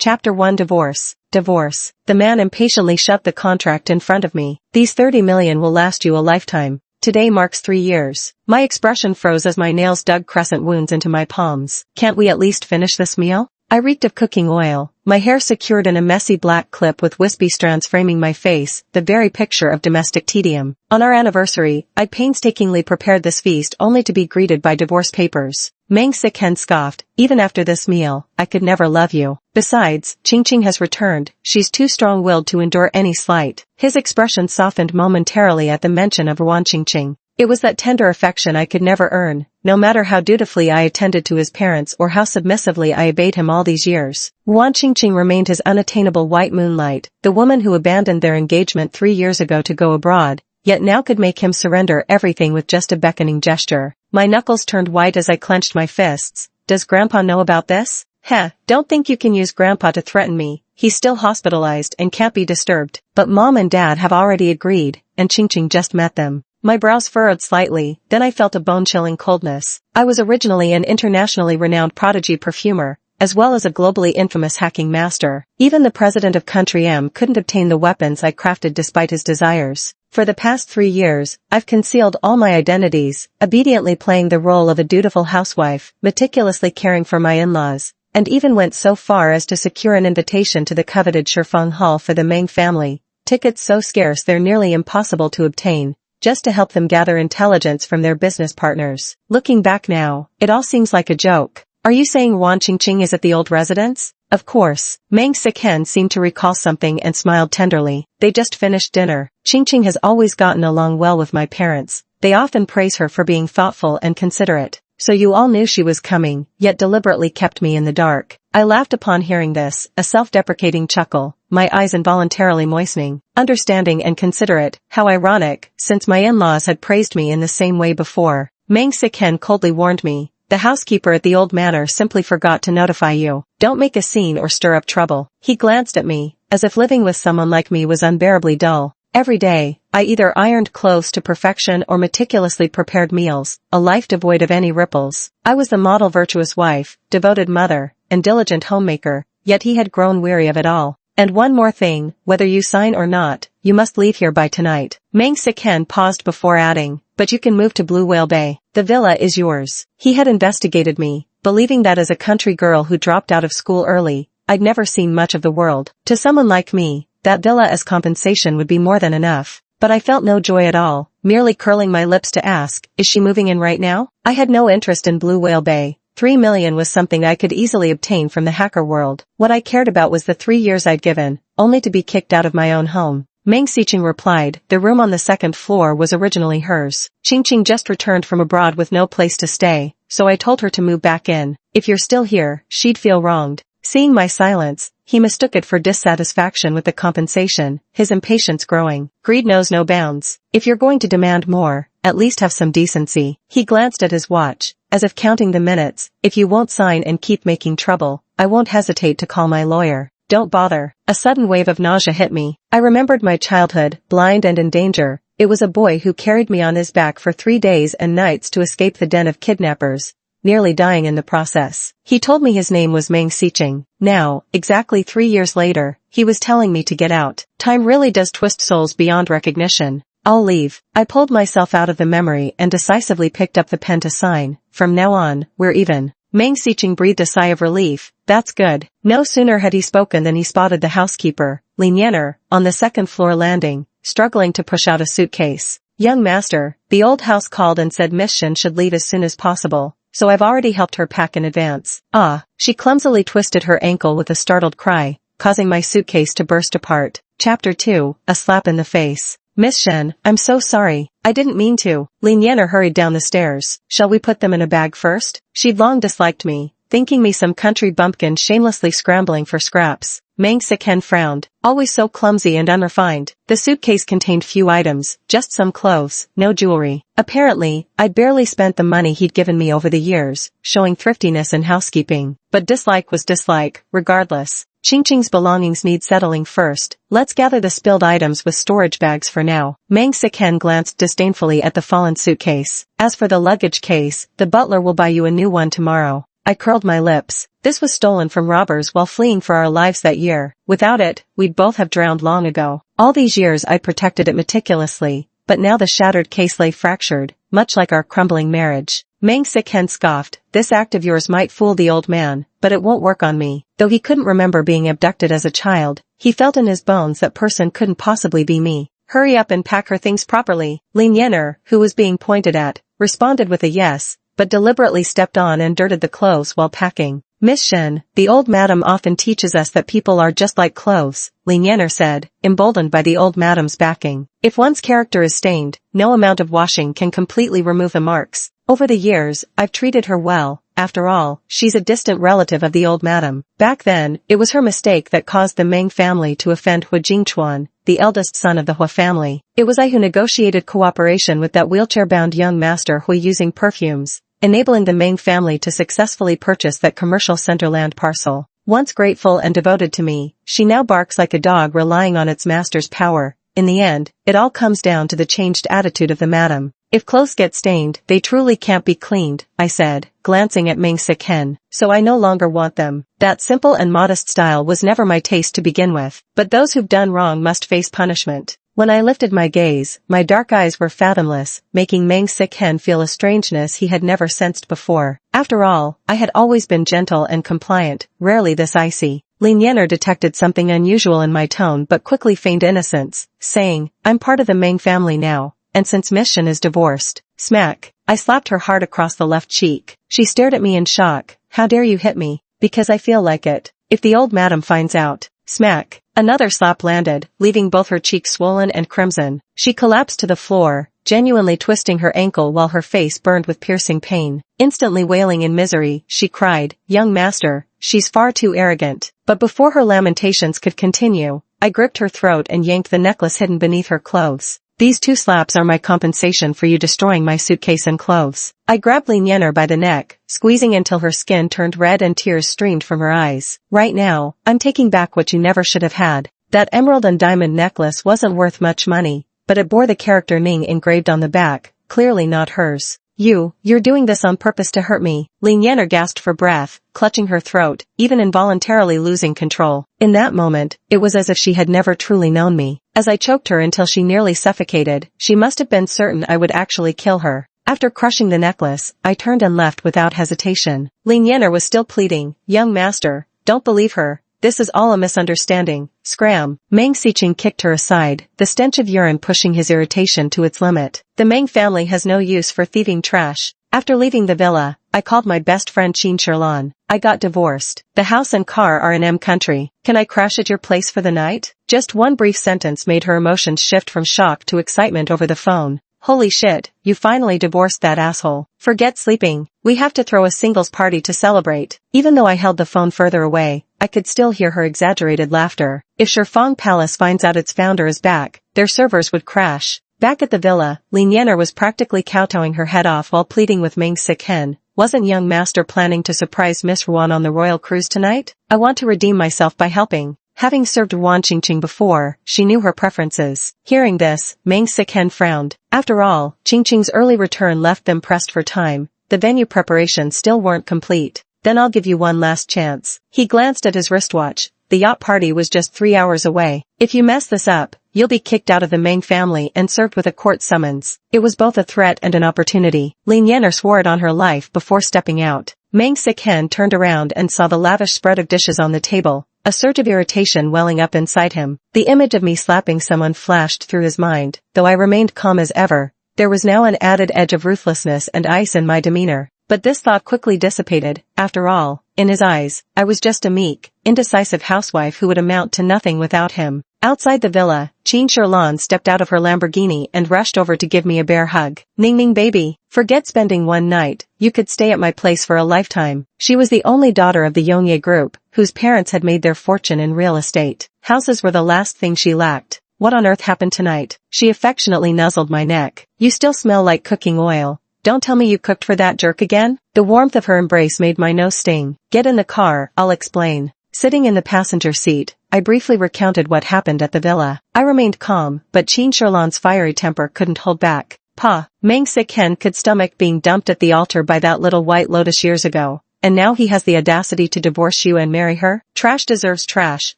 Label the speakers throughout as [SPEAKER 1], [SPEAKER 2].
[SPEAKER 1] Chapter 1 Divorce. Divorce. The man impatiently shoved the contract in front of me. These 30 million will last you a lifetime. Today marks 3 years. My expression froze as my nails dug crescent wounds into my palms. Can't we at least finish this meal? I reeked of cooking oil, my hair secured in a messy black clip with wispy strands framing my face, the very picture of domestic tedium. On our anniversary, I'd painstakingly prepared this feast only to be greeted by divorce papers. Mang Sik-hen scoffed, even after this meal, I could never love you. Besides, Ching-Ching has returned, she's too strong-willed to endure any slight. His expression softened momentarily at the mention of Wan Ching-Ching. It was that tender affection I could never earn, no matter how dutifully I attended to his parents or how submissively I obeyed him all these years. Wan Ching-Ching remained his unattainable white moonlight, the woman who abandoned their engagement 3 years ago to go abroad, yet now could make him surrender everything with just a beckoning gesture. My knuckles turned white as I clenched my fists. Does Grandpa know about this? Heh, don't think you can use Grandpa to threaten me. He's still hospitalized and can't be disturbed. But Mom and Dad have already agreed, and Ching-Ching just met them. My brows furrowed slightly, then I felt a bone-chilling coldness. I was originally an internationally renowned prodigy perfumer, as well as a globally infamous hacking master. Even the president of Country M couldn't obtain the weapons I crafted despite his desires. For the past 3 years, I've concealed all my identities, obediently playing the role of a dutiful housewife, meticulously caring for my in-laws, and even went so far as to secure an invitation to the coveted Shifeng Hall for the Meng family, tickets so scarce they're nearly impossible to obtain, just to help them gather intelligence from their business partners. Looking back now, it all seems like a joke. Are you saying Wan Ching-Ching is at the old residence? Of course. Mang Sik-hen seemed to recall something and smiled tenderly. They just finished dinner. Ching-Ching has always gotten along well with my parents. They often praise her for being thoughtful and considerate. So you all knew she was coming, yet deliberately kept me in the dark. I laughed upon hearing this, a self-deprecating chuckle, my eyes involuntarily moistening. Understanding and considerate, how ironic, since my in-laws had praised me in the same way before. Mang Sik-hen coldly warned me. The housekeeper at the old manor simply forgot to notify you. Don't make a scene or stir up trouble. He glanced at me, as if living with someone like me was unbearably dull. Every day, I either ironed clothes to perfection or meticulously prepared meals, a life devoid of any ripples. I was the model virtuous wife, devoted mother, and diligent homemaker, yet he had grown weary of it all. And one more thing, whether you sign or not, you must leave here by tonight. Mang Sik-hen paused before adding, but you can move to Blue Whale Bay. The villa is yours. He had investigated me, believing that as a country girl who dropped out of school early, I'd never seen much of the world. To someone like me, that villa as compensation would be more than enough. But I felt no joy at all, merely curling my lips to ask, is she moving in right now? I had no interest in Blue Whale Bay. 3 million was something I could easily obtain from the hacker world. What I cared about was the 3 years I'd given, only to be kicked out of my own home. Mang Sik-ching replied, the room on the 2nd floor was originally hers. Ching-Ching just returned from abroad with no place to stay, so I told her to move back in. If you're still here, she'd feel wronged. Seeing my silence, he mistook it for dissatisfaction with the compensation, his impatience growing. Greed knows no bounds. If you're going to demand more, at least have some decency. He glanced at his watch, as if counting the minutes. If you won't sign and keep making trouble, I won't hesitate to call my lawyer. Don't bother. A sudden wave of nausea hit me. I remembered my childhood, blind and in danger. It was a boy who carried me on his back for 3 days and nights to escape the den of kidnappers, nearly dying in the process. He told me his name was Mang Sik-ching. Now, exactly 3 years later, he was telling me to get out. Time really does twist souls beyond recognition. I'll leave. I pulled myself out of the memory and decisively picked up the pen to sign. From now on, we're even. Mang Sik-ching breathed a sigh of relief. That's good. No sooner had he spoken than he spotted the housekeeper, Lin Yenner, on the 2nd floor landing, struggling to push out a suitcase. Young master, the old house called and said Miss Shin should leave as soon as possible, so I've already helped her pack in advance. Ah, she clumsily twisted her ankle with a startled cry, causing my suitcase to burst apart. Chapter 2, a slap in the face. Miss Shen, I'm so sorry. I didn't mean to. Lin Yenner hurried down the stairs. Shall we put them in a bag first? She'd long disliked me, thinking me some country bumpkin shamelessly scrambling for scraps. Mang Sik-hen frowned. Always so clumsy and unrefined. The suitcase contained few items, just some clothes, no jewelry. Apparently, I'd barely spent the money he'd given me over the years, showing thriftiness in housekeeping. But dislike was dislike, regardless. Ching-Ching's belongings need settling first. Let's gather the spilled items with storage bags for now. Mang Sik-hen glanced disdainfully at the fallen suitcase. As for the luggage case, the butler will buy you a new one tomorrow. I curled my lips. This was stolen from robbers while fleeing for our lives that year. Without it, we'd both have drowned long ago. All these years I protected it meticulously, but now the shattered case lay fractured, much like our crumbling marriage. Mang Sik-hen scoffed, this act of yours might fool the old man, but it won't work on me. Though he couldn't remember being abducted as a child, he felt in his bones that person couldn't possibly be me. Hurry up and pack her things properly. Lin Yenner, who was being pointed at, responded with a yes, but deliberately stepped on and dirted the clothes while packing. Miss Shen, the old madam often teaches us that people are just like clothes, Lin Yenner said, emboldened by the old madam's backing. If one's character is stained, no amount of washing can completely remove the marks. Over the years, I've treated her well. After all, she's a distant relative of the old madam. Back then, it was her mistake that caused the Meng family to offend Hu Jingchuan, the eldest son of the Hua family. It was I who negotiated cooperation with that wheelchair-bound young master Hui using perfumes, enabling the Meng family to successfully purchase that commercial center land parcel. Once grateful and devoted to me, she now barks like a dog relying on its master's power. In the end, it all comes down to the changed attitude of the madam. If clothes get stained, they truly can't be cleaned, I said, glancing at Mang Sik-hen, so I no longer want them. That simple and modest style was never my taste to begin with, but those who've done wrong must face punishment. When I lifted my gaze, my dark eyes were fathomless, making Mang Sik-hen feel a strangeness he had never sensed before. After all, I had always been gentle and compliant, rarely this icy. Lin Yenner detected something unusual in my tone but quickly feigned innocence, saying, I'm part of the Meng family now, and since Miss Shen is divorced, smack, I slapped her hard across the left cheek. She stared at me in shock. How dare you hit me? Because I feel like it. If the old madam finds out, smack. Another slap landed, leaving both her cheeks swollen and crimson. She collapsed to the floor, genuinely twisting her ankle while her face burned with piercing pain. Instantly wailing in misery, she cried, Young master, she's far too arrogant. But before her lamentations could continue, I gripped her throat and yanked the necklace hidden beneath her clothes. These 2 slaps are my compensation for you destroying my suitcase and clothes. I grabbed Lin Yenner by the neck, squeezing until her skin turned red and tears streamed from her eyes. Right now, I'm taking back what you never should have had. That emerald and diamond necklace wasn't worth much money, but it bore the character Ning engraved on the back, clearly not hers. You're doing this on purpose to hurt me. Lin Yenner gasped for breath, clutching her throat, even involuntarily losing control. In that moment, it was as if she had never truly known me. As I choked her until she nearly suffocated, she must have been certain I would actually kill her. After crushing the necklace, I turned and left without hesitation. Lin Yenner was still pleading, Young master, don't believe her. This is all a misunderstanding. Scram. Mang Siqing kicked her aside, the stench of urine pushing his irritation to its limit. The Mang family has no use for thieving trash. After leaving the villa, I called my best friend Qin Sherlan. I got divorced. The house and car are in M country. Can I crash at your place for the night? Just one brief sentence made her emotions shift from shock to excitement over the phone. Holy shit, you finally divorced that asshole. Forget sleeping. We have to throw a singles party to celebrate. Even though I held the phone further away, I could still hear her exaggerated laughter. If Shifeng Palace finds out its founder is back, their servers would crash. Back at the villa, Lin Yenner was practically kowtowing her head off while pleading with Mang Sik-hen. Wasn't young master planning to surprise Miss Ruan on the royal cruise tonight? I want to redeem myself by helping. Having served Ruan Qingqing before, she knew her preferences. Hearing this, Mang Sik-hen frowned. After all, Qingqing's early return left them pressed for time. The venue preparations still weren't complete. Then I'll give you one last chance. He glanced at his wristwatch. The yacht party was just 3 hours away. If you mess this up, you'll be kicked out of the Meng family and served with a court summons. It was both a threat and an opportunity. Lin Yenner swore it on her life before stepping out. Mang Sik-hen turned around and saw the lavish spread of dishes on the table, a surge of irritation welling up inside him. The image of me slapping someone flashed through his mind. Though I remained calm as ever, there was now an added edge of ruthlessness and ice in my demeanor. But this thought quickly dissipated. After all, in his eyes, I was just a meek, indecisive housewife who would amount to nothing without him. Outside the villa, Qin Sherlan stepped out of her Lamborghini and rushed over to give me a bear hug. Ning Ning baby, forget spending one night, you could stay at my place for a lifetime. She was the only daughter of the Yongye group, whose parents had made their fortune in real estate. Houses were the last thing she lacked. What on earth happened tonight? She affectionately nuzzled my neck. You still smell like cooking oil. Don't tell me you cooked for that jerk again? The warmth of her embrace made my nose sting. Get in the car, I'll explain. Sitting in the passenger seat, I briefly recounted what happened at the villa. I remained calm, but Qin Sherlan's fiery temper couldn't hold back. Pa, Mang Sik-hen could stomach being dumped at the altar by that little white lotus years ago. and now he has the audacity to divorce you and marry her? Trash deserves trash,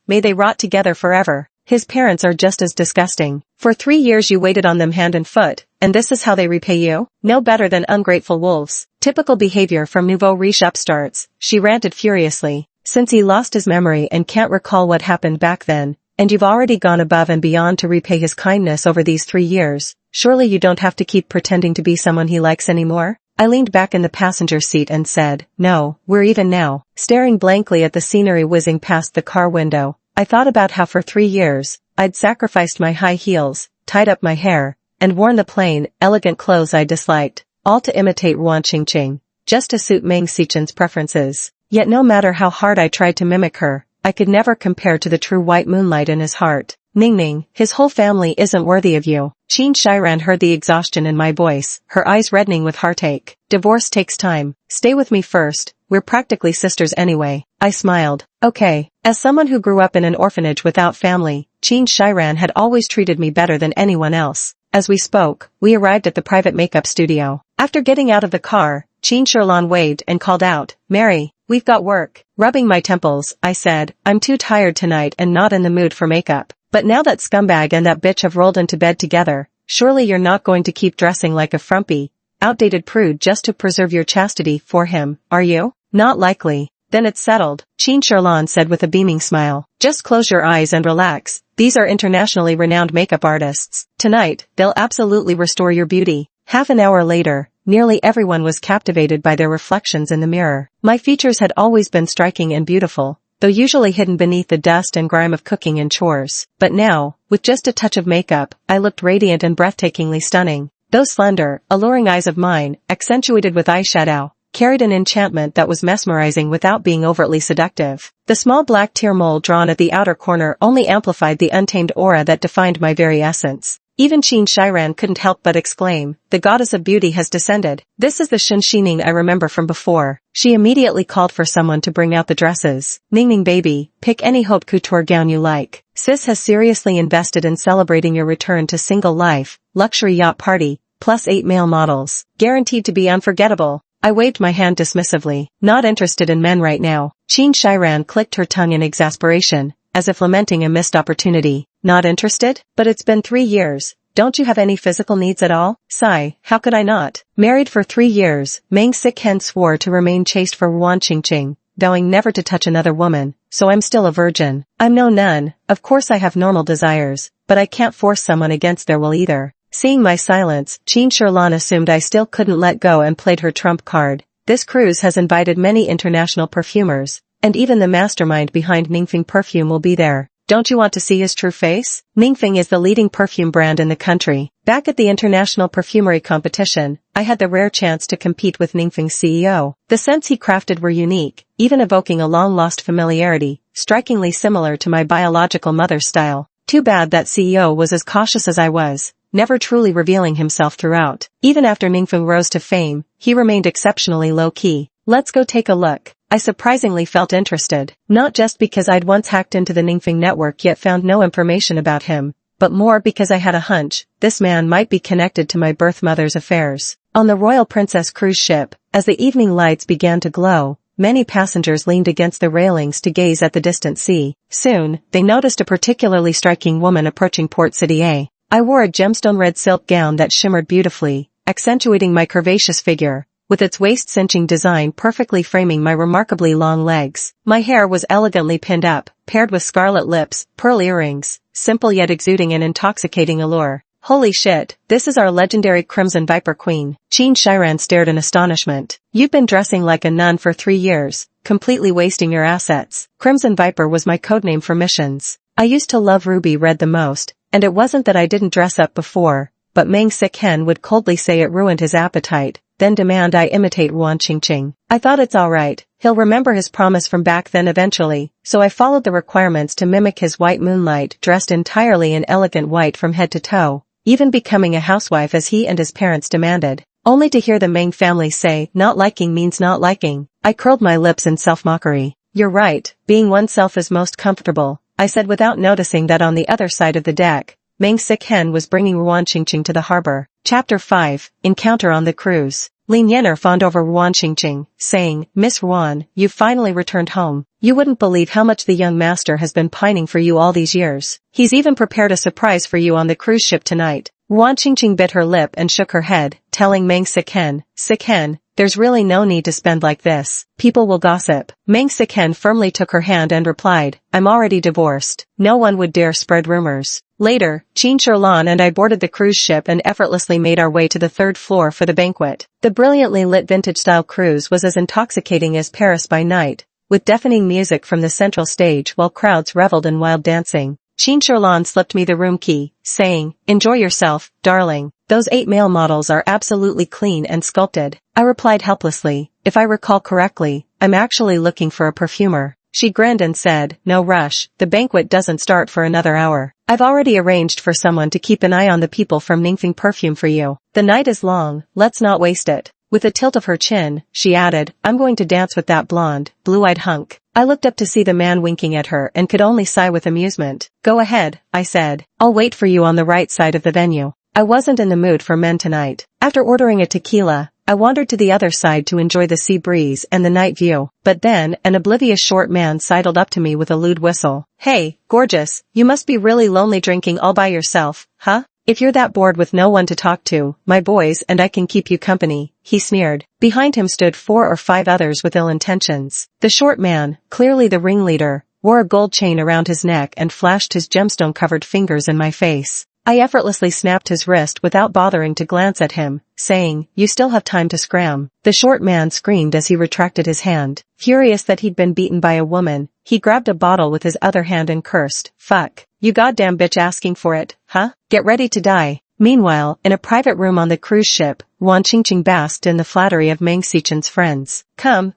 [SPEAKER 1] may they rot together forever. His parents are just as disgusting. For 3 years you waited on them hand and foot, and this is how they repay you? No better than ungrateful wolves. Typical behavior from nouveau riche upstarts, she ranted furiously. Since he lost his memory and can't recall what happened back then, and you've already gone above and beyond to repay his kindness over these 3 years, surely you don't have to keep pretending to be someone he likes anymore? I leaned back in the passenger seat and said, no, we're even now. Staring blankly at the scenery whizzing past the car window, I thought about how for 3 years, I'd sacrificed my high heels, tied up my hair, and worn the plain, elegant clothes I disliked, all to imitate Ruan Qingqing, just to suit Meng Xichen's preferences. Yet no matter how hard I tried to mimic her, I could never compare to the true white moonlight in his heart. Ningning, his whole family isn't worthy of you. Qin Shiran heard the exhaustion in my voice, her eyes reddening with heartache. Divorce takes time. Stay with me first, we're practically sisters anyway. I smiled. Okay. As someone who grew up in an orphanage without family, Qin Shiran had always treated me better than anyone else. As we spoke, we arrived at the private makeup studio. After getting out of the car, Qin Shiran waved and called out, Mary, we've got work. Rubbing my temples, I said, I'm too tired tonight and not in the mood for makeup. But now that scumbag and that bitch have rolled into bed together, surely you're not going to keep dressing like a frumpy, outdated prude just to preserve your chastity for him, are you? Not likely. Then it's settled, Qin Shiran said with a beaming smile. Just close your eyes and relax. These are internationally renowned makeup artists. Tonight, they'll absolutely restore your beauty. Half an hour later, nearly everyone was captivated by their reflections in the mirror. My features had always been striking and beautiful, though usually hidden beneath the dust and grime of cooking and chores. But now, with just a touch of makeup, I looked radiant and breathtakingly stunning. Those slender, alluring eyes of mine, accentuated with eyeshadow, carried an enchantment that was mesmerizing without being overtly seductive. The small black tear mole drawn at the outer corner only amplified the untamed aura that defined my very essence. Even Qin Shiran couldn't help but exclaim, the goddess of beauty has descended. This is the Shun Xining I remember from before. She immediately called for someone to bring out the dresses. Ningning baby, pick any haute couture gown you like. Sis has seriously invested in celebrating your return to single life, luxury yacht party, plus 8 male models. Guaranteed to be unforgettable. I waved my hand dismissively. Not interested in men right now. Qin Shiran clicked her tongue in exasperation, as if lamenting a missed opportunity. Not interested? But it's been 3 years. Don't you have any physical needs at all? Sigh, how could I not? Married for 3 years, Meng Xicchen swore to remain chaste for Ruan Qingqing, vowing never to touch another woman, so I'm still a virgin. I'm no nun, of course I have normal desires, but I can't force someone against their will either. Seeing my silence, Qin Shiran assumed I still couldn't let go and played her trump card. This cruise has invited many international perfumers, and even the mastermind behind Ningfeng perfume will be there. Don't you want to see his true face? Ningfeng is the leading perfume brand in the country. Back at the international perfumery competition, I had the rare chance to compete with Ningfeng's CEO. The scents he crafted were unique, even evoking a long-lost familiarity, strikingly similar to my biological mother's style. Too bad that CEO was as cautious as I was, never truly revealing himself throughout. Even after Ningfeng rose to fame, he remained exceptionally low-key. Let's go take a look. I surprisingly felt interested, not just because I'd once hacked into the Ningfeng network yet found no information about him, but more because I had a hunch, this man might be connected to my birth mother's affairs. On the Royal Princess cruise ship, as the evening lights began to glow, many passengers leaned against the railings to gaze at the distant sea. Soon, they noticed a particularly striking woman approaching Port City A. I wore a gemstone red silk gown that shimmered beautifully, accentuating my curvaceous figure, with its waist-cinching design perfectly framing my remarkably long legs. My hair was elegantly pinned up, paired with scarlet lips, pearl earrings, simple yet exuding an intoxicating allure. Holy shit, this is our legendary Crimson Viper Queen. Qin Shiran stared in astonishment. You've been dressing like a nun for 3 years, completely wasting your assets. Crimson Viper was my codename for missions. I used to love ruby red the most, and it wasn't that I didn't dress up before, but Meng Xicchen would coldly say it ruined his appetite, then demand I imitate Ruan Qingqing. I thought it's alright, he'll remember his promise from back then eventually, so I followed the requirements to mimic his white moonlight dressed entirely in elegant white from head to toe, even becoming a housewife as he and his parents demanded, only to hear the Meng family say not liking means not liking. I curled my lips in self-mockery. You're right, being oneself is most comfortable, I said without noticing that on the other side of the deck, Meng Sik-hen was bringing Ruan Qingqing to the harbor. Chapter 5, Encounter on the Cruise. Lin Yenner fawned over Ruan Qingqing, saying, Miss Ruan, you've finally returned home. You wouldn't believe how much the young master has been pining for you all these years. He's even prepared a surprise for you on the cruise ship tonight. Ruan Qingqing bit her lip and shook her head, telling Meng Sik-hen, Sik-hen, there's really no need to spend like this. People will gossip. Meng Sik-hen firmly took her hand and replied, I'm already divorced. No one would dare spread rumors. Later, Qin Sherlan and I boarded the cruise ship and effortlessly made our way to the third floor for the banquet. The brilliantly lit vintage-style cruise was as intoxicating as Paris by night, with deafening music from the central stage while crowds reveled in wild dancing. Qin Sherlan slipped me the room key, saying, Enjoy yourself, darling. Those 8 male models are absolutely clean and sculpted. I replied helplessly, if I recall correctly, I'm actually looking for a perfumer. She grinned and said, No rush, the banquet doesn't start for another hour. I've already arranged for someone to keep an eye on the people from Ningfeng Perfume for you. The night is long, let's not waste it. With a tilt of her chin, she added, I'm going to dance with that blonde, blue-eyed hunk. I looked up to see the man winking at her and could only sigh with amusement. Go ahead, I said. I'll wait for you on the right side of the venue. I wasn't in the mood for men tonight. After ordering a tequila, I wandered to the other side to enjoy the sea breeze and the night view. But then, an oblivious short man sidled up to me with a lewd whistle. Hey, gorgeous, you must be really lonely drinking all by yourself, huh? If you're that bored with no one to talk to, my boys and I can keep you company, he sneered. Behind him stood 4 or 5 others with ill intentions. The short man, clearly the ringleader, wore a gold chain around his neck and flashed his gemstone-covered fingers in my face. I effortlessly snapped his wrist without bothering to glance at him, saying, You still have time to scram. The short man screamed as he retracted his hand. Furious that he'd been beaten by a woman, he grabbed a bottle with his other hand and cursed, Fuck. You goddamn bitch asking for it, huh? Get ready to die. Meanwhile, in a private room on the cruise ship, Ruan Qingqing basked in the flattery of Meng Sichen's friends. Come,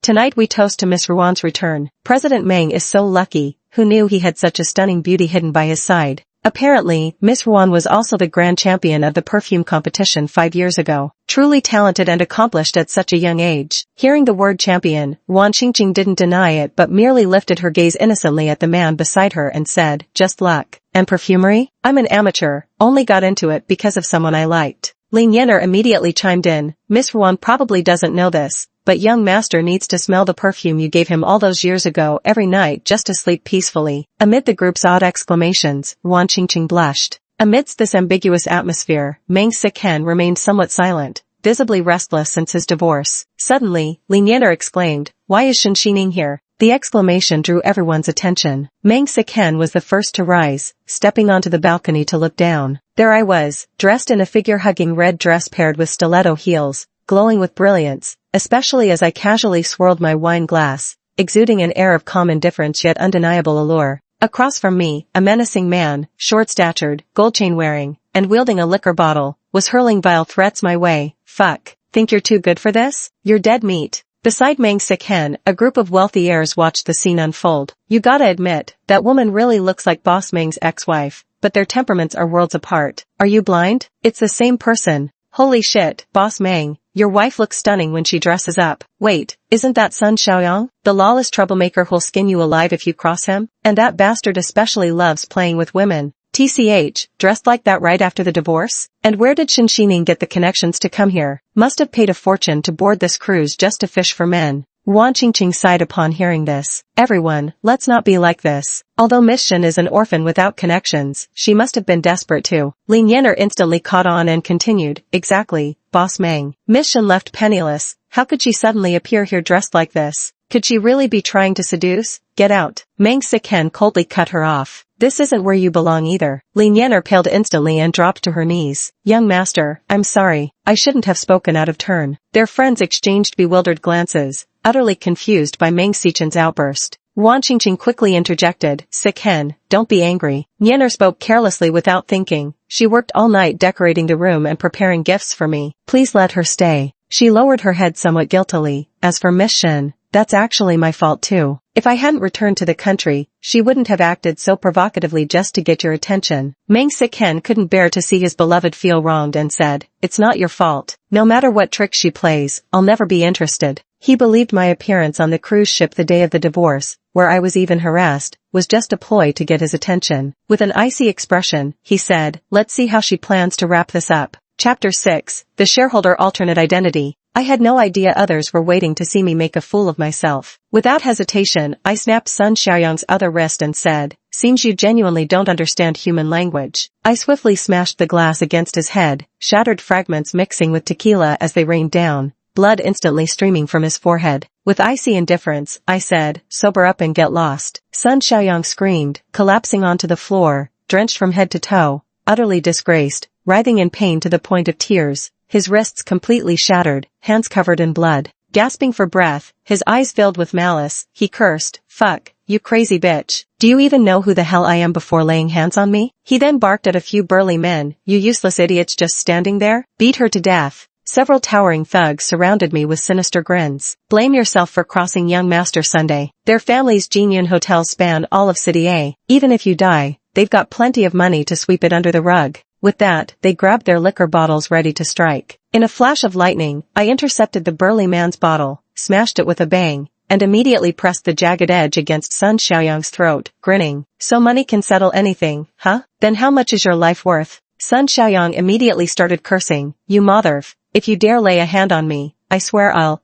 [SPEAKER 1] tonight we toast to Miss Ruan's return. President Meng is so lucky, who knew he had such a stunning beauty hidden by his side. Apparently, Miss Ruan was also the grand champion of the perfume competition 5 years ago. Truly talented and accomplished at such a young age. Hearing the word champion, Ruan Qingqing didn't deny it but merely lifted her gaze innocently at the man beside her and said, Just luck. And perfumery? I'm an amateur, only got into it because of someone I liked. Lin Yenner immediately chimed in, Miss Ruan probably doesn't know this, but young master needs to smell the perfume you gave him all those years ago every night just to sleep peacefully. Amid the group's odd exclamations, Ruan Qingqing blushed. Amidst this ambiguous atmosphere, Meng Sik-hen remained somewhat silent, visibly restless since his divorce. Suddenly, Lin Yenner exclaimed, Why is Shen Xining here? The exclamation drew everyone's attention. Meng Sik-hen was the first to rise, stepping onto the balcony to look down. There I was, dressed in a figure-hugging red dress paired with stiletto heels, glowing with brilliance, especially as I casually swirled my wine glass, exuding an air of calm indifference yet undeniable allure. Across from me, a menacing man, short-statured, gold chain-wearing, and wielding a liquor bottle, was hurling vile threats my way. Fuck. Think you're too good for this? You're dead meat. Beside Meng Sik-hen, a group of wealthy heirs watched the scene unfold. You gotta admit, that woman really looks like Boss Meng's ex-wife, but their temperaments are worlds apart. Are you blind? It's the same person. Holy shit, Boss Meng, your wife looks stunning when she dresses up. Wait, isn't that Sun Xiaoyang? The lawless troublemaker who'll skin you alive if you cross him? And that bastard especially loves playing with women. TCH, dressed like that right after the divorce? And where did Shen Xining get the connections to come here? Must have paid a fortune to board this cruise just to fish for men. Ruan Qingqing sighed upon hearing this. Everyone, let's not be like this. Although Miss Shen is an orphan without connections, she must have been desperate too. Lin Yenner instantly caught on and continued, Exactly, Boss Meng. Miss Shen left penniless. How could she suddenly appear here dressed like this? Could she really be trying to seduce? Get out. Meng Sik-hen coldly cut her off. This isn't where you belong either. Lin Yenner paled instantly and dropped to her knees. Young master, I'm sorry. I shouldn't have spoken out of turn. Their friends exchanged bewildered glances, utterly confused by Meng Sichen's outburst. Ruan Qingqing quickly interjected, Sik-hen, don't be angry. Yenner spoke carelessly without thinking. She worked all night decorating the room and preparing gifts for me. Please let her stay. She lowered her head somewhat guiltily. As for Miss Shen, that's actually my fault too. If I hadn't returned to the country, she wouldn't have acted so provocatively just to get your attention. Meng Sik-hen couldn't bear to see his beloved feel wronged and said, It's not your fault. No matter what trick she plays, I'll never be interested. He believed my appearance on the cruise ship the day of the divorce, where I was even harassed, was just a ploy to get his attention. With an icy expression, he said, "Let's see how she plans to wrap this up." Chapter 6, The Shareholder Alternate Identity. I had no idea others were waiting to see me make a fool of myself. Without hesitation, I snapped Sun Xiaoyang's other wrist and said, "Seems you genuinely don't understand human language." I swiftly smashed the glass against his head, shattered fragments mixing with tequila as they rained down, blood instantly streaming from his forehead. With icy indifference, I said, "Sober up and get lost." Sun Xiaoyang screamed, collapsing onto the floor, drenched from head to toe, utterly disgraced, writhing in pain to the point of tears, his wrists completely shattered, hands covered in blood. Gasping for breath, his eyes filled with malice, he cursed, "Fuck, you crazy bitch. Do you even know who the hell I am before laying hands on me?" He then barked at a few burly men, "You useless idiots just standing there? Beat her to death." Several towering thugs surrounded me with sinister grins. "Blame yourself for crossing Young Master Sunday. Their family's Jinyun hotels span all of City A. Even if you die, they've got plenty of money to sweep it under the rug." With that, they grabbed their liquor bottles ready to strike. In a flash of lightning, I intercepted the burly man's bottle, smashed it with a bang, and immediately pressed the jagged edge against Sun Xiaoyang's throat, grinning. "So money can settle anything, huh? Then how much is your life worth?" Sun Xiaoyang immediately started cursing, "You motherf, if you dare lay a hand on me, I swear I'll,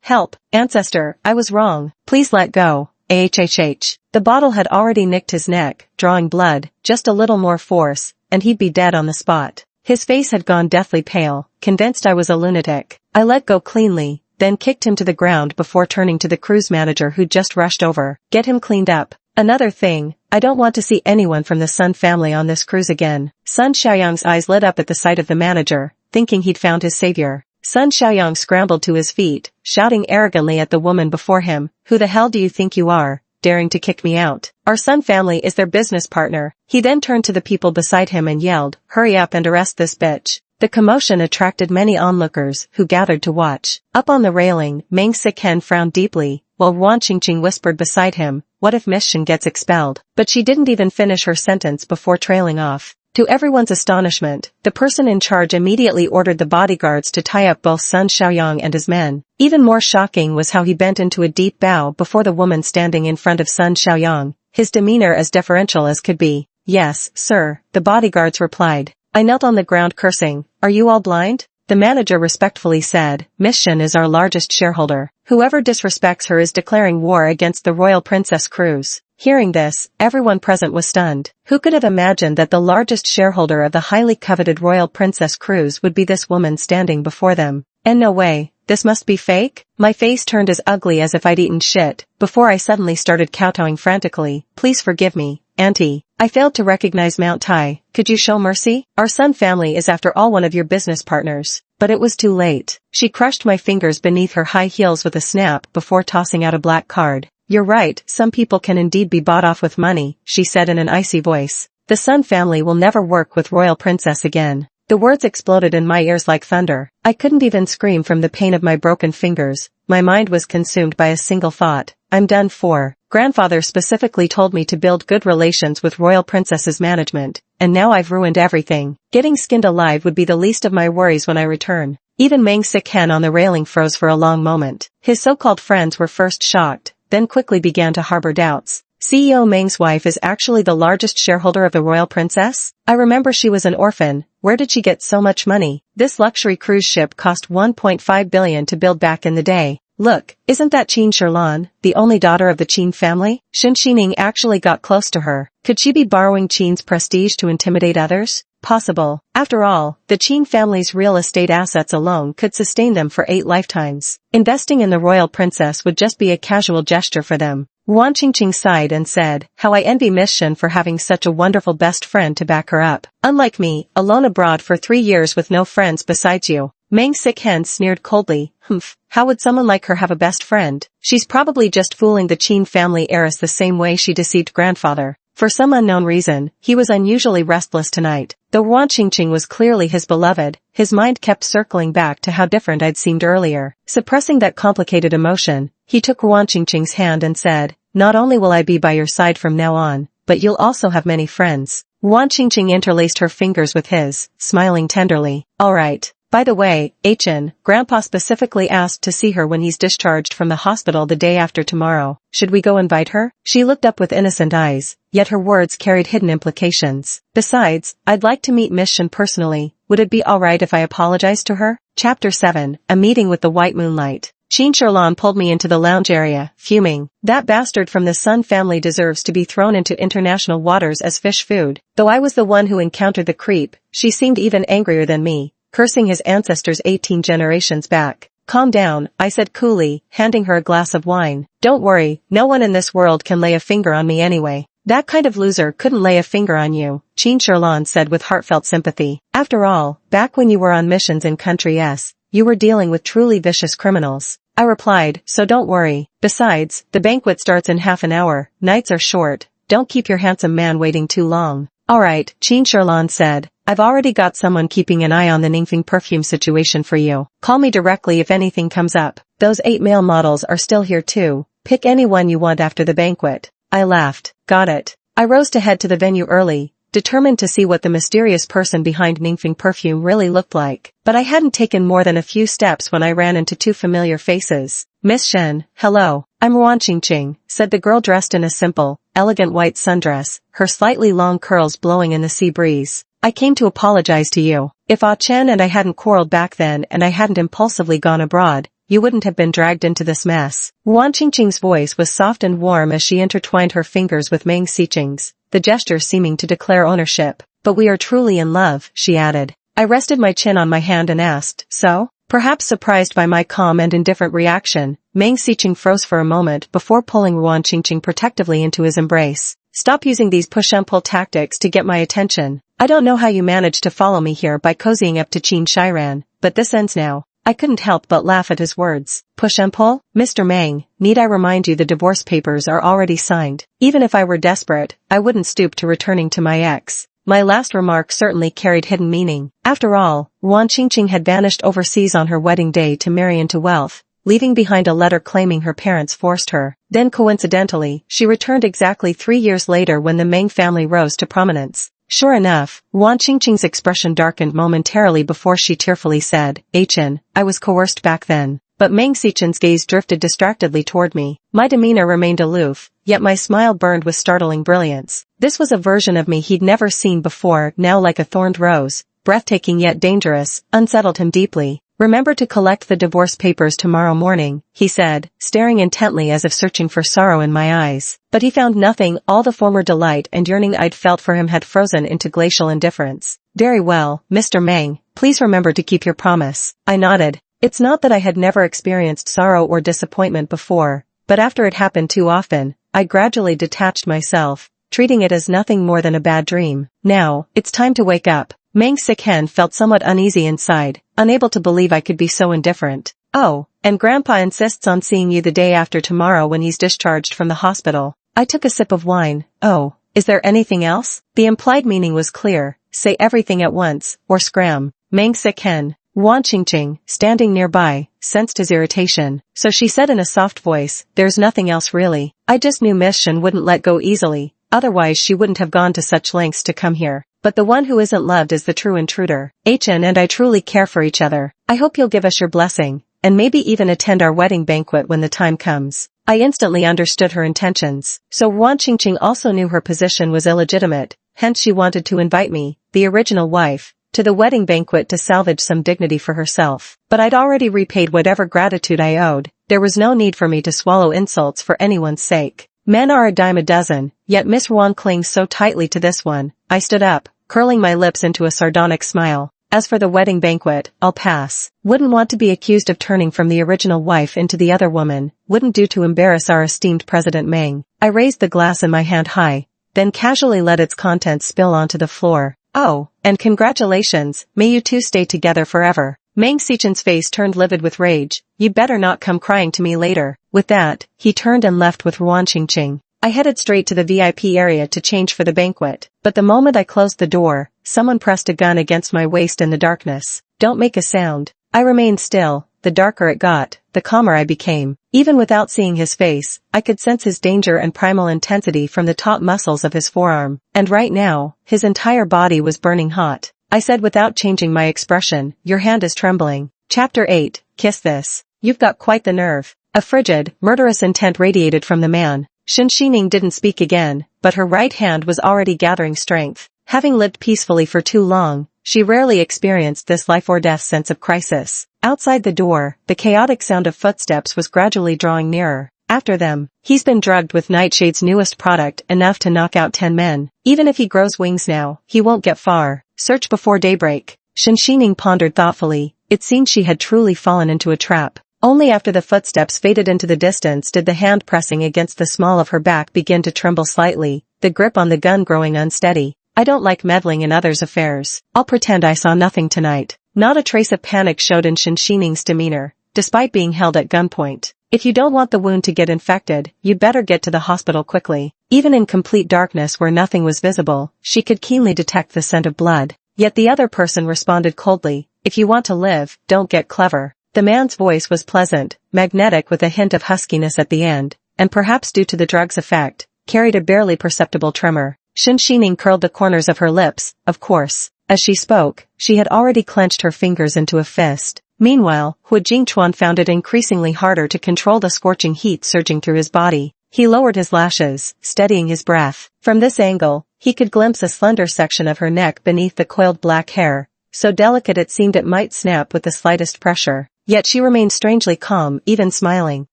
[SPEAKER 1] help, ancestor, I was wrong, please let go, ahhh." The bottle had already nicked his neck, drawing blood, just a little more force, and he'd be dead on the spot. His face had gone deathly pale, convinced I was a lunatic. I let go cleanly, then kicked him to the ground before turning to the cruise manager who'd just rushed over. "Get him cleaned up. Another thing, I don't want to see anyone from the Sun family on this cruise again." Sun Xiaoyang's eyes lit up at the sight of the manager, thinking he'd found his savior. Sun Xiaoyang scrambled to his feet, shouting arrogantly at the woman before him, "Who the hell do you think you are, daring to kick me out? Our Sun family is their business partner." He then turned to the people beside him and yelled, "Hurry up and arrest this bitch." The commotion attracted many onlookers who gathered to watch. Up on the railing, Meng Siken frowned deeply, while Wan Qingqing whispered beside him, "What if Miss Shen gets expelled?" But she didn't even finish her sentence before trailing off. To everyone's astonishment, the person in charge immediately ordered the bodyguards to tie up both Sun Xiaoyang and his men. Even more shocking was how he bent into a deep bow before the woman standing in front of Sun Xiaoyang, his demeanor as deferential as could be. "Yes, sir," the bodyguards replied. I knelt on the ground cursing, "Are you all blind?" The manager respectfully said, "Miss Shen is our largest shareholder. Whoever disrespects her is declaring war against the Royal Princess Cruise." Hearing this, everyone present was stunned. Who could have imagined that the largest shareholder of the highly coveted Royal Princess Cruise would be this woman standing before them? And no way, this must be fake? My face turned as ugly as if I'd eaten shit, before I suddenly started kowtowing frantically. "Please forgive me, Auntie. I failed to recognize Mount Tai. Could you show mercy? Our Sun family is after all one of your business partners." But it was too late. She crushed my fingers beneath her high heels with a snap before tossing out a black card. "You're right, some people can indeed be bought off with money," she said in an icy voice. "The Sun family will never work with Royal Princess again." The words exploded in my ears like thunder. I couldn't even scream from the pain of my broken fingers. My mind was consumed by a single thought. I'm done for. Grandfather specifically told me to build good relations with Royal Princess's management, and now I've ruined everything. Getting skinned alive would be the least of my worries when I return. Even Meng Siken on the railing froze for a long moment. His so-called friends were first shocked, then quickly began to harbor doubts. CEO Meng's wife is actually the largest shareholder of the Royal Princess? I remember she was an orphan. Where did she get so much money? This luxury cruise ship cost 1.5 billion to build back in the day. Look, isn't that Qin Shirlan, the only daughter of the Qin family? Shen Xining actually got close to her. Could she be borrowing Qin's prestige to intimidate others? Possible. After all, the Qin family's real estate assets alone could sustain them for 8 lifetimes. Investing in the royal princess would just be a casual gesture for them. Wan Qingqing sighed and said, "How I envy Miss Shen for having such a wonderful best friend to back her up. Unlike me, alone abroad for 3 years with no friends besides you." Meng Siken sneered coldly, "Humph, how would someone like her have a best friend? She's probably just fooling the Qin family heiress the same way she deceived grandfather." For some unknown reason, he was unusually restless tonight. Though Wan Qingqing was clearly his beloved, his mind kept circling back to how different I'd seemed earlier. Suppressing that complicated emotion, he took Wan Qingqing's hand and said, "Not only will I be by your side from now on, but you'll also have many friends." Wan Qingqing interlaced her fingers with his, smiling tenderly. "All right, By the way, Achin, Grandpa specifically asked to see her when he's discharged from the hospital the day after tomorrow. Should we go invite her? She looked up with innocent eyes, yet her words carried hidden implications. Besides, I'd like to meet Miss Shin personally. Would it be alright if I apologized to her? Chapter 7, A Meeting with the White Moonlight. Qin Sherlan pulled me into the lounge area, fuming. That bastard from the Sun family deserves to be thrown into international waters as fish food. Though I was the one who encountered the creep, she seemed even angrier than me, cursing his ancestors 18 generations back. Calm down, I said coolly, handing her a glass of wine. Don't worry, no one in this world can lay a finger on me anyway. That kind of loser couldn't lay a finger on you, Qin Sherlan said with heartfelt sympathy. After all, back when you were on missions in Country S, you were dealing with truly vicious criminals. I replied, so don't worry. Besides, the banquet starts in half an hour, nights are short, don't keep your handsome man waiting too long. Alright, Qin Sherlan said. I've already got someone keeping an eye on the Ningfeng perfume situation for you. Call me directly if anything comes up. Those 8 male models are still here too. Pick any one you want after the banquet. I laughed. Got it. I rose to head to the venue early, determined to see what the mysterious person behind Ningfeng perfume really looked like. But I hadn't taken more than a few steps when I ran into 2 familiar faces. Miss Shen, hello. I'm Ruan Qingqing, said the girl dressed in a simple, elegant white sundress, her slightly long curls blowing in the sea breeze. I came to apologize to you. If Ah Chen and I hadn't quarreled back then and I hadn't impulsively gone abroad, you wouldn't have been dragged into this mess. Ruan Qingqing's voice was soft and warm as she intertwined her fingers with Meng Xiqing's, the gesture seeming to declare ownership. But we are truly in love, she added. I rested my chin on my hand and asked, so? Perhaps surprised by my calm and indifferent reaction, Meng Xiqing froze for a moment before pulling Ruan Qingqing protectively into his embrace. Stop using these push-and-pull tactics to get my attention. I don't know how you managed to follow me here by cozying up to Qin Shiran, but this ends now. I couldn't help but laugh at his words. Push and pull? Mr. Meng, need I remind you the divorce papers are already signed. Even if I were desperate, I wouldn't stoop to returning to my ex. My last remark certainly carried hidden meaning. After all, Ruan Qingqing had vanished overseas on her wedding day to marry into wealth, leaving behind a letter claiming her parents forced her. Then coincidentally, she returned exactly 3 years later when the Meng family rose to prominence. Sure enough, Ruan Qingqing's expression darkened momentarily before she tearfully said, Achin, I was coerced back then. But Meng Xiqing's gaze drifted distractedly toward me. My demeanor remained aloof, yet my smile burned with startling brilliance. This was a version of me he'd never seen before, now like a thorned rose, breathtaking yet dangerous, unsettled him deeply. Remember to collect the divorce papers tomorrow morning, he said, staring intently as if searching for sorrow in my eyes. But he found nothing, all the former delight and yearning I'd felt for him had frozen into glacial indifference. Very well, Mr. Meng, please remember to keep your promise. I nodded. It's not that I had never experienced sorrow or disappointment before, but after it happened too often, I gradually detached myself, treating it as nothing more than a bad dream. Now, it's time to wake up. Meng Xiqing felt somewhat uneasy inside, unable to believe I could be so indifferent. Oh, and Grandpa insists on seeing you the day after tomorrow when he's discharged from the hospital. I took a sip of wine. Oh, is there anything else? The implied meaning was clear. Say everything at once, or scram. Meng Xiqing. Ruan Qingqing, standing nearby, sensed his irritation, so she said in a soft voice, there's nothing else really. I just knew Miss Shen wouldn't let go easily, otherwise she wouldn't have gone to such lengths to come here. But the one who isn't loved is the true intruder. Achin and I truly care for each other. I hope you'll give us your blessing, and maybe even attend our wedding banquet when the time comes. I instantly understood her intentions. So Ruan Qingqing also knew her position was illegitimate, hence she wanted to invite me, the original wife, to the wedding banquet to salvage some dignity for herself. But I'd already repaid whatever gratitude I owed. There was no need for me to swallow insults for anyone's sake. Men are a dime a dozen, yet Miss Ruan clings so tightly to this one. I stood up, curling my lips into a sardonic smile. As for the wedding banquet, I'll pass. Wouldn't want to be accused of turning from the original wife into the other woman. Wouldn't do to embarrass our esteemed President Meng. I raised the glass in my hand high, then casually let its contents spill onto the floor. Oh, and congratulations, may you two stay together forever. Meng Xiqing's face turned livid with rage. You better not come crying to me later. With that, he turned and left with Ruan Qingqing. I headed straight to the VIP area to change for the banquet, but the moment I closed the door, someone pressed a gun against my waist in the darkness. Don't make a sound. I remained still. The darker it got, the calmer I became. Even without seeing his face, I could sense his danger and primal intensity from the taut muscles of his forearm. And right now, his entire body was burning hot. I said without changing my expression. Your hand is trembling. Chapter 8, Kiss This. You've got quite the nerve. A frigid, murderous intent radiated from the man. Shinshining didn't speak again, but her right hand was already gathering strength. Having lived peacefully for too long, she rarely experienced this life-or-death sense of crisis. Outside the door, the chaotic sound of footsteps was gradually drawing nearer. After them, he's been drugged with Nightshade's newest product enough to knock out 10 men. Even if he grows wings now, he won't get far. Search before daybreak. Shinshining pondered thoughtfully. It seemed she had truly fallen into a trap. Only after the footsteps faded into the distance did the hand pressing against the small of her back begin to tremble slightly, the grip on the gun growing unsteady. I don't like meddling in others' affairs. I'll pretend I saw nothing tonight. Not a trace of panic showed in Shinshining's demeanor, despite being held at gunpoint. If you don't want the wound to get infected, you'd better get to the hospital quickly. Even in complete darkness where nothing was visible, she could keenly detect the scent of blood. Yet the other person responded coldly, if you want to live, don't get clever. The man's voice was pleasant, magnetic with a hint of huskiness at the end, and perhaps due to the drug's effect, carried a barely perceptible tremor. Shinshining curled the corners of her lips, of course. As she spoke, she had already clenched her fingers into a fist. Meanwhile, Hu Jingchuan found it increasingly harder to control the scorching heat surging through his body. He lowered his lashes, steadying his breath. From this angle, he could glimpse a slender section of her neck beneath the coiled black hair, so delicate it seemed it might snap with the slightest pressure. Yet she remained strangely calm, even smiling.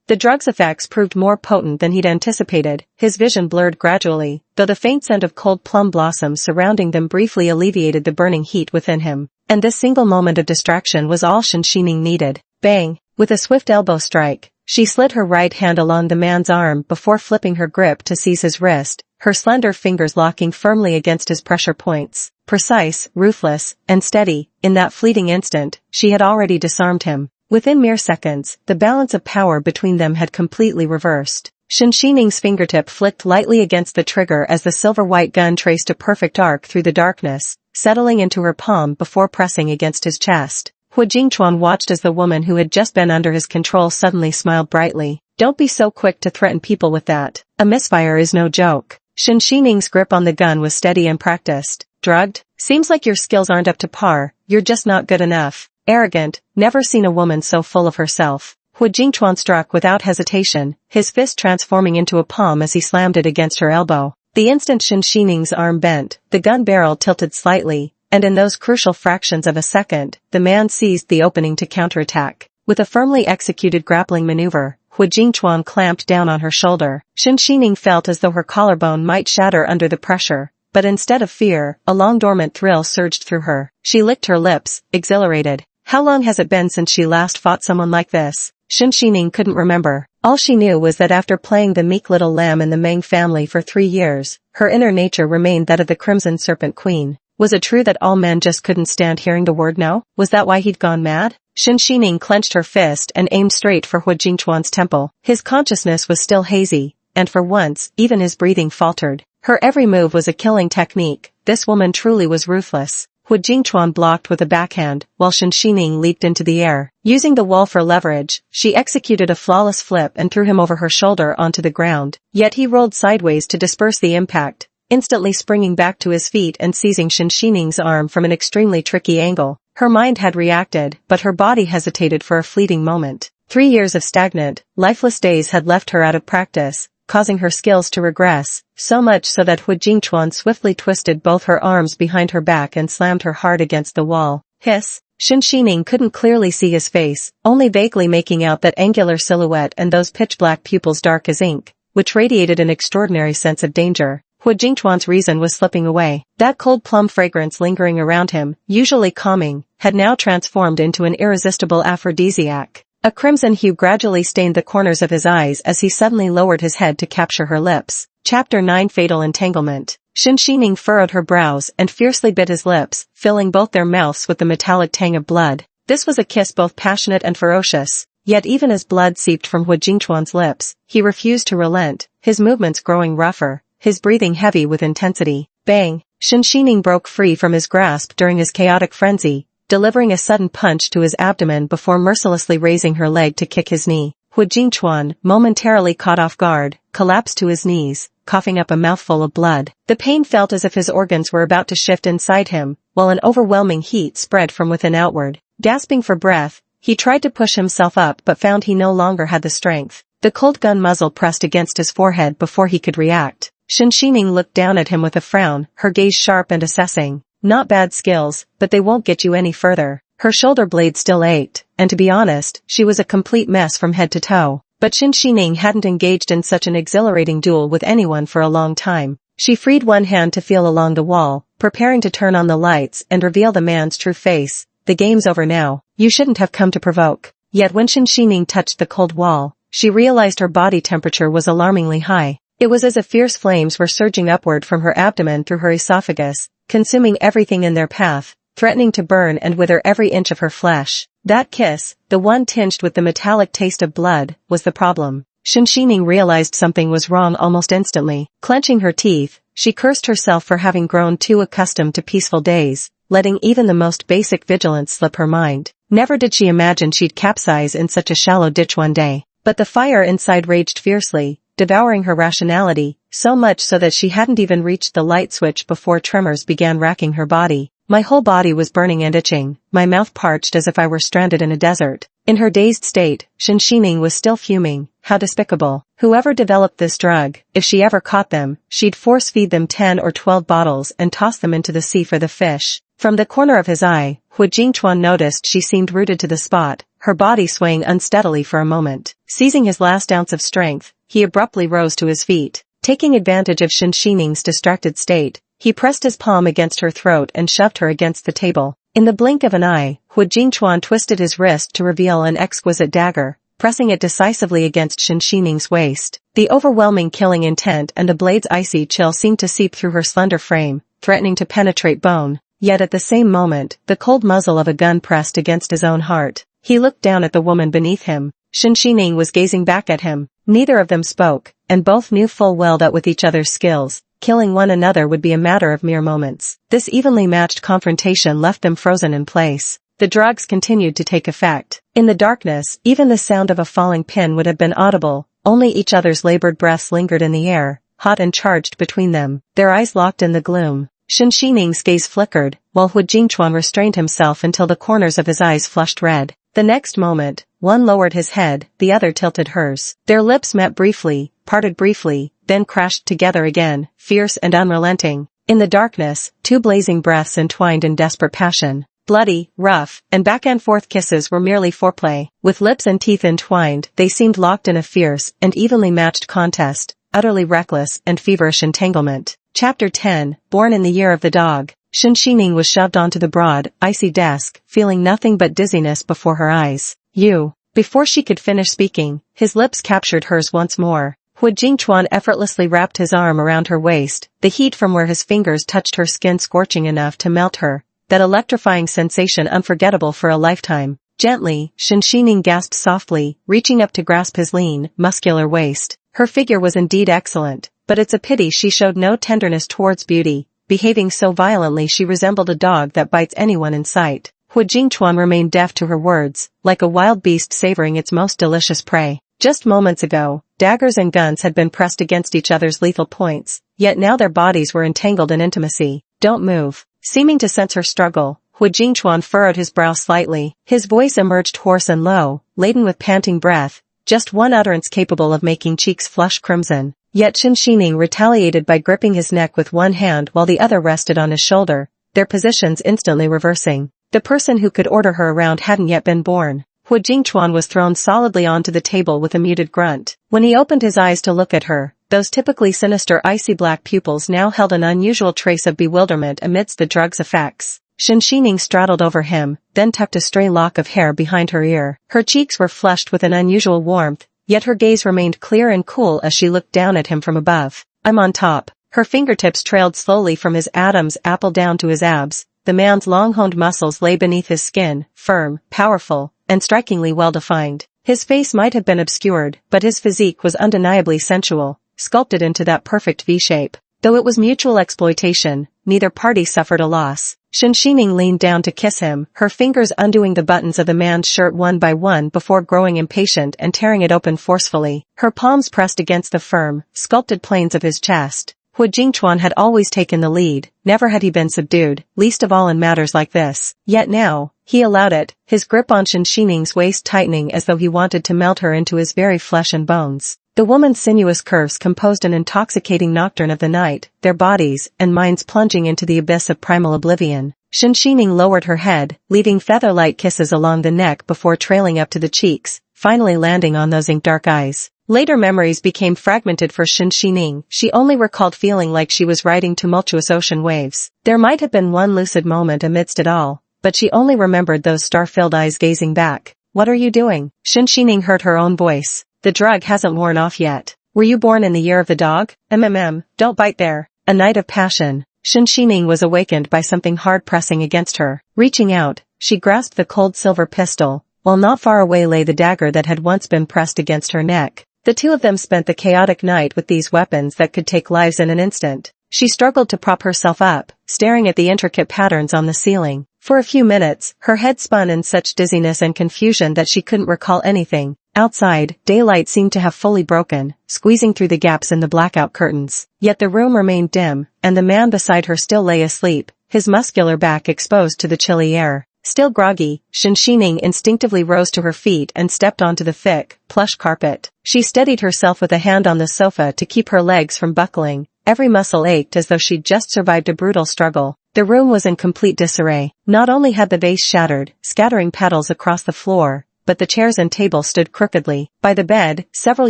[SPEAKER 1] The drug's effects proved more potent than he'd anticipated. His vision blurred gradually, though the faint scent of cold plum blossoms surrounding them briefly alleviated the burning heat within him. And this single moment of distraction was all Shinshining needed. Bang! With a swift elbow strike, she slid her right hand along the man's arm before flipping her grip to seize his wrist, her slender fingers locking firmly against his pressure points. Precise, ruthless, and steady, in that fleeting instant, she had already disarmed him. Within mere seconds, the balance of power between them had completely reversed. Shinshining's fingertip flicked lightly against the trigger as the silver-white gun traced a perfect arc through the darkness, settling into her palm before pressing against his chest. Hu Jingchuan watched as the woman who had just been under his control suddenly smiled brightly. Don't be so quick to threaten people with that. A misfire is no joke. Shinshining's grip on the gun was steady and practiced. Drugged? Seems like your skills aren't up to par. You're just not good enough. Arrogant, never seen a woman so full of herself. Hu Jingchuan struck without hesitation, his fist transforming into a palm as he slammed it against her elbow. The instant Shinshining's arm bent, the gun barrel tilted slightly, and in those crucial fractions of a second, the man seized the opening to counterattack. With a firmly executed grappling maneuver, Hu Jingchuan clamped down on her shoulder. Shinshining felt as though her collarbone might shatter under the pressure, but instead of fear, a long dormant thrill surged through her. She licked her lips, exhilarated. How long has it been since she last fought someone like this? Shinshining couldn't remember. All she knew was that after playing the meek little lamb in the Meng family for 3 years, her inner nature remained that of the Crimson Serpent Queen. Was it true that all men just couldn't stand hearing the word no? Was that why he'd gone mad? Shinshining clenched her fist and aimed straight for Hu Jingchuan's temple. His consciousness was still hazy, and for once, even his breathing faltered. Her every move was a killing technique. This woman truly was ruthless. Hu Jingchuan blocked with a backhand, while Shinshining leaped into the air. Using the wall for leverage, she executed a flawless flip and threw him over her shoulder onto the ground. Yet he rolled sideways to disperse the impact, instantly springing back to his feet and seizing Shinshining's arm from an extremely tricky angle. Her mind had reacted, but her body hesitated for a fleeting moment. 3 years of stagnant, lifeless days had left her out of practice, causing her skills to regress, so much so that Hu Jingchuan swiftly twisted both her arms behind her back and slammed her hard against the wall. Hiss! Shinshining couldn't clearly see his face, only vaguely making out that angular silhouette and those pitch-black pupils dark as ink, which radiated an extraordinary sense of danger. Hu Jingchuan's reason was slipping away. That cold plum fragrance lingering around him, usually calming, had now transformed into an irresistible aphrodisiac. A crimson hue gradually stained the corners of his eyes as he suddenly lowered his head to capture her lips. Chapter 9 Fatal Entanglement. Shinshining furrowed her brows and fiercely bit his lips, filling both their mouths with the metallic tang of blood. This was a kiss both passionate and ferocious, yet even as blood seeped from Hu Jingchuan's lips, he refused to relent, his movements growing rougher, his breathing heavy with intensity. Bang! Shinshining broke free from his grasp during his chaotic frenzy, delivering a sudden punch to his abdomen before mercilessly raising her leg to kick his knee. Hu Jingchuan, momentarily caught off guard, collapsed to his knees, coughing up a mouthful of blood. The pain felt as if his organs were about to shift inside him, while an overwhelming heat spread from within outward. Gasping for breath, he tried to push himself up but found he no longer had the strength. The cold gun muzzle pressed against his forehead before he could react. Shen Xining looked down at him with a frown, her gaze sharp and assessing. Not bad skills, but they won't get you any further. Her shoulder blade still ached, and to be honest, she was a complete mess from head to toe. But Shen Xining hadn't engaged in such an exhilarating duel with anyone for a long time. She freed one hand to feel along the wall, preparing to turn on the lights and reveal the man's true face. The game's over now. You shouldn't have come to provoke. Yet when Shen Xining touched the cold wall, she realized her body temperature was alarmingly high. It was as if fierce flames were surging upward from her abdomen through her esophagus, consuming everything in their path, threatening to burn and wither every inch of her flesh. That kiss, the one tinged with the metallic taste of blood, was the problem. Shen Xining realized something was wrong almost instantly. Clenching her teeth, she cursed herself for having grown too accustomed to peaceful days, letting even the most basic vigilance slip her mind. Never did she imagine she'd capsize in such a shallow ditch one day. But the fire inside raged fiercely, devouring her rationality, so much so that she hadn't even reached the light switch before tremors began racking her body. My whole body was burning and itching, my mouth parched as if I were stranded in a desert. In her dazed state, Shen Xining was still fuming. How despicable. Whoever developed this drug, if she ever caught them, she'd force-feed them 10 or 12 bottles and toss them into the sea for the fish. From the corner of his eye, Hu Jingchuan noticed she seemed rooted to the spot, her body swaying unsteadily for a moment. Seizing his last ounce of strength, he abruptly rose to his feet. Taking advantage of Shen Xining's distracted state, he pressed his palm against her throat and shoved her against the table. In the blink of an eye, Hu Jingchuan twisted his wrist to reveal an exquisite dagger, pressing it decisively against Shen Xining's waist. The overwhelming killing intent and the blade's icy chill seemed to seep through her slender frame, threatening to penetrate bone. Yet at the same moment, the cold muzzle of a gun pressed against his own heart. He looked down at the woman beneath him. Shen Xining was gazing back at him. Neither of them spoke, and both knew full well that with each other's skills, killing one another would be a matter of mere moments. This evenly matched confrontation left them frozen in place. The drugs continued to take effect. In the darkness, even the sound of a falling pin would have been audible, only each other's labored breaths lingered in the air, hot and charged between them. Their eyes locked in the gloom. Shen Xining's gaze flickered, while Hu Jingchuan restrained himself until the corners of his eyes flushed red. The next moment, one lowered his head, the other tilted hers. Their lips met briefly, parted briefly, then crashed together again, fierce and unrelenting. In the darkness, two blazing breaths entwined in desperate passion. Bloody, rough, and back-and-forth kisses were merely foreplay. With lips and teeth entwined, they seemed locked in a fierce and evenly matched contest, utterly reckless and feverish entanglement. Chapter 10, Born in the Year of the Dog. Shen Xining was shoved onto the broad, icy desk, feeling nothing but dizziness before her eyes. You. Before she could finish speaking, his lips captured hers once more. Hu Jingchuan effortlessly wrapped his arm around her waist, the heat from where his fingers touched her skin scorching enough to melt her, that electrifying sensation unforgettable for a lifetime. Gently, Shen Xining gasped softly, reaching up to grasp his lean, muscular waist. Her figure was indeed excellent, but it's a pity she showed no tenderness towards beauty, behaving so violently she resembled a dog that bites anyone in sight. Hu Jingchuan remained deaf to her words, like a wild beast savoring its most delicious prey. Just moments ago, daggers and guns had been pressed against each other's lethal points, yet now their bodies were entangled in intimacy. Don't move. Seeming to sense her struggle, Hu Jingchuan furrowed his brow slightly. His voice emerged hoarse and low, laden with panting breath, just one utterance capable of making cheeks flush crimson. Yet Shen Xining retaliated by gripping his neck with one hand while the other rested on his shoulder, their positions instantly reversing. The person who could order her around hadn't yet been born. Hu Jingchuan was thrown solidly onto the table with a muted grunt. When he opened his eyes to look at her, those typically sinister icy black pupils now held an unusual trace of bewilderment amidst the drug's effects. Shen Xining straddled over him, then tucked a stray lock of hair behind her ear. Her cheeks were flushed with an unusual warmth, yet her gaze remained clear and cool as she looked down at him from above. I'm on top. Her fingertips trailed slowly from his Adam's apple down to his abs. The man's long-honed muscles lay beneath his skin, firm, powerful, and strikingly well-defined. His face might have been obscured, but his physique was undeniably sensual, sculpted into that perfect V-shape. Though it was mutual exploitation, neither party suffered a loss. Shen Xining leaned down to kiss him, her fingers undoing the buttons of the man's shirt one by one before growing impatient and tearing it open forcefully. Her palms pressed against the firm, sculpted planes of his chest. Hu Jingchuan had always taken the lead, never had he been subdued, least of all in matters like this. Yet now, he allowed it, his grip on Shen Xining's waist tightening as though he wanted to melt her into his very flesh and bones. The woman's sinuous curves composed an intoxicating nocturne of the night, their bodies and minds plunging into the abyss of primal oblivion. Shen Xining lowered her head, leaving feather-light kisses along the neck before trailing up to the cheeks, finally landing on those ink-dark eyes. Later memories became fragmented for Shen Xining. She only recalled feeling like she was riding tumultuous ocean waves. There might have been one lucid moment amidst it all, but she only remembered those star-filled eyes gazing back. "What are you doing?" Shen Xining heard her own voice. "The drug hasn't worn off yet. Were you born in the year of the dog? Don't bite there." A night of passion. Shen Xining was awakened by something hard pressing against her. Reaching out, she grasped the cold silver pistol, while not far away lay the dagger that had once been pressed against her neck. The two of them spent the chaotic night with these weapons that could take lives in an instant. She struggled to prop herself up, staring at the intricate patterns on the ceiling. For a few minutes, her head spun in such dizziness and confusion that she couldn't recall anything. Outside, daylight seemed to have fully broken, squeezing through the gaps in the blackout curtains. Yet the room remained dim, and the man beside her still lay asleep, his muscular back exposed to the chilly air. Still groggy, Shen Xining instinctively rose to her feet and stepped onto the thick, plush carpet. She steadied herself with a hand on the sofa to keep her legs from buckling. Every muscle ached as though she'd just survived a brutal struggle. The room was in complete disarray. Not only had the vase shattered, scattering petals across the floor, but the chairs and table stood crookedly. By the bed, several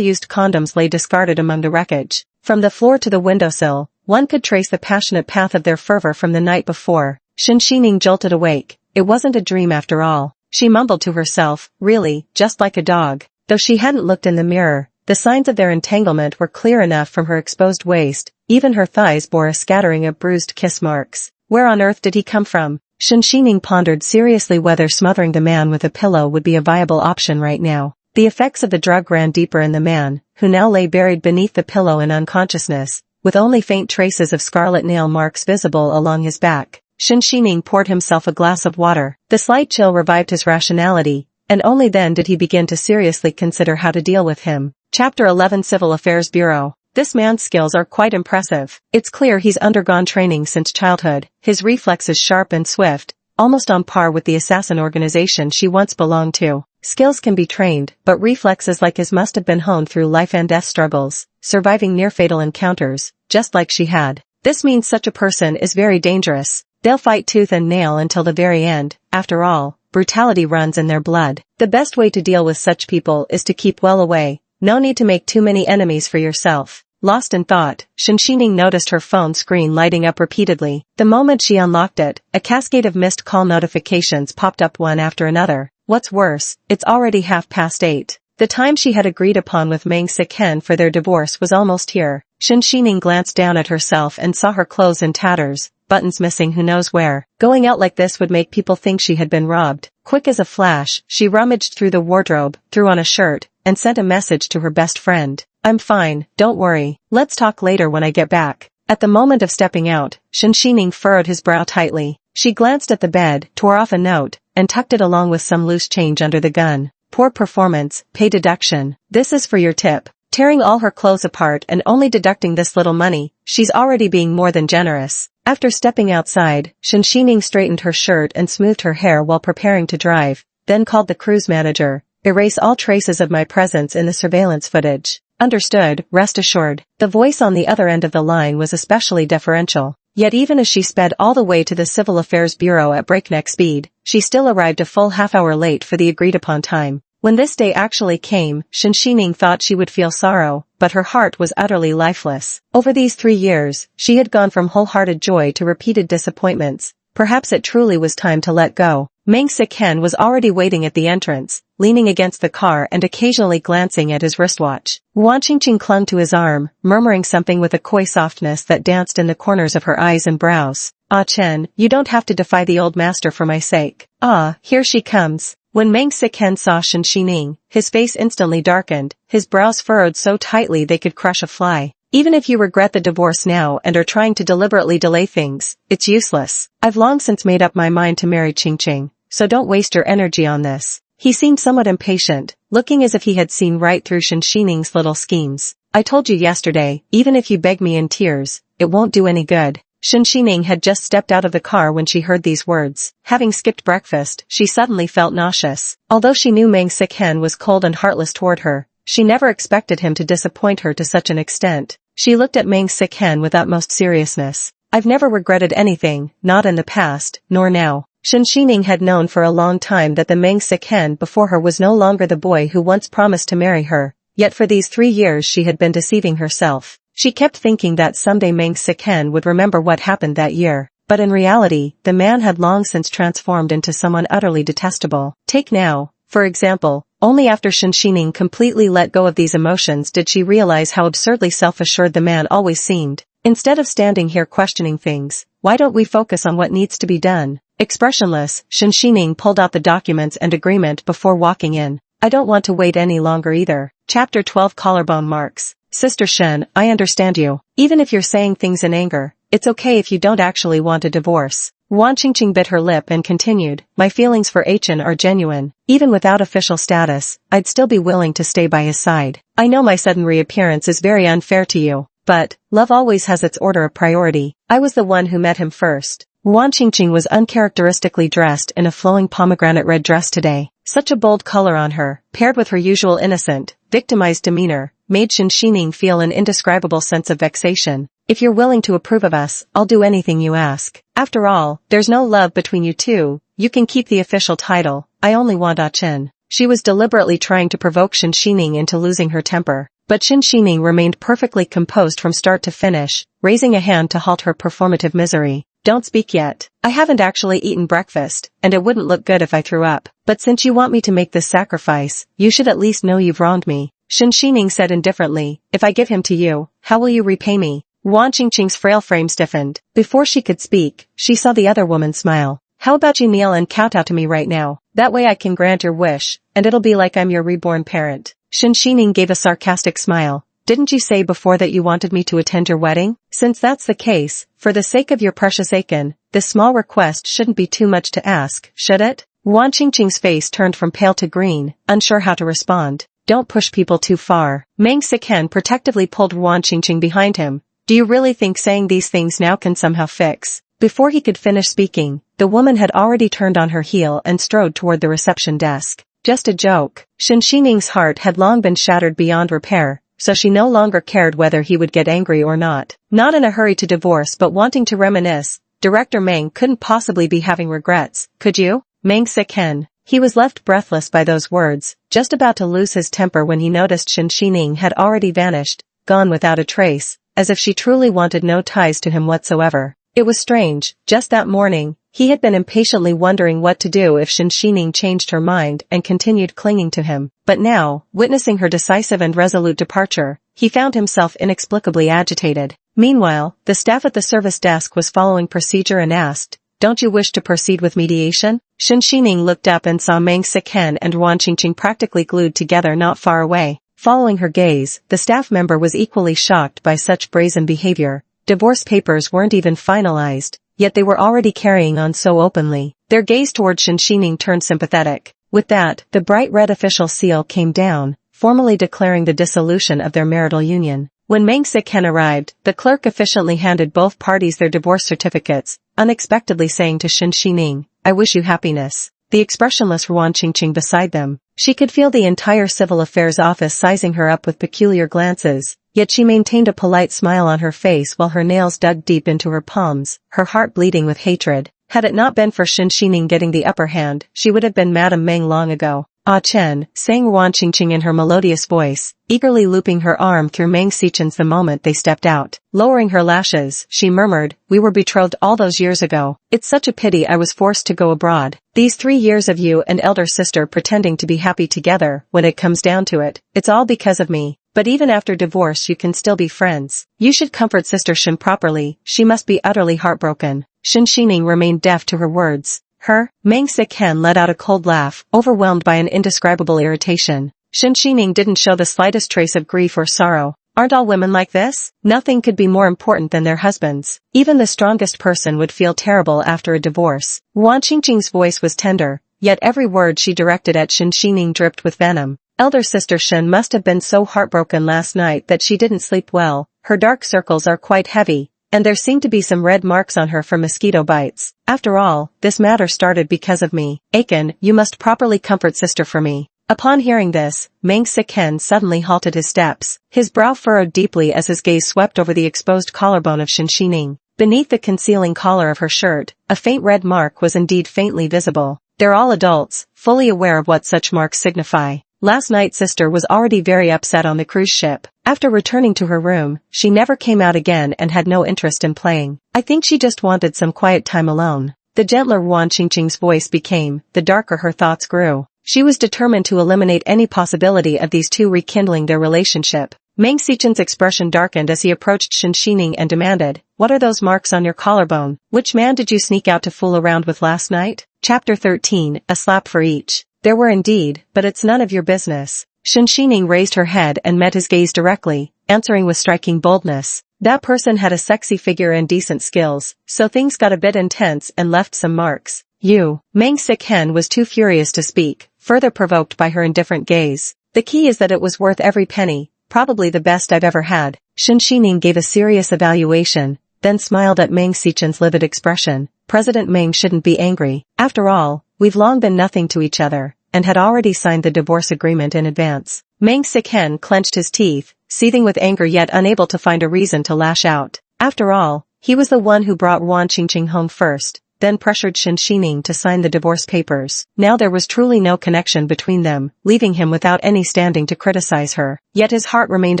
[SPEAKER 1] used condoms lay discarded among the wreckage. From the floor to the windowsill, one could trace the passionate path of their fervor from the night before. Shen Xining jolted awake. It wasn't a dream after all. She mumbled to herself, really, just like a dog. Though she hadn't looked in the mirror, the signs of their entanglement were clear enough from her exposed waist. Even her thighs bore a scattering of bruised kiss marks. Where on earth did he come from? Shen Xining pondered seriously whether smothering the man with a pillow would be a viable option right now. The effects of the drug ran deeper in the man, who now lay buried beneath the pillow in unconsciousness, with only faint traces of scarlet nail marks visible along his back. Shen Xining poured himself a glass of water. The slight chill revived his rationality, and only then did he begin to seriously consider how to deal with him. Chapter 11 Civil Affairs Bureau. This man's skills are quite impressive. It's clear he's undergone training since childhood, his reflexes sharp and swift, almost on par with the assassin organization she once belonged to. Skills can be trained, but reflexes like his must have been honed through life and death struggles, surviving near-fatal encounters, just like she had. This means such a person is very dangerous. They'll fight tooth and nail until the very end. After all, brutality runs in their blood. The best way to deal with such people is to keep well away. No need to make too many enemies for yourself. Lost in thought, Shen Xining noticed her phone screen lighting up repeatedly. The moment she unlocked it, a cascade of missed call notifications popped up one after another. What's worse, it's already 8:30. The time she had agreed upon with Meng Siken for their divorce was almost here. Shen Xining glanced down at herself and saw her clothes in tatters, buttons missing who knows where. Going out like this would make people think she had been robbed. Quick as a flash, she rummaged through the wardrobe, threw on a shirt, and sent a message to her best friend. "I'm fine, don't worry. Let's talk later when I get back." At the moment of stepping out, Shen Xining furrowed his brow tightly. She glanced at the bed, tore off a note, and tucked it along with some loose change under the gun. "Poor performance, pay deduction. This is for your tip." Tearing all her clothes apart and only deducting this little money, she's already being more than generous. After stepping outside, Shen Xining straightened her shirt and smoothed her hair while preparing to drive, then called the cruise manager. "Erase all traces of my presence in the surveillance footage." "Understood, rest assured." The voice on the other end of the line was especially deferential. Yet even as she sped all the way to the Civil Affairs Bureau at breakneck speed, she still arrived a full half-hour late for the agreed-upon time. When this day actually came, Shen Xining thought she would feel sorrow, but her heart was utterly lifeless. Over these 3 years, she had gone from wholehearted joy to repeated disappointments. Perhaps it truly was time to let go. Meng Siken was already waiting at the entrance, leaning against the car and occasionally glancing at his wristwatch. Wan Qingqing clung to his arm, murmuring something with a coy softness that danced in the corners of her eyes and brows. "Ah Chen, you don't have to defy the old master for my sake." "Ah, here she comes." When Meng Siken saw Shen Xining, his face instantly darkened, his brows furrowed so tightly they could crush a fly. Even if you regret the divorce now and are trying to deliberately delay things, it's useless. I've long since made up my mind to marry Qingqing, so don't waste your energy on this. He seemed somewhat impatient, looking as if he had seen right through Shen Xining's little schemes. I told you yesterday, even if you beg me in tears, it won't do any good. Shen Xining had just stepped out of the car when she heard these words. Having skipped breakfast, she suddenly felt nauseous. Although she knew Meng Sichen was cold and heartless toward her, she never expected him to disappoint her to such an extent. She looked at Meng Sichen with utmost seriousness. I've never regretted anything, not in the past, nor now. Shen Xining had known for a long time that the Meng Sichen before her was no longer the boy who once promised to marry her, yet for these 3 years she had been deceiving herself. She kept thinking that someday Meng Sichen would remember what happened that year, but in reality, the man had long since transformed into someone utterly detestable. Take now, for example, only after Shen Xining completely let go of these emotions did she realize how absurdly self-assured the man always seemed. Instead of standing here questioning things, why don't we focus on what needs to be done? Expressionless, Shen Xining pulled out the documents and agreement before walking in. I don't want to wait any longer either. Chapter 12 Collarbone Marks. Sister Shen, I understand you. Even if you're saying things in anger, it's okay if you don't actually want a divorce. Wan Qingqing bit her lip and continued, my feelings for Chen are genuine. Even without official status, I'd still be willing to stay by his side. I know my sudden reappearance is very unfair to you, but love always has its order of priority. I was the one who met him first. Wan Qingqing was uncharacteristically dressed in a flowing pomegranate red dress today. Such a bold color on her, paired with her usual innocent, victimized demeanor, made Shen Xining feel an indescribable sense of vexation. If you're willing to approve of us, I'll do anything you ask. After all, there's no love between you two. You can keep the official title. I only want Chen. She was deliberately trying to provoke Shen Xining into losing her temper, but Shen Xining remained perfectly composed from start to finish, raising a hand to halt her performative misery. Don't speak yet. I haven't actually eaten breakfast, and it wouldn't look good if I threw up. But since you want me to make this sacrifice, you should at least know you've wronged me. Shen Xining said indifferently, if I give him to you, how will you repay me? Wan Qingqing's frail frame stiffened. Before she could speak, she saw the other woman smile. How about you kneel and kowtow to me right now? That way I can grant your wish, and it'll be like I'm your reborn parent. Shen Xining gave a sarcastic smile. Didn't you say before that you wanted me to attend your wedding? Since that's the case, for the sake of your precious Chen, this small request shouldn't be too much to ask, should it? Wan Qingqing's face turned from pale to green, unsure how to respond. Don't push people too far. Meng Sichen protectively pulled Wan Qingqing behind him. Do you really think saying these things now can somehow fix? Before he could finish speaking, the woman had already turned on her heel and strode toward the reception desk. Just a joke. Shen Xining's heart had long been shattered beyond repair, so she no longer cared whether he would get angry or not. Not in a hurry to divorce but wanting to reminisce, Director Meng couldn't possibly be having regrets, could you? Meng Sichen. He was left breathless by those words, just about to lose his temper when he noticed Shen Xining had already vanished, gone without a trace, as if she truly wanted no ties to him whatsoever. It was strange, just that morning, he had been impatiently wondering what to do if Shen Xining changed her mind and continued clinging to him, but now, witnessing her decisive and resolute departure, he found himself inexplicably agitated. Meanwhile, the staff at the service desk was following procedure and asked, don't you wish to proceed with mediation? Shen Xining looked up and saw Meng Sichen and Wan Qingqing practically glued together not far away. Following her gaze, the staff member was equally shocked by such brazen behavior. Divorce papers weren't even finalized, yet they were already carrying on so openly. Their gaze toward Shen Xining turned sympathetic. With that, the bright red official seal came down, formally declaring the dissolution of their marital union. When Meng Sichen arrived, the clerk efficiently handed both parties their divorce certificates, unexpectedly saying to Shen Xining, I wish you happiness. The expressionless Wan Qingqing beside them. She could feel the entire civil affairs office sizing her up with peculiar glances, yet she maintained a polite smile on her face while her nails dug deep into her palms, her heart bleeding with hatred. Had it not been for Shen Xining getting the upper hand, she would have been Madame Meng long ago. Ah Chen, sang Wan Qingqing in her melodious voice, eagerly looping her arm through Meng Sichen's the moment they stepped out. Lowering her lashes, she murmured, we were betrothed all those years ago. It's such a pity I was forced to go abroad. These 3 years of you and elder sister pretending to be happy together, when it comes down to it, it's all because of me. But even after divorce you can still be friends. You should comfort Sister Shen properly, she must be utterly heartbroken. Shen Xining remained deaf to her words. Her? Meng Sichen let out a cold laugh, overwhelmed by an indescribable irritation. Shen Xining didn't show the slightest trace of grief or sorrow. Aren't all women like this? Nothing could be more important than their husbands. Even the strongest person would feel terrible after a divorce. Wan Qingqing's voice was tender, yet every word she directed at Shen Xining dripped with venom. Elder sister Shen must have been so heartbroken last night that she didn't sleep well. Her dark circles are quite heavy, and there seem to be some red marks on her from mosquito bites. After all, this matter started because of me. Aiken, you must properly comfort sister for me. Upon hearing this, Meng Siken suddenly halted his steps. His brow furrowed deeply as his gaze swept over the exposed collarbone of Shen Xining. Beneath the concealing collar of her shirt, a faint red mark was indeed faintly visible. They're all adults, fully aware of what such marks signify. Last night sister was already very upset on the cruise ship. After returning to her room, she never came out again and had no interest in playing. I think she just wanted some quiet time alone. The gentler Wan Qingqing's voice became, the darker her thoughts grew. She was determined to eliminate any possibility of these two rekindling their relationship. Meng Xichen's expression darkened as he approached Shen Xining and demanded, "What are those marks on your collarbone? Which man did you sneak out to fool around with last night?" Chapter 13, A Slap for Each. There were indeed, but it's none of your business. Shen Xining raised her head and met his gaze directly, answering with striking boldness. That person had a sexy figure and decent skills, so things got a bit intense and left some marks. You. Meng Siken was too furious to speak, further provoked by her indifferent gaze. The key is that it was worth every penny, probably the best I've ever had. Shen Xining gave a serious evaluation, then smiled at Meng Xichen's livid expression. President Meng shouldn't be angry. After all, we've long been nothing to each other, and had already signed the divorce agreement in advance. Meng Siken clenched his teeth, seething with anger yet unable to find a reason to lash out. After all, he was the one who brought Wan Qingqing home first, then pressured Shen Xining to sign the divorce papers. Now there was truly no connection between them, leaving him without any standing to criticize her. Yet his heart remained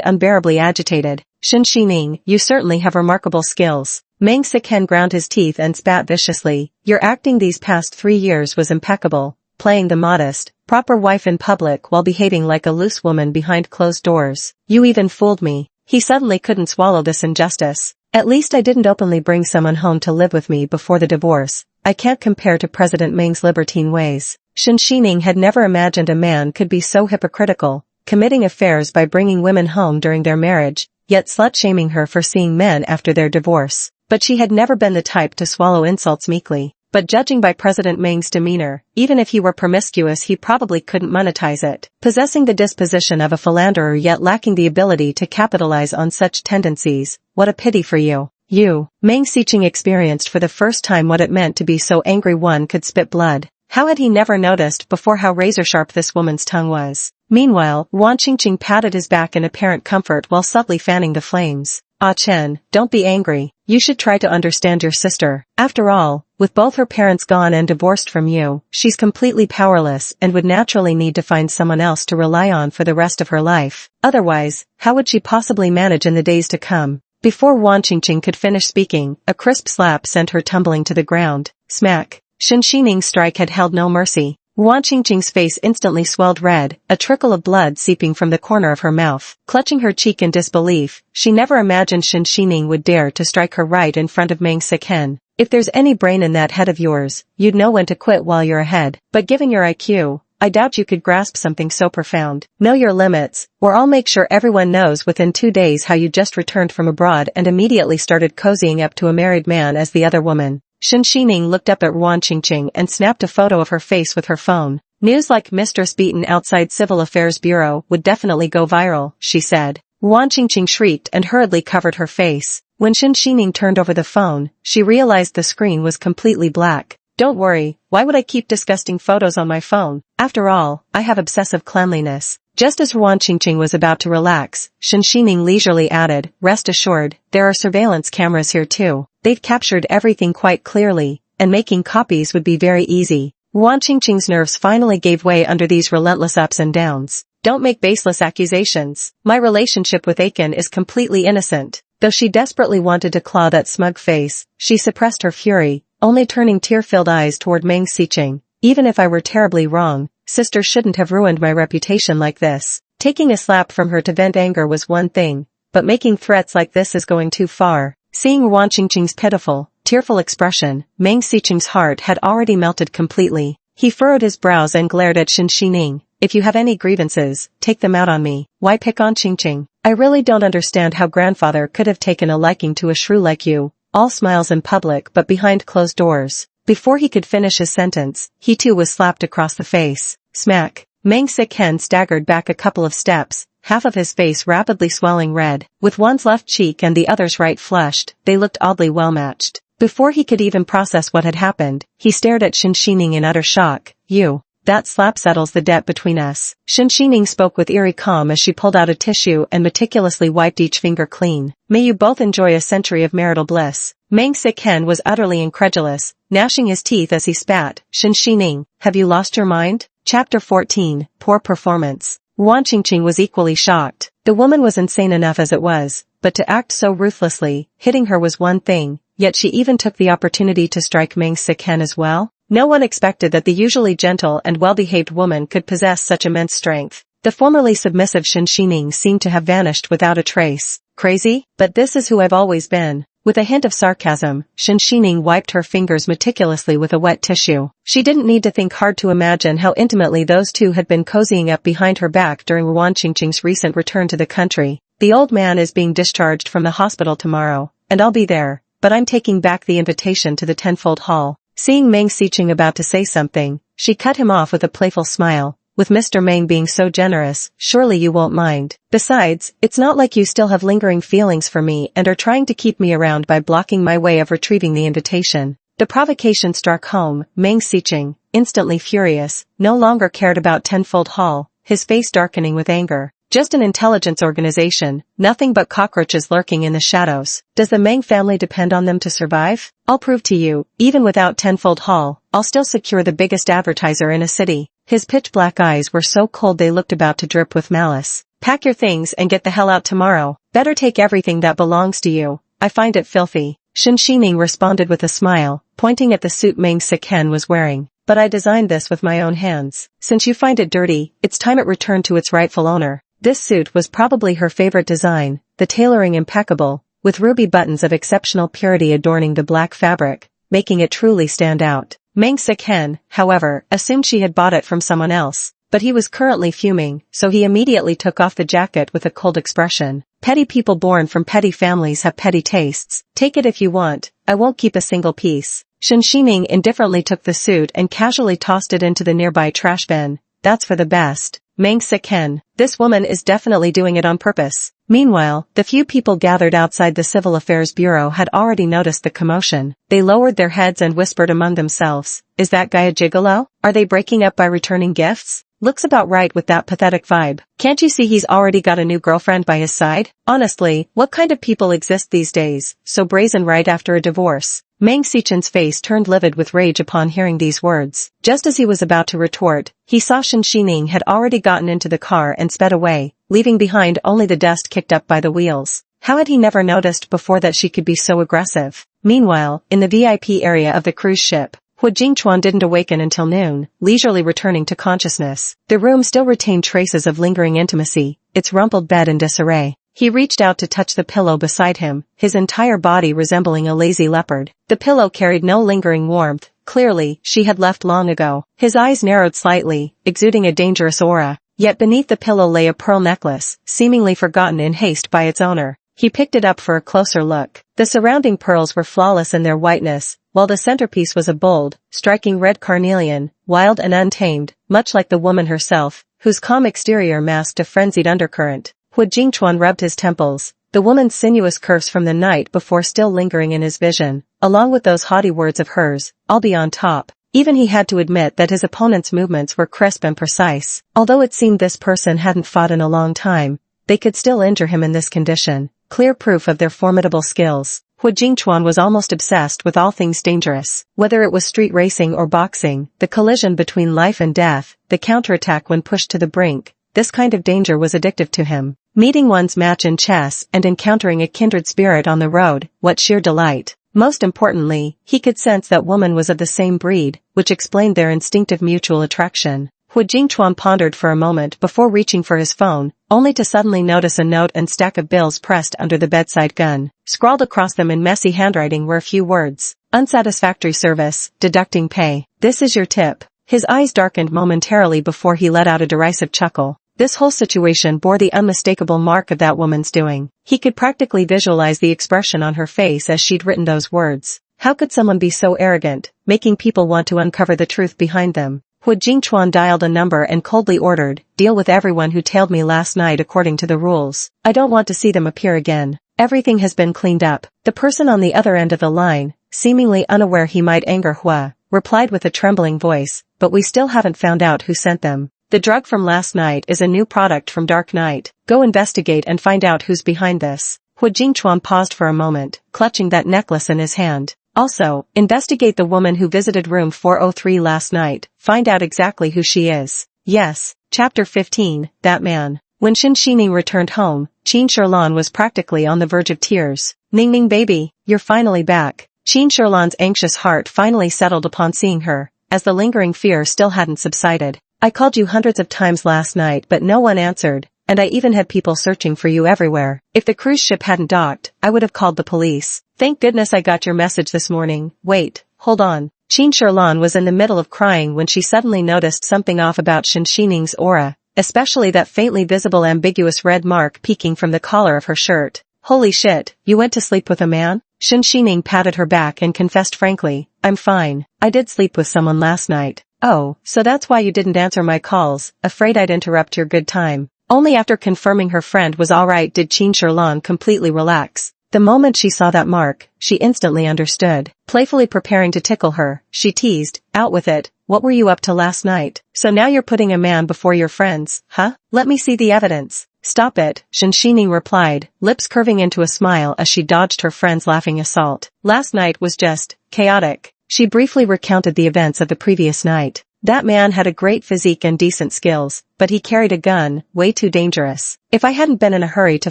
[SPEAKER 1] unbearably agitated. Shen Xining, you certainly have remarkable skills. Meng Siken ground his teeth and spat viciously. Your acting these past 3 years was impeccable, playing the modest, proper wife in public while behaving like a loose woman behind closed doors. You even fooled me. He suddenly couldn't swallow this injustice. At least I didn't openly bring someone home to live with me before the divorce. I can't compare to President Meng's libertine ways. Shen Xining had never imagined a man could be so hypocritical, committing affairs by bringing women home during their marriage, yet slut-shaming her for seeing men after their divorce. But she had never been the type to swallow insults meekly. But judging by President Meng's demeanor, even if he were promiscuous he probably couldn't monetize it. Possessing the disposition of a philanderer yet lacking the ability to capitalize on such tendencies, what a pity for you. You. Meng Xiqing experienced for the first time what it meant to be so angry one could spit blood. How had he never noticed before how razor-sharp this woman's tongue was? Meanwhile, Wan Qingqing patted his back in apparent comfort while subtly fanning the flames. Ah Chen, don't be angry. You should try to understand your sister. After all, with both her parents gone and divorced from you, she's completely powerless and would naturally need to find someone else to rely on for the rest of her life. Otherwise, how would she possibly manage in the days to come? Before Wan Qingqing could finish speaking, a crisp slap sent her tumbling to the ground. Smack. Shen Xining's strike had held no mercy. Wan Qingqing's face instantly swelled red, a trickle of blood seeping from the corner of her mouth. Clutching her cheek in disbelief, she never imagined Shen Xining would dare to strike her right in front of Meng Siken. If there's any brain in that head of yours, you'd know when to quit while you're ahead. But given your IQ, I doubt you could grasp something so profound. Know your limits, or I'll make sure everyone knows within 2 days how you just returned from abroad and immediately started cozying up to a married man as the other woman. Shen Xining looked up at Wan Qingqing and snapped a photo of her face with her phone. News like Mistress beaten outside Civil Affairs Bureau would definitely go viral, she said. Wan Qingqing shrieked and hurriedly covered her face. When Shen Xining turned over the phone, she realized the screen was completely black. Don't worry, why would I keep disgusting photos on my phone? After all, I have obsessive cleanliness. Just as Wan Qingqing was about to relax, Shen Xining leisurely added, rest assured, there are surveillance cameras here too. They've captured everything quite clearly, and making copies would be very easy. Wan Qingqing's nerves finally gave way under these relentless ups and downs. Don't make baseless accusations. My relationship with Aiken is completely innocent. Though she desperately wanted to claw that smug face, she suppressed her fury, only turning tear-filled eyes toward Meng Xiqing. Even if I were terribly wrong, sister shouldn't have ruined my reputation like this. Taking a slap from her to vent anger was one thing, but making threats like this is going too far. Seeing Wan Qingqing's pitiful, tearful expression, Meng Xiqing's heart had already melted completely. He furrowed his brows and glared at Shen Xining. If you have any grievances, take them out on me. Why pick on Ching? I really don't understand how grandfather could have taken a liking to a shrew like you. All smiles in public but behind closed doors. Before he could finish his sentence, he too was slapped across the face. Smack. Mang Si-ken staggered back a couple of steps, half of his face rapidly swelling red. With one's left cheek and the other's right flushed, they looked oddly well matched. Before he could even process what had happened, he stared at Shen Xining in utter shock. You. That slap settles the debt between us. Shen Xining spoke with eerie calm as she pulled out a tissue and meticulously wiped each finger clean. May you both enjoy a century of marital bliss. Mang Si-ken was utterly incredulous, gnashing his teeth as he spat. Shen Xining, have you lost your mind? Chapter 14, Poor Performance. Wan Qingqing was equally shocked. The woman was insane enough as it was, but to act so ruthlessly, hitting her was one thing, yet she even took the opportunity to strike Mang Si-ken as well. No one expected that the usually gentle and well-behaved woman could possess such immense strength. The formerly submissive Shen Xining seemed to have vanished without a trace. Crazy? But this is who I've always been. With a hint of sarcasm, Shen Xining wiped her fingers meticulously with a wet tissue. She didn't need to think hard to imagine how intimately those two had been cozying up behind her back during Wan Qingqing's recent return to the country. The old man is being discharged from the hospital tomorrow, and I'll be there, but I'm taking back the invitation to the tenfold hall. Seeing Mang Si-chen about to say something, she cut him off with a playful smile. With Mr. Mang being so generous, surely you won't mind. Besides, it's not like you still have lingering feelings for me and are trying to keep me around by blocking my way of retrieving the invitation. The provocation struck home. Mang Si-chen, instantly furious, no longer cared about tenfold hall, his face darkening with anger. Just an intelligence organization, nothing but cockroaches lurking in the shadows. Does the Mang family depend on them to survive? I'll prove to you, even without tenfold hall, I'll still secure the biggest advertiser in a city. His pitch-black eyes were so cold they looked about to drip with malice. Pack your things and get the hell out tomorrow. Better take everything that belongs to you. I find it filthy. Shen Xining responded with a smile, pointing at the suit Mang Si-ken was wearing. But I designed this with my own hands. Since you find it dirty, it's time it returned to its rightful owner. This suit was probably her favorite design, the tailoring impeccable, with ruby buttons of exceptional purity adorning the black fabric, making it truly stand out. Mang Si-ken, however, assumed she had bought it from someone else, but he was currently fuming, so he immediately took off the jacket with a cold expression. Petty people born from petty families have petty tastes. Take it if you want, I won't keep a single piece. Shen Xining indifferently took the suit and casually tossed it into the nearby trash bin. That's for the best. Mang Si-ken, this woman is definitely doing it on purpose. Meanwhile, the few people gathered outside the Civil Affairs Bureau had already noticed the commotion. They lowered their heads and whispered among themselves, is that guy a gigolo? Are they breaking up by returning gifts? Looks about right with that pathetic vibe. Can't you see he's already got a new girlfriend by his side? Honestly, what kind of people exist these days, so brazen right after a divorce? Mang Si-chen's face turned livid with rage upon hearing these words. Just as he was about to retort, he saw Shen Xining had already gotten into the car and sped away, leaving behind only the dust kicked up by the wheels. How had he never noticed before that she could be so aggressive? Meanwhile, in the VIP area of the cruise ship, Hu Jingchuan didn't awaken until noon, leisurely returning to consciousness. The room still retained traces of lingering intimacy, its rumpled bed in disarray. He reached out to touch the pillow beside him, his entire body resembling a lazy leopard. The pillow carried no lingering warmth. Clearly, she had left long ago. His eyes narrowed slightly, exuding a dangerous aura. Yet beneath the pillow lay a pearl necklace, seemingly forgotten in haste by its owner. He picked it up for a closer look. The surrounding pearls were flawless in their whiteness, while the centerpiece was a bold, striking red carnelian, wild and untamed, much like the woman herself, whose calm exterior masked a frenzied undercurrent. Hu Jingchuan rubbed his temples, the woman's sinuous curves from the night before still lingering in his vision, along with those haughty words of hers, I'll be on top. Even he had to admit that his opponent's movements were crisp and precise. Although it seemed this person hadn't fought in a long time, they could still injure him in this condition. Clear proof of their formidable skills. Hu Jingchuan was almost obsessed with all things dangerous. Whether it was street racing or boxing, the collision between life and death, the counterattack when pushed to the brink, this kind of danger was addictive to him. Meeting one's match in chess and encountering a kindred spirit on the road, what sheer delight. Most importantly, he could sense that woman was of the same breed, which explained their instinctive mutual attraction. Hu Jingchuan pondered for a moment before reaching for his phone, only to suddenly notice a note and stack of bills pressed under the bedside gun. Scrawled across them in messy handwriting were a few words. Unsatisfactory service, deducting pay. This is your tip. His eyes darkened momentarily before he let out a derisive chuckle. This whole situation bore the unmistakable mark of that woman's doing. He could practically visualize the expression on her face as she'd written those words. How could someone be so arrogant, making people want to uncover the truth behind them? Hu Jingchuan dialed a number and coldly ordered, "Deal with everyone who tailed me last night according to the rules. I don't want to see them appear again. Everything has been cleaned up." The person on the other end of the line, seemingly unaware he might anger Hua, replied with a trembling voice, "But we still haven't found out who sent them. The drug from last night is a new product from Dark Knight. Go investigate and find out who's behind this." Hu Jingchuan paused for a moment, clutching that necklace in his hand. "Also, investigate the woman who visited room 403 last night. Find out exactly who she is." Yes. Chapter 15, That Man. When Shen Xining returned home, Qin Sherlan was practically on the verge of tears. "Ning Ning baby, you're finally back." Qin Sherlan's anxious heart finally settled upon seeing her, as the lingering fear still hadn't subsided. "I called you hundreds of times last night but no one answered, and I even had people searching for you everywhere. If the cruise ship hadn't docked, I would have called the police. Thank goodness I got your message this morning. Wait, hold on." Qin Sherlan was in the middle of crying when she suddenly noticed something off about Shen Xining's aura, especially that faintly visible ambiguous red mark peeking from the collar of her shirt. "Holy shit, you went to sleep with a man?" Shen Xining patted her back and confessed frankly, "I'm fine. I did sleep with someone last night." "Oh, so that's why you didn't answer my calls, afraid I'd interrupt your good time." Only after confirming her friend was alright did Qin Sherlan completely relax. The moment she saw that mark, she instantly understood. Playfully preparing to tickle her, she teased, "Out with it, what were you up to last night? So now you're putting a man before your friends, huh? Let me see the evidence." "Stop it," Shen Xining replied, lips curving into a smile as she dodged her friend's laughing assault. "Last night was just chaotic." She briefly recounted the events of the previous night. That man had a great physique and decent skills, but he carried a gun, way too dangerous. If I hadn't been in a hurry to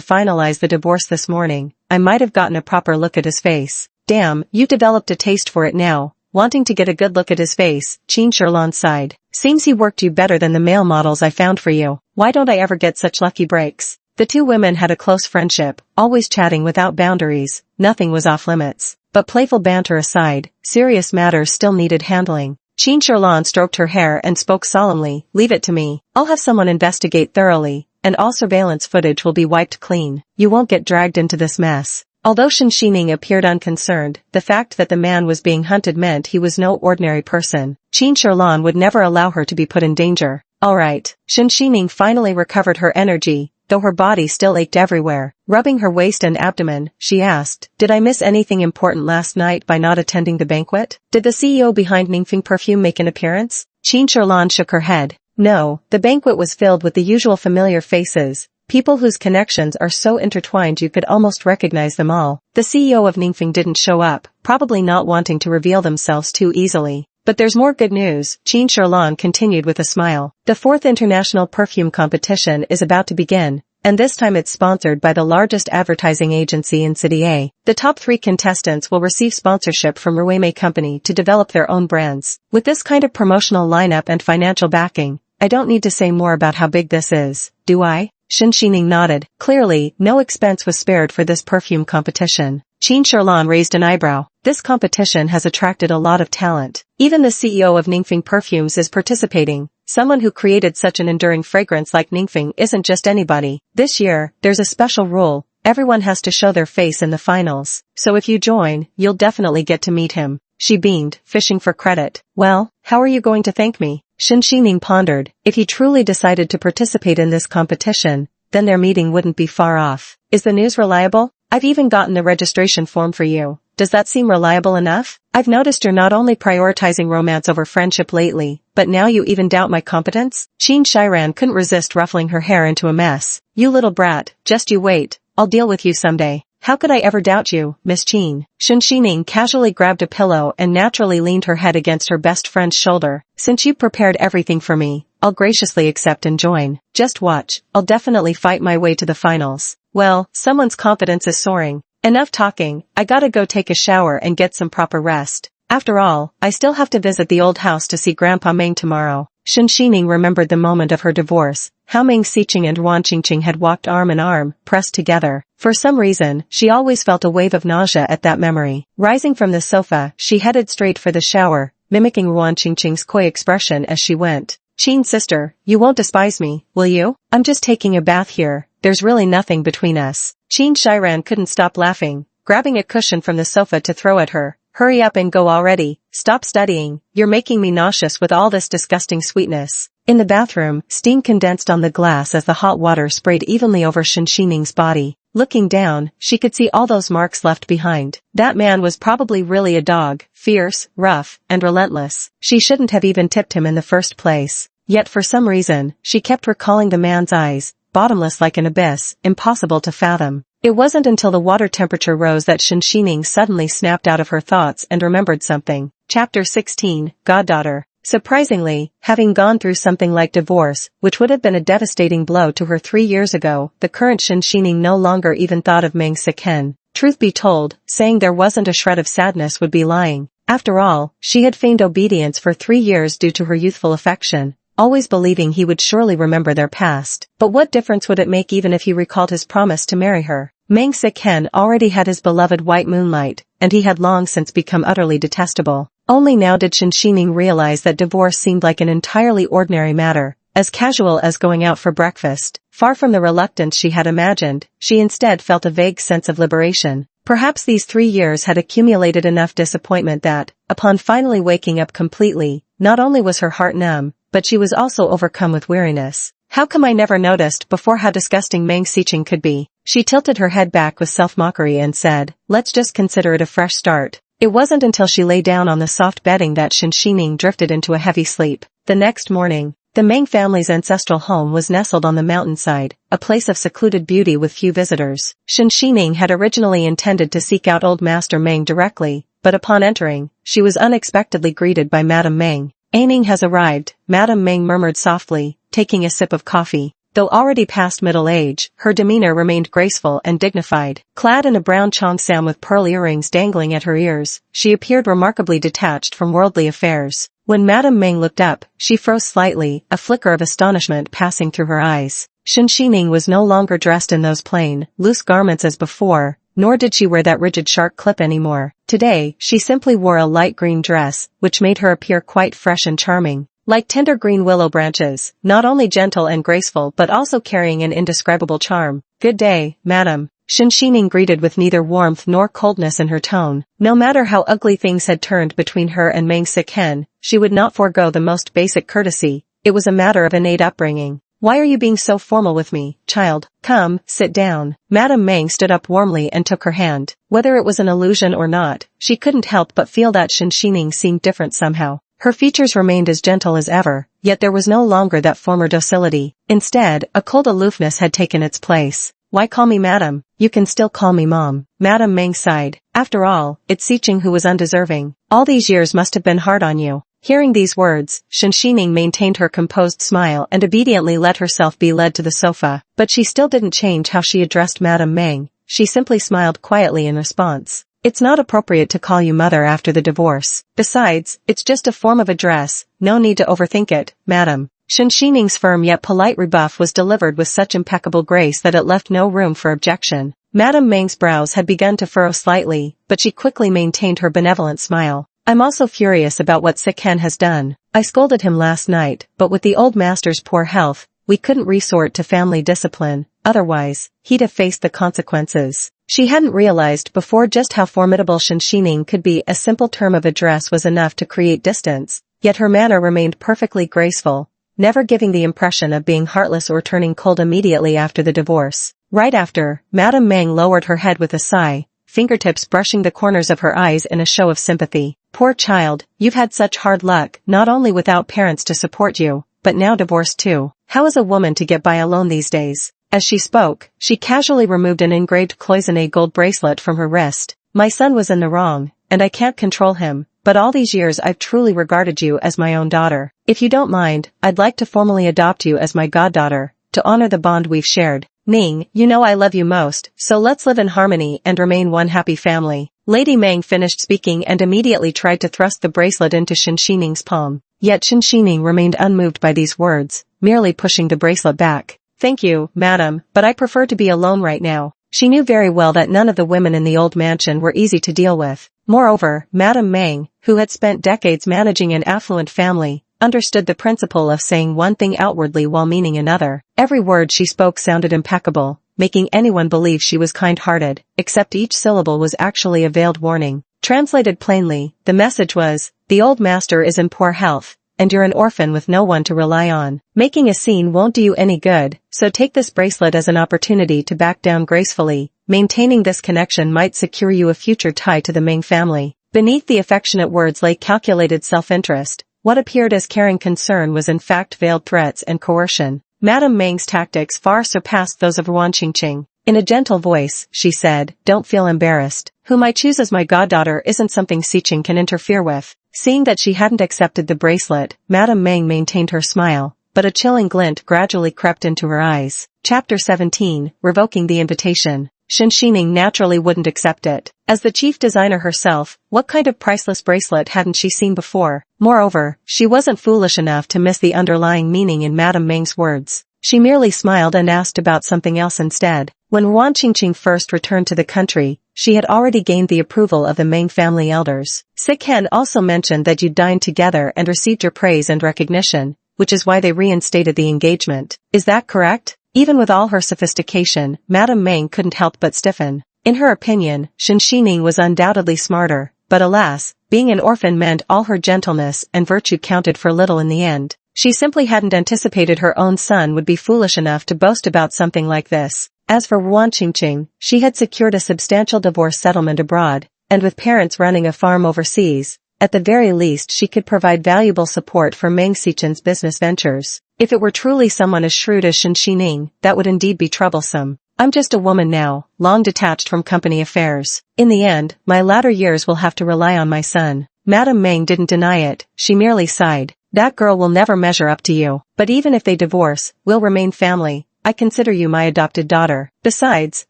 [SPEAKER 1] finalize the divorce this morning, I might have gotten a proper look at his face. "Damn, you developed a taste for it now, wanting to get a good look at his face," Qin Sherlan sighed. "Seems he worked you better than the male models I found for you. Why don't I ever get such lucky breaks?" The two women had a close friendship, always chatting without boundaries, nothing was off limits. But playful banter aside, serious matters still needed handling. Qin Sherlan stroked her hair and spoke solemnly, "Leave it to me. I'll have someone investigate thoroughly, and all surveillance footage will be wiped clean. You won't get dragged into this mess." Although Shen Xining appeared unconcerned, the fact that the man was being hunted meant he was no ordinary person. Qin Sherlan would never allow her to be put in danger. "Alright." Shen Xining finally recovered her energy, though her body still ached everywhere. Rubbing her waist and abdomen, she asked, "Did I miss anything important last night by not attending the banquet? Did the CEO behind Ningfeng Perfume make an appearance?" Qin Sherlan shook her head. "No, the banquet was filled with the usual familiar faces, people whose connections are so intertwined you could almost recognize them all. The CEO of Ningfeng didn't show up, probably not wanting to reveal themselves too easily. But there's more good news," Qin Sherlan continued with a smile. "The 4th International Perfume Competition is about to begin, and this time it's sponsored by the largest advertising agency in City A. The top 3 contestants will receive sponsorship from Rueme Company to develop their own brands. With this kind of promotional lineup and financial backing, I don't need to say more about how big this is, do I?" Shen Xining nodded. Clearly, no expense was spared for this perfume competition. Qin Sherlan raised an eyebrow. This competition has attracted a lot of talent. Even the CEO of Ningfeng Perfumes is participating. Someone who created such an enduring fragrance like Ningfeng isn't just anybody. This year, there's a special rule. Everyone has to show their face in the finals. So if you join, you'll definitely get to meet him. She beamed, fishing for credit. "Well, how are you going to thank me?" Shen Xining pondered. If he truly decided to participate in this competition, then their meeting wouldn't be far off. "Is the news reliable? I've even gotten the registration form for you. Does that seem reliable enough? I've noticed you're not only prioritizing romance over friendship lately, but now you even doubt my competence?" Qin Shiran couldn't resist ruffling her hair into a mess. "You little brat, just you wait. I'll deal with you someday." "How could I ever doubt you, Miss Qin?" Shen Xining casually grabbed a pillow and naturally leaned her head against her best friend's shoulder. "Since you prepared everything for me, I'll graciously accept and join. Just watch, I'll definitely fight my way to the finals." "Well, someone's confidence is soaring. Enough talking, I gotta go take a shower and get some proper rest. After all, I still have to visit the old house to see Grandpa Meng tomorrow." Shen Xining remembered the moment of her divorce, how Meng Xiqing and Wan Qingqing had walked arm in arm, pressed together. For some reason, she always felt a wave of nausea at that memory. Rising from the sofa, she headed straight for the shower, mimicking Ruan Qingqing's coy expression as she went. "Qin sister, you won't despise me, will you? I'm just taking a bath here, there's really nothing between us." Qin Shiran couldn't stop laughing, grabbing a cushion from the sofa to throw at her. "Hurry up and go already, stop studying, you're making me nauseous with all this disgusting sweetness." In the bathroom, steam condensed on the glass as the hot water sprayed evenly over Shenxining's body. Looking down, she could see all those marks left behind. That man was probably really a dog, fierce, rough, and relentless. She shouldn't have even tipped him in the first place. Yet for some reason, she kept recalling the man's eyes, bottomless like an abyss, impossible to fathom. It wasn't until the water temperature rose that Shenxining suddenly snapped out of her thoughts and remembered something. Chapter 16, Goddaughter. Surprisingly, having gone through something like divorce, which would have been a devastating blow to her 3 years ago, the current Shenxining no longer even thought of Meng Siken. Truth be told, saying there wasn't a shred of sadness would be lying. After all, she had feigned obedience for 3 years due to her youthful affection, always believing he would surely remember their past. But what difference would it make even if he recalled his promise to marry her? Meng Siken already had his beloved white moonlight, and he had long since become utterly detestable. Only now did Shenxining realize that divorce seemed like an entirely ordinary matter, as casual as going out for breakfast. Far from the reluctance she had imagined, she instead felt a vague sense of liberation. Perhaps these 3 years had accumulated enough disappointment that, upon finally waking up completely, not only was her heart numb, but she was also overcome with weariness. How come I never noticed before how disgusting Meng Siqing could be? She tilted her head back with self-mockery and said, "Let's just consider it a fresh start." It wasn't until she lay down on the soft bedding that Shenxining drifted into a heavy sleep. The next morning, the Meng family's ancestral home was nestled on the mountainside, a place of secluded beauty with few visitors. Shenxining had originally intended to seek out old Master Meng directly, but upon entering, she was unexpectedly greeted by Madame Meng. "Aining has arrived," Madame Meng murmured softly, taking a sip of coffee. Though already past middle age, her demeanor remained graceful and dignified. Clad in a brown cheongsam with pearl earrings dangling at her ears, she appeared remarkably detached from worldly affairs. When Madame Meng looked up, she froze slightly, a flicker of astonishment passing through her eyes. Shenxining was no longer dressed in those plain, loose garments as before, nor did she wear that rigid sharp clip anymore. Today, she simply wore a light green dress, which made her appear quite fresh and charming. Like tender green willow branches, not only gentle and graceful but also carrying an indescribable charm. "Good day, madam." Shenxining greeted with neither warmth nor coldness in her tone. No matter how ugly things had turned between her and Meng Siken, she would not forego the most basic courtesy. It was a matter of innate upbringing. "Why are you being so formal with me, child? Come, sit down." Madame Meng stood up warmly and took her hand. Whether it was an illusion or not, she couldn't help but feel that Shenxining seemed different somehow. Her features remained as gentle as ever, yet there was no longer that former docility. Instead, a cold aloofness had taken its place. "Why call me madam? You can still call me mom." Madame Meng sighed. After all, it's Siqing who was undeserving. All these years must have been hard on you. Hearing these words, Shenxining maintained her composed smile and obediently let herself be led to the sofa. But she still didn't change how she addressed Madame Meng. She simply smiled quietly in response. "It's not appropriate to call you mother after the divorce. Besides, it's just a form of address, no need to overthink it, madam." Shenxining's firm yet polite rebuff was delivered with such impeccable grace that it left no room for objection. Madame Meng's brows had begun to furrow slightly, but she quickly maintained her benevolent smile. "I'm also furious about what Siken has done. I scolded him last night, but with the old master's poor health, we couldn't resort to family discipline, otherwise, he'd have faced the consequences." She hadn't realized before just how formidable Shenxining could be. A simple term of address was enough to create distance, yet her manner remained perfectly graceful, never giving the impression of being heartless or turning cold immediately after the divorce. Right after, Madame Meng lowered her head with a sigh, fingertips brushing the corners of her eyes in a show of sympathy. "Poor child, you've had such hard luck, not only without parents to support you, but now divorced too. How is a woman to get by alone these days?" As she spoke, she casually removed an engraved cloisonné gold bracelet from her wrist. "My son was in the wrong, and I can't control him, but all these years I've truly regarded you as my own daughter. If you don't mind, I'd like to formally adopt you as my goddaughter, to honor the bond we've shared. Ning, you know I love you most, so let's live in harmony and remain one happy family." Lady Meng finished speaking and immediately tried to thrust the bracelet into Shenxining's palm. Yet Shenxining remained unmoved by these words, merely pushing the bracelet back. "Thank you, madam, but I prefer to be alone right now." She knew very well that none of the women in the old mansion were easy to deal with. Moreover, Madame Meng, who had spent decades managing an affluent family, understood the principle of saying one thing outwardly while meaning another. Every word she spoke sounded impeccable, making anyone believe she was kind-hearted, except each syllable was actually a veiled warning. Translated plainly, the message was, the old master is in poor health, and you're an orphan with no one to rely on. Making a scene won't do you any good, so take this bracelet as an opportunity to back down gracefully. Maintaining this connection might secure you a future tie to the Meng family. Beneath the affectionate words lay calculated self-interest. What appeared as caring concern was in fact veiled threats and coercion. Madame Meng's tactics far surpassed those of Wan Qingqing. In a gentle voice, she said, don't feel embarrassed. Whom I choose as my goddaughter isn't something Xiqing can interfere with. Seeing that she hadn't accepted the bracelet, Madame Meng maintained her smile, but a chilling glint gradually crept into her eyes. Chapter 17, Revoking the Invitation. Shen Xining naturally wouldn't accept it. As the chief designer herself, what kind of priceless bracelet hadn't she seen before? Moreover, she wasn't foolish enough to miss the underlying meaning in Madame Meng's words. She merely smiled and asked about something else instead. When Wan Qingqing first returned to the country, she had already gained the approval of the Meng family elders. Sikhen also mentioned that you dined together and received your praise and recognition, which is why they reinstated the engagement. Is that correct? Even with all her sophistication, Madame Meng couldn't help but stiffen. In her opinion, Shen Xining was undoubtedly smarter, but alas, being an orphan meant all her gentleness and virtue counted for little in the end. She simply hadn't anticipated her own son would be foolish enough to boast about something like this. As for Wan Qingqing, she had secured a substantial divorce settlement abroad, and with parents running a farm overseas, at the very least she could provide valuable support for Meng Xichen's business ventures. If it were truly someone as shrewd as Shen Xining, that would indeed be troublesome. I'm just a woman now, long detached from company affairs. In the end, my latter years will have to rely on my son. Madame Meng didn't deny it, she merely sighed. That girl will never measure up to you. But even if they divorce, we'll remain family. I consider you my adopted daughter. Besides,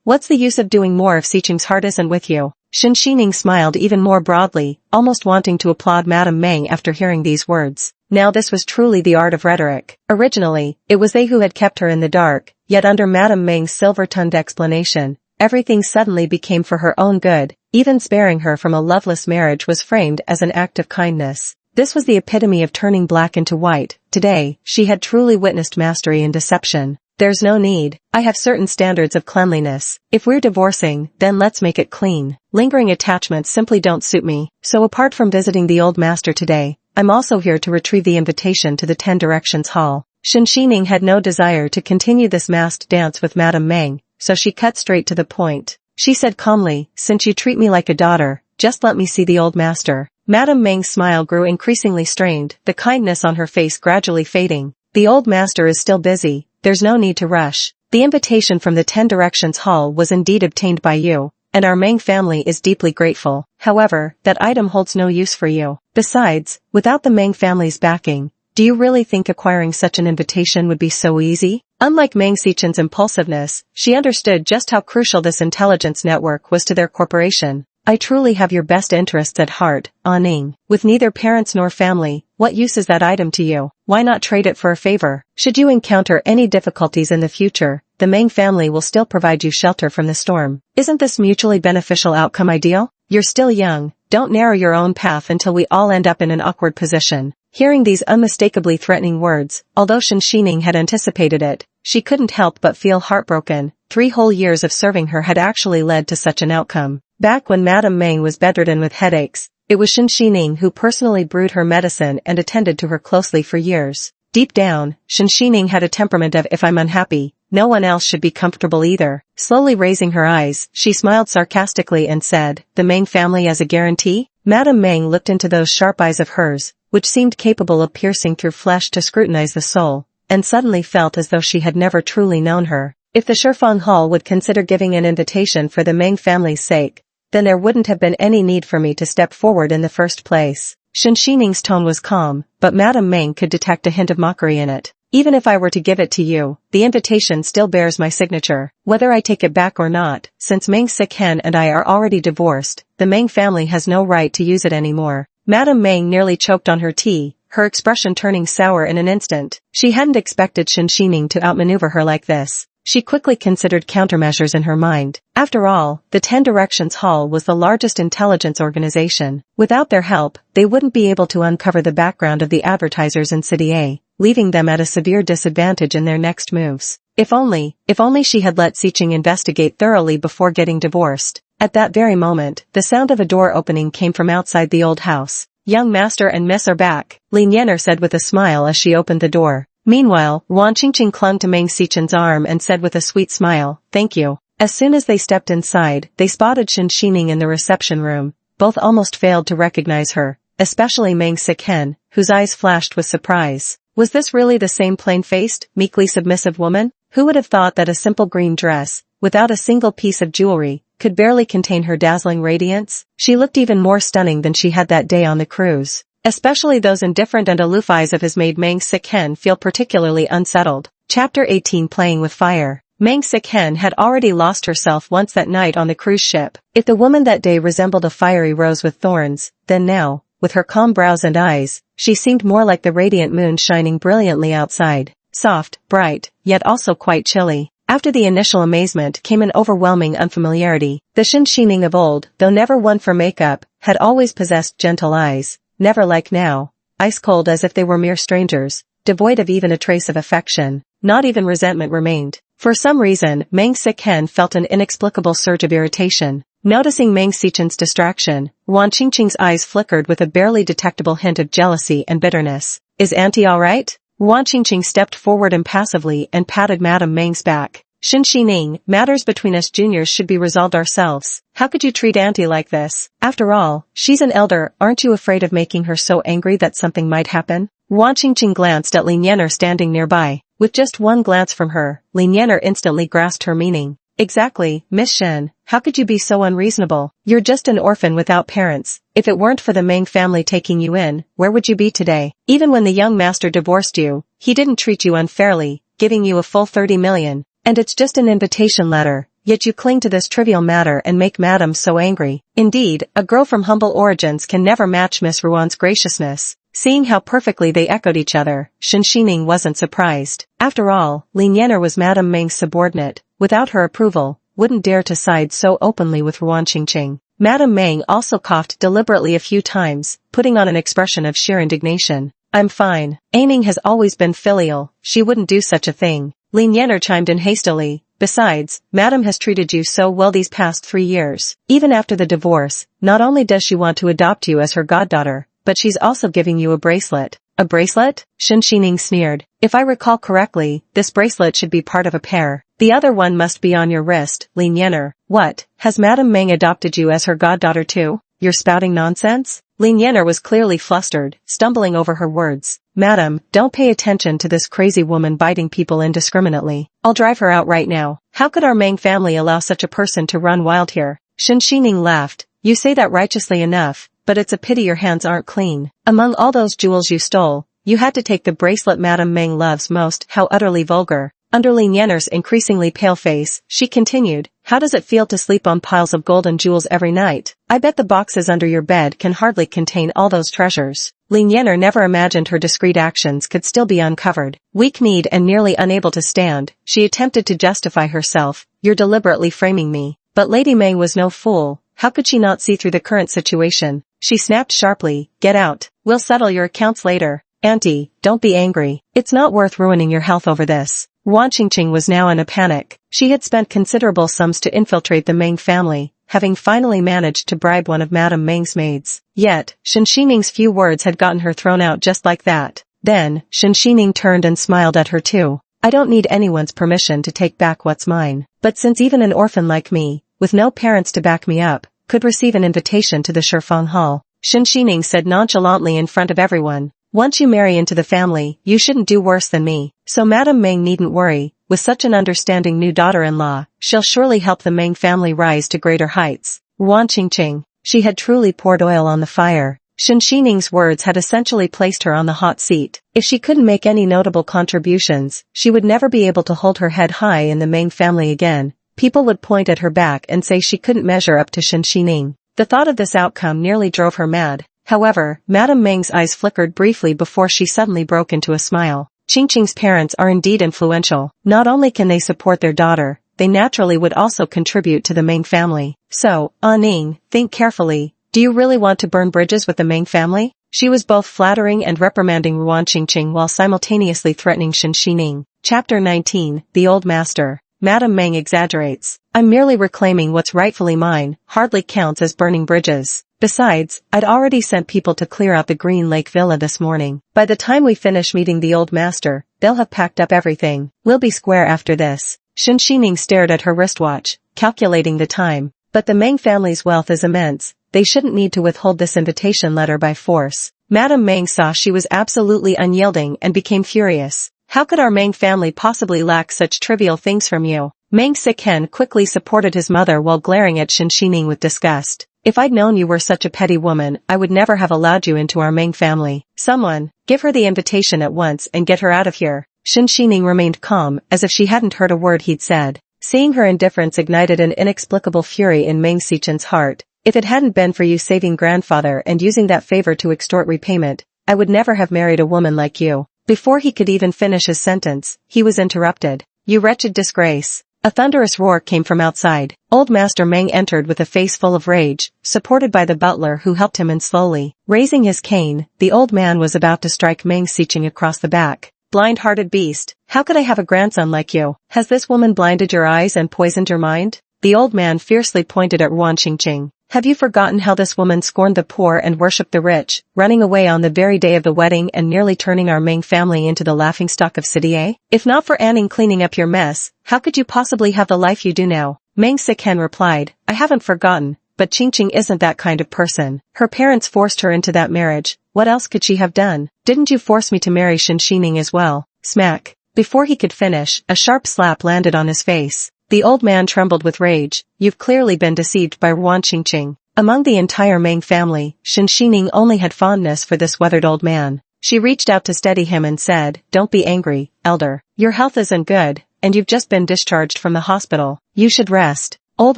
[SPEAKER 1] what's the use of doing more if Xiqing's heart isn't with you? Shen Xining smiled even more broadly, almost wanting to applaud Madame Meng after hearing these words. Now this was truly the art of rhetoric. Originally, it was they who had kept her in the dark, yet under Madame Meng's silver-tongued explanation, everything suddenly became for her own good. Even sparing her from a loveless marriage was framed as an act of kindness. This was the epitome of turning black into white. Today, she had truly witnessed mastery in deception. There's no need. I have certain standards of cleanliness. If we're divorcing, then let's make it clean. Lingering attachments simply don't suit me. So apart from visiting the old master today, I'm also here to retrieve the invitation to the 10 Directions Hall. Shen Xining had no desire to continue this masked dance with Madame Meng, so she cut straight to the point. She said calmly, since you treat me like a daughter, just let me see the old master. Madame Meng's smile grew increasingly strained, the kindness on her face gradually fading. The old master is still busy, there's no need to rush. The invitation from the 10 Directions Hall was indeed obtained by you, and our Meng family is deeply grateful. However, that item holds no use for you. Besides, without the Meng family's backing, do you really think acquiring such an invitation would be so easy? Unlike Meng Xichen's impulsiveness, she understood just how crucial this intelligence network was to their corporation. I truly have your best interests at heart, Ning. With neither parents nor family, what use is that item to you? Why not trade it for a favor? Should you encounter any difficulties in the future, the Meng family will still provide you shelter from the storm. Isn't this mutually beneficial outcome ideal? You're still young, don't narrow your own path until we all end up in an awkward position. Hearing these unmistakably threatening words, although Shen Xining had anticipated it, she couldn't help but feel heartbroken. 3 whole years of serving her had actually led to such an outcome. Back when Madame Meng was bedridden with headaches, it was Shen Xining who personally brewed her medicine and attended to her closely for years. Deep down, Shen Xining had a temperament of if I'm unhappy, no one else should be comfortable either. Slowly raising her eyes, she smiled sarcastically and said, the Meng family as a guarantee? Madame Meng looked into those sharp eyes of hers, which seemed capable of piercing through flesh to scrutinize the soul, and suddenly felt as though she had never truly known her. If the Shifeng Hall would consider giving an invitation for the Meng family's sake, then there wouldn't have been any need for me to step forward in the first place. Shen Xining's tone was calm, but Madame Meng could detect a hint of mockery in it. Even if I were to give it to you, the invitation still bears my signature. Whether I take it back or not, since Meng Sikhen and I are already divorced, the Meng family has no right to use it anymore. Madame Meng nearly choked on her tea, her expression turning sour in an instant. She hadn't expected Shen Xining to outmaneuver her like this. She quickly considered countermeasures in her mind. After all, the 10 Directions Hall was the largest intelligence organization. Without their help, they wouldn't be able to uncover the background of the advertisers in City A, leaving them at a severe disadvantage in their next moves. If only she had let Siqing investigate thoroughly before getting divorced. At that very moment, the sound of a door opening came from outside the old house. "Young master and miss are back," Lin Yener said with a smile as she opened the door. Meanwhile, Wan Qingqing clung to Meng Siqing's arm and said with a sweet smile, "Thank you." As soon as they stepped inside, they spotted Shen Xining in the reception room. Both almost failed to recognize her, especially Meng Siqing, whose eyes flashed with surprise. Was this really the same plain-faced, meekly submissive woman? Who would have thought that a simple green dress, without a single piece of jewelry, could barely contain her dazzling radiance? She looked even more stunning than she had that day on the cruise. Especially those indifferent and aloof eyes of his maid Meng Siqing feel particularly unsettled. Chapter 18 Playing with Fire. Meng Siqing had already lost herself once that night on the cruise ship. If the woman that day resembled a fiery rose with thorns, then now, with her calm brows and eyes, she seemed more like the radiant moon shining brilliantly outside. Soft, bright, yet also quite chilly. After the initial amazement came an overwhelming unfamiliarity. The Shen Xining of old, though never one for makeup, had always possessed gentle eyes. Never like now, ice-cold as if they were mere strangers, devoid of even a trace of affection. Not even resentment remained. For some reason, Meng Siqing felt an inexplicable surge of irritation. Noticing Meng Siqing's distraction, Wan Qingqing's eyes flickered with a barely detectable hint of jealousy and bitterness. "Is Auntie all right?" Wan Qingqing stepped forward impassively and patted Madame Meng's back. "Shen Xining, matters between us juniors should be resolved ourselves. How could you treat Auntie like this? After all, she's an elder, aren't you afraid of making her so angry that something might happen?" Wan Qingqing glanced at Lin Yener standing nearby. With just one glance from her, Lin Yener instantly grasped her meaning. "Exactly, Miss Shen, how could you be so unreasonable? You're just an orphan without parents. If it weren't for the Meng family taking you in, where would you be today? Even when the young master divorced you, he didn't treat you unfairly, giving you a full 30 million. And it's just an invitation letter, yet you cling to this trivial matter and make Madame so angry. Indeed, a girl from humble origins can never match Miss Ruan's graciousness." Seeing how perfectly they echoed each other, Shen Xining wasn't surprised. After all, Lin Yener was Madame Meng's subordinate. Without her approval, wouldn't dare to side so openly with Wan Qingqing. Madame Meng also coughed deliberately a few times, putting on an expression of sheer indignation. "I'm fine. Aining has always been filial, she wouldn't do such a thing." Lin Yener chimed in hastily. "Besides, Madame has treated you so well these past 3 years. Even after the divorce, not only does she want to adopt you as her goddaughter, but she's also giving you a bracelet." "A bracelet?" Shen Xining sneered. "If I recall correctly, this bracelet should be part of a pair. The other one must be on your wrist, Lin Yener." "What, has Madame Meng adopted you as her goddaughter too? You're spouting nonsense?" Lin Yener was clearly flustered, stumbling over her words. "Madam, don't pay attention to this crazy woman biting people indiscriminately. I'll drive her out right now. How could our Meng family allow such a person to run wild here?" Shen Xining laughed. "You say that righteously enough, but it's a pity your hands aren't clean. Among all those jewels you stole, you had to take the bracelet Madame Meng loves most. How utterly vulgar." Under Lin Yener's increasingly pale face, she continued, "How does it feel to sleep on piles of gold and jewels every night? I bet the boxes under your bed can hardly contain all those treasures." Lin Yener never imagined her discreet actions could still be uncovered. Weak-kneed and nearly unable to stand, she attempted to justify herself. "You're deliberately framing me." But Lady Meng was no fool. How could she not see through the current situation? She snapped sharply, "Get out. We'll settle your accounts later." "Auntie, don't be angry. It's not worth ruining your health over this." Wan Qingqing was now in a panic. She had spent considerable sums to infiltrate the Meng family, having finally managed to bribe one of Madame Meng's maids. Yet, Shen Xining's few words had gotten her thrown out just like that. Then, Shen Xining turned and smiled at her too. "I don't need anyone's permission to take back what's mine. But since even an orphan like me, with no parents to back me up, could receive an invitation to the Shifeng Hall," Shen Xining said nonchalantly in front of everyone. "Once you marry into the family, you shouldn't do worse than me. So Madame Meng needn't worry. With such an understanding new daughter-in-law, she'll surely help the Meng family rise to greater heights." Wan Qingqing. She had truly poured oil on the fire. Shen Xining's words had essentially placed her on the hot seat. If she couldn't make any notable contributions, she would never be able to hold her head high in the Meng family again. People would point at her back and say she couldn't measure up to Shen Xining. The thought of this outcome nearly drove her mad. However, Madame Meng's eyes flickered briefly before she suddenly broke into a smile. Qingqing's parents are indeed influential. Not only can they support their daughter, they naturally would also contribute to the Meng family. So, Ning, think carefully. Do you really want to burn bridges with the Meng family? She was both flattering and reprimanding Ruan Qingqing while simultaneously threatening Shen Xining. Chapter 19, The Old Master. Madame Meng exaggerates. I'm merely reclaiming what's rightfully mine, hardly counts as burning bridges. Besides, I'd already sent people to clear out the Green Lake Villa this morning. By the time we finish meeting the old master, they'll have packed up everything. We'll be square after this. Shen Xining stared at her wristwatch, calculating the time. But the Meng family's wealth is immense. They shouldn't need to withhold this invitation letter by force. Madame Meng saw she was absolutely unyielding and became furious. How could our Meng family possibly lack such trivial things from you? Meng Siken quickly supported his mother while glaring at Shen Xining with disgust. If I'd known you were such a petty woman, I would never have allowed you into our Meng family. Someone, give her the invitation at once and get her out of here. Shen Xining remained calm, as if she hadn't heard a word he'd said. Seeing her indifference ignited an inexplicable fury in Meng Sichen's heart. If it hadn't been for you saving grandfather and using that favor to extort repayment, I would never have married a woman like you. Before he could even finish his sentence, he was interrupted. You wretched disgrace. A thunderous roar came from outside. Old Master Meng entered with a face full of rage, supported by the butler who helped him in slowly. Raising his cane, the old man was about to strike Meng Sicheng across the back. Blind-hearted beast, how could I have a grandson like you? Has this woman blinded your eyes and poisoned your mind? The old man fiercely pointed at Ruan Qingqing. Have you forgotten how this woman scorned the poor and worshipped the rich, running away on the very day of the wedding and nearly turning our Meng family into the laughingstock of City A? If not for Anning cleaning up your mess, how could you possibly have the life you do now? Meng Siken replied, I haven't forgotten, but Qingqing isn't that kind of person. Her parents forced her into that marriage. What else could she have done? Didn't you force me to marry Shen Xining as well? Smack. Before he could finish, a sharp slap landed on his face. The old man trembled with rage. You've clearly been deceived by Ruan Qingqing. Among the entire Meng family, Shen Xining only had fondness for this weathered old man. She reached out to steady him and said, Don't be angry, elder. Your health isn't good, and you've just been discharged from the hospital. You should rest. Old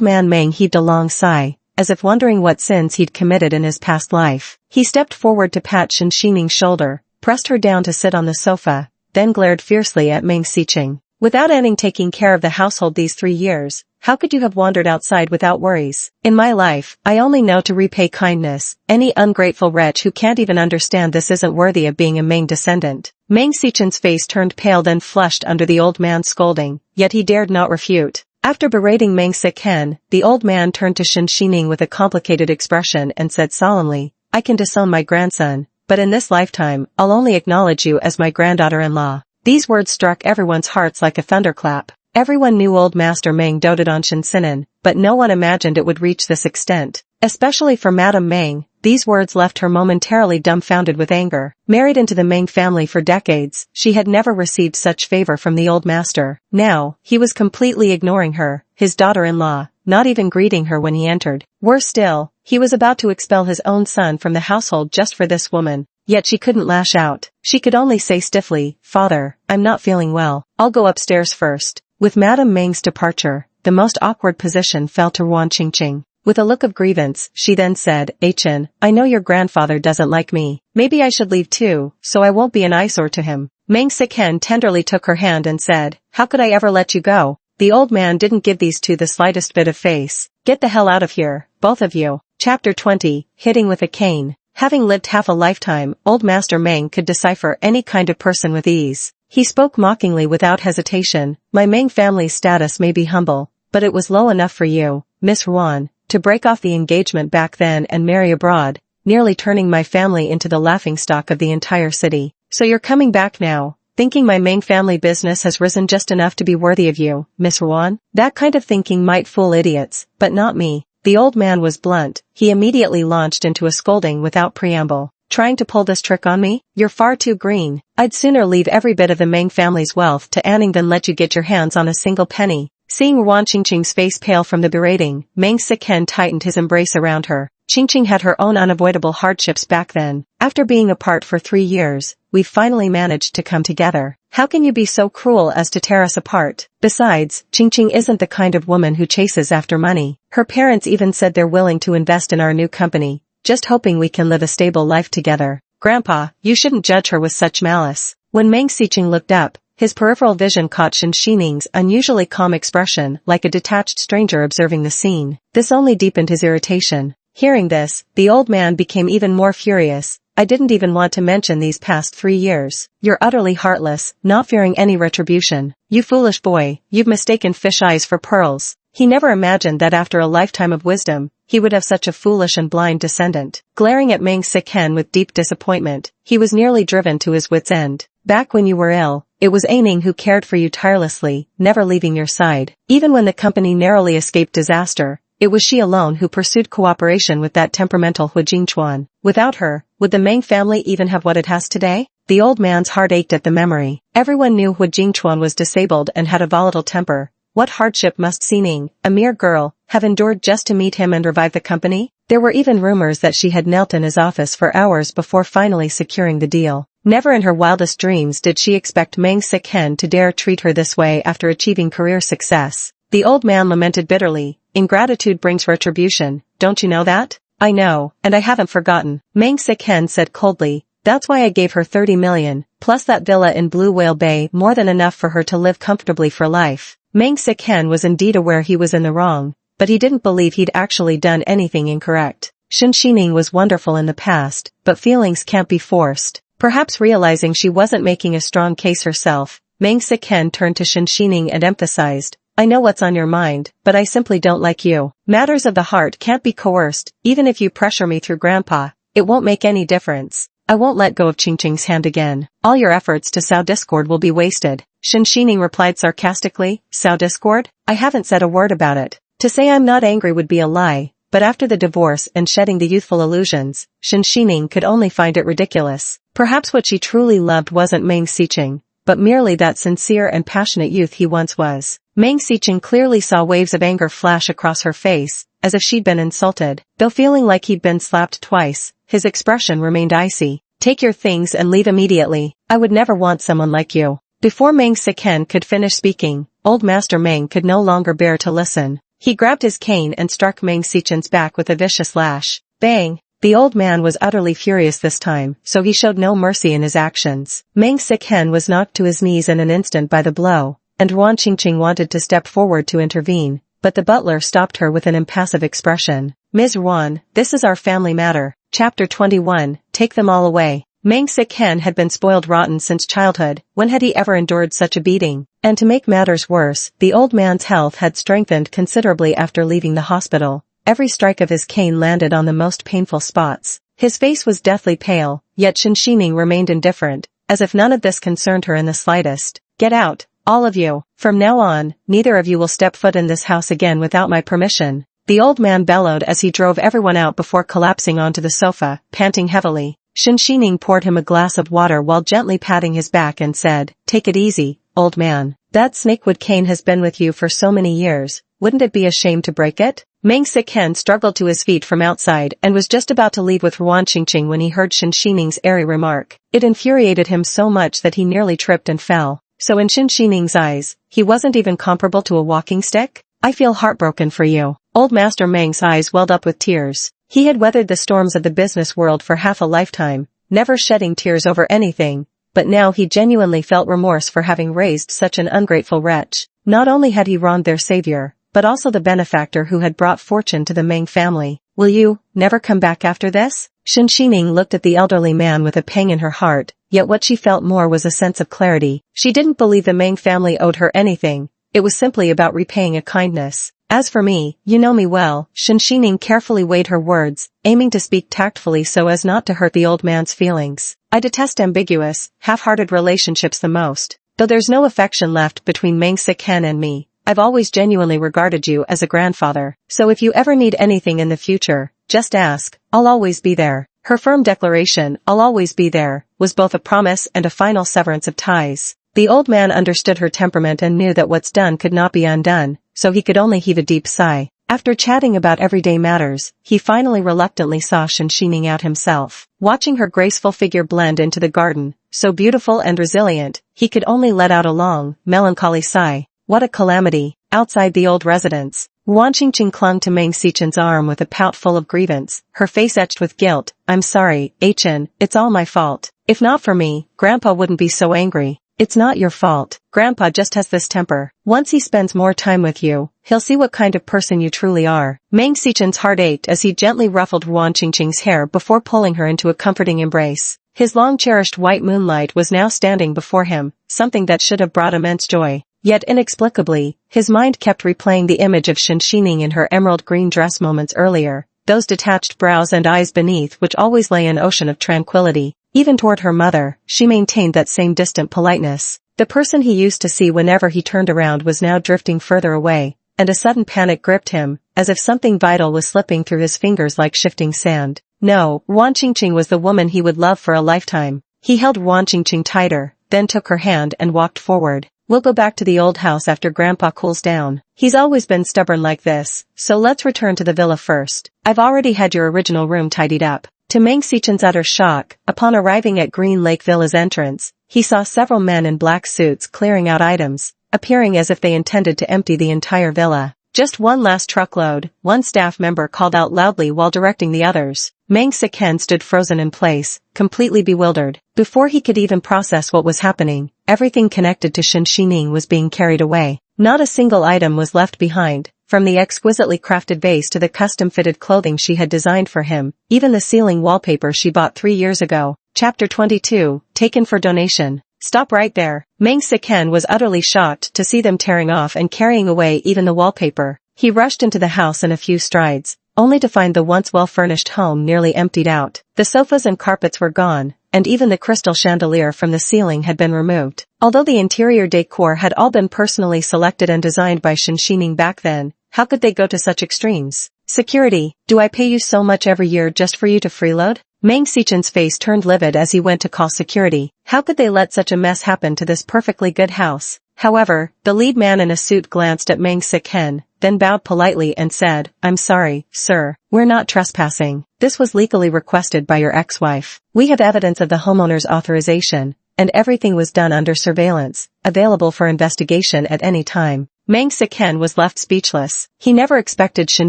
[SPEAKER 1] man Meng heaved a long sigh, as if wondering what sins he'd committed in his past life. He stepped forward to pat Shen Xining's shoulder, pressed her down to sit on the sofa, then glared fiercely at Meng Sicheng. Without Anning taking care of the household these 3 years, how could you have wandered outside without worries? In my life, I only know to repay kindness. Any ungrateful wretch who can't even understand this isn't worthy of being a Meng descendant. Meng Sichen's face turned pale then flushed under the old man's scolding, yet he dared not refute. After berating Meng Siken, the old man turned to Shen Xining with a complicated expression and said solemnly, I can disown my grandson, but in this lifetime, I'll only acknowledge you as my granddaughter-in-law. These words struck everyone's hearts like a thunderclap. Everyone knew old Master Meng doted on Shen Xinan, but no one imagined it would reach this extent. Especially for Madame Meng, these words left her momentarily dumbfounded with anger. Married into the Meng family for decades, she had never received such favor from the old master. Now, he was completely ignoring her, his daughter-in-law, not even greeting her when he entered. Worse still, he was about to expel his own son from the household just for this woman. Yet she couldn't lash out. She could only say stiffly, Father, I'm not feeling well. I'll go upstairs first. With Madame Meng's departure, the most awkward position fell to Ruan Qingqing. With a look of grievance, she then said, Chen, I know your grandfather doesn't like me. Maybe I should leave too, so I won't be an eyesore to him. Meng Siken tenderly took her hand and said, How could I ever let you go? The old man didn't give these two the slightest bit of face. Get the hell out of here, both of you. Chapter 20, Hitting with a Cane. Having lived half a lifetime, old Master Meng could decipher any kind of person with ease. He spoke mockingly without hesitation, My Meng family's status may be humble, but it was low enough for you, Miss Ruan, to break off the engagement back then and marry abroad, nearly turning my family into the laughingstock of the entire city. So you're coming back now, thinking my Meng family business has risen just enough to be worthy of you, Miss Ruan? That kind of thinking might fool idiots, but not me. The old man was blunt. He immediately launched into a scolding without preamble. Trying to pull this trick on me? You're far too green. I'd sooner leave every bit of the Meng family's wealth to Anning than let you get your hands on a single penny. Seeing Ruan Qingqing's face pale from the berating, Meng Siken tightened his embrace around her. Qingqing had her own unavoidable hardships back then. After being apart for 3 years, we've finally managed to come together. How can you be so cruel as to tear us apart? Besides, Qingqing isn't the kind of woman who chases after money. Her parents even said they're willing to invest in our new company, just hoping we can live a stable life together. Grandpa, you shouldn't judge her with such malice. When Meng Xiqing looked up, his peripheral vision caught Shen Xining's unusually calm expression, like a detached stranger observing the scene. This only deepened his irritation. Hearing this, the old man became even more furious. I didn't even want to mention these past 3 years. You're utterly heartless, not fearing any retribution. You foolish boy, you've mistaken fish eyes for pearls. He never imagined that after a lifetime of wisdom, he would have such a foolish and blind descendant. Glaring at Meng Xiqing with deep disappointment, he was nearly driven to his wits' end. Back when you were ill, it was Aining who cared for you tirelessly, never leaving your side. Even when the company narrowly escaped disaster, it was she alone who pursued cooperation with that temperamental Hu Jingchuan. Without her, would the Meng family even have what it has today? The old man's heart ached at the memory. Everyone knew Hu Jingchuan was disabled and had a volatile temper. What hardship must Xining, a mere girl, have endured just to meet him and revive the company? There were even rumors that she had knelt in his office for hours before finally securing the deal. Never in her wildest dreams did she expect Meng Xiqing to dare treat her this way after achieving career success. The old man lamented bitterly. Ingratitude brings retribution, don't you know that? I know, and I haven't forgotten. Meng Xiqing said coldly. That's why I gave her 30 million, plus that villa in Blue Whale Bay, more than enough for her to live comfortably for life. Meng Xiqing was indeed aware he was in the wrong, but he didn't believe he'd actually done anything incorrect. Shen Xining was wonderful in the past, but feelings can't be forced. Perhaps realizing she wasn't making a strong case herself, Meng Xiqing turned to Shen Xining and emphasized, I know what's on your mind, but I simply don't like you. Matters of the heart can't be coerced, even if you pressure me through Grandpa. It won't make any difference. I won't let go of Qingqing's hand again. All your efforts to sow discord will be wasted. Shen Xining replied sarcastically, sow discord? I haven't said a word about it. To say I'm not angry would be a lie, but after the divorce and shedding the youthful illusions, Shen Xining could only find it ridiculous. Perhaps what she truly loved wasn't Meng Xiqing, but merely that sincere and passionate youth he once was. Meng Xiqing clearly saw waves of anger flash across her face, as if she'd been insulted. Though feeling like he'd been slapped twice, his expression remained icy. Take your things and leave immediately. I would never want someone like you. Before Meng Xiqing could finish speaking, old Master Meng could no longer bear to listen. He grabbed his cane and struck Meng Xiqing's back with a vicious lash. Bang! The old man was utterly furious this time, so he showed no mercy in his actions. Meng Xiqing was knocked to his knees in an instant by the blow, and Ruan Qingqing wanted to step forward to intervene, but the butler stopped her with an impassive expression. Ms. Ruan, this is our family matter. Chapter 21, Take them all away. Meng Xiqing had been spoiled rotten since childhood. When had he ever endured such a beating? And to make matters worse, the old man's health had strengthened considerably after leaving the hospital. Every strike of his cane landed on the most painful spots. His face was deathly pale, yet Shen Xining remained indifferent, as if none of this concerned her in the slightest. Get out, all of you. From now on, neither of you will step foot in this house again without my permission. The old man bellowed as he drove everyone out before collapsing onto the sofa, panting heavily. Shen Xining poured him a glass of water while gently patting his back and said, Take it easy, old man. That snakewood cane has been with you for so many years. Wouldn't it be a shame to break it? Meng Xiqing struggled to his feet from outside and was just about to leave with Ruan Qingqing when he heard Shen Xining's airy remark. It infuriated him so much that he nearly tripped and fell. So in Shen Xining's eyes, he wasn't even comparable to a walking stick? I feel heartbroken for you. Old Master Meng's eyes welled up with tears. He had weathered the storms of the business world for half a lifetime, never shedding tears over anything, but now he genuinely felt remorse for having raised such an ungrateful wretch. Not only had he wronged their savior, but also the benefactor who had brought fortune to the Meng family. Will you never come back after this? Shen Xining looked at the elderly man with a pang in her heart, yet what she felt more was a sense of clarity. She didn't believe the Meng family owed her anything. It was simply about repaying a kindness. As for me, you know me well. Shen Xining carefully weighed her words, aiming to speak tactfully so as not to hurt the old man's feelings. I detest ambiguous, half-hearted relationships the most. Though there's no affection left between Meng Xiqing and me, I've always genuinely regarded you as a grandfather. So if you ever need anything in the future, just ask. I'll always be there. Her firm declaration, I'll always be there, was both a promise and a final severance of ties. The old man understood her temperament and knew that what's done could not be undone, so he could only heave a deep sigh. After chatting about everyday matters, he finally reluctantly saw Shen Xining out himself. Watching her graceful figure blend into the garden, so beautiful and resilient, he could only let out a long, melancholy sigh. What a calamity. Outside the old residence, Wan Qingqing clung to Meng Xichen's arm with a pout full of grievance, her face etched with guilt. I'm sorry, Chen, it's all my fault. If not for me, Grandpa wouldn't be so angry. It's not your fault. Grandpa just has this temper. Once he spends more time with you, he'll see what kind of person you truly are. Meng Xichen's heart ached as he gently ruffled Wan Qingqing's hair before pulling her into a comforting embrace. His long-cherished white moonlight was now standing before him, something that should have brought immense joy. Yet inexplicably, his mind kept replaying the image of Shen Xining in her emerald green dress moments earlier, those detached brows and eyes beneath which always lay an ocean of tranquility. Even toward her mother, she maintained that same distant politeness. The person he used to see whenever he turned around was now drifting further away, and a sudden panic gripped him, as if something vital was slipping through his fingers like shifting sand. No, Wan Qingqing was the woman he would love for a lifetime. He held Wan Qingqing tighter, then took her hand and walked forward. We'll go back to the old house after Grandpa cools down. He's always been stubborn like this, so let's return to the villa first. I've already had your original room tidied up. To Meng Xichen's utter shock, upon arriving at Green Lake Villa's entrance, he saw several men in black suits clearing out items, appearing as if they intended to empty the entire villa. Just one last truckload, one staff member called out loudly while directing the others. Meng Xichen stood frozen in place, completely bewildered. Before he could even process what was happening, everything connected to Shen Xining was being carried away. Not a single item was left behind, from the exquisitely crafted vase to the custom-fitted clothing she had designed for him, even the ceiling wallpaper she bought 3 years ago. Chapter 22, Taken for Donation. Stop right there. Meng Xichen was utterly shocked to see them tearing off and carrying away even the wallpaper. He rushed into the house in a few strides, only to find the once well-furnished home nearly emptied out. The sofas and carpets were gone, and even the crystal chandelier from the ceiling had been removed. Although the interior decor had all been personally selected and designed by Shen Xining back then, how could they go to such extremes? Security, do I pay you so much every year just for you to freeload? Meng Xichen's face turned livid as he went to call security. How could they let such a mess happen to this perfectly good house? However, the lead man in a suit glanced at Meng Xichen, then bowed politely and said, I'm sorry, sir, we're not trespassing. This was legally requested by your ex-wife. We have evidence of the homeowner's authorization, and everything was done under surveillance, available for investigation at any time. Meng Xichen was left speechless. He never expected Shen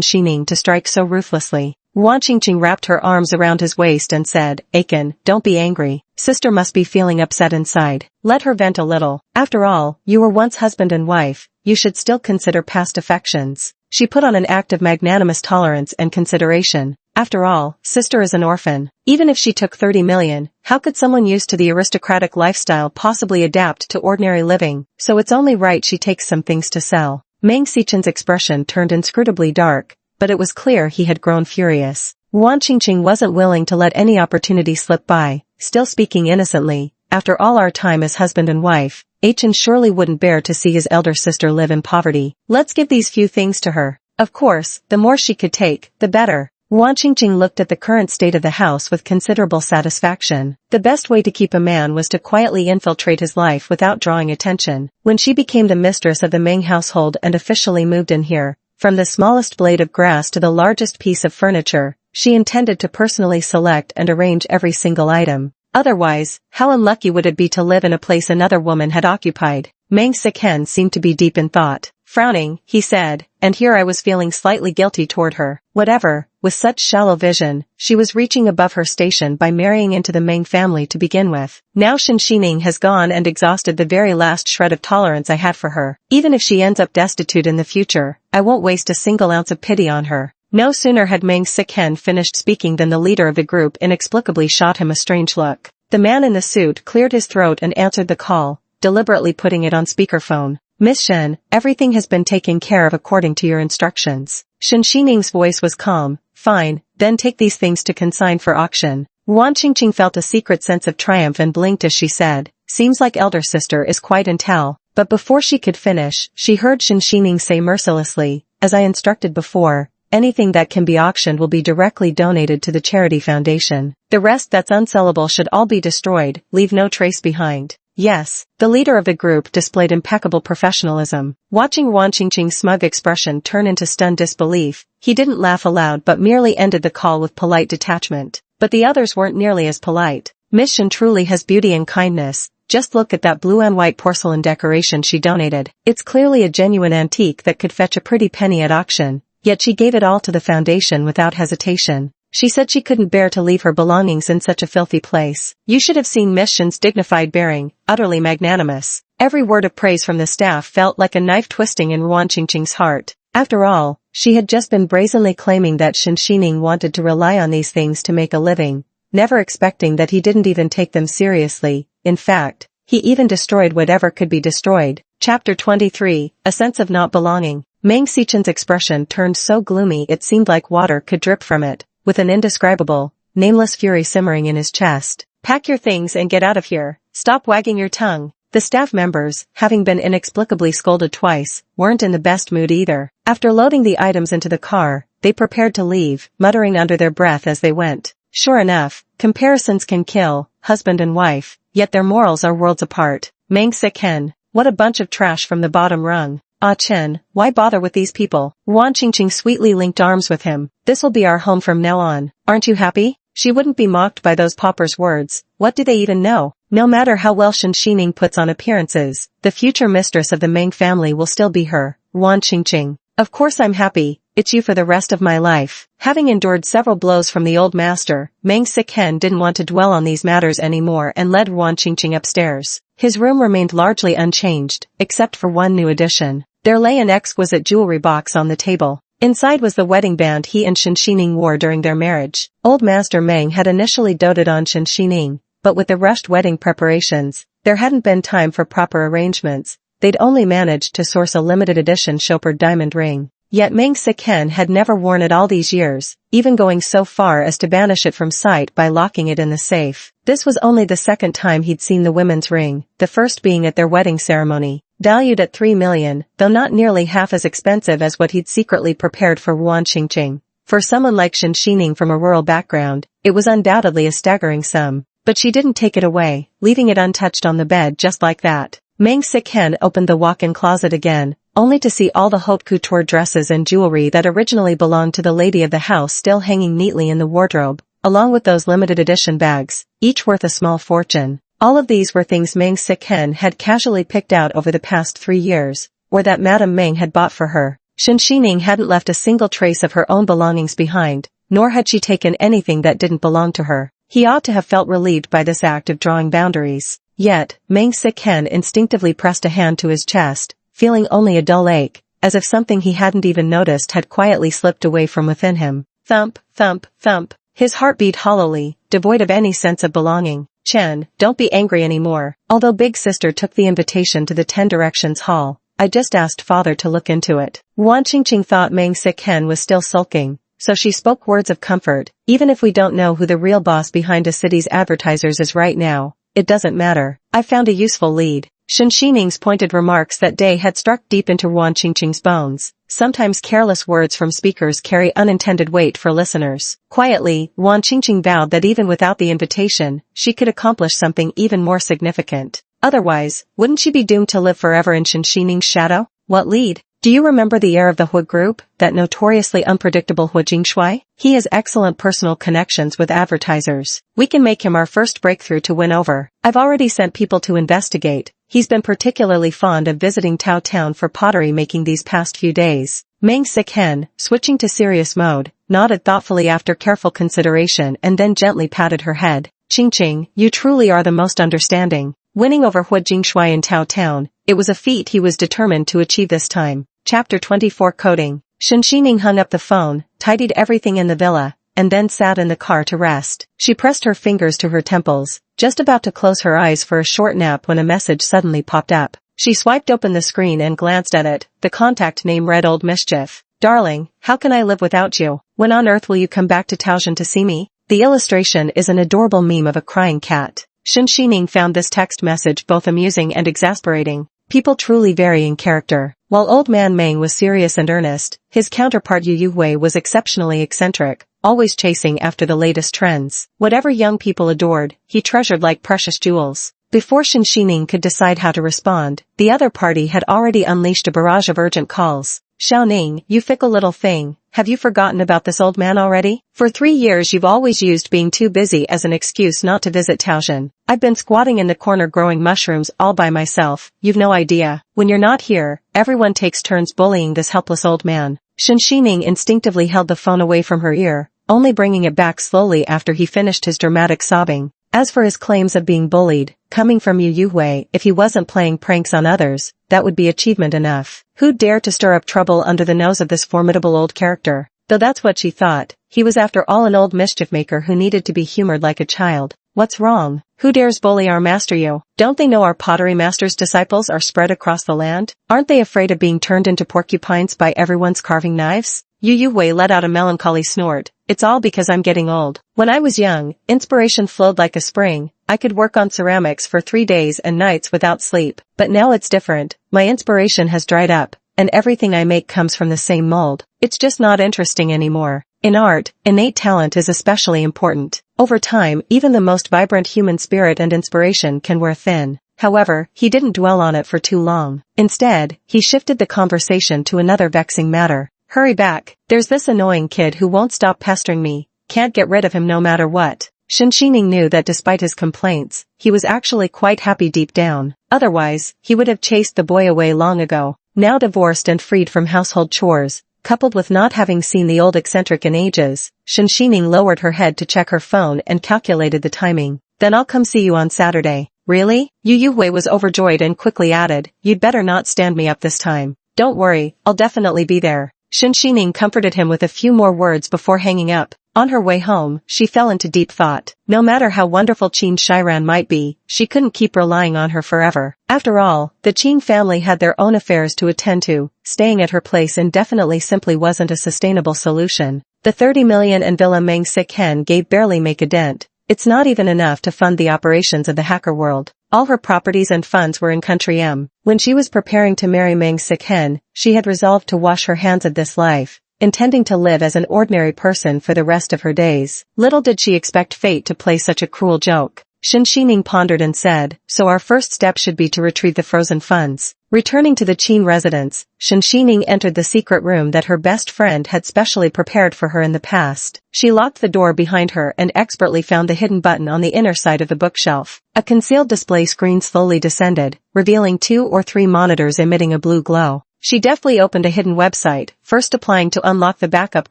[SPEAKER 1] Xining to strike so ruthlessly. Wan Qingqing wrapped her arms around his waist and said, Aiken, don't be angry. Sister must be feeling upset inside. Let her vent a little. After all, you were once husband and wife. You should still consider past affections. She put on an act of magnanimous tolerance and consideration. After all, sister is an orphan. Even if she took 30 million, how could someone used to the aristocratic lifestyle possibly adapt to ordinary living? So it's only right she takes some things to sell. Meng Xichen's expression turned inscrutably dark, but it was clear he had grown furious. Wan Qingqing wasn't willing to let any opportunity slip by, still speaking innocently. After all our time as husband and wife, Chen surely wouldn't bear to see his elder sister live in poverty. Let's give these few things to her. Of course, the more she could take, the better. Wan Qingqing looked at the current state of the house with considerable satisfaction. The best way to keep a man was to quietly infiltrate his life without drawing attention. When she became the mistress of the Meng household and officially moved in here, from the smallest blade of grass to the largest piece of furniture, she intended to personally select and arrange every single item. Otherwise, how unlucky would it be to live in a place another woman had occupied? Meng Xichen seemed to be deep in thought. Frowning, he said, and here I was feeling slightly guilty toward her. Whatever, with such shallow vision, she was reaching above her station by marrying into the Meng family to begin with. Now Shen Xining has gone and exhausted the very last shred of tolerance I had for her. Even if she ends up destitute in the future, I won't waste a single ounce of pity on her. No sooner had Meng Xichen finished speaking than the leader of the group inexplicably shot him a strange look. The man in the suit cleared his throat and answered the call, deliberately putting it on speakerphone. Miss Shen, everything has been taken care of according to your instructions. Shen Xining's voice was calm. Fine, then take these things to consign for auction. Wan Qingqing felt a secret sense of triumph and blinked as she said, seems like elder sister is quite intel. But before she could finish, she heard Shen Xining say mercilessly, as I instructed before, anything that can be auctioned will be directly donated to the charity foundation. The rest that's unsellable should all be destroyed, leave no trace behind. Yes, the leader of the group displayed impeccable professionalism. Watching Wan Qingqing's smug expression turn into stunned disbelief, he didn't laugh aloud but merely ended the call with polite detachment. But the others weren't nearly as polite. Miss Shen truly has beauty and kindness, just look at that blue and white porcelain decoration she donated. It's clearly a genuine antique that could fetch a pretty penny at auction, yet she gave it all to the foundation without hesitation. She said she couldn't bear to leave her belongings in such a filthy place. You should have seen Miss Shin's dignified bearing, utterly magnanimous. Every word of praise from the staff felt like a knife twisting in Ruan Qingqing's heart. After all, she had just been brazenly claiming that Shin Shining wanted to rely on these things to make a living, never expecting that he didn't even take them seriously. In fact, he even destroyed whatever could be destroyed. Chapter 23, A Sense of Not Belonging. Meng Xichen's expression turned so gloomy it seemed like water could drip from it, with an indescribable, nameless fury simmering in his chest. Pack your things and get out of here. Stop wagging your tongue. The staff members, having been inexplicably scolded twice, weren't in the best mood either. After loading the items into the car, they prepared to leave, muttering under their breath as they went. Sure enough, comparisons can kill, husband and wife, yet their morals are worlds apart. Meng Xichen, what a bunch of trash from the bottom rung. Ah Chen, why bother with these people? Ruan Qingqing sweetly linked arms with him. This'll be our home from now on. Aren't you happy? She wouldn't be mocked by those paupers' words. What do they even know? No matter how well Shin Shining puts on appearances, the future mistress of the Meng family will still be her, Ruan Qingqing. Of course I'm happy. It's you for the rest of my life. Having endured several blows from the old master, Meng Xichen didn't want to dwell on these matters anymore and led Ruan Qingqing upstairs. His room remained largely unchanged, except for one new addition. There lay an exquisite jewelry box on the table. Inside was the wedding band he and Shin Shining wore during their marriage. Old Master Meng had initially doted on Shin Shining, but with the rushed wedding preparations, there hadn't been time for proper arrangements. They'd only managed to source a limited edition choppered diamond ring. Yet Meng Xichen had never worn it all these years, even going so far as to banish it from sight by locking it in the safe. This was only the second time he'd seen the women's ring, the first being at their wedding ceremony. Valued at 3 million, though not nearly half as expensive as what he'd secretly prepared for Ruan Qingqing. For someone like Shin Shining from a rural background, it was undoubtedly a staggering sum. But she didn't take it away, leaving it untouched on the bed just like that. Meng Xichen opened the walk-in closet again, only to see all the haute couture dresses and jewelry that originally belonged to the lady of the house still hanging neatly in the wardrobe, along with those limited edition bags, each worth a small fortune. All of these were things Meng Xichen had casually picked out over the past 3 years, or that Madame Meng had bought for her. Shin Shining hadn't left a single trace of her own belongings behind, nor had she taken anything that didn't belong to her. He ought to have felt relieved by this act of drawing boundaries. Yet, Meng Xichen instinctively pressed a hand to his chest, feeling only a dull ache, as if something he hadn't even noticed had quietly slipped away from within him. Thump, thump, thump. His heart beat hollowly, devoid of any sense of belonging. Chen, don't be angry anymore. Although Big Sister took the invitation to the 10 Directions Hall, I just asked Father to look into it. Ruan Qingqing thought Meng Xichen was still sulking, so she spoke words of comfort. Even if we don't know who the real boss behind a city's advertisers is right now, it doesn't matter. I found a useful lead. Shin Shining's pointed remarks that day had struck deep into Ruan Qingqing's bones. Sometimes careless words from speakers carry unintended weight for listeners. Quietly, Ruan Qingqing vowed that even without the invitation, she could accomplish something even more significant. Otherwise, wouldn't she be doomed to live forever in Shin Shining's shadow? What lead? Do you remember the heir of the Hui group, that notoriously unpredictable Hui Jingshui? He has excellent personal connections with advertisers. We can make him our first breakthrough to win over. I've already sent people to investigate. He's been particularly fond of visiting Tao Town for pottery making these past few days. Meng Xichen, switching to serious mode, nodded thoughtfully after careful consideration and then gently patted her head. Qingqing, you truly are the most understanding. Winning over Hui Jingshui in Tao Town, it was a feat he was determined to achieve this time. Chapter 24 Coding. Shin Shining hung up the phone, tidied everything in the villa, and then sat in the car to rest. She pressed her fingers to her temples, just about to close her eyes for a short nap when a message suddenly popped up. She swiped open the screen and glanced at it. The contact name read Old Mischief. Darling, how can I live without you? When on earth will you come back to Taotian to see me? The illustration is an adorable meme of a crying cat. Shin Shining found this text message both amusing and exasperating. People truly vary in character. While Old Man Meng was serious and earnest, his counterpart Yu Wei was exceptionally eccentric, always chasing after the latest trends. Whatever young people adored, he treasured like precious jewels. Before Shin Shining could decide how to respond, the other party had already unleashed a barrage of urgent calls. Xiaoning, you fickle little thing, have you forgotten about this old man already? For 3 years you've always used being too busy as an excuse not to visit Taotian. I've been squatting in the corner growing mushrooms all by myself, you've no idea. When you're not here, everyone takes turns bullying this helpless old man. Shinshining instinctively held the phone away from her ear, only bringing it back slowly after he finished his dramatic sobbing. As for his claims of being bullied, coming from Yu Wei, if he wasn't playing pranks on others, that would be achievement enough. Who'd dare to stir up trouble under the nose of this formidable old character? Though that's what she thought, he was after all an old mischief maker who needed to be humored like a child. What's wrong? Who dares bully our master Yu? Don't they know our pottery master's disciples are spread across the land? Aren't they afraid of being turned into porcupines by everyone's carving knives? Yu Wei let out a melancholy snort. It's all because I'm getting old. When I was young, inspiration flowed like a spring. I could work on ceramics for 3 days and nights without sleep. But now it's different. My inspiration has dried up, and everything I make comes from the same mold. It's just not interesting anymore. In art, innate talent is especially important. Over time, even the most vibrant human spirit and inspiration can wear thin. However, he didn't dwell on it for too long. Instead, he shifted the conversation to another vexing matter. Hurry back, there's this annoying kid who won't stop pestering me. Can't get rid of him no matter what. Shinshining knew that despite his complaints, he was actually quite happy deep down. Otherwise, he would have chased the boy away long ago. Now divorced and freed from household chores, coupled with not having seen the old eccentric in ages, Shinshining lowered her head to check her phone and calculated the timing. Then I'll come see you on Saturday. Really? Yu Wei was overjoyed and quickly added, you'd better not stand me up this time. Don't worry, I'll definitely be there. Shinshining comforted him with a few more words before hanging up. On her way home, she fell into deep thought. No matter how wonderful Qin Shiran might be, she couldn't keep relying on her forever. After all, the Qin family had their own affairs to attend to. Staying at her place indefinitely simply wasn't a sustainable solution. The 30 million in Villa Meng Sikhen gave barely make a dent. It's not even enough to fund the operations of the hacker world. All her properties and funds were in country M. When she was preparing to marry Meng Sikhen, she had resolved to wash her hands of this life, intending to live as an ordinary person for the rest of her days. Little did she expect fate to play such a cruel joke. Shinshining pondered and said, so our first step should be to retrieve the frozen funds. Returning to the Qin residence, Shinshining entered the secret room that her best friend had specially prepared for her in the past. She locked the door behind her and expertly found the hidden button on the inner side of the bookshelf. A concealed display screen slowly descended, revealing 2 or 3 monitors emitting a blue glow. She deftly opened a hidden website, first applying to unlock the backup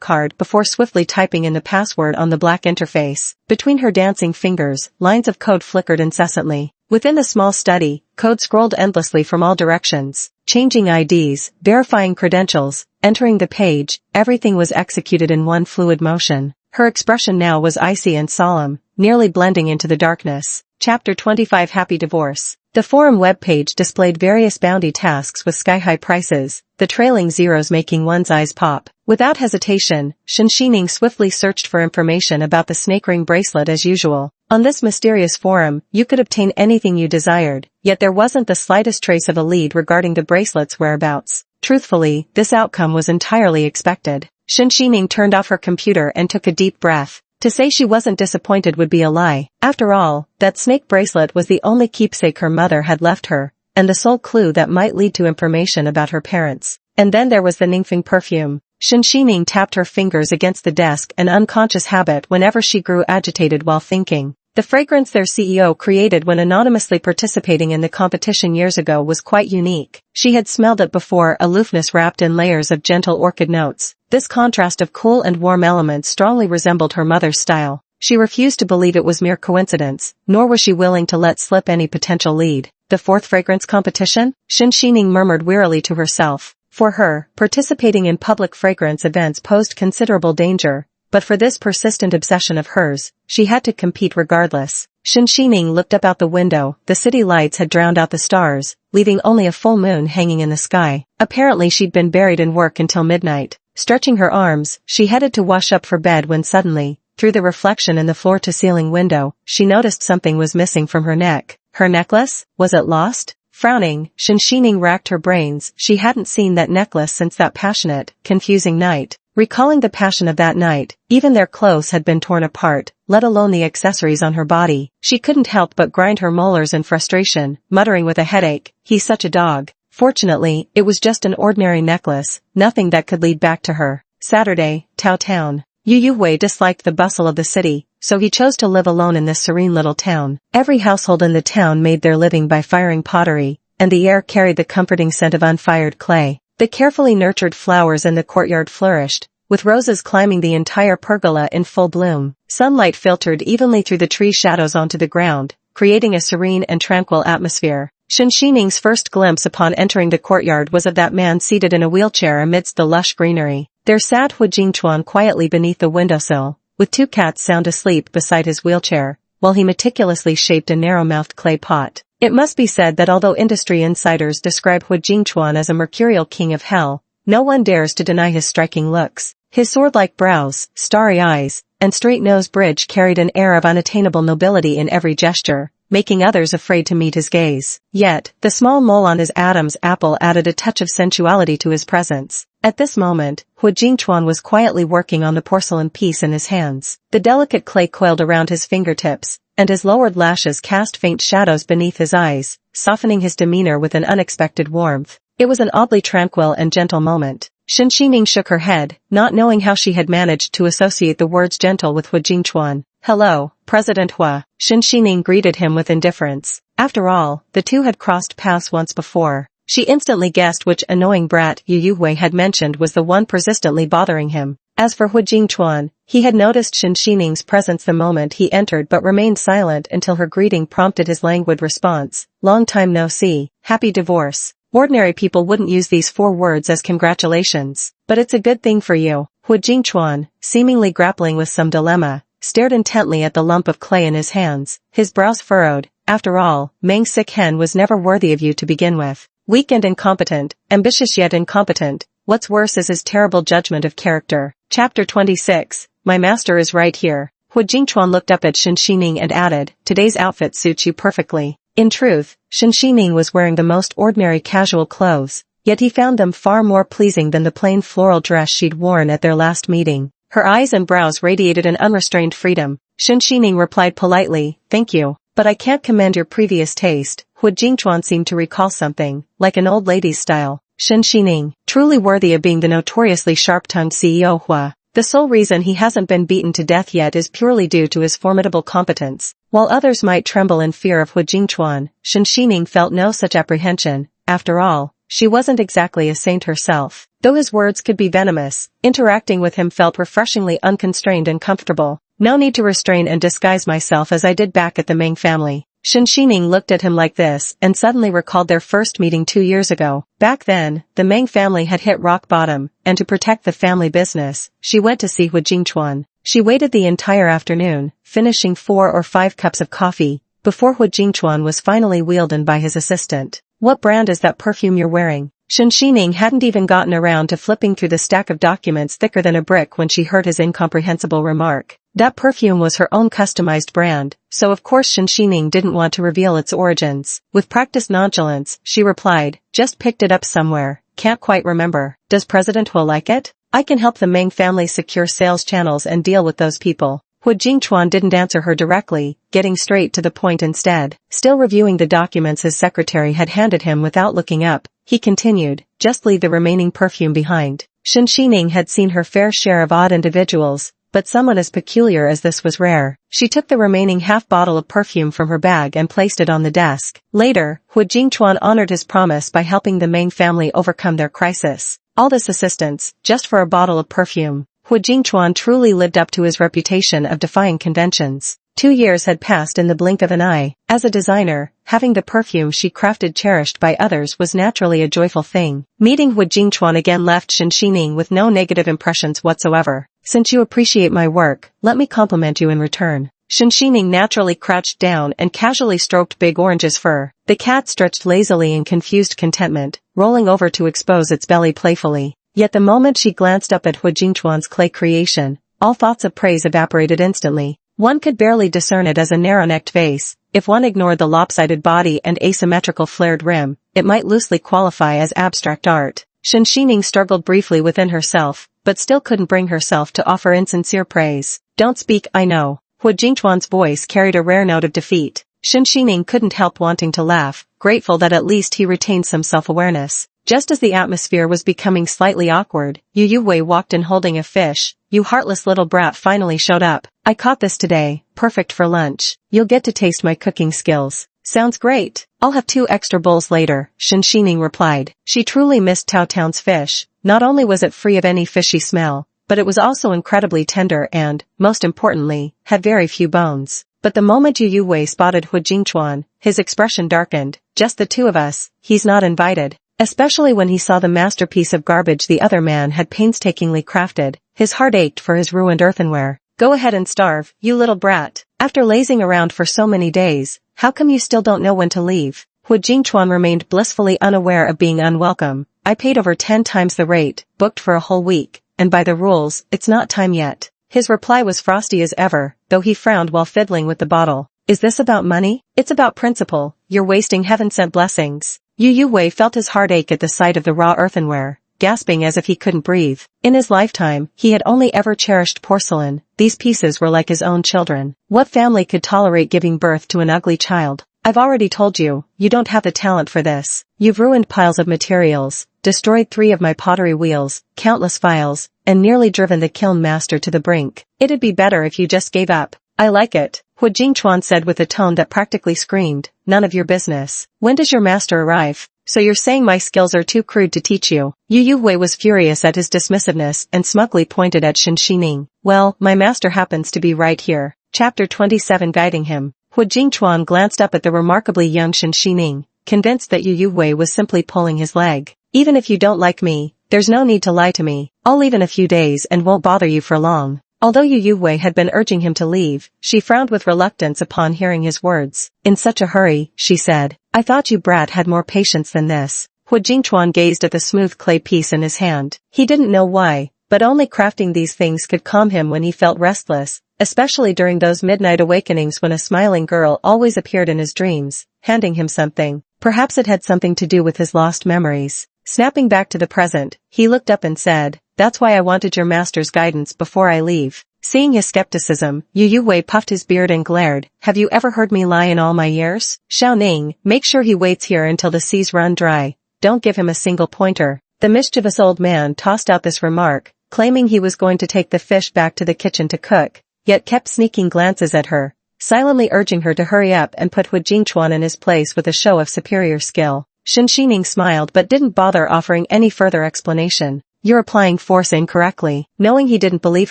[SPEAKER 1] card before swiftly typing in the password on the black interface. Between her dancing fingers, lines of code flickered incessantly. Within the small study, code scrolled endlessly from all directions. Changing IDs, verifying credentials, entering the page, everything was executed in one fluid motion. Her expression now was icy and solemn, nearly blending into the darkness. Chapter 25 Happy Divorce. The forum webpage displayed various bounty tasks with sky-high prices, the trailing zeros making one's eyes pop. Without hesitation, Shinshining swiftly searched for information about the snake ring bracelet as usual. On this mysterious forum, you could obtain anything you desired, yet there wasn't the slightest trace of a lead regarding the bracelet's whereabouts. Truthfully, this outcome was entirely expected. Shinshining turned off her computer and took a deep breath. To say she wasn't disappointed would be a lie. After all, that snake bracelet was the only keepsake her mother had left her, and the sole clue that might lead to information about her parents. And then there was the Ningfeng perfume. Shinshining tapped her fingers against the desk, an unconscious habit whenever she grew agitated while thinking. The fragrance their CEO created when anonymously participating in the competition years ago was quite unique. She had smelled it before, aloofness wrapped in layers of gentle orchid notes. This contrast of cool and warm elements strongly resembled her mother's style. She refused to believe it was mere coincidence, nor was she willing to let slip any potential lead. The 4th fragrance competition? Shinshining murmured wearily to herself. For her, participating in public fragrance events posed considerable danger, but for this persistent obsession of hers, she had to compete regardless. Shinshining looked up out the window. The city lights had drowned out the stars, leaving only a full moon hanging in the sky. Apparently she'd been buried in work until midnight. Stretching her arms, she headed to wash up for bed when suddenly, through the reflection in the floor-to-ceiling window, she noticed something was missing from her neck. Her necklace? Was it lost? Frowning, Shinshining racked her brains. She hadn't seen that necklace since that passionate, confusing night. Recalling the passion of that night, even their clothes had been torn apart, let alone the accessories on her body. She couldn't help but grind her molars in frustration, muttering with a headache, he's such a dog. Fortunately, it was just an ordinary necklace, nothing that could lead back to her. Saturday, Tao Town. Yu Wei disliked the bustle of the city, so he chose to live alone in this serene little town. Every household in the town made their living by firing pottery, and the air carried the comforting scent of unfired clay. The carefully nurtured flowers in the courtyard flourished, with roses climbing the entire pergola in full bloom. Sunlight filtered evenly through the tree shadows onto the ground, creating a serene and tranquil atmosphere. Shinshining's first glimpse upon entering the courtyard was of that man seated in a wheelchair amidst the lush greenery. There sat Hu Jingchuan quietly beneath the windowsill, with 2 cats sound asleep beside his wheelchair, while he meticulously shaped a narrow-mouthed clay pot. It must be said that although industry insiders describe Hu Jingchuan as a mercurial king of hell, no one dares to deny his striking looks. His sword-like brows, starry eyes, and straight-nosed bridge carried an air of unattainable nobility in every gesture, making others afraid to meet his gaze. Yet, the small mole on his Adam's apple added a touch of sensuality to his presence. At this moment, Hu Jingchuan was quietly working on the porcelain piece in his hands. The delicate clay coiled around his fingertips, and his lowered lashes cast faint shadows beneath his eyes, softening his demeanor with an unexpected warmth. It was an oddly tranquil and gentle moment. Shinshining shook her head, not knowing how she had managed to associate the words gentle with Hu Jingchuan. "Hello, President Hua." Shinshining greeted him with indifference. After all, the two had crossed paths once before. She instantly guessed which annoying brat Yu Wei had mentioned was the one persistently bothering him. As for Hu Jingchuan, he had noticed Shinshining's presence the moment he entered but remained silent until her greeting prompted his languid response. "Long time no see. Happy divorce." Ordinary people wouldn't use these 4 words as congratulations, but it's a good thing for you. Hu Jingchuan, seemingly grappling with some dilemma, stared intently at the lump of clay in his hands, his brows furrowed. After all, Meng Sick Hen was never worthy of you to begin with. Weak and incompetent, ambitious yet incompetent, what's worse is his terrible judgment of character. Chapter 26, My Master is Right Here. Hu Jingchuan looked up at Shinshining and added, "Today's outfit suits you perfectly." In truth, Shinshining was wearing the most ordinary casual clothes, yet he found them far more pleasing than the plain floral dress she'd worn at their last meeting. Her eyes and brows radiated an unrestrained freedom. Shinshining replied politely, "Thank you, but I can't commend your previous taste." Hu Jingchuan seemed to recall something, like an old lady's style. Shinshining, truly worthy of being the notoriously sharp-tongued CEO Hua. The sole reason he hasn't been beaten to death yet is purely due to his formidable competence. While others might tremble in fear of Hu Jingchuan, Shinshining felt no such apprehension. After all, she wasn't exactly a saint herself. Though his words could be venomous, interacting with him felt refreshingly unconstrained and comfortable. No need to restrain and disguise myself as I did back at the Meng family. Shinshining looked at him like this and suddenly recalled their first meeting 2 years ago. Back then, the Meng family had hit rock bottom, and to protect the family business, she went to see Hu Jingchuan. She waited the entire afternoon, finishing 4 or 5 cups of coffee, before Hu Jingchuan was finally wheeled in by his assistant. "What brand is that perfume you're wearing?" Shinshining hadn't even gotten around to flipping through the stack of documents thicker than a brick when she heard his incomprehensible remark. That perfume was her own customized brand, so of course Shinshining didn't want to reveal its origins. With practiced nonchalance, she replied, "Just picked it up somewhere, can't quite remember." "Does President Hu like it?" "I can help the Meng family secure sales channels and deal with those people." Hu Jingchuan didn't answer her directly, getting straight to the point instead. Still reviewing the documents his secretary had handed him without looking up, he continued, "Just leave the remaining perfume behind." Shinshining had seen her fair share of odd individuals, but someone as peculiar as this was rare. She took the remaining half bottle of perfume from her bag and placed it on the desk. Later, Hu Jingchuan honored his promise by helping the Meng family overcome their crisis. All this assistance, just for a bottle of perfume. Hu Jingchuan truly lived up to his reputation of defying conventions. 2 years had passed in the blink of an eye. As a designer, having the perfume she crafted cherished by others was naturally a joyful thing. Meeting Hu Jingchuan again left Shinshining with no negative impressions whatsoever. "Since you appreciate my work, let me compliment you in return." Shinshining naturally crouched down and casually stroked Big Orange's fur. The cat stretched lazily in confused contentment, rolling over to expose its belly playfully. Yet the moment she glanced up at Hu Jingchuan's clay creation, all thoughts of praise evaporated instantly. One could barely discern it as a narrow-necked vase. If one ignored the lopsided body and asymmetrical flared rim, it might loosely qualify as abstract art. Shinshining struggled briefly within herself, but still couldn't bring herself to offer insincere praise. "Don't speak, I know." Hu Jingchuan's voice carried a rare note of defeat. Shinshining couldn't help wanting to laugh, grateful that at least he retained some self-awareness. Just as the atmosphere was becoming slightly awkward, Yu Wei walked in holding a fish, you heartless little brat finally showed up. I caught this today, perfect for lunch. You'll get to taste my cooking skills. Sounds great. I'll have 2 extra bowls later, Shen Xining replied. She truly missed Tao Town's fish. Not only was it free of any fishy smell, but it was also incredibly tender and, most importantly, had very few bones. But the moment Yu Wei spotted Hu Jingchuan, his expression darkened. Just the 2 of us, he's not invited. Especially when he saw the masterpiece of garbage the other man had painstakingly crafted, his heart ached for his ruined earthenware. Go ahead and starve, you little brat. After lazing around for so many days, how come you still don't know when to leave? Hu Jingchuan remained blissfully unaware of being unwelcome. I paid over 10 times the rate, booked for a whole week, and by the rules, it's not time yet. His reply was frosty as ever, though he frowned while fiddling with the bottle. Is this about money? It's about principle. You're wasting heaven-sent blessings. Yu Wei felt his heart ache at the sight of the raw earthenware, gasping as if he couldn't breathe. In his lifetime, he had only ever cherished porcelain. These pieces were like his own children. What family could tolerate giving birth to an ugly child? I've already told you, you don't have the talent for this. You've ruined piles of materials, destroyed 3 of my pottery wheels, countless files, and nearly driven the kiln master to the brink. It'd be better if you just gave up. I like it, Hu Jingchuan said with a tone that practically screamed, none of your business. When does your master arrive? So you're saying my skills are too crude to teach you? Yu Wei was furious at his dismissiveness and smugly pointed at Shen Xining. Well, my master happens to be right here. Chapter 27 Guiding him. Hu Jingchuan glanced up at the remarkably young Shen Xining, convinced that Yu Wei was simply pulling his leg. Even if you don't like me, there's no need to lie to me. I'll leave in a few days and won't bother you for long. Although Yu Wei had been urging him to leave, she frowned with reluctance upon hearing his words. In such a hurry, she said. I thought you brat had more patience than this. Hu Jingchuan gazed at the smooth clay piece in his hand. He didn't know why, but only crafting these things could calm him when he felt restless, especially during those midnight awakenings when a smiling girl always appeared in his dreams, handing him something. Perhaps it had something to do with his lost memories. Snapping back to the present, he looked up and said, that's why I wanted your master's guidance before I leave. Seeing his skepticism, Yu Wei puffed his beard and glared. Have you ever heard me lie in all my years? Xiao Ning, make sure he waits here until the seas run dry. Don't give him a single pointer. The mischievous old man tossed out this remark, claiming he was going to take the fish back to the kitchen to cook, yet kept sneaking glances at her, silently urging her to hurry up and put Hu Jingchuan in his place with a show of superior skill. Shen Xining smiled but didn't bother offering any further explanation. You're applying force incorrectly. Knowing he didn't believe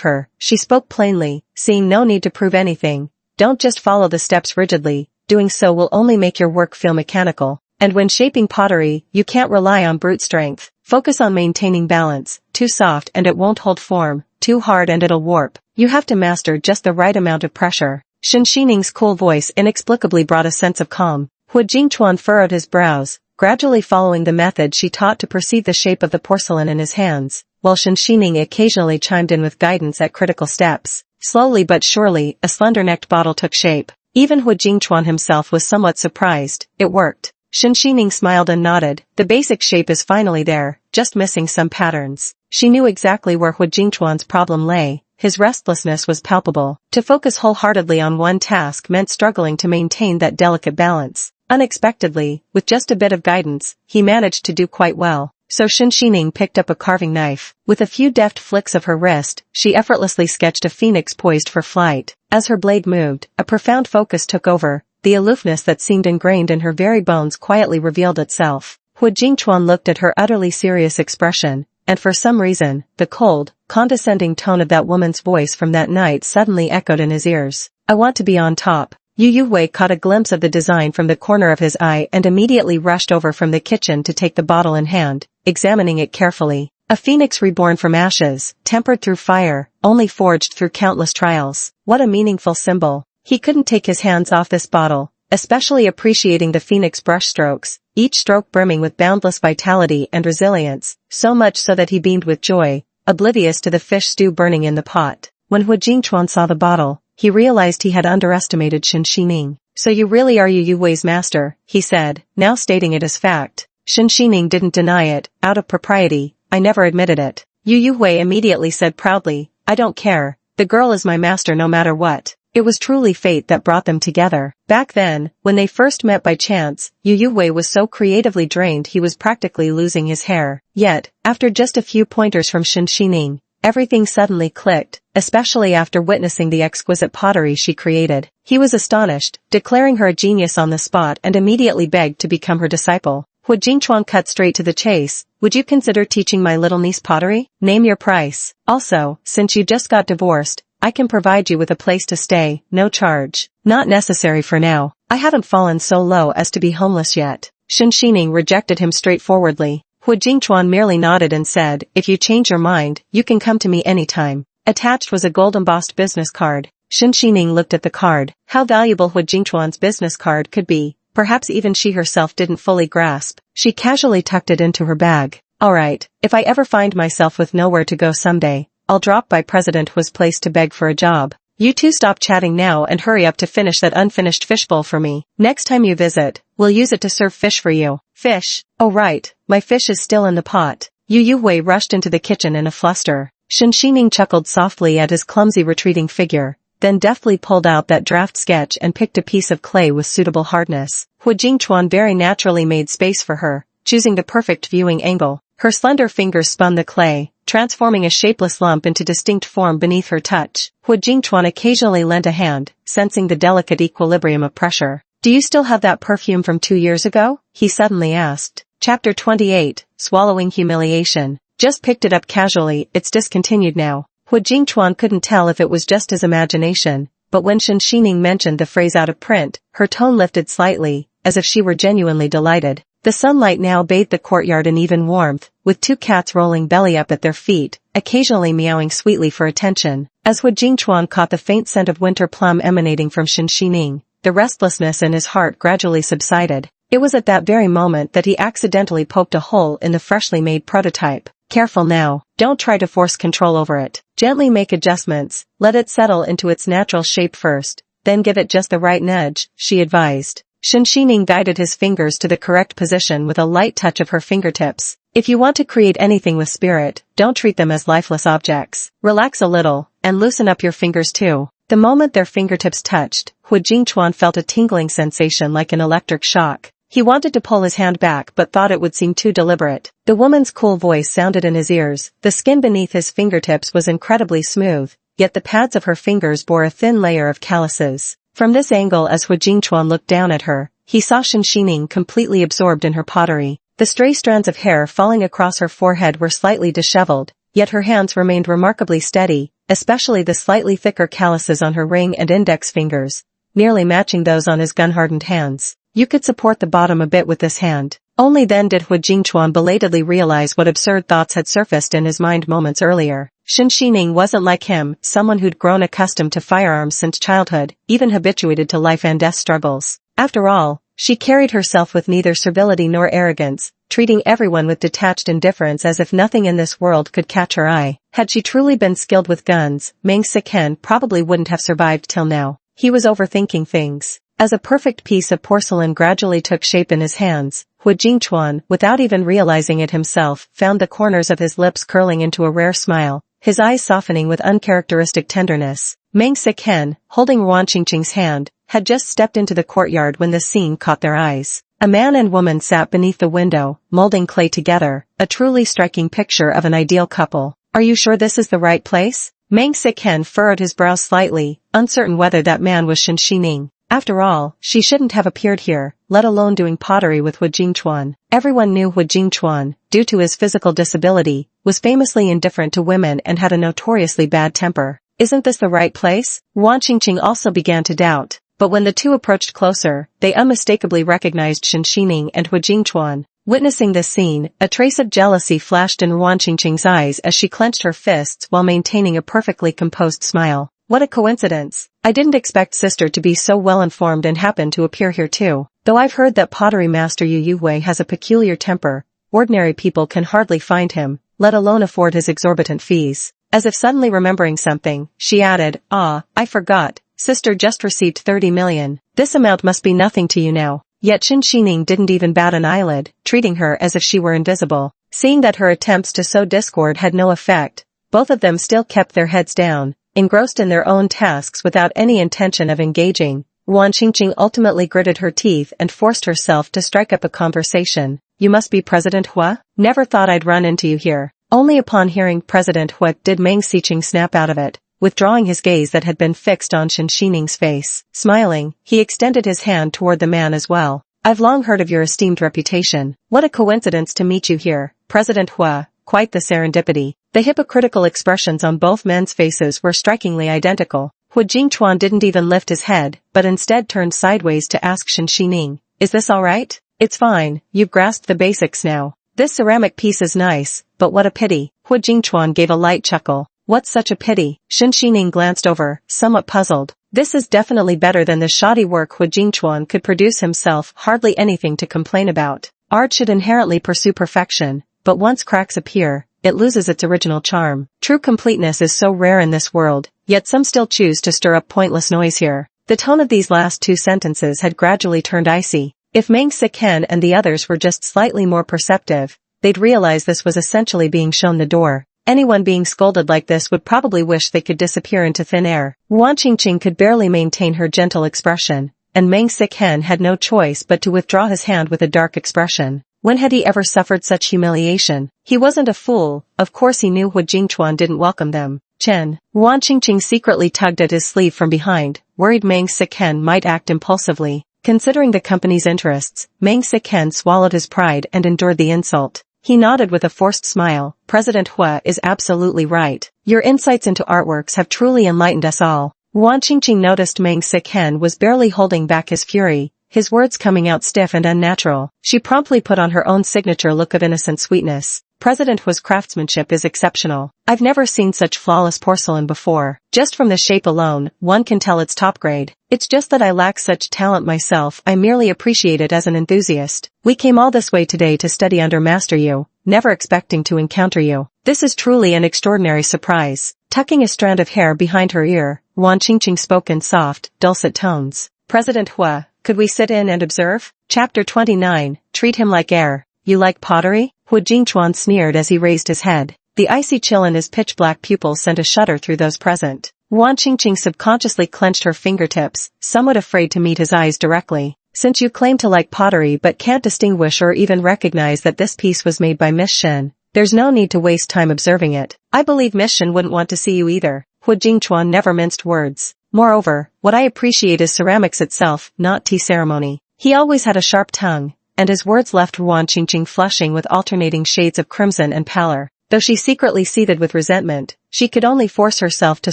[SPEAKER 1] her, she spoke plainly, seeing no need to prove anything. Don't just follow the steps rigidly, doing so will only make your work feel mechanical. And when shaping pottery, you can't rely on brute strength. Focus on maintaining balance. Too soft and it won't hold form, too hard and it'll warp. You have to master just the right amount of pressure. Shen Xining's cool voice inexplicably brought a sense of calm. Hu Jingchuan furrowed his brows, gradually following the method she taught to perceive the shape of the porcelain in his hands, while Shen Xining occasionally chimed in with guidance at critical steps. Slowly but surely, a slender-necked bottle took shape. Even Hu Jingchuan himself was somewhat surprised. It worked. Shen Xining smiled and nodded. The basic shape is finally there, just missing some patterns. She knew exactly where Hu Jingchuan's problem lay. His restlessness was palpable. To focus wholeheartedly on one task meant struggling to maintain that delicate balance. Unexpectedly, with just a bit of guidance, he managed to do quite well. So Shen Xining picked up a carving knife. With a few deft flicks of her wrist, she effortlessly sketched a phoenix poised for flight. As her blade moved, a profound focus took over. The aloofness that seemed ingrained in her very bones quietly revealed itself. Hu Jingchuan looked at her utterly serious expression, and for some reason, the cold, condescending tone of that woman's voice from that night suddenly echoed in his ears. I want to be on top. Yu Wei caught a glimpse of the design from the corner of his eye and immediately rushed over from the kitchen to take the bottle in hand, examining it carefully. A phoenix reborn from ashes, tempered through fire, only forged through countless trials. What a meaningful symbol. He couldn't take his hands off this bottle, especially appreciating the phoenix brushstrokes, each stroke brimming with boundless vitality and resilience, so much so that he beamed with joy, oblivious to the fish stew burning in the pot. When Hu Jingchuan saw the bottle, he realized he had underestimated Shen Xining. So you really are Yu Wei's master, he said, now stating it as fact. Shen Xining didn't deny it. Out of propriety, I never admitted it. Yu Wei immediately said proudly, I don't care, the girl is my master no matter what. It was truly fate that brought them together. Back then, when they first met by chance, Yu Wei was so creatively drained he was practically losing his hair. Yet, after just a few pointers from Shen Xining, everything suddenly clicked, especially after witnessing the exquisite pottery she created. He was astonished, declaring her a genius on the spot and immediately begged to become her disciple. Hu Jingchuan cut straight to the chase. Would you consider teaching my little niece pottery? Name your price. Also, since you just got divorced, I can provide you with a place to stay, no charge. Not necessary for now. I haven't fallen so low as to be homeless yet. Shen Xining rejected him straightforwardly. Hu Jingchuan merely nodded and said, if you change your mind, you can come to me anytime. Attached was a gold-embossed business card. Shen Xining looked at the card. How valuable Hu Jingchuan's business card could be, perhaps even she herself didn't fully grasp. She casually tucked it into her bag. Alright, if I ever find myself with nowhere to go someday, I'll drop by President Hu's place to beg for a job. You two stop chatting now and hurry up to finish that unfinished fishbowl for me. Next time you visit, we'll use it to serve fish for you. Fish? Oh right, my fish is still in the pot. Yu Wei rushed into the kitchen in a fluster. Shen Xining chuckled softly at his clumsy retreating figure, then deftly pulled out that draft sketch and picked a piece of clay with suitable hardness. Hu Jingchuan very naturally made space for her, choosing the perfect viewing angle. Her slender fingers spun the clay, transforming a shapeless lump into distinct form beneath her touch. Hu Jingchuan occasionally lent a hand, sensing the delicate equilibrium of pressure. Do you still have that perfume from 2 years ago? He suddenly asked. Chapter 28, Swallowing Humiliation. Just picked it up casually, it's discontinued now. Hu Jingchuan couldn't tell if it was just his imagination, but when Shen Xining mentioned the phrase out of print, her tone lifted slightly, as if she were genuinely delighted. The sunlight now bathed the courtyard in even warmth, with 2 cats rolling belly up at their feet, occasionally meowing sweetly for attention. As Hu Jingchuan caught the faint scent of winter plum emanating from Shen Xining, the restlessness in his heart gradually subsided. It was at that very moment that he accidentally poked a hole in the freshly made prototype. Careful now, don't try to force control over it. Gently make adjustments, let it settle into its natural shape first, then give it just the right nudge, she advised. Shen Xining guided his fingers to the correct position with a light touch of her fingertips. If you want to create anything with spirit, don't treat them as lifeless objects. Relax a little, and loosen up your fingers too. The moment their fingertips touched, Hu Jingchuan felt a tingling sensation like an electric shock. He wanted to pull his hand back but thought it would seem too deliberate. The woman's cool voice sounded in his ears. The skin beneath his fingertips was incredibly smooth, yet the pads of her fingers bore a thin layer of calluses. From this angle as Hu Jingchuan looked down at her, he saw Shen Xining completely absorbed in her pottery. The stray strands of hair falling across her forehead were slightly disheveled, yet her hands remained remarkably steady, especially the slightly thicker calluses on her ring and index fingers, nearly matching those on his gun-hardened hands. You could support the bottom a bit with this hand. Only then did Hu Jingchuan belatedly realize what absurd thoughts had surfaced in his mind moments earlier. Shen Xining wasn't like him, someone who'd grown accustomed to firearms since childhood, even habituated to life and death struggles. After all, she carried herself with neither servility nor arrogance, treating everyone with detached indifference as if nothing in this world could catch her eye. Had she truly been skilled with guns, Meng Siken probably wouldn't have survived till now. He was overthinking things. As a perfect piece of porcelain gradually took shape in his hands, Hu Jingchuan, without even realizing it himself, found the corners of his lips curling into a rare smile, his eyes softening with uncharacteristic tenderness. Meng Siken, holding Ruan Qingqing's hand, had just stepped into the courtyard when the scene caught their eyes. A man and woman sat beneath the window, molding clay together, a truly striking picture of an ideal couple. Are you sure this is the right place? Meng Siken furrowed his brows slightly, uncertain whether that man was Shen Xining. After all, she shouldn't have appeared here, let alone doing pottery with Hu Jingchuan. Everyone knew Hu Jingchuan, due to his physical disability, was famously indifferent to women and had a notoriously bad temper. Isn't this the right place? Ruan Qingqing also began to doubt, but when the two approached closer, they unmistakably recognized Shen Xining and Hu Jingchuan. Witnessing this scene, a trace of jealousy flashed in Ruan Qingqing's eyes as she clenched her fists while maintaining a perfectly composed smile. What a coincidence. I didn't expect sister to be so well informed and happen to appear here too. Though I've heard that pottery master Yu Wei has a peculiar temper, ordinary people can hardly find him, let alone afford his exorbitant fees. As if suddenly remembering something, she added, I forgot, sister just received 30 million. This amount must be nothing to you now. Yet Shen Xining didn't even bat an eyelid, treating her as if she were invisible. Seeing that her attempts to sow discord had no effect, both of them still kept their heads down, engrossed in their own tasks without any intention of engaging. Ruan Qingqing ultimately gritted her teeth and forced herself to strike up a conversation. You must be President Hua? Never thought I'd run into you here. Only upon hearing President Hua did Meng Xiqing snap out of it, withdrawing his gaze that had been fixed on Shen Xining's face. Smiling, he extended his hand toward the man as well. I've long heard of your esteemed reputation. What a coincidence to meet you here, President Hua, quite the serendipity. The hypocritical expressions on both men's faces were strikingly identical. Hu Jingchuan didn't even lift his head, but instead turned sideways to ask Shen Xining, is this alright? It's fine, you've grasped the basics now. This ceramic piece is nice, but what a pity. Hu Jingchuan gave a light chuckle. What's such a pity? Shen Xining glanced over, somewhat puzzled. This is definitely better than the shoddy work Hu Jingchuan could produce himself, hardly anything to complain about. Art should inherently pursue perfection, but once cracks appear, it loses its original charm. True completeness is so rare in this world, yet some still choose to stir up pointless noise here. The tone of these last two sentences had gradually turned icy. If Meng Xiqing and the others were just slightly more perceptive, they'd realize this was essentially being shown the door. Anyone being scolded like this would probably wish they could disappear into thin air. Wan Qingqing could barely maintain her gentle expression, and Meng Xiqing had no choice but to withdraw his hand with a dark expression. When had he ever suffered such humiliation? He wasn't a fool, of course he knew Hu Jingchuan didn't welcome them. Chen. Wan Qingqing secretly tugged at his sleeve from behind, worried Meng Xiqing might act impulsively. Considering the company's interests, Meng Xiqing swallowed his pride and endured the insult. He nodded with a forced smile. President Hua is absolutely right. Your insights into artworks have truly enlightened us all. Wan Qingqing noticed Meng Xiqing was barely holding back his fury, his words coming out stiff and unnatural. She promptly put on her own signature look of innocent sweetness. President Hua's craftsmanship is exceptional. I've never seen such flawless porcelain before. Just from the shape alone, one can tell it's top grade. It's just that I lack such talent myself. I merely appreciate it as an enthusiast. We came all this way today to study under Master Yu, never expecting to encounter you. This is truly an extraordinary surprise. Tucking a strand of hair behind her ear, Wan Qingqing spoke in soft, dulcet tones. President Hua, could we sit in and observe? Chapter 29, Treat him like air. You like pottery? Hu Jingchuan sneered as he raised his head. The icy chill in his pitch-black pupils sent a shudder through those present. Wan Qingqing subconsciously clenched her fingertips, somewhat afraid to meet his eyes directly. Since you claim to like pottery but can't distinguish or even recognize that this piece was made by Miss Shen, there's no need to waste time observing it. I believe Miss Shen wouldn't want to see you either. Hu Jingchuan never minced words. Moreover, what I appreciate is ceramics itself, not tea ceremony. He always had a sharp tongue, and his words left Wan Qingqing flushing with alternating shades of crimson and pallor. Though she secretly seethed with resentment, she could only force herself to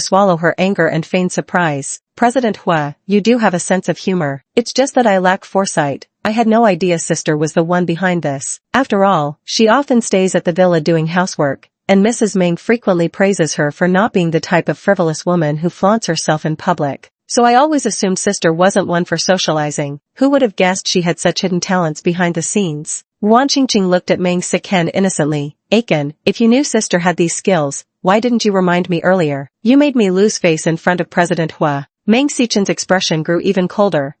[SPEAKER 1] swallow her anger and feign surprise. President Hua, you do have a sense of humor. It's just that I lack foresight. I had no idea sister was the one behind this. After all, she often stays at the villa doing housework, and Mrs. Meng frequently praises her for not being the type of frivolous woman who flaunts herself in public. So I always assumed sister wasn't one for socializing. Who would have guessed she had such hidden talents behind the scenes? Wan Qingqing looked at Meng Xiqing innocently. Aiken, if you knew sister had these skills, why didn't you remind me earlier? You made me lose face in front of President Hua. Meng Xiqing's expression grew even colder.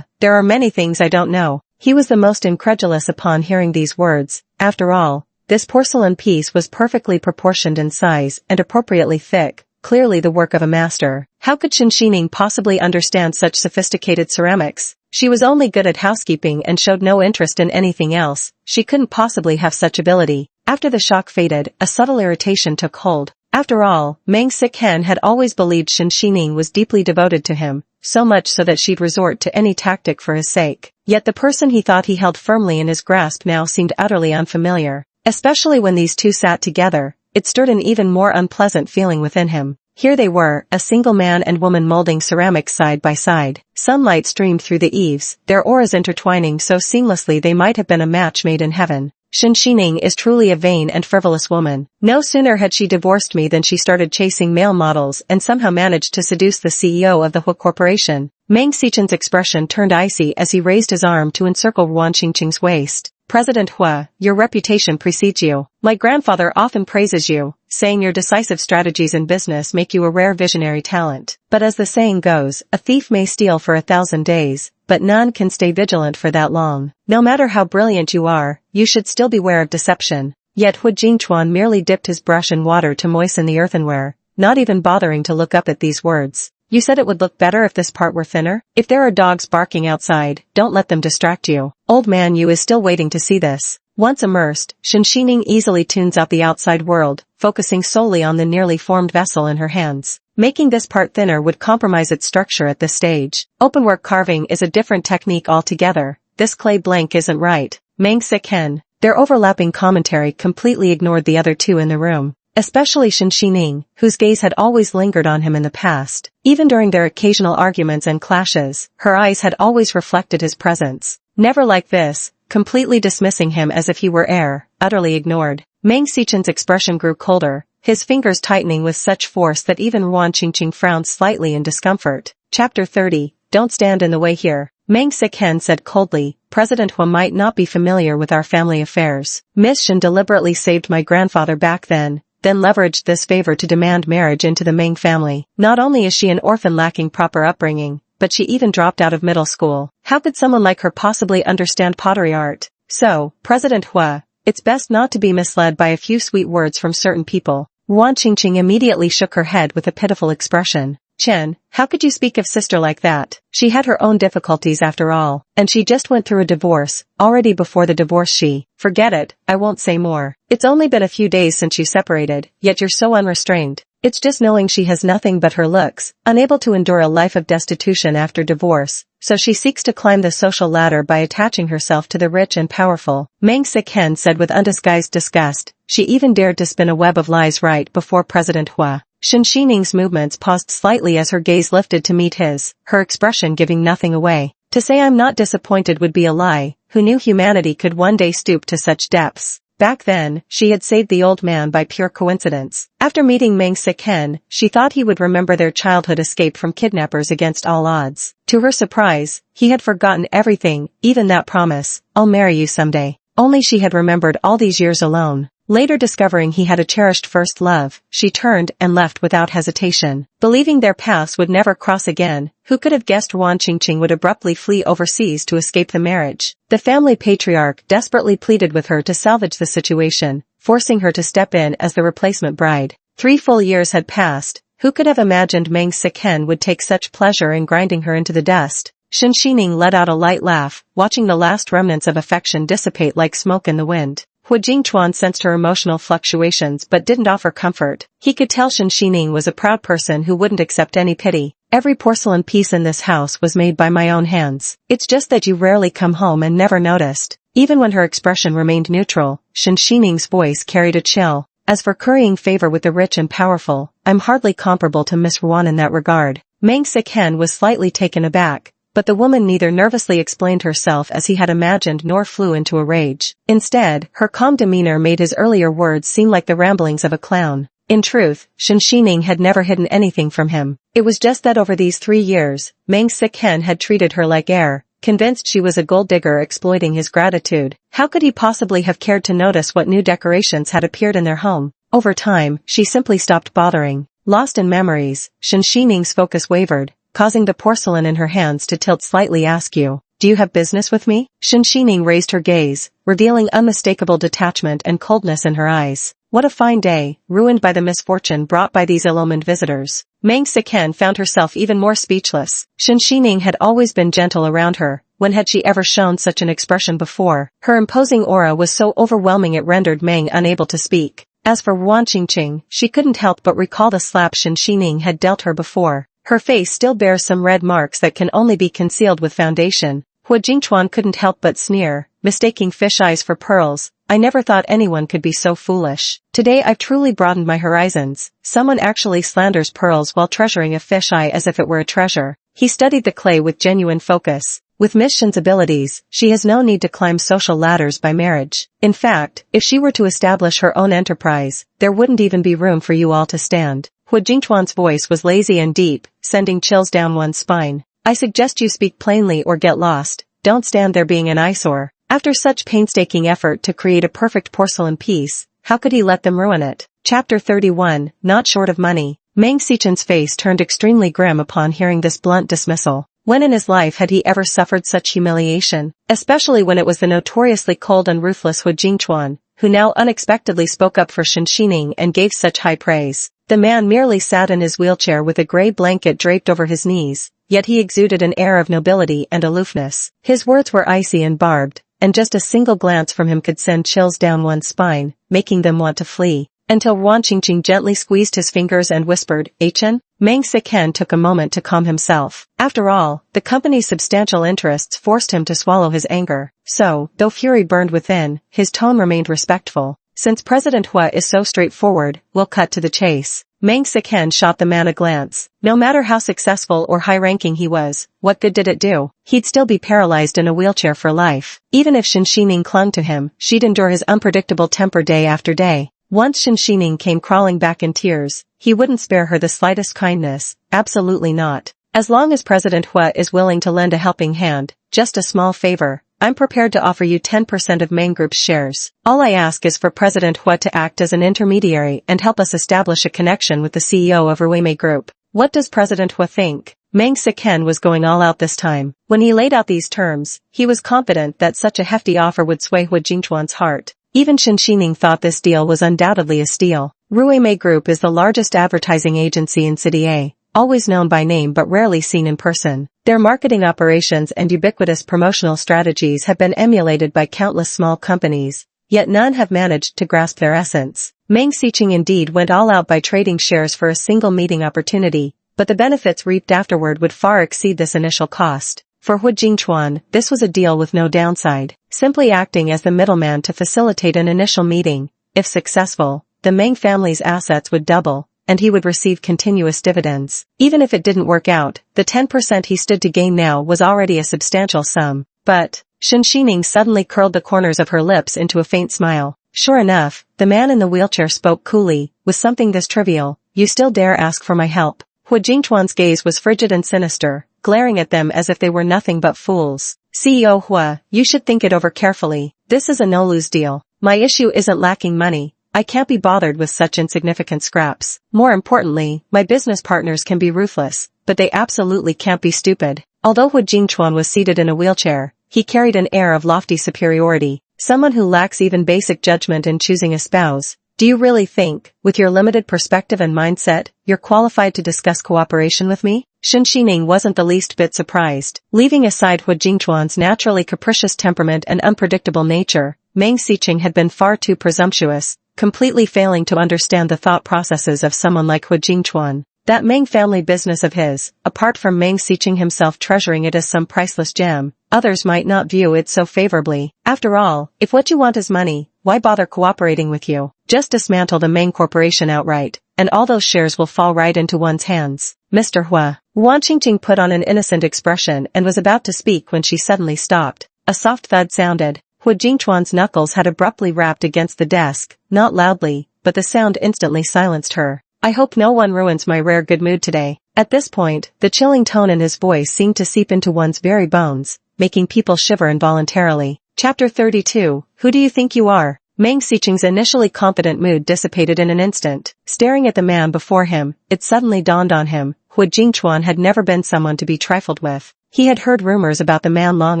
[SPEAKER 1] There are many things I don't know. He was the most incredulous upon hearing these words. After all, this porcelain piece was perfectly proportioned in size and appropriately thick, clearly the work of a master. How could Shen Xining possibly understand such sophisticated ceramics? She was only good at housekeeping and showed no interest in anything else. She couldn't possibly have such ability. After the shock faded, a subtle irritation took hold. After all, Meng Xiqing had always believed Shen Xining was deeply devoted to him, so much so that she'd resort to any tactic for his sake. Yet the person he thought he held firmly in his grasp now seemed utterly unfamiliar. Especially when these two sat together, it stirred an even more unpleasant feeling within him. Here they were, a single man and woman molding ceramics side by side. Sunlight streamed through the eaves, their auras intertwining so seamlessly they might have been a match made in heaven. Shen Xining is truly a vain and frivolous woman. No sooner had she divorced me than she started chasing male models and somehow managed to seduce the CEO of the Hua Corporation. Meng Xiqing's expression turned icy as he raised his arm to encircle Wan Qingqing's waist. President Hua, your reputation precedes you. My grandfather often praises you, saying your decisive strategies in business make you a rare visionary talent. But as the saying goes, a thief may steal for 1,000 days, but none can stay vigilant for that long. No matter how brilliant you are, you should still beware of deception. Yet Hu Jingchuan merely dipped his brush in water to moisten the earthenware, not even bothering to look up at these words. You said it would look better if this part were thinner? If there are dogs barking outside, don't let them distract you. Old man Yu is still waiting to see this. Once immersed, Shinshining easily tunes out the outside world, focusing solely on the nearly formed vessel in her hands. Making this part thinner would compromise its structure at this stage. Openwork carving is a different technique altogether. This clay blank isn't right. Mang Sik-hen. Their overlapping commentary completely ignored the other two in the room. Especially Shinshining, whose gaze had always lingered on him in the past. Even during their occasional arguments and clashes, her eyes had always reflected his presence. Never like this, completely dismissing him as if he were air, utterly ignored. Mang Sichen's expression grew colder, his fingers tightening with such force that even Wan Qingqing frowned slightly in discomfort. Chapter 30, Don't stand in the way here. Mang Sik-hen said coldly, President Hua might not be familiar with our family affairs. Miss Shen deliberately saved my grandfather back then leveraged this favor to demand marriage into the Mang family. Not only is she an orphan lacking proper upbringing, but she even dropped out of middle school. How could someone like her possibly understand pottery art? So, President Hua, it's best not to be misled by a few sweet words from certain people. Wan Qingqing immediately shook her head with a pitiful expression. Chen, how could you speak of sister like that? She had her own difficulties after all, and she just went through a divorce. Already before the divorce forget it, I won't say more. It's only been a few days since you separated, yet you're so unrestrained. It's just knowing she has nothing but her looks, unable to endure a life of destitution after divorce, so she seeks to climb the social ladder by attaching herself to the rich and powerful. Mang Sik-hen said with undisguised disgust. She even dared to spin a web of lies right before President Hua. Shinshining's movements paused slightly as her gaze lifted to meet his, her expression giving nothing away. To say I'm not disappointed would be a lie. Who knew humanity could one day stoop to such depths? Back then, she had saved the old man by pure coincidence. After meeting Mang Sik-hen, she thought he would remember their childhood escape from kidnappers against all odds. To her surprise, he had forgotten everything, even that promise, I'll marry you someday. Only she had remembered all these years alone. Later discovering he had a cherished first love, she turned and left without hesitation. Believing their paths would never cross again, who could have guessed Wan Qingqing would abruptly flee overseas to escape the marriage? The family patriarch desperately pleaded with her to salvage the situation, forcing her to step in as the replacement bride. 3 full years had passed. Who could have imagined Mang Sik-hen would take such pleasure in grinding her into the dust? Shinshining let out a light laugh, watching the last remnants of affection dissipate like smoke in the wind. Hu Jingchuan sensed her emotional fluctuations but didn't offer comfort. He could tell Shinshining was a proud person who wouldn't accept any pity. Every porcelain piece in this house was made by my own hands. It's just that you rarely come home and never noticed. Even when her expression remained neutral, Shinshining's voice carried a chill. As for currying favor with the rich and powerful, I'm hardly comparable to Miss Ruan in that regard. Mang Sik-hen was slightly taken aback. But the woman neither nervously explained herself as he had imagined nor flew into a rage. Instead, her calm demeanor made his earlier words seem like the ramblings of a clown. In truth, Shinshining had never hidden anything from him. It was just that over these 3 years, Mang Sik-hen had treated her like air, convinced she was a gold digger exploiting his gratitude. How could he possibly have cared to notice what new decorations had appeared in their home? Over time, she simply stopped bothering. Lost in memories, Shinshining's focus wavered, causing the porcelain in her hands to tilt slightly. Ask you, do you have business with me? Shinshining raised her gaze, revealing unmistakable detachment and coldness in her eyes. What a fine day, ruined by the misfortune brought by these ill-omened visitors. Mang Sik-hen found herself even more speechless. Shinshining had always been gentle around her. When had she ever shown such an expression before? Her imposing aura was so overwhelming it rendered Mang unable to speak. As for Wan Qingqing, she couldn't help but recall the slap Shinshining had dealt her before. Her face still bears some red marks that can only be concealed with foundation. Hu Jingchuan couldn't help but sneer, mistaking fish eyes for pearls. I never thought anyone could be so foolish. Today I've truly broadened my horizons. Someone actually slanders pearls while treasuring a fish eye as if it were a treasure. He studied the clay with genuine focus. With Miss Shen's abilities, she has no need to climb social ladders by marriage. In fact, if she were to establish her own enterprise, there wouldn't even be room for you all to stand. Hu Jingchuan's voice was lazy and deep, sending chills down one's spine. I suggest you speak plainly or get lost. Don't stand there being an eyesore. After such painstaking effort to create a perfect porcelain piece, how could he let them ruin it? Chapter 31, Not short of money. Mang Sichen's face turned extremely grim upon hearing this blunt dismissal. When in his life had he ever suffered such humiliation? Especially when it was the notoriously cold and ruthless Hu Jingchuan, who now unexpectedly spoke up for Shinshining and gave such high praise. The man merely sat in his wheelchair with a gray blanket draped over his knees, yet he exuded an air of nobility and aloofness. His words were icy and barbed, and just a single glance from him could send chills down one's spine, making them want to flee. Until Wan Qingqing gently squeezed his fingers and whispered, "Achen?" Meng Siken took a moment to calm himself. After all, the company's substantial interests forced him to swallow his anger. So, though fury burned within, his tone remained respectful. "Since President Hua is so straightforward, we'll cut to the chase." Meng Siken shot the man a glance. No matter how successful or high-ranking he was, what good did it do? He'd still be paralyzed in a wheelchair for life. Even if Shen Xining clung to him, she'd endure his unpredictable temper day after day. Once Shen Xining came crawling back in tears, he wouldn't spare her the slightest kindness, absolutely not. "As long as President Hua is willing to lend a helping hand, just a small favor, I'm prepared to offer you 10% of Main Group's shares. All I ask is for President Hua to act as an intermediary and help us establish a connection with the CEO of Ruime Group. What does President Hua think?" Meng Siken was going all out this time. When he laid out these terms, he was confident that such a hefty offer would sway Hua Jingchuan's heart. Even Shen Xining thought this deal was undoubtedly a steal. Ruime Group is the largest advertising agency in City A, always known by name but rarely seen in person. Their marketing operations and ubiquitous promotional strategies have been emulated by countless small companies, yet none have managed to grasp their essence. Meng Siqing indeed went all out by trading shares for a single meeting opportunity, but the benefits reaped afterward would far exceed this initial cost. For Hua Jingchuan, this was a deal with no downside, simply acting as the middleman to facilitate an initial meeting. If successful, the Meng family's assets would double, and he would receive continuous dividends. Even if it didn't work out, the 10% he stood to gain now was already a substantial sum. But, Shen Xining suddenly curled the corners of her lips into a faint smile. Sure enough, the man in the wheelchair spoke coolly. "With something this trivial, you still dare ask for my help?" Hua Jingchuan's gaze was frigid and sinister, glaring at them as if they were nothing but fools. "CEO Hua, you should think it over carefully. This is a no-lose deal. My issue isn't lacking money. I can't be bothered with such insignificant scraps. More importantly, my business partners can be ruthless, but they absolutely can't be stupid." Although Hua Jingchuan was seated in a wheelchair, he carried an air of lofty superiority. Someone who lacks even basic judgment in choosing a spouse. "Do you really think, with your limited perspective and mindset, you're qualified to discuss cooperation with me?" Shen Xining wasn't the least bit surprised. Leaving aside Hua Jingchuan's naturally capricious temperament and unpredictable nature, Meng Siqing had been far too presumptuous, completely failing to understand the thought processes of someone like Hua Jingchuan. That Meng family business of his, apart from Meng Siqing himself treasuring it as some priceless gem, others might not view it so favorably. After all, if what you want is money, why bother cooperating with you? Just dismantle the Meng Corporation outright, and all those shares will fall right into one's hands. "Mr. Hua." Wan Qingqing put on an innocent expression and was about to speak when she suddenly stopped. A soft thud sounded. Hua Jingchuan's knuckles had abruptly rapped against the desk, not loudly, but the sound instantly silenced her. "I hope no one ruins my rare good mood today." At this point, the chilling tone in his voice seemed to seep into one's very bones, making people shiver involuntarily. Chapter 32, Who do you think you are? Meng Siqing's initially confident mood dissipated in an instant. Staring at the man before him, it suddenly dawned on him, Hua Jingchuan had never been someone to be trifled with. He had heard rumors about the man long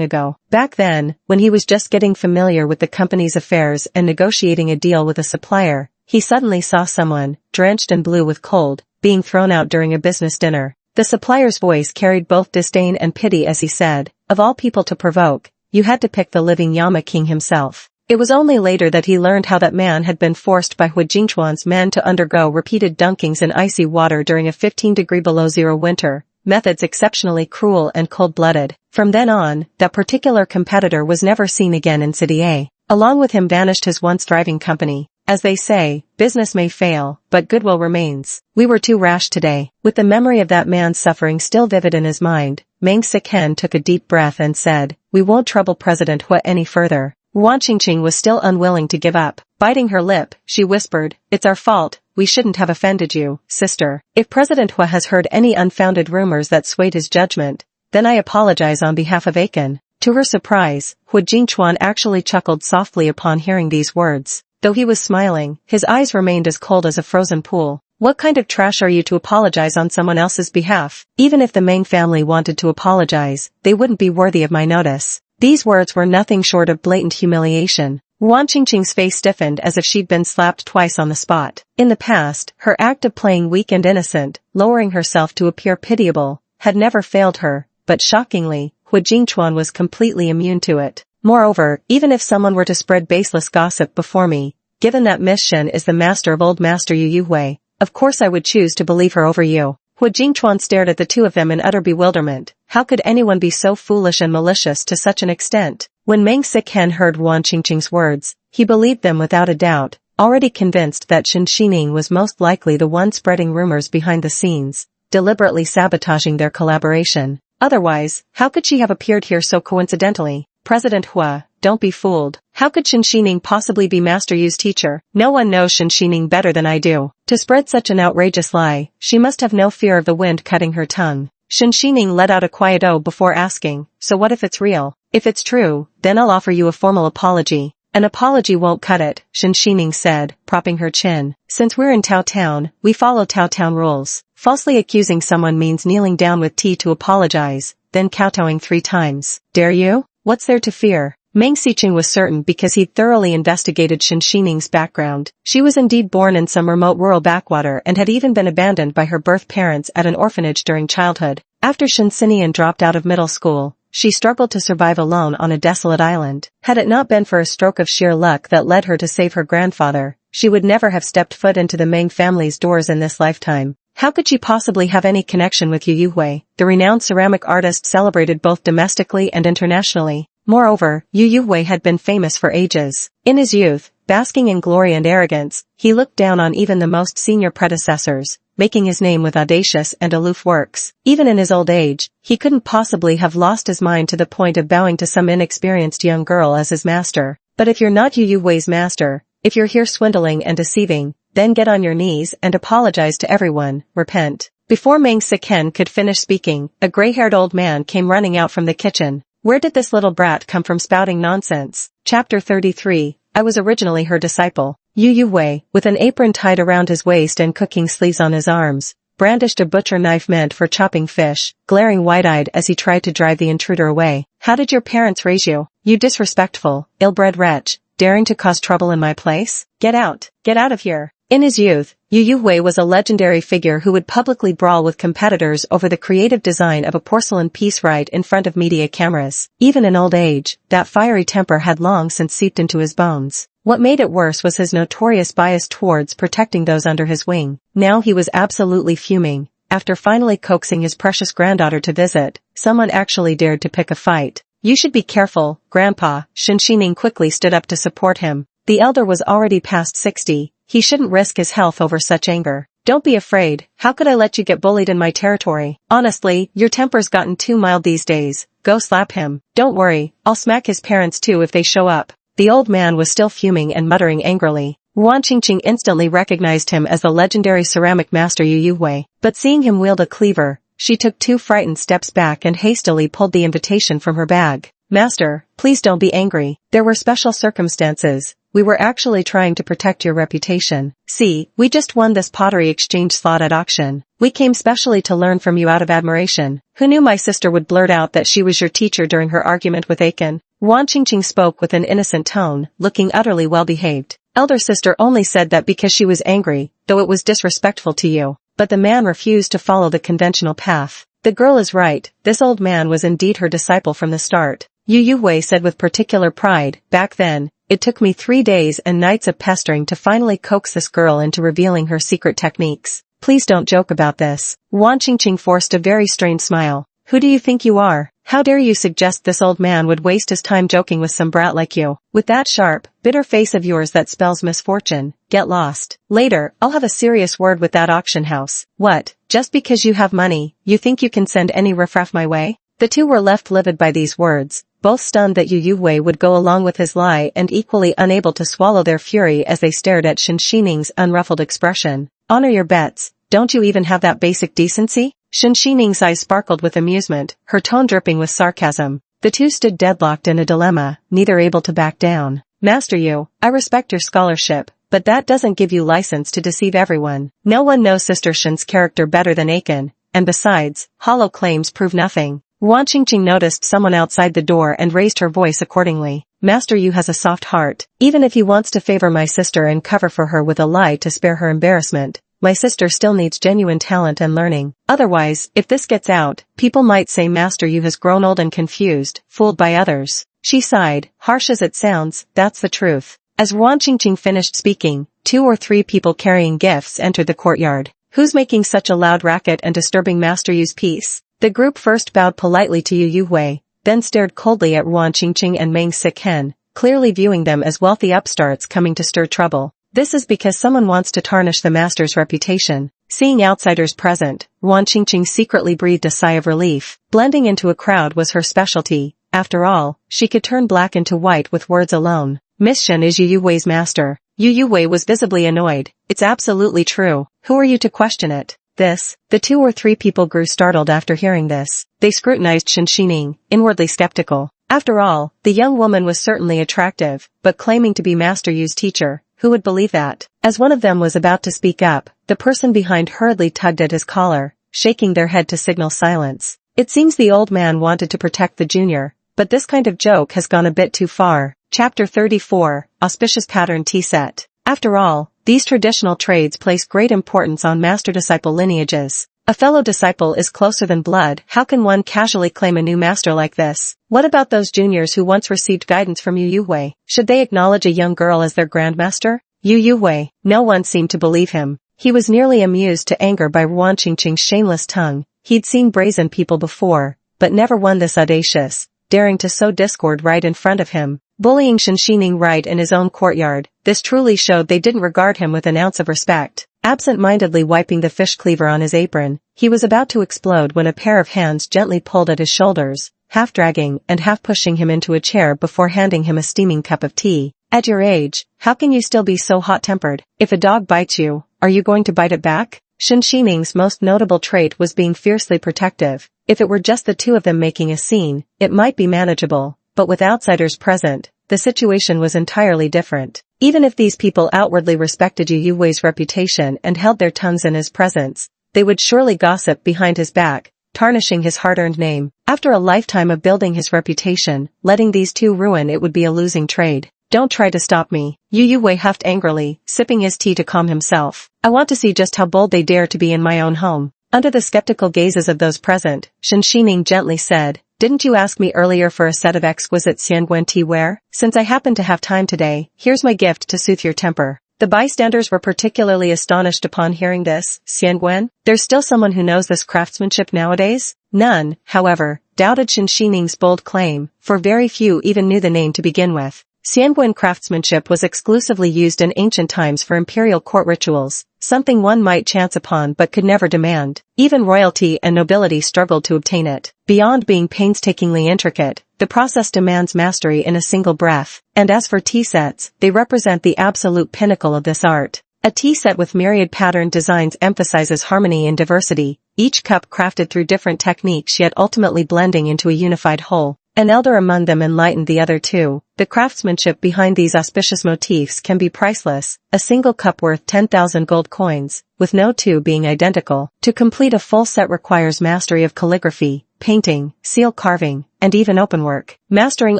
[SPEAKER 1] ago. Back then, when he was just getting familiar with the company's affairs and negotiating a deal with a supplier, he suddenly saw someone, drenched and blue with cold, being thrown out during a business dinner. The supplier's voice carried both disdain and pity as he said, "Of all people to provoke, you had to pick the living Yama King himself." It was only later that he learned how that man had been forced by Hua Jingchuan's men to undergo repeated dunkings in icy water during a 15-degree below zero winter, methods exceptionally cruel and cold-blooded. From then on, that particular competitor was never seen again in City A. Along with him vanished his once thriving company. As they say, business may fail, but goodwill remains. We were too rash today. With the memory of that man's suffering still vivid in his mind, Meng Siqing took a deep breath and said, "We won't trouble President Hua any further." Wan Qingqing was still unwilling to give up. Biting her lip, she whispered, "It's our fault, we shouldn't have offended you, sister. If President Hua has heard any unfounded rumors that swayed his judgment, then I apologize on behalf of Aiken." To her surprise, Hua Jingchuan actually chuckled softly upon hearing these words. Though he was smiling, his eyes remained as cold as a frozen pool. What kind of trash are you to apologize on someone else's behalf? Even if the Meng family wanted to apologize, they wouldn't be worthy of my notice. These words were nothing short of blatant humiliation. Wan Qingqing's face stiffened as if she'd been slapped twice on the spot. In the past, her act of playing weak and innocent, lowering herself to appear pitiable, had never failed her, but shockingly, Hu Jingchuan was completely immune to it. Moreover, even if someone were to spread baseless gossip before me, given that Miss Shen is the master of old Master Yu Yuhui, of course I would choose to believe her over you. Hu Jingchuan stared at the two of them in utter bewilderment. How could anyone be so foolish and malicious to such an extent? When Meng Siken heard Wan Qingqing's words, he believed them without a doubt, already convinced that Shen Xining was most likely the one spreading rumors behind the scenes, deliberately sabotaging their collaboration. Otherwise, how could she have appeared here so coincidentally? President Hua, don't be fooled. How could Shen Xining possibly be Master Yu's teacher? No one knows Shen Xining better than I do. To spread such an outrageous lie, she must have no fear of the wind cutting her tongue. Shen Xining let out a quiet "oh" before asking, so what if it's real? If it's true, then I'll offer you a formal apology. An apology won't cut it, Shen Xining said, propping her chin. Since we're in Tao Town, we follow Tao Town rules. Falsely accusing someone means kneeling down with tea to apologize, then kowtowing 3 times. Dare you? What's there to fear? Meng Siqing was certain because he'd thoroughly investigated Shen Xining's background. She was indeed born in some remote rural backwater and had even been abandoned by her birth parents at an orphanage during childhood. After Shen Xinian dropped out of middle school, she struggled to survive alone on a desolate island. Had it not been for a stroke of sheer luck that led her to save her grandfather, she would never have stepped foot into the Meng family's doors in this lifetime. How could she possibly have any connection with Yu Yuhui, the renowned ceramic artist celebrated both domestically and internationally? Moreover, Yu Yuhui had been famous for ages. In his youth, basking in glory and arrogance, he looked down on even the most senior predecessors, making his name with audacious and aloof works. Even in his old age, he couldn't possibly have lost his mind to the point of bowing to some inexperienced young girl as his master. But if you're not Yu Yuhui's master, if you're here swindling and deceiving, then get on your knees and apologize to everyone, repent. Before Meng Siken could finish speaking, a gray-haired old man came running out from the kitchen. Where did this little brat come from spouting nonsense? Chapter 33, I was originally her disciple. Yu Yuhui, with an apron tied around his waist and cooking sleeves on his arms, brandished a butcher knife meant for chopping fish, glaring wide-eyed as he tried to drive the intruder away. How did your parents raise you? You disrespectful, ill-bred wretch, daring to cause trouble in my place? Get out of here. In his youth, Yu Yuhui was a legendary figure who would publicly brawl with competitors over the creative design of a porcelain piece right in front of media cameras. Even in old age, that fiery temper had long since seeped into his bones. What made it worse was his notorious bias towards protecting those under his wing. Now he was absolutely fuming. After finally coaxing his precious granddaughter to visit, someone actually dared to pick a fight. You should be careful, Grandpa. Shen Xining quickly stood up to support him. The elder was already past 60. He shouldn't risk his health over such anger. Don't be afraid. How could I let you get bullied in my territory? Honestly, your temper's gotten too mild these days. Go slap him. Don't worry, I'll smack his parents too if they show up. The old man was still fuming and muttering angrily. Wan Qingqing instantly recognized him as the legendary ceramic master Yu Yuhui. But seeing him wield a cleaver, she took 2 frightened steps back and hastily pulled the invitation from her bag. Master, please don't be angry. There were special circumstances. We were actually trying to protect your reputation. See, we just won this pottery exchange slot at auction. We came specially to learn from you out of admiration. Who knew my sister would blurt out that she was your teacher during her argument with Aiken? Wan Qingqing spoke with an innocent tone, looking utterly well-behaved. Elder sister only said that because she was angry, though it was disrespectful to you. But the man refused to follow the conventional path. The girl is right, this old man was indeed her disciple from the start. Yu Yuhui said with particular pride, back then, it took me 3 days and nights of pestering to finally coax this girl into revealing her secret techniques. Please don't joke about this. Wan Qingqing forced a very strained smile. Who do you think you are? How dare you suggest this old man would waste his time joking with some brat like you? With that sharp, bitter face of yours that spells misfortune, get lost. Later, I'll have a serious word with that auction house. What, just because you have money, you think you can send any riffraff my way? The two were left livid by these words, both stunned that Yu Yuhui would go along with his lie and equally unable to swallow their fury as they stared at Shen Xining's unruffled expression. Honor your bets, don't you even have that basic decency? Shen Xining's eyes sparkled with amusement, her tone dripping with sarcasm. The two stood deadlocked in a dilemma, neither able to back down. Master Yu, I respect your scholarship, but that doesn't give you license to deceive everyone. No one knows Sister Shen's character better than Aiken, and besides, hollow claims prove nothing. Wan Qingqing noticed someone outside the door and raised her voice accordingly. Master Yu has a soft heart. Even if he wants to favor my sister and cover for her with a lie to spare her embarrassment, my sister still needs genuine talent and learning. Otherwise, if this gets out, people might say Master Yu has grown old and confused, fooled by others. She sighed. Harsh as it sounds, that's the truth. As Ruan Qingqing finished speaking, 2 or 3 people carrying gifts entered the courtyard. Who's making such a loud racket and disturbing Master Yu's peace? The group first bowed politely to Yu Yuhui, then stared coldly at Ruan Qingqing and Meng Siken, clearly viewing them as wealthy upstarts coming to stir trouble. This is because someone wants to tarnish the master's reputation. Seeing outsiders present, Ruan Qingqing secretly breathed a sigh of relief. Blending into a crowd was her specialty. After all, she could turn black into white with words alone. Miss Shen is Yu Yui's master. Yu Yuhui was visibly annoyed. It's absolutely true. Who are you to question it? The 2 or 3 people grew startled after hearing this. They scrutinized Shen Xining, inwardly skeptical. After all, the young woman was certainly attractive, but claiming to be Master Yu's teacher, who would believe that? As one of them was about to speak up, the person behind hurriedly tugged at his collar, shaking their head to signal silence. It seems the old man wanted to protect the junior, but this kind of joke has gone a bit too far. Chapter 34, Auspicious Pattern Tea Set. After all, these traditional trades place great importance on master-disciple lineages. A fellow disciple is closer than blood. How can one casually claim a new master like this? What about those juniors who once received guidance from Yu Yuhui? Should they acknowledge a young girl as their grandmaster? Yu Yuhui, no one seemed to believe him. He was nearly amused to anger by Ruan Qingqing's shameless tongue. He'd seen brazen people before, but never one this audacious, daring to sow discord right in front of him. Bullying Shen Xining right in his own courtyard, this truly showed they didn't regard him with an ounce of respect. Absent-mindedly wiping the fish cleaver on his apron, he was about to explode when a pair of hands gently pulled at his shoulders, half dragging and half pushing him into a chair before handing him a steaming cup of tea. At your age, how can you still be so hot-tempered? If a dog bites you, are you going to bite it back? Shen Xining's most notable trait was being fiercely protective. If it were just the 2 of them making a scene, it might be manageable. But with outsiders present, the situation was entirely different. Even if these people outwardly respected Yu Yui's reputation and held their tongues in his presence, they would surely gossip behind his back, tarnishing his hard-earned name. After a lifetime of building his reputation, letting these 2 ruin it would be a losing trade. Don't try to stop me, Yu Yuhui huffed angrily, sipping his tea to calm himself. I want to see just how bold they dare to be in my own home. Under the skeptical gazes of those present, Shen Xining gently said, didn't you ask me earlier for a set of exquisite Xiangwen tea ware? Since I happen to have time today, here's my gift to soothe your temper. The bystanders were particularly astonished upon hearing this. Xiangwen? There's still someone who knows this craftsmanship nowadays? None, however, doubted Shen Xining's bold claim, for very few even knew the name to begin with. Xiangwen craftsmanship was exclusively used in ancient times for imperial court rituals, something one might chance upon but could never demand. Even royalty and nobility struggled to obtain it. Beyond being painstakingly intricate, the process demands mastery in a single breath. And as for tea sets, they represent the absolute pinnacle of this art. A tea set with myriad patterned designs emphasizes harmony and diversity, each cup crafted through different techniques yet ultimately blending into a unified whole. An elder among them enlightened the other 2. The craftsmanship behind these auspicious motifs can be priceless, a single cup worth 10,000 gold coins, with no 2 being identical. To complete a full set requires mastery of calligraphy, painting, seal carving, and even openwork. Mastering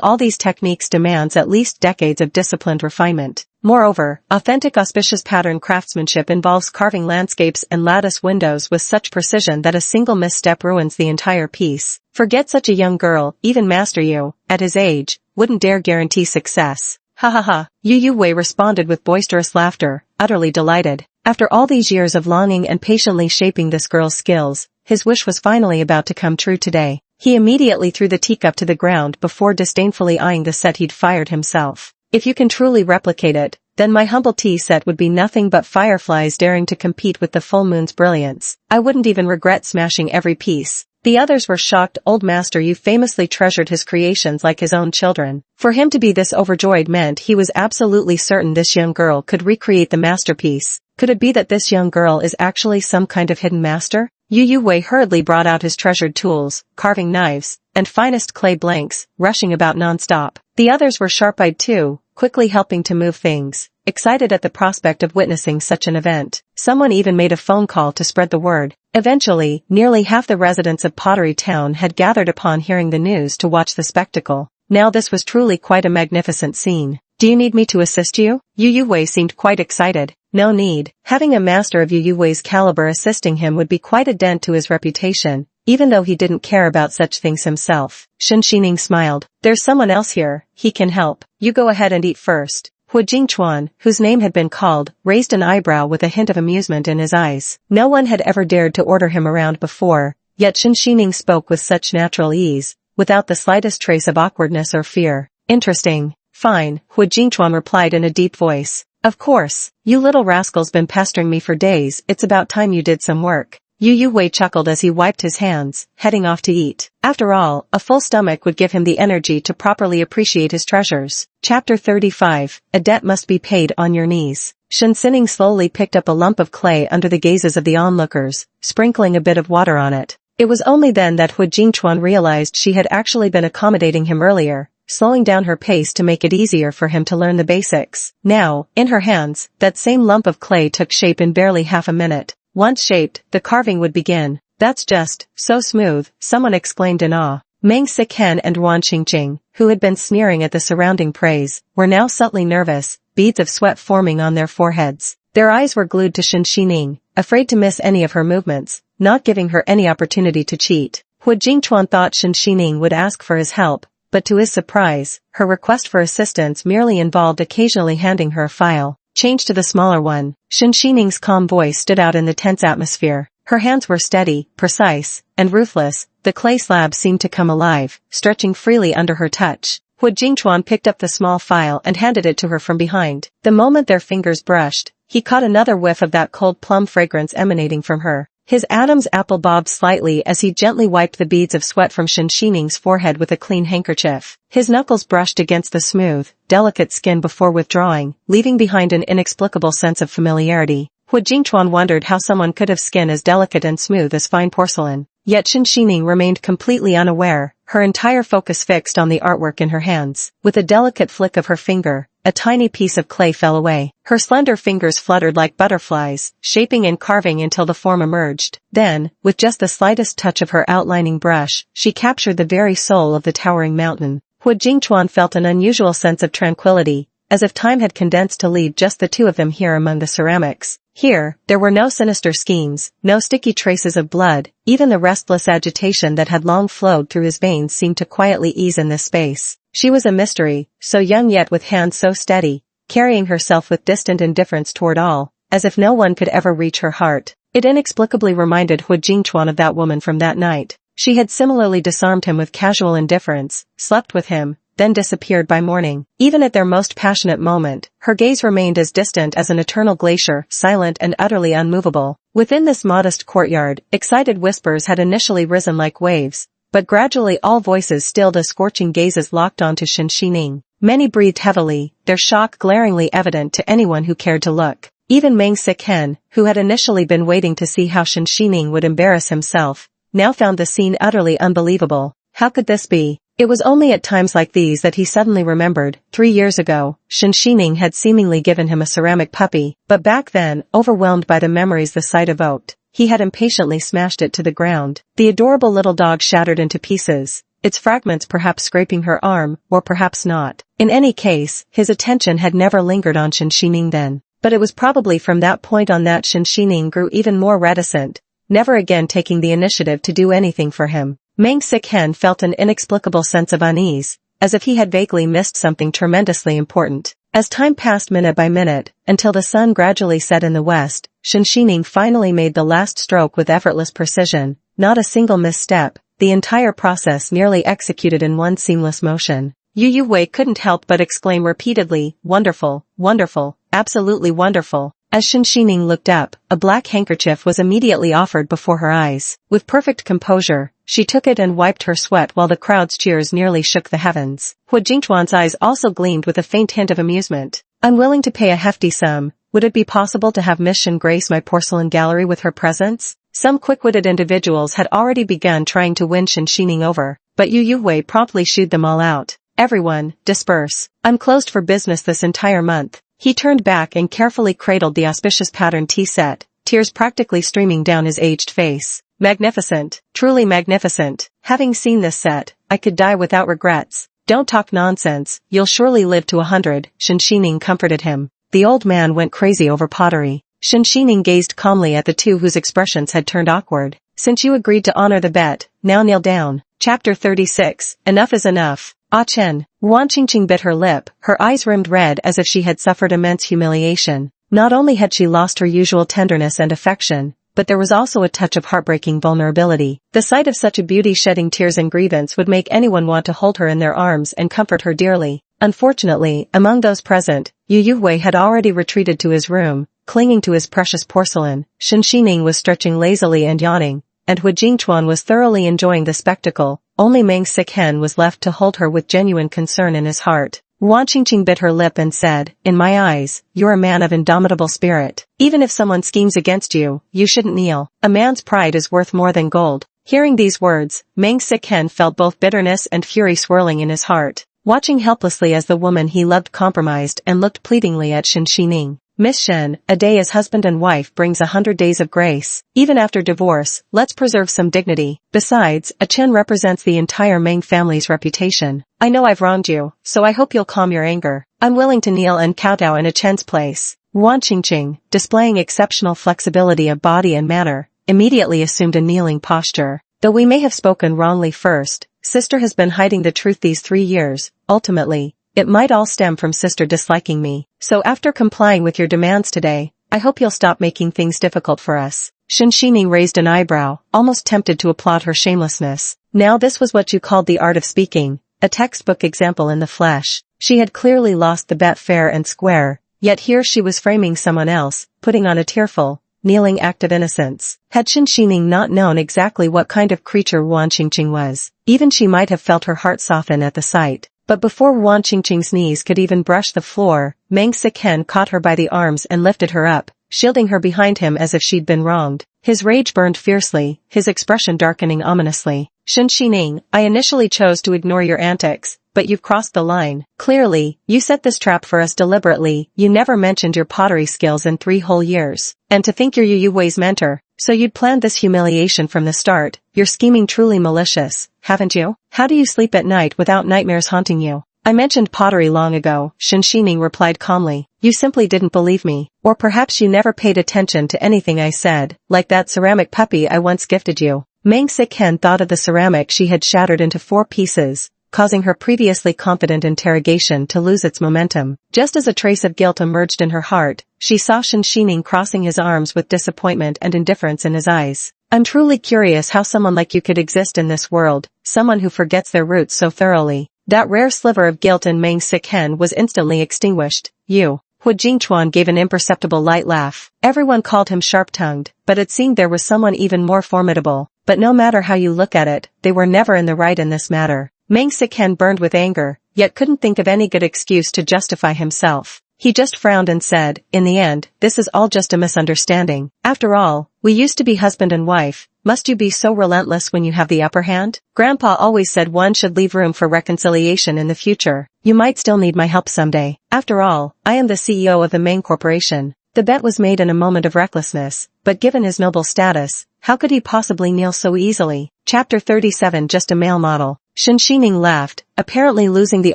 [SPEAKER 1] all these techniques demands at least decades of disciplined refinement. Moreover, authentic auspicious pattern craftsmanship involves carving landscapes and lattice windows with such precision that a single misstep ruins the entire piece. Forget such a young girl, even Master Yu, at his age, wouldn't dare guarantee success. Ha ha ha, Yu Yuhui responded with boisterous laughter, utterly delighted. After all these years of longing and patiently shaping this girl's skills, his wish was finally about to come true today. He immediately threw the teacup to the ground before disdainfully eyeing the set he'd fired himself. If you can truly replicate it, then my humble tea set would be nothing but fireflies daring to compete with the full moon's brilliance. I wouldn't even regret smashing every piece. The others were shocked. Old Master Yu famously treasured his creations like his own children. For him to be this overjoyed meant he was absolutely certain this young girl could recreate the masterpiece. Could it be that this young girl is actually some kind of hidden master? Yu Yuhui hurriedly brought out his treasured tools, carving knives, and finest clay blanks, rushing about non-stop. The others were sharp-eyed too, quickly helping to move things, excited at the prospect of witnessing such an event. Someone even made a phone call to spread the word. Eventually, nearly half the residents of Pottery Town had gathered upon hearing the news to watch the spectacle. Now this was truly quite a magnificent scene. Do you need me to assist you? Yu Wei seemed quite excited. No need. Having a master of Yu Wei's caliber assisting him would be quite a dent to his reputation, even though he didn't care about such things himself. Shen Xining smiled. There's someone else here, he can help. You go ahead and eat first. Hu Jingchuan, whose name had been called, raised an eyebrow with a hint of amusement in his eyes. No one had ever dared to order him around before, yet Shen Xining spoke with such natural ease, without the slightest trace of awkwardness or fear. Interesting. Fine, Hu Jingchuan replied in a deep voice. Of course, you little rascal's been pestering me for days, it's about time you did some work. Yu Wei chuckled as he wiped his hands, heading off to eat. After all, a full stomach would give him the energy to properly appreciate his treasures. Chapter 35, A Debt Must Be Paid on Your Knees. Shen Xining slowly picked up a lump of clay under the gazes of the onlookers, sprinkling a bit of water on it. It was only then that Hu Jingchuan realized she had actually been accommodating him earlier, slowing down her pace to make it easier for him to learn the basics. Now, in her hands, that same lump of clay took shape in barely half a minute. Once shaped, the carving would begin. That's just so smooth, someone exclaimed in awe. Meng Siken and Wan Qingqing, who had been sneering at the surrounding praise, were now subtly nervous, beads of sweat forming on their foreheads. Their eyes were glued to Shen Xining, afraid to miss any of her movements, not giving her any opportunity to cheat. Hu Jingchuan thought Shen Xining would ask for his help, but to his surprise, her request for assistance merely involved occasionally handing her a file. Change to the smaller one. Shen Xining's calm voice stood out in the tense atmosphere. Her hands were steady, precise, and ruthless. The clay slab seemed to come alive, stretching freely under her touch. Hu Jingchuan picked up the small file and handed it to her from behind. The moment their fingers brushed, he caught another whiff of that cold plum fragrance emanating from her. His Adam's apple bobbed slightly as he gently wiped the beads of sweat from Shen Xining's forehead with a clean handkerchief. His knuckles brushed against the smooth, delicate skin before withdrawing, leaving behind an inexplicable sense of familiarity. Hu Jingchuan wondered how someone could have skin as delicate and smooth as fine porcelain. Yet Shen Xining remained completely unaware, her entire focus fixed on the artwork in her hands. With a delicate flick of her finger, a tiny piece of clay fell away. Her slender fingers fluttered like butterflies, shaping and carving until the form emerged. Then, with just the slightest touch of her outlining brush, she captured the very soul of the towering mountain. Hu Jingchuan felt an unusual sense of tranquility, as if time had condensed to leave just the two of them here among the ceramics. Here, there were no sinister schemes, no sticky traces of blood, even the restless agitation that had long flowed through his veins seemed to quietly ease in this space. She was a mystery, so young yet with hands so steady, carrying herself with distant indifference toward all, as if no one could ever reach her heart. It inexplicably reminded Hu Jingchuan of that woman from that night. She had similarly disarmed him with casual indifference, slept with him, then disappeared by morning. Even at their most passionate moment, her gaze remained as distant as an eternal glacier, silent and utterly unmovable. Within this modest courtyard, excited whispers had initially risen like waves, but gradually all voices stilled as scorching gazes locked onto Shen Xining. Many breathed heavily, their shock glaringly evident to anyone who cared to look. Even Meng Siken, who had initially been waiting to see how Shen Xining would embarrass himself, now found the scene utterly unbelievable. How could this be? It was only at times like these that he suddenly remembered, 3 years ago, Shen Xining had seemingly given him a ceramic puppy, but back then, overwhelmed by the memories the sight evoked, he had impatiently smashed it to the ground. The adorable little dog shattered into pieces, its fragments perhaps scraping her arm, or perhaps not. In any case, his attention had never lingered on Shen Xining then. But it was probably from that point on that Shen Xining grew even more reticent, never again taking the initiative to do anything for him. Meng Siken felt an inexplicable sense of unease, as if he had vaguely missed something tremendously important. As time passed minute by minute, until the sun gradually set in the west, Shen Xining finally made the last stroke with effortless precision, not a single misstep, the entire process nearly executed in one seamless motion. Yu Wei couldn't help but exclaim repeatedly, "Wonderful, wonderful, absolutely wonderful." As Shen Xining looked up, a black handkerchief was immediately offered before her eyes. With perfect composure, she took it and wiped her sweat while the crowd's cheers nearly shook the heavens. Hu Jingchuan's eyes also gleamed with a faint hint of amusement. Unwilling to pay a hefty sum, would it be possible to have Miss Shen grace my porcelain gallery with her presence? Some quick-witted individuals had already begun trying to win Shen Xining over, but Yu Wei promptly shooed them all out. "Everyone, disperse. I'm closed for business this entire month." He turned back and carefully cradled the auspicious pattern tea set, tears practically streaming down his aged face. "Magnificent, truly magnificent. Having seen this set, I could die without regrets. Don't talk nonsense, you'll surely live to 100, Shinshining comforted him. The old man went crazy over pottery. Shinshining gazed calmly at the two whose expressions had turned awkward. Since you agreed to honor the bet, now kneel down. Chapter 36, Enough is enough. Ah Chen. Wan Qingqing bit her lip, her eyes rimmed red as if she had suffered immense humiliation. Not only had she lost her usual tenderness and affection, but there was also a touch of heartbreaking vulnerability. The sight of such a beauty shedding tears and grievance would make anyone want to hold her in their arms and comfort her dearly. Unfortunately, among those present, Yu Yuhui had already retreated to his room, clinging to his precious porcelain. Shinshining was stretching lazily and yawning, and Hu Jingchuan was thoroughly enjoying the spectacle. Only Meng Sichen was left to hold her with genuine concern in his heart. Wan Qingqing bit her lip and said, "In my eyes, you're a man of indomitable spirit. Even if someone schemes against you, you shouldn't kneel. A man's pride is worth more than gold." Hearing these words, Meng Sichen felt both bitterness and fury swirling in his heart, watching helplessly as the woman he loved compromised and looked pleadingly at Shinshining. "Miss Shen, a day as husband and wife brings 100 days of grace. Even after divorce, let's preserve some dignity. Besides, a Chen represents the entire Meng family's reputation. I know I've wronged you, so I hope you'll calm your anger. I'm willing to kneel and kowtow in a Chen's place." Wan Qingqing, displaying exceptional flexibility of body and manner, immediately assumed a kneeling posture. "Though we may have spoken wrongly first, sister has been hiding the truth these 3 years. Ultimately, it might all stem from sister disliking me. So after complying with your demands today, I hope you'll stop making things difficult for us." Shinshining raised an eyebrow, almost tempted to applaud her shamelessness. Now this was what you called the art of speaking, a textbook example in the flesh. She had clearly lost the bet fair and square, yet here she was framing someone else, putting on a tearful, kneeling act of innocence. Had Shinshining not known exactly what kind of creature Wan Qingqing was, even she might have felt her heart soften at the sight. But before Wan Qingqing's knees could even brush the floor, Meng Sichen caught her by the arms and lifted her up, shielding her behind him as if she'd been wronged. His rage burned fiercely, his expression darkening ominously. "Shinshining, I initially chose to ignore your antics, but you've crossed the line. Clearly, you set this trap for us deliberately. You never mentioned your pottery skills in 3 whole years. And to think you're Yu Yui's mentor, so you'd planned this humiliation from the start. You're scheming truly malicious, haven't you? How do you sleep at night without nightmares haunting you?" "I mentioned pottery long ago," Shinshining replied calmly. "You simply didn't believe me. Or perhaps you never paid attention to anything I said, like that ceramic puppy I once gifted you." Meng Sichen thought of the ceramic she had shattered into 4 pieces, causing her previously confident interrogation to lose its momentum. Just as a trace of guilt emerged in her heart, she saw Shinshining crossing his arms with disappointment and indifference in his eyes. "I'm truly curious how someone like you could exist in this world, someone who forgets their roots so thoroughly." That rare sliver of guilt in Meng Sichen was instantly extinguished. "You." Hu Jingchuan gave an imperceptible light laugh. Everyone called him sharp-tongued, but it seemed there was someone even more formidable. But no matter how you look at it, they were never in the right in this matter. Meng Sichen burned with anger, yet couldn't think of any good excuse to justify himself. He just frowned and said, "In the end, this is all just a misunderstanding. After all, we used to be husband and wife. Must you be so relentless when you have the upper hand? Grandpa always said one should leave room for reconciliation in the future. You might still need my help someday. After all, I am the CEO of the Meng Corporation." The bet was made in a moment of recklessness, but given his noble status, how could he possibly kneel so easily? Chapter 37 Just a male model. Shinshining laughed, apparently losing the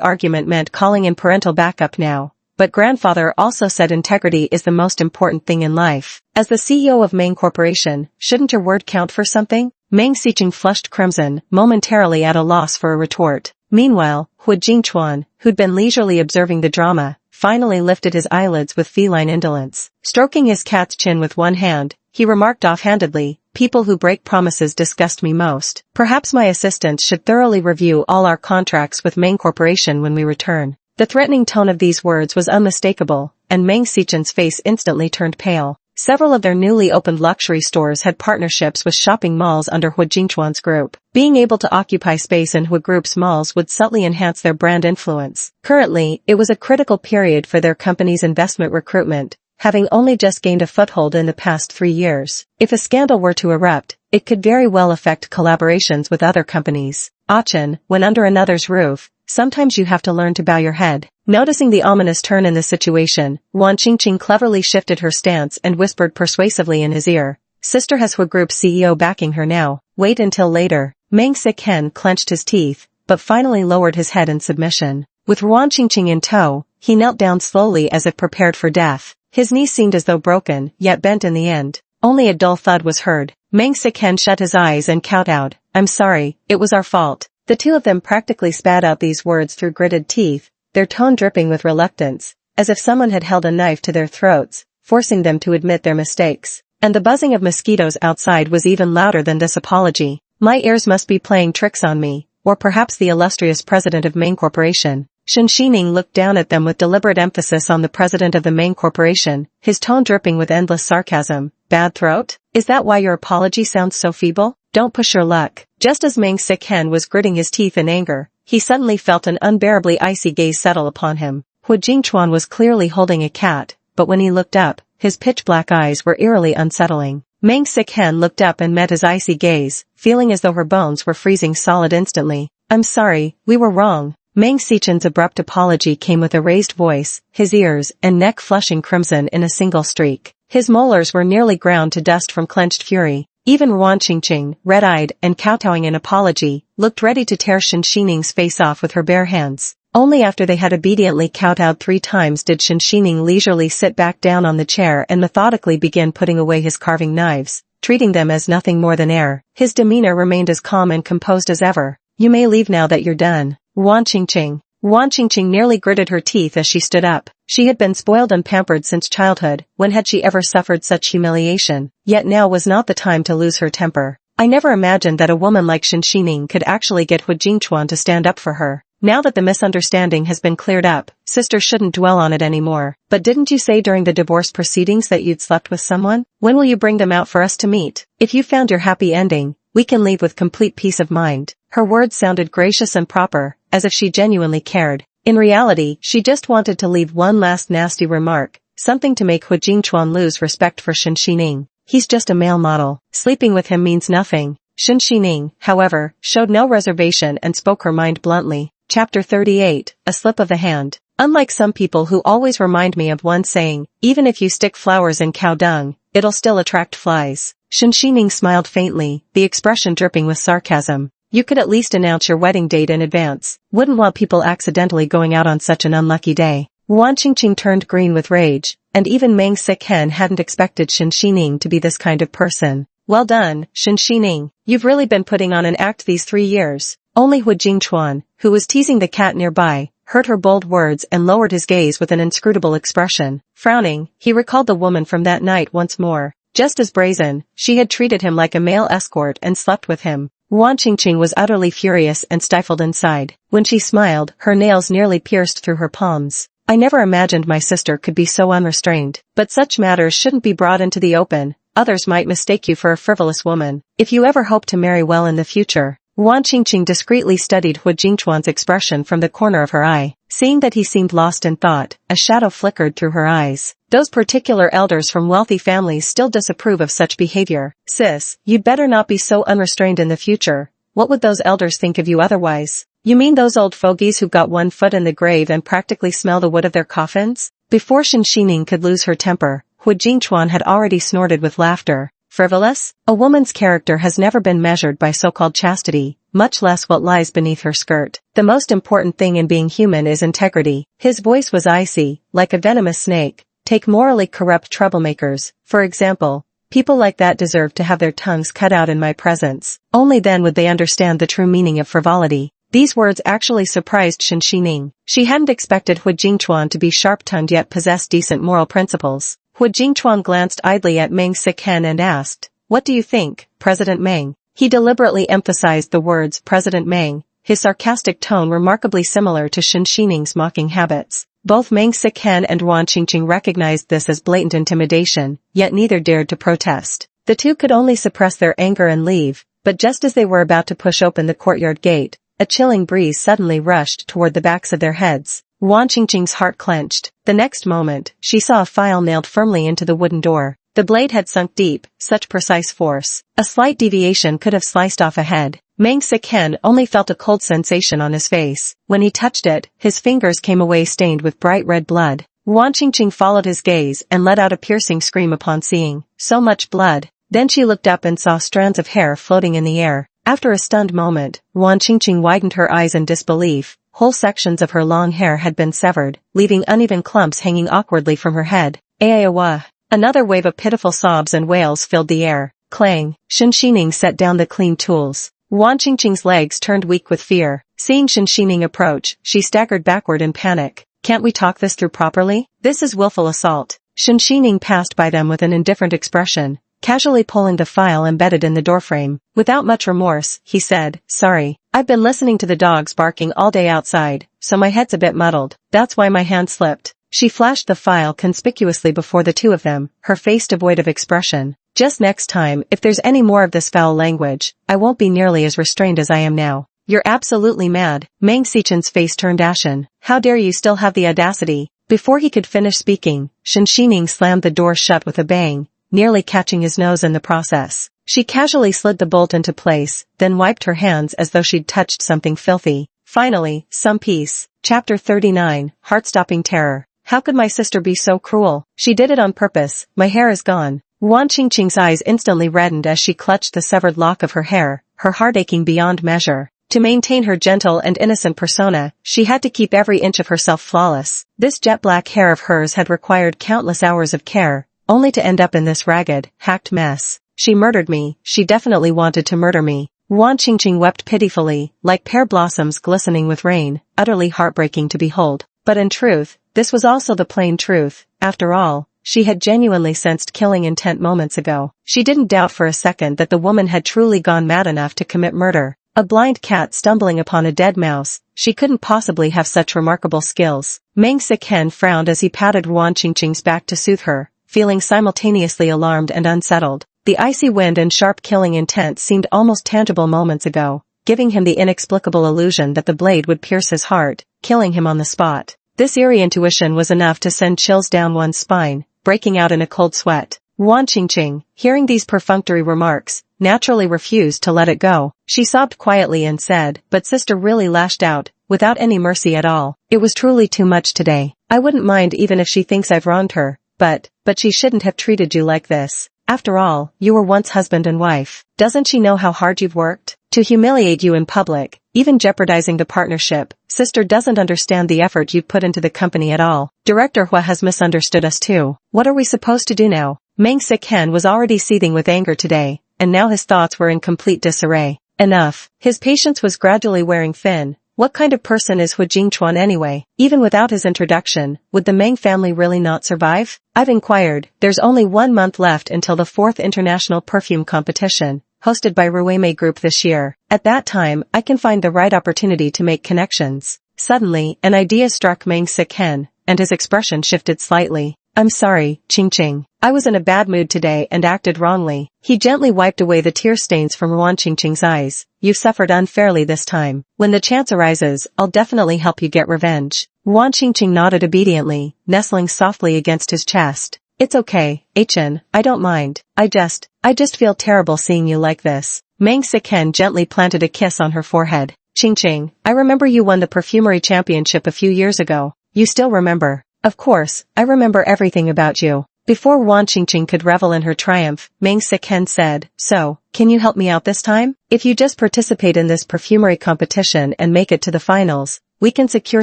[SPEAKER 1] argument meant calling in parental backup now. But grandfather also said integrity is the most important thing in life. As the CEO of Meng Corporation, shouldn't your word count for something? Meng Sichen flushed crimson, momentarily at a loss for a retort. Meanwhile, Hu Jingchuan, who'd been leisurely observing the drama, finally lifted his eyelids with feline indolence. Stroking his cat's chin with one hand, he remarked offhandedly, "People who break promises disgust me most. Perhaps my assistants should thoroughly review all our contracts with Meng Corporation when we return." The threatening tone of these words was unmistakable, and Meng Sichen's face instantly turned pale. Several of their newly opened luxury stores had partnerships with shopping malls under Hu Jingchuan's group. Being able to occupy space in Hu Group's malls would subtly enhance their brand influence. Currently, it was a critical period for their company's investment recruitment, having only just gained a foothold in the past 3 years. If a scandal were to erupt, it could very well affect collaborations with other companies. Achin, when under another's roof, sometimes you have to learn to bow your head. Noticing the ominous turn in the situation, Wan Qingqing cleverly shifted her stance and whispered persuasively in his ear, "Sister has Hu Group's CEO backing her now. Wait until later." Meng Sichen clenched his teeth, but finally lowered his head in submission. With Ruan Qingqing in tow, he knelt down slowly as if prepared for death. His knees seemed as though broken, yet bent in the end. Only a dull thud was heard. Meng Siken shut his eyes and kowtowed. "I'm sorry, it was our fault." The two of them practically spat out these words through gritted teeth, their tone dripping with reluctance, as if someone had held a knife to their throats, forcing them to admit their mistakes. And the buzzing of mosquitoes outside was even louder than this apology. My ears must be playing tricks on me, or perhaps the illustrious president of Main Corporation. Shen Xining looked down at them with deliberate emphasis on the president of the Main Corporation, his tone dripping with endless sarcasm. "Bad throat? Is that why your apology sounds so feeble? Don't push your luck." Just as Meng Siken was gritting his teeth in anger, he suddenly felt an unbearably icy gaze settle upon him. Hu Jingchuan was clearly holding a cat, but when he looked up, his pitch-black eyes were eerily unsettling. Meng Siken looked up and met his icy gaze, feeling as though her bones were freezing solid instantly. "I'm sorry, we were wrong." Meng Sichen's abrupt apology came with a raised voice, his ears and neck flushing crimson in a single streak. His molars were nearly ground to dust from clenched fury. Even Ruan Qingqing, red-eyed and kowtowing in apology, looked ready to tear Shen Xining's face off with her bare hands. Only after they had obediently kowtowed 3 times did Shen Xining leisurely sit back down on the chair and methodically begin putting away his carving knives, treating them as nothing more than air. His demeanor remained as calm and composed as ever. "You may leave now that you're done." Ruan Qingqing nearly gritted her teeth as she stood up. She had been spoiled and pampered since childhood. When had she ever suffered such humiliation? Yet now was not the time to lose her temper. "I never imagined that a woman like Shen Xining could actually get Hu Jingchuan to stand up for her. Now that the misunderstanding has been cleared up, sister shouldn't dwell on it anymore. But didn't you say during the divorce proceedings that you'd slept with someone? When will you bring them out for us to meet? If you found your happy ending, we can leave with complete peace of mind." Her words sounded gracious and proper, as if she genuinely cared. In reality, she just wanted to leave one last nasty remark, something to make Hu Jingchuan lose respect for Shen Xining. "He's just a male model. Sleeping with him means nothing." Shen Xining, however, showed no reservation and spoke her mind bluntly. Chapter 38, A Slip of the Hand. Unlike some people who always remind me of one saying, even if you stick flowers in cow dung, it'll still attract flies. Shen Xining smiled faintly, the expression dripping with sarcasm. "You could at least announce your wedding date in advance. Wouldn't want people accidentally going out on such an unlucky day." Ruan Qingqing turned green with rage, and even Meng Siken hadn't expected Shen Xining to be this kind of person. "Well done, Shen Xining. You've really been putting on an act these 3 years. Only Hu Jingchuan, who was teasing the cat nearby, heard her bold words and lowered his gaze with an inscrutable expression. Frowning, he recalled the woman from that night once more. Just as brazen, she had treated him like a male escort and slept with him. Ruan Qingqing was utterly furious and stifled inside. When she smiled, her nails nearly pierced through her palms. "I never imagined my sister could be so unrestrained. But such matters shouldn't be brought into the open. Others might mistake you for a frivolous woman. If you ever hope to marry well in the future." Ruan Qingqing discreetly studied Hu Jingchuan's expression from the corner of her eye. Seeing that he seemed lost in thought, a shadow flickered through her eyes. "Those particular elders from wealthy families still disapprove of such behavior. Sis, you'd better not be so unrestrained in the future. What would those elders think of you otherwise? You mean those old fogies who got one foot in the grave and practically smell the wood of their coffins?" Before Shen Xining could lose her temper, Hu Jingchuan had already snorted with laughter. "Frivolous? A woman's character has never been measured by so-called chastity, much less what lies beneath her skirt. The most important thing in being human is integrity." His voice was icy, like a venomous snake. "Take morally corrupt troublemakers, for example. People like that deserve to have their tongues cut out in my presence. Only then would they understand the true meaning of frivolity." These words actually surprised Shen Xining. She hadn't expected Hu Jingchuan to be sharp-tongued yet possess decent moral principles. Hu Jingchuan glanced idly at Meng Siken and asked, "What do you think, President Meng?" He deliberately emphasized the words President Meng, his sarcastic tone remarkably similar to Shen Xining's mocking habits. Both Meng Siken and Ruan Qingqing recognized this as blatant intimidation, yet neither dared to protest. The two could only suppress their anger and leave, but just as they were about to push open the courtyard gate, a chilling breeze suddenly rushed toward the backs of their heads. Ruan Qingqing's heart clenched. The next moment, she saw a file nailed firmly into the wooden door. The blade had sunk deep, such precise force. A slight deviation could have sliced off a head. Meng Siken only felt a cold sensation on his face. When he touched it, his fingers came away stained with bright red blood. Ruan Qingqing followed his gaze and let out a piercing scream upon seeing so much blood. Then she looked up and saw strands of hair floating in the air. After a stunned moment, Ruan Qingqing widened her eyes in disbelief. Whole sections of her long hair had been severed, leaving uneven clumps hanging awkwardly from her head. Ayawa. Another wave of pitiful sobs and wails filled the air. Clang. Shenxining set down the clean tools. Ruan Qingqing's legs turned weak with fear. Seeing Shenxining approach, she staggered backward in panic. Can't we talk this through properly? This is willful assault. Shenxining passed by them with an indifferent expression, casually pulling the file embedded in the doorframe. Without much remorse, he said, sorry. I've been listening to the dogs barking all day outside, so my head's a bit muddled. That's why my hand slipped. She flashed the file conspicuously before the two of them, her face devoid of expression. Just next time, if there's any more of this foul language, I won't be nearly as restrained as I am now. You're absolutely mad. Meng Xichen's face turned ashen. How dare you still have the audacity? Before he could finish speaking, Shenxining slammed the door shut with a bang, nearly catching his nose in the process. She casually slid the bolt into place, then wiped her hands as though she'd touched something filthy. Finally, some peace. Chapter 39, Heart-Stopping Terror. How could my sister be so cruel? She did it on purpose. My hair is gone. Ruan Qingqing's eyes instantly reddened as she clutched the severed lock of her hair, her heart aching beyond measure. To maintain her gentle and innocent persona, she had to keep every inch of herself flawless. This jet-black hair of hers had required countless hours of care, only to end up in this ragged, hacked mess. She murdered me. She definitely wanted to murder me. Ruan Qingqing wept pitifully, like pear blossoms glistening with rain, utterly heartbreaking to behold. But in truth, this was also the plain truth. After all, she had genuinely sensed killing intent moments ago. She didn't doubt for a second that the woman had truly gone mad enough to commit murder. A blind cat stumbling upon a dead mouse, she couldn't possibly have such remarkable skills. Meng Xichen frowned as he patted Ruan Qingqing's back to soothe her, feeling simultaneously alarmed and unsettled. The icy wind and sharp killing intent seemed almost tangible moments ago, giving him the inexplicable illusion that the blade would pierce his heart, killing him on the spot. This eerie intuition was enough to send chills down one's spine, breaking out in a cold sweat. Ruan Qingqing, hearing these perfunctory remarks, naturally refused to let it go. She sobbed quietly and said, but sister really lashed out, without any mercy at all. It was truly too much today. I wouldn't mind even if she thinks I've wronged her, but she shouldn't have treated you like this. After all, you were once husband and wife. Doesn't she know how hard you've worked? To humiliate you in public, even jeopardizing the partnership, sister doesn't understand the effort you've put into the company at all. Director Hua has misunderstood us too. What are we supposed to do now? Meng Xichen was already seething with anger today, and now his thoughts were in complete disarray. Enough. His patience was gradually wearing thin. What kind of person is Hu Jingchuan anyway? Even without his introduction, would the Meng family really not survive? I've inquired. There's only 1 month left until the 4th International Perfume Competition, hosted by Ruime Group this year. At that time, I can find the right opportunity to make connections. Suddenly, an idea struck Meng Xichen, and his expression shifted slightly. I'm sorry, Qingqing. I was in a bad mood today and acted wrongly. He gently wiped away the tear stains from Ruan Qingqing's eyes. You've suffered unfairly this time. When the chance arises, I'll definitely help you get revenge. Ruan Qingqing nodded obediently, nestling softly against his chest. It's okay, Chen, I don't mind. I just feel terrible seeing you like this. Meng Xichen gently planted a kiss on her forehead. Qingqing, I remember you won the perfumery championship a few years ago. You still remember? Of course, I remember everything about you. Before Ruan Qingqing could revel in her triumph, Meng Xichen said, so, can you help me out this time? If you just participate in this perfumery competition and make it to the finals, we can secure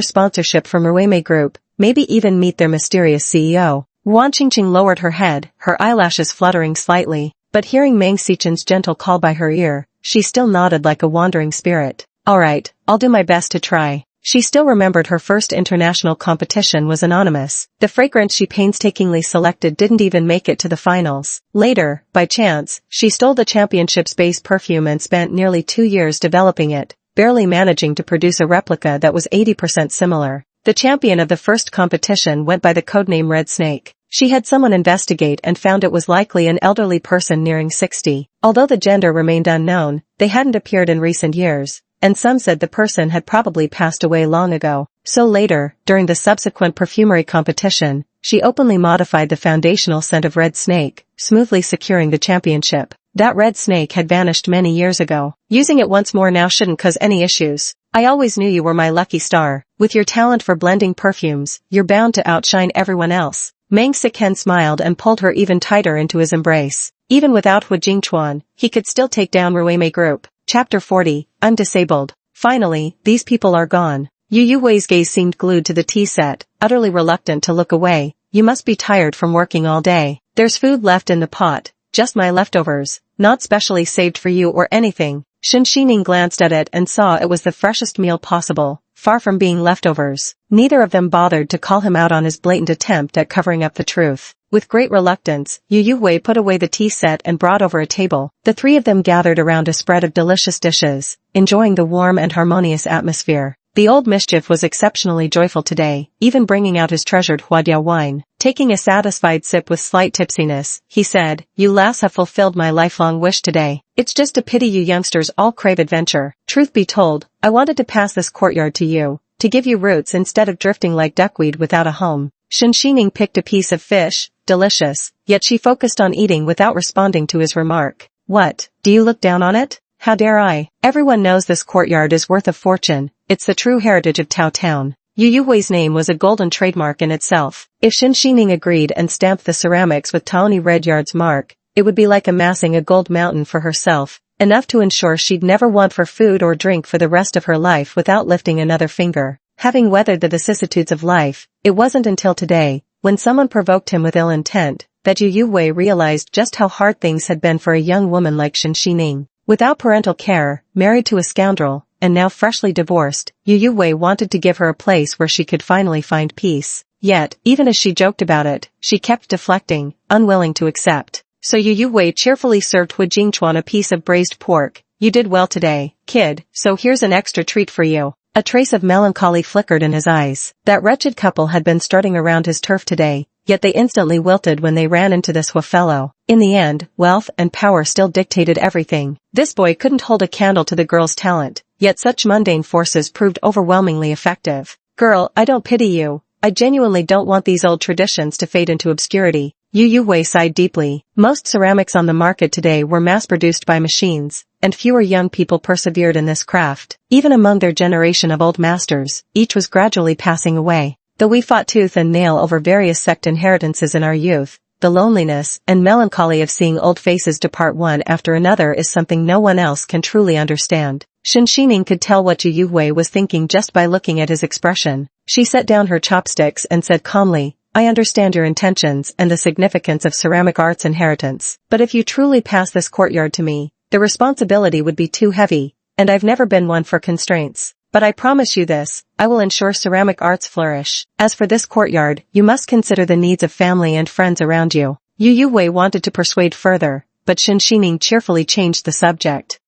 [SPEAKER 1] sponsorship from Ruime Group, maybe even meet their mysterious CEO. Ruan Qingqing lowered her head, her eyelashes fluttering slightly, but hearing Meng Xichen's gentle call by her ear, she still nodded like a wandering spirit. Alright, I'll do my best to try. She still remembered her first international competition was anonymous. The fragrance she painstakingly selected didn't even make it to the finals. Later, by chance, she stole the championship's base perfume and spent nearly 2 years developing it, barely managing to produce a replica that was 80% similar. The champion of the first competition went by the codename Red Snake. She had someone investigate and found it was likely an elderly person nearing 60. Although the gender remained unknown, they hadn't appeared in recent years, and some said the person had probably passed away long ago. So later, during the subsequent perfumery competition, she openly modified the foundational scent of Red Snake, smoothly securing the championship. That Red Snake had vanished many years ago. Using it once more now shouldn't cause any issues. I always knew you were my lucky star. With your talent for blending perfumes, you're bound to outshine everyone else. Meng Xichen smiled and pulled her even tighter into his embrace. Even without Hu Jingchuan, he could still take down Ruime Group. Chapter 40, I'm disabled. Finally, these people are gone. Yu Wei's gaze seemed glued to the tea set, utterly reluctant to look away. You must be tired from working all day. There's food left in the pot, just my leftovers, not specially saved for you or anything. Shen Xining glanced at it and saw it was the freshest meal possible, far from being leftovers. Neither of them bothered to call him out on his blatant attempt at covering up the truth. With great reluctance, Yu Wei put away the tea set and brought over a table. The three of them gathered around a spread of delicious dishes, enjoying the warm and harmonious atmosphere. The old mischief was exceptionally joyful today, even bringing out his treasured huadiao wine. Taking a satisfied sip with slight tipsiness, he said, "You lass have fulfilled my lifelong wish today. It's just a pity you youngsters all crave adventure. Truth be told, I wanted to pass this courtyard to you, to give you roots instead of drifting like duckweed without a home." Shen Xining picked a piece of fish, delicious, yet she focused on eating without responding to his remark. "What, do you look down on it? How dare I? Everyone knows this courtyard is worth a fortune. It's the true heritage of Tao Town." Yu Wei's name was a golden trademark in itself. If Shen Xining agreed and stamped the ceramics with Taoni Redyard's mark, it would be like amassing a gold mountain for herself, enough to ensure she'd never want for food or drink for the rest of her life without lifting another finger. Having weathered the vicissitudes of life, it wasn't until today, when someone provoked him with ill intent, that Yu Wei realized just how hard things had been for a young woman like Shen Xining. Without parental care, married to a scoundrel, and now freshly divorced, Yu Wei wanted to give her a place where she could finally find peace. Yet, even as she joked about it, she kept deflecting, unwilling to accept. So Yu Wei cheerfully served Hu Jingchuan a piece of braised pork. "You did well today, kid, so here's an extra treat for you." A trace of melancholy flickered in his eyes. That wretched couple had been strutting around his turf today, yet they instantly wilted when they ran into this fellow. In the end, wealth and power still dictated everything. This boy couldn't hold a candle to the girl's talent, yet such mundane forces proved overwhelmingly effective. "Girl, I don't pity you. I genuinely don't want these old traditions to fade into obscurity." Yu Wei sighed deeply. Most ceramics on the market today were mass-produced by machines, and fewer young people persevered in this craft. Even among their generation of old masters, each was gradually passing away. Though we fought tooth and nail over various sect inheritances in our youth, the loneliness and melancholy of seeing old faces depart one after another is something no one else can truly understand. Shen Xining could tell what Yu Wei was thinking just by looking at his expression. She set down her chopsticks and said calmly, "I understand your intentions and the significance of ceramic art's inheritance. But if you truly pass this courtyard to me, the responsibility would be too heavy, and I've never been one for constraints. But I promise you this, I will ensure ceramic arts flourish. As for this courtyard, you must consider the needs of family and friends around you." Yu Wei wanted to persuade further, but Shen Xining cheerfully changed the subject.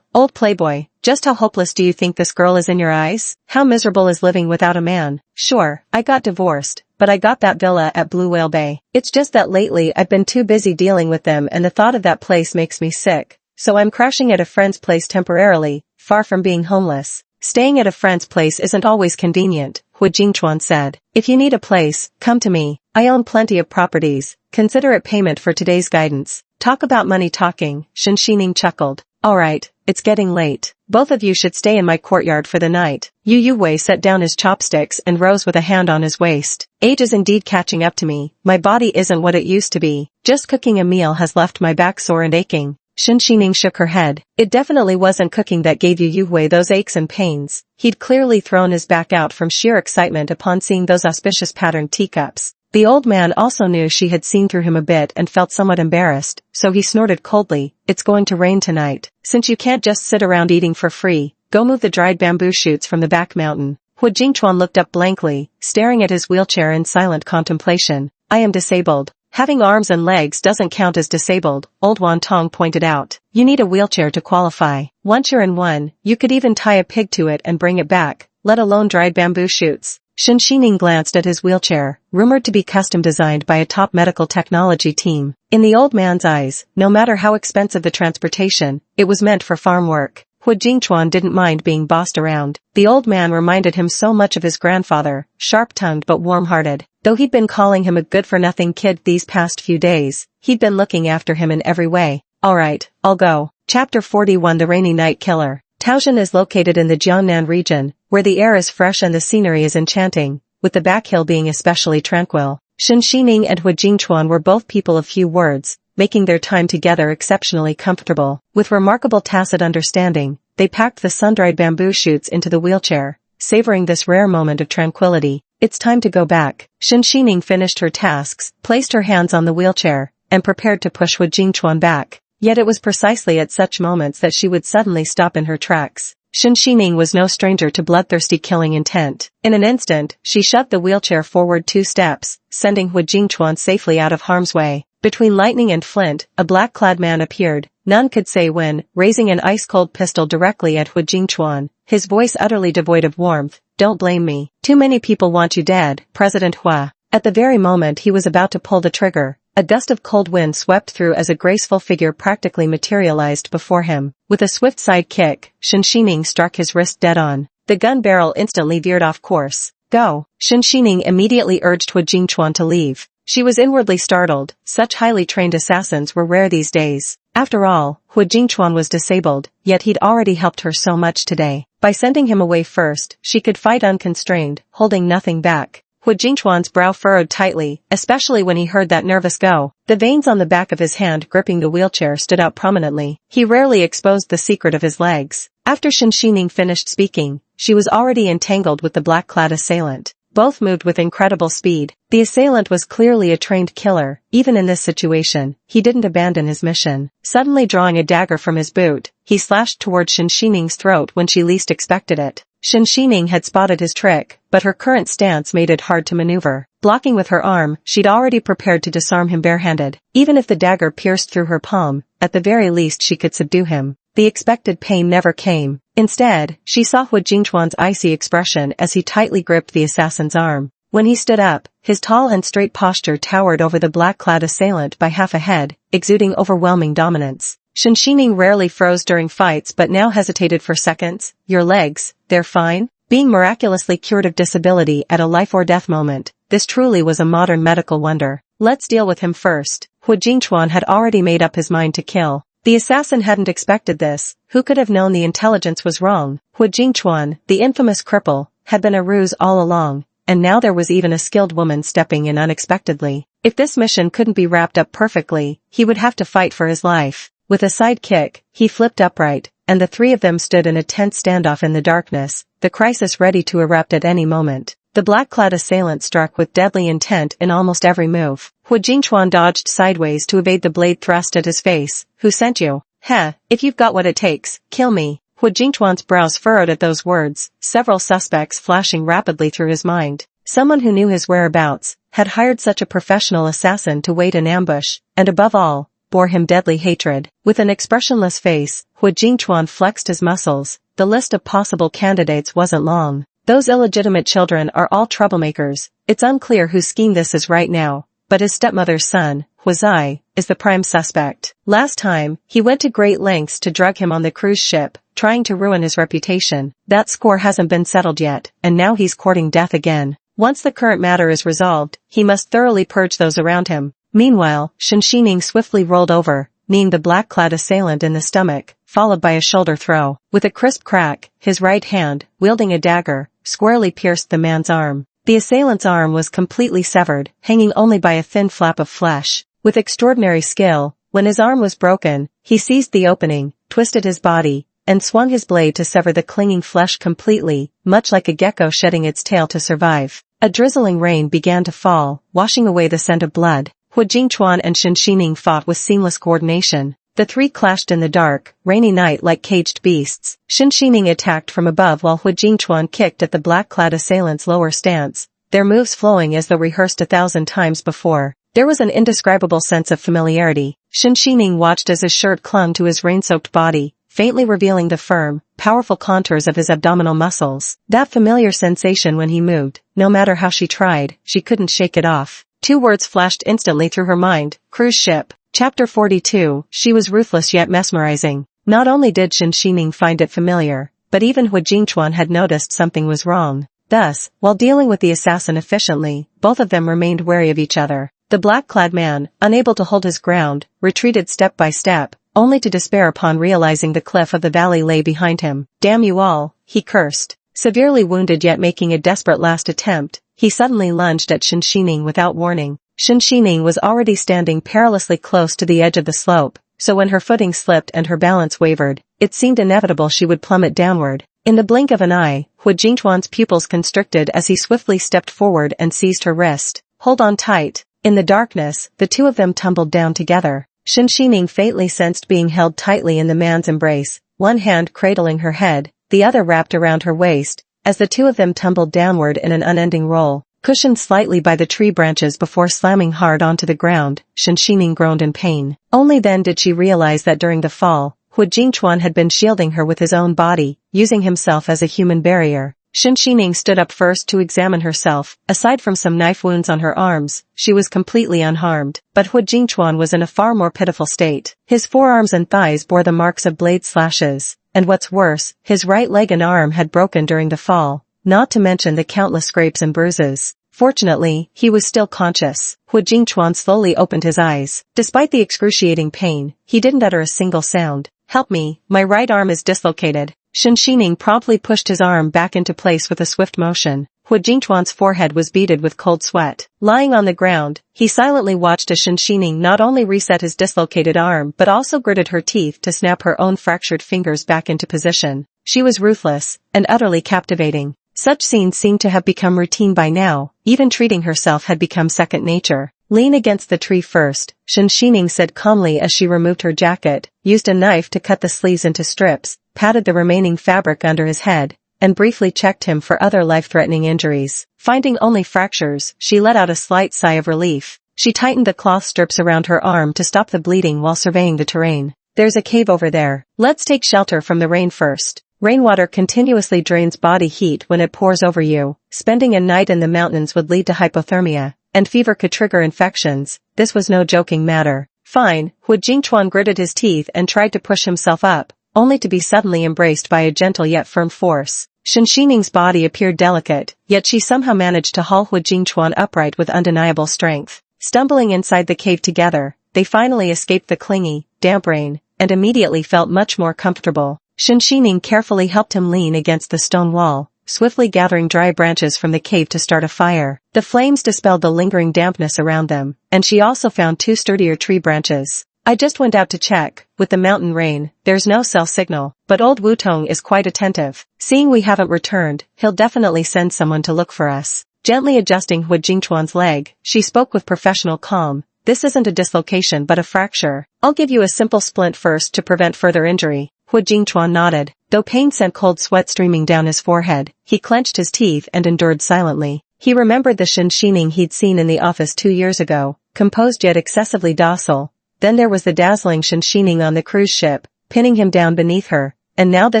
[SPEAKER 1] Old playboy, just how hopeless do you think this girl is in your eyes? How miserable is living without a man? Sure, I got divorced, but I got that villa at Blue Whale Bay. It's just that lately I've been too busy dealing with them and the thought of that place makes me sick. So I'm crashing at a friend's place temporarily, far from being homeless. Staying at a friend's place isn't always convenient, Hu Jingchuan said. "If you need a place, come to me. I own plenty of properties. Consider it payment for today's guidance." "Talk about money talking," Shen Xining chuckled. "Alright, it's getting late. Both of you should stay in my courtyard for the night." Yu Wei set down his chopsticks and rose with a hand on his waist. "Age is indeed catching up to me. My body isn't what it used to be. Just cooking a meal has left my back sore and aching." Shen Xining shook her head. It definitely wasn't cooking that gave Yu Wei those aches and pains. He'd clearly thrown his back out from sheer excitement upon seeing those auspicious patterned teacups. The old man also knew she had seen through him a bit and felt somewhat embarrassed, so he snorted coldly, "It's going to rain tonight. Since you can't just sit around eating for free, go move the dried bamboo shoots from the back mountain." Hu Jingchuan looked up blankly, staring at his wheelchair in silent contemplation. "I am disabled." "Having arms and legs doesn't count as disabled," Old Wan Tong pointed out. "You need a wheelchair to qualify. Once you're in one, you could even tie a pig to it and bring it back, let alone dried bamboo shoots." Shen Xining glanced at his wheelchair, rumored to be custom designed by a top medical technology team. In the old man's eyes, no matter how expensive the transportation, it was meant for farm work. Hu Jingchuan didn't mind being bossed around. The old man reminded him so much of his grandfather, sharp-tongued but warm-hearted. Though he'd been calling him a good-for-nothing kid these past few days, he'd been looking after him in every way. "Alright, I'll go." Chapter 41 The Rainy Night Killer. Taoyuan is located in the Jiangnan region, where the air is fresh and the scenery is enchanting, with the back hill being especially tranquil. Shen Xining and Hu Jingchuan were both people of few words, making their time together exceptionally comfortable. With remarkable tacit understanding, they packed the sun-dried bamboo shoots into the wheelchair, savoring this rare moment of tranquility. It's time to go back. Shen Xining finished her tasks, placed her hands on the wheelchair, and prepared to push Hu Jingchuan back. Yet it was precisely at such moments that she would suddenly stop in her tracks. Shen Xining was no stranger to bloodthirsty killing intent. In an instant, she shoved the wheelchair forward 2 steps, sending Hu Jingchuan safely out of harm's way. Between lightning and flint, a black-clad man appeared, none could say when, raising an ice-cold pistol directly at Hu Jingchuan, his voice utterly devoid of warmth. "Don't blame me. Too many people want you dead, President Hua." At the very moment he was about to pull the trigger, a gust of cold wind swept through as a graceful figure practically materialized before him. With a swift side kick, Shen Xining struck his wrist dead on. The gun barrel instantly veered off course. "Go!" Shen Xining immediately urged Hu Jingchuan to leave. She was inwardly startled. Such highly trained assassins were rare these days. After all, Hu Jingchuan was disabled, yet he'd already helped her so much today. By sending him away first, she could fight unconstrained, holding nothing back. Hu Jingchuan's brow furrowed tightly, especially when he heard that nervous go. The veins on the back of his hand gripping the wheelchair stood out prominently. He rarely exposed the secret of his legs. After Shen Xining finished speaking, she was already entangled with the black-clad assailant. Both moved with incredible speed. The assailant was clearly a trained killer. Even in this situation, he didn't abandon his mission. Suddenly drawing a dagger from his boot, he slashed toward Shen Xining's throat when she least expected it. Shen Xining had spotted his trick, but her current stance made it hard to maneuver. Blocking with her arm, she'd already prepared to disarm him barehanded. Even if the dagger pierced through her palm, at the very least she could subdue him. The expected pain never came. Instead, she saw Hu Jingchuan's icy expression as he tightly gripped the assassin's arm. When he stood up, his tall and straight posture towered over the black-clad assailant by half a head, exuding overwhelming dominance. Shen Xining rarely froze during fights but now hesitated for seconds. "Your legs, they're fine?" Being miraculously cured of disability at a life-or-death moment, this truly was a modern medical wonder. "Let's deal with him first." Hu Jingchuan had already made up his mind to kill. The assassin hadn't expected this. Who could have known the intelligence was wrong? Hu Jingchuan, the infamous cripple, had been a ruse all along, and now there was even a skilled woman stepping in unexpectedly. If this mission couldn't be wrapped up perfectly, he would have to fight for his life. With a side kick, he flipped upright, and the three of them stood in a tense standoff in the darkness, the crisis ready to erupt at any moment. The black-clad assailant struck with deadly intent in almost every move. Hu Jingchuan dodged sideways to evade the blade thrust at his face. "Who sent you?" "Heh, if you've got what it takes, kill me." Hu Jingchuan's brows furrowed at those words, several suspects flashing rapidly through his mind. Someone who knew his whereabouts, had hired such a professional assassin to wait in ambush, and above all, bore him deadly hatred. With an expressionless face, Hu Jingchuan flexed his muscles. The list of possible candidates wasn't long. Those illegitimate children are all troublemakers. It's unclear whose scheme this is right now, but his stepmother's son, Huazai, is the prime suspect. Last time, he went to great lengths to drug him on the cruise ship, trying to ruin his reputation. That score hasn't been settled yet, and now he's courting death again. Once the current matter is resolved, he must thoroughly purge those around him. Meanwhile, Shen Xining swiftly rolled over, kneeing the black-clad assailant in the stomach, followed by a shoulder throw. With a crisp crack, his right hand, wielding a dagger, squarely pierced the man's arm. The assailant's arm was completely severed, hanging only by a thin flap of flesh. With extraordinary skill, when his arm was broken, he seized the opening, twisted his body, and swung his blade to sever the clinging flesh completely, much like a gecko shedding its tail to survive. A drizzling rain began to fall, washing away the scent of blood. Hu Jingchuan and Shen Xining fought with seamless coordination. The three clashed in the dark, rainy night like caged beasts. Shen Xining attacked from above while Hu Jingchuan kicked at the black-clad assailant's lower stance, their moves flowing as though rehearsed 1,000 times before. There was an indescribable sense of familiarity. Shen Xining watched as his shirt clung to his rain-soaked body, faintly revealing the firm, powerful contours of his abdominal muscles. That familiar sensation when he moved, no matter how she tried, she couldn't shake it off. Two words flashed instantly through her mind: cruise ship. Chapter 42. She was ruthless yet mesmerizing. Not only did Shen Xining find it familiar, but even Hu Jingchuan had noticed something was wrong. Thus, while dealing with the assassin efficiently, both of them remained wary of each other. The black-clad man, unable to hold his ground, retreated step by step, only to despair upon realizing the cliff of the valley lay behind him. "Damn you all," he cursed. Severely wounded yet making a desperate last attempt, he suddenly lunged at Shen Xining without warning. Shen Xining was already standing perilously close to the edge of the slope, so when her footing slipped and her balance wavered, it seemed inevitable she would plummet downward. In the blink of an eye, Hu Jingchuan's pupils constricted as he swiftly stepped forward and seized her wrist. "Hold on tight." In the darkness, the two of them tumbled down together. Shen Xining faintly sensed being held tightly in the man's embrace, one hand cradling her head, the other wrapped around her waist, as the two of them tumbled downward in an unending roll. Cushioned slightly by the tree branches before slamming hard onto the ground, Shen Xining groaned in pain. Only then did she realize that during the fall, Hu Jingchuan had been shielding her with his own body, using himself as a human barrier. Shen Xining stood up first to examine herself. Aside from some knife wounds on her arms, she was completely unharmed. But Hu Jingchuan was in a far more pitiful state. His forearms and thighs bore the marks of blade slashes, and what's worse, his right leg and arm had broken during the fall, not to mention the countless scrapes and bruises. Fortunately, he was still conscious. Hu Jingchuan slowly opened his eyes. Despite the excruciating pain, he didn't utter a single sound. "Help me, my right arm is dislocated." Shen Xining promptly pushed his arm back into place with a swift motion. Hu Jingchuan's forehead was beaded with cold sweat. Lying on the ground, he silently watched as Shen Xining not only reset his dislocated arm but also gritted her teeth to snap her own fractured fingers back into position. She was ruthless and utterly captivating. Such scenes seemed to have become routine by now. Even treating herself had become second nature. "Lean against the tree first," Shen Xining said calmly as she removed her jacket, used a knife to cut the sleeves into strips, patted the remaining fabric under his head, and briefly checked him for other life-threatening injuries. Finding only fractures, she let out a slight sigh of relief. She tightened the cloth strips around her arm to stop the bleeding while surveying the terrain. "There's a cave over there. Let's take shelter from the rain first." Rainwater continuously drains body heat when it pours over you. Spending a night in the mountains would lead to hypothermia, and fever could trigger infections. This was no joking matter. "Fine." Hu Jingchuan gritted his teeth and tried to push himself up, only to be suddenly embraced by a gentle yet firm force. Shen Xining's body appeared delicate, yet she somehow managed to haul Hu Jingchuan upright with undeniable strength. Stumbling inside the cave together, they finally escaped the clingy, damp rain, and immediately felt much more comfortable. Shen Xining carefully helped him lean against the stone wall, swiftly gathering dry branches from the cave to start a fire. The flames dispelled the lingering dampness around them, and she also found two sturdier tree branches. "I just went out to check. With the mountain rain, there's no cell signal, but old Wutong is quite attentive. Seeing we haven't returned, he'll definitely send someone to look for us." Gently adjusting Hu Jingchuan's leg, she spoke with professional calm. "This isn't a dislocation but a fracture. I'll give you a simple splint first to prevent further injury." Hu Jingchuan nodded. Though pain sent cold sweat streaming down his forehead, he clenched his teeth and endured silently. He remembered the Shen Xining he'd seen in the office 2 years ago, composed yet excessively docile. Then there was the dazzling Shen Xining on the cruise ship, pinning him down beneath her, and now the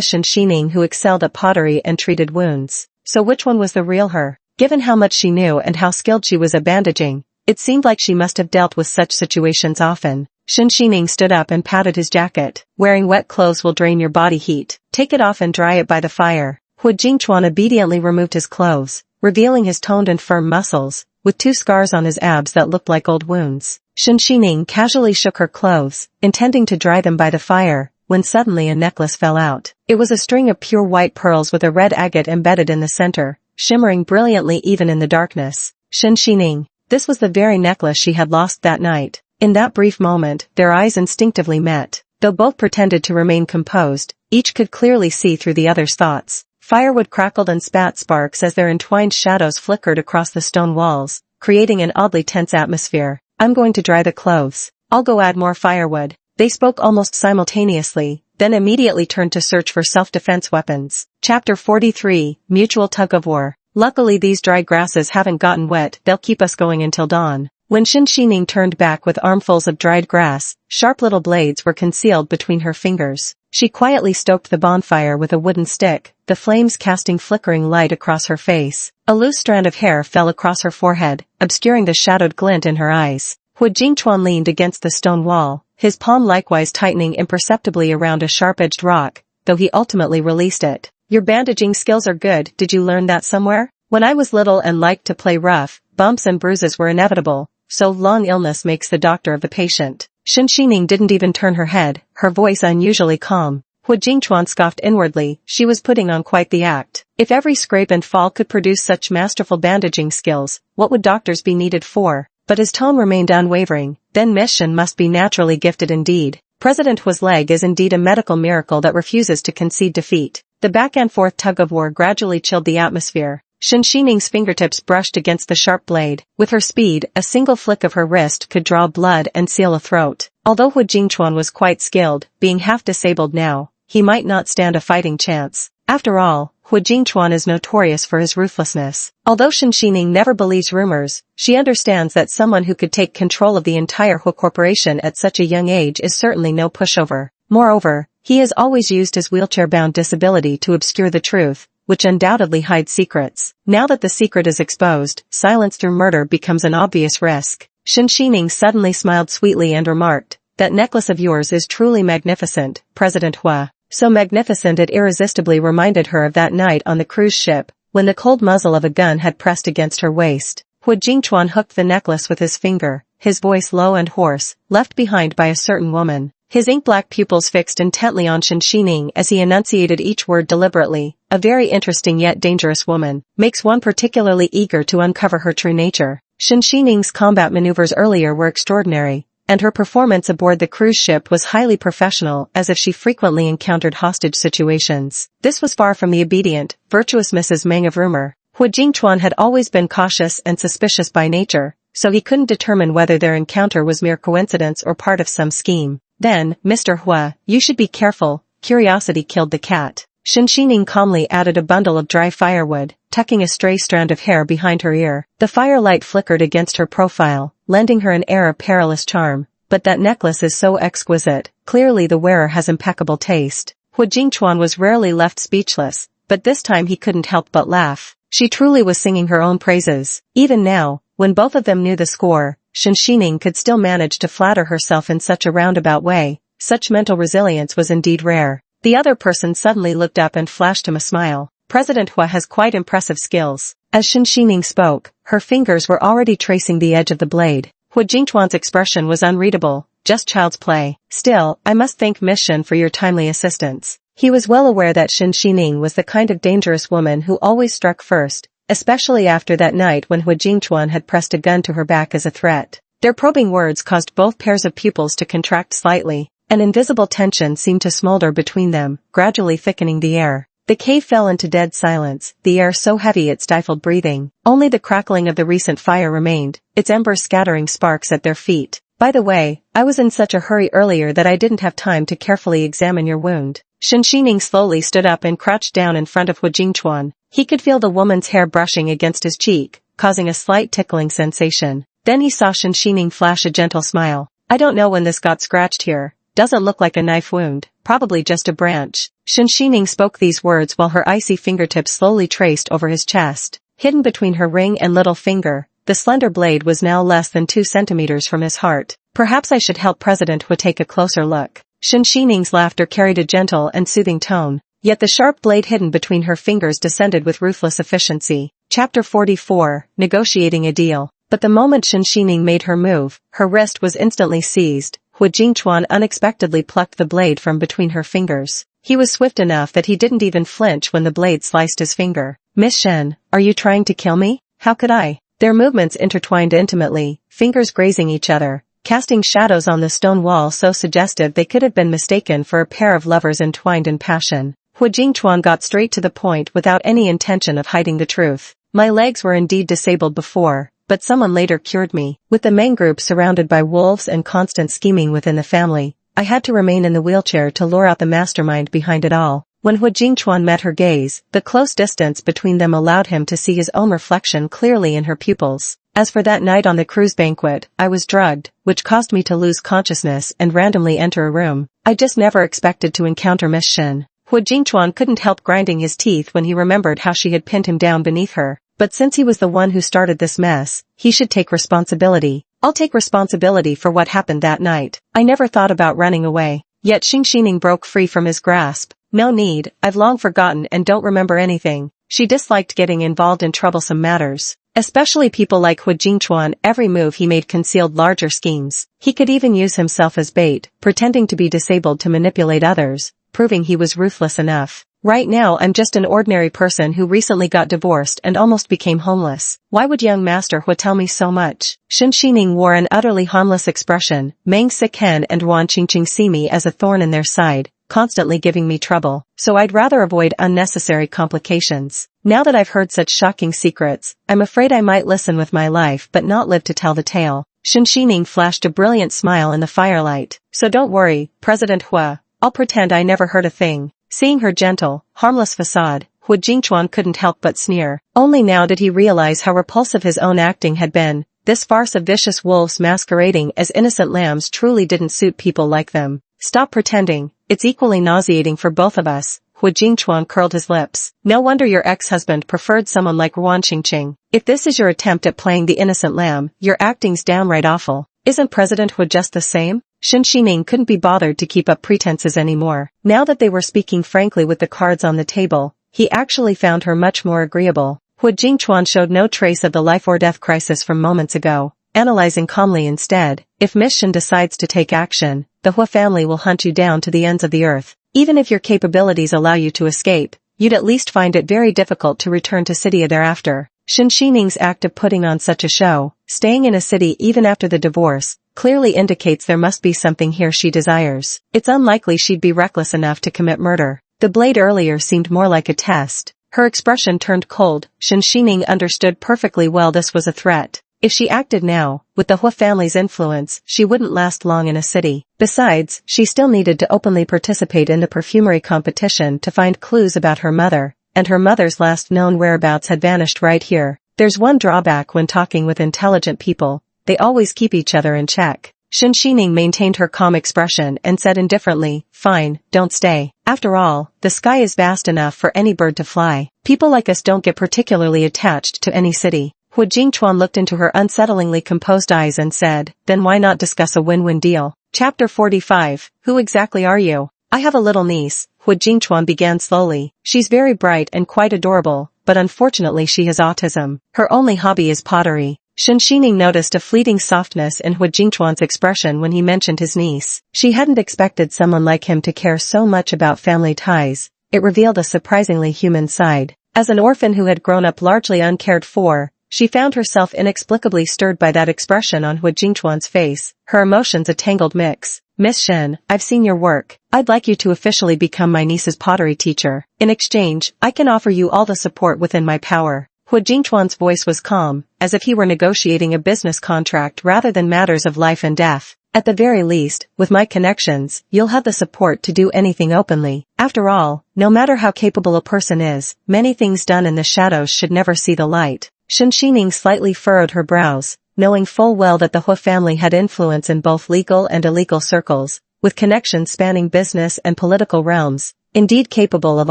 [SPEAKER 1] Shen Xining who excelled at pottery and treated wounds. So which one was the real her? Given how much she knew and how skilled she was at bandaging, it seemed like she must have dealt with such situations often. Shen Xining stood up and patted his jacket. "Wearing wet clothes will drain your body heat. Take it off and dry it by the fire." Hu Jingchuan obediently removed his clothes, revealing his toned and firm muscles, with 2 scars on his abs that looked like old wounds. Shen Xining casually shook her clothes, intending to dry them by the fire, when suddenly a necklace fell out. It was a string of pure white pearls with a red agate embedded in the center, shimmering brilliantly even in the darkness. Shen Xining. This was the very necklace she had lost that night. In that brief moment, their eyes instinctively met. Though both pretended to remain composed, each could clearly see through the other's thoughts. Firewood crackled and spat sparks as their entwined shadows flickered across the stone walls, creating an oddly tense atmosphere. "I'm going to dry the clothes. I'll go add more firewood." They spoke almost simultaneously, then immediately turned to search for self-defense weapons. Chapter 43, Mutual Tug-of-War. "Luckily these dry grasses haven't gotten wet, they'll keep us going until dawn." When Shen Xining turned back with armfuls of dried grass, sharp little blades were concealed between her fingers. She quietly stoked the bonfire with a wooden stick, the flames casting flickering light across her face. A loose strand of hair fell across her forehead, obscuring the shadowed glint in her eyes. Hu Jingchuan leaned against the stone wall, his palm likewise tightening imperceptibly around a sharp-edged rock, though he ultimately released it. "Your bandaging skills are good. Did you learn that somewhere?" "When I was little and liked to play rough, bumps and bruises were inevitable. So long illness makes the doctor of the patient." Shen Xining didn't even turn her head, her voice unusually calm. Hu Jingchuan scoffed inwardly. She was putting on quite the act. If every scrape and fall could produce such masterful bandaging skills, what would doctors be needed for? but his tone remained unwavering. Then Miss Shen must be naturally gifted indeed. President Hua's leg is indeed a medical miracle that refuses to concede defeat. The back-and-forth tug-of-war gradually chilled the atmosphere. Shen Xining's fingertips brushed against the sharp blade. With her speed, a single flick of her wrist could draw blood and seal a throat. Although Hu Jingchuan was quite skilled, being half-disabled now, he might not stand a fighting chance. After all, Hu Jingchuan is notorious for his ruthlessness. Although Shen Xining never believes rumors, she understands that someone who could take control of the entire Hu corporation at such a young age is certainly no pushover. Moreover, he has always used his wheelchair-bound disability to obscure the truth, which undoubtedly hides secrets. Now that the secret is exposed, silence through murder becomes an obvious risk. Shen Xining suddenly smiled sweetly and remarked, "That necklace of yours is truly magnificent, President Hua." So magnificent it irresistibly reminded her of that night on the cruise ship, when the cold muzzle of a gun had pressed against her waist. Hu Jingchuan hooked the necklace with his finger, his voice low and hoarse, left behind by a certain woman. His ink-black pupils fixed intently on Shen Xining as he enunciated each word deliberately. A very interesting yet dangerous woman, makes one particularly eager to uncover her true nature. Shen Xining's combat maneuvers earlier were extraordinary, and her performance aboard the cruise ship was highly professional, as if she frequently encountered hostage situations. This was far from the obedient, virtuous Mrs. Meng of rumor. Hu Jingchuan had always been cautious and suspicious by nature, so he couldn't determine whether their encounter was mere coincidence or part of some scheme. Then, Mr. Hua, you should be careful, curiosity killed the cat. Shen Xining calmly added a bundle of dry firewood, tucking a stray strand of hair behind her ear. The firelight flickered against her profile, lending her an air of perilous charm. But that necklace is so exquisite, clearly the wearer has impeccable taste. Hu Jingchuan was rarely left speechless, but this time he couldn't help but laugh. She truly was singing her own praises. Even now, when both of them knew the score, Shen Xining could still manage to flatter herself in such a roundabout way. Such mental resilience was indeed rare. The other person suddenly looked up and flashed him a smile. President Hua has quite impressive skills. As Shen Xining spoke, her fingers were already tracing the edge of the blade. Hu Jingchuan's expression was unreadable, just child's play. Still, I must thank Miss Shen for your timely assistance. He was well aware that Shen Xining was the kind of dangerous woman who always struck first, especially after that night when Hu Jingchuan had pressed a gun to her back as a threat. Their probing words caused both pairs of pupils to contract slightly. An invisible tension seemed to smolder between them, gradually thickening the air. The cave fell into dead silence, the air so heavy it stifled breathing. Only the crackling of the recent fire remained, its embers scattering sparks at their feet. By the way, I was in such a hurry earlier that I didn't have time to carefully examine your wound. Shen Xining slowly stood up and crouched down in front of Hu Jingchuan. He could feel the woman's hair brushing against his cheek, causing a slight tickling sensation. Then he saw Shen Xining flash a gentle smile. I don't know when this got scratched here. Doesn't look like a knife wound, probably just a branch. Shen Xining spoke these words while her icy fingertips slowly traced over his chest. Hidden between her ring and little finger, the slender blade was now less than 2 centimeters from his heart. Perhaps I should help President Hu take a closer look. Shen Xining's laughter carried a gentle and soothing tone, yet the sharp blade hidden between her fingers descended with ruthless efficiency. Chapter 44, Negotiating a Deal. But the moment Shen Xining made her move, her wrist was instantly seized. Hu Jingchuan unexpectedly plucked the blade from between her fingers. He was swift enough that he didn't even flinch when the blade sliced his finger. Miss Shen, are you trying to kill me? How could I? Their movements intertwined intimately, fingers grazing each other, casting shadows on the stone wall so suggestive they could have been mistaken for a pair of lovers entwined in passion. Hu Jingchuan got straight to the point without any intention of hiding the truth. My legs were indeed disabled before, but someone later cured me. With the Meng group surrounded by wolves and constant scheming within the family, I had to remain in the wheelchair to lure out the mastermind behind it all. When Hu Jingchuan met her gaze, the close distance between them allowed him to see his own reflection clearly in her pupils. As for that night on the cruise banquet, I was drugged, which caused me to lose consciousness and randomly enter a room. I just never expected to encounter Miss Shen. Hu Jingchuan couldn't help grinding his teeth when he remembered how she had pinned him down beneath her. But since he was the one who started this mess, he should take responsibility. I'll take responsibility for what happened that night. I never thought about running away. Yet Shen Xining broke free from his grasp. No need, I've long forgotten and don't remember anything. She disliked getting involved in troublesome matters. Especially people like Hu Jingchuan. Every move he made concealed larger schemes. He could even use himself as bait, pretending to be disabled to manipulate others. proving he was ruthless enough. Right now I'm just an ordinary person who recently got divorced and almost became homeless. Why would young Master Hua tell me so much? Shen Xining wore an utterly harmless expression. Meng Siken and Wan Qingqing see me as a thorn in their side, constantly giving me trouble, so I'd rather avoid unnecessary complications. Now that I've heard such shocking secrets, I'm afraid I might listen with my life but not live to tell the tale. Shen Xining flashed a brilliant smile in the firelight. So don't worry, President Hua, I'll pretend I never heard a thing. Seeing her gentle, harmless facade, Hu Jingchuan couldn't help but sneer. Only now did he realize how repulsive his own acting had been. This farce of vicious wolves masquerading as innocent lambs truly didn't suit people like them. Stop pretending, it's equally nauseating for both of us. Hu Jingchuan curled his lips. No wonder your ex-husband preferred someone like Wan Qingqing. If this is your attempt at playing the innocent lamb, your acting's downright awful. Isn't President Hu just the same? Shen Xining couldn't be bothered to keep up pretenses anymore. Now that they were speaking frankly with the cards on the table, he actually found her much more agreeable. Hu Jingchuan showed no trace of the life-or-death crisis from moments ago, analyzing calmly instead. If Miss Shen decides to take action, the Hua family will hunt you down to the ends of the earth. Even if your capabilities allow you to escape, you'd at least find it very difficult to return to Citia thereafter. Shen Xining's act of putting on such a show, staying in a city even after the divorce, clearly indicates there must be something here she desires. It's unlikely she'd be reckless enough to commit murder. The blade earlier seemed more like a test. Her expression turned cold. Shen Xining understood perfectly well this was a threat. If she acted now, with the Hua family's influence, she wouldn't last long in a city. Besides, she still needed to openly participate in the perfumery competition to find clues about her mother, and her mother's last known whereabouts had vanished right here. There's one drawback when talking with intelligent people. They always keep each other in check. Shen Xining maintained her calm expression and said indifferently, fine, don't stay. After all, the sky is vast enough for any bird to fly. People like us don't get particularly attached to any city. Hu Jingchuan looked into her unsettlingly composed eyes and said, then why not discuss a win-win deal? Chapter 45, Who exactly are you? I have a little niece, Hu Jingchuan began slowly. She's very bright and quite adorable, but unfortunately she has autism. Her only hobby is pottery. Shen Xining noticed a fleeting softness in Hu Jingchuan's expression when he mentioned his niece. She hadn't expected someone like him to care so much about family ties. It revealed a surprisingly human side. As an orphan who had grown up largely uncared for, she found herself inexplicably stirred by that expression on Hu Jingchuan's face, her emotions a tangled mix. Miss Shen, I've seen your work. I'd like you to officially become my niece's pottery teacher. In exchange, I can offer you all the support within my power. Hu Jingchuan's voice was calm, as if he were negotiating a business contract rather than matters of life and death. At the very least, with my connections, you'll have the support to do anything openly. After all, no matter how capable a person is, many things done in the shadows should never see the light. Shen Xining slightly furrowed her brows, knowing full well that the Hua family had influence in both legal and illegal circles, with connections spanning business and political realms, indeed capable of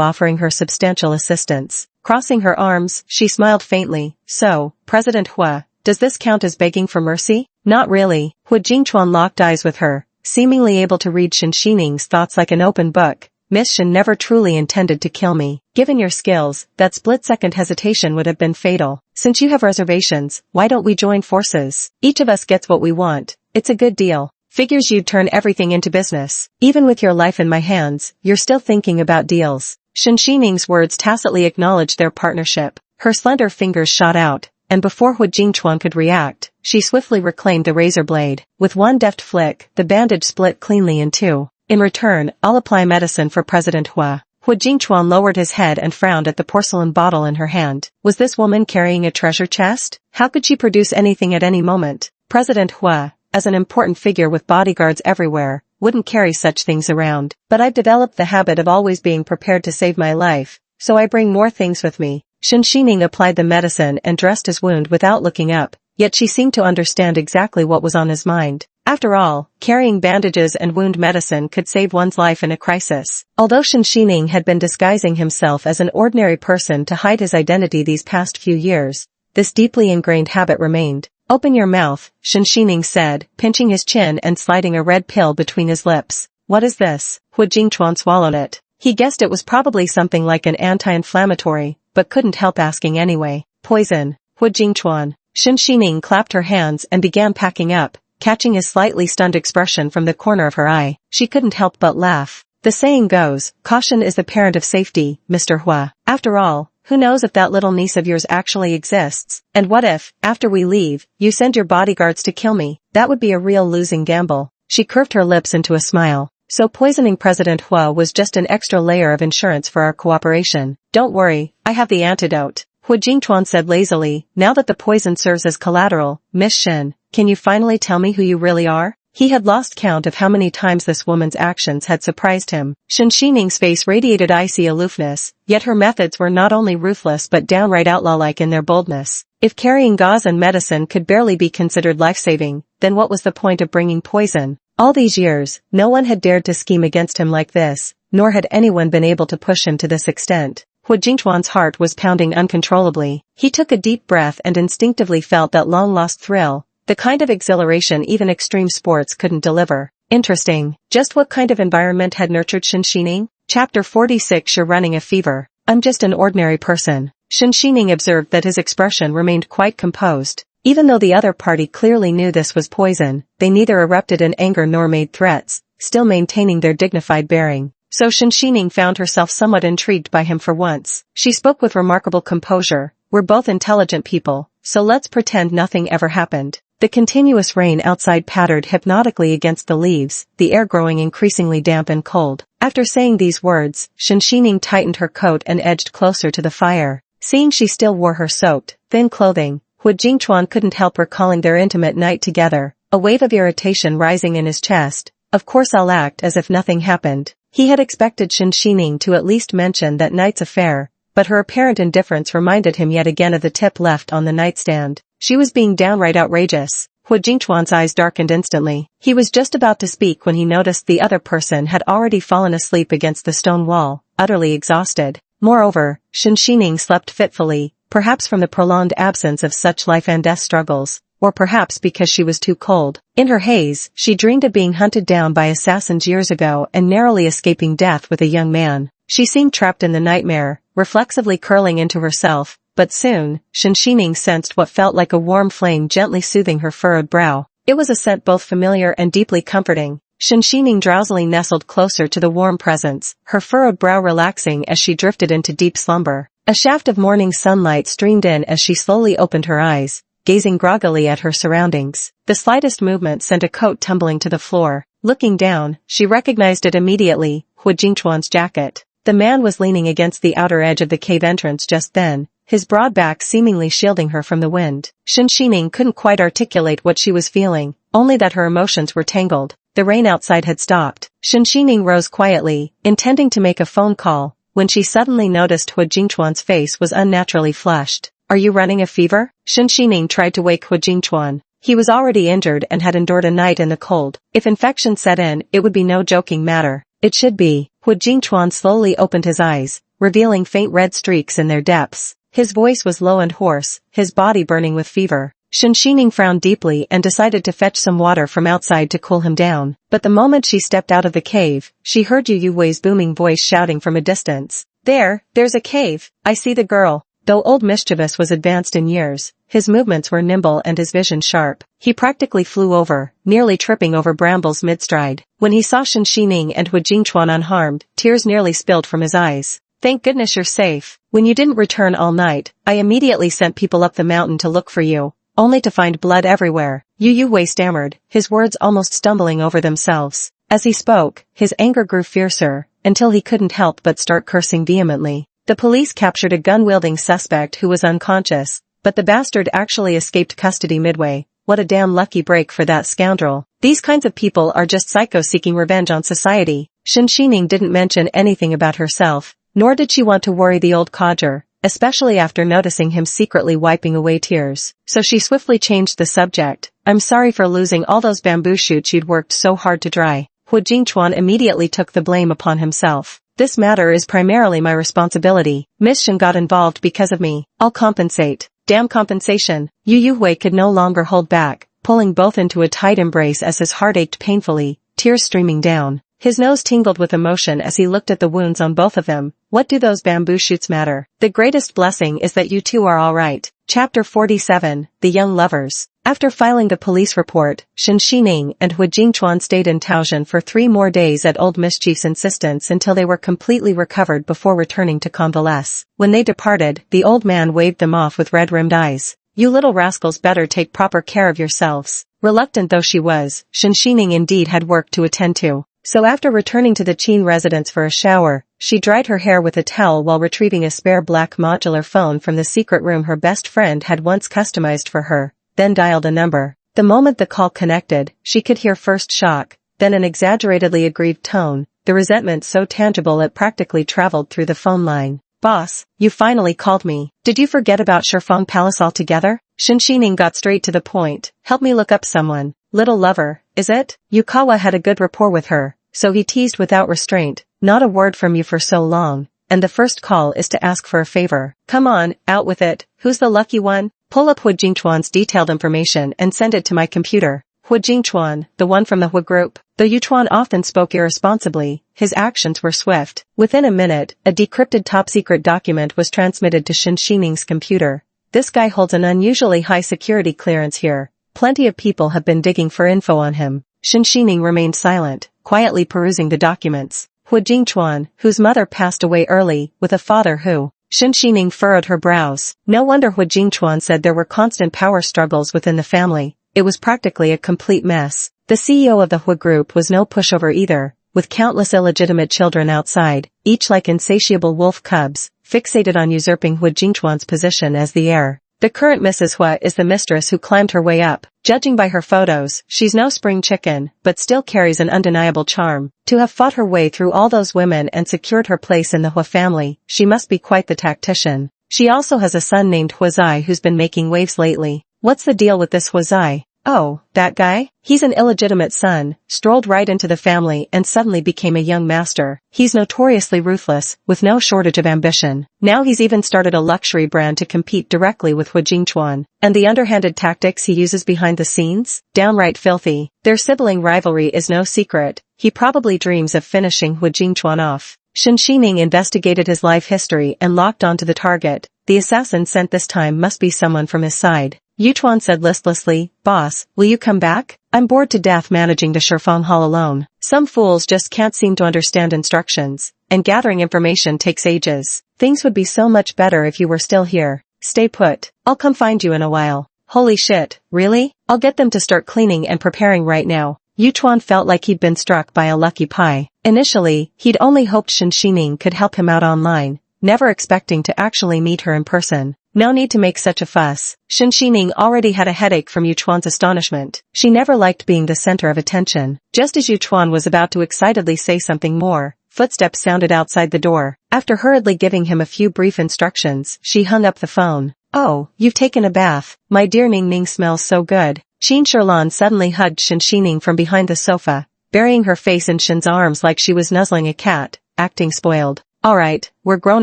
[SPEAKER 1] offering her substantial assistance. Crossing her arms, she smiled faintly. So, President Hua, does this count as begging for mercy? Not really. Hu Jingchuan locked eyes with her, seemingly able to read Shen Xining's thoughts like an open book. Miss Shen never truly intended to kill me. Given your skills, that split-second hesitation would have been fatal. Since you have reservations, why don't we join forces? Each of us gets what we want. It's a good deal. Figures you'd turn everything into business. Even with your life in my hands, you're still thinking about deals. Shen Xining's words tacitly acknowledged their partnership. Her slender fingers shot out, and before Hu Jingchuan could react, she swiftly reclaimed the razor blade. With one deft flick, the bandage split cleanly in two. In return, I'll apply medicine for President Hua. Hu Jingchuan lowered his head and frowned at the porcelain bottle in her hand. Was this woman carrying a treasure chest? How could she produce anything at any moment? President Hua, as an important figure with bodyguards everywhere, wouldn't carry such things around. But I've developed the habit of always being prepared to save my life, so I bring more things with me. Shen Xining applied the medicine and dressed his wound without looking up, yet she seemed to understand exactly what was on his mind. After all, carrying bandages and wound medicine could save one's life in a crisis. Although Shen Xining had been disguising himself as an ordinary person to hide his identity these past few years, this deeply ingrained habit remained. Open your mouth, Shen Xining said, pinching his chin and sliding a red pill between his lips. What is this? Hu Jingchuan swallowed it. He guessed it was probably something like an anti-inflammatory, but couldn't help asking anyway. Poison. Hu Jingchuan. Shen Xining clapped her hands and began packing up, catching his slightly stunned expression from the corner of her eye. She couldn't help but laugh. The saying goes, caution is the parent of safety, Mr. Hua. After all, who knows if that little niece of yours actually exists? And what if, after we leave, you send your bodyguards to kill me? That would be a real losing gamble. She curved her lips into a smile. So poisoning President Hua was just an extra layer of insurance for our cooperation. Don't worry, I have the antidote. Hu Jingchuan said lazily, now that the poison serves as collateral, Miss Shen, can you finally tell me who you really are? He had lost count of how many times this woman's actions had surprised him. Shen Xining's face radiated icy aloofness, yet her methods were not only ruthless but downright outlaw-like in their boldness. If carrying gauze and medicine could barely be considered life-saving, then what was the point of bringing poison? All these years, no one had dared to scheme against him like this, nor had anyone been able to push him to this extent. Hu Jingchuan's heart was pounding uncontrollably. He took a deep breath and instinctively felt that long-lost thrill, the kind of exhilaration even extreme sports couldn't deliver. Interesting. Just what kind of environment had nurtured Shen Xining? Chapter 46. You're running a fever. I'm just an ordinary person. Shen Xining observed that his expression remained quite composed. Even though the other party clearly knew this was poison, they neither erupted in anger nor made threats, still maintaining their dignified bearing. So Shen Xining found herself somewhat intrigued by him for once. She spoke with remarkable composure. We're both intelligent people, so let's pretend nothing ever happened. The continuous rain outside pattered hypnotically against the leaves, the air growing increasingly damp and cold. After saying these words, Shen Xining tightened her coat and edged closer to the fire. Seeing she still wore her soaked, thin clothing, Hu Jingchuan couldn't help recalling their intimate night together, a wave of irritation rising in his chest. Of course I'll act as if nothing happened. He had expected Shen Xining to at least mention that night's affair, but her apparent indifference reminded him yet again of the tip left on the nightstand. She was being downright outrageous. Hu Jingchuan's eyes darkened instantly. He was just about to speak when he noticed the other person had already fallen asleep against the stone wall, utterly exhausted. Moreover, Shen Xining slept fitfully, perhaps from the prolonged absence of such life and death struggles, or perhaps because she was too cold. In her haze, she dreamed of being hunted down by assassins years ago and narrowly escaping death with a young man. She seemed trapped in the nightmare, reflexively curling into herself, but soon, Shen Xining sensed what felt like a warm flame gently soothing her furrowed brow. It was a scent both familiar and deeply comforting. Shen Xining drowsily nestled closer to the warm presence, her furrowed brow relaxing as she drifted into deep slumber. A shaft of morning sunlight streamed in as she slowly opened her eyes, gazing groggily at her surroundings. The slightest movement sent a coat tumbling to the floor. Looking down, she recognized it immediately, Hu Jingchuan's jacket. The man was leaning against the outer edge of the cave entrance just then, his broad back seemingly shielding her from the wind. Shen Xining couldn't quite articulate what she was feeling, only that her emotions were tangled. The rain outside had stopped. Shen Xining rose quietly, intending to make a phone call, when she suddenly noticed Hu Jingchuan's face was unnaturally flushed. Are you running a fever? Shen Xining tried to wake Hu Jingchuan. He was already injured and had endured a night in the cold. If infection set in, it would be no joking matter. It should be. Hu Jingchuan slowly opened his eyes, revealing faint red streaks in their depths. His voice was low and hoarse, his body burning with fever. Shen Xining frowned deeply and decided to fetch some water from outside to cool him down. But the moment she stepped out of the cave, she heard Yu Wei's booming voice shouting from a distance. There's a cave. I see the girl. Though old Mischievous was advanced in years, his movements were nimble and his vision sharp. He practically flew over, nearly tripping over brambles mid-stride. When he saw Shen Xining and Hu Jingchuan unharmed, tears nearly spilled from his eyes. Thank goodness you're safe. When you didn't return all night, I immediately sent people up the mountain to look for you, only to find blood everywhere. Yu Wei stammered, his words almost stumbling over themselves. As he spoke, his anger grew fiercer, until he couldn't help but start cursing vehemently. The police captured a gun-wielding suspect who was unconscious, but the bastard actually escaped custody midway. What a damn lucky break for that scoundrel. These kinds of people are just psychos seeking revenge on society. Shen Xining didn't mention anything about herself, nor did she want to worry the old codger, especially after noticing him secretly wiping away tears. So she swiftly changed the subject. I'm sorry for losing all those bamboo shoots you'd worked so hard to dry. Hu Jingchuan immediately took the blame upon himself. This matter is primarily my responsibility. Miss Shen got involved because of me. I'll compensate. Damn compensation. Yu Wei could no longer hold back, pulling both into a tight embrace as his heart ached painfully, tears streaming down. His nose tingled with emotion as he looked at the wounds on both of them. What do those bamboo shoots matter? The greatest blessing is that you two are all right. Chapter 47, The Young Lovers. After filing the police report, Shen Xining and Hu Jingchuan stayed in Taoyuan for 3 more days at Old Mischief's insistence until they were completely recovered before returning to convalesce. When they departed, the old man waved them off with red-rimmed eyes. "You little rascals better take proper care of yourselves." Reluctant though she was, Shen Xining indeed had work to attend to. So after returning to the Qin residence for a shower, she dried her hair with a towel while retrieving a spare black modular phone from the secret room her best friend had once customized for her, then dialed a number. The moment the call connected, she could hear first shock, then an exaggeratedly aggrieved tone, the resentment so tangible it practically traveled through the phone line. "Boss, you finally called me. Did you forget about Shifeng Palace altogether?" Shen Xining got straight to the point. "Help me look up someone. Little lover, is it?" Yukawa had a good rapport with her, so he teased without restraint. "Not a word from you for so long, and the first call is to ask for a favor. Come on, out with it. Who's the lucky one? Pull up Hu Jingchuan's detailed information and send it to my computer." Hu Jingchuan, the one from the Hu group. Though Yuchuan often spoke irresponsibly, his actions were swift. Within a minute, a decrypted top-secret document was transmitted to Shen Xining's computer. "This guy holds an unusually high security clearance here. Plenty of people have been digging for info on him." Shen Xining remained silent, quietly perusing the documents. Hu Jingchuan, whose mother passed away early, with a father who... Shen Xining furrowed her brows. No wonder Hu Jingchuan said there were constant power struggles within the family. It was practically a complete mess. The CEO of the Hu group was no pushover either, with countless illegitimate children outside, each like insatiable wolf cubs, fixated on usurping Hu Jingchuan's position as the heir. The current Mrs. Hua is the mistress who climbed her way up. Judging by her photos, she's no spring chicken, but still carries an undeniable charm. To have fought her way through all those women and secured her place in the Hua family, she must be quite the tactician. She also has a son named Huazai who's been making waves lately. What's the deal with this Huazai? Oh, that guy? He's an illegitimate son, strolled right into the family and suddenly became a young master. He's notoriously ruthless, with no shortage of ambition. Now he's even started a luxury brand to compete directly with Hu Jingchuan. And the underhanded tactics he uses behind the scenes? Downright filthy. Their sibling rivalry is no secret. He probably dreams of finishing Hu Jingchuan off. Shen Xining investigated his life history and locked onto the target. The assassin sent this time must be someone from his side. Yuchuan said listlessly, "Boss, will you come back? I'm bored to death managing the Shifeng Hall alone. Some fools just can't seem to understand instructions, and gathering information takes ages. Things would be so much better if you were still here. Stay put. I'll come find you in a while." "Holy shit, really? I'll get them to start cleaning and preparing right now." Yuchuan felt like he'd been struck by a lucky pie. Initially, he'd only hoped Shen Xining could help him out online, never expecting to actually meet her in person. No need to make such a fuss. Shen Xining already had a headache from Yuchuan's astonishment. She never liked being the center of attention. Just as Yuchuan was about to excitedly say something more, footsteps sounded outside the door. After hurriedly giving him a few brief instructions, she hung up the phone. "Oh, you've taken a bath. My dear Ning Ning smells so good." Qin Sherlan suddenly hugged Shen Xining from behind the sofa, burying her face in Shen's arms like she was nuzzling a cat, acting spoiled. "Alright, we're grown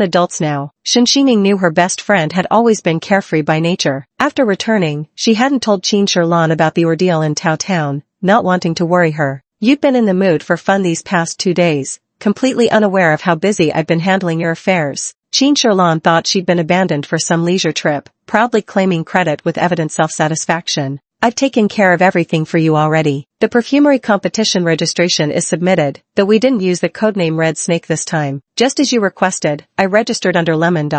[SPEAKER 1] adults now." Shen Xining knew her best friend had always been carefree by nature. After returning, she hadn't told Qin Sherlan about the ordeal in Tao Town, not wanting to worry her. "You've been in the mood for fun these past 2 days, completely unaware of how busy I've been handling your affairs." Qin Sherlan thought she'd been abandoned for some leisure trip, proudly claiming credit with evident self-satisfaction. "I've taken care of everything for you already. The perfumery competition registration is submitted, though we didn't use the codename Red Snake this time. Just as you requested, I registered under Lemon.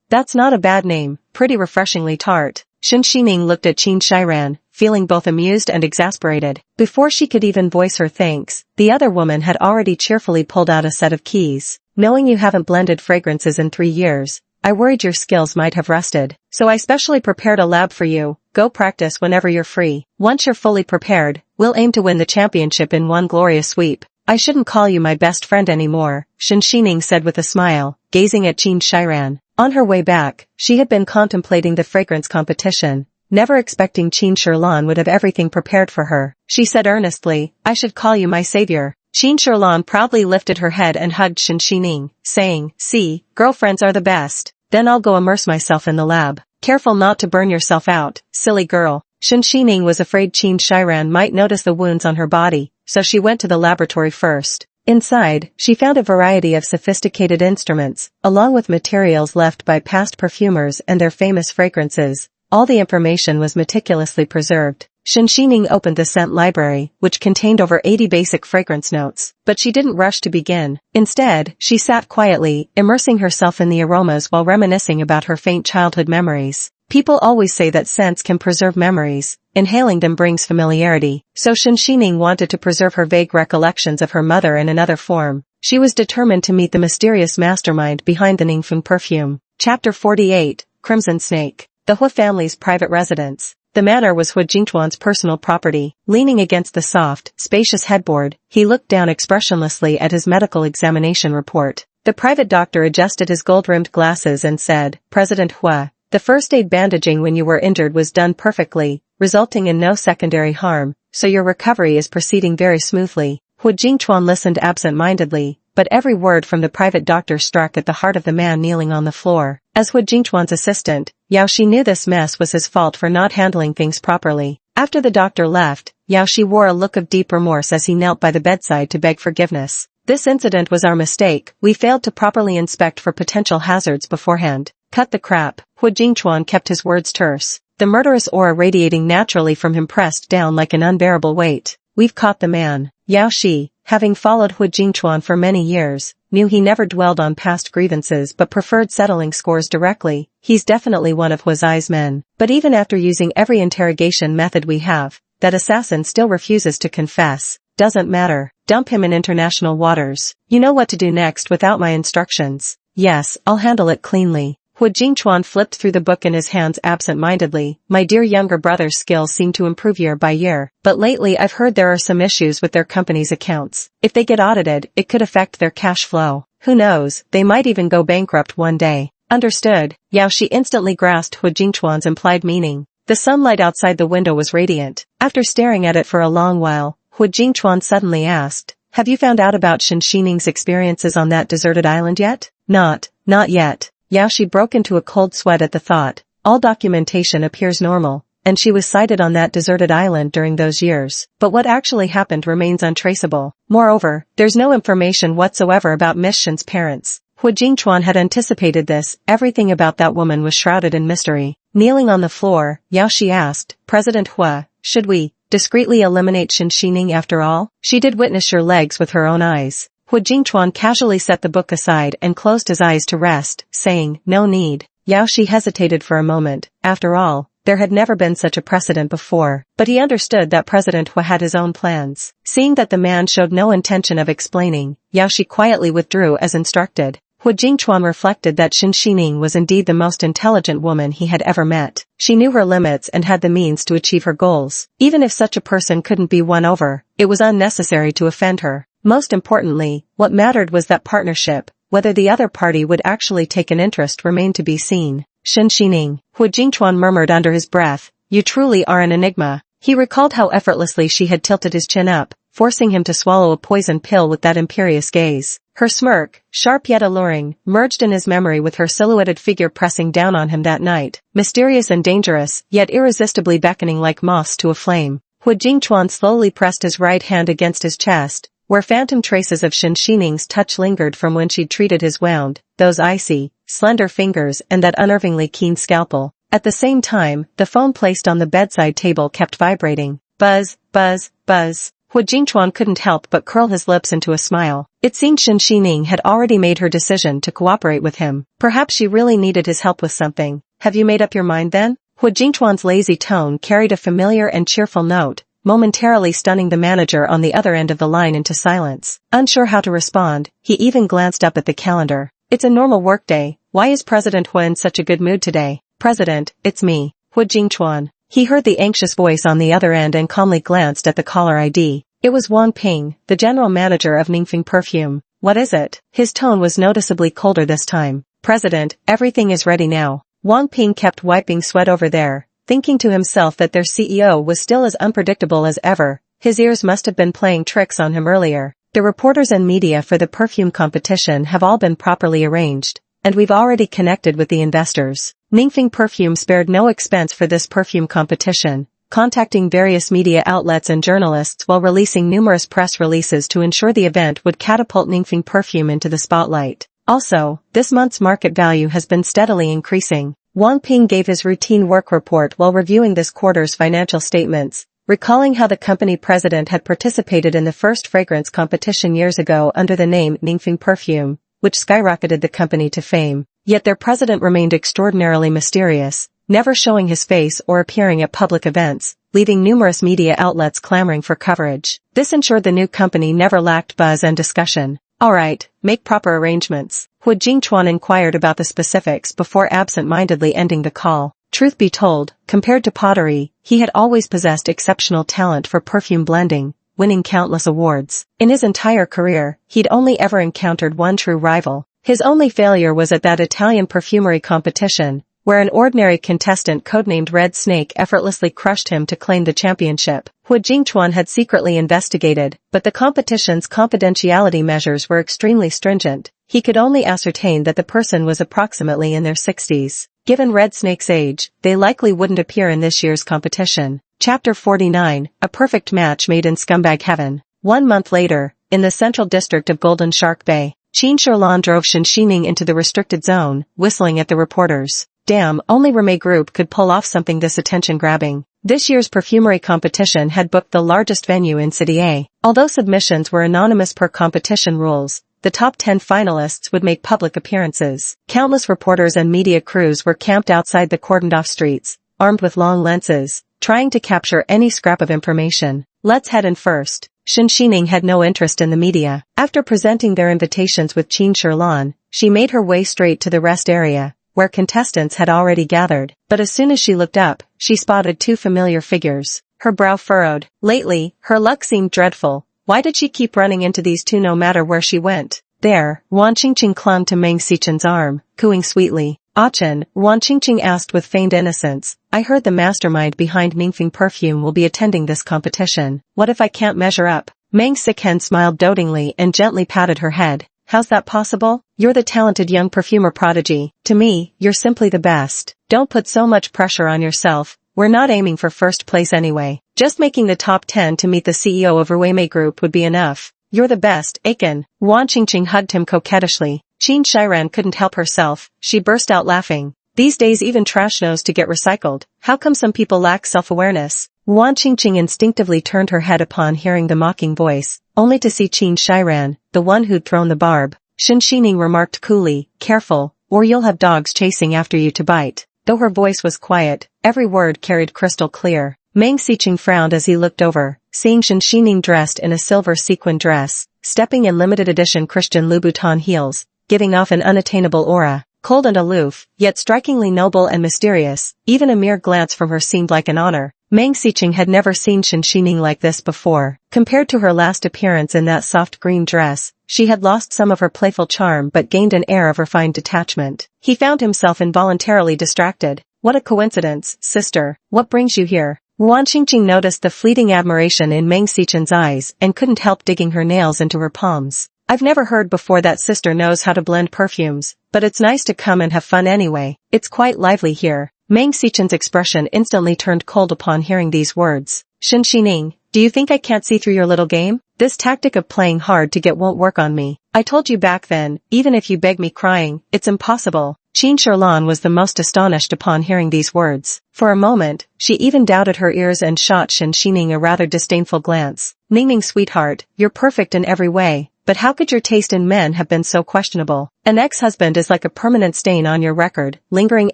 [SPEAKER 1] That's not a bad name, pretty refreshingly tart." Shen Xining looked at Qin Shiran, feeling both amused and exasperated. Before she could even voice her thanks, the other woman had already cheerfully pulled out a set of keys. "Knowing you haven't blended fragrances in 3 years, I worried your skills might have rusted, so I specially prepared a lab for you. Go practice whenever you're free. Once you're fully prepared, we'll aim to win the championship in one glorious sweep." "I shouldn't call you my best friend anymore," Shen Xining said with a smile, gazing at Qin Shiran. On her way back, she had been contemplating the fragrance competition, never expecting Qin Sherlan would have everything prepared for her. She said earnestly, "I should call you my savior." Qin Sherlan proudly lifted her head and hugged Shen Xining, saying, "See, girlfriends are the best. Then I'll go immerse myself in the lab. Careful not to burn yourself out, silly girl." Shen Xining was afraid Qin Shiran might notice the wounds on her body, so she went to the laboratory first. Inside, she found a variety of sophisticated instruments, along with materials left by past perfumers and their famous fragrances, All the information was meticulously preserved. Shen Xining opened the scent library, which contained over 80 basic fragrance notes, but she didn't rush to begin. Instead, she sat quietly, immersing herself in the aromas while reminiscing about her faint childhood memories. People always say that scents can preserve memories. Inhaling them brings familiarity, so Shen Xining wanted to preserve her vague recollections of her mother in another form. She was determined to meet the mysterious mastermind behind the Ningfeng perfume. Chapter 48, Crimson Snake. The Hua family's private residence. The manor was Hua Jingchuan's personal property. Leaning against the soft, spacious headboard, he looked down expressionlessly at his medical examination report. The private doctor adjusted his gold-rimmed glasses and said, "President Hua, the first aid bandaging when you were injured was done perfectly, resulting in no secondary harm, so your recovery is proceeding very smoothly." Hua Jingchuan listened absent-mindedly, but every word from the private doctor struck at the heart of the man kneeling on the floor. As Hua Jingchuan's assistant, Yao Shi knew this mess was his fault for not handling things properly. After the doctor left, Yao Shi wore a look of deep remorse as he knelt by the bedside to beg forgiveness. "This incident was our mistake. We failed to properly inspect for potential hazards beforehand." "Cut the crap." Hua Jingchuan kept his words terse, the murderous aura radiating naturally from him pressed down like an unbearable weight. "We've caught the man." Yao Shi, having followed Hua Jingchuan for many years, knew he never dwelled on past grievances but preferred settling scores directly. He's definitely one of Huazai's men. But even after using every interrogation method we have, that assassin still refuses to confess. "Doesn't matter. Dump him in international waters. You know what to do next without my instructions." "Yes, I'll handle it cleanly." Hua Jingchuan flipped through the book in his hands absent-mindedly. "My dear younger brother's skills seem to improve year by year, but lately I've heard there are some issues with their company's accounts. If they get audited, it could affect their cash flow. Who knows, they might even go bankrupt one day." "Understood." Yao Shi instantly grasped Hua Jingchuan's implied meaning. The sunlight outside the window was radiant. After staring at it for a long while, Hua Jingchuan suddenly asked, "Have you found out about Shen Xining's experiences on that deserted island yet?" Not yet." Yao Shi broke into a cold sweat at the thought. All documentation appears normal, and she was sighted on that deserted island during those years. But what actually happened remains untraceable. Moreover, there's no information whatsoever about Miss Shen's parents. Hua Jingchuan had anticipated this. Everything about that woman was shrouded in mystery. Kneeling on the floor, Yao Shi asked, "President Hua, should we discreetly eliminate Shen Xining after all? She did witness your legs with her own eyes." Hua Jingchuan casually set the book aside and closed his eyes to rest, saying, "No need." Yao Shi hesitated for a moment. After all, there had never been such a precedent before, but he understood that President Hua had his own plans. Seeing that the man showed no intention of explaining, Yao Shi quietly withdrew as instructed. Hua Jingchuan reflected that Shen Xining was indeed the most intelligent woman he had ever met. She knew her limits and had the means to achieve her goals. Even if such a person couldn't be won over, it was unnecessary to offend her. Most importantly, what mattered was that partnership. Whether the other party would actually take an interest remained to be seen. "Shen Xining," Hua Jingchuan murmured under his breath, "you truly are an enigma." He recalled how effortlessly she had tilted his chin up, forcing him to swallow a poison pill with that imperious gaze. Her smirk, sharp yet alluring, merged in his memory with her silhouetted figure pressing down on him that night, mysterious and dangerous, yet irresistibly beckoning like moths to a flame. Hua Jingchuan slowly pressed his right hand against his chest, where phantom traces of Shen Xining's touch lingered from when she'd treated his wound, those icy, slender fingers and that unnervingly keen scalpel. At the same time, the phone placed on the bedside table kept vibrating. Buzz, buzz, buzz. Hua Jingchuan couldn't help but curl his lips into a smile. It seemed Shen Xining had already made her decision to cooperate with him. Perhaps she really needed his help with something. "Have you made up your mind then?" Hua Jingchuan's lazy tone carried a familiar and cheerful note, momentarily stunning the manager on the other end of the line into silence. Unsure how to respond, he even glanced up at the calendar. "It's a normal workday. Why is President Hua in such a good mood today?" "President, it's me, Hua Jingchuan." He heard the anxious voice on the other end and calmly glanced at the caller ID. It was Wang Ping, the general manager of Ningfeng Perfume. "What is it?" His tone was noticeably colder this time. "President, everything is ready now." Wang Ping kept wiping sweat over there, thinking to himself that their CEO was still as unpredictable as ever. His ears must have been playing tricks on him earlier. "The reporters and media for the perfume competition have all been properly arranged, and we've already connected with the investors." Ningfeng Perfume spared no expense for this perfume competition, contacting various media outlets and journalists while releasing numerous press releases to ensure the event would catapult Ningfeng Perfume into the spotlight. Also, this month's market value has been steadily increasing. Wang Ping gave his routine work report while reviewing this quarter's financial statements, recalling how the company president had participated in the first fragrance competition years ago under the name Ningfeng Perfume, which skyrocketed the company to fame. Yet their president remained extraordinarily mysterious, never showing his face or appearing at public events, leaving numerous media outlets clamoring for coverage. This ensured the new company never lacked buzz and discussion. "Alright, make proper arrangements." Hu Jingchuan inquired about the specifics before absent-mindedly ending the call. Truth be told, compared to pottery, he had always possessed exceptional talent for perfume blending, winning countless awards. In his entire career, he'd only ever encountered one true rival. His only failure was at that Italian perfumery competition, where an ordinary contestant codenamed Red Snake effortlessly crushed him to claim the championship. Hu Jingchuan had secretly investigated, but the competition's confidentiality measures were extremely stringent. He could only ascertain that the person was approximately in their 60s. Given Red Snake's age, they likely wouldn't appear in this year's competition. Chapter 49, A Perfect Match Made in Scumbag Heaven. 1 month later, in the central district of Golden Shark Bay, Qin Shirlan drove Shen Xining into the restricted zone, whistling at the reporters. Damn, only Reme Group could pull off something this attention-grabbing. This year's perfumery competition had booked the largest venue in City A. Although submissions were anonymous per competition rules, the top 10 finalists would make public appearances. Countless reporters and media crews were camped outside the cordoned-off streets, armed with long lenses, trying to capture any scrap of information. Let's head in first. Shen Xining had no interest in the media. After presenting their invitations with Qin Shirlan, she made her way straight to the rest area, where contestants had already gathered. But as soon as she looked up, she spotted two familiar figures. Her brow furrowed. Lately, her luck seemed dreadful. Why did she keep running into these two no matter where she went? There, Wan Qingqing clung to Meng Xichen's arm, cooing sweetly. "Achen," Wan Qingqing asked with feigned innocence, "I heard the mastermind behind Ningfeng Perfume will be attending this competition. What if I can't measure up?" Meng Xichen smiled dotingly and gently patted her head. "How's that possible? You're the talented young perfumer prodigy. To me, you're simply the best. Don't put so much pressure on yourself. We're not aiming for first place anyway. Just making the top 10 to meet the CEO of Reme Group would be enough. You're the best, Aiken." Wan Qingqing hugged him coquettishly. Qin Shiran couldn't help herself. She burst out laughing. These days even trash knows to get recycled. How come some people lack self-awareness? Wan Qingqing instinctively turned her head upon hearing the mocking voice, only to see Qin Shiran, the one who'd thrown the barb. Shen Xining remarked coolly, "Careful, or you'll have dogs chasing after you to bite." Though her voice was quiet, every word carried crystal clear. Meng Xichen frowned as he looked over, seeing Shen Xining dressed in a silver sequin dress, stepping in limited edition Christian Louboutin heels, giving off an unattainable aura. Cold and aloof, yet strikingly noble and mysterious, even a mere glance from her seemed like an honor. Meng Xichen had never seen Shen Xining like this before. Compared to her last appearance in that soft green dress, she had lost some of her playful charm but gained an air of refined detachment. He found himself involuntarily distracted. "What a coincidence, sister. What brings you here?" Wan Qingqing noticed the fleeting admiration in Meng Xichen's eyes and couldn't help digging her nails into her palms. "I've never heard before that sister knows how to blend perfumes, but it's nice to come and have fun anyway. It's quite lively here." Meng Xichen's expression instantly turned cold upon hearing these words. "Shen Xining, do you think I can't see through your little game? This tactic of playing hard to get won't work on me. I told you back then, even if you beg me crying, it's impossible." Qin Shirlan was the most astonished upon hearing these words. For a moment, she even doubted her ears and shot Shen Xining a rather disdainful glance. "Ningning sweetheart, you're perfect in every way, but how could your taste in men have been so questionable? An ex-husband is like a permanent stain on your record, lingering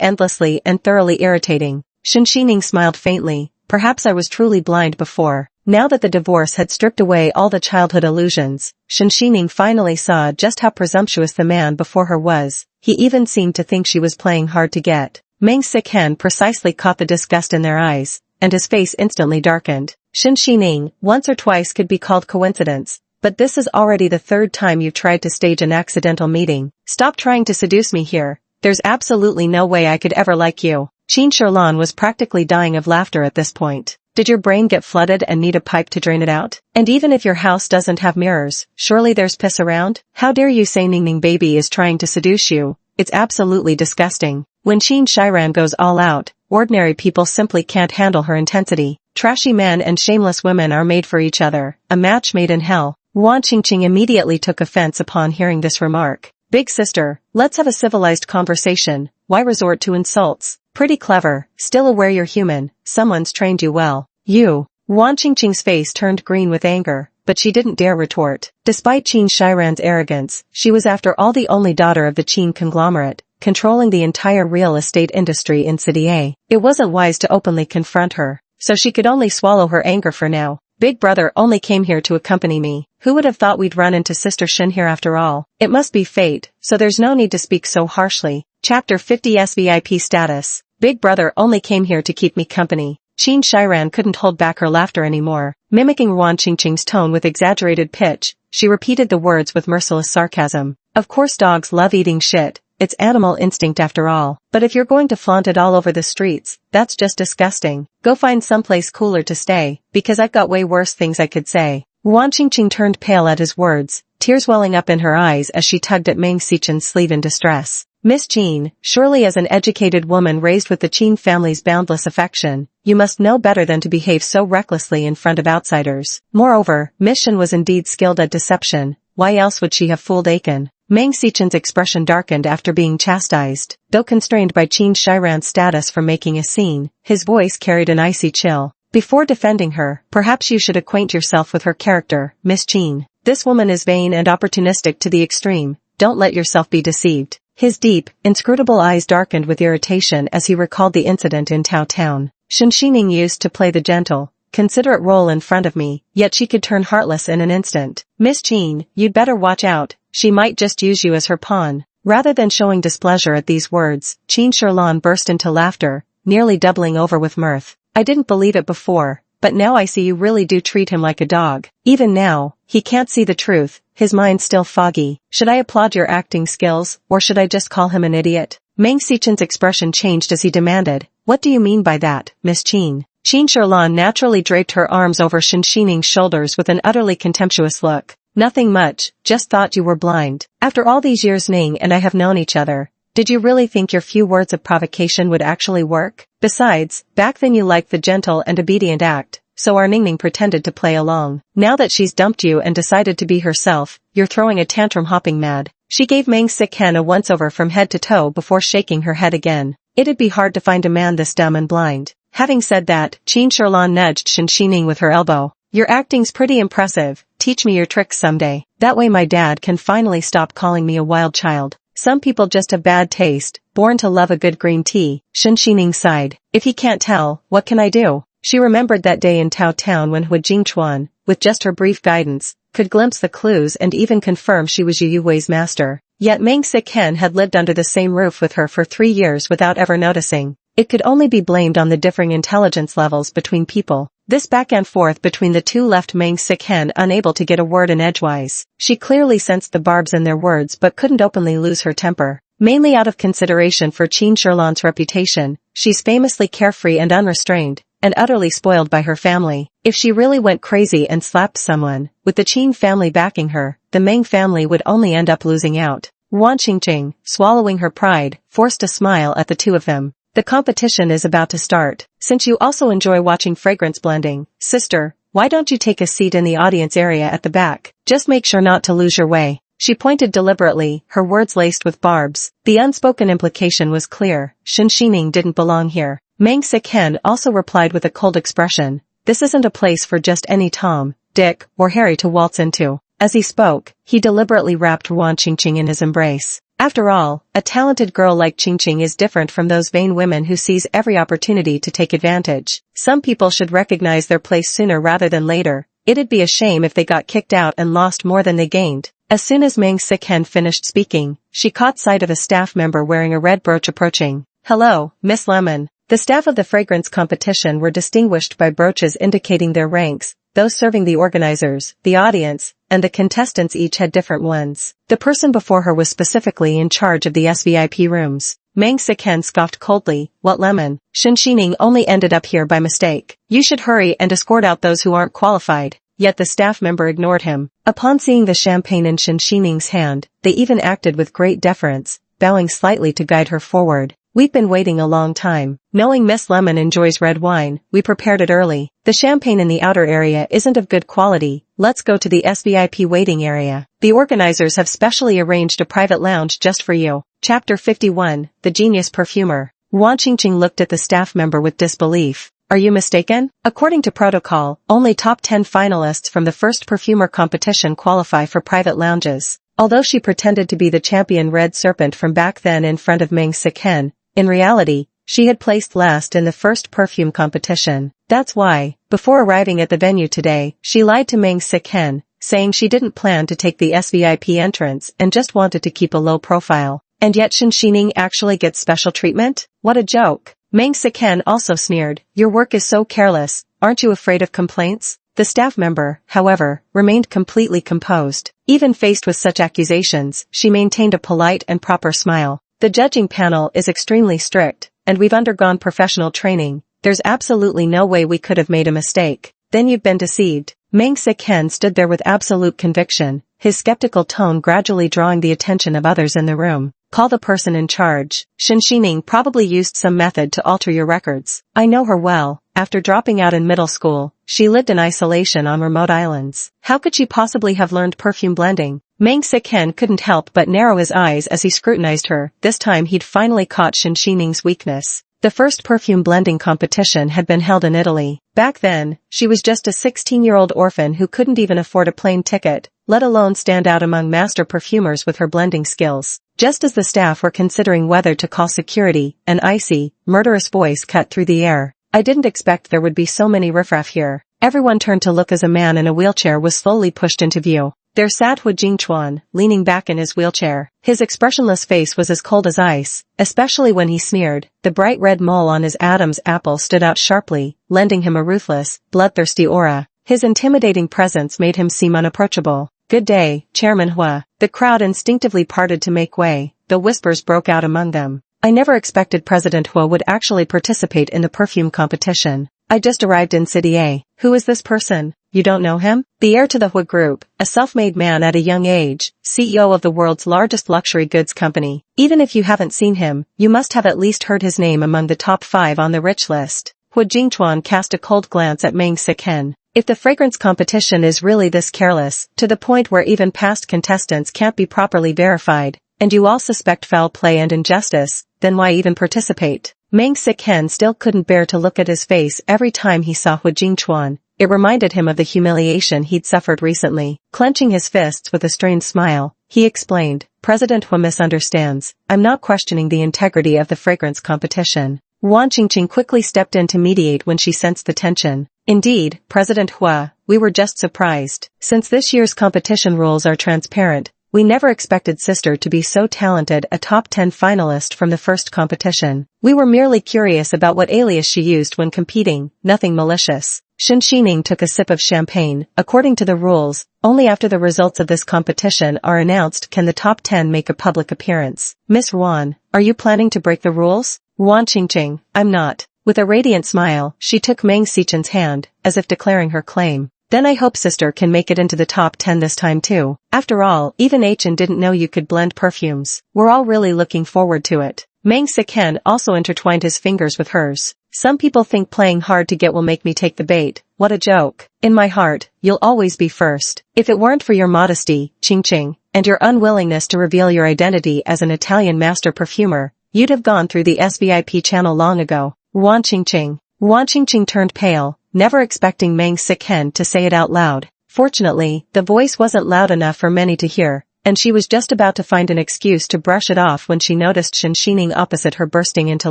[SPEAKER 1] endlessly and thoroughly irritating." Shen Xining smiled faintly. "Perhaps I was truly blind before." Now that the divorce had stripped away all the childhood illusions, Shen Xining finally saw just how presumptuous the man before her was. He even seemed to think she was playing hard to get. Meng Xichen precisely caught the disgust in their eyes, and his face instantly darkened. "Shen Xining, once or twice could be called coincidence, but this is already the third time you've tried to stage an accidental meeting. Stop trying to seduce me here. There's absolutely no way I could ever like you." Qin Shirlan was practically dying of laughter at this point. Did your brain get flooded and need a pipe to drain it out? And even if your house doesn't have mirrors, surely there's piss around? How dare you say Ningning baby is trying to seduce you? It's absolutely disgusting. When Qin Shiran goes all out, ordinary people simply can't handle her intensity. Trashy men and shameless women are made for each other, a match made in hell. Wan Qingqing immediately took offense upon hearing this remark. Big sister, let's have a civilized conversation. Why resort to insults? Pretty clever, still aware you're human, someone's trained you well. You. Wan Qingqing's face turned green with anger, but she didn't dare retort. Despite Qin Shiran's arrogance, she was after all the only daughter of the Qin conglomerate, controlling the entire real estate industry in City A. It wasn't wise to openly confront her, so she could only swallow her anger for now. Big brother only came here to accompany me. Who would have thought we'd run into Sister Shin here after all? It must be fate, so there's no need to speak so harshly. Chapter 50 SVIP status. Big brother only came here to keep me company. Qin Shiran couldn't hold back her laughter anymore. Mimicking Wan Qingqing's tone with exaggerated pitch, she repeated the words with merciless sarcasm. Of course dogs love eating shit. It's animal instinct after all. But if you're going to flaunt it all over the streets, that's just disgusting. Go find someplace cooler to stay, because I've got way worse things I could say. Wan Qingqing turned pale at his words, tears welling up in her eyes as she tugged at Meng Xichen's sleeve in distress. Miss Qin, surely as an educated woman raised with the Qin family's boundless affection, you must know better than to behave so recklessly in front of outsiders. Moreover, Miss Shin was indeed skilled at deception. Why else would she have fooled Aiken? Meng Xichen's expression darkened after being chastised. Though constrained by Qin Shiran's status from making a scene, his voice carried an icy chill. Before defending her, perhaps you should acquaint yourself with her character, Miss Qin. This woman is vain and opportunistic to the extreme. Don't let yourself be deceived. His deep, inscrutable eyes darkened with irritation as he recalled the incident in Tao Town. Shen Xining used to play the gentle, considerate role in front of me, yet she could turn heartless in an instant. Miss Qin, you'd better watch out. She might just use you as her pawn. Rather than showing displeasure at these words, Qin Shilan burst into laughter, nearly doubling over with mirth. I didn't believe it before, but now I see you really do treat him like a dog. Even now, he can't see the truth, his mind still foggy. Should I applaud your acting skills, or should I just call him an idiot? Meng Xichen's expression changed as he demanded, what do you mean by that, Miss Qin? Qin Shilan naturally draped her arms over Shen Xining's shoulders with an utterly contemptuous look. Nothing much, just thought you were blind. After all these years Ning and I have known each other, did you really think your few words of provocation would actually work? Besides, back then you liked the gentle and obedient act, so our Ningning pretended to play along. Now that she's dumped you and decided to be herself, you're throwing a tantrum hopping mad. She gave Meng Xicchen a once-over from head to toe before shaking her head again. It'd be hard to find a man this dumb and blind. Having said that, Qin Shilan nudged Shen Xining with her elbow. Your acting's pretty impressive. Teach me your tricks someday. That way my dad can finally stop calling me a wild child. Some people just have bad taste, born to love a good green tea. Shen Xining sighed. If he can't tell, what can I do? She remembered that day in Tao Town when Hu Jingchuan, with just her brief guidance, could glimpse the clues and even confirm she was Yu Wei's master. Yet Meng Xicchen had lived under the same roof with her for 3 years without ever noticing. It could only be blamed on the differing intelligence levels between people. This back and forth between the two left Meng Xicchen unable to get a word in edgewise. She clearly sensed the barbs in their words but couldn't openly lose her temper. Mainly out of consideration for Qin Shilan's reputation, she's famously carefree and unrestrained, and utterly spoiled by her family. If she really went crazy and slapped someone, with the Qin family backing her, the Meng family would only end up losing out. Wan Qingqing, swallowing her pride, forced a smile at the two of them. The competition is about to start. Since you also enjoy watching fragrance blending, sister, why don't you take a seat in the audience area at the back? Just make sure not to lose your way. She pointed deliberately, her words laced with barbs. The unspoken implication was clear. Shen Xining didn't belong here. Meng Xicchen also replied with a cold expression. This isn't a place for just any Tom, Dick, or Harry to waltz into. As he spoke, he deliberately wrapped Wan Qingqing in his embrace. After all, a talented girl like Qingqing is different from those vain women who seize every opportunity to take advantage. Some people should recognize their place sooner rather than later. It'd be a shame if they got kicked out and lost more than they gained. As soon as Meng Xicchen finished speaking, she caught sight of a staff member wearing a red brooch approaching. Hello, Miss Lemon. The staff of the fragrance competition were distinguished by brooches indicating their ranks. Those serving the organizers, the audience, and the contestants each had different ones. The person before her was specifically in charge of the SVIP rooms. Meng Xicchen scoffed coldly, what lemon? Shen Xining only ended up here by mistake. You should hurry and escort out those who aren't qualified. Yet the staff member ignored him. Upon seeing the champagne in Shen Xining's hand, they even acted with great deference, bowing slightly to guide her forward. We've been waiting a long time. Knowing Miss Lemon enjoys red wine, we prepared it early. The champagne in the outer area isn't of good quality. Let's go to the SVIP waiting area. The organizers have specially arranged a private lounge just for you. Chapter 51, The Genius Perfumer. Wang Qingqing looked at the staff member with disbelief. Are you mistaken? According to protocol, only top 10 finalists from the first perfumer competition qualify for private lounges. Although she pretended to be the champion Red Serpent from back then in front of Meng Siken, in reality, she had placed last in the first perfume competition. That's why, before arriving at the venue today, she lied to Meng Siken, saying she didn't plan to take the SVIP entrance and just wanted to keep a low profile. And yet Shen Xining actually gets special treatment? What a joke. Meng Siken also sneered, your work is so careless, aren't you afraid of complaints? The staff member, however, remained completely composed. Even faced with such accusations, she maintained a polite and proper smile. The judging panel is extremely strict, and we've undergone professional training. There's absolutely no way we could have made a mistake. Then you've been deceived. Meng Siken stood there with absolute conviction, his skeptical tone gradually drawing the attention of others in the room. Call the person in charge. Shen Xining probably used some method to alter your records. I know her well. After dropping out in middle school, she lived in isolation on remote islands. How could she possibly have learned perfume blending? Meng Siken couldn't help but narrow his eyes as he scrutinized her. This time he'd finally caught Shen Xining's weakness. The first perfume blending competition had been held in Italy. Back then, she was just a 16-year-old orphan who couldn't even afford a plane ticket, let alone stand out among master perfumers with her blending skills. Just as the staff were considering whether to call security, an icy, murderous voice cut through the air. I didn't expect there would be so many riffraff here. Everyone turned to look as a man in a wheelchair was slowly pushed into view. There sat Hu Jingchuan, leaning back in his wheelchair. His expressionless face was as cold as ice, especially when he sneered. The bright red mole on his Adam's apple stood out sharply, lending him a ruthless, bloodthirsty aura. His intimidating presence made him seem unapproachable. Good day, Chairman Hua. The crowd instinctively parted to make way, though whispers broke out among them. I never expected President Hua would actually participate in the perfume competition. I just arrived in City A. Who is this person? You don't know him? The heir to the Hua Group, a self-made man at a young age, CEO of the world's largest luxury goods company. Even if you haven't seen him, you must have at least heard his name among the top 5 on the rich list. Hu Jingchuan cast a cold glance at Meng Siken. If the fragrance competition is really this careless, to the point where even past contestants can't be properly verified, and you all suspect foul play and injustice, then why even participate? Meng Siken still couldn't bear to look at his face every time he saw Hu Jingchuan. It reminded him of the humiliation he'd suffered recently. Clenching his fists with a strained smile, he explained, President Hua misunderstands. I'm not questioning the integrity of the fragrance competition. Wang Qingqing quickly stepped in to mediate when she sensed the tension. Indeed, President Hua, we were just surprised. Since this year's competition rules are transparent, we never expected Sister to be so talented, a top 10 finalist from the first competition. We were merely curious about what alias she used when competing, nothing malicious. Shen Xining took a sip of champagne. According to the rules, only after the results of this competition are announced can the top 10 make a public appearance. Miss Ruan, are you planning to break the rules? Wang Qingqing, I'm not. With a radiant smile, she took Meng Sichen's hand, as if declaring her claim. Then I hope Sister can make it into the top 10 this time too. After all, even Chen didn't know you could blend perfumes. We're all really looking forward to it. Meng Siken also intertwined his fingers with hers. Some people think playing hard to get will make me take the bait. What a joke. In my heart, you'll always be first. If it weren't for your modesty, Qingqing, and your unwillingness to reveal your identity as an Italian master perfumer, you'd have gone through the SVIP channel long ago. Wang Qingqing turned pale, never expecting Meng Siken to say it out loud. Fortunately, the voice wasn't loud enough for many to hear, and she was just about to find an excuse to brush it off when she noticed Shen Xining opposite her bursting into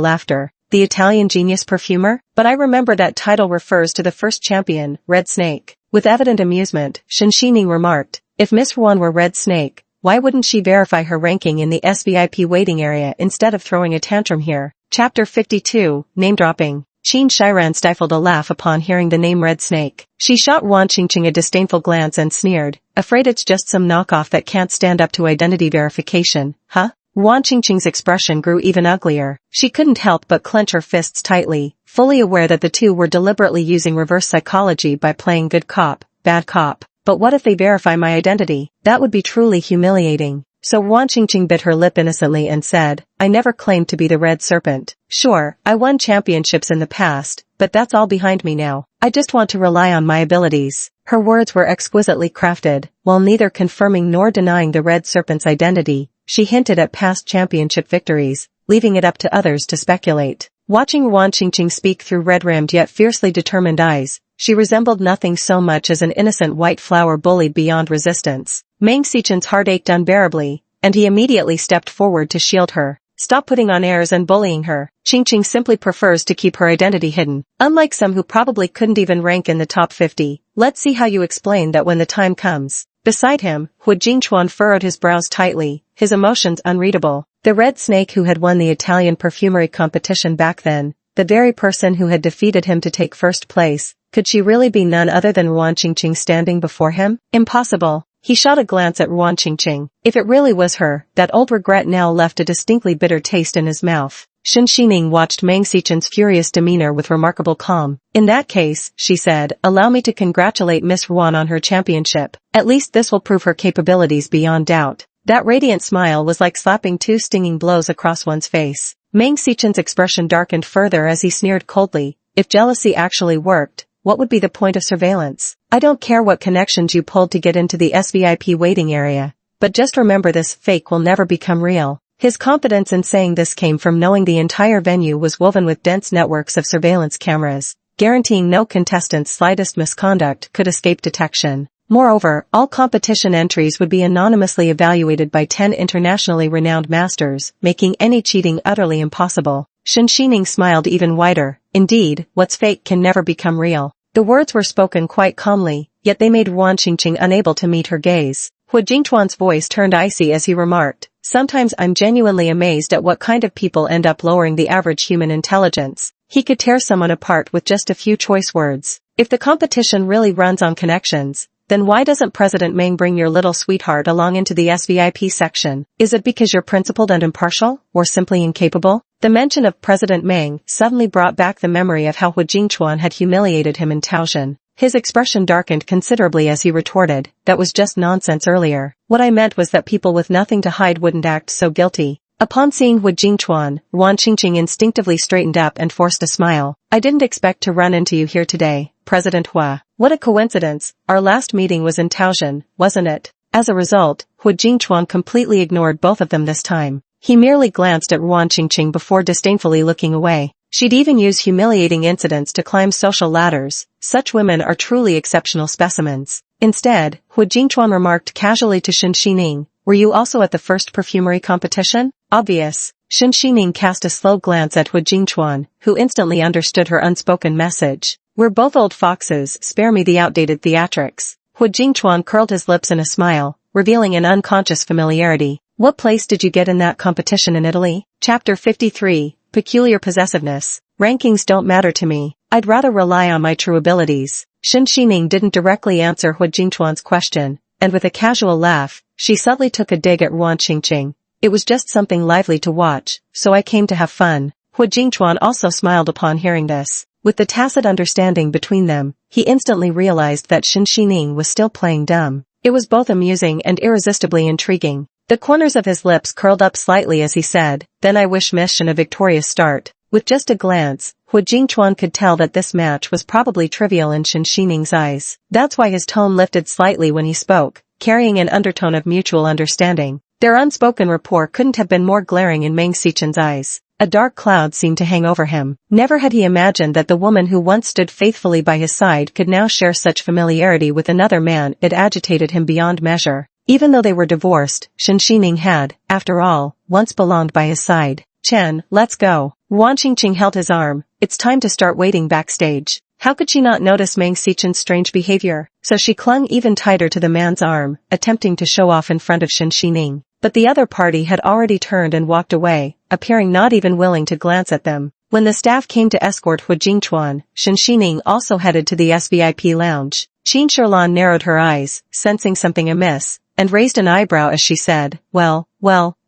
[SPEAKER 1] laughter. The Italian genius perfumer? But I remember that title refers to the first champion, Red Snake. With evident amusement, Shen Xining remarked, if Miss Ruan were Red Snake, why wouldn't she verify her ranking in the SVIP waiting area instead of throwing a tantrum here? Chapter 52, Name-Dropping. Qin Shiran stifled a laugh upon hearing the name Red Snake. She shot Wang Qingqing a disdainful glance and sneered, afraid it's just some knockoff that can't stand up to identity verification, huh? Wang Qingqing's expression grew even uglier. She couldn't help but clench her fists tightly, fully aware that the two were deliberately using reverse psychology by playing good cop, bad cop. But what if they verify my identity? That would be truly humiliating. So Wan Qingqing bit her lip innocently and said, I never claimed to be the red serpent. Sure, I won championships in the past, but that's all behind me now. I just want to rely on my abilities. Her words were exquisitely crafted, while neither confirming nor denying the red serpent's identity. She hinted at past championship victories, leaving it up to others to speculate. Watching Wan Qingqing speak through red-rimmed yet fiercely determined eyes, she resembled nothing so much as an innocent white flower bullied beyond resistance. Meng Xichen's heart ached unbearably, and he immediately stepped forward to shield her. Stop putting on airs and bullying her. Qingqing simply prefers to keep her identity hidden. Unlike some who probably couldn't even rank in the top 50, let's see how you explain that when the time comes. Beside him, Hu Jingchuan furrowed his brows tightly, his emotions unreadable. The red snake who had won the Italian perfumery competition back then, the very person who had defeated him to take first place, could she really be none other than Wan Qingqing standing before him? Impossible. He shot a glance at Wan Qingqing. If it really was her, that old regret now left a distinctly bitter taste in his mouth. Shen Xining watched Meng Xichen's furious demeanor with remarkable calm. In that case, she said, allow me to congratulate Miss Wan on her championship. At least this will prove her capabilities beyond doubt. That radiant smile was like slapping two stinging blows across one's face. Meng Xichen's expression darkened further as he sneered coldly. If jealousy actually worked, what would be the point of surveillance? I don't care what connections you pulled to get into the SVIP waiting area, but just remember this fake will never become real. His confidence in saying this came from knowing the entire venue was woven with dense networks of surveillance cameras, guaranteeing no contestant's slightest misconduct could escape detection. Moreover, all competition entries would be anonymously evaluated by 10 internationally renowned masters, making any cheating utterly impossible. Shen Xining smiled even wider. Indeed, what's fake can never become real. The words were spoken quite calmly, yet they made Wan Qingqing unable to meet her gaze. Hu Jingchuan's voice turned icy as he remarked, sometimes I'm genuinely amazed at what kind of people end up lowering the average human intelligence. He could tear someone apart with just a few choice words. If the competition really runs on connections, then why doesn't President Meng bring your little sweetheart along into the SVIP section? Is it because you're principled and impartial, or simply incapable? The mention of President Meng suddenly brought back the memory of how Hu Jingchuan had humiliated him in Taoshan. His expression darkened considerably as he retorted, that was just nonsense earlier. What I meant was that people with nothing to hide wouldn't act so guilty. Upon seeing Hu Jingchuan, Wan Qingqing instinctively straightened up and forced a smile. I didn't expect to run into you here today, President Hua. What a coincidence, our last meeting was in Taoshan, wasn't it? As a result, Hu Jingchuan completely ignored both of them this time. He merely glanced at Wan Qingqing before disdainfully looking away. She'd even use humiliating incidents to climb social ladders. Such women are truly exceptional specimens. Instead, Hu Jingchuan remarked casually to Shen Xining, were you also at the first perfumery competition? Obvious. Shen Xining cast a slow glance at Hu Jingchuan, who instantly understood her unspoken message. We're both old foxes, spare me the outdated theatrics. Hu Jingchuan curled his lips in a smile, revealing an unconscious familiarity. What place did you get in that competition in Italy? Chapter 53, Peculiar Possessiveness. Rankings don't matter to me. I'd rather rely on my true abilities. Shen Xining didn't directly answer Hu Jingchuan's question, and with a casual laugh, she subtly took a dig at Wan Qingqing. It was just something lively to watch, so I came to have fun. Hu Jingchuan also smiled upon hearing this. With the tacit understanding between them, he instantly realized that Shen Xining was still playing dumb. It was both amusing and irresistibly intriguing. The corners of his lips curled up slightly as he said, then I wish Miss Shen a victorious start. With just a glance, Hu Jingchuan could tell that this match was probably trivial in Shen Xining's eyes. That's why his tone lifted slightly when he spoke, carrying an undertone of mutual understanding. Their unspoken rapport couldn't have been more glaring in Meng Xichen's eyes. A dark cloud seemed to hang over him. Never had he imagined that the woman who once stood faithfully by his side could now share such familiarity with another man. It agitated him beyond measure. Even though they were divorced, Shen Xining had, after all, once belonged by his side. Chen, let's go. Wan Qingqing held his arm. It's time to start waiting backstage. How could she not notice Meng Xichen's strange behavior? So she clung even tighter to the man's arm, attempting to show off in front of Shen Xining. But the other party had already turned and walked away, appearing not even willing to glance at them. When the staff came to escort Hu Jingchuan, Shen Xining also headed to the SVIP lounge. Qin Sherlan narrowed her eyes, sensing something amiss, and raised an eyebrow as she said, well,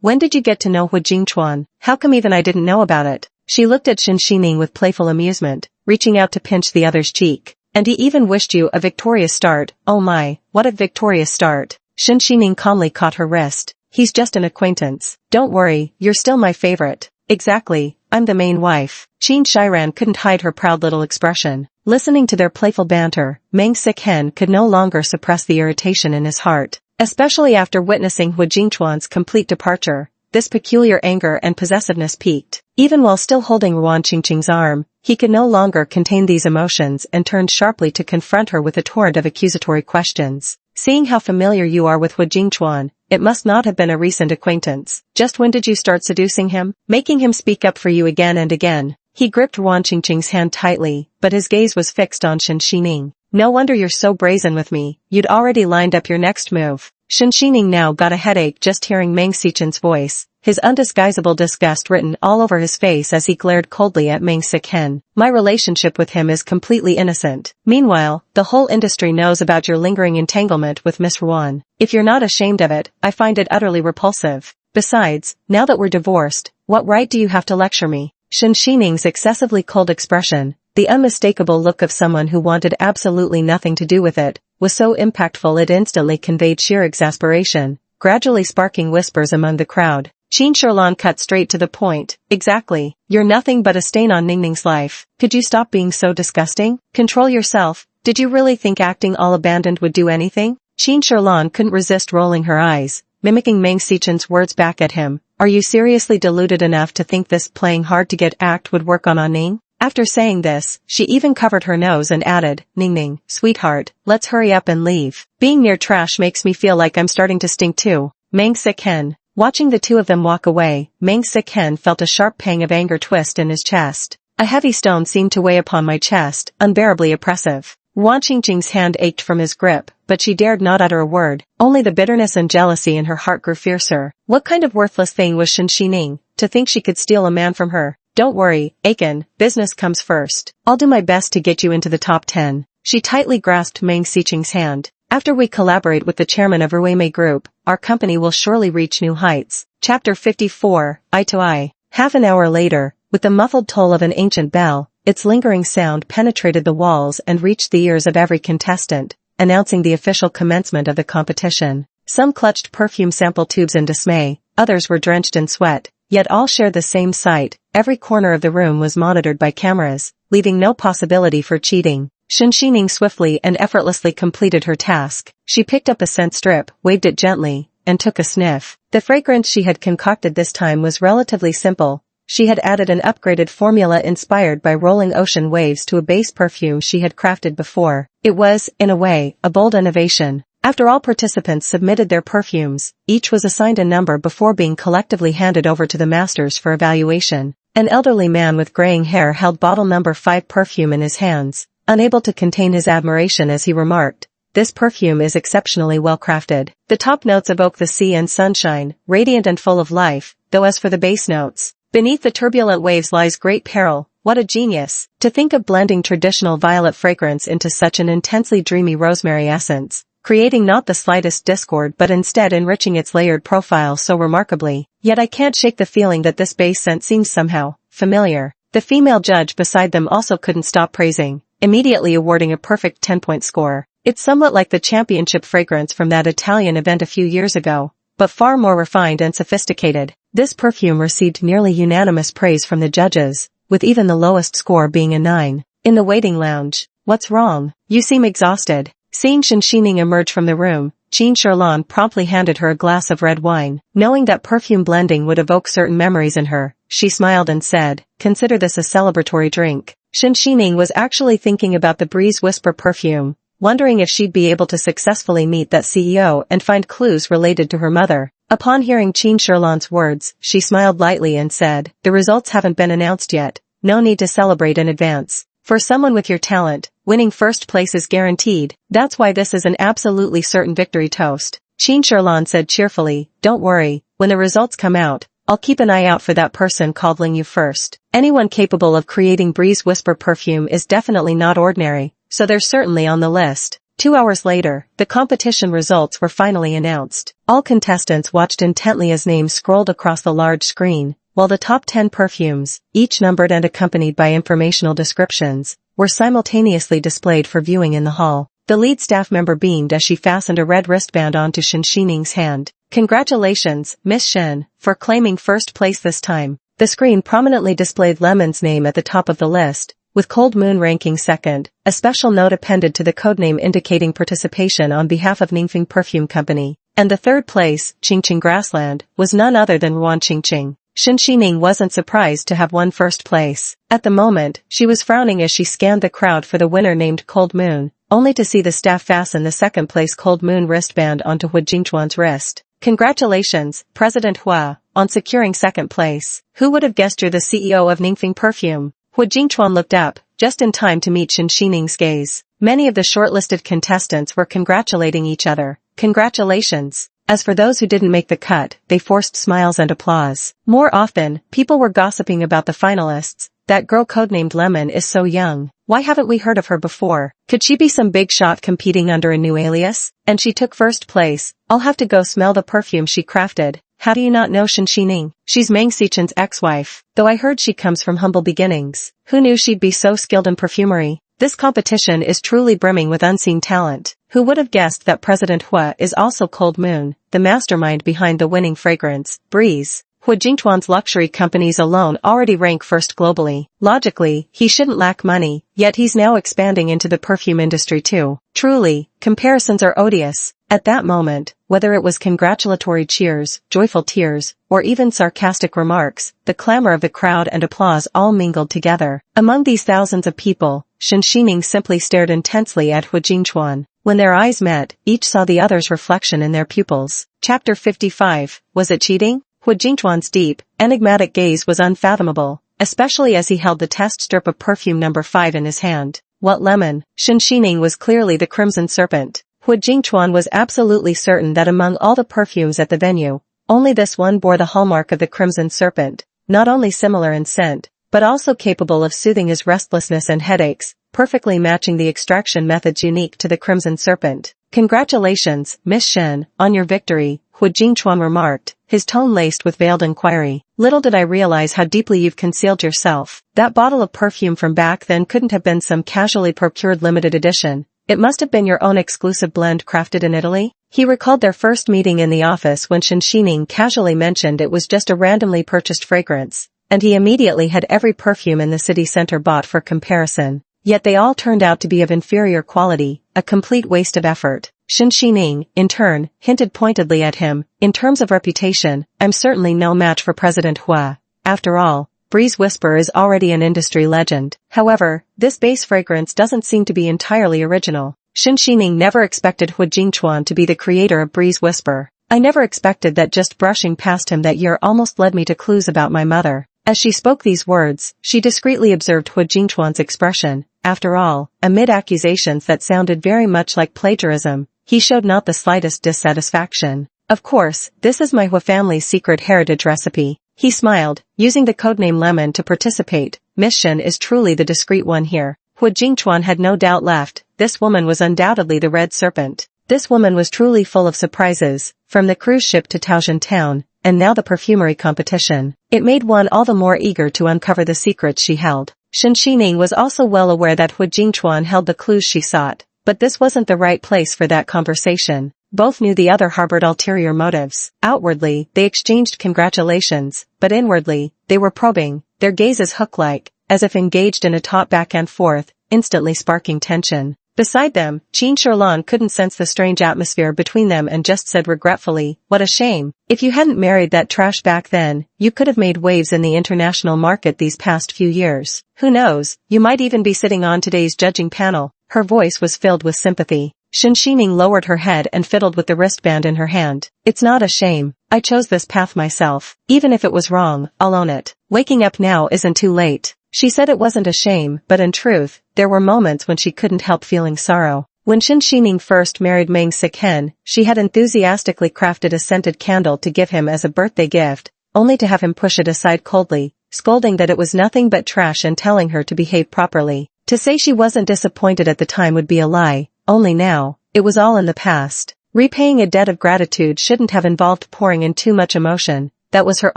[SPEAKER 1] when did you get to know Hu Jingchuan? How come even I didn't know about it? She looked at Shen Xining with playful amusement, reaching out to pinch the other's cheek. And he even wished you a victorious start. Oh my, what a victorious start. Shen Xining calmly caught her wrist. He's just an acquaintance. Don't worry, you're still my favorite. Exactly, I'm the main wife. Qin Shiran couldn't hide her proud little expression. Listening to their playful banter, Meng Sikhen could no longer suppress the irritation in his heart. Especially after witnessing Hu Jingchuan's complete departure, this peculiar anger and possessiveness peaked. Even while still holding Ruan Qingqing's arm, he could no longer contain these emotions and turned sharply to confront her with a torrent of accusatory questions. Seeing how familiar you are with Hu Jingchuan, it must not have been a recent acquaintance. Just when did you start seducing him? Making him speak up for you again and again. He gripped Ruan Qingqing's hand tightly, but his gaze was fixed on Shen Xining. No wonder you're so brazen with me, you'd already lined up your next move. Shen Xining now got a headache just hearing Meng Sichen's voice, his undisguisable disgust written all over his face as he glared coldly at Meng Sikhen. My relationship with him is completely innocent. Meanwhile, the whole industry knows about your lingering entanglement with Miss Ruan. If you're not ashamed of it, I find it utterly repulsive. Besides, now that we're divorced, what right do you have to lecture me? Shen Xining's excessively cold expression, the unmistakable look of someone who wanted absolutely nothing to do with it, was so impactful it instantly conveyed sheer exasperation, gradually sparking whispers among the crowd. Qin Shilan cut straight to the point. Exactly. You're nothing but a stain on Ningning's life. Could you stop being so disgusting? Control yourself. Did you really think acting all abandoned would do anything? Qin Shilan couldn't resist rolling her eyes, mimicking Meng Sichen's words back at him. Are you seriously deluded enough to think this playing hard to get act would work on Ning? After saying this, she even covered her nose and added, Ningning, sweetheart, let's hurry up and leave. Being near trash makes me feel like I'm starting to stink too. Meng Sikhen. Watching the two of them walk away, Meng Sikhen felt a sharp pang of anger twist in his chest. A heavy stone seemed to weigh upon my chest, unbearably oppressive. Ruan Qingqing's hand ached from his grip, but she dared not utter a word. Only the bitterness and jealousy in her heart grew fiercer. What kind of worthless thing was Shen Xining, to think she could steal a man from her? Don't worry, Aiken, business comes first. I'll do my best to get you into the top 10. She tightly grasped Meng Siqing's hand. After we collaborate with the chairman of Ruime Group, our company will surely reach new heights. Chapter 54, Eye to Eye. Half an hour later, with the muffled toll of an ancient bell, its lingering sound penetrated the walls and reached the ears of every contestant, announcing the official commencement of the competition. Some clutched perfume sample tubes in dismay, others were drenched in sweat, yet all shared the same sight. Every corner of the room was monitored by cameras, leaving no possibility for cheating. Shen Xining swiftly and effortlessly completed her task. She picked up a scent strip, waved it gently, and took a sniff. The fragrance she had concocted this time was relatively simple. She had added an upgraded formula inspired by rolling ocean waves to a base perfume she had crafted before. It was, in a way, a bold innovation. After all participants submitted their perfumes, each was assigned a number before being collectively handed over to the masters for evaluation. An elderly man with graying hair held bottle number 5 perfume in his hands, unable to contain his admiration as he remarked, "This perfume is exceptionally well crafted. The top notes evoke the sea and sunshine, radiant and full of life, though as for the base notes, beneath the turbulent waves lies great peril. What a genius! To think of blending traditional violet fragrance into such an intensely dreamy rosemary essence, creating not the slightest discord but instead enriching its layered profile so remarkably. Yet I can't shake the feeling that this base scent seems somehow familiar." The female judge beside them also couldn't stop praising, immediately awarding a perfect 10-point score. It's somewhat like the championship fragrance from that Italian event a few years ago, but far more refined and sophisticated. This perfume received nearly unanimous praise from the judges, with even the lowest score being a 9. In the waiting lounge, "What's wrong? You seem exhausted." Seeing Shen Xining emerge from the room, Qin Shilan promptly handed her a glass of red wine. Knowing that perfume blending would evoke certain memories in her, she smiled and said, "Consider this a celebratory drink." Shen Xining was actually thinking about the Breeze Whisper perfume, wondering if she'd be able to successfully meet that CEO and find clues related to her mother. Upon hearing Qin Shilan's words, she smiled lightly and said, "The results haven't been announced yet. No need to celebrate in advance. For someone with your talent, winning first place is guaranteed. That's why this is an absolutely certain victory toast." Qin Shilan said cheerfully, "Don't worry, when the results come out, I'll keep an eye out for that person called Ling Yu first. Anyone capable of creating Breeze Whisper perfume is definitely not ordinary, so they're certainly on the list." 2 hours later, the competition results were finally announced. All contestants watched intently as names scrolled across the large screen, while the top 10 perfumes, each numbered and accompanied by informational descriptions, were simultaneously displayed for viewing in the hall. The lead staff member beamed as she fastened a red wristband onto Shen Xining's hand. Congratulations, Miss Shen, for claiming first place this time. The screen prominently displayed Lemon's name at the top of the list, with Cold Moon ranking second. A special note appended to the codename indicating participation on behalf of Ningfeng Perfume Company. And the third place, Qingqing Grassland, was none other than Ruan Qingqing. Shen Xining wasn't surprised to have won first place. At the moment, she was frowning as she scanned the crowd for the winner named Cold Moon, only to see the staff fasten the second place Cold Moon wristband onto Hu Jingchuan's wrist. Congratulations, President Hua, on securing second place. Who would have guessed you're the CEO of Ningfeng Perfume? Hu Jingchuan looked up, just in time to meet Shen Xining's gaze. Many of the shortlisted contestants were congratulating each other. Congratulations. As for those who didn't make the cut, they forced smiles and applause. More often, people were gossiping about the finalists. That girl codenamed Lemon is so young. Why haven't we heard of her before? Could she be some big shot competing under a new alias? And she took first place. I'll have to go smell the perfume she crafted. How do you not know Shen Xining? She's Meng Xichen's ex-wife, though I heard she comes from humble beginnings. Who knew she'd be so skilled in perfumery? This competition is truly brimming with unseen talent. Who would have guessed that President Hua is also Cold Moon, the mastermind behind the winning fragrance, Breeze? Hu Jingchuan's luxury companies alone already rank first globally. Logically, he shouldn't lack money, yet he's now expanding into the perfume industry too. Truly, comparisons are odious. At that moment, whether it was congratulatory cheers, joyful tears, or even sarcastic remarks, the clamor of the crowd and applause all mingled together. Among these thousands of people, Shen Xining simply stared intensely at Hu Jingchuan. When their eyes met, each saw the other's reflection in their pupils. Chapter 55, Was it cheating? Hu Jingchuan's deep, enigmatic gaze was unfathomable, especially as he held the test strip of perfume number 5 in his hand. What lemon? Shen Xining was clearly the Crimson Serpent. Hu Jingchuan was absolutely certain that among all the perfumes at the venue, only this one bore the hallmark of the Crimson Serpent, not only similar in scent, but also capable of soothing his restlessness and headaches, perfectly matching the extraction methods unique to the Crimson Serpent. Congratulations, Miss Shen, on your victory, Hu Jingchuan remarked, his tone laced with veiled inquiry. Little did I realize how deeply you've concealed yourself. That bottle of perfume from back then couldn't have been some casually procured limited edition. It must have been your own exclusive blend crafted in Italy? He recalled their first meeting in the office when Shen Xining casually mentioned it was just a randomly purchased fragrance, and he immediately had every perfume in the city center bought for comparison. Yet they all turned out to be of inferior quality, a complete waste of effort. Shen Xining, in turn, hinted pointedly at him, in terms of reputation, I'm certainly no match for President Hua. After all, Breeze Whisper is already an industry legend. However, this base fragrance doesn't seem to be entirely original. Shen Xining never expected Hu Jingchuan to be the creator of Breeze Whisper. I never expected that just brushing past him that year almost led me to clues about my mother. As she spoke these words, she discreetly observed Hu Jingchuan's expression. After all, amid accusations that sounded very much like plagiarism, he showed not the slightest dissatisfaction. Of course, this is my Hua family's secret heritage recipe. He smiled, using the codename Lemon to participate. Miss Shen is truly the discreet one here. Hu Jingchuan had no doubt left. This woman was undoubtedly the Red Serpent. This woman was truly full of surprises, from the cruise ship to Taotian Town, and now the perfumery competition. It made one all the more eager to uncover the secrets she held. Shen Xining was also well aware that Hu Jingchuan held the clues she sought, but this wasn't the right place for that conversation. Both knew the other harbored ulterior motives. Outwardly, they exchanged congratulations, but inwardly, they were probing, their gazes hook-like, as if engaged in a taut back and forth, instantly sparking tension. Beside them, Qin Sherlan couldn't sense the strange atmosphere between them and just said regretfully, what a shame. If you hadn't married that trash back then, you could have made waves in the international market these past few years. Who knows, you might even be sitting on today's judging panel. Her voice was filled with sympathy. Shen Xining lowered her head and fiddled with the wristband in her hand. It's not a shame. I chose this path myself. Even if it was wrong, I'll own it. Waking up now isn't too late. She said it wasn't a shame, but in truth, there were moments when she couldn't help feeling sorrow. When Shen Xining first married Meng Siken, she had enthusiastically crafted a scented candle to give him as a birthday gift, only to have him push it aside coldly, scolding that it was nothing but trash and telling her to behave properly. To say she wasn't disappointed at the time would be a lie. Only now, it was all in the past. Repaying a debt of gratitude shouldn't have involved pouring in too much emotion. That was her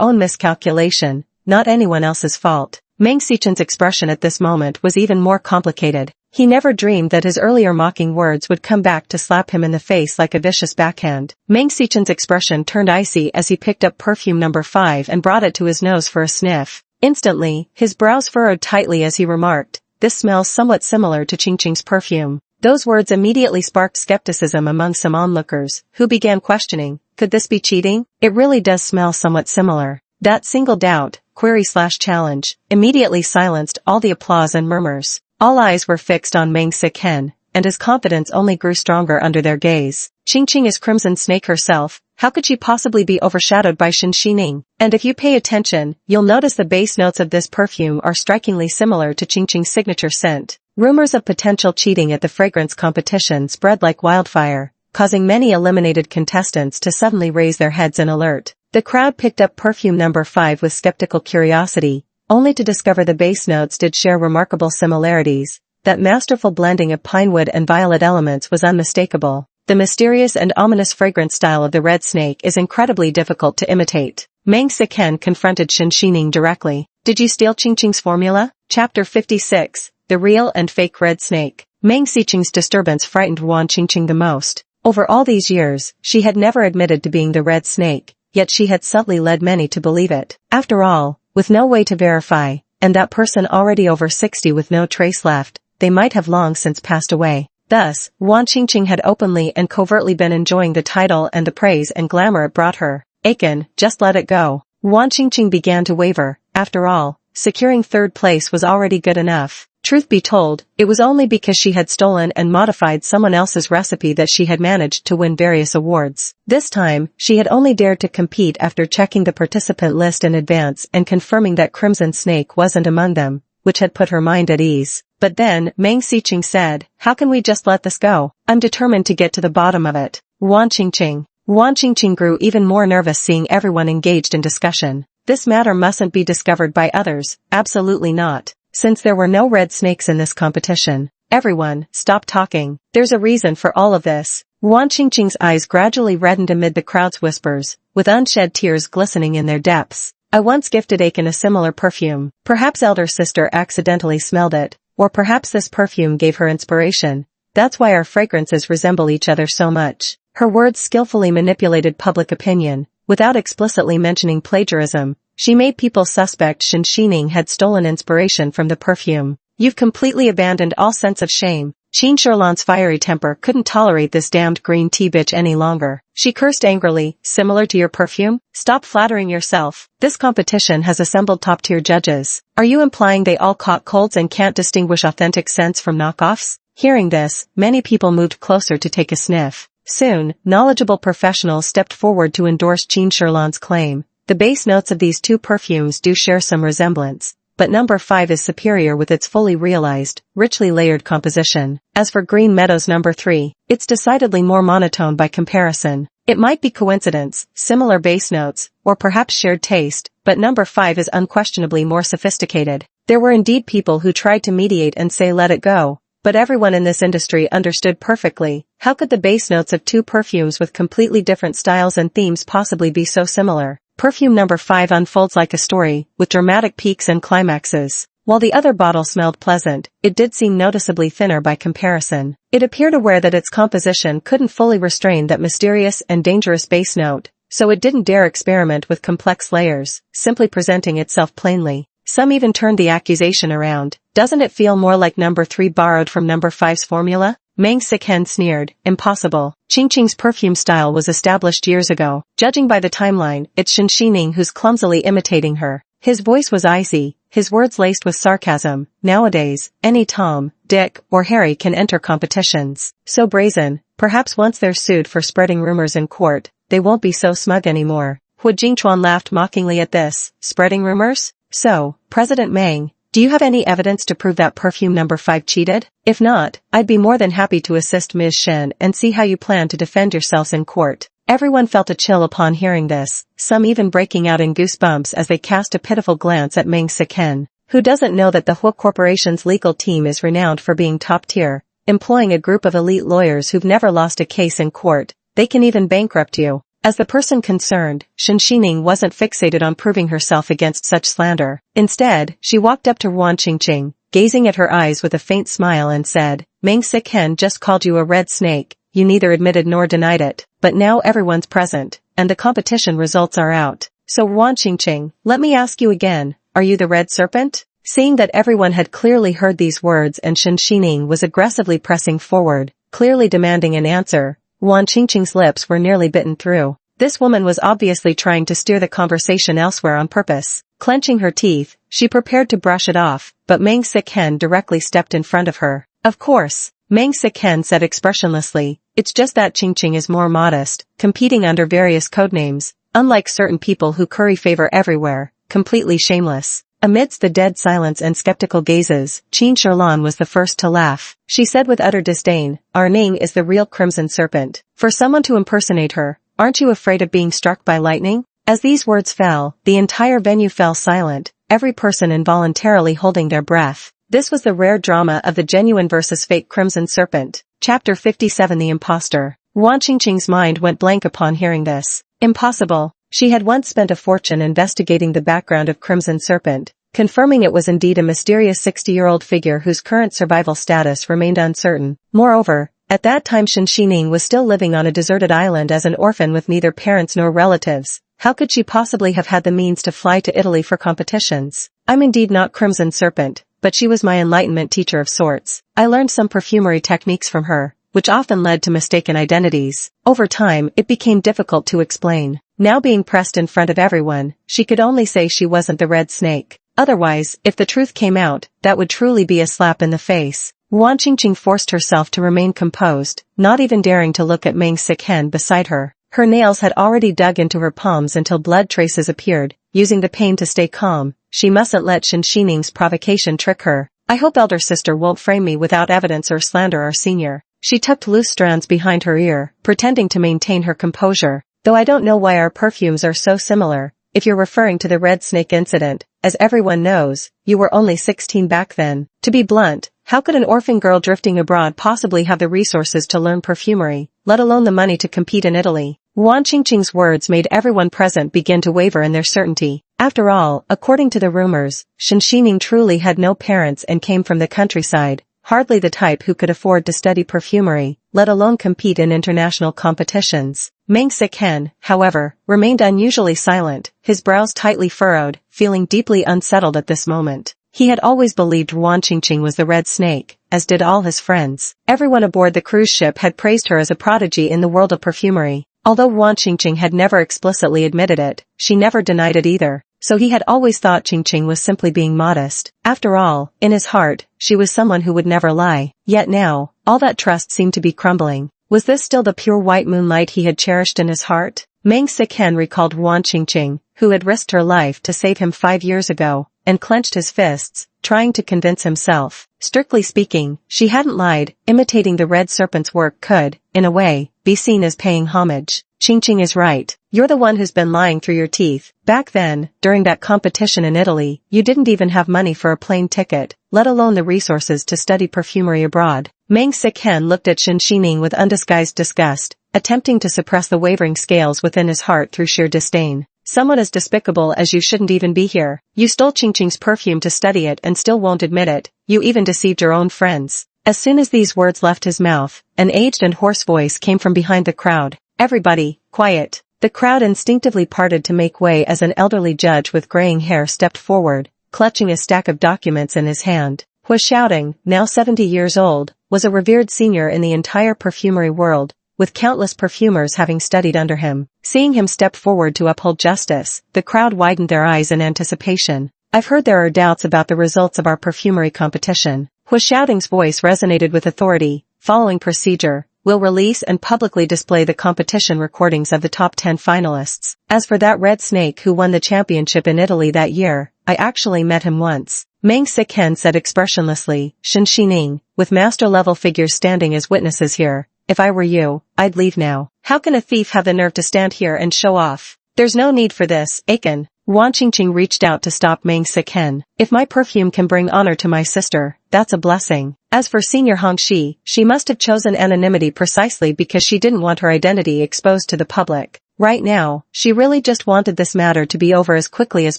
[SPEAKER 1] own miscalculation, not anyone else's fault. Meng Xichen's expression at this moment was even more complicated. He never dreamed that his earlier mocking words would come back to slap him in the face like a vicious backhand. Meng Xichen's expression turned icy as he picked up perfume number 5 and brought it to his nose for a sniff. Instantly, his brows furrowed tightly as he remarked, "This smells somewhat similar to Qingqing's perfume." Those words immediately sparked skepticism among some onlookers, who began questioning, could this be cheating? It really does smell somewhat similar. That single doubt, query/challenge, immediately silenced all the applause and murmurs. All eyes were fixed on Meng Xichen, and his confidence only grew stronger under their gaze. Qingqing is Crimson Snake herself, how could she possibly be overshadowed by Shenxining? And if you pay attention, you'll notice the base notes of this perfume are strikingly similar to Qingqing's signature scent. Rumors of potential cheating at the fragrance competition spread like wildfire, causing many eliminated contestants to suddenly raise their heads in alert. The crowd picked up perfume number 5 with skeptical curiosity, only to discover the base notes did share remarkable similarities. That masterful blending of pinewood and violet elements was unmistakable. The mysterious and ominous fragrance style of the red snake is incredibly difficult to imitate. Meng Xichen confronted Shenxining directly. Did you steal Qingqing's formula? Chapter 56, The Real and Fake Red Snake. Meng Xicheng's disturbance frightened Wan Qingqing the most. Over all these years, she had never admitted to being the red snake, yet she had subtly led many to believe it. After all, with no way to verify, and that person already over 60 with no trace left, they might have long since passed away. Thus, Wan Qingqing had openly and covertly been enjoying the title and the praise and glamour it brought her. Aiken, just let it go. Wan Qingqing began to waver. After all, securing third place was already good enough. Truth be told, it was only because she had stolen and modified someone else's recipe that she had managed to win various awards. This time, she had only dared to compete after checking the participant list in advance and confirming that Crimson Snake wasn't among them, which had put her mind at ease. But then, Meng Xicheng said, how can we just let this go? I'm determined to get to the bottom of it. Wan Qingqing grew even more nervous seeing everyone engaged in discussion. This matter mustn't be discovered by others, absolutely not. Since there were no red snakes in this competition. Everyone, stop talking. There's a reason for all of this. Wan Qingqing's eyes gradually reddened amid the crowd's whispers, with unshed tears glistening in their depths. I once gifted Aiken a similar perfume. Perhaps elder sister accidentally smelled it, or perhaps this perfume gave her inspiration. That's why our fragrances resemble each other so much. Her words skillfully manipulated public opinion, without explicitly mentioning plagiarism. She made people suspect Shenxining had stolen inspiration from the perfume. You've completely abandoned all sense of shame. Qin Shirlan's fiery temper couldn't tolerate this damned green tea bitch any longer. She cursed angrily, similar to your perfume? Stop flattering yourself. This competition has assembled top-tier judges. Are you implying they all caught colds and can't distinguish authentic scents from knockoffs? Hearing this, many people moved closer to take a sniff. Soon, knowledgeable professionals stepped forward to endorse Qin Shirlan's claim. The base notes of these two perfumes do share some resemblance, but number 5 is superior with its fully realized, richly layered composition. As for Green Meadows number 3, it's decidedly more monotone by comparison. It might be coincidence, similar base notes, or perhaps shared taste, but number 5 is unquestionably more sophisticated. There were indeed people who tried to mediate and say let it go, but everyone in this industry understood perfectly. How could the base notes of two perfumes with completely different styles and themes possibly be so similar? Perfume number 5 unfolds like a story, with dramatic peaks and climaxes. While the other bottle smelled pleasant, it did seem noticeably thinner by comparison. It appeared aware that its composition couldn't fully restrain that mysterious and dangerous base note, so it didn't dare experiment with complex layers, simply presenting itself plainly. Some even turned the accusation around. Doesn't it feel more like number 3 borrowed from number 5's formula? Meng Xichen sneered. Impossible. Qingqing's perfume style was established years ago. Judging by the timeline, it's Shenxining who's clumsily imitating her. His voice was icy, his words laced with sarcasm. Nowadays, any Tom, Dick, or Harry can enter competitions. So brazen, perhaps once they're sued for spreading rumors in court, they won't be so smug anymore. Hu Jingchuan laughed mockingly at this. Spreading rumors? So, President Meng, do you have any evidence to prove that perfume number 5 cheated? If not, I'd be more than happy to assist Ms. Shen and see how you plan to defend yourselves in court. Everyone felt a chill upon hearing this, some even breaking out in goosebumps as they cast a pitiful glance at Meng Xichen. Who doesn't know that the Hua Corporation's legal team is renowned for being top tier, employing a group of elite lawyers who've never lost a case in court? They can even bankrupt you. As the person concerned, Shenxining wasn't fixated on proving herself against such slander. Instead, she walked up to Wan Qingqing, gazing at her eyes with a faint smile and said, Mang Sik-hen just called you a red snake, you neither admitted nor denied it, but now everyone's present, and the competition results are out. So Wan Qingqing, let me ask you again, are you the red serpent? Seeing that everyone had clearly heard these words and Shen Xining was aggressively pressing forward, clearly demanding an answer, Wan Qingqing's lips were nearly bitten through. This woman was obviously trying to steer the conversation elsewhere on purpose. Clenching her teeth, she prepared to brush it off, but Mang Sik-hen directly stepped in front of her. Of course, Mang Sik-hen said expressionlessly, it's just that Qingqing is more modest, competing under various codenames, unlike certain people who curry favor everywhere, completely shameless. Amidst the dead silence and skeptical gazes, Qin Sherlan was the first to laugh. She said with utter disdain, our Ning is the real Crimson Serpent. For someone to impersonate her, aren't you afraid of being struck by lightning? As these words fell, the entire venue fell silent, every person involuntarily holding their breath. This was the rare drama of the genuine versus fake Crimson Serpent. Chapter 57 The Imposter. Wan Qingqing's mind went blank upon hearing this. Impossible. She had once spent a fortune investigating the background of Crimson Serpent, confirming it was indeed a mysterious 60-year-old figure whose current survival status remained uncertain. Moreover, at that time Shen Xining was still living on a deserted island as an orphan with neither parents nor relatives. How could she possibly have had the means to fly to Italy for competitions? I'm indeed not Crimson Serpent, but she was my enlightenment teacher of sorts. I learned some perfumery techniques from her, which often led to mistaken identities. Over time, it became difficult to explain. Now being pressed in front of everyone, she could only say she wasn't the red snake. Otherwise, if the truth came out, that would truly be a slap in the face. Wan Qingqing forced herself to remain composed, not even daring to look at Mang Sik-hen beside her. Her nails had already dug into her palms until blood traces appeared. Using the pain to stay calm, she mustn't let Shen Xining's provocation trick her. I hope elder sister won't frame me without evidence or slander our senior. She tucked loose strands behind her ear, pretending to maintain her composure. Though I don't know why our perfumes are so similar, if you're referring to the red snake incident, as everyone knows, you were only 16 back then. To be blunt, how could an orphan girl drifting abroad possibly have the resources to learn perfumery, let alone the money to compete in Italy? Wan Qingqing's words made everyone present begin to waver in their certainty. After all, according to the rumors, Shen Xining truly had no parents and came from the countryside, hardly the type who could afford to study perfumery, let alone compete in international competitions. Mang Sik-hen, however, remained unusually silent, his brows tightly furrowed, feeling deeply unsettled at this moment. He had always believed Wan Qingqing was the red snake, as did all his friends. Everyone aboard the cruise ship had praised her as a prodigy in the world of perfumery. Although Wan Qingqing had never explicitly admitted it, she never denied it either. So he had always thought Qingqing was simply being modest. After all, in his heart, she was someone who would never lie. Yet now, all that trust seemed to be crumbling. Was this still the pure white moonlight he had cherished in his heart? Mang Sik-hen recalled Wan Qingqing, who had risked her life to save him 5 years ago, and clenched his fists, trying to convince himself. Strictly speaking, she hadn't lied. Imitating the red serpent's work could, in a way, be seen as paying homage. Qingqing is right. You're the one who's been lying through your teeth. Back then, during that competition in Italy, you didn't even have money for a plane ticket, let alone the resources to study perfumery abroad. Mang Sik-hen looked at Shen Xining with undisguised disgust, attempting to suppress the wavering scales within his heart through sheer disdain. Someone as despicable as you shouldn't even be here. You stole Qingqing's perfume to study it and still won't admit it. You even deceived your own friends. As soon as these words left his mouth, an aged and hoarse voice came from behind the crowd. Everybody, quiet. The crowd instinctively parted to make way as an elderly judge with graying hair stepped forward, clutching a stack of documents in his hand. Hu Xiaodong, now 70 years old, was a revered senior in the entire perfumery world, with countless perfumers having studied under him. Seeing him step forward to uphold justice, the crowd widened their eyes in anticipation. I've heard there are doubts about the results of our perfumery competition. Hu Xiaodong's voice resonated with authority. Following procedure, we'll release and publicly display the competition recordings of the top 10 finalists. As for that red snake who won the championship in Italy that year, I actually met him once. Mang Sik-hen said expressionlessly. Shen Xining, with master-level figures standing as witnesses here. If I were you, I'd leave now. How can a thief have the nerve to stand here and show off? There's no need for this, Aiken. Wan Qingqing reached out to stop Mang Sik-hen. If my perfume can bring honor to my sister, that's a blessing. As for Senior Hongxi, she must have chosen anonymity precisely because she didn't want her identity exposed to the public. Right now, she really just wanted this matter to be over as quickly as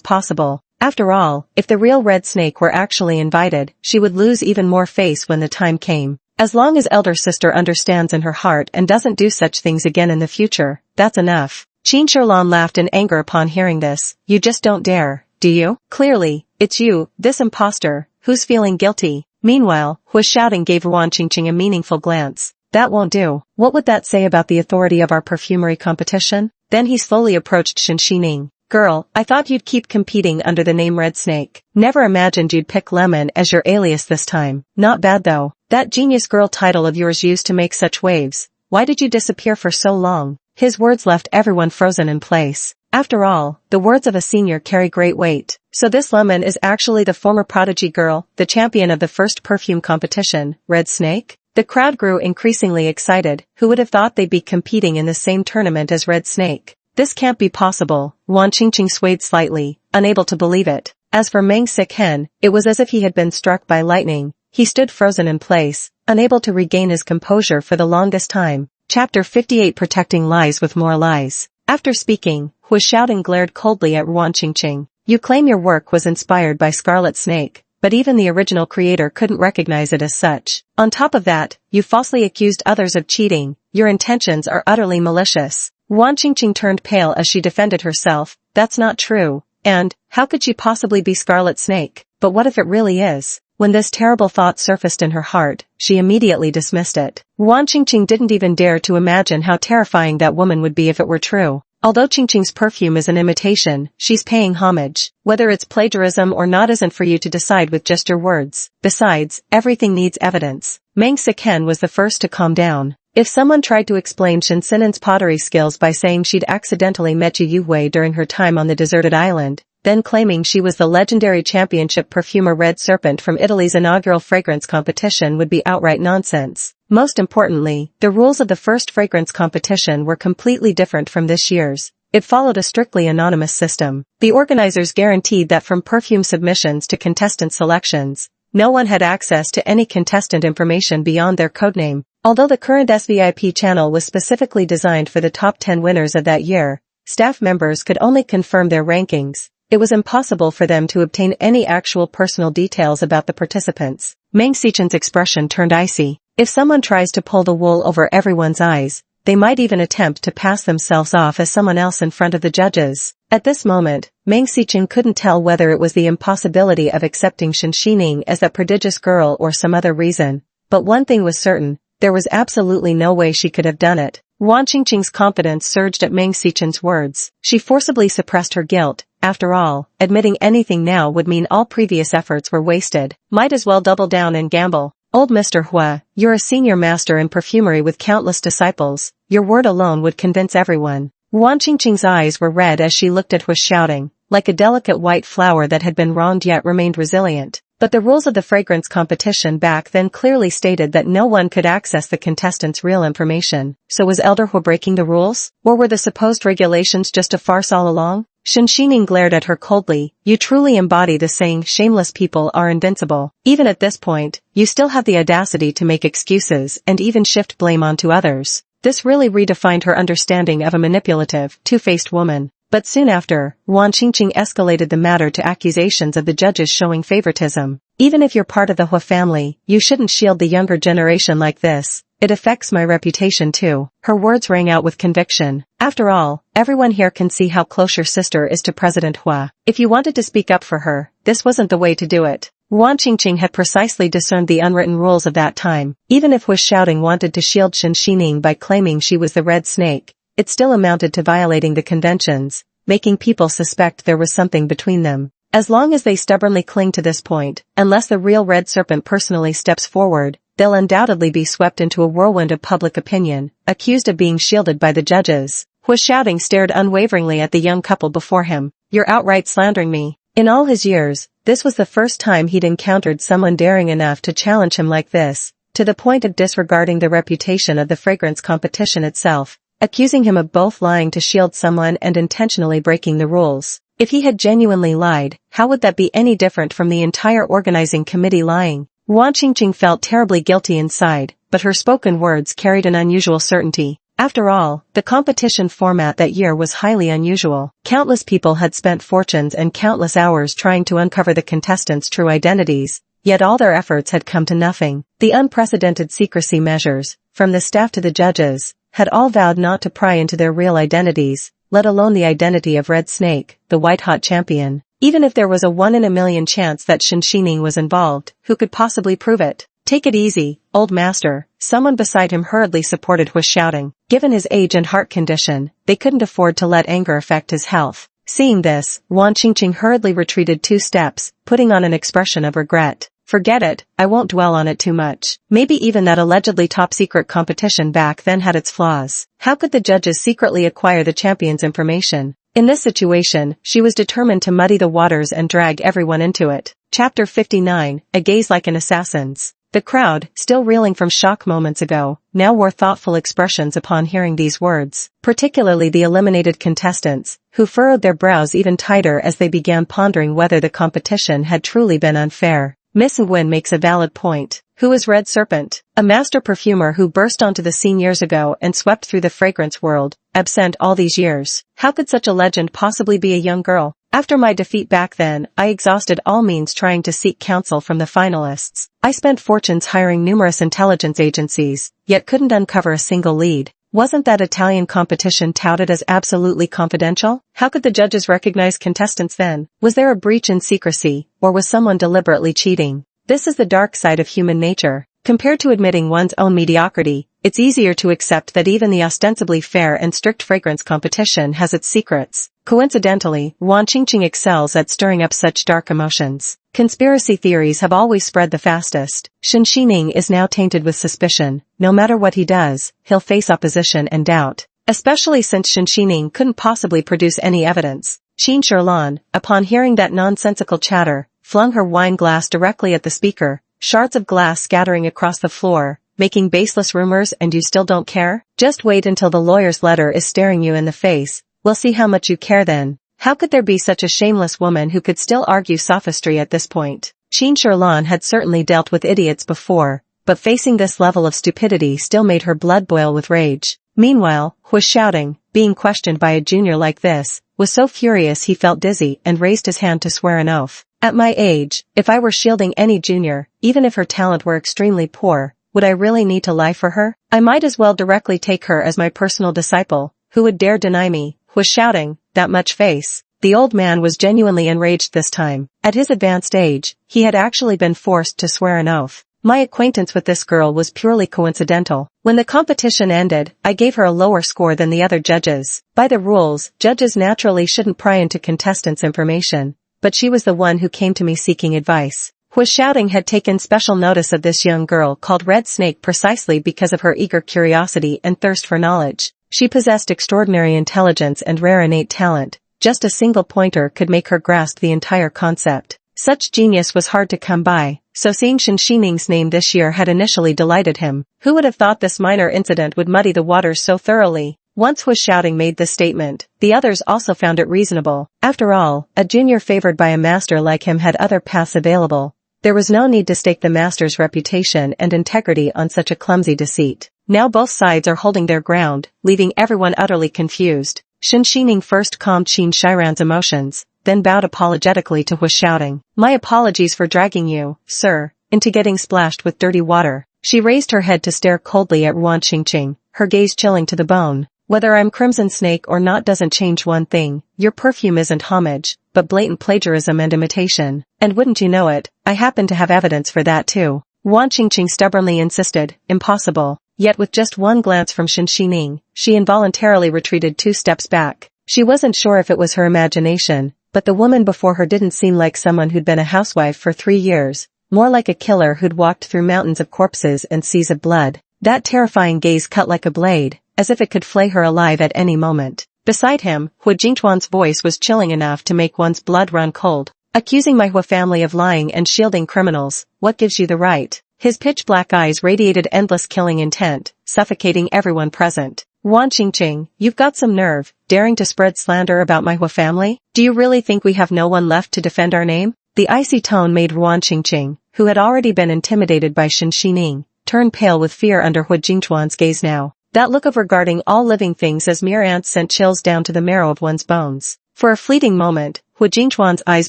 [SPEAKER 1] possible. After all, if the real Red Snake were actually invited, she would lose even more face when the time came. As long as elder sister understands in her heart and doesn't do such things again in the future, that's enough. Qin Sherlan laughed in anger upon hearing this. You just don't dare, do you? Clearly, it's you, this imposter, who's feeling guilty. Meanwhile, Hua's shouting gave Ruan Qingqing a meaningful glance. That won't do. What would that say about the authority of our perfumery competition? Then he slowly approached Shen Xining. Girl, I thought you'd keep competing under the name Red Snake. Never imagined you'd pick Lemon as your alias this time. Not bad though. That genius girl title of yours used to make such waves. Why did you disappear for so long? His words left everyone frozen in place. After all, the words of a senior carry great weight. So this Lemon is actually the former prodigy girl, the champion of the first perfume competition, Red Snake? The crowd grew increasingly excited. Who would have thought they'd be competing in the same tournament as Red Snake? This can't be possible. Ruan Qingqing swayed slightly, unable to believe it. As for Meng Sichen, it was as if he had been struck by lightning. He stood frozen in place, unable to regain his composure for the longest time. Chapter 58 Protecting Lies with More Lies. After speaking, Hua's shouting glared coldly at Ruan Qingqing. You claim your work was inspired by Scarlet Snake, but even the original creator couldn't recognize it as such. On top of that, you falsely accused others of cheating. Your intentions are utterly malicious. Ruan Qingqing turned pale as she defended herself. That's not true. And, how could she possibly be Scarlet Snake? But what if it really is? When this terrible thought surfaced in her heart, she immediately dismissed it. Ruan Qingqing didn't even dare to imagine how terrifying that woman would be if it were true. Although Qingqing's perfume is an imitation, she's paying homage. Whether it's plagiarism or not isn't for you to decide with just your words. Besides, everything needs evidence. Meng Sichen was the first to calm down. If someone tried to explain Shen Xinan's pottery skills by saying she'd accidentally met Yu Wei during her time on the deserted island, then claiming she was the legendary championship perfumer Red Serpent from Italy's inaugural fragrance competition would be outright nonsense. Most importantly, the rules of the first fragrance competition were completely different from this year's. It followed a strictly anonymous system. The organizers guaranteed that from perfume submissions to contestant selections, no one had access to any contestant information beyond their codename. Although the current SVIP channel was specifically designed for the top 10 winners of that year, staff members could only confirm their rankings. It was impossible for them to obtain any actual personal details about the participants. Meng Sichen's expression turned icy. If someone tries to pull the wool over everyone's eyes, they might even attempt to pass themselves off as someone else in front of the judges. At this moment, Meng Sichen couldn't tell whether it was the impossibility of accepting Shen Xining as that prodigious girl or some other reason. But one thing was certain, there was absolutely no way she could have done it. Ruan Qingqing's confidence surged at Meng Sichen's words. She forcibly suppressed her guilt. After all, admitting anything now would mean all previous efforts were wasted. Might as well double down and gamble. Old Mr. Hua, you're a senior master in perfumery with countless disciples. Your word alone would convince everyone. Ruan Qingqing's eyes were red as she looked at Hua shouting, like a delicate white flower that had been wronged yet remained resilient. But the rules of the fragrance competition back then clearly stated that no one could access the contestants' real information. So was Elder Hua breaking the rules? Or were the supposed regulations just a farce all along? Shen Xining glared at her coldly. You truly embody the saying, shameless people are invincible. Even at this point, you still have the audacity to make excuses and even shift blame onto others. This really redefined her understanding of a manipulative, two-faced woman. But soon after, Ruan Qingqing escalated the matter to accusations of the judges showing favoritism. Even if you're part of the Hua family, you shouldn't shield the younger generation like this. It affects my reputation too. Her words rang out with conviction. After all, everyone here can see how close your sister is to President Hua. If you wanted to speak up for her, this wasn't the way to do it. Ruan Qingqing had precisely discerned the unwritten rules of that time. Even if Hua's shouting wanted to shield Shen Xining by claiming she was the Red Snake, it still amounted to violating the conventions, making people suspect there was something between them. As long as they stubbornly cling to this point, unless the real Red Serpent personally steps forward, they'll undoubtedly be swept into a whirlwind of public opinion, accused of being shielded by the judges. Hua shouting stared unwaveringly at the young couple before him. You're outright slandering me. In all his years, this was the first time he'd encountered someone daring enough to challenge him like this, to the point of disregarding the reputation of the fragrance competition itself, accusing him of both lying to shield someone and intentionally breaking the rules. If he had genuinely lied, how would that be any different from the entire organizing committee lying? Ruan Qingqing felt terribly guilty inside, but her spoken words carried an unusual certainty. After all, the competition format that year was highly unusual. Countless people had spent fortunes and countless hours trying to uncover the contestants' true identities, yet all their efforts had come to nothing. The unprecedented secrecy measures, from the staff to the judges, had all vowed not to pry into their real identities, let alone the identity of Red Snake, the white-hot champion. Even if there was a 1 in a million chance that Shinshining was involved, who could possibly prove it? Take it easy, old master, someone beside him hurriedly supported was shouting. Given his age and heart condition, they couldn't afford to let anger affect his health. Seeing this, Wan Qingqing hurriedly retreated 2 steps, putting on an expression of regret. Forget it, I won't dwell on it too much. Maybe even that allegedly top-secret competition back then had its flaws. How could the judges secretly acquire the champion's information? In this situation, she was determined to muddy the waters and drag everyone into it. Chapter 59, A Gaze Like an Assassin's. The crowd, still reeling from shock moments ago, now wore thoughtful expressions upon hearing these words, particularly the eliminated contestants, who furrowed their brows even tighter as they began pondering whether the competition had truly been unfair. Miss Nguyen makes a valid point. Who is Red Serpent? A master perfumer who burst onto the scene years ago and swept through the fragrance world, absent all these years. How could such a legend possibly be a young girl? After my defeat back then, I exhausted all means trying to seek counsel from the finalists. I spent fortunes hiring numerous intelligence agencies, yet couldn't uncover a single lead. Wasn't that Italian competition touted as absolutely confidential? How could the judges recognize contestants then? Was there a breach in secrecy, or was someone deliberately cheating? This is the dark side of human nature. Compared to admitting one's own mediocrity, it's easier to accept that even the ostensibly fair and strict fragrance competition has its secrets. Coincidentally, Wan Qingqing excels at stirring up such dark emotions. Conspiracy theories have always spread the fastest. Shinshining is now tainted with suspicion. No matter what he does, he'll face opposition and doubt. Especially since Shinshining couldn't possibly produce any evidence. Qin Sherlan, upon hearing that nonsensical chatter, flung her wine glass directly at the speaker, shards of glass scattering across the floor, making baseless rumors, and you still don't care? Just wait until the lawyer's letter is staring you in the face. We'll see how much you care then. How could there be such a shameless woman who could still argue sophistry at this point? Qin Sherlan had certainly dealt with idiots before, but facing this level of stupidity still made her blood boil with rage. Meanwhile, Hu was shouting, being questioned by a junior like this, was so furious he felt dizzy and raised his hand to swear an oath. At my age, if I were shielding any junior, even if her talent were extremely poor, would I really need to lie for her? I might as well directly take her as my personal disciple. Who would dare deny me? Was shouting, that much face. The old man was genuinely enraged this time. At his advanced age, he had actually been forced to swear an oath. My acquaintance with this girl was purely coincidental. When the competition ended, I gave her a lower score than the other judges. By the rules, judges naturally shouldn't pry into contestants' information, but she was the one who came to me seeking advice. Was shouting had taken special notice of this young girl called Red Snake precisely because of her eager curiosity and thirst for knowledge. She possessed extraordinary intelligence and rare innate talent. Just a single pointer could make her grasp the entire concept. Such genius was hard to come by, so seeing Shinshining's name this year had initially delighted him. Who would have thought this minor incident would muddy the waters so thoroughly? Once Was shouting made this statement, the others also found it reasonable. After all, a junior favored by a master like him had other paths available. There was no need to stake the master's reputation and integrity on such a clumsy deceit. Now both sides are holding their ground, leaving everyone utterly confused. Shinshining first calmed Qin Shiran's emotions, then bowed apologetically to Was shouting. My apologies for dragging you, sir, into getting splashed with dirty water. She raised her head to stare coldly at Wan Qingqing, her gaze chilling to the bone. Whether I'm Crimson Snake or not doesn't change one thing. Your perfume isn't homage, but blatant plagiarism and imitation. And wouldn't you know it, I happen to have evidence for that too. Wan Qingqing stubbornly insisted, impossible. Yet with just one glance from Shinshining, she involuntarily retreated 2 steps back. She wasn't sure if it was her imagination, but the woman before her didn't seem like someone who'd been a housewife for 3 years, more like a killer who'd walked through mountains of corpses and seas of blood. That terrifying gaze cut like a blade, as if it could flay her alive at any moment. Beside him, Hu Jingtuan's voice was chilling enough to make one's blood run cold. Accusing my Hua family of lying and shielding criminals, what gives you the right? His pitch-black eyes radiated endless killing intent, suffocating everyone present. Wan Qingqing, you've got some nerve, daring to spread slander about my Hua family? Do you really think we have no one left to defend our name? The icy tone made Wan Qingqing, who had already been intimidated by Shinshining, turn pale with fear under Hu Jingtuan's gaze now. That look of regarding all living things as mere ants sent chills down to the marrow of one's bones. For a fleeting moment, Hu Jingchuan's eyes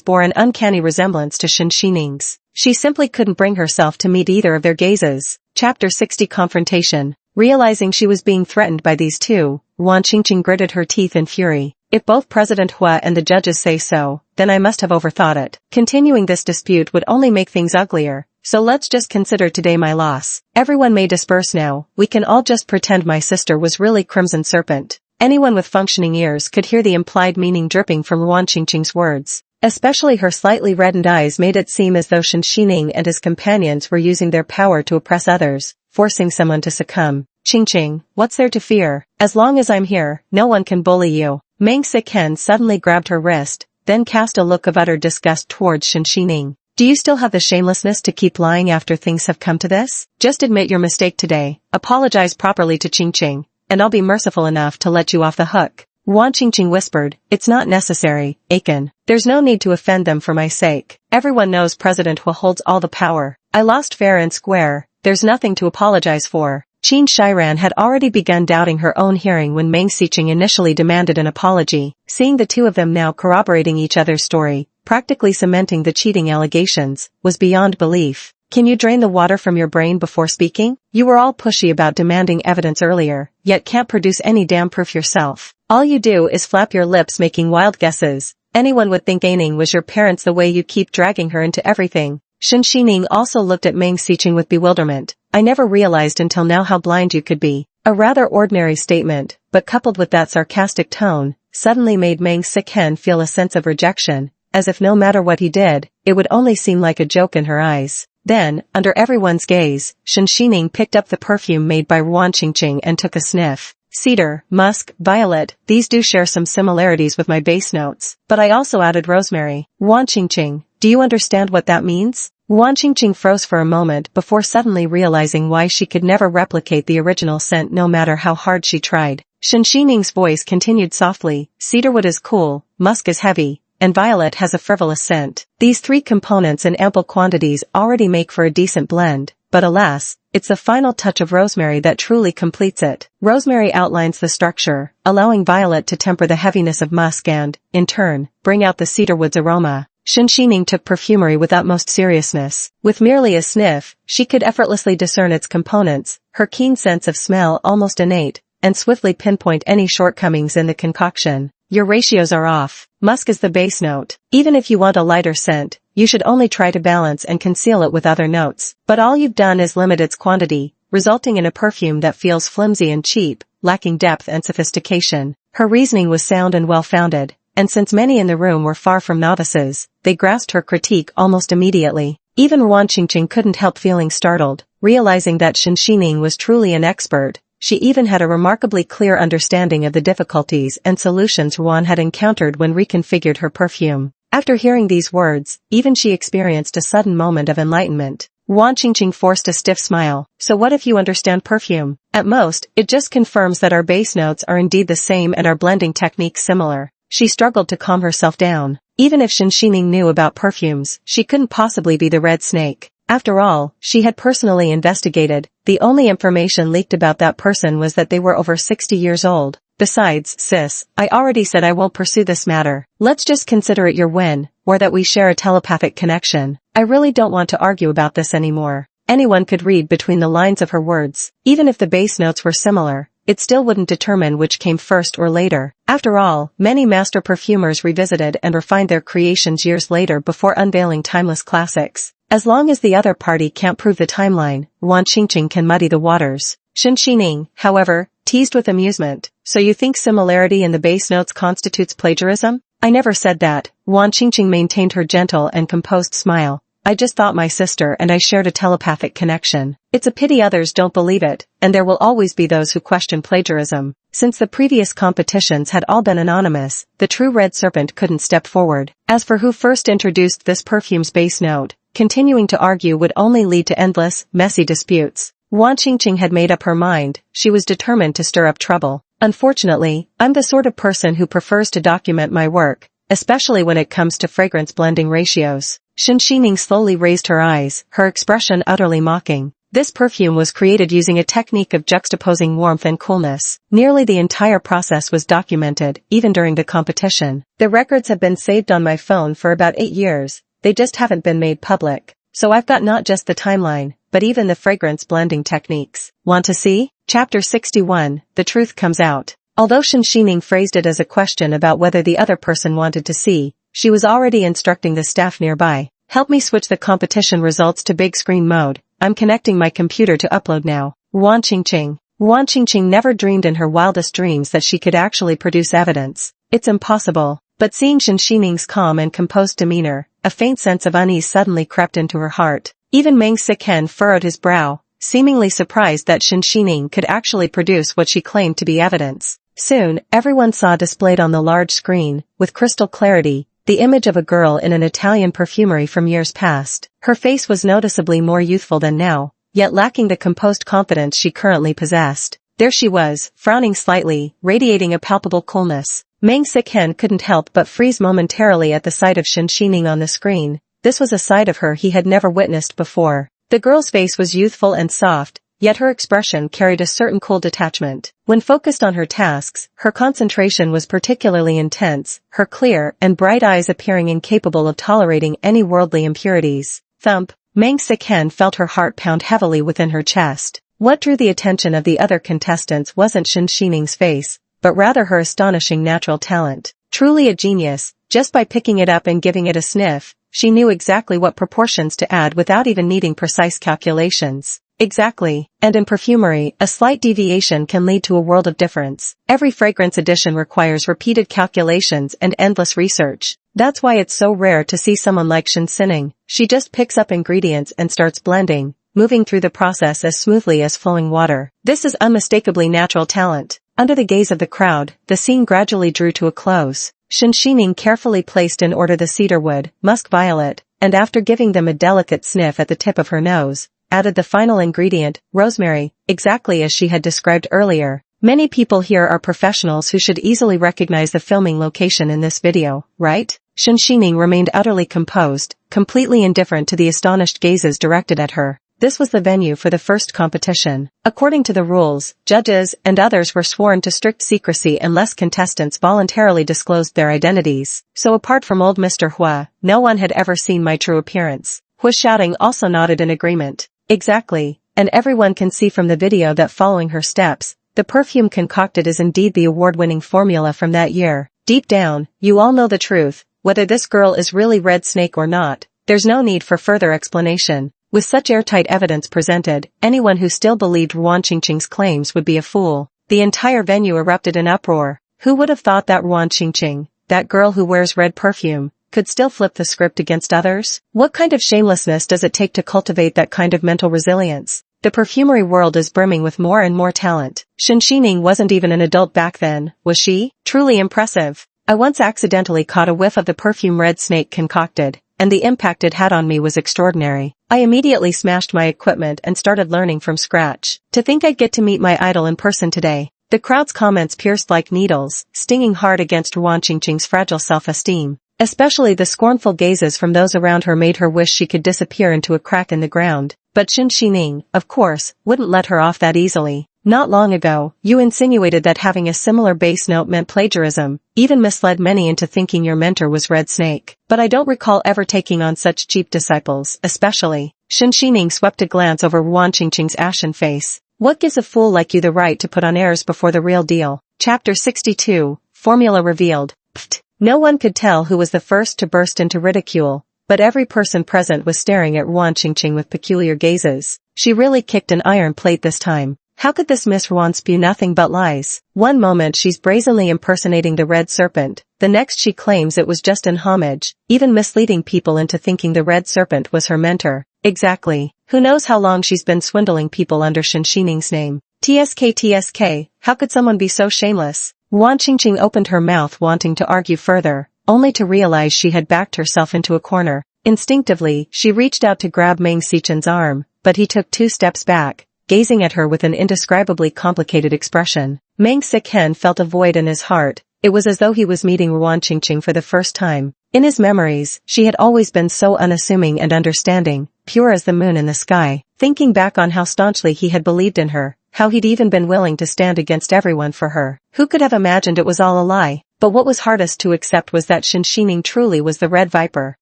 [SPEAKER 1] bore an uncanny resemblance to Shen Xining's. She simply couldn't bring herself to meet either of their gazes. Chapter 60 Confrontation. Realizing she was being threatened by these two, Wan Qingqing gritted her teeth in fury. If both President Hua and the judges say so, then I must have overthought it. Continuing this dispute would only make things uglier, so let's just consider today my loss. Everyone may disperse now, we can all just pretend my sister was really Crimson Serpent. Anyone with functioning ears could hear the implied meaning dripping from Wan Qingqing's words. Especially her slightly reddened eyes made it seem as though Shen Xining and his companions were using their power to oppress others, forcing someone to succumb. Qingqing, what's there to fear? As long as I'm here, no one can bully you. Meng Siken suddenly grabbed her wrist, then cast a look of utter disgust towards Shen Xining. Do you still have the shamelessness to keep lying after things have come to this? Just admit your mistake today, apologize properly to Qingqing, and I'll be merciful enough to let you off the hook. Wan Qingqing whispered, it's not necessary, Aiken. There's no need to offend them for my sake. Everyone knows President Hua holds all the power. I lost fair and square, there's nothing to apologize for. Qin Shiran had already begun doubting her own hearing when Meng Siqing initially demanded an apology. Seeing the two of them now corroborating each other's story, practically cementing the cheating allegations, was beyond belief. Can you drain the water from your brain before speaking? You were all pushy about demanding evidence earlier, yet can't produce any damn proof yourself. All you do is flap your lips making wild guesses. Anyone would think Aining was your parents the way you keep dragging her into everything. Shen Xining also looked at Meng Siqing with bewilderment. I never realized until now how blind you could be. A rather ordinary statement, but coupled with that sarcastic tone, suddenly made Meng Siken feel a sense of rejection, as if no matter what he did, it would only seem like a joke in her eyes. Then, under everyone's gaze, Shen Xining picked up the perfume made by Wan Qingqing and took a sniff. Cedar, musk, violet, these do share some similarities with my base notes, but I also added rosemary. Wan Qingqing, do you understand what that means? Wan Qingqing froze for a moment before suddenly realizing why she could never replicate the original scent no matter how hard she tried. Shen Xining's voice continued softly, cedarwood is cool, musk is heavy, and violet has a frivolous scent. These three components in ample quantities already make for a decent blend, but alas, it's the final touch of rosemary that truly completes it. Rosemary outlines the structure, allowing violet to temper the heaviness of musk and, in turn, bring out the cedarwood's aroma. Shen Xining took perfumery with utmost seriousness. With merely a sniff, she could effortlessly discern its components, her keen sense of smell almost innate, and swiftly pinpoint any shortcomings in the concoction. Your ratios are off. Musk is the base note. Even if you want a lighter scent, you should only try to balance and conceal it with other notes. But all you've done is limit its quantity, resulting in a perfume that feels flimsy and cheap, lacking depth and sophistication. Her reasoning was sound and well-founded, and since many in the room were far from novices, they grasped her critique almost immediately. Even Wan Qingqing couldn't help feeling startled, realizing that Shen Xining was truly an expert. She even had a remarkably clear understanding of the difficulties and solutions Wan had encountered when reconfigured her perfume. After hearing these words, even she experienced a sudden moment of enlightenment. Wan Qingqing forced a stiff smile. So what if you understand perfume? At most, it just confirms that our base notes are indeed the same and our blending techniques similar. She struggled to calm herself down. Even if Shen Xining knew about perfumes, she couldn't possibly be the red snake. After all, she had personally investigated. The only information leaked about that person was that they were over 60 years old. Besides, sis, I already said I won't pursue this matter. Let's just consider it your win, or that we share a telepathic connection. I really don't want to argue about this anymore. Anyone could read between the lines of her words. Even if the base notes were similar, it still wouldn't determine which came first or later. After all, many master perfumers revisited and refined their creations years later before unveiling timeless classics. As long as the other party can't prove the timeline, Wan Qingqing can muddy the waters. Shen Xining, however, teased with amusement. So you think similarity in the base notes constitutes plagiarism? I never said that. Wan Qingqing maintained her gentle and composed smile. I just thought my sister and I shared a telepathic connection. It's a pity others don't believe it, and there will always be those who question plagiarism. Since the previous competitions had all been anonymous, the true red serpent couldn't step forward. As for who first introduced this perfume's base note, continuing to argue would only lead to endless, messy disputes. Wan Qingqing had made up her mind. She was determined to stir up trouble. Unfortunately, I'm the sort of person who prefers to document my work, especially when it comes to fragrance blending ratios. Shen Xining slowly raised her eyes, her expression utterly mocking. This perfume was created using a technique of juxtaposing warmth and coolness. Nearly the entire process was documented, even during the competition. The records have been saved on my phone for about 8 years, they just haven't been made public. So I've got not just the timeline, but even the fragrance blending techniques. Want to see? Chapter 61, The Truth Comes Out. Although Shen Xining phrased it as a question about whether the other person wanted to see, she was already instructing the staff nearby. Help me switch the competition results to big screen mode. I'm connecting my computer to upload now. Ruan Qingqing. Ruan Qingqing never dreamed in her wildest dreams that she could actually produce evidence. It's impossible. But seeing Shen Xining's calm and composed demeanor, a faint sense of unease suddenly crept into her heart. Even Meng Siken furrowed his brow, seemingly surprised that Shen Xining could actually produce what she claimed to be evidence. Soon, everyone saw displayed on the large screen, with crystal clarity, the image of a girl in an Italian perfumery from years past. Her face was noticeably more youthful than now, yet lacking the composed confidence she currently possessed. There she was, frowning slightly, radiating a palpable coolness. Meng Siken couldn't help but freeze momentarily at the sight of Shen Xining on the screen. This was a side of her he had never witnessed before. The girl's face was youthful and soft, yet her expression carried a certain cool detachment. When focused on her tasks, her concentration was particularly intense, her clear and bright eyes appearing incapable of tolerating any worldly impurities. Thump. Meng Siken felt her heart pound heavily within her chest. What drew the attention of the other contestants wasn't Shen Xining's face, but rather her astonishing natural talent. Truly a genius, just by picking it up and giving it a sniff, she knew exactly what proportions to add without even needing precise calculations. Exactly. And in perfumery, a slight deviation can lead to a world of difference. Every fragrance addition requires repeated calculations and endless research. That's why it's so rare to see someone like Shen Xining. She just picks up ingredients and starts blending, moving through the process as smoothly as flowing water. This is unmistakably natural talent. Under the gaze of the crowd, the scene gradually drew to a close. Shen Xining carefully placed in order the cedarwood, musk violet, and after giving them a delicate sniff at the tip of her nose, added the final ingredient, rosemary, exactly as she had described earlier. Many people here are professionals who should easily recognize the filming location in this video, right? Shen Xining remained utterly composed, completely indifferent to the astonished gazes directed at her. This was the venue for the first competition. According to the rules, judges and others were sworn to strict secrecy unless contestants voluntarily disclosed their identities. So apart from old Mr. Hua, no one had ever seen my true appearance. Hua shouting also nodded in agreement. Exactly, and everyone can see from the video that following her steps, the perfume concocted is indeed the award-winning formula from that year. Deep down, you all know the truth, whether this girl is really Red Snake or not. There's no need for further explanation. With such airtight evidence presented, anyone who still believed Ruan Qingqing's claims would be a fool. The entire venue erupted in uproar. Who would have thought that Ruan Qingqing, that girl who wears red perfume, could still flip the script against others? What kind of shamelessness does it take to cultivate that kind of mental resilience? The perfumery world is brimming with more and more talent. Shen Xining wasn't even an adult back then, was she? Truly impressive. I once accidentally caught a whiff of the perfume Red Snake concocted, and the impact it had on me was extraordinary. I immediately smashed my equipment and started learning from scratch. To think I'd get to meet my idol in person today. The crowd's comments pierced like needles, stinging hard against Ruan Qingqing's fragile self-esteem. Especially the scornful gazes from those around her made her wish she could disappear into a crack in the ground. But Shen Xining, of course, wouldn't let her off that easily. Not long ago, you insinuated that having a similar bass note meant plagiarism, even misled many into thinking your mentor was Red Snake. But I don't recall ever taking on such cheap disciples, especially. Shen Xining swept a glance over Ruan Qingqing's ashen face. What gives a fool like you the right to put on airs before the real deal? Chapter 62, Formula Revealed. Pfft. No one could tell who was the first to burst into ridicule, but every person present was staring at Ruan Qingqing with peculiar gazes. She really kicked an iron plate this time. How could this Miss Ruan spew nothing but lies? One moment she's brazenly impersonating the Red Serpent, the next she claims it was just in homage, even misleading people into thinking the Red Serpent was her mentor. Exactly. Who knows how long she's been swindling people under Shen Xining's name. TSK, how could someone be so shameless? Ruan Qingqing opened her mouth wanting to argue further, only to realize she had backed herself into a corner. Instinctively, she reached out to grab Meng Sichen's arm, but he took 2 steps back, gazing at her with an indescribably complicated expression. Meng Sichen felt a void in his heart. It was as though he was meeting Ruan Qingqing for the first time. In his memories, she had always been so unassuming and understanding, pure as the moon in the sky. thinking back on how staunchly he had believed in her, how he'd even been willing to stand against everyone for her. Who could have imagined it was all a lie? But what was hardest to accept was that Shinshining truly was the Red Viper.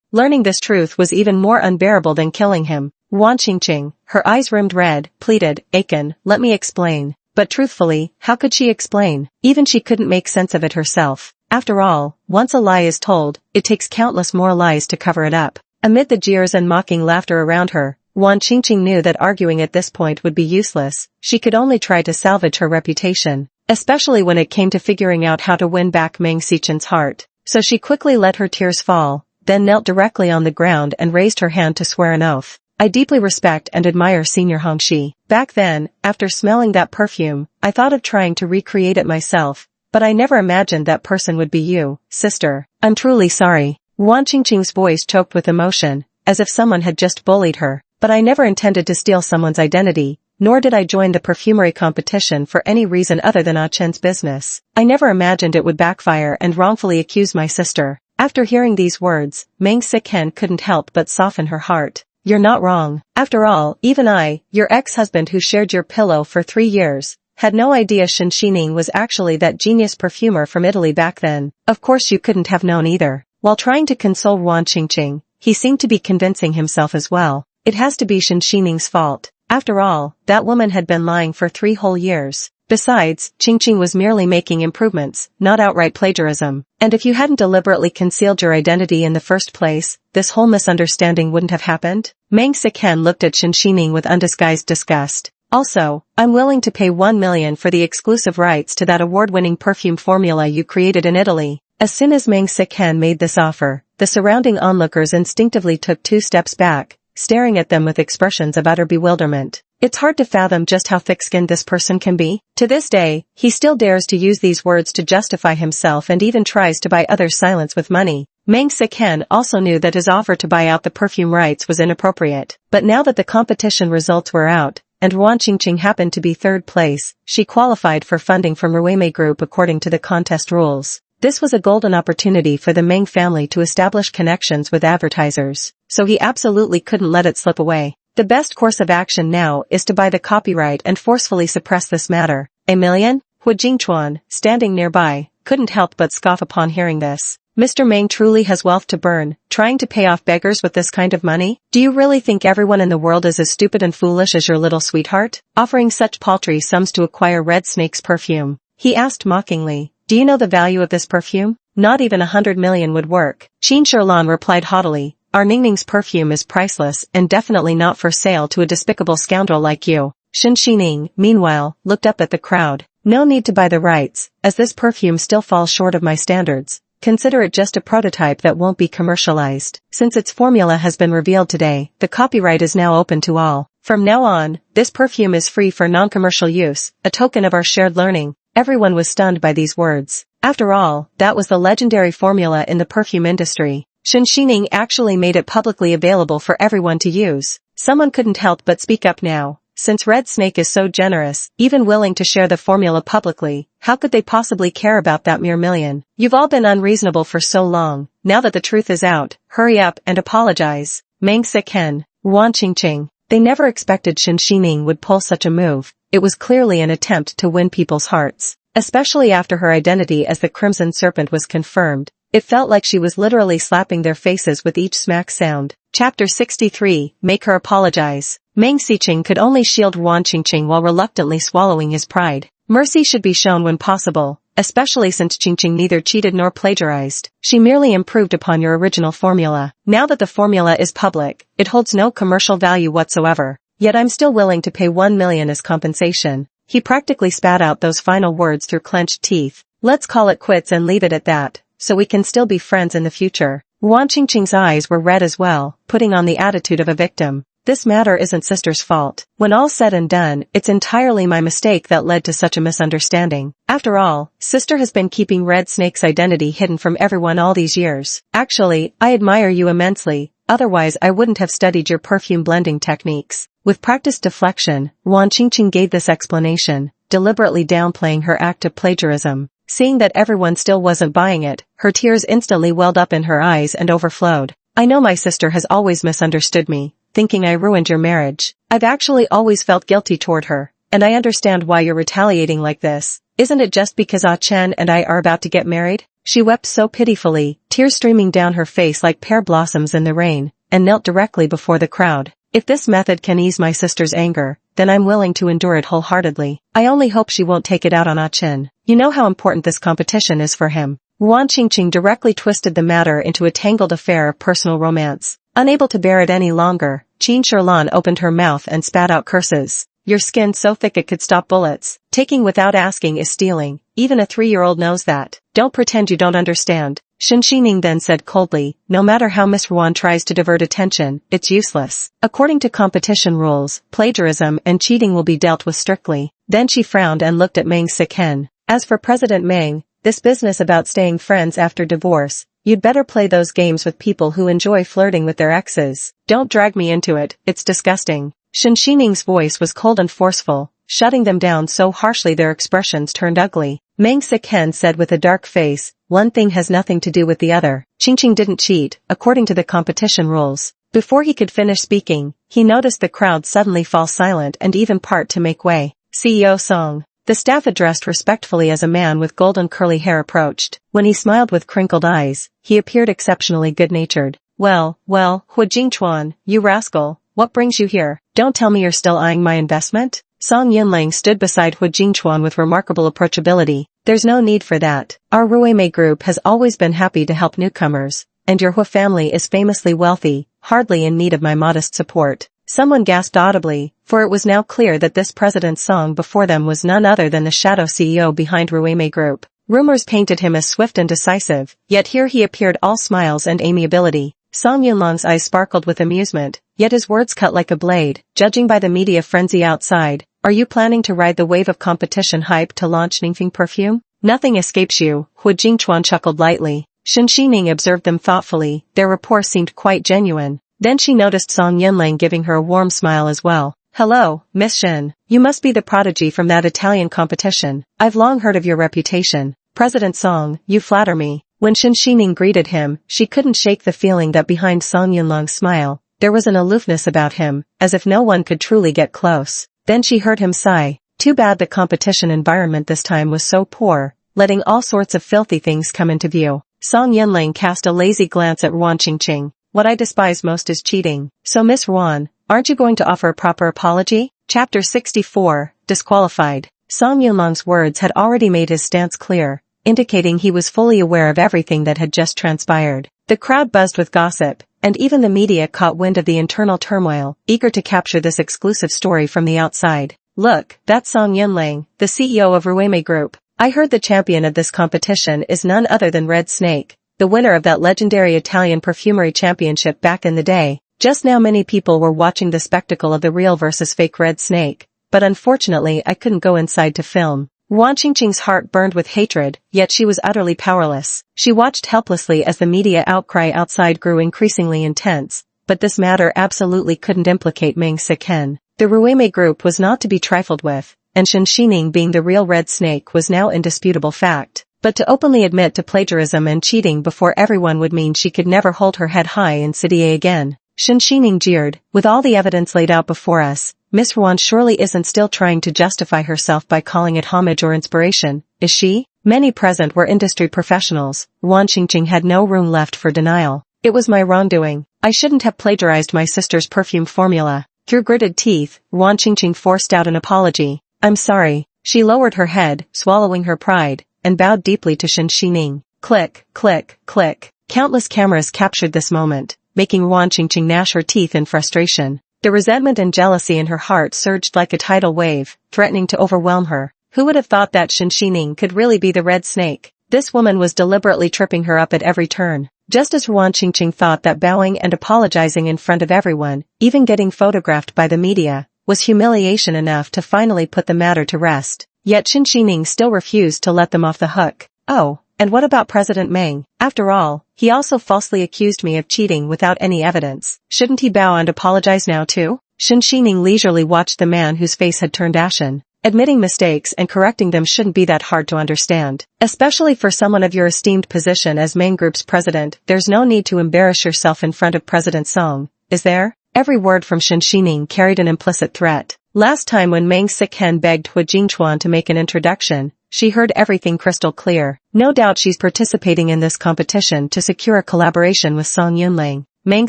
[SPEAKER 1] Learning this truth was even more unbearable than killing him. Wan Qingqing, her eyes rimmed red, pleaded, "Aiken, let me explain." But truthfully, how could she explain? Even she couldn't make sense of it herself. After all, once a lie is told, it takes countless more lies to cover it up. Amid the jeers and mocking laughter around her, Wan Qingqing knew that arguing at this point would be useless. She could only try to salvage her reputation, especially when it came to figuring out how to win back Meng Xichen's heart. So she quickly let her tears fall, then knelt directly on the ground and raised her hand to swear an oath. "I deeply respect and admire Senior Hongxi. Back then, after smelling that perfume, I thought of trying to recreate it myself, but I never imagined that person would be you, sister. I'm truly sorry." Wan Qingqing's voice choked with emotion, as if someone had just bullied her. "But I never intended to steal someone's identity, nor did I join the perfumery competition for any reason other than Ah Chen's business. I never imagined it would backfire and wrongfully accuse my sister." After hearing these words, Meng Sichen couldn't help but soften her heart. "You're not wrong. After all, even I, your ex-husband who shared your pillow for 3 years, had no idea Shinshining was actually that genius perfumer from Italy back then. Of course you couldn't have known either." While trying to console Wan Qingqing, he seemed to be convincing himself as well. It has to be Shinshining's fault. After all, that woman had been lying for 3 whole years. Besides, Qingqing was merely making improvements, not outright plagiarism. And if you hadn't deliberately concealed your identity in the first place, this whole misunderstanding wouldn't have happened. Meng Sichen looked at Shinshining with undisguised disgust. "Also, I'm willing to pay 1 million for the exclusive rights to that award-winning perfume formula you created in Italy." As soon as Meng Sichen made this offer, the surrounding onlookers instinctively took 2 steps back, staring at them with expressions of utter bewilderment. It's hard to fathom just how thick-skinned this person can be. To this day, he still dares to use these words to justify himself and even tries to buy others' silence with money. Meng Sichen also knew that his offer to buy out the perfume rights was inappropriate. But now that the competition results were out, and Wan Qingqing happened to be 3rd place, she qualified for funding from Ruime Group according to the contest rules. This was a golden opportunity for the Meng family to establish connections with advertisers, so he absolutely couldn't let it slip away. The best course of action now is to buy the copyright and forcefully suppress this matter. "A million?" Hu Jingchuan, standing nearby, couldn't help but scoff upon hearing this. "Mr. Meng truly has wealth to burn, trying to pay off beggars with this kind of money? Do you really think everyone in the world is as stupid and foolish as your little sweetheart, offering such paltry sums to acquire Red Snake's perfume?" he asked mockingly. "Do you know the value of this perfume? Not even 100 million would work." Qin Sherlan replied haughtily, "Our Ningning's perfume is priceless and definitely not for sale to a despicable scoundrel like you." Shinshining, meanwhile, looked up at the crowd. "No need to buy the rights, as this perfume still falls short of my standards. Consider it just a prototype that won't be commercialized. Since its formula has been revealed today, the copyright is now open to all. From now on, this perfume is free for non-commercial use, a token of our shared learning." Everyone was stunned by these words. After all, that was the legendary formula in the perfume industry. Shinshining actually made it publicly available for everyone to use. Someone couldn't help but speak up now. Since Red Snake is so generous, even willing to share the formula publicly, how could they possibly care about that mere million? "You've all been unreasonable for so long. Now that the truth is out, hurry up and apologize." Meng Sichen, Wan Qingqing. They never expected Shinshining would pull such a move. It was clearly an attempt to win people's hearts. Especially after her identity as the Crimson Serpent was confirmed, it felt like she was literally slapping their faces with each smack sound. Chapter 63, Make Her Apologize. Meng Xiqing could only shield Wan Qingqing while reluctantly swallowing his pride. Mercy should be shown when possible, especially since Qingqing neither cheated nor plagiarized. She merely improved upon your original formula. Now that the formula is public, it holds no commercial value whatsoever. Yet I'm still willing to pay 1 million as compensation. He practically spat out those final words through clenched teeth. Let's call it quits and leave it at that, so we can still be friends in the future. Wan Qingqing's eyes were red as well, putting on the attitude of a victim. This matter isn't sister's fault. When all's said and done, it's entirely my mistake that led to such a misunderstanding. After all, sister has been keeping Red Snake's identity hidden from everyone all these years. Actually, I admire you immensely, otherwise I wouldn't have studied your perfume blending techniques. With practiced deflection, Wan Qingqing gave this explanation, deliberately downplaying her act of plagiarism. Seeing that everyone still wasn't buying it, her tears instantly welled up in her eyes and overflowed. I know my sister has always misunderstood me. thinking I ruined your marriage. I've actually always felt guilty toward her, and I understand why you're retaliating like this. Isn't it just because Ah Chen and I are about to get married? She wept so pitifully, tears streaming down her face like pear blossoms in the rain, and knelt directly before the crowd. If this method can ease my sister's anger, then I'm willing to endure it wholeheartedly. I only hope she won't take it out on Ah Chen. You know how important this competition is for him. Ruan Qingqing directly twisted the matter into a tangled affair of personal romance. Unable to bear it any longer, Qin Sherlan opened her mouth and spat out curses. Your skin so thick it could stop bullets. Taking without asking is stealing. Even a 3-year-old knows that. Don't pretend you don't understand. Shen Xining then said coldly, no matter how Miss Ruan tries to divert attention, it's useless. According to competition rules, plagiarism and cheating will be dealt with strictly. Then she frowned and looked at Meng Siken. As for President Meng, this business about staying friends after divorce, you'd better play those games with people who enjoy flirting with their exes. Don't drag me into it, it's disgusting. Shen Xining's voice was cold and forceful, shutting them down so harshly their expressions turned ugly. Meng Siken said with a dark face, one thing has nothing to do with the other. Qingqing didn't cheat, according to the competition rules. Before he could finish speaking, he noticed the crowd suddenly fall silent and even part to make way. CEO Song. The staff addressed respectfully as a man with golden curly hair approached. When he smiled with crinkled eyes, he appeared exceptionally good-natured. Well, Hu Jingchuan, you rascal, what brings you here? Don't tell me you're still eyeing my investment? Song Yunlang stood beside Hu Jingchuan with remarkable approachability. There's no need for that. Our Ruimei group has always been happy to help newcomers, and your Hu family is famously wealthy, hardly in need of my modest support. Someone gasped audibly, for it was now clear that this President Song before them was none other than the shadow CEO behind Ruimei Group. Rumors painted him as swift and decisive, yet here he appeared all smiles and amiability. Song Yunlong's eyes sparkled with amusement, yet his words cut like a blade. Judging by the media frenzy outside, are you planning to ride the wave of competition hype to launch Ningfeng perfume? Nothing escapes you, Hu Jingchuan chuckled lightly. Shen Xining observed them thoughtfully, their rapport seemed quite genuine. Then she noticed Song Yunlang giving her a warm smile as well. Hello, Miss Shen. You must be the prodigy from that Italian competition. I've long heard of your reputation. President Song, you flatter me. When Shen Xining greeted him, she couldn't shake the feeling that behind Song Yunlong's smile, there was an aloofness about him, as if no one could truly get close. Then she heard him sigh. Too bad the competition environment this time was so poor, letting all sorts of filthy things come into view. Song Yunlang cast a lazy glance at Ruan Qingqing. What I despise most is cheating. So Miss Ruan, aren't you going to offer a proper apology? Chapter 64, Disqualified. Song Yunlong's words had already made his stance clear, indicating he was fully aware of everything that had just transpired. The crowd buzzed with gossip, and even the media caught wind of the internal turmoil, eager to capture this exclusive story from the outside. Look, that's Song Yunlang, the CEO of Ruimei Group. I heard the champion of this competition is none other than Red Snake, the winner of that legendary Italian perfumery championship back in the day. Just now many people were watching the spectacle of the real versus fake Red Snake, but unfortunately I couldn't go inside to film. Ruan Qingqing's heart burned with hatred, yet she was utterly powerless. She watched helplessly as the media outcry outside grew increasingly intense, but this matter absolutely couldn't implicate Meng Siken. The Ruimei Group was not to be trifled with, and Shen Xining being the real Red Snake was now indisputable fact. But to openly admit to plagiarism and cheating before everyone would mean she could never hold her head high in City A again. Shen Xining jeered, with all the evidence laid out before us, Miss Ruan surely isn't still trying to justify herself by calling it homage or inspiration, is she? Many present were industry professionals. Ruan Qingqing had no room left for denial. It was my wrongdoing. I shouldn't have plagiarized my sister's perfume formula. Through gritted teeth, Ruan Qingqing forced out an apology. I'm sorry. She lowered her head, swallowing her pride, and bowed deeply to Shen Xining. Click, click, click. Countless cameras captured this moment, making Ruan Qingqing gnash her teeth in frustration. The resentment and jealousy in her heart surged like a tidal wave, threatening to overwhelm her. Who would have thought that Shen Xining could really be the Red Snake? This woman was deliberately tripping her up at every turn. Just as Ruan Qingqing thought that bowing and apologizing in front of everyone, even getting photographed by the media, was humiliation enough to finally put the matter to rest. Yet Shen Xining still refused to let them off the hook. Oh, and what about President Meng? After all, he also falsely accused me of cheating without any evidence. Shouldn't he bow and apologize now too? Shen Xining leisurely watched the man whose face had turned ashen. Admitting mistakes and correcting them shouldn't be that hard to understand. Especially for someone of your esteemed position as Meng Group's president, there's no need to embarrass yourself in front of President Song, is there? Every word from Shen Xining carried an implicit threat. Last time when Meng Sichen begged Hu Jingchuan to make an introduction, she heard everything crystal clear. No doubt she's participating in this competition to secure a collaboration with Song Yunling. Meng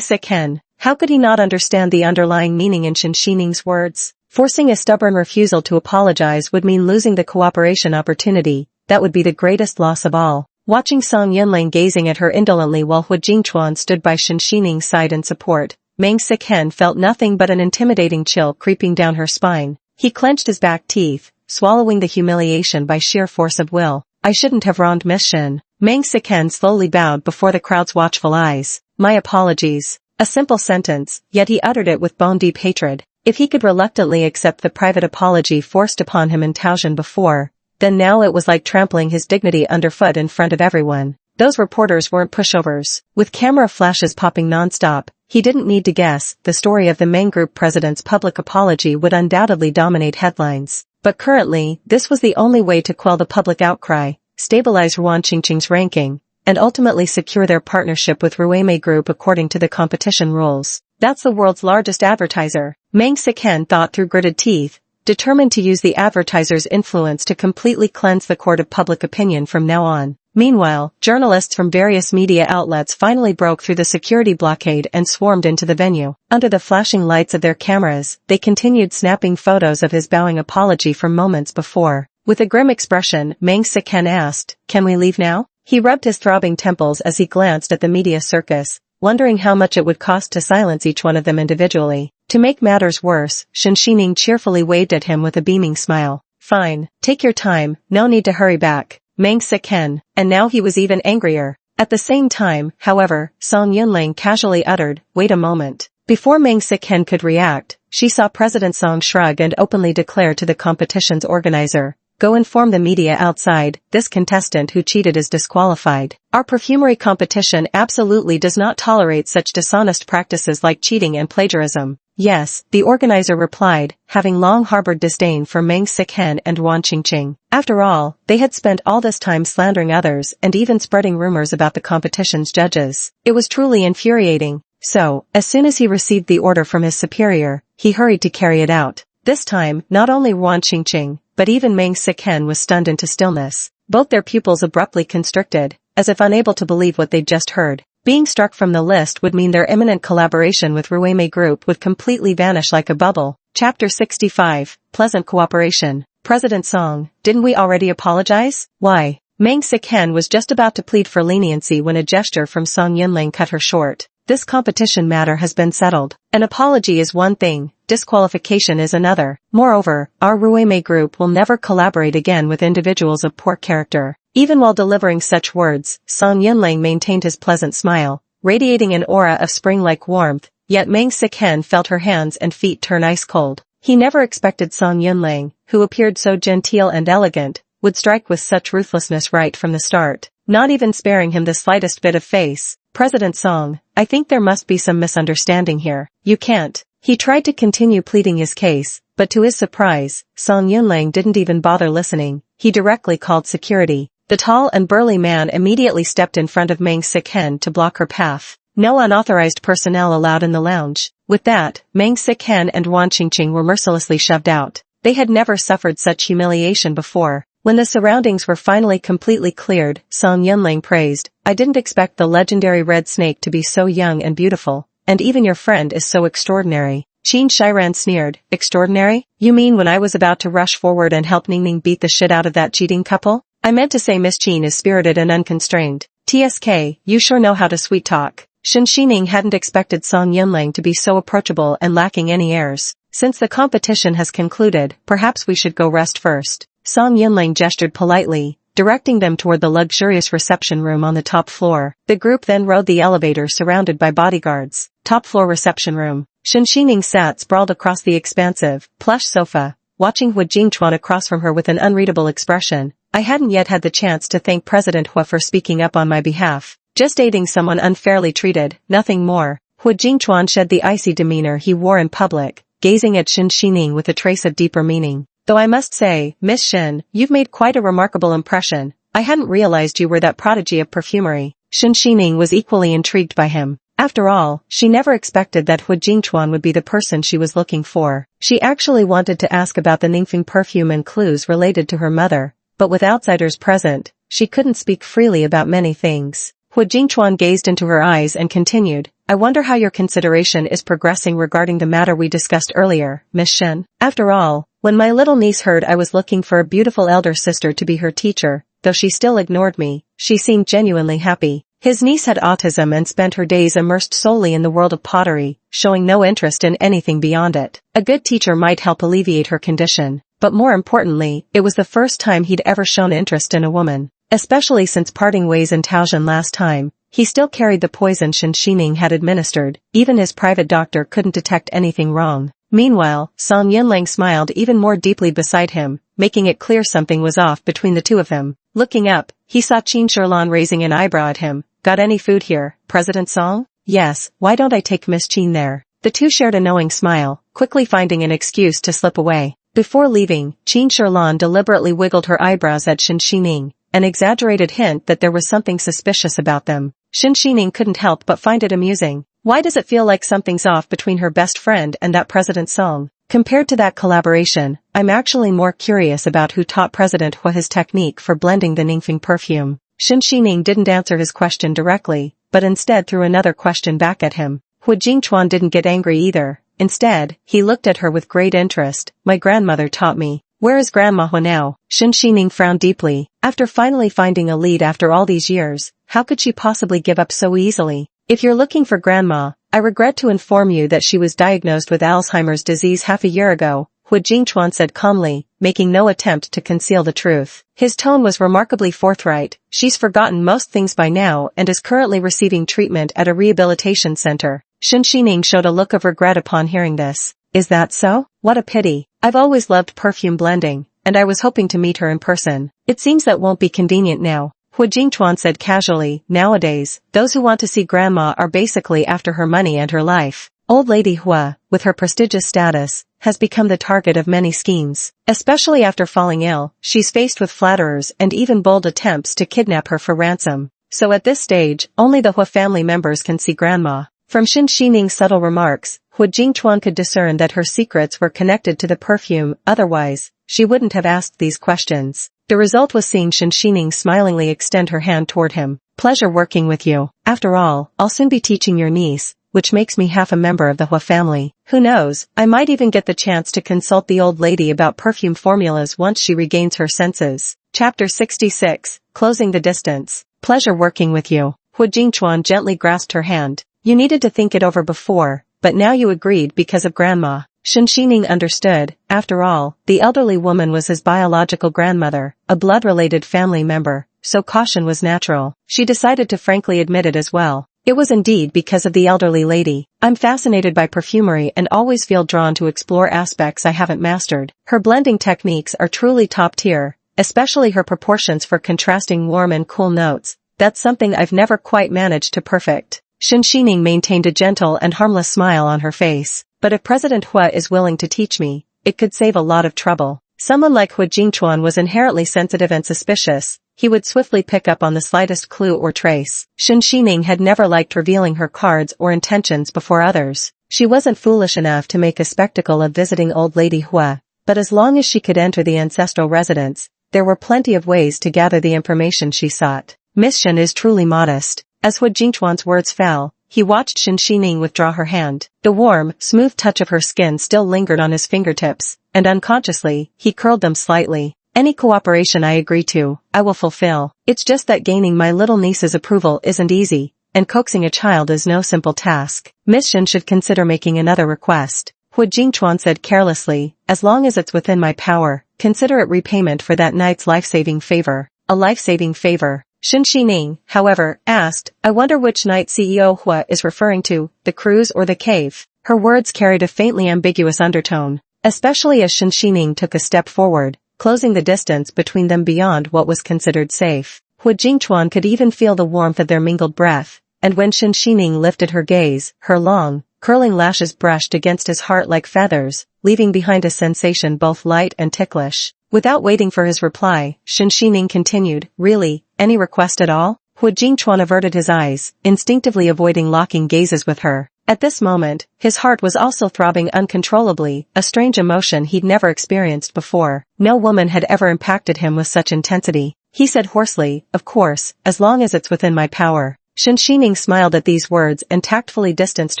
[SPEAKER 1] Sichen. How could he not understand the underlying meaning in Shen Xining's words? Forcing a stubborn refusal to apologize would mean losing the cooperation opportunity. That would be the greatest loss of all. Watching Song Yunling gazing at her indolently while Hu Jingchuan stood by Shen Xining's side in support, Meng Sichen felt nothing but an intimidating chill creeping down her spine. He clenched his back teeth, swallowing the humiliation by sheer force of will. I shouldn't have wronged Miss Shen. Meng Sichen slowly bowed before the crowd's watchful eyes. My apologies. A simple sentence, yet he uttered it with bone-deep hatred. If he could reluctantly accept the private apology forced upon him in Taotian before, then now it was like trampling his dignity underfoot in front of everyone. Those reporters weren't pushovers. With camera flashes popping non-stop, he didn't need to guess, the story of the Meng Group president's public apology would undoubtedly dominate headlines. But currently, this was the only way to quell the public outcry, stabilize Ruan Qingqing's ranking, and ultimately secure their partnership with Ruime Group according to the competition rules. That's the world's largest advertiser. Meng Sichen thought through gritted teeth, determined to use the advertiser's influence to completely cleanse the court of public opinion from now on. Meanwhile, journalists from various media outlets finally broke through the security blockade and swarmed into the venue. Under the flashing lights of their cameras, they continued snapping photos of his bowing apology from moments before. With a grim expression, Meng Sichen asked, "Can we leave now?" He rubbed his throbbing temples as he glanced at the media circus, wondering how much it would cost to silence each one of them individually. To make matters worse, Shen Xining cheerfully waved at him with a beaming smile. Fine, take your time, no need to hurry back. Meng Sichen, and now he was even angrier. At the same time, however, Song Yunling casually uttered, wait a moment. Before Meng Sichen could react, she saw President Song shrug and openly declare to the competition's organizer, go inform the media outside, this contestant who cheated is disqualified. Our perfumery competition absolutely does not tolerate such dishonest practices like cheating and plagiarism. Yes, the organizer replied, having long harbored disdain for Meng Sichen and Ruan Qingqing. After all, they had spent all this time slandering others and even spreading rumors about the competition's judges. It was truly infuriating. So, as soon as he received the order from his superior, he hurried to carry it out. This time, not only Ruan Qingqing, but even Meng Sichen was stunned into stillness. Both their pupils abruptly constricted, as if unable to believe what they'd just heard. Being struck from the list would mean their imminent collaboration with Ruime Group would completely vanish like a bubble. Chapter 65, Pleasant Cooperation. President Song, didn't we already apologize? Why? Meng Sichen was just about to plead for leniency when a gesture from Song Yunling cut her short. This competition matter has been settled. An apology is one thing, disqualification is another. Moreover, our Ruime Group will never collaborate again with individuals of poor character. Even while delivering such words, Song Yunling maintained his pleasant smile, radiating an aura of spring-like warmth, yet Meng Sichen felt her hands and feet turn ice-cold. He never expected Song Yunling, who appeared so genteel and elegant, would strike with such ruthlessness right from the start, not even sparing him the slightest bit of face. President Song, I think there must be some misunderstanding here. You can't. He tried to continue pleading his case, but to his surprise, Song Yunling didn't even bother listening. He directly called security. The tall and burly man immediately stepped in front of Meng Sichen to block her path. No unauthorized personnel allowed in the lounge. With that, Meng Sichen and Ruan Qingqing were mercilessly shoved out. They had never suffered such humiliation before. When the surroundings were finally completely cleared, Song Yunling praised, I didn't expect the legendary red snake to be so young and beautiful, and even your friend is so extraordinary. Qin Shiran sneered, extraordinary? You mean when I was about to rush forward and help Ningning beat the shit out of that cheating couple? I meant to say Miss Qin is spirited and unconstrained. TSK, you sure know how to sweet talk. Shen Xining hadn't expected Song Yunling to be so approachable and lacking any airs. Since the competition has concluded, perhaps we should go rest first. Song Yunling gestured politely, directing them toward the luxurious reception room on the top floor. The group then rode the elevator surrounded by bodyguards. Top floor reception room. Shen Xining sat sprawled across the expansive, plush sofa, watching Hu Jingchuan across from her with an unreadable expression. I hadn't yet had the chance to thank President Hu for speaking up on my behalf. Just aiding someone unfairly treated, nothing more. Hu Jingchuan shed the icy demeanor he wore in public, gazing at Shen Xining with a trace of deeper meaning. Though I must say, Miss Shen, you've made quite a remarkable impression. I hadn't realized you were that prodigy of perfumery. Shen Xining was equally intrigued by him. After all, she never expected that Hu Jingchuan would be the person she was looking for. She actually wanted to ask about the Ningfeng perfume and clues related to her mother, but with outsiders present, she couldn't speak freely about many things. Hu Jingchuan gazed into her eyes and continued, I wonder how your consideration is progressing regarding the matter we discussed earlier, Miss Shen. After all, when my little niece heard I was looking for a beautiful elder sister to be her teacher, though she still ignored me, she seemed genuinely happy. His niece had autism and spent her days immersed solely in the world of pottery, showing no interest in anything beyond it. A good teacher might help alleviate her condition, but more importantly, it was the first time he'd ever shown interest in a woman. Especially since parting ways in Taoyuan last time, he still carried the poison Shen Xining had administered. Even his private doctor couldn't detect anything wrong. Meanwhile, Song Yinlang smiled even more deeply beside him, making it clear something was off between the two of them. Looking up, he saw Qin Sherlan raising an eyebrow at him. Got any food here, President Song? Yes, why don't I take Miss Qin there? The two shared a knowing smile, quickly finding an excuse to slip away. Before leaving, Qin Sherlan deliberately wiggled her eyebrows at Shen Xining, an exaggerated hint that there was something suspicious about them. Shen Xining couldn't help but find it amusing. Why does it feel like something's off between her best friend and that President Song? Compared to that collaboration, I'm actually more curious about who taught President Hua his technique for blending the Ningfeng perfume. Shen Xining didn't answer his question directly, but instead threw another question back at him. Hu Jingchuan didn't get angry either. Instead, he looked at her with great interest. My grandmother taught me. Where is Grandma Hua now? Shen Xining frowned deeply. After finally finding a lead after all these years, how could she possibly give up so easily? If you're looking for Grandma, I regret to inform you that she was diagnosed with Alzheimer's disease half a year ago, Hu Jingchuan said calmly, making no attempt to conceal the truth. His tone was remarkably forthright. She's forgotten most things by now and is currently receiving treatment at a rehabilitation center. Shen Xining showed a look of regret upon hearing this. Is that so? What a pity. I've always loved perfume blending, and I was hoping to meet her in person. It seems that won't be convenient now. Hu Jingchuan said casually, nowadays, those who want to see Grandma are basically after her money and her life. Old Lady Hua, with her prestigious status, has become the target of many schemes. Especially after falling ill, she's faced with flatterers and even bold attempts to kidnap her for ransom. So at this stage, only the Hua family members can see Grandma. From Shen Xining's subtle remarks, Hu Jingchuan could discern that her secrets were connected to the perfume, otherwise, she wouldn't have asked these questions. The result was seeing Shen Xining smilingly extend her hand toward him. Pleasure working with you. After all, I'll soon be teaching your niece, which makes me half a member of the Hua family. Who knows, I might even get the chance to consult the old lady about perfume formulas once she regains her senses. Chapter 66, Closing the Distance. Pleasure working with you. Hu Jingchuan gently grasped her hand. You needed to think it over before, but now you agreed because of Grandma. Shen Xining understood. After all, the elderly woman was his biological grandmother, a blood-related family member, so caution was natural. She decided to frankly admit it as well. It was indeed because of the elderly lady. I'm fascinated by perfumery and always feel drawn to explore aspects I haven't mastered. Her blending techniques are truly top tier, especially her proportions for contrasting warm and cool notes. That's something I've never quite managed to perfect. Shen Xining maintained a gentle and harmless smile on her face. But if President Hua is willing to teach me, it could save a lot of trouble. Someone like Hu Jingchuan was inherently sensitive and suspicious. He would swiftly pick up on the slightest clue or trace. Shen Xining had never liked revealing her cards or intentions before others. She wasn't foolish enough to make a spectacle of visiting old Lady Hua, but as long as she could enter the ancestral residence, there were plenty of ways to gather the information she sought. Miss Shen is truly modest. As Hu Jingchuan's words fell, he watched Shen Xining withdraw her hand. The warm, smooth touch of her skin still lingered on his fingertips, and unconsciously, he curled them slightly. Any cooperation I agree to, I will fulfill. It's just that gaining my little niece's approval isn't easy, and coaxing a child is no simple task. Miss Shen should consider making another request. Hu Jingchuan said carelessly, as long as it's within my power, consider it repayment for that night's life-saving favor. A life-saving favor. Shen Xining, however, asked, I wonder which night CEO Hua is referring to, the cruise or the cave. Her words carried a faintly ambiguous undertone, especially as Shen Xining took a step forward, closing the distance between them beyond what was considered safe. Hu Jingchuan could even feel the warmth of their mingled breath, and when Shen Xining lifted her gaze, her long, curling lashes brushed against his heart like feathers, leaving behind a sensation both light and ticklish. Without waiting for his reply, Shen Xining continued, really, any request at all? Hu Jingchuan averted his eyes, instinctively avoiding locking gazes with her. At this moment, his heart was also throbbing uncontrollably, a strange emotion he'd never experienced before. No woman had ever impacted him with such intensity. He said hoarsely, "Of course, as long as it's within my power." Shen Xining smiled at these words and tactfully distanced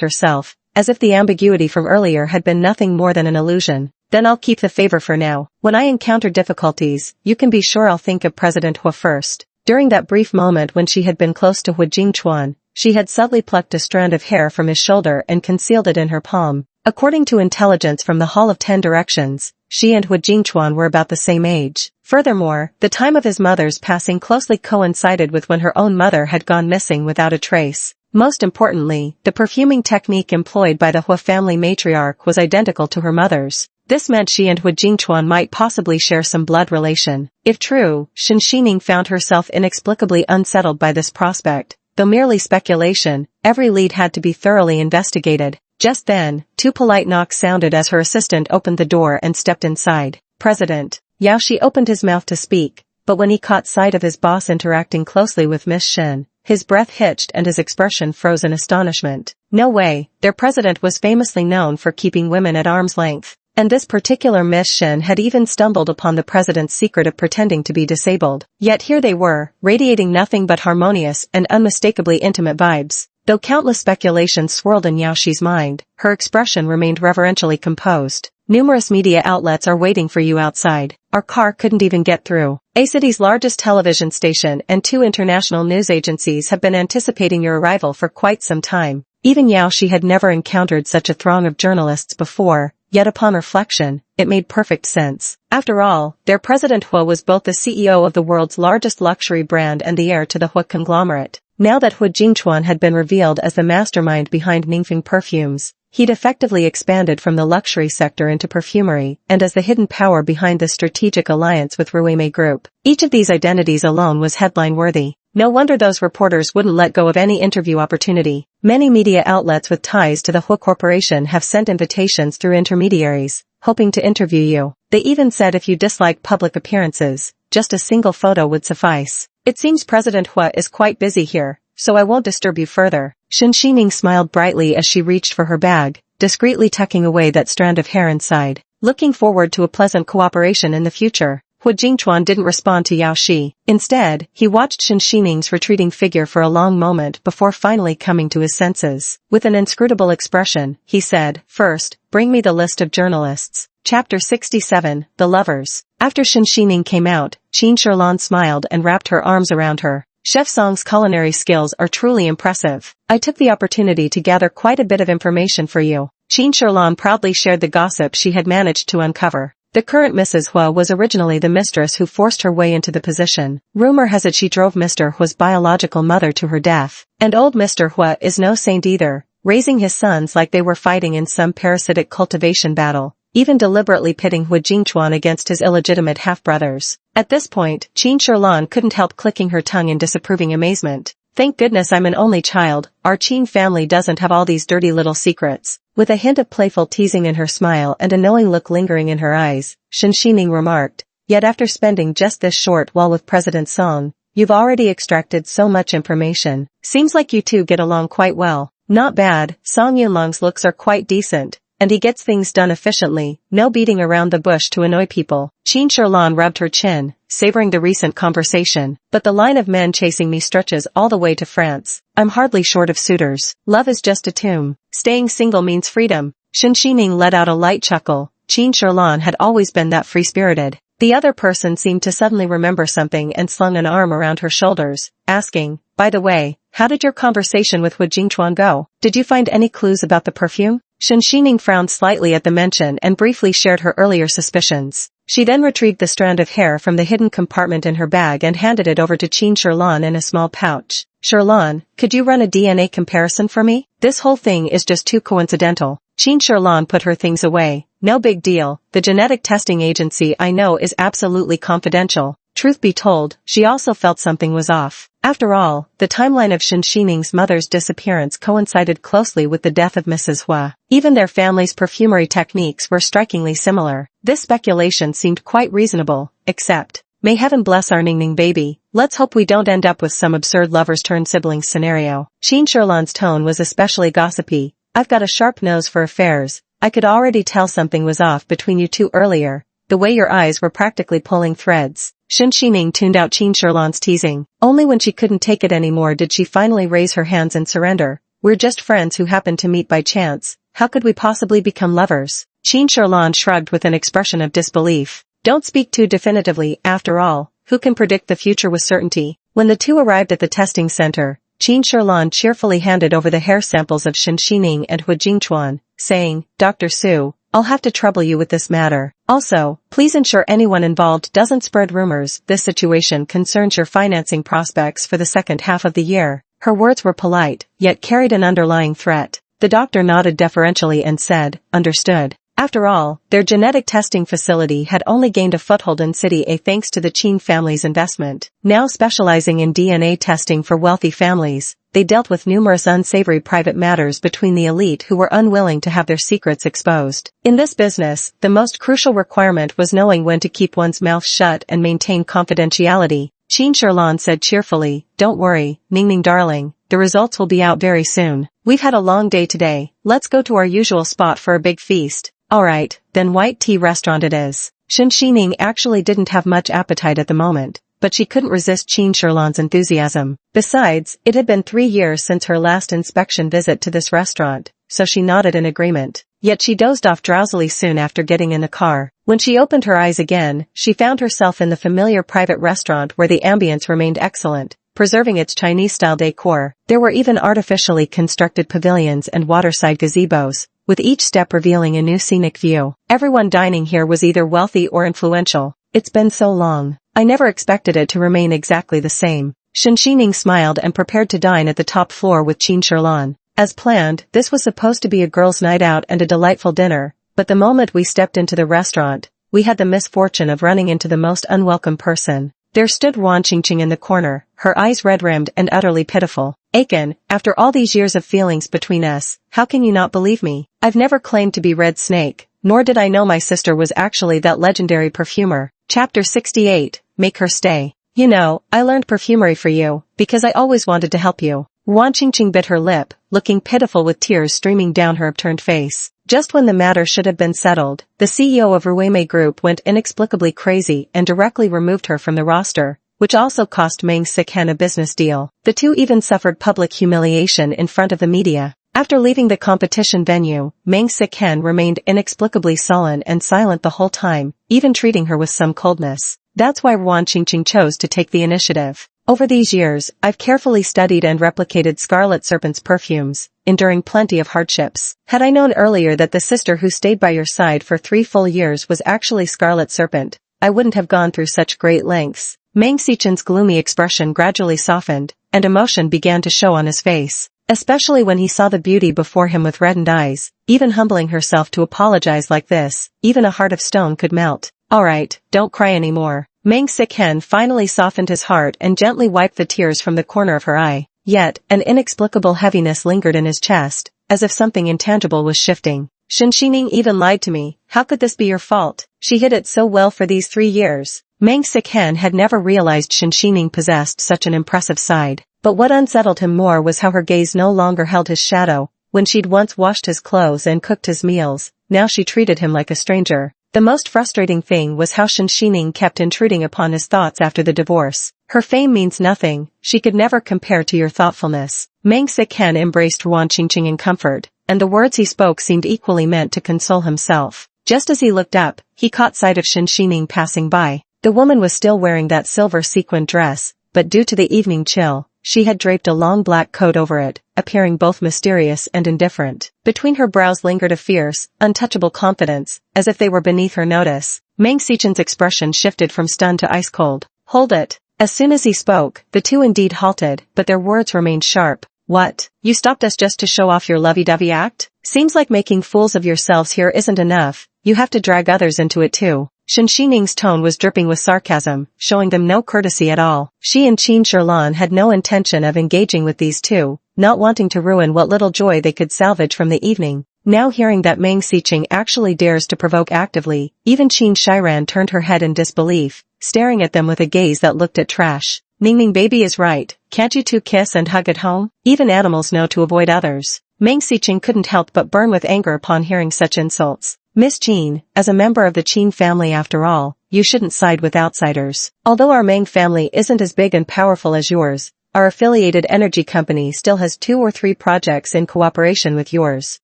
[SPEAKER 1] herself, as if the ambiguity from earlier had been nothing more than an illusion. "Then I'll keep the favor for now. When I encounter difficulties, you can be sure I'll think of President Hu first." During that brief moment when she had been close to Hu Jingchuan, she had subtly plucked a strand of hair from his shoulder and concealed it in her palm. According to intelligence from the Hall of 10 Directions, she and Hu Jingchuan were about the same age. Furthermore, the time of his mother's passing closely coincided with when her own mother had gone missing without a trace. Most importantly, the perfuming technique employed by the Hu family matriarch was identical to her mother's. This meant she and Hu Jingchuan might possibly share some blood relation. If true, Shen Xining found herself inexplicably unsettled by this prospect. Though merely speculation, every lead had to be thoroughly investigated. Just then, 2 polite knocks sounded as her assistant opened the door and stepped inside. "President." Yao Shi opened his mouth to speak, but when he caught sight of his boss interacting closely with Miss Shen, his breath hitched and his expression froze in astonishment. No way, their president was famously known for keeping women at arm's length. And this particular Miss Shen had even stumbled upon the president's secret of pretending to be disabled. Yet here they were, radiating nothing but harmonious and unmistakably intimate vibes. Though countless speculations swirled in Yao Shi's mind, her expression remained reverentially composed. "Numerous media outlets are waiting for you outside. Our car couldn't even get through. A city's largest television station and 2 international news agencies have been anticipating your arrival for quite some time." Even Yao Shi had never encountered such a throng of journalists before. Yet upon reflection, it made perfect sense. After all, their President Hu was both the CEO of the world's largest luxury brand and the heir to the Hu conglomerate. Now that Hu Jingchuan had been revealed as the mastermind behind Ningfeng perfumes, he'd effectively expanded from the luxury sector into perfumery and as the hidden power behind the strategic alliance with Ruimei Group. Each of these identities alone was headline-worthy. No wonder those reporters wouldn't let go of any interview opportunity. Many media outlets with ties to the Hu Corporation have sent invitations through intermediaries, hoping to interview you. They even said if you dislike public appearances, just a single photo would suffice. "It seems President Hu is quite busy here, so I won't disturb you further." Shen Xining smiled brightly as she reached for her bag, discreetly tucking away that strand of hair inside. Looking forward to a pleasant cooperation in the future. Hu Jingchuan didn't respond to Yao Shi. Instead, he watched Shen Xining's retreating figure for a long moment before finally coming to his senses. With an inscrutable expression, he said, "First, bring me the list of journalists." Chapter 67, The Lovers. After Shen Xining came out, Qin Shirlan smiled and wrapped her arms around her. "Chef Song's culinary skills are truly impressive. I took the opportunity to gather quite a bit of information for you." Qin Shirlan proudly shared the gossip she had managed to uncover. The current Mrs. Hu was originally the mistress who forced her way into the position. Rumor has it she drove Mr. Hu's biological mother to her death. And old Mr. Hu is no saint either, raising his sons like they were fighting in some parasitic cultivation battle, even deliberately pitting Hu Jingchuan against his illegitimate half-brothers. At this point, Qin Shirlan couldn't help clicking her tongue in disapproving amazement. "Thank goodness I'm an only child. Our Qin family doesn't have all these dirty little secrets." With a hint of playful teasing in her smile and a knowing look lingering in her eyes, Shen Xining remarked, "Yet after spending just this short while with President Song, you've already extracted so much information. Seems like you two get along quite well." "Not bad. Song Yunlong's looks are quite decent, and he gets things done efficiently, no beating around the bush to annoy people." Qin Shirlan rubbed her chin, savoring the recent conversation. "But the line of men chasing me stretches all the way to France. I'm hardly short of suitors. Love is just a tomb. Staying single means freedom." Shen Xining let out a light chuckle. Qin Shirlan had always been that free-spirited. The other person seemed to suddenly remember something and slung an arm around her shoulders, asking, "By the way, how did your conversation with Hu Jingchuan go? Did you find any clues about the perfume?" Shen Xining frowned slightly at the mention and briefly shared her earlier suspicions. She then retrieved the strand of hair from the hidden compartment in her bag and handed it over to Qin Shirlan in a small pouch. "Shirlan, could you run a DNA comparison for me? This whole thing is just too coincidental." Qin Shirlan put her things away. "No big deal. The genetic testing agency I know is absolutely confidential." Truth be told, she also felt something was off. After all, the timeline of Shen Xining's mother's disappearance coincided closely with the death of Mrs. Hu. Even their family's perfumery techniques were strikingly similar. This speculation seemed quite reasonable, except May heaven bless our Ningning baby. Let's hope we don't end up with some absurd lovers-turned-siblings scenario. Qin Sherlan's tone was especially gossipy. I've got a sharp nose for affairs. I could already tell something was off between you two earlier. The way your eyes were practically pulling threads. Shen Xining tuned out Qin Sherlan's teasing. Only when she couldn't take it anymore did she finally raise her hands and surrender. We're just friends who happened to meet by chance. How could we possibly become lovers? Qin Sherlan shrugged with an expression of disbelief. Don't speak too definitively, after all. Who can predict the future with certainty? When the two arrived at the testing center, Qin Sherlan cheerfully handed over the hair samples of Shen Xining and Hu Jingchuan, saying, Dr. Su, I'll have to trouble you with this matter. Also, please ensure anyone involved doesn't spread rumors. This situation concerns your financing prospects for the second half of the year. Her words were polite, yet carried an underlying threat. The doctor nodded deferentially and said, understood. After all, their genetic testing facility had only gained a foothold in City A thanks to the Qin family's investment. Now specializing in DNA testing for wealthy families, they dealt with numerous unsavory private matters between the elite who were unwilling to have their secrets exposed. In this business, the most crucial requirement was knowing when to keep one's mouth shut and maintain confidentiality. Qin Sherlan said cheerfully, Don't worry, Ningning darling, the results will be out very soon. We've had a long day today. Let's go to our usual spot for a big feast. Alright, then white tea restaurant it is. Shen Xining actually didn't have much appetite at the moment, but she couldn't resist Qin Sherlan's enthusiasm. Besides, it had been 3 years since her last inspection visit to this restaurant, so she nodded in agreement. Yet she dozed off drowsily soon after getting in the car. When she opened her eyes again, she found herself in the familiar private restaurant where the ambience remained excellent, preserving its Chinese-style decor. There were even artificially constructed pavilions and waterside gazebos, with each step revealing a new scenic view. Everyone dining here was either wealthy or influential. It's been so long. I never expected it to remain exactly the same. Shen Xining smiled and prepared to dine at the top floor with Qin Sherlan. As planned, this was supposed to be a girls' night out and a delightful dinner, but the moment we stepped into the restaurant, we had the misfortune of running into the most unwelcome person. There stood Wan Qingqing in the corner, her eyes red-rimmed and utterly pitiful. Aiken, after all these years of feelings between us, how can you not believe me? I've never claimed to be Red Snake, nor did I know my sister was actually that legendary perfumer. Chapter 68, Make Her Stay. You know, I learned perfumery for you, because I always wanted to help you. Wan Qingqing bit her lip, looking pitiful with tears streaming down her upturned face. Just when the matter should have been settled, the CEO of Ruime Group went inexplicably crazy and directly removed her from the roster, which also cost Meng Sikhen a business deal. The two even suffered public humiliation in front of the media. After leaving the competition venue, Meng Sikhen remained inexplicably sullen and silent the whole time, even treating her with some coldness. That's why Wan Qingqing chose to take the initiative. Over these years, I've carefully studied and replicated Scarlet Serpent's perfumes, enduring plenty of hardships. Had I known earlier that the sister who stayed by your side for 3 full years was actually Scarlet Serpent, I wouldn't have gone through such great lengths. Meng Sichen's gloomy expression gradually softened, and emotion began to show on his face, especially when he saw the beauty before him with reddened eyes. Even humbling herself to apologize like this, even a heart of stone could melt. Alright, don't cry anymore. Meng Sikhen finally softened his heart and gently wiped the tears from the corner of her eye. Yet, an inexplicable heaviness lingered in his chest, as if something intangible was shifting. Shen Xining even lied to me. How could this be your fault? She hid it so well for these 3 years. Meng Sikhen had never realized Shen Xining possessed such an impressive side. But what unsettled him more was how her gaze no longer held his shadow. When she'd once washed his clothes and cooked his meals, now she treated him like a stranger. The most frustrating thing was how Shen Xining kept intruding upon his thoughts after the divorce. Her fame means nothing, she could never compare to your thoughtfulness. Meng Sikhen embraced Wan Qingqing in comfort, and the words he spoke seemed equally meant to console himself. Just as he looked up, he caught sight of Shen Xining passing by. The woman was still wearing that silver sequined dress, but due to the evening chill, she had draped a long black coat over it, appearing both mysterious and indifferent. Between her brows lingered a fierce, untouchable confidence, as if they were beneath her notice. Meng Sichen's expression shifted from stunned to ice-cold. Hold it. As soon as he spoke, the two indeed halted, but their words remained sharp. What? You stopped us just to show off your lovey-dovey act? Seems like making fools of yourselves here isn't enough, you have to drag others into it too. Shen Xining's tone was dripping with sarcasm, showing them no courtesy at all. She and Qin Sherlan had no intention of engaging with these two, not wanting to ruin what little joy they could salvage from the evening. Now hearing that Meng Siqing actually dares to provoke actively, even Qin Shiran turned her head in disbelief, staring at them with a gaze that looked at trash. Ningning baby is right, can't you two kiss and hug at home? Even animals know to avoid others. Meng Siqing couldn't help but burn with anger upon hearing such insults. Miss Jean, as a member of the Qin family after all, you shouldn't side with outsiders. Although our Meng family isn't as big and powerful as yours, our affiliated energy company still has 2 or 3 projects in cooperation with yours.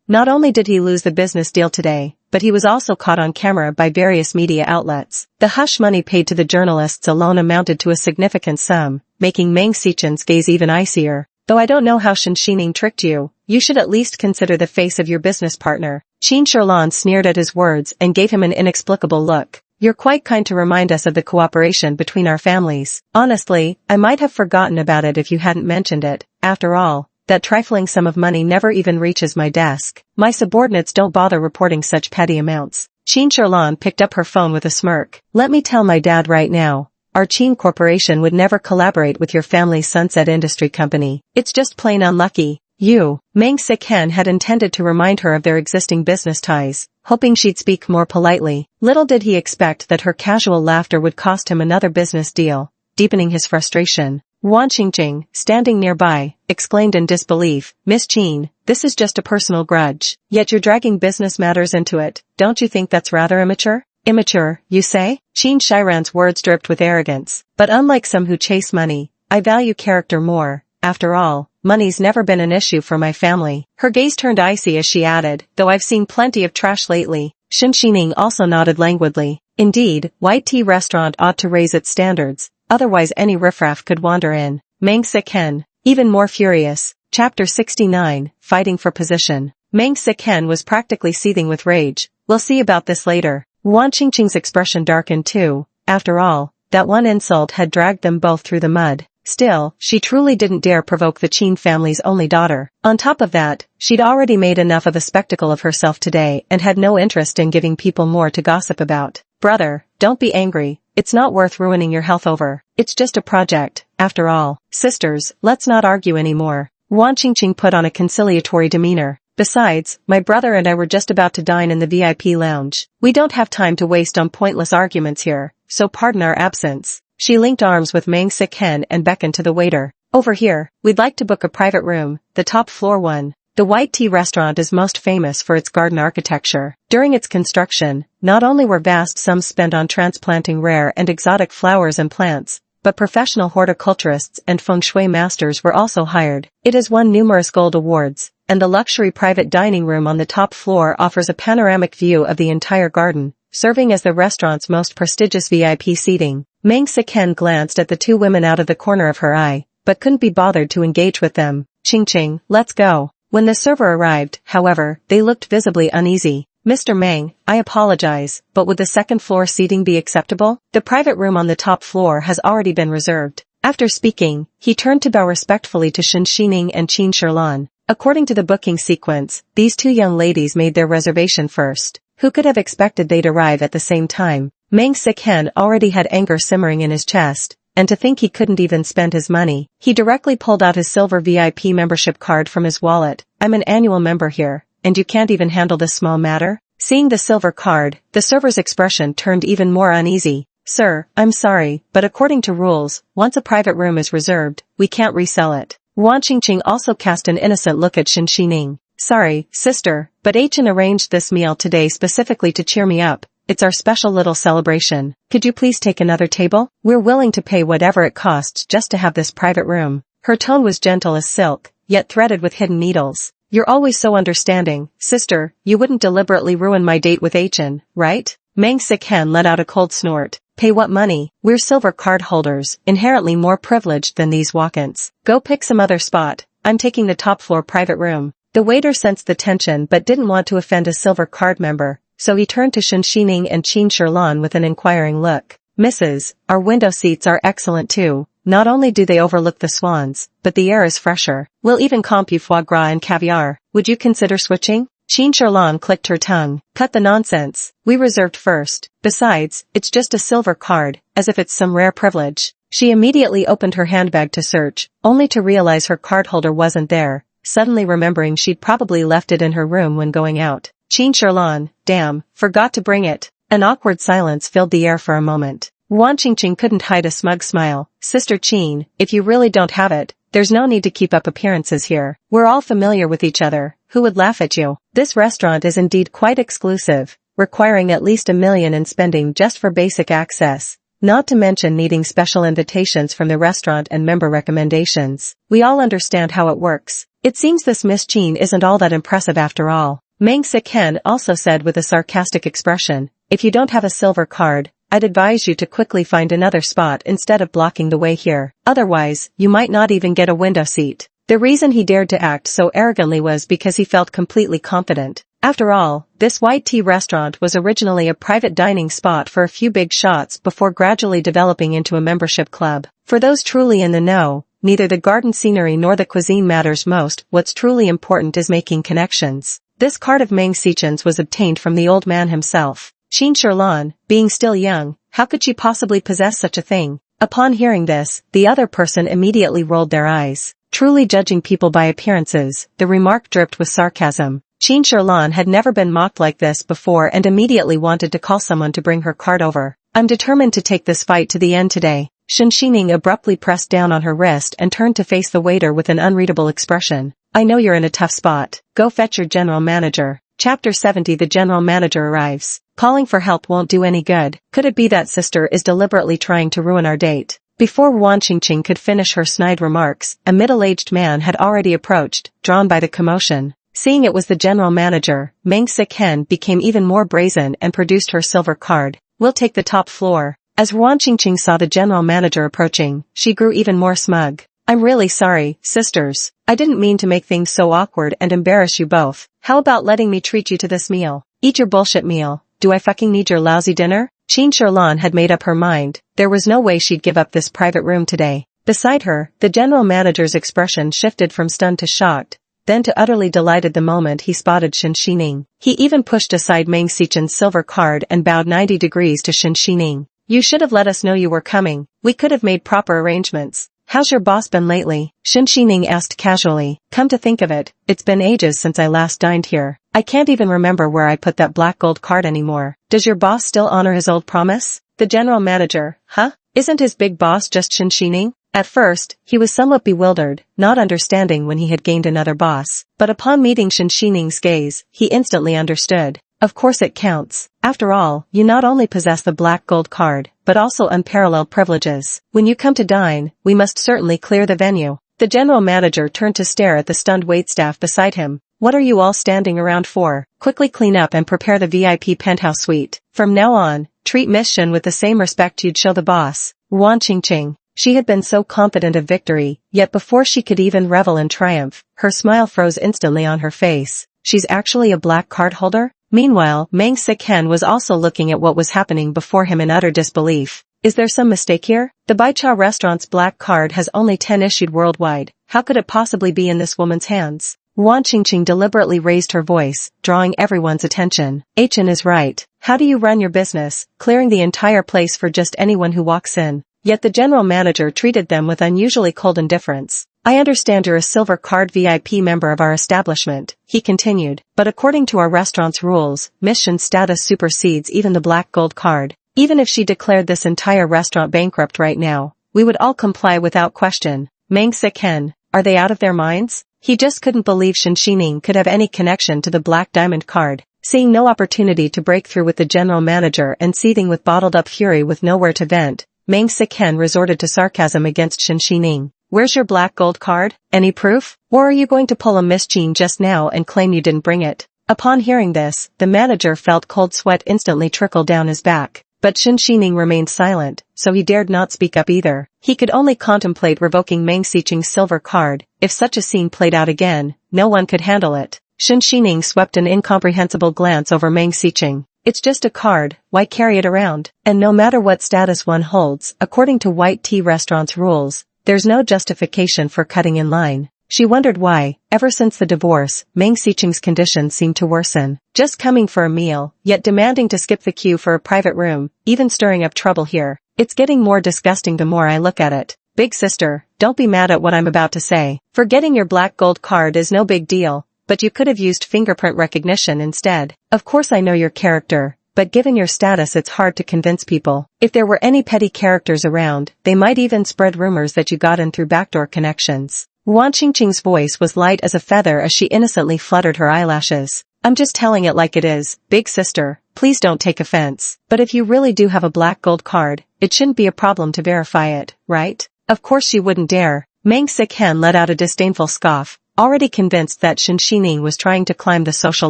[SPEAKER 1] Not only did he lose the business deal today, but he was also caught on camera by various media outlets. The hush money paid to the journalists alone amounted to a significant sum, making Meng Siqing's gaze even icier. Though I don't know how Shen Xining tricked you, you should at least consider the face of your business partner. Qin Shilan sneered at his words and gave him an inexplicable look. You're quite kind to remind us of the cooperation between our families. Honestly, I might have forgotten about it if you hadn't mentioned it. After all, that trifling sum of money never even reaches my desk. My subordinates don't bother reporting such petty amounts. Qin Shilan picked up her phone with a smirk. Let me tell my dad right now. Our Qin Corporation would never collaborate with your family's Sunset Industry Company. It's just plain unlucky. You, Meng Siqing had intended to remind her of their existing business ties, hoping she'd speak more politely. Little did he expect that her casual laughter would cost him another business deal, deepening his frustration. Wan Qingqing, standing nearby, exclaimed in disbelief, Miss Jean, this is just a personal grudge. Yet you're dragging business matters into it. Don't you think that's rather immature? Immature, you say? Qin Shiran's words dripped with arrogance. But unlike some who chase money, I value character more. After all, money's never been an issue for my family. Her gaze turned icy as she added, though I've seen plenty of trash lately. Shen Xining also nodded languidly. Indeed, White Tea Restaurant ought to raise its standards, otherwise any riffraff could wander in. Meng Siqing, even more furious. Chapter 69, Fighting for Position. Meng Siqing was practically seething with rage. We'll see about this later. Wan Qingqing's expression darkened too. After all, that one insult had dragged them both through the mud. Still, she truly didn't dare provoke the Qin family's only daughter. On top of that, she'd already made enough of a spectacle of herself today and had no interest in giving people more to gossip about. Brother, don't be angry. It's not worth ruining your health over. It's just a project, after all. Sisters, let's not argue anymore. Wan Qingqing put on a conciliatory demeanor. Besides, my brother and I were just about to dine in the VIP lounge. We don't have time to waste on pointless arguments here, so pardon our absence. She linked arms with Meng Siqing and beckoned to the waiter. Over here, we'd like to book a private room, the top floor one. The White Tea Restaurant is most famous for its garden architecture. During its construction, not only were vast sums spent on transplanting rare and exotic flowers and plants, but professional horticulturists and feng shui masters were also hired. It has won numerous gold awards, and the luxury private dining room on the top floor offers a panoramic view of the entire garden, serving as the restaurant's most prestigious VIP seating. Meng Siqing glanced at the 2 women out of the corner of her eye, but couldn't be bothered to engage with them. Qingqing, let's go. When the server arrived, however, they looked visibly uneasy. Mr. Meng, I apologize, but would the second floor seating be acceptable? The private room on the top floor has already been reserved. After speaking, he turned to bow respectfully to Shen Xining and Qin Shilan. According to the booking sequence, these 2 young ladies made their reservation first. Who could have expected they'd arrive at the same time? Meng Siqing already had anger simmering in his chest, and to think he couldn't even spend his money. He directly pulled out his silver VIP membership card from his wallet. I'm an annual member here, and you can't even handle this small matter? Seeing the silver card, the server's expression turned even more uneasy. Sir, I'm sorry, but according to rules, once a private room is reserved, we can't resell it. Wan Qingqing also cast an innocent look at Shen Xining. Sorry, sister, but Chen arranged this meal today specifically to cheer me up. It's our special little celebration. Could you please take another table? We're willing to pay whatever it costs just to have this private room. Her tone was gentle as silk, yet threaded with hidden needles. You're always so understanding, sister. You wouldn't deliberately ruin my date with Chen, right? Meng Siqing let out a cold snort. Pay what money? We're silver card holders, inherently more privileged than these walk-ins. Go pick some other spot. I'm taking the top floor private room. The waiter sensed the tension but didn't want to offend a silver card member, so he turned to Shen Xining and Qin Shilan with an inquiring look. Mrs., our window seats are excellent too. Not only do they overlook the swans, but the air is fresher. We'll even comp you foie gras and caviar. Would you consider switching? Qin Shilan clicked her tongue. Cut the nonsense. We reserved first. Besides, it's just a silver card, as if it's some rare privilege. She immediately opened her handbag to search, only to realize her cardholder wasn't there, suddenly remembering she'd probably left it in her room when going out. Qin Shilan, damn, forgot to bring it. An awkward silence filled the air for a moment. Wan Qingqing couldn't hide a smug smile. Sister Qin, if you really don't have it, there's no need to keep up appearances here. We're all familiar with each other. Who would laugh at you? This restaurant is indeed quite exclusive, requiring at least $1 million in spending just for basic access. Not to mention needing special invitations from the restaurant and member recommendations. We all understand how it works. It seems this Miss Qin isn't all that impressive after all. Meng Siken also said with a sarcastic expression, if you don't have a silver card, I'd advise you to quickly find another spot instead of blocking the way here. Otherwise, you might not even get a window seat. The reason he dared to act so arrogantly was because he felt completely confident. After all, this white tea restaurant was originally a private dining spot for a few big shots before gradually developing into a membership club. For those truly in the know, neither the garden scenery nor the cuisine matters most. What's truly important is making connections. This card of Meng Sichen's was obtained from the old man himself. Qin Sherlan, being still young, how could she possibly possess such a thing? Upon hearing this, the other person immediately rolled their eyes. Truly judging people by appearances, the remark dripped with sarcasm. Qin Sherlan had never been mocked like this before and immediately wanted to call someone to bring her card over. I'm determined to take this fight to the end today. Shen Xining abruptly pressed down on her wrist and turned to face the waiter with an unreadable expression. I know you're in a tough spot. Go fetch your general manager. Chapter 70. The general manager arrives. Calling for help won't do any good. Could it be that sister is deliberately trying to ruin our date? Before Wan Qingqing could finish her snide remarks, a middle-aged man had already approached, drawn by the commotion. Seeing it was the general manager, Meng Siken became even more brazen and produced her silver card. We'll take the top floor. As Wan Qingqing saw the general manager approaching, she grew even more smug. I'm really sorry, sisters. I didn't mean to make things so awkward and embarrass you both. How about letting me treat you to this meal? Eat your bullshit meal. Do I fucking need your lousy dinner? Qin Sherlan had made up her mind. There was no way she'd give up this private room today. Beside her, the general manager's expression shifted from stunned to shocked, then to utterly delighted the moment he spotted Shen Xining. He even pushed aside Meng Sichen's silver card and bowed 90 degrees to Shen Xining. You should have let us know you were coming. We could have made proper arrangements. How's your boss been lately? Shen Xining asked casually. Come to think of it, it's been ages since I last dined here. I can't even remember where I put that black gold card anymore. Does your boss still honor his old promise? The general manager, huh? Isn't his big boss just Shen Xining? At first, he was somewhat bewildered, not understanding when he had gained another boss. But upon meeting Shen Xining's gaze, he instantly understood. Of course it counts. After all, you not only possess the black gold card, but also unparalleled privileges. When you come to dine, we must certainly clear the venue. The general manager turned to stare at the stunned waitstaff beside him. What are you all standing around for? Quickly clean up and prepare the VIP penthouse suite. From now on, treat Miss Shen with the same respect you'd show the boss. Wan Qingqing. She had been so confident of victory, yet before she could even revel in triumph, her smile froze instantly on her face. She's actually a black card holder? Meanwhile, Meng Siken was also looking at what was happening before him in utter disbelief. Is there some mistake here? The Baicha restaurant's black card has only 10 issued worldwide. How could it possibly be in this woman's hands? Wan Qingqing deliberately raised her voice, drawing everyone's attention. Chen is right. How do you run your business, clearing the entire place for just anyone who walks in? Yet the general manager treated them with unusually cold indifference. I understand you're a silver card VIP member of our establishment, he continued, but according to our restaurant's rules, Miss Shen's status supersedes even the black gold card. Even if she declared this entire restaurant bankrupt right now, we would all comply without question. Meng Siken, are they out of their minds? He just couldn't believe Shen Xining could have any connection to the black diamond card. Seeing no opportunity to break through with the general manager and seething with bottled-up fury with nowhere to vent, Meng Siken resorted to sarcasm against Shen Xining. Where's your black gold card? Any proof? Or are you going to pull a Miss Jean just now and claim you didn't bring it? Upon hearing this, the manager felt cold sweat instantly trickle down his back. But Shen Xining remained silent, so he dared not speak up either. He could only contemplate revoking Meng Sicheng's silver card. If such a scene played out again, no one could handle it. Shen Xining swept an incomprehensible glance over Meng Sicheng. It's just a card, why carry it around? And no matter what status one holds, according to white tea restaurant's rules, there's no justification for cutting in line. She wondered why, ever since the divorce, Meng Sicheng's condition seemed to worsen. Just coming for a meal, yet demanding to skip the queue for a private room, even stirring up trouble here. It's getting more disgusting the more I look at it. Big sister, don't be mad at what I'm about to say. Forgetting your black gold card is no big deal, but you could have used fingerprint recognition instead. Of course I know your character, but given your status it's hard to convince people. If there were any petty characters around, they might even spread rumors that you got in through backdoor connections. Wan Qingqing's voice was light as a feather as she innocently fluttered her eyelashes. I'm just telling it like it is, big sister, please don't take offense. But if you really do have a black gold card, it shouldn't be a problem to verify it, right? Of course she wouldn't dare. Meng Siken let out a disdainful scoff, already convinced that Shen Xining was trying to climb the social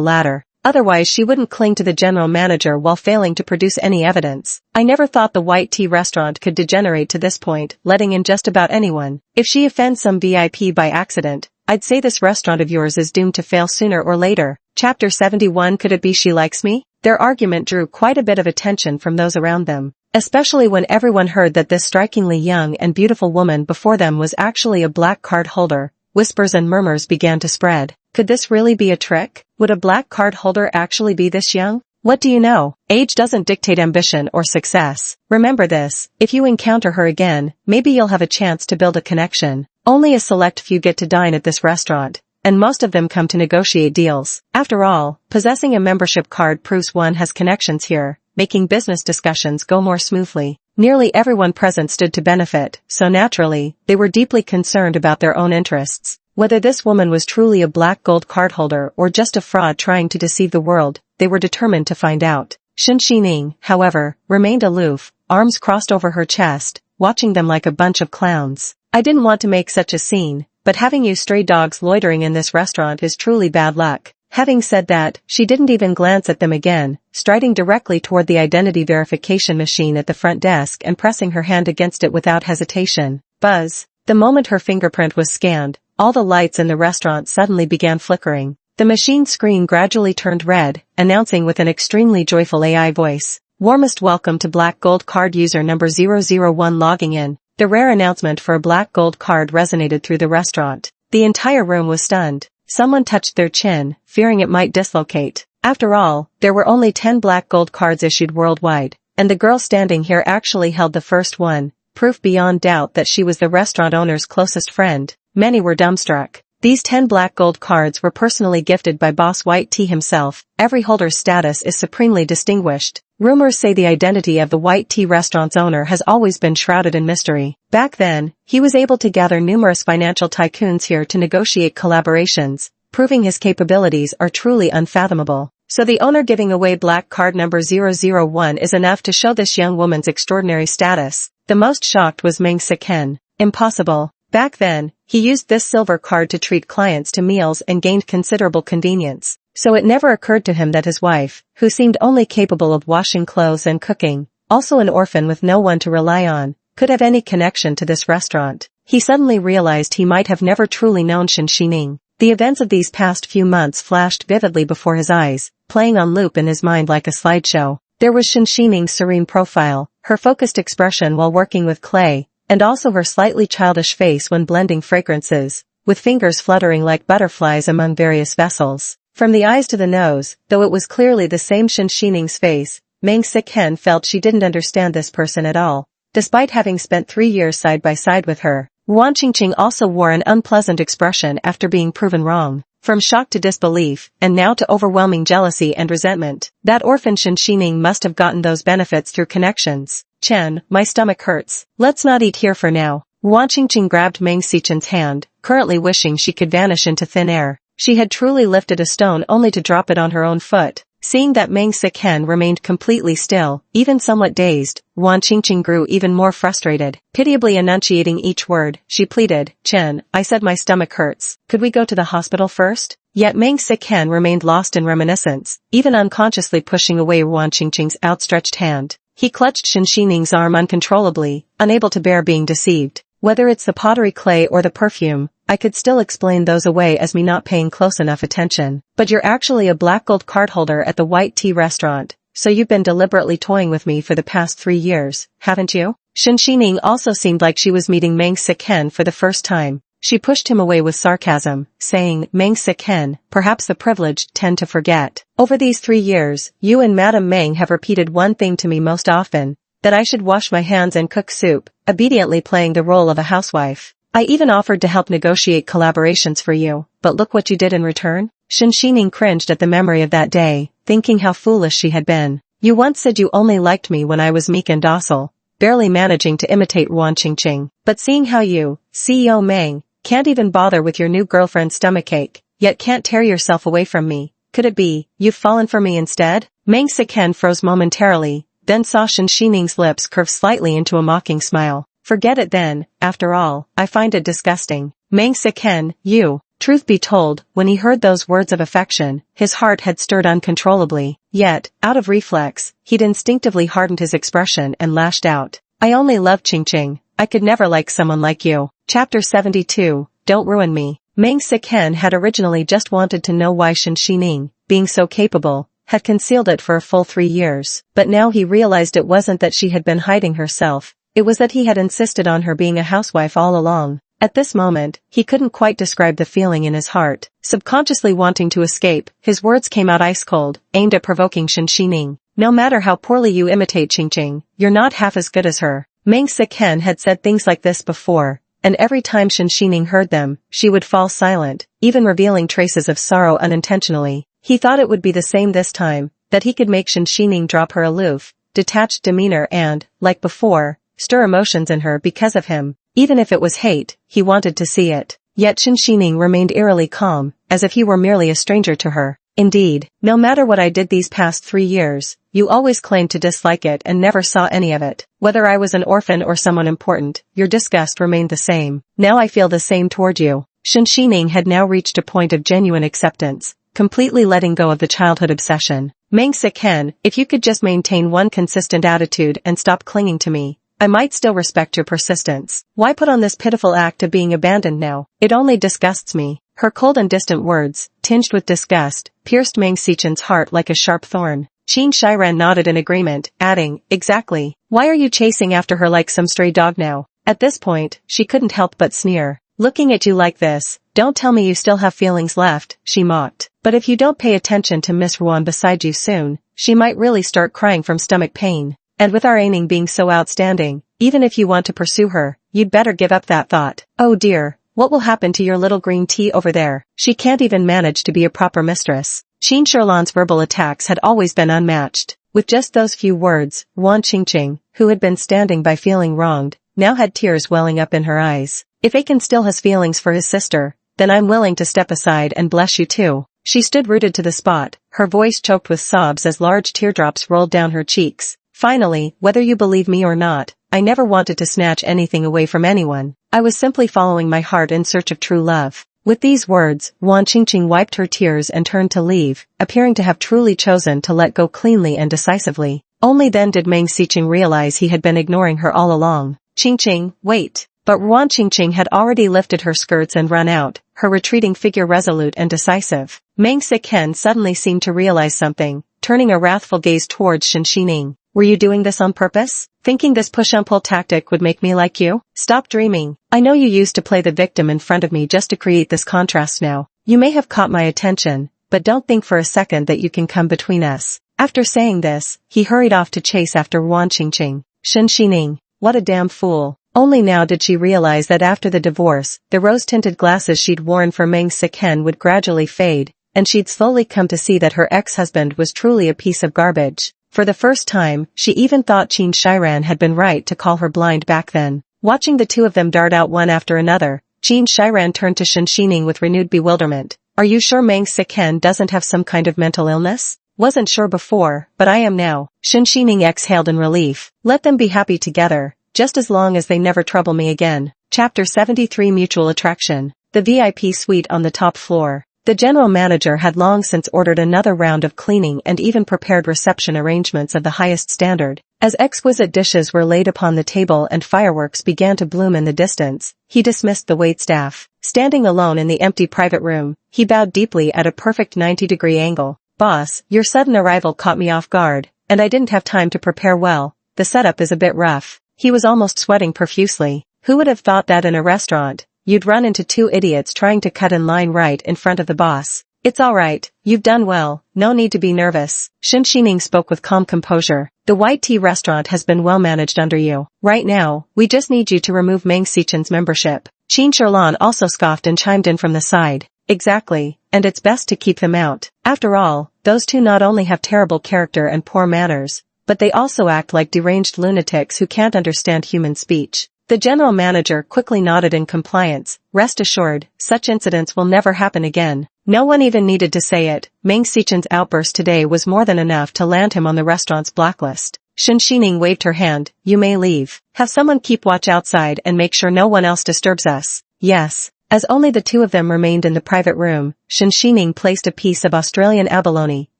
[SPEAKER 1] ladder. Otherwise she wouldn't cling to the general manager while failing to produce any evidence. I never thought the white tea restaurant could degenerate to this point, letting in just about anyone. If she offends some VIP by accident, I'd say this restaurant of yours is doomed to fail sooner or later. Chapter 71. Could it be she likes me? Their argument drew quite a bit of attention from those around them, especially when everyone heard that this strikingly young and beautiful woman before them was actually a black card holder. Whispers and murmurs began to spread. Could this really be a trick? Would a black card holder actually be this young? What do you know? Age doesn't dictate ambition or success. Remember this, if you encounter her again, maybe you'll have a chance to build a connection. Only a select few get to dine at this restaurant, and most of them come to negotiate deals. After all, possessing a membership card proves one has connections here, making business discussions go more smoothly. Nearly everyone present stood to benefit, so naturally, they were deeply concerned about their own interests. Whether this woman was truly a black gold cardholder or just a fraud trying to deceive the world, they were determined to find out. Shen Xining, however, remained aloof, arms crossed over her chest, watching them like a bunch of clowns. I didn't want to make such a scene, but having you stray dogs loitering in this restaurant is truly bad luck. Having said that, she didn't even glance at them again, striding directly toward the identity verification machine at the front desk and pressing her hand against it without hesitation. Buzz. The moment her fingerprint was scanned, all the lights in the restaurant suddenly began flickering. The machine screen gradually turned red, announcing with an extremely joyful AI voice, "Warmest welcome to Black Gold Card user number 001 logging in." The rare announcement for a black gold card resonated through the restaurant. The entire room was stunned. Someone touched their chin, fearing it might dislocate. After all, there were only 10 black gold cards issued worldwide, and the girl standing here actually held the first one, proof beyond doubt that she was the restaurant owner's closest friend. Many were dumbstruck. These 10 black gold cards were personally gifted by Boss White Tea himself. Every holder's status is supremely distinguished. Rumors say the identity of the White Tea restaurant's owner has always been shrouded in mystery. Back then, he was able to gather numerous financial tycoons here to negotiate collaborations, proving his capabilities are truly unfathomable. So the owner giving away black card number 001 is enough to show this young woman's extraordinary status. The most shocked was Meng Siken. Impossible. Back then, he used this silver card to treat clients to meals and gained considerable convenience. So it never occurred to him that his wife, who seemed only capable of washing clothes and cooking, also an orphan with no one to rely on, could have any connection to this restaurant. He suddenly realized he might have never truly known Shen Xining. The events of these past few months flashed vividly before his eyes, playing on loop in his mind like a slideshow. There was Shen Xining's serene profile, her focused expression while working with clay, and also her slightly childish face when blending fragrances, with fingers fluttering like butterflies among various vessels. From the eyes to the nose, though it was clearly the same Shen Xining's face, Meng Siken felt she didn't understand this person at all. Despite having spent 3 years side by side with her, Wan Qingqing also wore an unpleasant expression after being proven wrong. From shock to disbelief, and now to overwhelming jealousy and resentment, that orphan Shen Xining must have gotten those benefits through connections. Chen, my stomach hurts. Let's not eat here for now. Wan Qingqing grabbed Meng Sichen's hand, currently wishing she could vanish into thin air. She had truly lifted a stone only to drop it on her own foot. Seeing that Meng Siken remained completely still, even somewhat dazed, Wan Qingqing grew even more frustrated. Pitiably enunciating each word, she pleaded, "Chen, I said my stomach hurts. Could we go to the hospital first?" Yet Meng Siken remained lost in reminiscence, even unconsciously pushing away Wan Qingqing's outstretched hand. He clutched Shen Xining's arm uncontrollably, unable to bear being deceived. Whether it's the pottery clay or the perfume, I could still explain those away as me not paying close enough attention. But you're actually a black gold card holder at the White Tea restaurant, so you've been deliberately toying with me for the past 3 years, haven't you? Shen Xining also seemed like she was meeting Meng Siken for the first time. She pushed him away with sarcasm, saying, "Meng Siken, perhaps the privileged tend to forget. Over these 3 years, you and Madame Meng have repeated one thing to me most often, that I should wash my hands and cook soup, obediently playing the role of a housewife. I even offered to help negotiate collaborations for you, but look what you did in return." Shen Xining cringed at the memory of that day, thinking how foolish she had been. You once said you only liked me when I was meek and docile, barely managing to imitate Wan Qingqing. But seeing how you, CEO Meng, can't even bother with your new girlfriend's stomachache, yet can't tear yourself away from me, could it be, you've fallen for me instead? Meng Siken froze momentarily, then saw Shen Xining's lips curve slightly into a mocking smile. Forget it then, after all, I find it disgusting. Meng Siken, you. Truth be told, when he heard those words of affection, his heart had stirred uncontrollably. Yet, out of reflex, he'd instinctively hardened his expression and lashed out. I only love Qingqing. I could never like someone like you. Chapter 72, Don't Ruin Me. Meng Siken had originally just wanted to know why Shen Xining, being so capable, had concealed it for a full 3 years. But now he realized it wasn't that she had been hiding herself, it was that he had insisted on her being a housewife all along. At this moment, he couldn't quite describe the feeling in his heart. Subconsciously wanting to escape, his words came out ice cold, aimed at provoking Shen Xining. No matter how poorly you imitate Qingqing, you're not half as good as her. Meng Siken had said things like this before, and every time Shen Xining heard them, she would fall silent, even revealing traces of sorrow unintentionally. He thought it would be the same this time, that he could make Shen Xining drop her aloof, detached demeanor and, like before, stir emotions in her because of him. Even if it was hate, he wanted to see it. Yet Shen Xining remained eerily calm, as if he were merely a stranger to her. Indeed, no matter what I did these past 3 years, you always claimed to dislike it and never saw any of it. Whether I was an orphan or someone important, your disgust remained the same. Now I feel the same toward you. Shen Xining had now reached a point of genuine acceptance, completely letting go of the childhood obsession. Meng Siken, if you could just maintain one consistent attitude and stop clinging to me, I might still respect your persistence. Why put on this pitiful act of being abandoned now? It only disgusts me. Her cold and distant words, tinged with disgust, pierced Meng Sichen's heart like a sharp thorn. Qin Shiran nodded in agreement, adding, exactly. Why are you chasing after her like some stray dog now? At this point, she couldn't help but sneer. Looking at you like this, don't tell me you still have feelings left, she mocked. But if you don't pay attention to Miss Ruan beside you soon, she might really start crying from stomach pain. And with our aiming being so outstanding, even if you want to pursue her, you'd better give up that thought. Oh dear, what will happen to your little green tea over there? She can't even manage to be a proper mistress. Qin Shilan's verbal attacks had always been unmatched. With just those few words, Wan Qingqing, who had been standing by feeling wronged, now had tears welling up in her eyes. If Aiken still has feelings for his sister, then I'm willing to step aside and bless you too. She stood rooted to the spot, her voice choked with sobs as large teardrops rolled down her cheeks. Finally, whether you believe me or not, I never wanted to snatch anything away from anyone. I was simply following my heart in search of true love. With these words, Wan Qingqing wiped her tears and turned to leave, appearing to have truly chosen to let go cleanly and decisively. Only then did Meng Siqing realize he had been ignoring her all along. Qingqing, wait. But Wan Qingqing had already lifted her skirts and run out, her retreating figure resolute and decisive. Meng Siken suddenly seemed to realize something, turning a wrathful gaze towards Shen Xining. Were you doing this on purpose? Thinking this push-and-pull tactic would make me like you? Stop dreaming. I know you used to play the victim in front of me just to create this contrast now. You may have caught my attention, but don't think for a second that you can come between us. After saying this, he hurried off to chase after Wan Qingqing. Shen Xining, what a damn fool. Only now did she realize that after the divorce, the rose-tinted glasses she'd worn for Meng Siken would gradually fade, and she'd slowly come to see that her ex-husband was truly a piece of garbage. For the first time, she even thought Qin Shiran had been right to call her blind back then. Watching the two of them dart out one after another, Qin Shiran turned to Shen Xining with renewed bewilderment. Are you sure Meng Siken doesn't have some kind of mental illness? Wasn't sure before, but I am now. Shen Xining exhaled in relief. Let them be happy together, just as long as they never trouble me again. Chapter 73 Mutual Attraction. The VIP suite on the top floor. The general manager had long since ordered another round of cleaning and even prepared reception arrangements of the highest standard. As exquisite dishes were laid upon the table and fireworks began to bloom in the distance, he dismissed the waitstaff. Standing alone in the empty private room, he bowed deeply at a perfect 90-degree angle. Boss, your sudden arrival caught me off guard, and I didn't have time to prepare well. The setup is a bit rough. He was almost sweating profusely. Who would have thought that in a restaurant, you'd run into two idiots trying to cut in line right in front of the boss? It's all right, you've done well, no need to be nervous. Shen Xining spoke with calm composure. The white tea restaurant has been well managed under you. Right now, we just need you to remove Meng Sichen's membership. Qin Shilan also scoffed and chimed in from the side. Exactly, and it's best to keep them out. After all, those two not only have terrible character and poor manners, but they also act like deranged lunatics who can't understand human speech. The general manager quickly nodded in compliance. Rest assured, such incidents will never happen again. No one even needed to say it. Meng Xichen's outburst today was more than enough to land him on the restaurant's blacklist. Shen Xining waved her hand. You may leave. Have someone keep watch outside and make sure no one else disturbs us. Yes. As only the two of them remained in the private room, Shen Xining placed a piece of Australian abalone,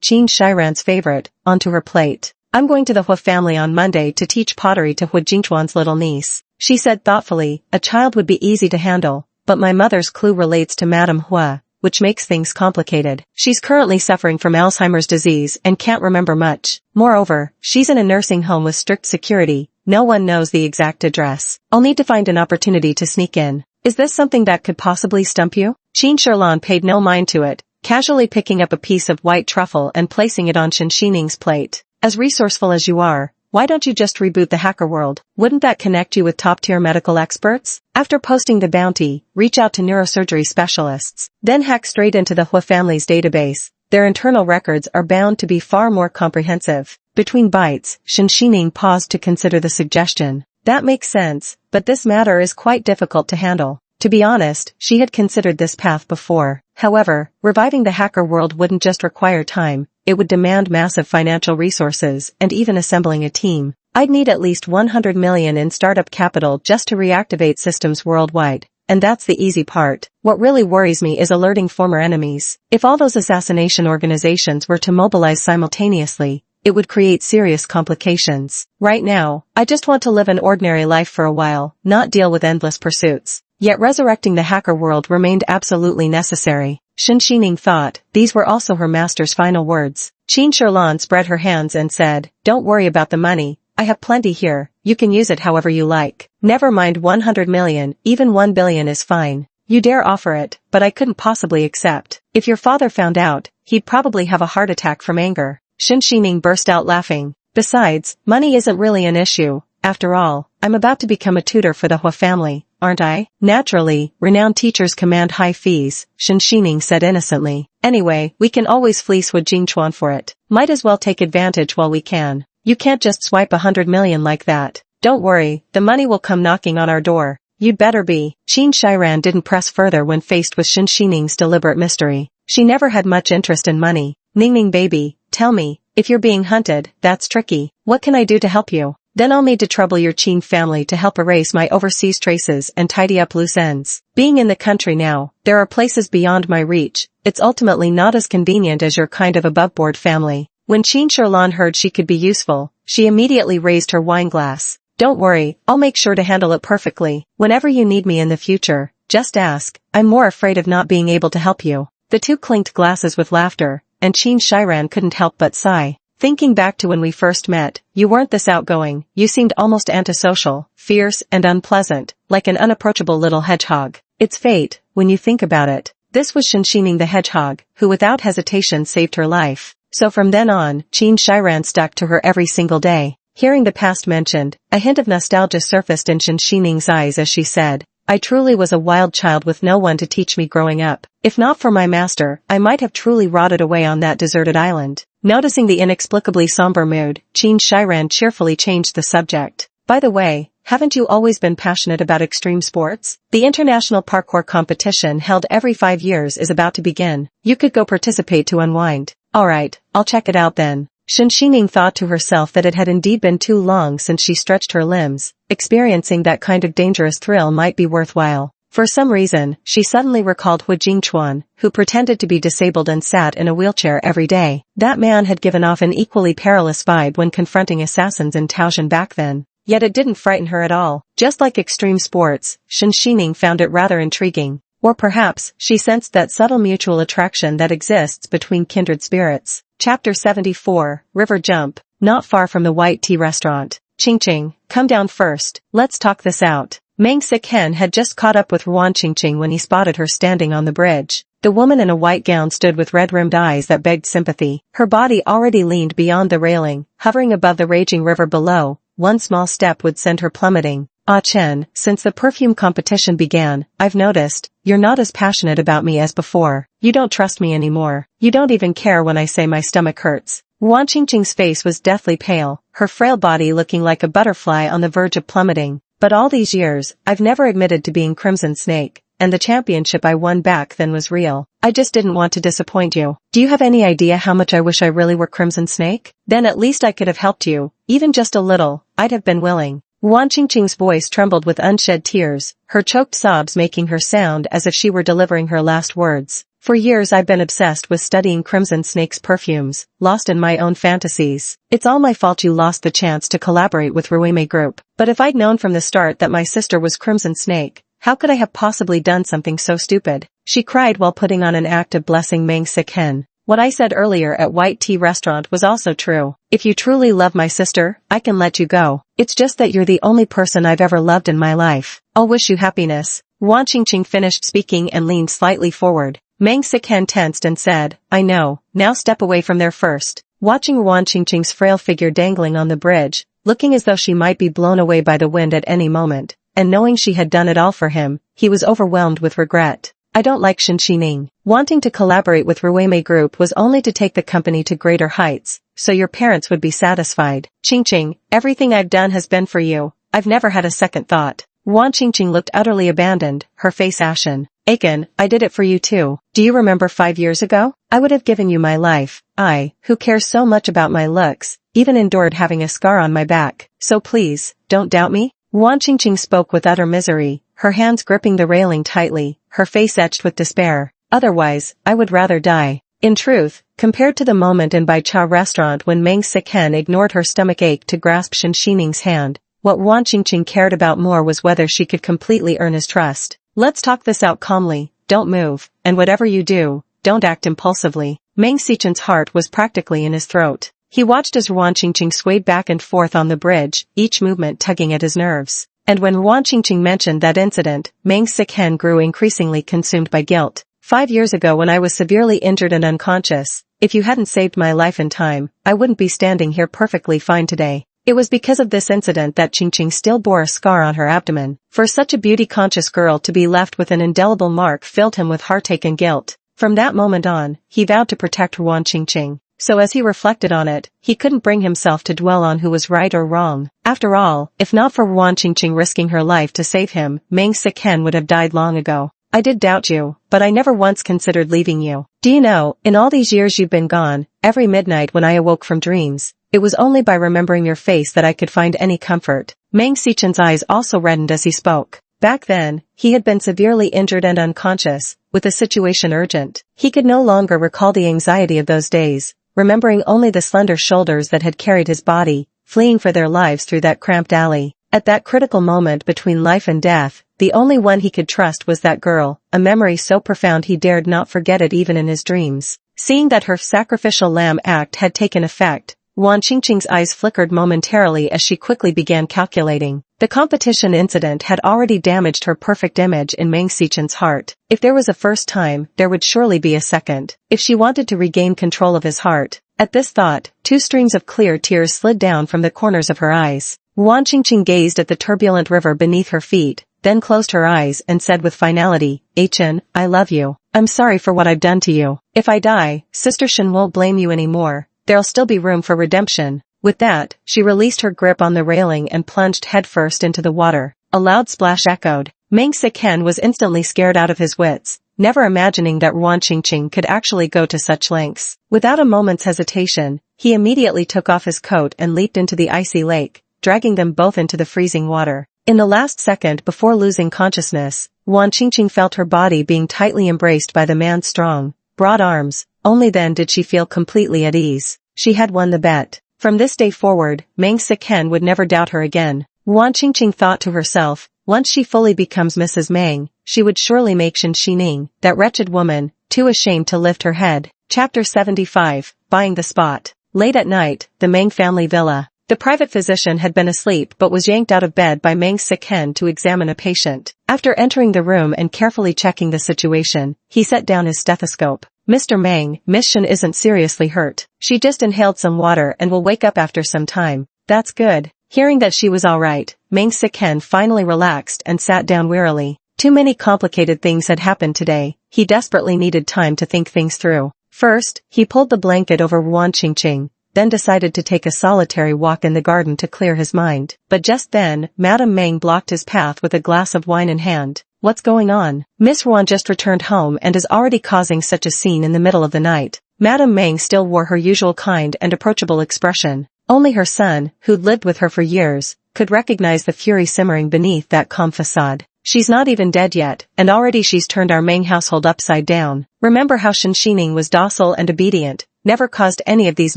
[SPEAKER 1] Qin Shiran's favorite, onto her plate. I'm going to the Hua family on Monday to teach pottery to Hua Jingchuan's little niece. She said thoughtfully, a child would be easy to handle, but my mother's clue relates to Madame Hua, which makes things complicated. She's currently suffering from Alzheimer's disease and can't remember much. Moreover, she's in a nursing home with strict security. No one knows the exact address. I'll need to find an opportunity to sneak in. Is this something that could possibly stump you? Qin Shilan paid no mind to it, casually picking up a piece of white truffle and placing it on Shen Xining's plate. As resourceful as you are, why don't you just reboot the hacker world? Wouldn't that connect you with top-tier medical experts? After posting the bounty, reach out to neurosurgery specialists. Then hack straight into the Hua family's database. Their internal records are bound to be far more comprehensive. Between bites, Shen Xining paused to consider the suggestion. That makes sense, but this matter is quite difficult to handle. To be honest, she had considered this path before. However, reviving the hacker world wouldn't just require time. It would demand massive financial resources and even assembling a team. I'd need at least 100 million in startup capital just to reactivate systems worldwide. And that's the easy part. What really worries me is alerting former enemies. If all those assassination organizations were to mobilize simultaneously, it would create serious complications. Right now, I just want to live an ordinary life for a while, not deal with endless pursuits. Yet resurrecting the hacker world remained absolutely necessary. Shen Xining thought, these were also her master's final words. Qin Shilan spread her hands and said, don't worry about the money. I have plenty here. You can use it however you like. Never mind 100 million, even 1 billion is fine. You dare offer it, but I couldn't possibly accept. If your father found out, he'd probably have a heart attack from anger. Shen Xining burst out laughing. Besides, money isn't really an issue. After all, I'm about to become a tutor for the Hua family, aren't I? Naturally, renowned teachers command high fees, Shen Xining said innocently. Anyway, we can always fleece Hua Jingchuan for it. Might as well take advantage while we can. You can't just swipe 100 million like that. Don't worry, the money will come knocking on our door. You'd better be. Qin Shiran didn't press further when faced with Shen Xining's deliberate mystery. She never had much interest in money. Ningning baby, tell me, if you're being hunted, that's tricky. What can I do to help you? Then I'll need to trouble your Qin family to help erase my overseas traces and tidy up loose ends. Being in the country now, there are places beyond my reach. It's ultimately not as convenient as your kind of above-board family. When Qin Shilan heard she could be useful, she immediately raised her wine glass. Don't worry, I'll make sure to handle it perfectly. Whenever you need me in the future, just ask. I'm more afraid of not being able to help you. The two clinked glasses with laughter, and Qin Shiran couldn't help but sigh. Thinking back to when we first met, you weren't this outgoing. You seemed almost antisocial, fierce and unpleasant, like an unapproachable little hedgehog. It's fate, when you think about it. This was Shen Xining the hedgehog, who without hesitation saved her life. So from then on, Qin Shiran stuck to her every single day. Hearing the past mentioned, a hint of nostalgia surfaced in Shen Xining's eyes as she said, I truly was a wild child with no one to teach me growing up. If not for my master, I might have truly rotted away on that deserted island. Noticing the inexplicably somber mood, Qin Shiran cheerfully changed the subject. By the way, haven't you always been passionate about extreme sports? The international parkour competition held every 5 years is about to begin. You could go participate to unwind. Alright, I'll check it out then. Shen Xining thought to herself that it had indeed been too long since she stretched her limbs. Experiencing that kind of dangerous thrill might be worthwhile. For some reason, she suddenly recalled Hua Jingchuan, who pretended to be disabled and sat in a wheelchair every day. That man had given off an equally perilous vibe when confronting assassins in Taotian back then. Yet it didn't frighten her at all. Just like extreme sports, Shen Xining found it rather intriguing. Or perhaps, she sensed that subtle mutual attraction that exists between kindred spirits. Chapter 74, River Jump. Not far from the white tea restaurant. Qingqing, come down first. Let's talk this out. Meng Xicchen had just caught up with Ruan Qingqing when he spotted her standing on the bridge. The woman in a white gown stood with red-rimmed eyes that begged sympathy. Her body already leaned beyond the railing, hovering above the raging river below. One small step would send her plummeting. Ah Chen, since the perfume competition began, I've noticed, you're not as passionate about me as before. You don't trust me anymore. You don't even care when I say my stomach hurts. Wan Qingqing's face was deathly pale, her frail body looking like a butterfly on the verge of plummeting. But all these years, I've never admitted to being Crimson Snake, and the championship I won back then was real. I just didn't want to disappoint you. Do you have any idea how much I wish I really were Crimson Snake? Then at least I could have helped you, even just a little. I'd have been willing. Wan Qingqing's voice trembled with unshed tears, her choked sobs making her sound as if she were delivering her last words. For years I've been obsessed with studying Crimson Snake's perfumes, lost in my own fantasies. It's all my fault you lost the chance to collaborate with Ruime Group. But if I'd known from the start that my sister was Crimson Snake, how could I have possibly done something so stupid? She cried while putting on an act of blessing Meng Siken. What I said earlier at White Tea Restaurant was also true. If you truly love my sister, I can let you go. It's just that you're the only person I've ever loved in my life. I'll wish you happiness. Wan Qingqing finished speaking and leaned slightly forward. Meng Siken tensed and said, I know, now step away from there first. Watching Wan Qingqing's frail figure dangling on the bridge, looking as though she might be blown away by the wind at any moment, and knowing she had done it all for him, he was overwhelmed with regret. I don't like Shinxining. Wanting to collaborate with Ruime Group was only to take the company to greater heights, so your parents would be satisfied. Qingqing, everything I've done has been for you. I've never had a second thought. Wan Qingqing looked utterly abandoned, her face ashen. Aiken, I did it for you too. Do you remember 5 years ago? I would have given you my life. I, who cares so much about my looks, even endured having a scar on my back. So please, don't doubt me. Wan Qingqing spoke with utter misery, her hands gripping the railing tightly, her face etched with despair. Otherwise, I would rather die. In truth, compared to the moment in Bai Cha restaurant when Meng Siken ignored her stomach ache to grasp Shinxining's hand, what Wan Qingqing cared about more was whether she could completely earn his trust. Let's talk this out calmly, don't move, and whatever you do, don't act impulsively. Meng Sichen's heart was practically in his throat. He watched as Wan Qingqing swayed back and forth on the bridge, each movement tugging at his nerves. And when Wan Qingqing mentioned that incident, Meng Siken grew increasingly consumed by guilt. 5 years ago when I was severely injured and unconscious, if you hadn't saved my life in time, I wouldn't be standing here perfectly fine today. It was because of this incident that Qingqing still bore a scar on her abdomen. For such a beauty-conscious girl to be left with an indelible mark filled him with heartache and guilt. From that moment on, he vowed to protect Wan Qingqing. So as he reflected on it, he couldn't bring himself to dwell on who was right or wrong. After all, if not for Wan Qingqing risking her life to save him, Meng Siken would have died long ago. I did doubt you, but I never once considered leaving you. Do you know, in all these years you've been gone, every midnight when I awoke from dreams, it was only by remembering your face that I could find any comfort. Meng Sichen's eyes also reddened as he spoke. Back then, he had been severely injured and unconscious, with the situation urgent. He could no longer recall the anxiety of those days, remembering only the slender shoulders that had carried his body, fleeing for their lives through that cramped alley. At that critical moment between life and death, the only one he could trust was that girl, a memory so profound he dared not forget it even in his dreams. Seeing that her sacrificial lamb act had taken effect, Wan Qingqing's eyes flickered momentarily as she quickly began calculating. The competition incident had already damaged her perfect image in Meng Sichen's heart. If there was a first time, there would surely be a second. If she wanted to regain control of his heart. At this thought, 2 streams of clear tears slid down from the corners of her eyes. Wan Qingqing gazed at the turbulent river beneath her feet, then closed her eyes and said with finality, Aichen, I love you. I'm sorry for what I've done to you. If I die, Sister Shin won't blame you anymore. There'll still be room for redemption. With that, she released her grip on the railing and plunged headfirst into the water. A loud splash echoed. Meng Siken was instantly scared out of his wits, never imagining that Wan Qingqing could actually go to such lengths. Without a moment's hesitation, he immediately took off his coat and leaped into the icy lake, dragging them both into the freezing water. In the last second before losing consciousness, Wan Qingqing felt her body being tightly embraced by the man's strong, broad arms. Only then did she feel completely at ease. She had won the bet. From this day forward, Meng Siken would never doubt her again. Wan Qingqing thought to herself, once she fully becomes Mrs. Meng, she would surely make Shinxining, that wretched woman, too ashamed to lift her head. Chapter 75, Buying the Spot. Late at night, the Meng family villa. The private physician had been asleep but was yanked out of bed by Meng Siken to examine a patient. After entering the room and carefully checking the situation, he set down his stethoscope. Mr. Meng, Miss Shin isn't seriously hurt. She just inhaled some water and will wake up after some time. That's good. Hearing that she was all right, Meng Siken finally relaxed and sat down wearily. Too many complicated things had happened today. He desperately needed time to think things through. First, he pulled the blanket over Wan Qingqing, then decided to take a solitary walk in the garden to clear his mind. But just then, Madame Meng blocked his path with a glass of wine in hand. What's going on? Miss Wan just returned home and is already causing such a scene in the middle of the night. Madame Meng still wore her usual kind and approachable expression. Only her son, who'd lived with her for years, could recognize the fury simmering beneath that calm facade. She's not even dead yet, and already she's turned our Meng household upside down. Remember how Shen Xining was docile and obedient, never caused any of these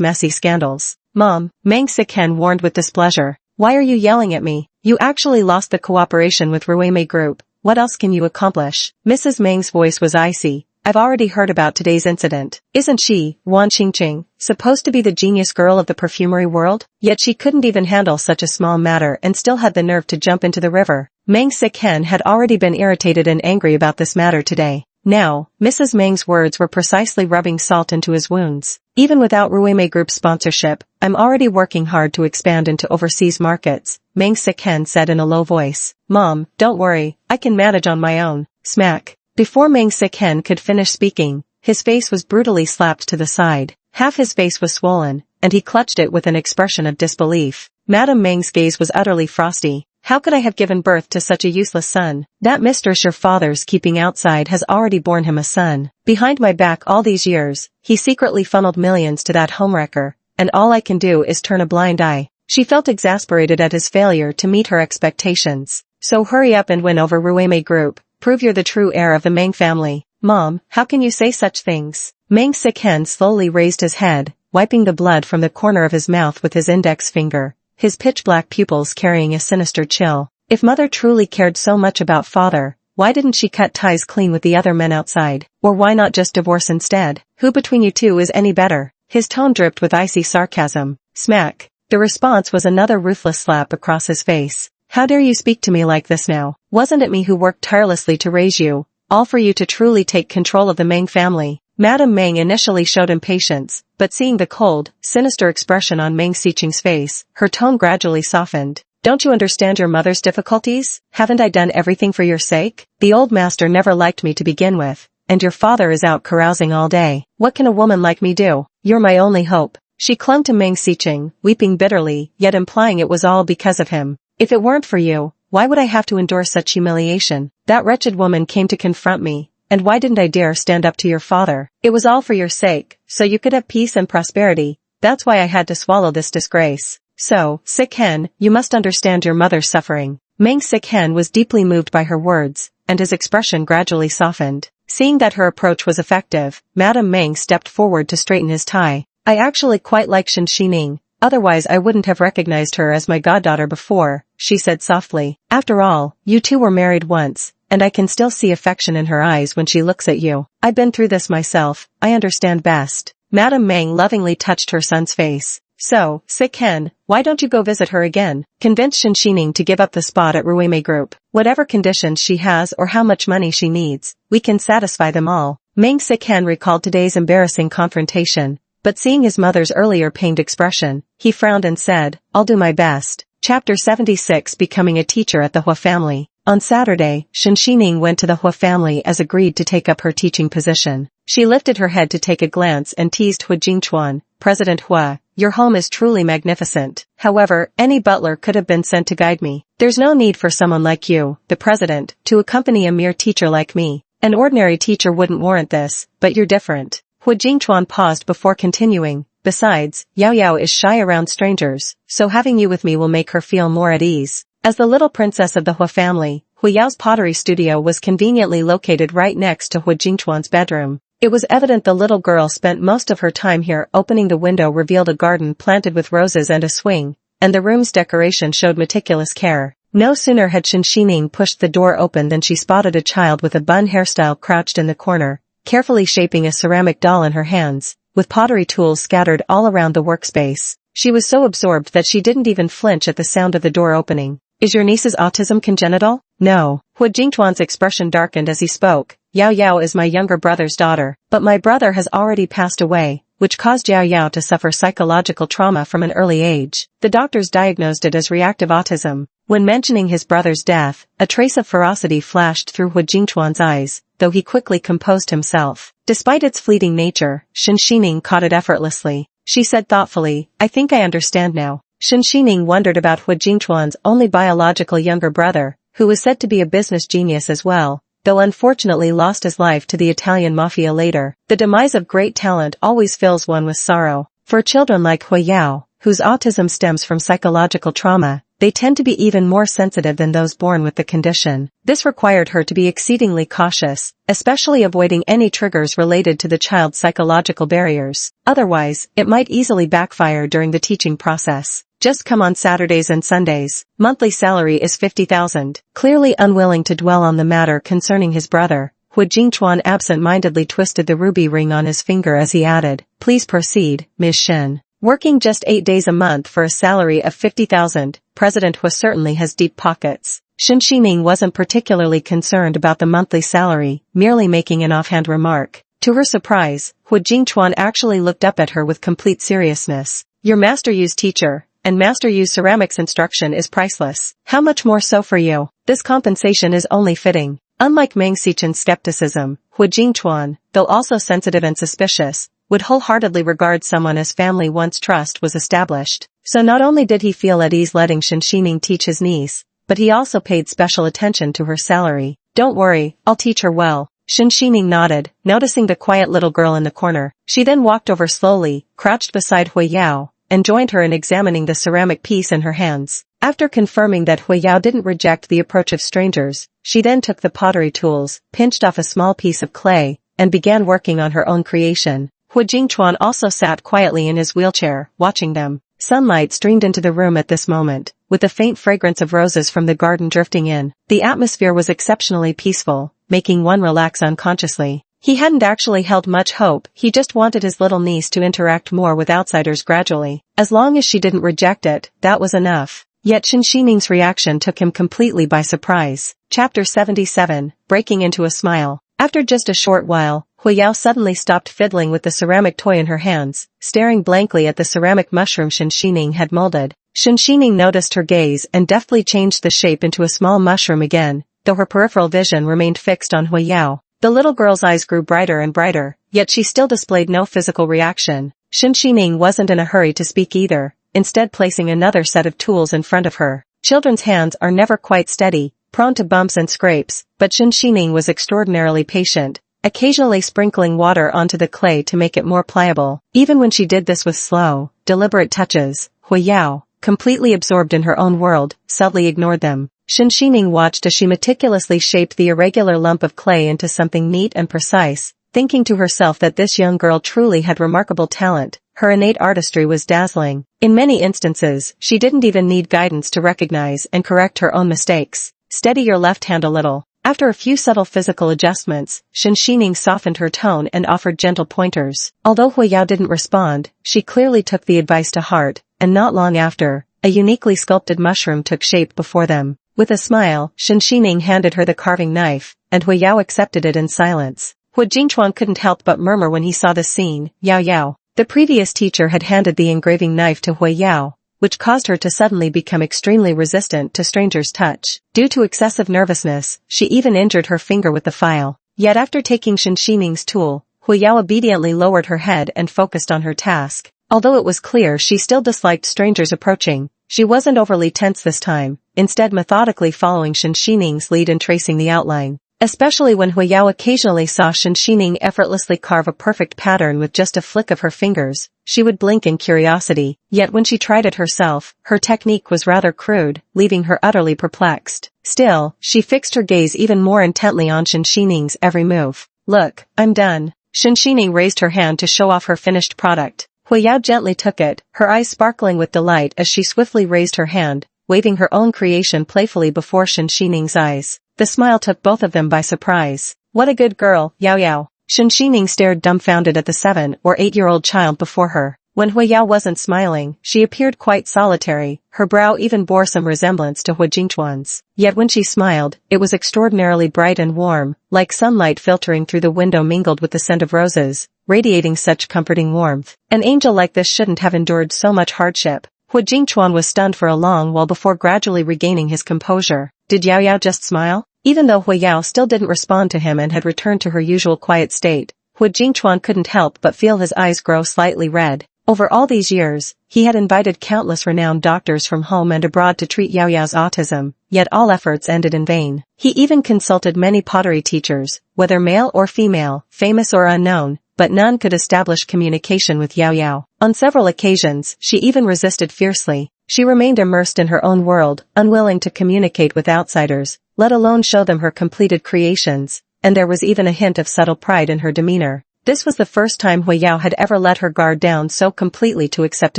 [SPEAKER 1] messy scandals. Mom, Meng Siken warned with displeasure. Why are you yelling at me? You actually lost the cooperation with Ruimei Group. What else can you accomplish? Mrs. Meng's voice was icy. I've already heard about today's incident. Isn't she, Wan Qingqing, supposed to be the genius girl of the perfumery world? Yet she couldn't even handle such a small matter and still had the nerve to jump into the river. Meng Siken had already been irritated and angry about this matter today. Now, Mrs. Meng's words were precisely rubbing salt into his wounds. Even without Ruimei Group's sponsorship, I'm already working hard to expand into overseas markets, Meng Siken said in a low voice. Mom, don't worry, I can manage on my own. Smack. Before Meng Siken could finish speaking, his face was brutally slapped to the side. Half his face was swollen, and he clutched it with an expression of disbelief. Madame Meng's gaze was utterly frosty. How could I have given birth to such a useless son? That mistress your father's keeping outside has already borne him a son. Behind my back all these years, he secretly funneled millions to that homewrecker, and all I can do is turn a blind eye. She felt exasperated at his failure to meet her expectations. So hurry up and win over Ruimei Group. Prove you're the true heir of the Meng family. Mom, how can you say such things? Meng Siken slowly raised his head, wiping the blood from the corner of his mouth with his index finger, his pitch-black pupils carrying a sinister chill. If mother truly cared so much about father, why didn't she cut ties clean with the other men outside? Or why not just divorce instead? Who between you two is any better? His tone dripped with icy sarcasm. Smack. The response was another ruthless slap across his face. How dare you speak to me like this now? Wasn't it me who worked tirelessly to raise you, all for you to truly take control of the Meng family? Madame Meng initially showed impatience, but seeing the cold, sinister expression on Meng Siqing's face, her tone gradually softened. Don't you understand your mother's difficulties? Haven't I done everything for your sake? The old master never liked me to begin with, and your father is out carousing all day. What can a woman like me do? You're my only hope. She clung to Meng Siqing, weeping bitterly, yet implying it was all because of him. If it weren't for you, why would I have to endure such humiliation? That wretched woman came to confront me, and why didn't I dare stand up to your father? It was all for your sake, so you could have peace and prosperity. That's why I had to swallow this disgrace. So, Siken, you must understand your mother's suffering. Meng Siken was deeply moved by her words, and his expression gradually softened. Seeing that her approach was effective, Madame Meng stepped forward to straighten his tie. I actually quite like Shen Xining. Otherwise I wouldn't have recognized her as my goddaughter before, she said softly. After all, you two were married once, and I can still see affection in her eyes when she looks at you. I've been through this myself, I understand best. Madame Meng lovingly touched her son's face. So, Siken, why don't you go visit her again? Convince Shen Xining to give up the spot at Ruimei Group. Whatever conditions she has or how much money she needs, we can satisfy them all. Meng Siken recalled today's embarrassing confrontation. But seeing his mother's earlier pained expression, he frowned and said, I'll do my best. Chapter 76 Becoming a Teacher at the Hua family. On Saturday, Shen Xining went to the Hua family as agreed to take up her teaching position. She lifted her head to take a glance and teased Hu Jingchuan, President Hua, your home is truly magnificent. However, any butler could have been sent to guide me. There's no need for someone like you, the president, to accompany a mere teacher like me. An ordinary teacher wouldn't warrant this, but you're different. Hu Jingchuan paused before continuing. Besides, Yao Yao is shy around strangers, so having you with me will make her feel more at ease. As the little princess of the Hua family, Hu Yao's pottery studio was conveniently located right next to Hu Jingchuan's bedroom. It was evident the little girl spent most of her time here. Opening the window revealed a garden planted with roses and a swing, and the room's decoration showed meticulous care. No sooner had Shen Xining pushed the door open than she spotted a child with a bun hairstyle crouched in the corner, carefully shaping a ceramic doll in her hands, with pottery tools scattered all around the workspace. She was so absorbed that she didn't even flinch at the sound of the door opening. Is your niece's autism congenital? No. Hu Jingchuan's expression darkened as he spoke. Yao Yao is my younger brother's daughter, but my brother has already passed away, which caused Yao Yao to suffer psychological trauma from an early age. The doctors diagnosed it as reactive autism. When mentioning his brother's death, a trace of ferocity flashed through Hu Jingchuan's eyes, though he quickly composed himself. Despite its fleeting nature, Shen Xining caught it effortlessly. She said thoughtfully, "I think I understand now." Shen Xining wondered about Hu Jingchuan's only biological younger brother, who was said to be a business genius as well, though unfortunately lost his life to the Italian mafia later. The demise of great talent always fills one with sorrow. For children like Hu Yao, whose autism stems from psychological trauma, they tend to be even more sensitive than those born with the condition. This required her to be exceedingly cautious, especially avoiding any triggers related to the child's psychological barriers. Otherwise, it might easily backfire during the teaching process. "Just come on Saturdays and Sundays. Monthly salary is 50,000. Clearly unwilling to dwell on the matter concerning his brother, Hu Jingchuan absent-mindedly twisted the ruby ring on his finger as he added, "Please proceed, Ms. Shen." Working just 8 days a month for a salary of 50,000, President Hu certainly has deep pockets. Shen Xining wasn't particularly concerned about the monthly salary, merely making an offhand remark. To her surprise, Hu Jingchuan actually looked up at her with complete seriousness. "Your Master Yu's teacher, and Master Yu's ceramics instruction is priceless. How much more so for you? This compensation is only fitting." Unlike Meng Xichen's skepticism, Hu Jingchuan, though also sensitive and suspicious, would wholeheartedly regard someone as family once trust was established. So not only did he feel at ease letting Shen Xining teach his niece, but he also paid special attention to her salary. "Don't worry, I'll teach her well." Shen Xining nodded, noticing the quiet little girl in the corner. She then walked over slowly, crouched beside Hu Yao, and joined her in examining the ceramic piece in her hands. After confirming that Hu Yao didn't reject the approach of strangers, she then took the pottery tools, pinched off a small piece of clay, and began working on her own creation. Hu Jingchuan also sat quietly in his wheelchair, watching them. Sunlight streamed into the room at this moment, with the faint fragrance of roses from the garden drifting in. The atmosphere was exceptionally peaceful, making one relax unconsciously. He hadn't actually held much hope, he just wanted his little niece to interact more with outsiders gradually. As long as she didn't reject it, that was enough. Yet Shen Xining's reaction took him completely by surprise. Chapter 77, Breaking into a Smile. After just a short while, Hu Yao suddenly stopped fiddling with the ceramic toy in her hands, staring blankly at the ceramic mushroom Shen Xining had molded. Shen Xining noticed her gaze and deftly changed the shape into a small mushroom again, though her peripheral vision remained fixed on Hu Yao. The little girl's eyes grew brighter and brighter, yet she still displayed no physical reaction. Shen Xining wasn't in a hurry to speak either, instead placing another set of tools in front of her. Children's hands are never quite steady, prone to bumps and scrapes, but Shen Xining was extraordinarily patient, occasionally sprinkling water onto the clay to make it more pliable. Even when she did this with slow, deliberate touches, Hu Yao, completely absorbed in her own world, subtly ignored them. Shen Xining watched as she meticulously shaped the irregular lump of clay into something neat and precise, thinking to herself that this young girl truly had remarkable talent. Her innate artistry was dazzling. In many instances, she didn't even need guidance to recognize and correct her own mistakes. "Steady your left hand a little." After a few subtle physical adjustments, Shen Xining softened her tone and offered gentle pointers. Although Hu Yao didn't respond, she clearly took the advice to heart, and not long after, a uniquely sculpted mushroom took shape before them. With a smile, Shen Xining handed her the carving knife, and Hu Yao accepted it in silence. Hu Jingchuan couldn't help but murmur when he saw the scene. Yao Yao. The previous teacher had handed the engraving knife to Hu Yao, which caused her to suddenly become extremely resistant to strangers' touch. Due to excessive nervousness, she even injured her finger with the file. Yet after taking Shen Xining's tool, Hu Yao obediently lowered her head and focused on her task. Although it was clear she still disliked strangers approaching, she wasn't overly tense this time, instead methodically following Shen Xining's lead in tracing the outline. Especially when Hu Yao occasionally saw Shen Xining effortlessly carve a perfect pattern with just a flick of her fingers, she would blink in curiosity. Yet when she tried it herself, her technique was rather crude, leaving her utterly perplexed. Still, she fixed her gaze even more intently on Shen Xining's every move. "Look, I'm done." Shen Xining raised her hand to show off her finished product. Hu Yao gently took it, her eyes sparkling with delight as she swiftly raised her hand, waving her own creation playfully before Shen Xining's eyes. The smile took both of them by surprise. "What a good girl, Yao Yao." Shen Xining stared dumbfounded at the 7 or 8-year-old child before her. When Hu Yao wasn't smiling, she appeared quite solitary, her brow even bore some resemblance to Hu Jingchuan's. Yet when she smiled, it was extraordinarily bright and warm, like sunlight filtering through the window mingled with the scent of roses, radiating such comforting warmth. An angel like this shouldn't have endured so much hardship. Hu Jingchuan was stunned for a long while before gradually regaining his composure. Did Yao Yao just smile? Even though Hu Yao still didn't respond to him and had returned to her usual quiet state, Hu Jingchuan couldn't help but feel his eyes grow slightly red. Over all these years, he had invited countless renowned doctors from home and abroad to treat Yao Yao's autism, yet all efforts ended in vain. He even consulted many pottery teachers, whether male or female, famous or unknown, but none could establish communication with Yao Yao. On several occasions, she even resisted fiercely. She remained immersed in her own world, unwilling to communicate with outsiders, let alone show them her completed creations, and there was even a hint of subtle pride in her demeanor. This was the first time Hu Yao had ever let her guard down so completely to accept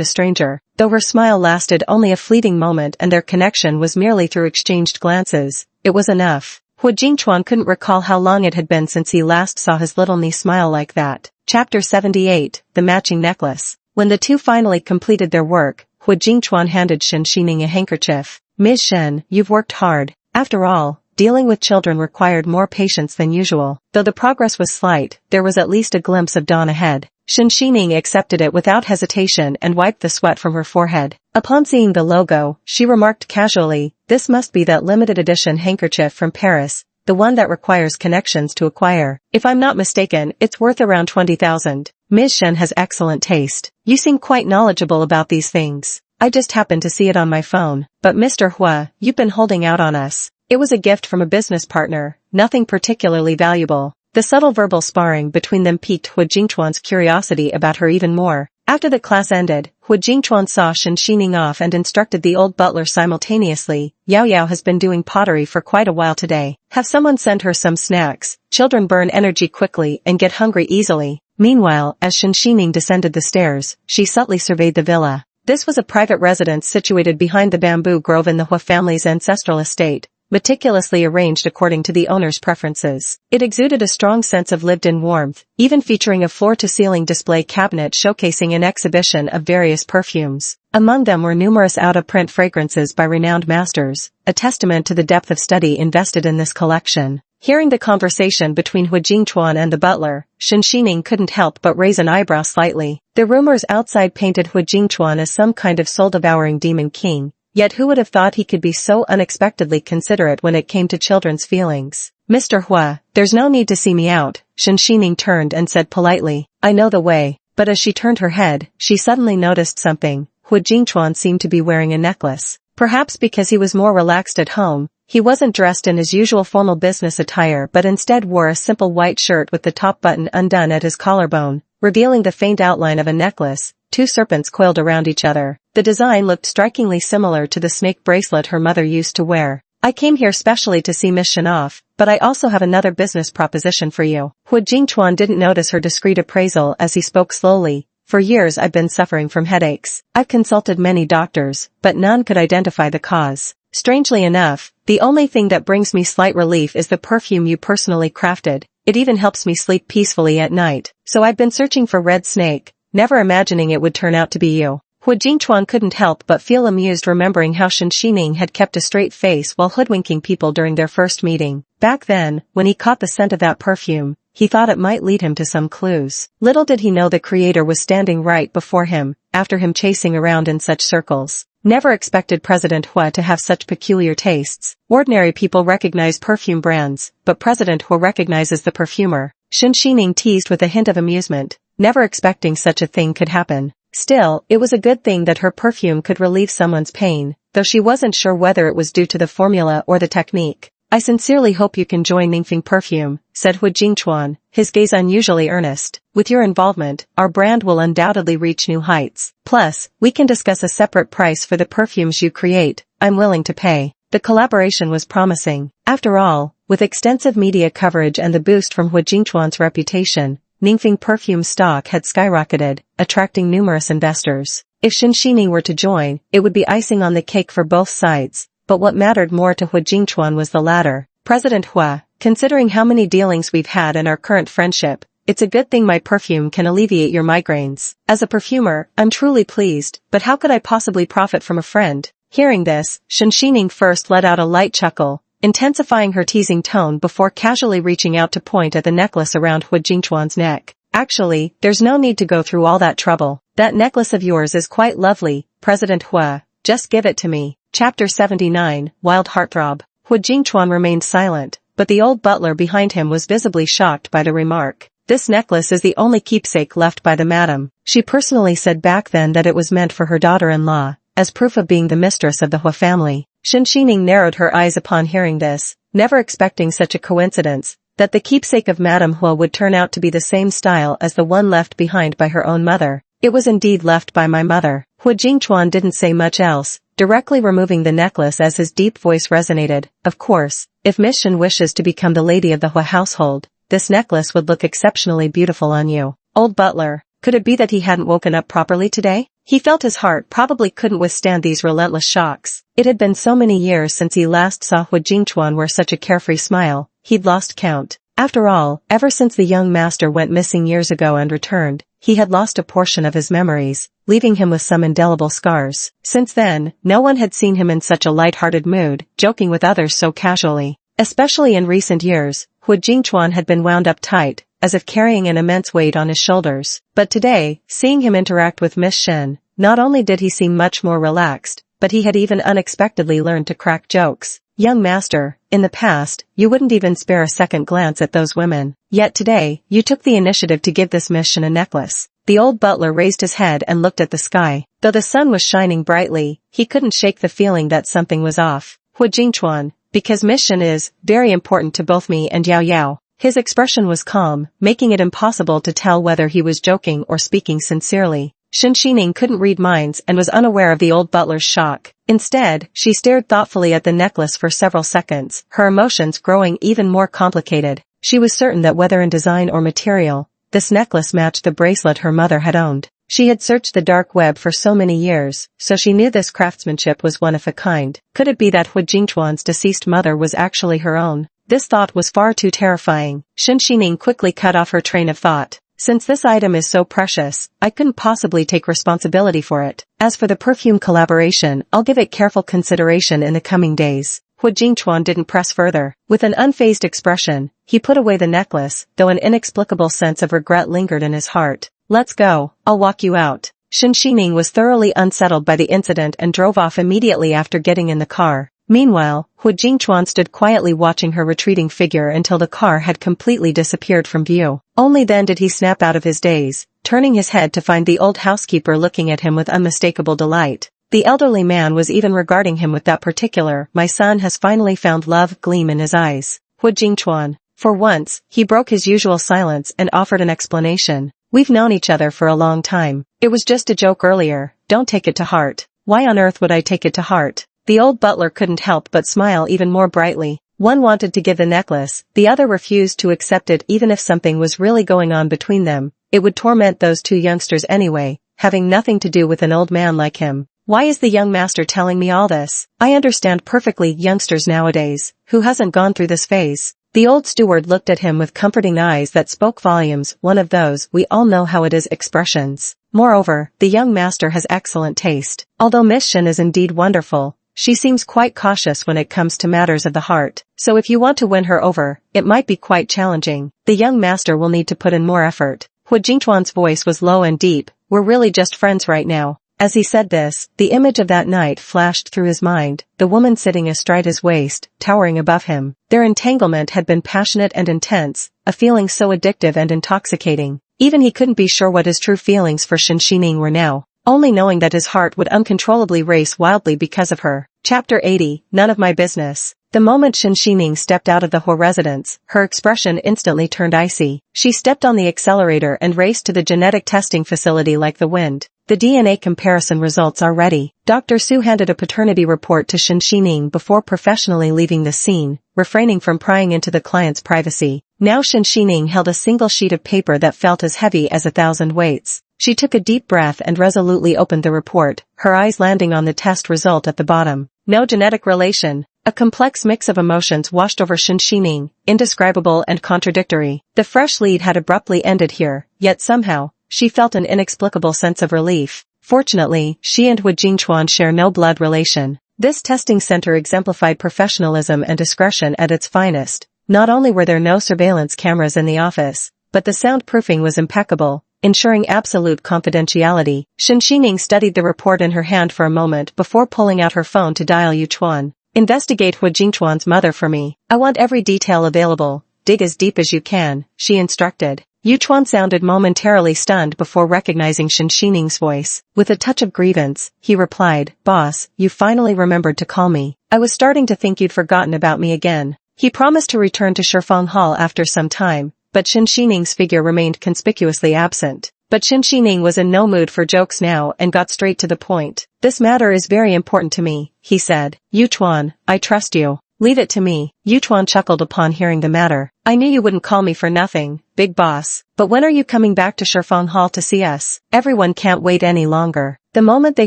[SPEAKER 1] a stranger. Though her smile lasted only a fleeting moment and their connection was merely through exchanged glances, it was enough. Hu Jingchuan couldn't recall how long it had been since he last saw his little niece smile like that. Chapter 78, The Matching Necklace. When the two finally completed their work, Hu Jingchuan handed Shen Xining a handkerchief. Ms. Shen, you've worked hard. After all, dealing with children required more patience than usual. Though the progress was slight, there was at least a glimpse of dawn ahead. Shen Xining accepted it without hesitation and wiped the sweat from her forehead. Upon seeing the logo, she remarked casually, "This must be that limited edition handkerchief from Paris, the one that requires connections to acquire. If I'm not mistaken, it's worth around 20,000. Ms. Shen has excellent taste. You seem quite knowledgeable about these things. I just happened to see it on my phone. But Mr. Hua, you've been holding out on us. It was a gift from a business partner, nothing particularly valuable." The subtle verbal sparring between them piqued Hu Jingchuan's curiosity about her even more. After the class ended, Hu Jingchuan saw Shen Xining off and instructed the old butler simultaneously. "Yao Yao has been doing pottery for quite a while today. Have someone send her some snacks. Children burn energy quickly and get hungry easily." Meanwhile, as Shen Xining descended the stairs, she subtly surveyed the villa. This was a private residence situated behind the bamboo grove in the Hua family's ancestral estate, meticulously arranged according to the owner's preferences. It exuded a strong sense of lived-in warmth, even featuring a floor-to-ceiling display cabinet showcasing an exhibition of various perfumes. Among them were numerous out-of-print fragrances by renowned masters, a testament to the depth of study invested in this collection. Hearing the conversation between Hu Jingchuan and the butler, Shen Xining couldn't help but raise an eyebrow slightly. The rumors outside painted Hu Jingchuan as some kind of soul-devouring demon king. Yet who would have thought he could be so unexpectedly considerate when it came to children's feelings? "Mr. Hua, there's no need to see me out." Shen Xining turned and said politely, "I know the way." But as she turned her head, she suddenly noticed something. Hu Jingchuan seemed to be wearing a necklace. Perhaps because he was more relaxed at home, he wasn't dressed in his usual formal business attire but instead wore a simple white shirt with the top button undone at his collarbone, revealing the faint outline of a necklace. Two serpents coiled around each other. The design looked strikingly similar to the snake bracelet her mother used to wear. "I came here specially to see Miss Shen off, but I also have another business proposition for you." Hu Jingchuan didn't notice her discreet appraisal as he spoke slowly. "For years I've been suffering from headaches. I've consulted many doctors, but none could identify the cause. Strangely enough, the only thing that brings me slight relief is the perfume you personally crafted. It even helps me sleep peacefully at night. So I've been searching for Red Snake, never imagining it would turn out to be you." Hu Jingchuan couldn't help but feel amused remembering how Shen Xining had kept a straight face while hoodwinking people during their first meeting. Back then, when he caught the scent of that perfume, he thought it might lead him to some clues. Little did he know the creator was standing right before him, after him chasing around in such circles. Never expected President Hua to have such peculiar tastes. Ordinary people recognize perfume brands, but President Hua recognizes the perfumer. Shen Xining teased with a hint of amusement, never expecting such a thing could happen. Still, it was a good thing that her perfume could relieve someone's pain, though she wasn't sure whether it was due to the formula or the technique. "I sincerely hope you can join Ningfeng Perfume," said Hu Jingchuan, his gaze unusually earnest. "With your involvement, our brand will undoubtedly reach new heights. Plus, we can discuss a separate price for the perfumes you create. I'm willing to pay." The collaboration was promising. After all, with extensive media coverage and the boost from Hu Jingchuan's reputation, Ningfeng Perfume stock had skyrocketed, attracting numerous investors. If Shen Xining were to join, it would be icing on the cake for both sides, but what mattered more to Hu Jingchuan was the latter. "President Hua, considering how many dealings we've had and our current friendship, it's a good thing my perfume can alleviate your migraines. As a perfumer, I'm truly pleased, but how could I possibly profit from a friend?" Hearing this, Shen Xining first let out a light chuckle, intensifying her teasing tone before casually reaching out to point at the necklace around Hu Jingchuan's neck. "Actually, there's no need to go through all that trouble. That necklace of yours is quite lovely, President Hua, just give it to me. Chapter 79, Wild Heartthrob. Hu Jingchuan remained silent, but the old butler behind him was visibly shocked by the remark. This necklace is the only keepsake left by the madam. She personally said back then that it was meant for her daughter-in-law, as proof of being the mistress of the Hua family. Shen Xining narrowed her eyes upon hearing this, never expecting such a coincidence, that the keepsake of Madame Hua would turn out to be the same style as the one left behind by her own mother. It was indeed left by my mother. Hu Jingchuan didn't say much else, directly removing the necklace as his deep voice resonated. Of course, if Miss Shen wishes to become the lady of the Hua household, this necklace would look exceptionally beautiful on you. Old butler, could it be that he hadn't woken up properly today? He felt his heart probably couldn't withstand these relentless shocks. It had been so many years since he last saw Hu Jingchuan wear such a carefree smile, he'd lost count. After all, ever since the young master went missing years ago and returned, he had lost a portion of his memories, leaving him with some indelible scars. Since then, no one had seen him in such a light-hearted mood, joking with others so casually. Especially in recent years, Hu Jingchuan had been wound up tight, as if carrying an immense weight on his shoulders. But today, seeing him interact with Miss Shen, not only did he seem much more relaxed, but he had even unexpectedly learned to crack jokes. Young master, in the past, you wouldn't even spare a second glance at those women. Yet today, you took the initiative to give this Miss Shen a necklace. The old butler raised his head and looked at the sky. Though the sun was shining brightly, he couldn't shake the feeling that something was off. Hu Jingchuan, because Miss Shen is very important to both me and Yao Yao. His expression was calm, making it impossible to tell whether he was joking or speaking sincerely. Shen Xining couldn't read minds and was unaware of the old butler's shock. Instead, she stared thoughtfully at the necklace for several seconds, her emotions growing even more complicated. She was certain that whether in design or material, this necklace matched the bracelet her mother had owned. She had searched the dark web for so many years, so she knew this craftsmanship was one of a kind. Could it be that Hu Jingchuan's deceased mother was actually her own? This thought was far too terrifying. Shen Xining quickly cut off her train of thought. Since this item is so precious, I couldn't possibly take responsibility for it. As for the perfume collaboration, I'll give it careful consideration in the coming days. Hu Jingchuan didn't press further. With an unfazed expression, he put away the necklace, though an inexplicable sense of regret lingered in his heart. Let's go, I'll walk you out. Shen Xining was thoroughly unsettled by the incident and drove off immediately after getting in the car. Meanwhile, Hu Jingchuan stood quietly watching her retreating figure until the car had completely disappeared from view. Only then did he snap out of his daze, turning his head to find the old housekeeper looking at him with unmistakable delight. The elderly man was even regarding him with that particular, "my son has finally found love" gleam in his eyes. Hu Jingchuan. For once, he broke his usual silence and offered an explanation. We've known each other for a long time. It was just a joke earlier, don't take it to heart. Why on earth would I take it to heart? The old butler couldn't help but smile even more brightly. One wanted to give the necklace, the other refused to accept it even if something was really going on between them. It would torment those two youngsters anyway, having nothing to do with an old man like him. Why is the young master telling me all this? I understand perfectly youngsters nowadays. Who hasn't gone through this phase? The old steward looked at him with comforting eyes that spoke volumes, one of those "we all know how it is" expressions. Moreover, the young master has excellent taste. Although Miss Shen is indeed wonderful, she seems quite cautious when it comes to matters of the heart. So if you want to win her over, it might be quite challenging. The young master will need to put in more effort. Hu Jingchuan's voice was low and deep. We're really just friends right now. As he said this, the image of that night flashed through his mind, the woman sitting astride his waist, towering above him. Their entanglement had been passionate and intense, a feeling so addictive and intoxicating. Even he couldn't be sure what his true feelings for Shen Xining were now, only knowing that his heart would uncontrollably race wildly because of her. Chapter 80, None of My Business. The moment Shen Xining stepped out of the Hua residence, her expression instantly turned icy. She stepped on the accelerator and raced to the genetic testing facility like the wind. The DNA comparison results are ready. Dr. Su handed a paternity report to Shen Xining before professionally leaving the scene, refraining from prying into the client's privacy. Now Shen Xining held a single sheet of paper that felt as heavy as 1,000 weights. She took a deep breath and resolutely opened the report, her eyes landing on the test result at the bottom. No genetic relation. A complex mix of emotions washed over Shen Xining, indescribable and contradictory. The fresh lead had abruptly ended here, yet somehow, she felt an inexplicable sense of relief. Fortunately, she and Hu Jingchuan share no blood relation. This testing center exemplified professionalism and discretion at its finest. Not only were there no surveillance cameras in the office, but the soundproofing was impeccable, ensuring absolute confidentiality. Shen Xining studied the report in her hand for a moment before pulling out her phone to dial Yu Chuan. Investigate Hu Jingchuan's mother for me. I want every detail available. Dig as deep as you can, she instructed. Yu Chuan sounded momentarily stunned before recognizing Shen Xining's voice. With a touch of grievance, he replied, "Boss, you finally remembered to call me. I was starting to think you'd forgotten about me again." He promised to return to Shifeng Hall after some time, but Shen Xining's figure remained conspicuously absent. But Shen Xining was in no mood for jokes now and got straight to the point. "This matter is very important to me," he said. "Yu Chuan, I trust you. Leave it to me." Yu Chuan chuckled upon hearing the matter. "I knew you wouldn't call me for nothing, big boss. But when are you coming back to Shifeng Hall to see us? Everyone can't wait any longer." The moment they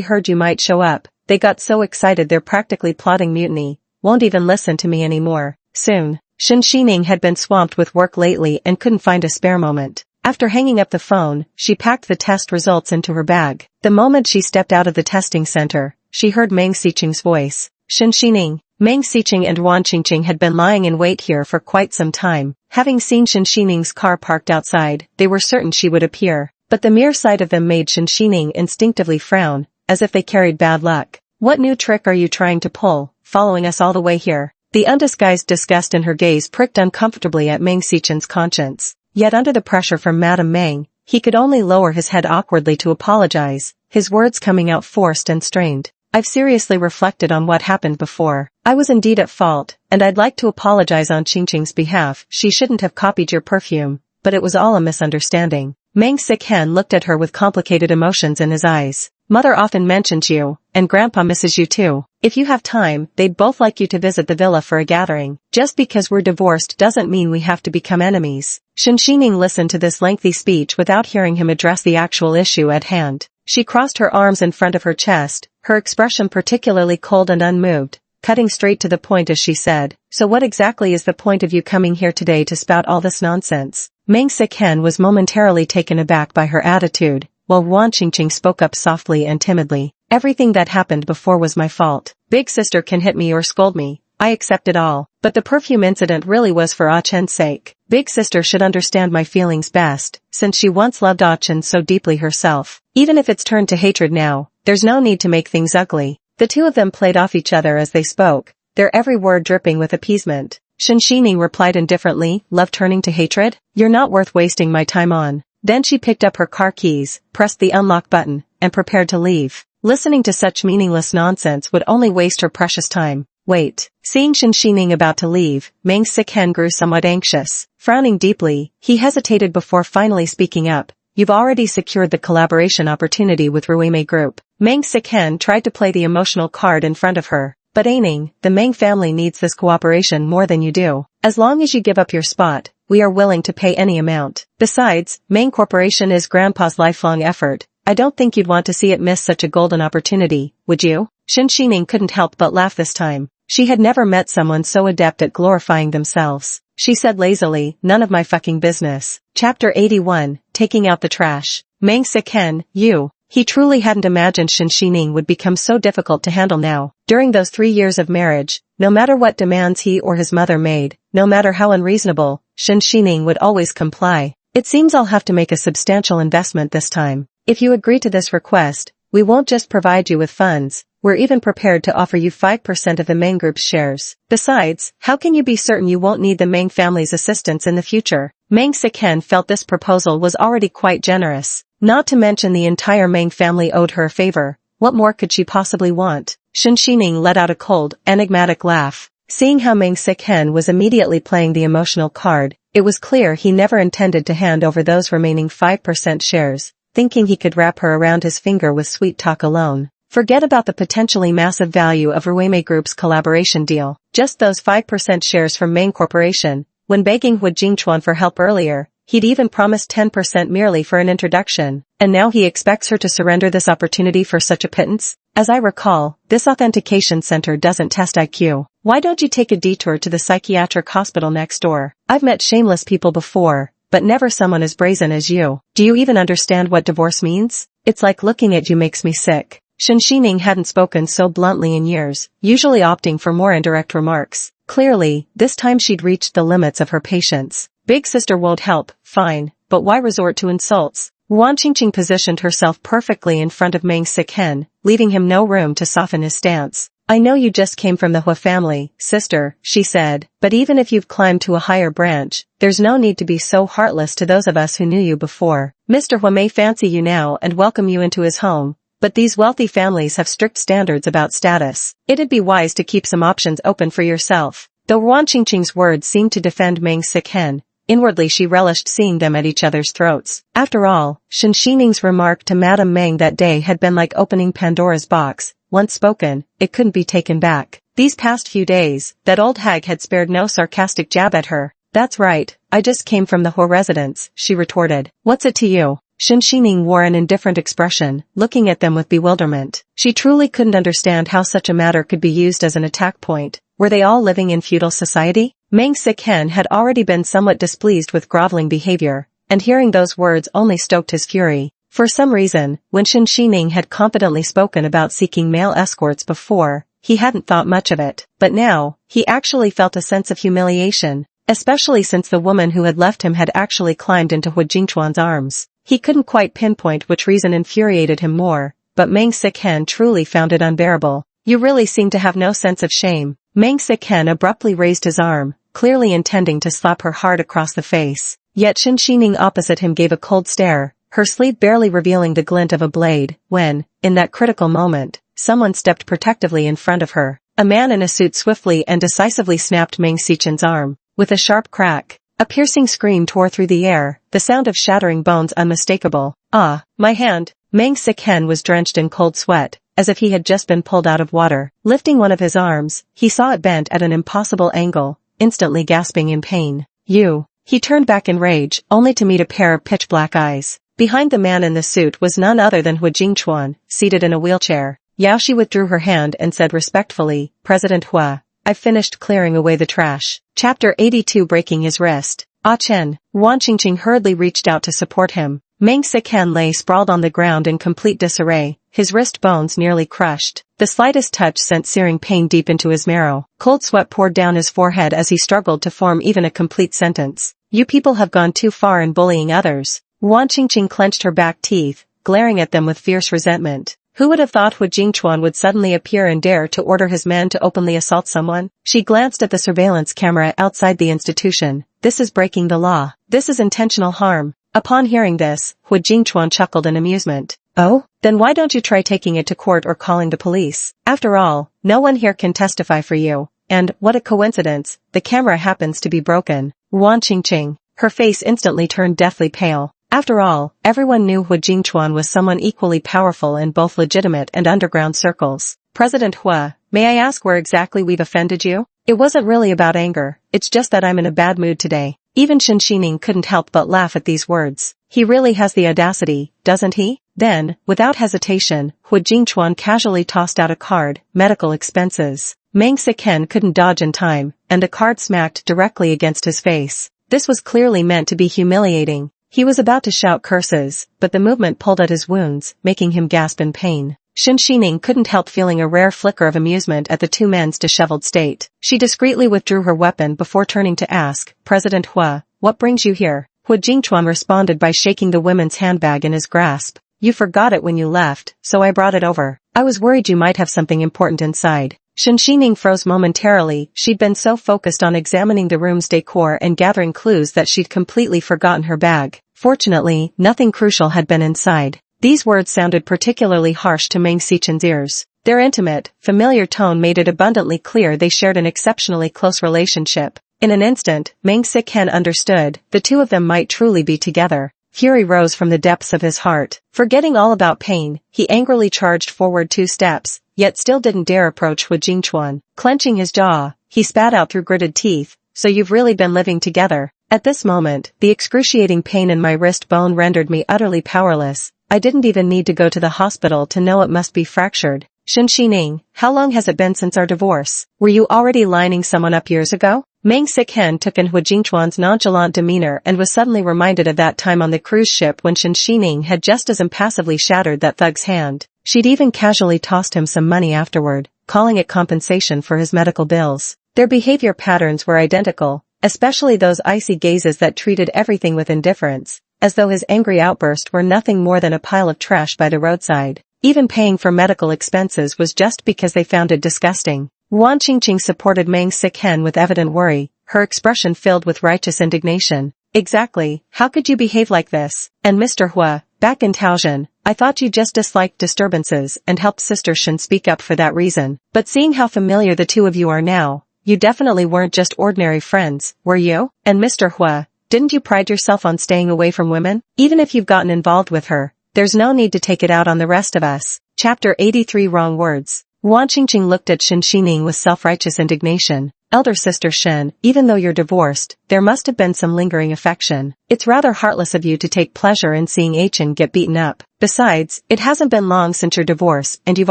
[SPEAKER 1] heard you might show up, they got so excited they're practically plotting mutiny. Won't even listen to me anymore. Soon. Shen Xining had been swamped with work lately and couldn't find a spare moment. After hanging up the phone, she packed the test results into her bag. The moment she stepped out of the testing center, she heard Meng Xiqing's voice. "Shen Xining." Meng Xiqing and Wan Qingqing had been lying in wait here for quite some time. Having seen Shen Xining's car parked outside, they were certain she would appear. But the mere sight of them made Shen Xining instinctively frown, as if they carried bad luck. "What new trick are you trying to pull, following us all the way here?" The undisguised disgust in her gaze pricked uncomfortably at Meng Xiqing's conscience. Yet under the pressure from Madame Meng, he could only lower his head awkwardly to apologize, his words coming out forced and strained. "I've seriously reflected on what happened before. I was indeed at fault, and I'd like to apologize on Qingqing's behalf. She shouldn't have copied your perfume, but it was all a misunderstanding." Meng Sichen looked at her with complicated emotions in his eyes. "Mother often mentions you, and Grandpa misses you too. If you have time, they'd both like you to visit the villa for a gathering. Just because we're divorced doesn't mean we have to become enemies." Shen Xining listened to this lengthy speech without hearing him address the actual issue at hand. She crossed her arms in front of her chest, her expression particularly cold and unmoved, cutting straight to the point as she said, "So what exactly is the point of you coming here today to spout all this nonsense?" Meng Sichen was momentarily taken aback by her attitude, while Wan Qingqing spoke up softly and timidly. "Everything that happened before was my fault. Big sister can hit me or scold me. I accept it all. But the perfume incident really was for Ah Chen's sake. Big sister should understand my feelings best, since she once loved Ah Chen so deeply herself. Even if it's turned to hatred now, there's no need to make things ugly." The two of them played off each other as they spoke, their every word dripping with appeasement. Shen Xining replied indifferently, "Love turning to hatred? You're not worth wasting my time on." Then she picked up her car keys, pressed the unlock button, and prepared to leave. Listening to such meaningless nonsense would only waste her precious time. "Wait." Seeing Shen Xining about to leave, Meng Sichen grew somewhat anxious. Frowning deeply, he hesitated before finally speaking up. "You've already secured the collaboration opportunity with Ruime Group." Meng Sichen tried to play the emotional card in front of her. "But Aining, the Meng family needs this cooperation more than you do. As long as you give up your spot, we are willing to pay any amount. Besides, Meng Corporation is Grandpa's lifelong effort. I don't think you'd want to see it miss such a golden opportunity, would you?" Shen Xining couldn't help but laugh this time. She had never met someone so adept at glorifying themselves. She said lazily, "None of my fucking business." Chapter 81, Taking Out the Trash. Meng Sichen, you. He truly hadn't imagined Shen Xining would become so difficult to handle now. During those 3 years of marriage, no matter what demands he or his mother made, no matter how unreasonable, Shen Xining would always comply. "It seems I'll have to make a substantial investment this time. If you agree to this request, we won't just provide you with funds, we're even prepared to offer you 5% of the Meng Group's shares. Besides, how can you be certain you won't need the Meng family's assistance in the future?" Meng Sichen felt this proposal was already quite generous. Not to mention the entire Meng family owed her a favor. What more could she possibly want? Shen Xining let out a cold, enigmatic laugh. Seeing how Meng Sichen was immediately playing the emotional card, it was clear he never intended to hand over those remaining 5% shares, thinking he could wrap her around his finger with sweet talk alone. Forget about the potentially massive value of Ruime Group's collaboration deal. Just those 5% shares from Meng Corporation. When begging Hu Jingchuan for help earlier, he'd even promised 10% merely for an introduction, and now he expects her to surrender this opportunity for such a pittance? As I recall, this authentication center doesn't test IQ. Why don't you take a detour to the psychiatric hospital next door? I've met shameless people before, but never someone as brazen as you. Do you even understand what divorce means? It's like looking at you makes me sick. Shen Xining hadn't spoken so bluntly in years, usually opting for more indirect remarks. Clearly, this time she'd reached the limits of her patience. Big sister won't help, fine, but why resort to insults? Wan Qingqing positioned herself perfectly in front of Meng Siken, leaving him no room to soften his stance. I know you just came from the Hua family, sister, she said, but even if you've climbed to a higher branch, there's no need to be so heartless to those of us who knew you before. Mr. Hua may fancy you now and welcome you into his home, but these wealthy families have strict standards about status. It'd be wise to keep some options open for yourself. Though Wan Qingqing's words seemed to defend Meng Siken, inwardly she relished seeing them at each other's throats. After all, Shen Xining's remark to Madame Meng that day had been like opening Pandora's box. Once spoken, it couldn't be taken back. These past few days, that old hag had spared no sarcastic jab at her. That's right, I just came from the Hua residence, she retorted. What's it to you? Shen Xining wore an indifferent expression, looking at them with bewilderment. She truly couldn't understand how such a matter could be used as an attack point. Were they all living in feudal society? Meng Siken had already been somewhat displeased with groveling behavior, and hearing those words only stoked his fury. For some reason, when Shen Xining had confidently spoken about seeking male escorts before, he hadn't thought much of it. But now, he actually felt a sense of humiliation, especially since the woman who had left him had actually climbed into Hua Jingchuan's arms. He couldn't quite pinpoint which reason infuriated him more, but Meng Siken truly found it unbearable. You really seem to have no sense of shame. Meng Siken abruptly raised his arm, clearly intending to slap her hard across the face. Yet Shen Xining opposite him gave a cold stare, her sleeve barely revealing the glint of a blade, when, in that critical moment, someone stepped protectively in front of her. A man in a suit swiftly and decisively snapped Meng Sichen's arm. With a sharp crack, a piercing scream tore through the air, the sound of shattering bones unmistakable. Ah, my hand! Meng Siken was drenched in cold sweat, as if he had just been pulled out of water. Lifting one of his arms, he saw it bent at an impossible angle, instantly gasping in pain. You! He turned back in rage, only to meet a pair of pitch-black eyes. Behind the man in the suit was none other than Hua Jingchuan, seated in a wheelchair. Yaoshi withdrew her hand and said respectfully, President Hua, I've finished clearing away the trash. Chapter 82 Breaking his wrist. Ah Chen. Wan Qingqing hurriedly reached out to support him. Meng Siken lay sprawled on the ground in complete disarray, his wrist bones nearly crushed. The slightest touch sent searing pain deep into his marrow. Cold sweat poured down his forehead as he struggled to form even a complete sentence. You people have gone too far in bullying others. Wan Qingqing clenched her back teeth, glaring at them with fierce resentment. Who would have thought Hua Jingchuan would suddenly appear and dare to order his men to openly assault someone? She glanced at the surveillance camera outside the institution. This is breaking the law. This is intentional harm. Upon hearing this, Hua Jingchuan chuckled in amusement. Oh? Then why don't you try taking it to court or calling the police? After all, no one here can testify for you. And, what a coincidence, the camera happens to be broken. Wan Qingqing. Her face instantly turned deathly pale. After all, everyone knew Hua Jingchuan was someone equally powerful in both legitimate and underground circles. President Hua, may I ask where exactly we've offended you? It wasn't really about anger, it's just that I'm in a bad mood today. Even Shen Xining couldn't help but laugh at these words. He really has the audacity, doesn't he? Then, without hesitation, Hua Jingchuan casually tossed out a card, medical expenses. Meng Siken couldn't dodge in time, and the card smacked directly against his face. This was clearly meant to be humiliating. He was about to shout curses, but the movement pulled at his wounds, making him gasp in pain. Shen Xining couldn't help feeling a rare flicker of amusement at the two men's disheveled state. She discreetly withdrew her weapon before turning to ask, President Hua, what brings you here? Hua Jingchuan responded by shaking the woman's handbag in his grasp. You forgot it when you left, so I brought it over. I was worried you might have something important inside. Shen Xining froze momentarily. She'd been so focused on examining the room's decor and gathering clues that she'd completely forgotten her bag. Fortunately, nothing crucial had been inside. These words sounded particularly harsh to Meng Sichen's ears. Their intimate, familiar tone made it abundantly clear they shared an exceptionally close relationship. In an instant, Meng Siken understood, the two of them might truly be together. Fury rose from the depths of his heart. Forgetting all about pain, he angrily charged forward 2 steps, yet still didn't dare approach Hua Jingchuan. Clenching his jaw, he spat out through gritted teeth, so you've really been living together. At this moment, the excruciating pain in my wrist bone rendered me utterly powerless. I didn't even need to go to the hospital to know it must be fractured. Shen Xining, how long has it been since our divorce? Were you already lining someone up years ago? Meng Siken took in Hua Jingchuan's nonchalant demeanor and was suddenly reminded of that time on the cruise ship when Shen Xining had just as impassively shattered that thug's hand. She'd even casually tossed him some money afterward, calling it compensation for his medical bills. Their behavior patterns were identical, especially those icy gazes that treated everything with indifference. as though his angry outburst were nothing more than a pile of trash by the roadside. Even paying for medical expenses was just because they found it disgusting. Wan Qingqing supported Meng Sichen with evident worry, her expression filled with righteous indignation. Exactly, how could you behave like this? And Mr. Hua, back in Taoyuan, I thought you just disliked disturbances and helped Sister Shen speak up for that reason. But seeing how familiar the two of you are now, you definitely weren't just ordinary friends, were you? And Mr. Hua, didn't you pride yourself on staying away from women? Even if you've gotten involved with her, there's no need to take it out on the rest of us. Chapter 83 Wrong Words. Wan Qingqing looked at Shen Xining with self-righteous indignation. Elder Sister Shen, even though you're divorced, there must have been some lingering affection. It's rather heartless of you to take pleasure in seeing Chen get beaten up. Besides, it hasn't been long since your divorce and you've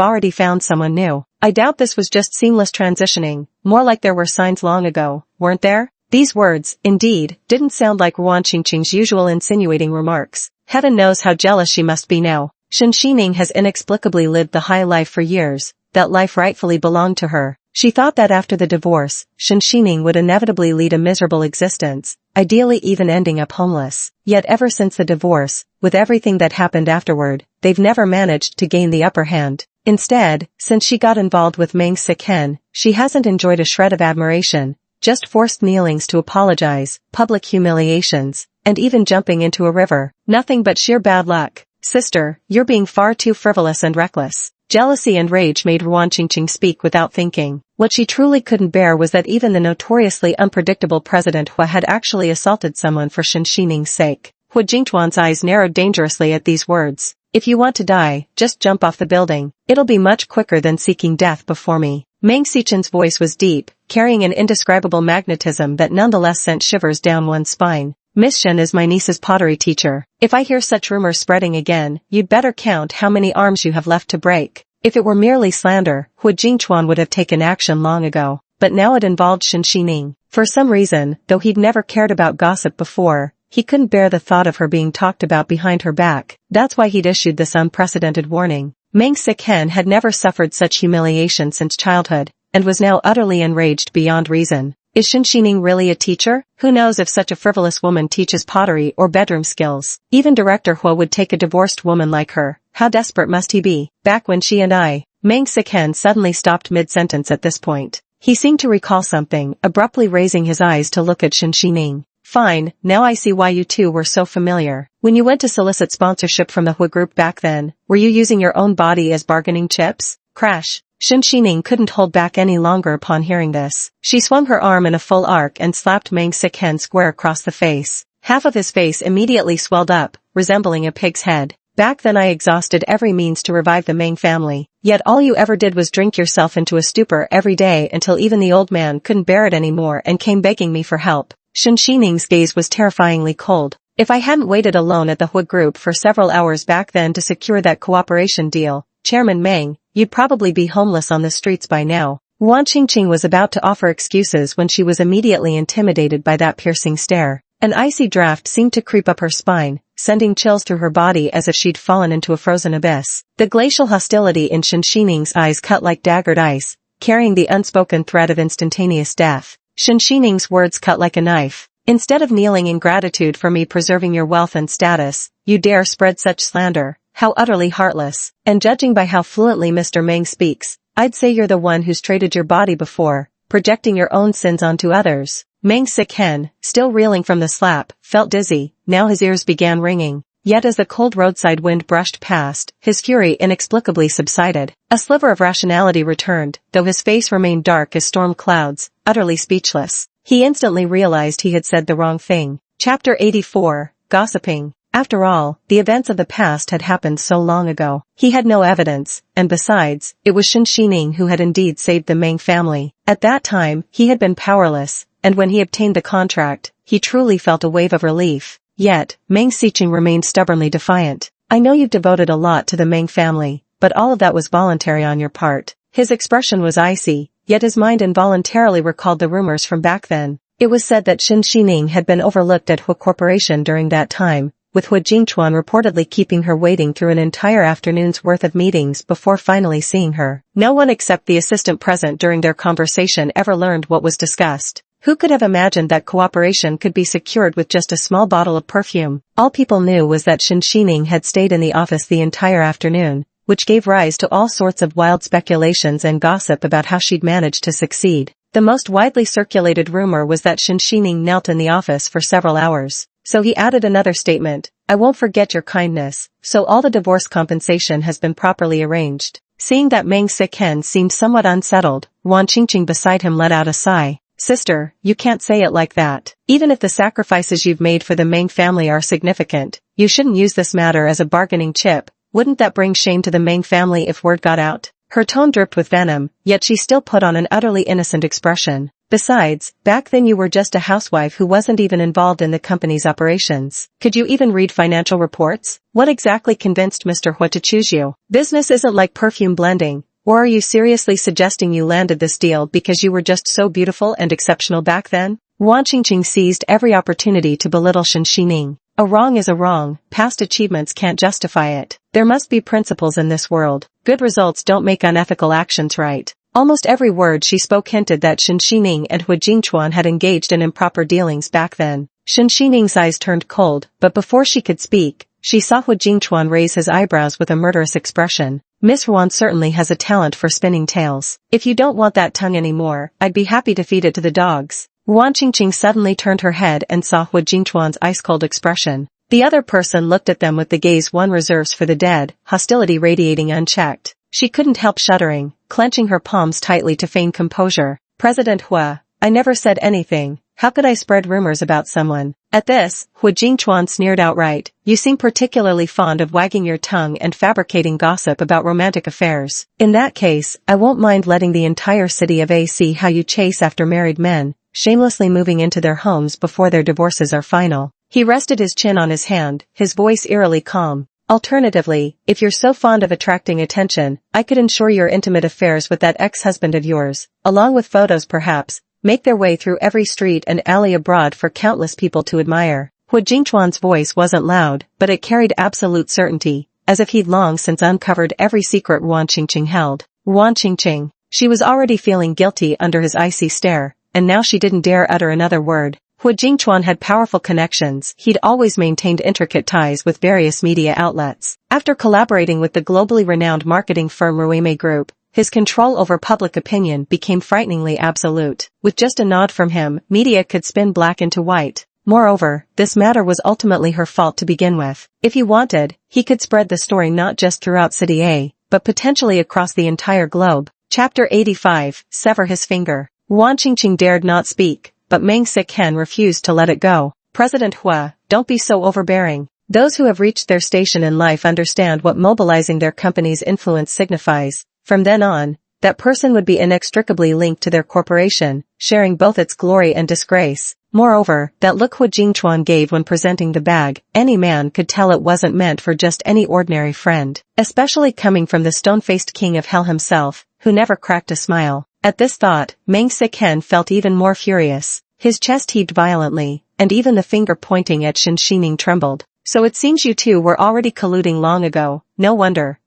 [SPEAKER 1] already found someone new. I doubt this was just seamless transitioning, more like there were signs long ago, weren't there? These words, indeed, didn't sound like Wan Qingqing's usual insinuating remarks. Heaven knows how jealous she must be now. Shen Xining has inexplicably lived the high life for years. That life rightfully belonged to her. She thought that after the divorce, Shen Xining would inevitably lead a miserable existence, ideally even ending up homeless. Yet ever since the divorce, with everything that happened afterward, they've never managed to gain the upper hand. Instead, since she got involved with Meng Sichen, she hasn't enjoyed a shred of admiration, just forced kneelings to apologize, public humiliations, and even jumping into a river. Nothing but sheer bad luck. Sister, you're being far too frivolous and reckless. Jealousy and rage made Wan Qingqing speak without thinking. What she truly couldn't bear was that even the notoriously unpredictable President Hua had actually assaulted someone for Shen Xining's sake. Hua Jingtuan's eyes narrowed dangerously at these words. If you want to die, just jump off the building. It'll be much quicker than seeking death before me. Meng Sichen's voice was deep, carrying an indescribable magnetism that nonetheless sent shivers down one's spine. Miss Shen is my niece's pottery teacher. If I hear such rumors spreading again, you'd better count how many arms you have left to break. If it were merely slander, Hua Jingtuan would have taken action long ago. But now it involved Shen Xining. For some reason, though he'd never cared about gossip before, he couldn't bear the thought of her being talked about behind her back. That's why he'd issued this unprecedented warning. Meng Sichen had never suffered such humiliation since childhood, and was now utterly enraged beyond reason. Is Shen Xining really a teacher? Who knows if such a frivolous woman teaches pottery or bedroom skills? Even Director Hua would take a divorced woman like her. How desperate must he be? Back when she and I... Meng Sichen suddenly stopped mid-sentence at this point. He seemed to recall something, abruptly raising his eyes to look at Shen Xining. Fine, now I see why you two were so familiar. When you went to solicit sponsorship from the Hua group back then, were you using your own body as bargaining chips? Crash. Shen Xining couldn't hold back any longer upon hearing this. She swung her arm in a full arc and slapped Meng Sichen square across the face. Half of his face immediately swelled up, resembling a pig's head. Back then I exhausted every means to revive the Meng family. Yet all you ever did was drink yourself into a stupor every day until even the old man couldn't bear it anymore and came begging me for help. Shen Xining's gaze was terrifyingly cold. If I hadn't waited alone at the Hua group for several hours back then to secure that cooperation deal, Chairman Meng, you'd probably be homeless on the streets by now. Wan Qingqing was about to offer excuses when she was immediately intimidated by that piercing stare. An icy draft seemed to creep up her spine, sending chills through her body as if she'd fallen into a frozen abyss. The glacial hostility in Shen Xining's eyes cut like daggered ice, carrying the unspoken threat of instantaneous death. Shen Xining's words cut like a knife. Instead of kneeling in gratitude for me preserving your wealth and status, you dare spread such slander. How utterly heartless. And judging by how fluently Mr. Meng speaks, I'd say you're the one who's traded your body before, projecting your own sins onto others. Meng Sichen, still reeling from the slap, felt dizzy. Now his ears began ringing. Yet as the cold roadside wind brushed past, his fury inexplicably subsided. A sliver of rationality returned, though his face remained dark as storm clouds, utterly speechless. He instantly realized he had said the wrong thing. Chapter 84, Gossiping. After all, the events of the past had happened so long ago. He had no evidence, and besides, it was Shen Xining who had indeed saved the Meng family. At that time, he had been powerless, and when he obtained the contract, he truly felt a wave of relief. Yet, Meng Sichen remained stubbornly defiant. I know you've devoted a lot to the Meng family, but all of that was voluntary on your part. His expression was icy, yet his mind involuntarily recalled the rumors from back then. It was said that Shen Xining had been overlooked at Hua Corporation during that time, with Hua Jingtuan reportedly keeping her waiting through an entire afternoon's worth of meetings before finally seeing her. No one except the assistant present during their conversation ever learned what was discussed. Who could have imagined that cooperation could be secured with just a small bottle of perfume? All people knew was that Shen Xining had stayed in the office the entire afternoon, which gave rise to all sorts of wild speculations and gossip about how she'd managed to succeed. The most widely circulated rumor was that Shen Xining knelt in the office for several hours. So he added another statement, "I won't forget your kindness," so all the divorce compensation has been properly arranged. Seeing that Meng Siken seemed somewhat unsettled, Wan Qingqing beside him let out a sigh. "Sister, you can't say it like that. Even if the sacrifices you've made for the Meng family are significant, you shouldn't use this matter as a bargaining chip. Wouldn't that bring shame to the Meng family if word got out?" Her tone dripped with venom, yet she still put on an utterly innocent expression. "Besides, back then you were just a housewife who wasn't even involved in the company's operations. Could you even read financial reports? What exactly convinced Mr. Hua to choose you? Business isn't like perfume blending. Or are you seriously suggesting you landed this deal because you were just so beautiful and exceptional back then?" Wan Qingqing seized every opportunity to belittle Shen Xining. A wrong is a wrong, past achievements can't justify it. There must be principles in this world. Good results don't make unethical actions right. Almost every word she spoke hinted that Shen Xining and Hu Jingchuan had engaged in improper dealings back then. Shen Xining's eyes turned cold, but before she could speak, she saw Hu Jingchuan raise his eyebrows with a murderous expression. "Miss Huan certainly has a talent for spinning tales. If you don't want that tongue anymore, I'd be happy to feed it to the dogs." Wan Qingqing suddenly turned her head and saw Hu Jingchuan's ice-cold expression. The other person looked at them with the gaze one reserves for the dead, hostility radiating unchecked. She couldn't help shuddering, clenching her palms tightly to feign composure. "President Hua, I never said anything. How could I spread rumors about someone?" At this, Hu Jingchuan sneered outright. "You seem particularly fond of wagging your tongue and fabricating gossip about romantic affairs. In that case, I won't mind letting the entire city of A see how you chase after married men, shamelessly moving into their homes before their divorces are final." He rested his chin on his hand, his voice eerily calm. "Alternatively, if you're so fond of attracting attention, I could ensure your intimate affairs with that ex-husband of yours, along with photos perhaps, make their way through every street and alley abroad for countless people to admire." Hu Jingchuan's voice wasn't loud, but it carried absolute certainty, as if he'd long since uncovered every secret Wan Qingqing held. Wan Qingqing. She was already feeling guilty under his icy stare, and now she didn't dare utter another word. Hu Jingchuan had powerful connections. He'd always maintained intricate ties with various media outlets. After collaborating with the globally renowned marketing firm Ruime Group, his control over public opinion became frighteningly absolute. With just a nod from him, media could spin black into white. Moreover, this matter was ultimately her fault to begin with. If he wanted, he could spread the story not just throughout City A, but potentially across the entire globe. Chapter 85, Sever his finger. Wan Qingqing dared not speak, but Meng Siken refused to let it go. "President Hua, don't be so overbearing. Those who have reached their station in life understand what mobilizing their company's influence signifies. From then on, that person would be inextricably linked to their corporation, sharing both its glory and disgrace. Moreover, that look Hu Jingchuan gave when presenting the bag, any man could tell it wasn't meant for just any ordinary friend, especially coming from the stone-faced king of hell himself, who never cracked a smile." At this thought, Meng Siken felt even more furious. His chest heaved violently, and even the finger pointing at Shen Xining trembled. "So it seems you two were already colluding long ago. No wonder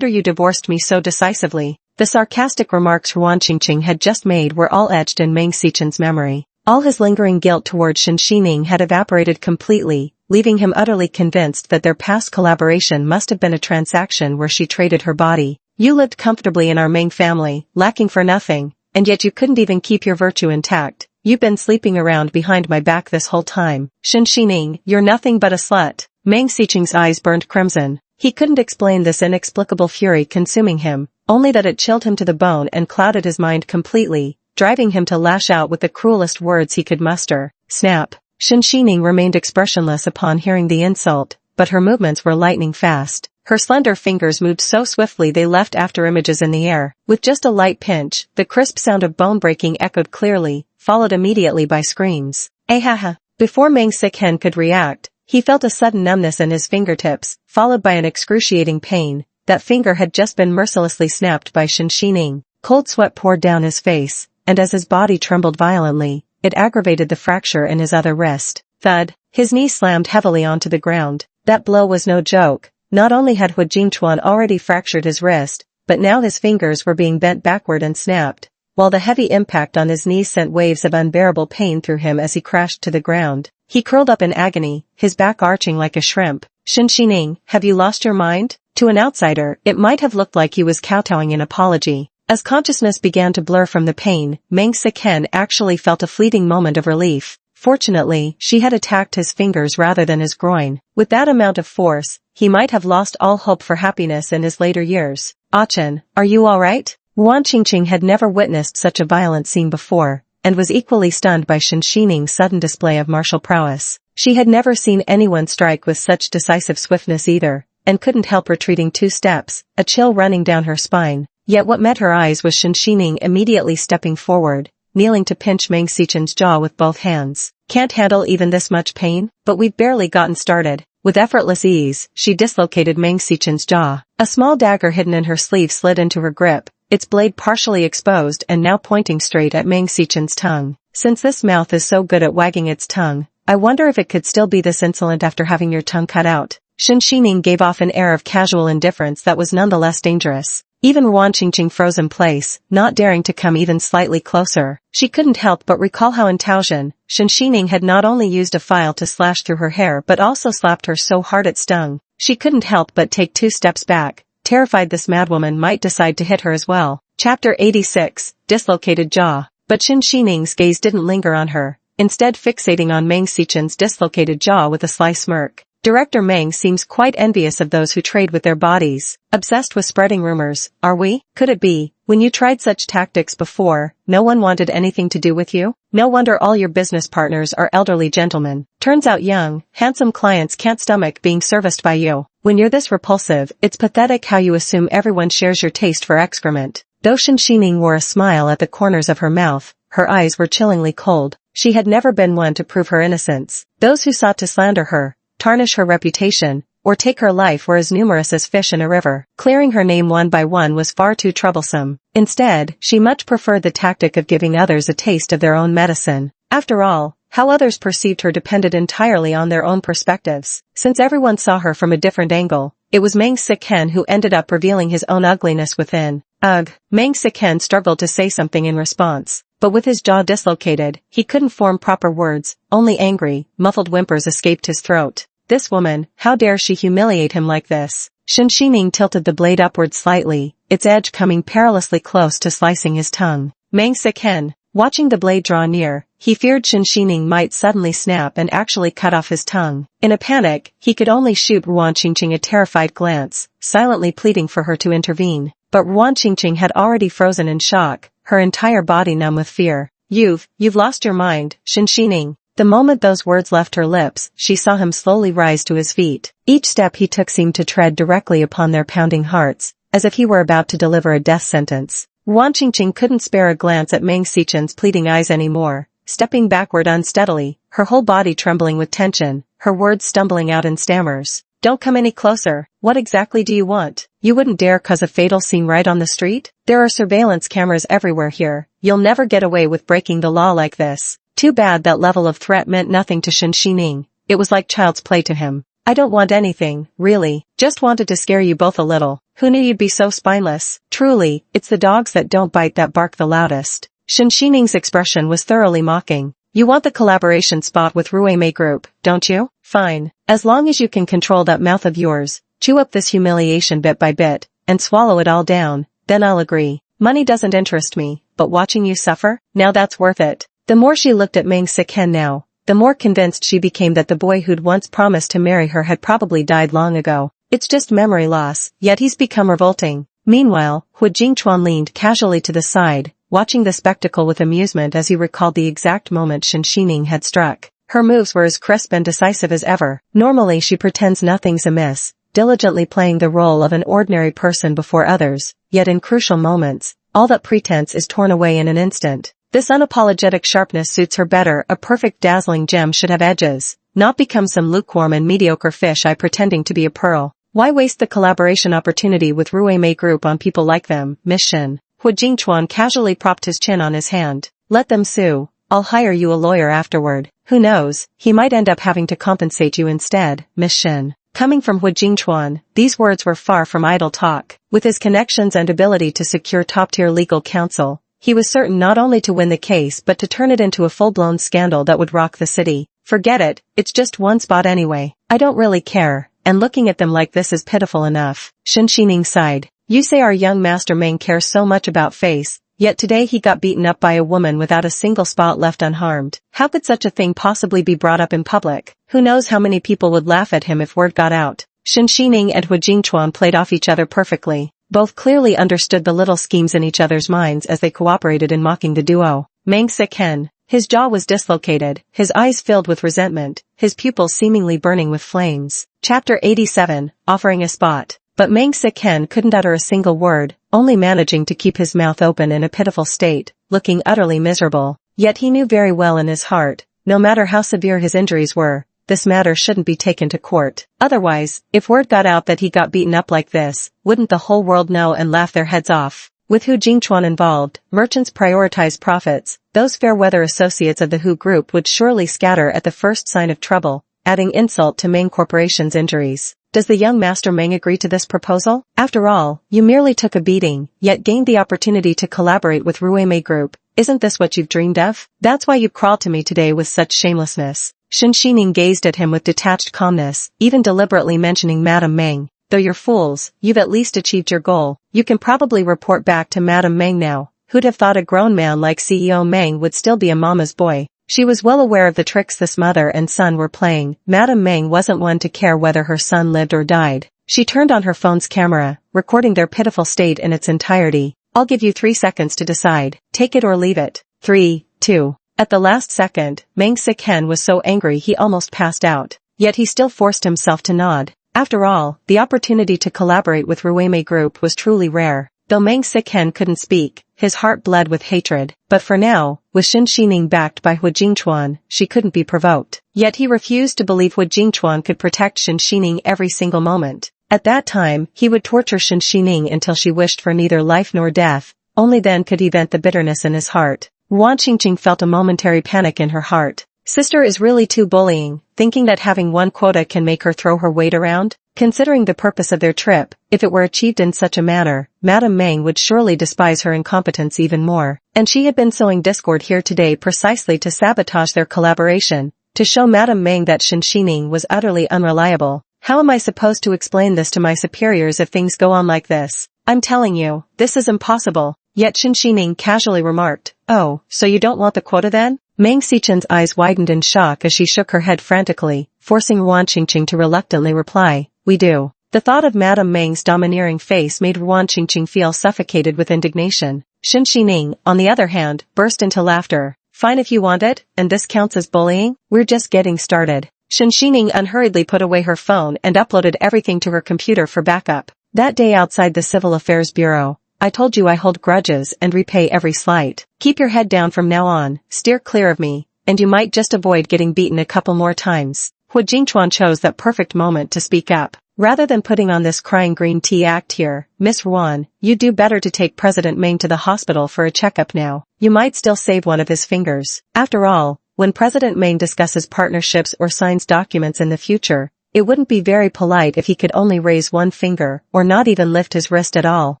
[SPEAKER 1] you divorced me so decisively." The sarcastic remarks Wan Qingqing had just made were all etched in Meng Sichen's memory. All his lingering guilt towards Shen Xining had evaporated completely, leaving him utterly convinced that their past collaboration must have been a transaction where she traded her body. "You lived comfortably in our Meng family, lacking for nothing, and yet you couldn't even keep your virtue intact. You've been sleeping around behind my back this whole time. Shen Xining, you're nothing but a slut." Meng Sicheng's eyes burned crimson. He couldn't explain this inexplicable fury consuming him, only that it chilled him to the bone and clouded his mind completely, driving him to lash out with the cruelest words he could muster. Snap. Shen Xining remained expressionless upon hearing the insult, but her movements were lightning fast. Her slender fingers moved so swiftly they left after images in the air. With just a light pinch, the crisp sound of bone breaking echoed clearly, followed immediately by screams. "Ahaha!" Before Meng Siken could react, he felt a sudden numbness in his fingertips, followed by an excruciating pain. That finger had just been mercilessly snapped by Shen Xining. Cold sweat poured down his face, and as his body trembled violently, it aggravated the fracture in his other wrist. Thud! His knee slammed heavily onto the ground. That blow was no joke. Not only had Hu Jingchuan already fractured his wrist, but now his fingers were being bent backward and snapped. while the heavy impact on his knees sent waves of unbearable pain through him as he crashed to the ground. He curled up in agony, his back arching like a shrimp. Shinshining, have you lost your mind? To an outsider, it might have looked like he was kowtowing in apology. As consciousness began to blur from the pain, Meng Siken actually felt a fleeting moment of relief. Fortunately, she had attacked his fingers rather than his groin. With that amount of force, he might have lost all hope for happiness in his later years. "Ah-chen, are you alright?" Ruan Qingqing had never witnessed such a violent scene before, and was equally stunned by Shinshining's sudden display of martial prowess. She had never seen anyone strike with such decisive swiftness either, and couldn't help retreating 2 steps, a chill running down her spine. Yet what met her eyes was Shinshining immediately stepping forward, kneeling to pinch Meng Sichen's jaw with both hands. "Can't handle even this much pain? But we've barely gotten started." With effortless ease, she dislocated Meng Sichen's jaw. A small dagger hidden in her sleeve slid into her grip, its blade partially exposed and now pointing straight at Meng Sichen's tongue. "Since this mouth is so good at wagging its tongue, I wonder if it could still be this insolent after having your tongue cut out." Shinshining gave off an air of casual indifference that was nonetheless dangerous. Even Ruan Qingqing froze in place, not daring to come even slightly closer. She couldn't help but recall how in Taoxian, Shinshining had not only used a file to slash through her hair but also slapped her so hard it stung. She couldn't help but take 2 steps back, terrified this madwoman might decide to hit her as well. Chapter 86, Dislocated Jaw. But Shinshining's gaze didn't linger on her, instead fixating on Meng Sichen's dislocated jaw with a sly smirk. Director Meng seems quite envious of those who trade with their bodies. Obsessed with spreading rumors, are we? Could it be, when you tried such tactics before, no one wanted anything to do with you? No wonder all your business partners are elderly gentlemen. Turns out young, handsome clients can't stomach being serviced by you. When you're this repulsive, it's pathetic how you assume everyone shares your taste for excrement. Though Shinshining wore a smile at the corners of her mouth, her eyes were chillingly cold. She had never been one to prove her innocence. Those who sought to slander her, tarnish her reputation, or take her life were as numerous as fish in a river. Clearing her name one by one was far too troublesome. Instead, she much preferred the tactic of giving others a taste of their own medicine. After all, how others perceived her depended entirely on their own perspectives. Since everyone saw her from a different angle, it was Meng Siken who ended up revealing his own ugliness within. Ugh. Meng Siken struggled to say something in response, but with his jaw dislocated, he couldn't form proper words. Only angry, muffled whimpers escaped his throat. This woman, how dare she humiliate him like this? Shinshining tilted the blade upward slightly, its edge coming perilously close to slicing his tongue. Meng Siken, watching the blade draw near, he feared Shinshining might suddenly snap and actually cut off his tongue. In a panic, he could only shoot Ruan Qingqing a terrified glance, silently pleading for her to intervene. But Ruan Qingqing had already frozen in shock, her entire body numb with fear. You've lost your mind, Shinshining." The moment those words left her lips, she saw him slowly rise to his feet. Each step he took seemed to tread directly upon their pounding hearts, as if he were about to deliver a death sentence. Ruan Qingqing couldn't spare a glance at Meng Sichen's pleading eyes anymore, stepping backward unsteadily, her whole body trembling with tension, her words stumbling out in stammers. "Don't come any closer. What exactly do you want? You wouldn't dare cause a fatal scene right on the street? There are surveillance cameras everywhere here. You'll never get away with breaking the law like this." Too bad that level of threat meant nothing to Shinshining. It was like child's play to him. "I don't want anything, really. Just wanted to scare you both a little. Who knew you'd be so spineless? Truly, it's the dogs that don't bite that bark the loudest." Shinshining's expression was thoroughly mocking. "You want the collaboration spot with Ruemei Group, don't you? Fine. As long as you can control that mouth of yours, chew up this humiliation bit by bit, and swallow it all down, then I'll agree. Money doesn't interest me, but watching you suffer, now that's worth it." The more she looked at Meng Siken now, the more convinced she became that the boy who'd once promised to marry her had probably died long ago. It's just memory loss, yet he's become revolting. Meanwhile, Hu Jingchuan leaned casually to the side, watching the spectacle with amusement as he recalled the exact moment Shinshining had struck. Her moves were as crisp and decisive as ever. Normally she pretends nothing's amiss, diligently playing the role of an ordinary person before others, yet in crucial moments, all that pretense is torn away in an instant. This unapologetic sharpness suits her better. A perfect dazzling gem should have edges, not become some lukewarm and mediocre fish eye pretending to be a pearl. Why waste the collaboration opportunity with Ruemei Group on people like them, Miss Shin? Hu Jingchuan casually propped his chin on his hand. "Let them sue. I'll hire you a lawyer afterward. Who knows, he might end up having to compensate you instead, Miss Shin." Coming from Hu Jingchuan, these words were far from idle talk. With his connections and ability to secure top-tier legal counsel, He was certain not only to win the case but to turn it into a full-blown scandal that would rock the city. Forget it, it's just one spot anyway. I don't really care, and looking at them like this is pitiful enough. Shen Xining sighed. You say our young master Meng cares so much about face, yet today he got beaten up by a woman without a single spot left unharmed. How could such a thing possibly be brought up in public? Who knows how many people would laugh at him if word got out. Shen Xining and Hu Jingchuan played off each other perfectly. Both clearly understood the little schemes in each other's minds as they cooperated in mocking the duo. Meng Siken. His jaw was dislocated, his eyes filled with resentment, his pupils seemingly burning with flames. Chapter 87, Offering a Spot. But Meng Siken couldn't utter a single word, only managing to keep his mouth open in a pitiful state, looking utterly miserable. Yet he knew very well in his heart, no matter how severe his injuries were, this matter shouldn't be taken to court. Otherwise, if word got out that he got beaten up like this, wouldn't the whole world know and laugh their heads off? With Hu Jingchuan involved, merchants prioritize profits. Those fair-weather associates of the Hu group would surely scatter at the first sign of trouble, adding insult to Meng Corporation's injuries. Does the young master Meng agree to this proposal? After all, you merely took a beating, yet gained the opportunity to collaborate with Ruimei Group. Isn't this what you've dreamed of? That's why you crawled to me today with such shamelessness. Shen Xining gazed at him with detached calmness, even deliberately mentioning Madame Meng. Though you're fools, you've at least achieved your goal. You can probably report back to Madame Meng now. Who'd have thought a grown man like CEO Meng would still be a mama's boy? She was well aware of the tricks this mother and son were playing. Madame Meng wasn't one to care whether her son lived or died. She turned on her phone's camera, recording their pitiful state in its entirety. I'll give you 3 seconds to decide. Take it or leave it. 3, 2. At the last second, Meng Siken was so angry he almost passed out. Yet he still forced himself to nod. After all, the opportunity to collaborate with Ruimei Group was truly rare. Though Meng Siken couldn't speak, his heart bled with hatred. But for now, with Shen Xining backed by Hu Jingchuan, she couldn't be provoked. Yet he refused to believe Hu Jingchuan could protect Shen Xining every single moment. At that time, he would torture Shen Xining until she wished for neither life nor death. Only then could he vent the bitterness in his heart. Wan Qingqing felt a momentary panic in her heart. Sister is really too bullying, thinking that having one quota can make her throw her weight around? Considering the purpose of their trip, if it were achieved in such a manner, Madame Meng would surely despise her incompetence even more. And she had been sowing discord here today precisely to sabotage their collaboration, to show Madame Meng that Shen Xining was utterly unreliable. How am I supposed to explain this to my superiors if things go on like this? I'm telling you, this is impossible. Yet Shen Xining casually remarked, oh, so you don't want the quota then? Meng Sichen's eyes widened in shock as she shook her head frantically, forcing Wan Qingqing to reluctantly reply, we do. The thought of Madame Meng's domineering face made Wan Qingqing feel suffocated with indignation. Shen Xining, on the other hand, burst into laughter. Fine if you want it, and this counts as bullying? We're just getting started. Shen Xining unhurriedly put away her phone and uploaded everything to her computer for backup. That day outside the Civil Affairs Bureau, I told you I hold grudges and repay every slight. Keep your head down from now on, steer clear of me, and you might just avoid getting beaten a couple more times. Hu Jingchuan chose that perfect moment to speak up. Rather than putting on this crying green tea act here, Miss Ruan, you'd do better to take President Meng to the hospital for a checkup now. You might still save one of his fingers. After all, when President Meng discusses partnerships or signs documents in the future, it wouldn't be very polite if he could only raise one finger or not even lift his wrist at all.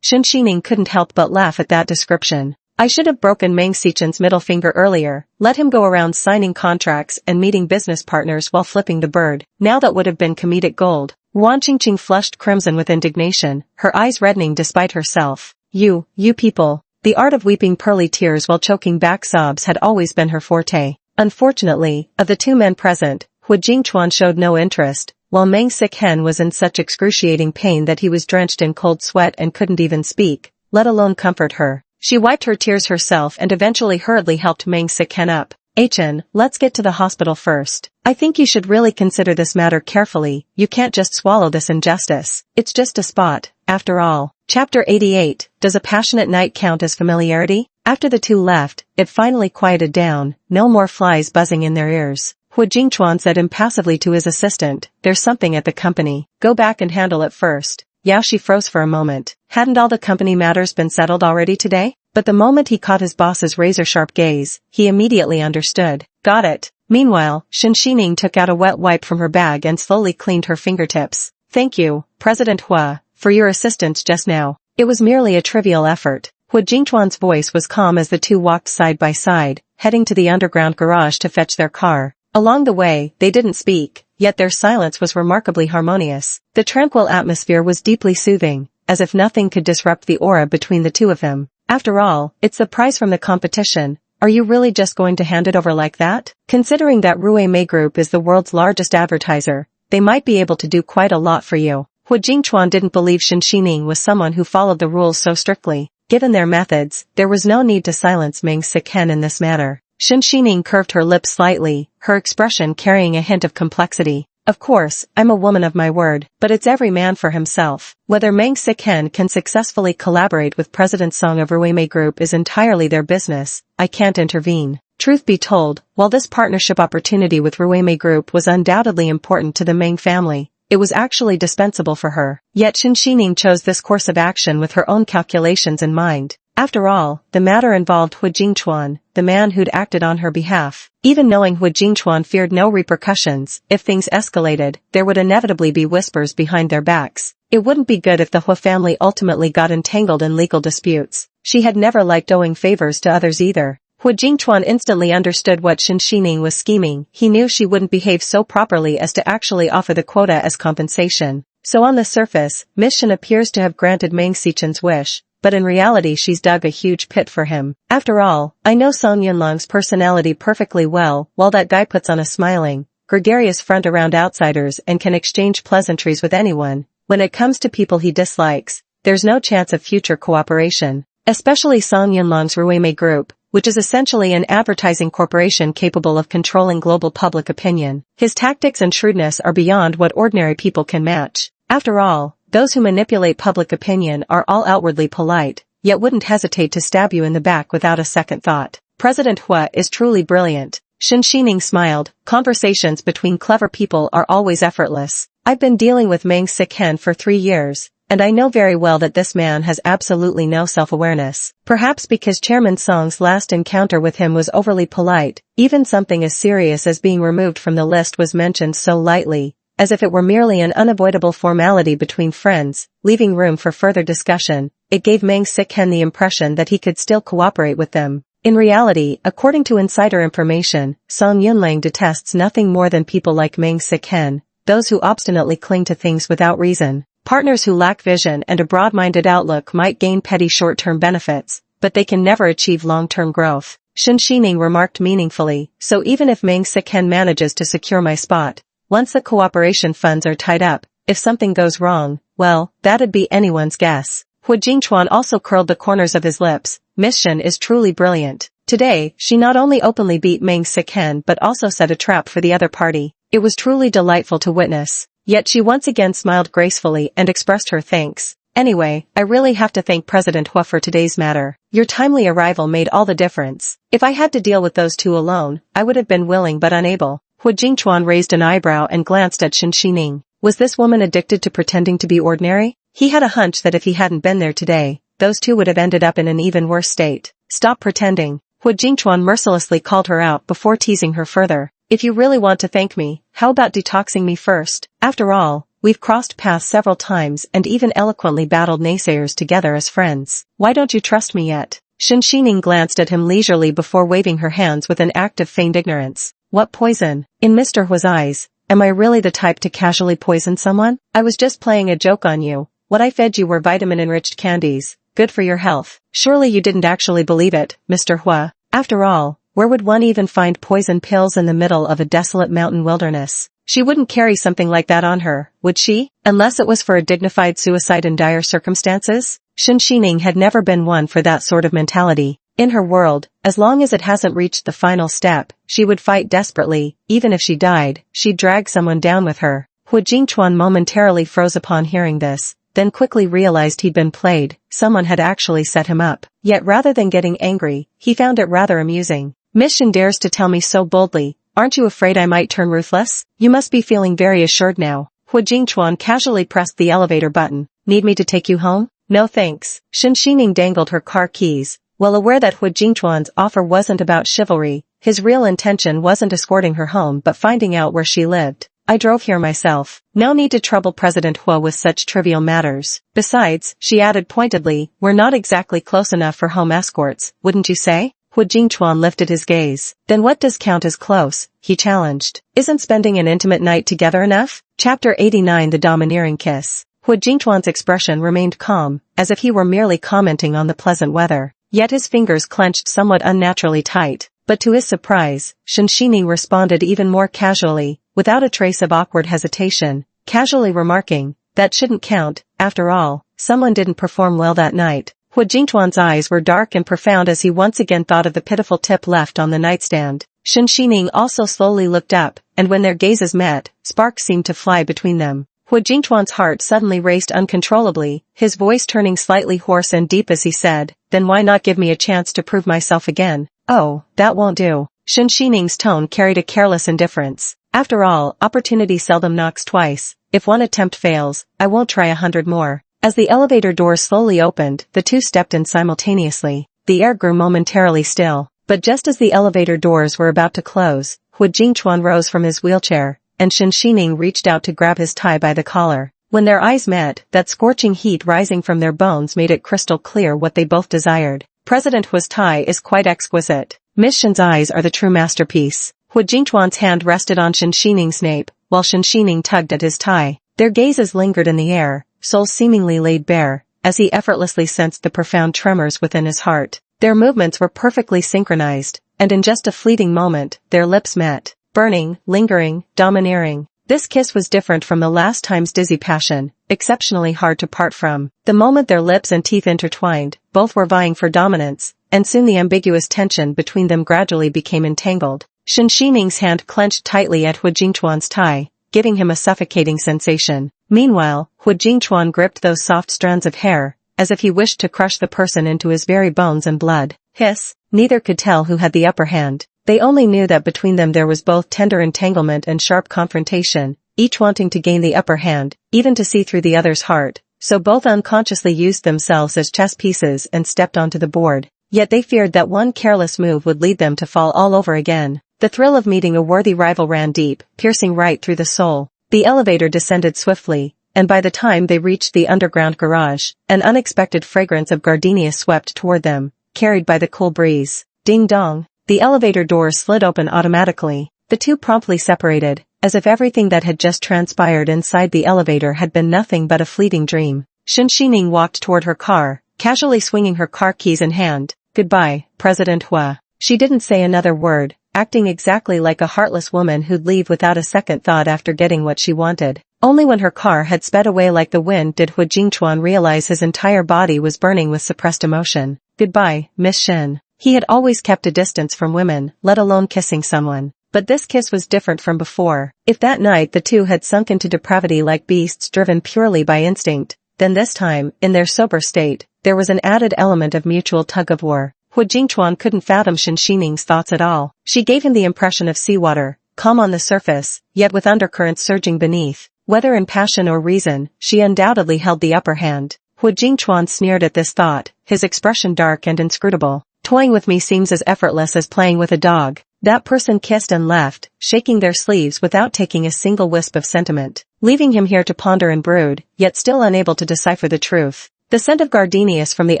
[SPEAKER 1] Shen Xining couldn't help but laugh at that description. I should have broken Meng Sichen's middle finger earlier, let him go around signing contracts and meeting business partners while flipping the bird. Now that would have been comedic gold. Wan Qingqing flushed crimson with indignation, her eyes reddening despite herself. You people. The art of weeping pearly tears while choking back sobs had always been her forte. Unfortunately, of the two men present, Hu Jingchuan showed no interest, while Meng Siken was in such excruciating pain that he was drenched in cold sweat and couldn't even speak, let alone comfort her. She wiped her tears herself and eventually hurriedly helped Meng Siken up. Chen, let's get to the hospital first. I think you should really consider this matter carefully. You can't just swallow this injustice. It's just a spot, after all. Chapter 88, Does a passionate night count as familiarity? After the two left, it finally quieted down, no more flies buzzing in their ears. Hu Jingchuan said impassively to his assistant, there's something at the company. Go back and handle it first. Yao Shi froze for a moment. Hadn't all the company matters been settled already today? But the moment he caught his boss's razor-sharp gaze, he immediately understood. Got it. Meanwhile, Shen Xining took out a wet wipe from her bag and slowly cleaned her Thank you, President Hua, for your assistance just now. It was merely a trivial effort. Hu Jingchuan's voice was calm as the two walked side by side, heading to the underground garage to fetch their car. Along the way, they didn't speak, yet their silence was remarkably harmonious. The tranquil atmosphere was deeply soothing, as if nothing could disrupt the aura between the two of them. After all, it's the prize from the competition. Are you really just going to hand it over like that? Considering that Rui Mei Group is the world's largest advertiser, they might be able to do quite a lot for you. Hu Jingchuan didn't believe Shen Xining was someone who followed the rules so strictly. Given their methods, there was no need to silence Meng Siken in this matter. Shen Xining curved her lips slightly, her expression carrying a hint of complexity. Of course, I'm a woman of my word, but it's every man for himself. Whether Meng Siken can successfully collaborate with President Song of Ruimei Group is entirely their business. I can't intervene. Truth be told, while this partnership opportunity with Ruimei Group was undoubtedly important to the Meng family, it was actually dispensable for her. Yet Shen Xining chose this course of action with her own calculations in mind. After all, the matter involved Hu Jingchuan, the man who'd acted on her behalf. Even knowing Hu Jingchuan feared no repercussions, if things escalated, there would inevitably be whispers behind their backs. It wouldn't be good if the Hu family ultimately got entangled in legal disputes. She had never liked owing favors to others either. Hu Jingchuan instantly understood what Shen Xining was scheming. He knew she wouldn't behave so properly as to actually offer the quota as compensation. So on the surface, Miss Shen appears to have granted Meng Sichen's wish, but in reality she's dug a huge pit for him. After all, I know Song Yunlong's personality perfectly well. While that guy puts on a smiling, gregarious front around outsiders and can exchange pleasantries with anyone, when it comes to people he dislikes, there's no chance of future cooperation. Especially Song Yunlong's Ruimei Group, which is essentially an advertising corporation capable of controlling global public opinion. His tactics and shrewdness are beyond what ordinary people can match. After all, those who manipulate public opinion are all outwardly polite, yet wouldn't hesitate to stab you in the back without a second thought. President Hua is truly brilliant. Shen Xining smiled. Conversations between clever people are always effortless. I've been dealing with Meng Siken for 3 years, and I know very well that this man has absolutely no self-awareness. Perhaps because Chairman Song's last encounter with him was overly polite, even something as serious as being removed from the list was mentioned so lightly, as if it were merely an unavoidable formality between friends, leaving room for further discussion. It gave Meng Siken the impression that he could still cooperate with them. In reality, according to insider information, Song Yunlang detests nothing more than people like Meng Siken, those who obstinately cling to things without reason. Partners who lack vision and a broad-minded outlook might gain petty short-term benefits, but they can never achieve long-term growth. Shen Xining remarked meaningfully, so even if Meng Siken manages to secure my spot, once the cooperation funds are tied up, if something goes wrong, well, that'd be anyone's guess. Hu Jingchuan also curled the corners of his lips. Miss Shen is truly brilliant. Today, she not only openly beat Meng Siken but also set a trap for the other party. It was truly delightful to witness. Yet she once again smiled gracefully and expressed her thanks. Anyway, I really have to thank President Hua for today's matter. Your timely arrival made all the difference. If I had to deal with those two alone, I would have been willing but unable. Hu Jingchuan raised an eyebrow and glanced at Shen Xining. Was this woman addicted to pretending to be ordinary? He had a hunch that if he hadn't been there today, those two would have ended up in an even worse state. Stop pretending. Hu Jingchuan mercilessly called her out before teasing her further. If you really want to thank me, how about detoxing me first? After all, we've crossed paths several times and even eloquently battled naysayers together as friends. Why don't you trust me yet? Shen Xining glanced at him leisurely before waving her hands with an act of feigned ignorance. What poison? In Mr. Hua's eyes, am I really the type to casually poison someone? I was just playing a joke on you. What I fed you were vitamin-enriched candies, good for your health. Surely you didn't actually believe it, Mr. Hua. After all, where would one even find poison pills in the middle of a desolate mountain wilderness? She wouldn't carry something like that on her, would she? Unless it was for a dignified suicide in dire circumstances? Shen Xining had never been one for that sort of mentality. In her world, as long as it hasn't reached the final step, she would fight desperately. Even if she died, she'd drag someone down with her. Hu Jingchuan momentarily froze upon hearing this, then quickly realized he'd been played. Someone had actually set him up. Yet rather than getting angry, he found it rather amusing. Miss Shen dares to tell me so boldly. Aren't you afraid I might turn ruthless? You must be feeling very assured now. Hu Jingchuan casually pressed the elevator button. Need me to take you home? No thanks. Shen Xining dangled her car keys. Well aware that Hu Jingchuan's offer wasn't about chivalry, his real intention wasn't escorting her home but finding out where she lived. I drove here myself. No need to trouble President Hua with such trivial matters. Besides, she added pointedly, we're not exactly close enough for home escorts, wouldn't you say? Hu Jingchuan lifted his gaze. Then what does count as close? He challenged. Isn't spending an intimate night together enough? Chapter 89 The Domineering Kiss. Hu Jingchuan's expression remained calm, as if he were merely commenting on the pleasant weather. Yet his fingers clenched somewhat unnaturally tight. But to his surprise, Shen Xining responded even more casually, without a trace of awkward hesitation, casually remarking, that shouldn't count, after all, someone didn't perform well that night. Hu Jingchuan's eyes were dark and profound as he once again thought of the pitiful tip left on the nightstand. Shen Xining also slowly looked up, and when their gazes met, sparks seemed to fly between them. Hu Jingchuan's heart suddenly raced uncontrollably, his voice turning slightly hoarse and deep as he said, then why not give me a chance to prove myself again? Oh, that won't do. Shen Xining's tone carried a careless indifference. After all, opportunity seldom knocks twice. If one attempt fails, I won't try 100 more. As the elevator door slowly opened, the two stepped in simultaneously. The air grew momentarily still. But just as the elevator doors were about to close, Hu Jingchuan rose from his wheelchair, and Shen Xining reached out to grab his tie by the collar. When their eyes met, that scorching heat rising from their bones made it crystal clear what they both desired. President Hua's tie is quite exquisite. Miss Shen's eyes are the true masterpiece. Hu Jingchuan's hand rested on Shen Xining's nape, while Shen Xining tugged at his tie. Their gazes lingered in the air, souls seemingly laid bare, as he effortlessly sensed the profound tremors within his heart. Their movements were perfectly synchronized, and in just a fleeting moment, their lips met. Burning, lingering, domineering. This kiss was different from the last time's dizzy passion, exceptionally hard to part from. The moment their lips and teeth intertwined, both were vying for dominance, and soon the ambiguous tension between them gradually became entangled. Shen Xining's hand clenched tightly at Hu Jingchuan's tie, giving him a suffocating sensation. Meanwhile, Hu Jingchuan gripped those soft strands of hair, as if he wished to crush the person into his very bones and blood. Hiss! Neither could tell who had the upper hand. They only knew that between them there was both tender entanglement and sharp confrontation, each wanting to gain the upper hand, even to see through the other's heart, so both unconsciously used themselves as chess pieces and stepped onto the board. Yet they feared that one careless move would lead them to fall all over again. The thrill of meeting a worthy rival ran deep, piercing right through the soul. The elevator descended swiftly, and by the time they reached the underground garage, an unexpected fragrance of gardenia swept toward them, carried by the cool breeze. Ding dong. The elevator doors slid open automatically. The two promptly separated, as if everything that had just transpired inside the elevator had been nothing but a fleeting dream. Shen Xining walked toward her car, casually swinging her car keys in hand. Goodbye, President Hua. She didn't say another word, acting exactly like a heartless woman who'd leave without a second thought after getting what she wanted. Only when her car had sped away like the wind did Hu Jingchuan realize his entire body was burning with suppressed emotion. Goodbye, Miss Shen. He had always kept a distance from women, let alone kissing someone. But this kiss was different from before. If that night the two had sunk into depravity like beasts driven purely by instinct, then this time, in their sober state, there was an added element of mutual tug-of-war. Hu Jingchuan couldn't fathom Shen Xining's thoughts at all. She gave him the impression of seawater, calm on the surface, yet with undercurrents surging beneath. Whether in passion or reason, she undoubtedly held the upper hand. Hu Jingchuan sneered at this thought, his expression dark and inscrutable. Toying with me seems as effortless as playing with a dog. That person kissed and left, shaking their sleeves without taking a single wisp of sentiment, leaving him here to ponder and brood, yet still unable to decipher the truth. The scent of gardenias from the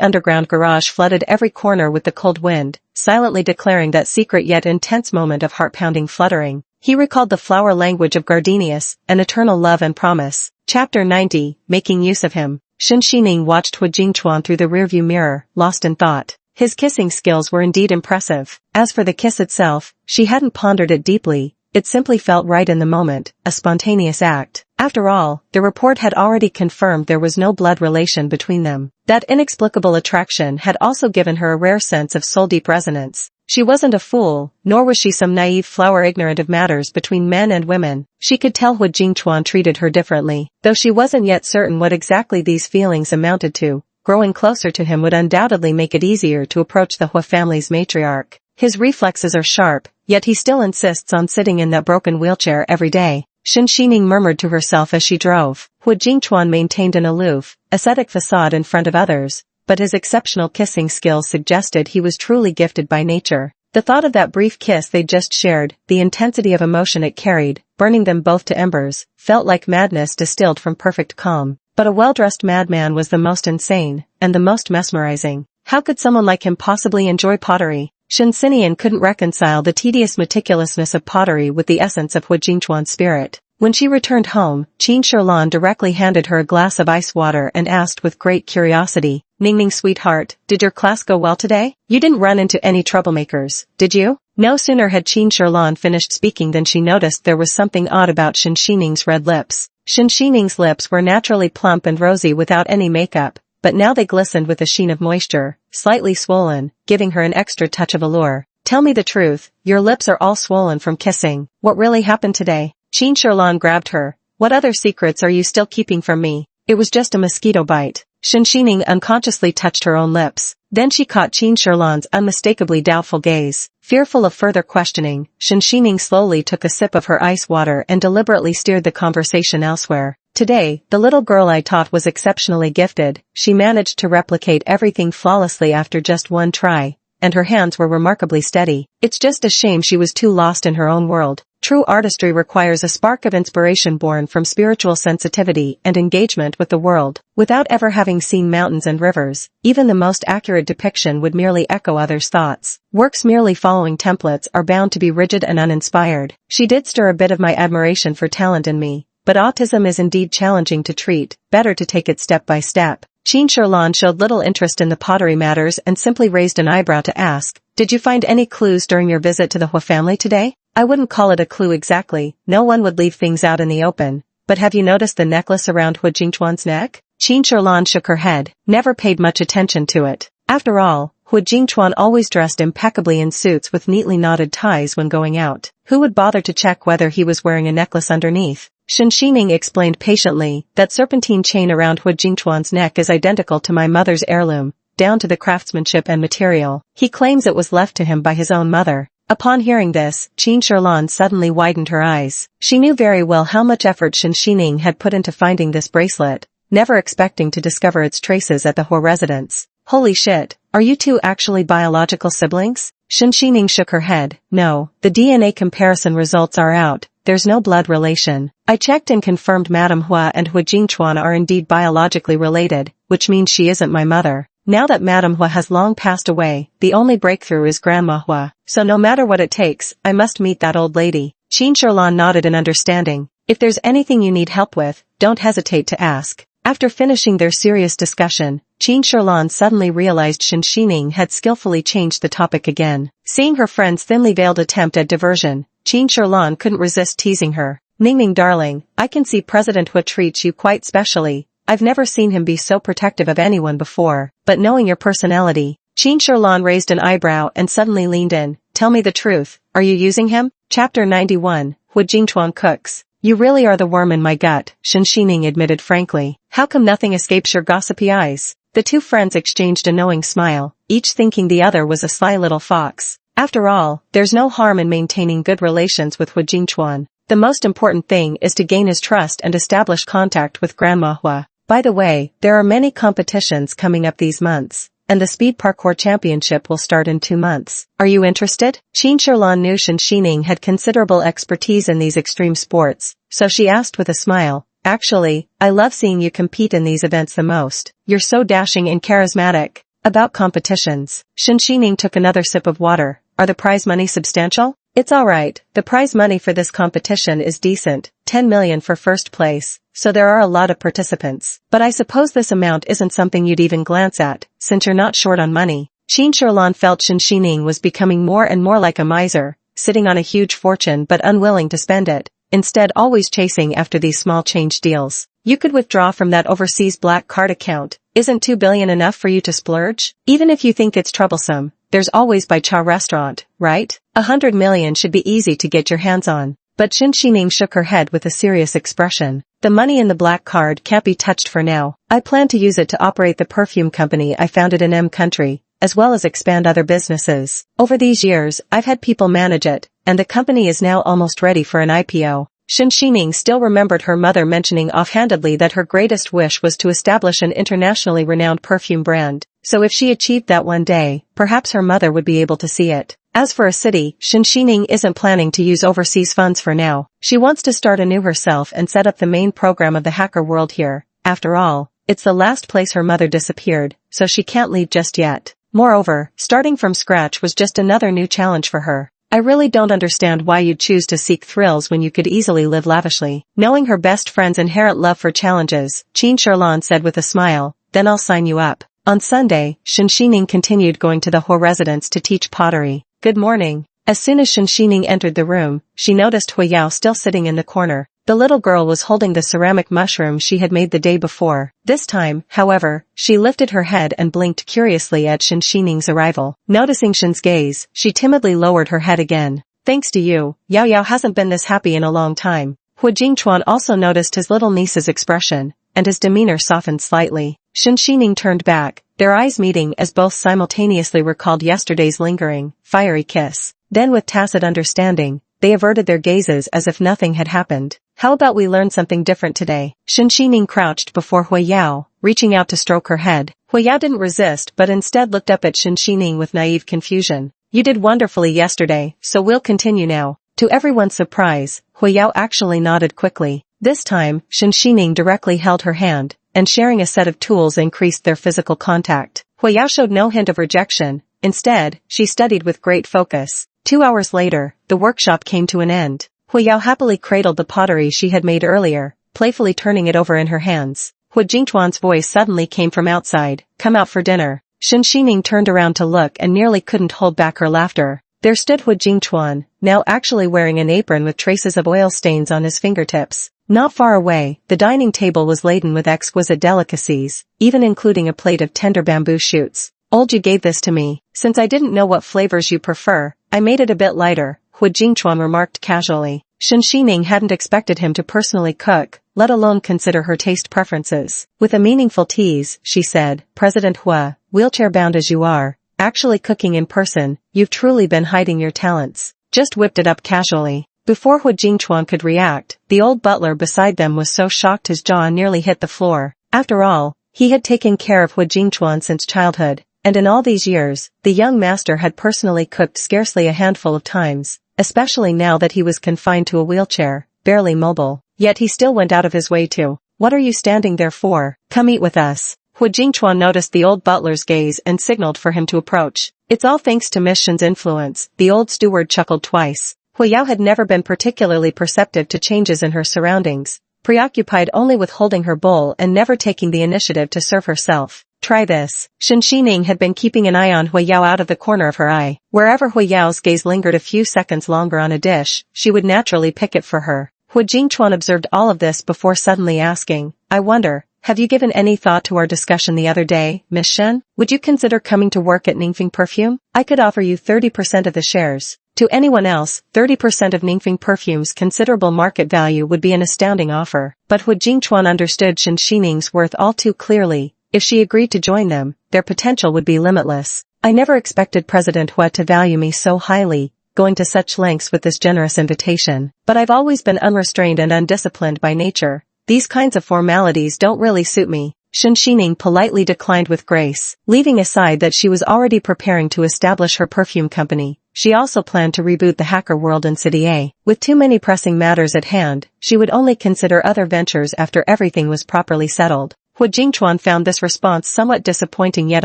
[SPEAKER 1] underground garage flooded every corner with the cold wind, silently declaring that secret yet intense moment of heart-pounding fluttering. He recalled the flower language of gardenias, an eternal love and promise. Chapter 90, Making Use of Him. Shen Xining watched Hu Jingchuan through the rearview mirror, lost in thought. His kissing skills were indeed impressive. As for the kiss itself, she hadn't pondered it deeply. It simply felt right in the moment, a spontaneous act. After all, the report had already confirmed there was no blood relation between them. That inexplicable attraction had also given her a rare sense of soul-deep resonance. She wasn't a fool, nor was she some naive flower ignorant of matters between men and women. She could tell Hu Jingchuan treated her differently, though she wasn't yet certain what exactly these feelings amounted to. Growing closer to him would undoubtedly make it easier to approach the Hua family's matriarch. His reflexes are sharp, yet he still insists on sitting in that broken wheelchair every day. Shen Xining murmured to herself as she drove. Hu Jingchuan maintained an aloof, ascetic facade in front of others, but his exceptional kissing skills suggested he was truly gifted by nature. The thought of that brief kiss they'd just shared, the intensity of emotion it carried, burning them both to embers, felt like madness distilled from perfect calm. But a well-dressed madman was the most insane, and the most mesmerizing. How could someone like him possibly enjoy pottery? Shin Sinian couldn't reconcile the tedious meticulousness of pottery with the essence of Hu Jingchuan's spirit. When she returned home, Qin Shirlan directly handed her a glass of ice water and asked with great curiosity, "Ningning sweetheart, did your class go well today? You didn't run into any troublemakers, did you?" No sooner had Qin Shirlan finished speaking than she noticed there was something odd about Shin Xining's red lips. Shin Xining's lips were naturally plump and rosy without any makeup, but now they glistened with a sheen of moisture, slightly swollen, giving her an extra touch of allure. "Tell me the truth, your lips are all swollen from kissing. What really happened today?" Qin Shirlan grabbed her. "What other secrets are you still keeping from me?" "It was just a mosquito bite." Shin Xining unconsciously touched her own lips. Then she caught Qin Shirlan's unmistakably doubtful gaze. Fearful of further questioning, Shin Xining slowly took a sip of her ice water and deliberately steered the conversation elsewhere. "Today, the little girl I taught was exceptionally gifted. She managed to replicate everything flawlessly after just one try, and her hands were remarkably steady. It's just a shame she was too lost in her own world. True artistry requires a spark of inspiration born from spiritual sensitivity and engagement with the world. Without ever having seen mountains and rivers, even the most accurate depiction would merely echo others' thoughts. Works merely following templates are bound to be rigid and uninspired. She did stir a bit of my admiration for talent in me, but autism is indeed challenging to treat, better to take it step by step." Qin Shirlan showed little interest in the pottery matters and simply raised an eyebrow to ask, "Did you find any clues during your visit to the Hua family today?" "I wouldn't call it a clue exactly, no one would leave things out in the open. But have you noticed the necklace around Hu Jingchuan's neck?" Qin Shirlan shook her head, never paid much attention to it. After all, Hu Jingchuan always dressed impeccably in suits with neatly knotted ties when going out. Who would bother to check whether he was wearing a necklace underneath? Shin Xining explained patiently, "That serpentine chain around Hu Jingchuan's neck is identical to my mother's heirloom, down to the craftsmanship and material. He claims it was left to him by his own mother." Upon hearing this, Qin Shirlan suddenly widened her eyes. She knew very well how much effort Shin Xining had put into finding this bracelet, never expecting to discover its traces at the Hua residence. "Holy shit, are you two actually biological siblings?" Shin Xining shook her head. "No, the DNA comparison results are out. There's no blood relation. I checked and confirmed Madame Hua and Hu Jingchuan are indeed biologically related, which means she isn't my mother. Now that Madame Hua has long passed away, the only breakthrough is Grandma Hua. So no matter what it takes, I must meet that old lady." Qin Shirlan nodded in understanding. "If there's anything you need help with, don't hesitate to ask." After finishing their serious discussion, Qin Shirlan suddenly realized Shin Xining had skillfully changed the topic again. Seeing her friend's thinly veiled attempt at diversion, Qin Shirlan couldn't resist teasing her. "Ningning darling, I can see President Hua treats you quite specially. I've never seen him be so protective of anyone before, but knowing your personality." Qin Shirlan raised an eyebrow and suddenly leaned in. "Tell me the truth, are you using him?" Chapter 91, Hu Jingchuan cooks. "You really are the worm in my gut," Shin Xining admitted frankly. "How come nothing escapes your gossipy eyes?" The two friends exchanged a knowing smile, each thinking the other was a sly little fox. After all, there's no harm in maintaining good relations with Hu Jingchuan. The most important thing is to gain his trust and establish contact with Grandma Hua. By the way, there are many competitions coming up these months, and the Speed Parkour Championship will start in 2 months. Are you interested? Qin Shirlan knew Shin Xining had considerable expertise in these extreme sports, so she asked with a smile, "Actually, I love seeing you compete in these events the most. You're so dashing and charismatic." About competitions, Shin Xining took another sip of water. "Are the prize money substantial?" "It's alright, the prize money for this competition is decent, 10 million for first place, so there are a lot of participants. But I suppose this amount isn't something you'd even glance at, since you're not short on money." Qin Shirlan felt Shin Xining was becoming more and more like a miser, sitting on a huge fortune but unwilling to spend it, instead always chasing after these small change deals. "You could withdraw from that overseas black card account. Isn't 2 billion enough for you to splurge? Even if you think it's troublesome, there's always Bai Cha restaurant, right? 100 million should be easy to get your hands on." But Shin Xining shook her head with a serious expression. "The money in the black card can't be touched for now. I plan to use it to operate the perfume company I founded in M country, as well as expand other businesses. Over these years, I've had people manage it, and the company is now almost ready for an IPO." Shin Xining still remembered her mother mentioning offhandedly that her greatest wish was to establish an internationally renowned perfume brand, so if she achieved that one day, perhaps her mother would be able to see it. As for a city, Shinshining isn't planning to use overseas funds for now. She wants to start anew herself and set up the main program of the hacker world here. After all, it's the last place her mother disappeared, so she can't leave just yet. Moreover, starting from scratch was just another new challenge for her. I really don't understand why you'd choose to seek thrills when you could easily live lavishly. Knowing her best friend's inherent love for challenges, Qin Sherlan said with a smile, then I'll sign you up. On Sunday, Shinshining continued going to the Hua residence to teach pottery. Good morning. As soon as Shinshining entered the room, she noticed Huiyao still sitting in the corner. The little girl was holding the ceramic mushroom she had made the day before. This time, however, she lifted her head and blinked curiously at Shinshining's arrival. Noticing Shin's gaze, she timidly lowered her head again. Thanks to you, Yao Yao hasn't been this happy in a long time. Hu Jingchuan also noticed his little niece's expression, and his demeanor softened slightly. Shinshining turned back, their eyes meeting as both simultaneously recalled yesterday's lingering, fiery kiss. Then with tacit understanding, they averted their gazes as if nothing had happened. How about we learn something different today? Shinshining crouched before Huiyao, reaching out to stroke her head. Huiyao didn't resist but instead looked up at Shinshining with naive confusion. You did wonderfully yesterday, so we'll continue now. To everyone's surprise, Huiyao actually nodded quickly. This time, Shinshining directly held her hand, and sharing a set of tools increased their physical contact. Huiyao showed no hint of rejection. Instead, she studied with great focus. 2 hours later, the workshop came to an end. Huiyao happily cradled the pottery she had made earlier, playfully turning it over in her hands. Hu Jingchuan's voice suddenly came from outside, come out for dinner. Shinshining turned around to look and nearly couldn't hold back her laughter. There stood Hu Jingchuan, now actually wearing an apron with traces of oil stains on his fingertips. Not far away, the dining table was laden with exquisite delicacies, even including a plate of tender bamboo shoots. You gave this to me. Since I didn't know what flavors you prefer, I made it a bit lighter, Hu Jingchuan remarked casually. Shinshining hadn't expected him to personally cook, let alone consider her taste preferences. With a meaningful tease, she said, President Hua, wheelchair-bound as you are, actually cooking in person, you've truly been hiding your talents. Just whipped it up casually. Before Hu Jingchuan could react, the old butler beside them was so shocked his jaw nearly hit the floor. After all, he had taken care of Hu Jingchuan since childhood, and in all these years, the young master had personally cooked scarcely a handful of times, especially now that he was confined to a wheelchair, barely mobile. Yet he still went out of his way to. What are you standing there for? Come eat with us. Hu Jingchuan noticed the old butler's gaze and signaled for him to approach. It's all thanks to Miss Shin's influence, the old steward chuckled twice. Huiyao had never been particularly perceptive to changes in her surroundings, preoccupied only with holding her bowl and never taking the initiative to serve herself. Try this. Shinshining had been keeping an eye on Huiyao out of the corner of her eye. Wherever Huiyao's gaze lingered a few seconds longer on a dish, she would naturally pick it for her. Hu Jingchuan observed all of this before suddenly asking, I wonder, have you given any thought to our discussion the other day, Miss Shen? Would you consider coming to work at Ningfeng Perfume? I could offer you 30% of the shares. To anyone else, 30% of Ningfeng Perfume's considerable market value would be an astounding offer. But Hu Jingchuan understood Shinshining's worth all too clearly. If she agreed to join them, their potential would be limitless. I never expected President Hua to value me so highly, going to such lengths with this generous invitation. But I've always been unrestrained and undisciplined by nature. These kinds of formalities don't really suit me. Shinshining politely declined with grace, leaving aside that she was already preparing to establish her perfume company. She also planned to reboot the hacker world in City A. With too many pressing matters at hand, she would only consider other ventures after everything was properly settled. Hu Jingchuan found this response somewhat disappointing yet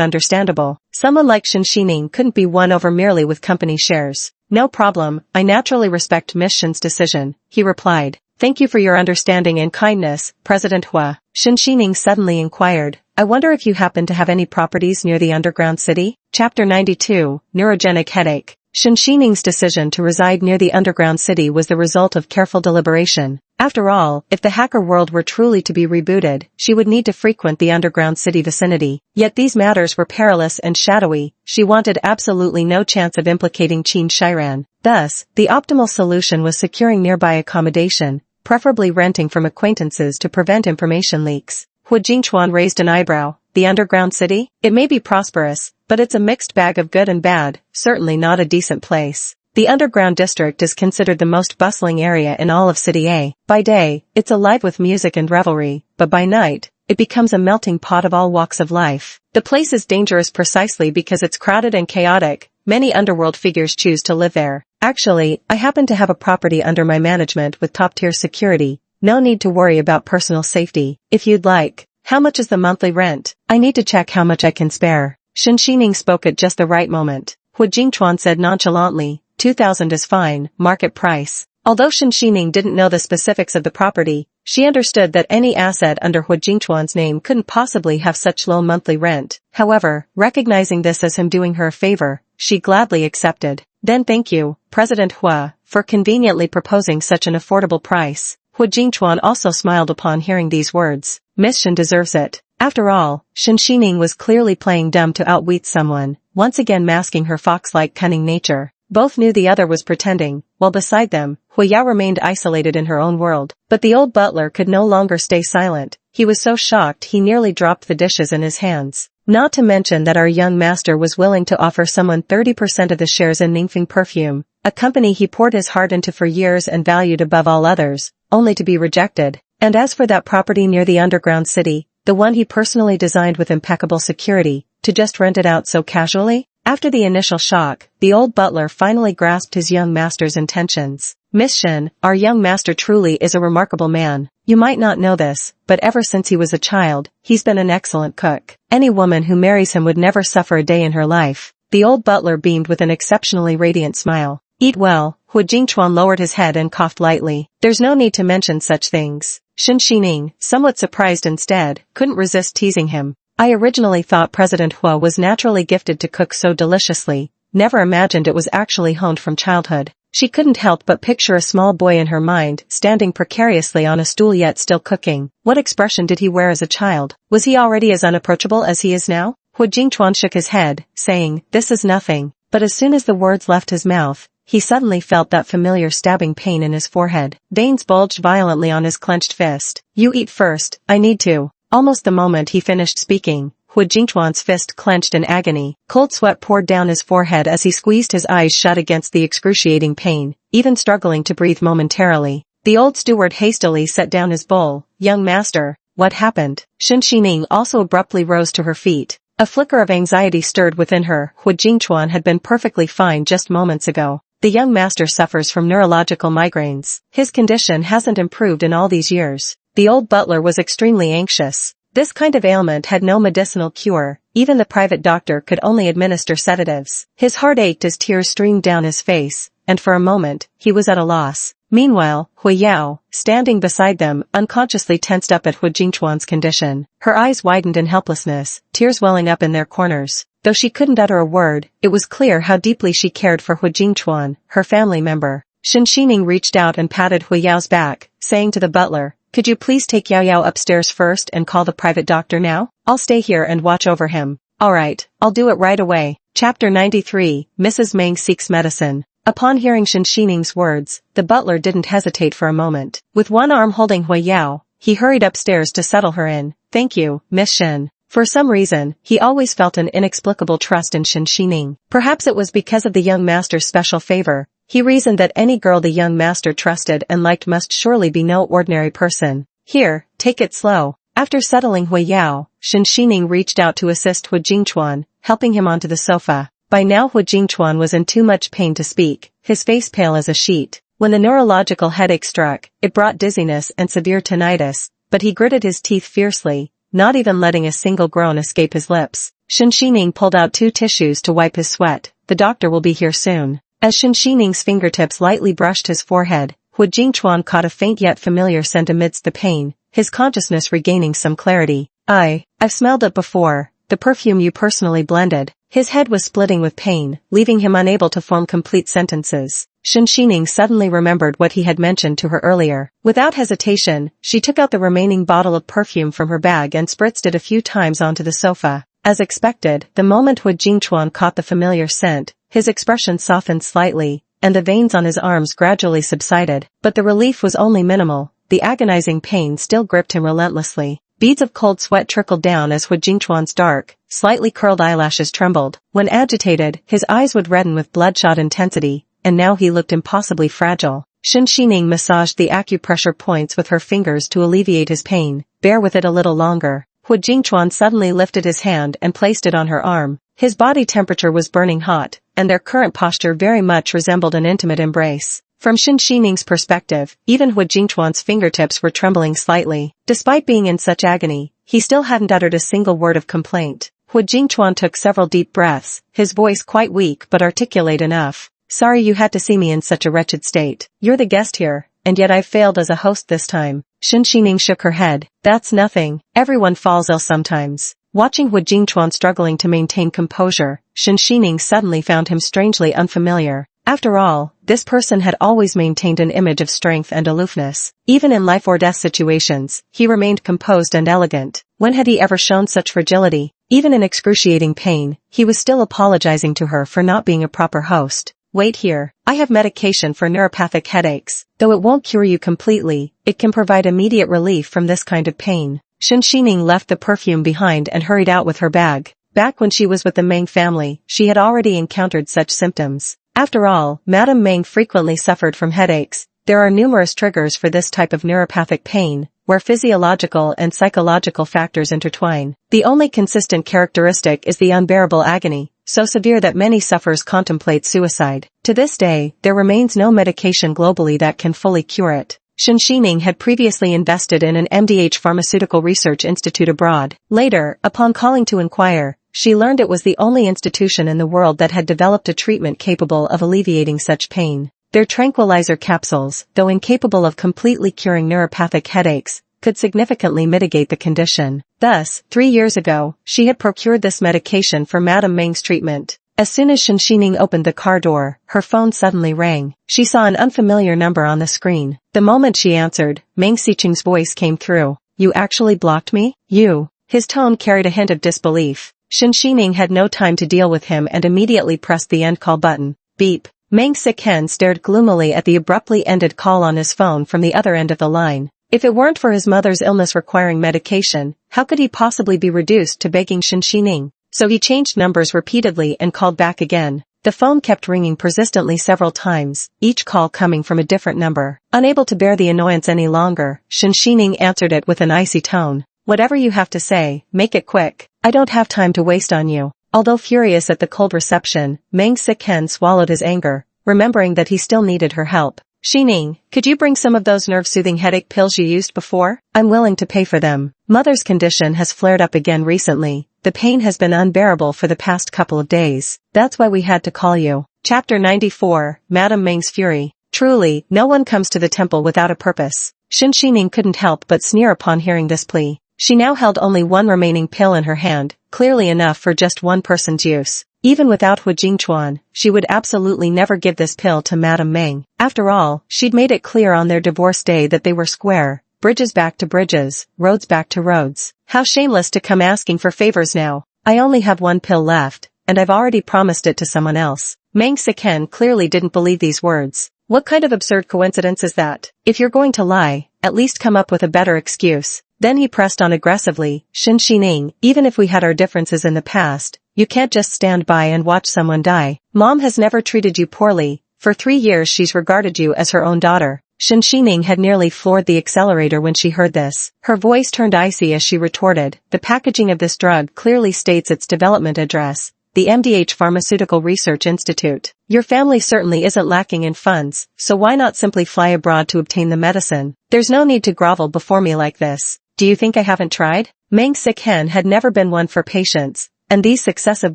[SPEAKER 1] understandable. Someone like Shinshining couldn't be won over merely with company shares. No problem, I naturally respect Miss Shin's decision, he replied. Thank you for your understanding and kindness, President Hua. Shinshining suddenly inquired, I wonder if you happen to have any properties near the underground city? Chapter 92, Neurogenic Headache. Shinshining's decision to reside near the underground city was the result of careful deliberation. After all, if the hacker world were truly to be rebooted, she would need to frequent the underground city vicinity. Yet these matters were perilous and shadowy. She wanted absolutely no chance of implicating Qin Shiran. Thus, the optimal solution was securing nearby accommodation, preferably renting from acquaintances to prevent information leaks. Hu Jingchuan raised an eyebrow. The underground city? It may be prosperous, but it's a mixed bag of good and bad, certainly not a decent place. The underground district is considered the most bustling area in all of City A. By day, it's alive with music and revelry, but by night, it becomes a melting pot of all walks of life. The place is dangerous precisely because it's crowded and chaotic, Many underworld figures choose to live there. Actually, I happen to have a property under my management with top-tier security. No need to worry about personal safety. If you'd like. How much is the monthly rent? I need to check how much I can spare. Shen Xining spoke at just the right moment. Hu Jingchuan said nonchalantly, 2,000 is fine, market price. Although Shen Xining didn't know the specifics of the property, she understood that any asset under Hu Jingchuan's name couldn't possibly have such low monthly rent. However, recognizing this as him doing her a favor, she gladly accepted. Then thank you, President Hua, for conveniently proposing such an affordable price. Hu Jingchuan also smiled upon hearing these words. Miss Shen deserves it. After all, Shen Xining was clearly playing dumb to outwit someone, once again masking her fox-like cunning nature. Both knew the other was pretending, while beside them, Hu Yao remained isolated in her own world. But the old butler could no longer stay silent. He was so shocked he nearly dropped the dishes in his hands. Not to mention that our young master was willing to offer someone 30% of the shares in Ningfeng Perfume, a company he poured his heart into for years and valued above all others, only to be rejected. And as for that property near the underground city, the one he personally designed with impeccable security, to just rent it out so casually? After the initial shock, the old butler finally grasped his young master's intentions. Miss Shen, our young master truly is a remarkable man. You might not know this, but ever since he was a child, he's been an excellent cook. Any woman who marries him would never suffer a day in her life. The old butler beamed with an exceptionally radiant smile. Eat well. Hu Jingchuan lowered his head and coughed lightly. There's no need to mention such things. Shen Xining, somewhat surprised instead, couldn't resist teasing him. I originally thought President Hua was naturally gifted to cook so deliciously, never imagined it was actually honed from childhood. She couldn't help but picture a small boy in her mind, standing precariously on a stool yet still cooking. What expression did he wear as a child? Was he already as unapproachable as he is now? Hu Jingchuan shook his head, saying, this is nothing. But as soon as the words left his mouth, he suddenly felt that familiar stabbing pain in his forehead. Veins bulged violently on his clenched fist. You eat first, I need to. Almost the moment he finished speaking, Hu Jingchuan's fist clenched in agony. Cold sweat poured down his forehead as he squeezed his eyes shut against the excruciating pain, even struggling to breathe momentarily. The old steward hastily set down his bowl. Young master, what happened? Shen Xining also abruptly rose to her feet. A flicker of anxiety stirred within her. Hu Jingchuan had been perfectly fine just moments ago. The young master suffers from neurological migraines. His condition hasn't improved in all these years. The old butler was extremely anxious. This kind of ailment had no medicinal cure. Even the private doctor could only administer sedatives. His heart ached as tears streamed down his face, and for a moment, he was at a loss. Meanwhile, Hu Yao, standing beside them, unconsciously tensed up at Hu Jingchuan's condition. Her eyes widened in helplessness, tears welling up in their corners. Though she couldn't utter a word, it was clear how deeply she cared for Hu Jingchuan, her family member. Shen Xining reached out and patted Hu Yao's back, saying to the butler, could you please take Yao Yao upstairs first and call the private doctor now? I'll stay here and watch over him. Alright, I'll do it right away. Chapter 93, Mrs. Meng Seeks Medicine. Upon hearing Shen Xining's words, the butler didn't hesitate for a moment. With one arm holding Hu Yao, he hurried upstairs to settle her in. Thank you, Miss Shen. For some reason, he always felt an inexplicable trust in Shen Xining. Perhaps it was because of the young master's special favor. He reasoned that any girl the young master trusted and liked must surely be no ordinary person. Here, take it slow. After settling Hu Yao, Shen Xining reached out to assist Hu Jingchuan, helping him onto the sofa. By now Hu Jingchuan was in too much pain to speak, his face pale as a sheet. When the neurological headache struck, it brought dizziness and severe tinnitus, but he gritted his teeth fiercely, not even letting a single groan escape his lips. Shen Xining pulled out 2 tissues to wipe his sweat. The doctor will be here soon. As Shen Xining's fingertips lightly brushed his forehead, Hu Jingchuan caught a faint yet familiar scent amidst the pain, his consciousness regaining some clarity. I've smelled it before, the perfume you personally blended. His head was splitting with pain, leaving him unable to form complete sentences. Shen Xining suddenly remembered what he had mentioned to her earlier. Without hesitation, she took out the remaining bottle of perfume from her bag and spritzed it a few times onto the sofa. As expected, the moment Hu Jingchuan caught the familiar scent, his expression softened slightly, and the veins on his arms gradually subsided. But the relief was only minimal. The agonizing pain still gripped him relentlessly. Beads of cold sweat trickled down as Hu Jingchuan's dark, slightly curled eyelashes trembled. When agitated, his eyes would redden with bloodshot intensity, and now he looked impossibly fragile. Shen Xining massaged the acupressure points with her fingers to alleviate his pain. Bear with it a little longer. Hu Jingchuan suddenly lifted his hand and placed it on her arm. His body temperature was burning hot, and their current posture very much resembled an intimate embrace. From Shen Xining's perspective, even Hu Jingchuan's fingertips were trembling slightly. Despite being in such agony, he still hadn't uttered a single word of complaint. Hu Jingchuan took several deep breaths, his voice quite weak but articulate enough. Sorry you had to see me in such a wretched state. You're the guest here, and yet I've failed as a host this time. Shen Xining shook her head. That's nothing. Everyone falls ill sometimes. Watching Hu Jingchuan struggling to maintain composure, Shen Xining suddenly found him strangely unfamiliar. After all, this person had always maintained an image of strength and aloofness. Even in life or death situations, he remained composed and elegant. When had he ever shown such fragility? Even in excruciating pain, he was still apologizing to her for not being a proper host. Wait here. I have medication for neuropathic headaches. Though it won't cure you completely, it can provide immediate relief from this kind of pain. Shen Xining left the perfume behind and hurried out with her bag. Back when she was with the Meng family, she had already encountered such symptoms. After all, Madame Meng frequently suffered from headaches. There are numerous triggers for this type of neuropathic pain, where physiological and psychological factors intertwine. The only consistent characteristic is the unbearable agony, so severe that many sufferers contemplate suicide. To this day, there remains no medication globally that can fully cure it. Shen Xining had previously invested in an MDH pharmaceutical research institute abroad. Later, upon calling to inquire, she learned it was the only institution in the world that had developed a treatment capable of alleviating such pain. Their tranquilizer capsules, though incapable of completely curing neuropathic headaches, could significantly mitigate the condition. Thus, 3 years ago, she had procured this medication for Madame Meng's treatment. As soon as Shen Xining opened the car door, her phone suddenly rang. She saw an unfamiliar number on the screen. The moment she answered, Meng Xiqing's voice came through. You actually blocked me? You. His tone carried a hint of disbelief. Shen Xining had no time to deal with him and immediately pressed the end call button. Beep. Meng Xiqing stared gloomily at the abruptly ended call on his phone from the other end of the line. If it weren't for his mother's illness requiring medication, how could he possibly be reduced to begging Shen Xining? So he changed numbers repeatedly and called back again. The phone kept ringing persistently several times, each call coming from a different number. Unable to bear the annoyance any longer, Shen Xining answered it with an icy tone. Whatever you have to say, make it quick. I don't have time to waste on you. Although furious at the cold reception, Meng Xiqing swallowed his anger, remembering that he still needed her help. Xining, could you bring some of those nerve-soothing headache pills you used before? I'm willing to pay for them. Mother's condition has flared up again recently. The pain has been unbearable for the past couple of days. That's why we had to call you. Chapter 94, Madame Meng's Fury. Truly, no one comes to the temple without a purpose. Shen Xining couldn't help but sneer upon hearing this plea. She now held only one remaining pill in her hand, clearly enough for just one person's use. Even without Hu Jingchuan, she would absolutely never give this pill to Madame Meng. After all, she'd made it clear on their divorce day that they were square, bridges back to bridges, roads back to roads. How shameless to come asking for favors now. I only have one pill left, and I've already promised it to someone else. Meng Xiqing clearly didn't believe these words. What kind of absurd coincidence is that? If you're going to lie, at least come up with a better excuse. Then he pressed on aggressively, Shen Xining, even if we had our differences in the past, you can't just stand by and watch someone die. Mom has never treated you poorly. For 3 years she's regarded you as her own daughter. Shen Xining had nearly floored the accelerator when she heard this. Her voice turned icy as she retorted, the packaging of this drug clearly states its development address, the MDH Pharmaceutical Research Institute. Your family certainly isn't lacking in funds, so why not simply fly abroad to obtain the medicine? There's no need to grovel before me like this. Do you think I haven't tried? Meng Xiqing had never been one for patience, and these successive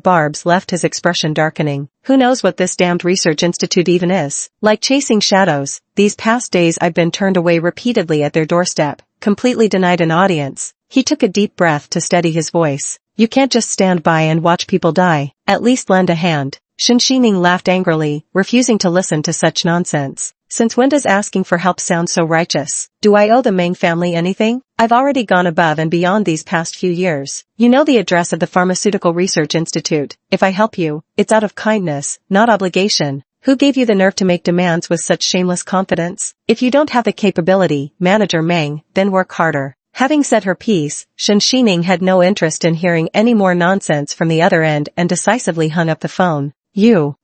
[SPEAKER 1] barbs left his expression darkening. Who knows what this damned research institute even is? Like chasing shadows, these past days I've been turned away repeatedly at their doorstep, completely denied an audience. He took a deep breath to steady his voice. You can't just stand by and watch people die. At least lend a hand. Shen Xining laughed angrily, refusing to listen to such nonsense. Since when does asking for help sound so righteous? Do I owe the Meng family anything? I've already gone above and beyond these past few years. You know the address of the Pharmaceutical Research Institute. If I help you, it's out of kindness, not obligation. Who gave you the nerve to make demands with such shameless confidence? If you don't have the capability, Manager Meng, then work harder. Having said her piece, Shen Xining had no interest in hearing any more nonsense from the other end and decisively hung up the phone.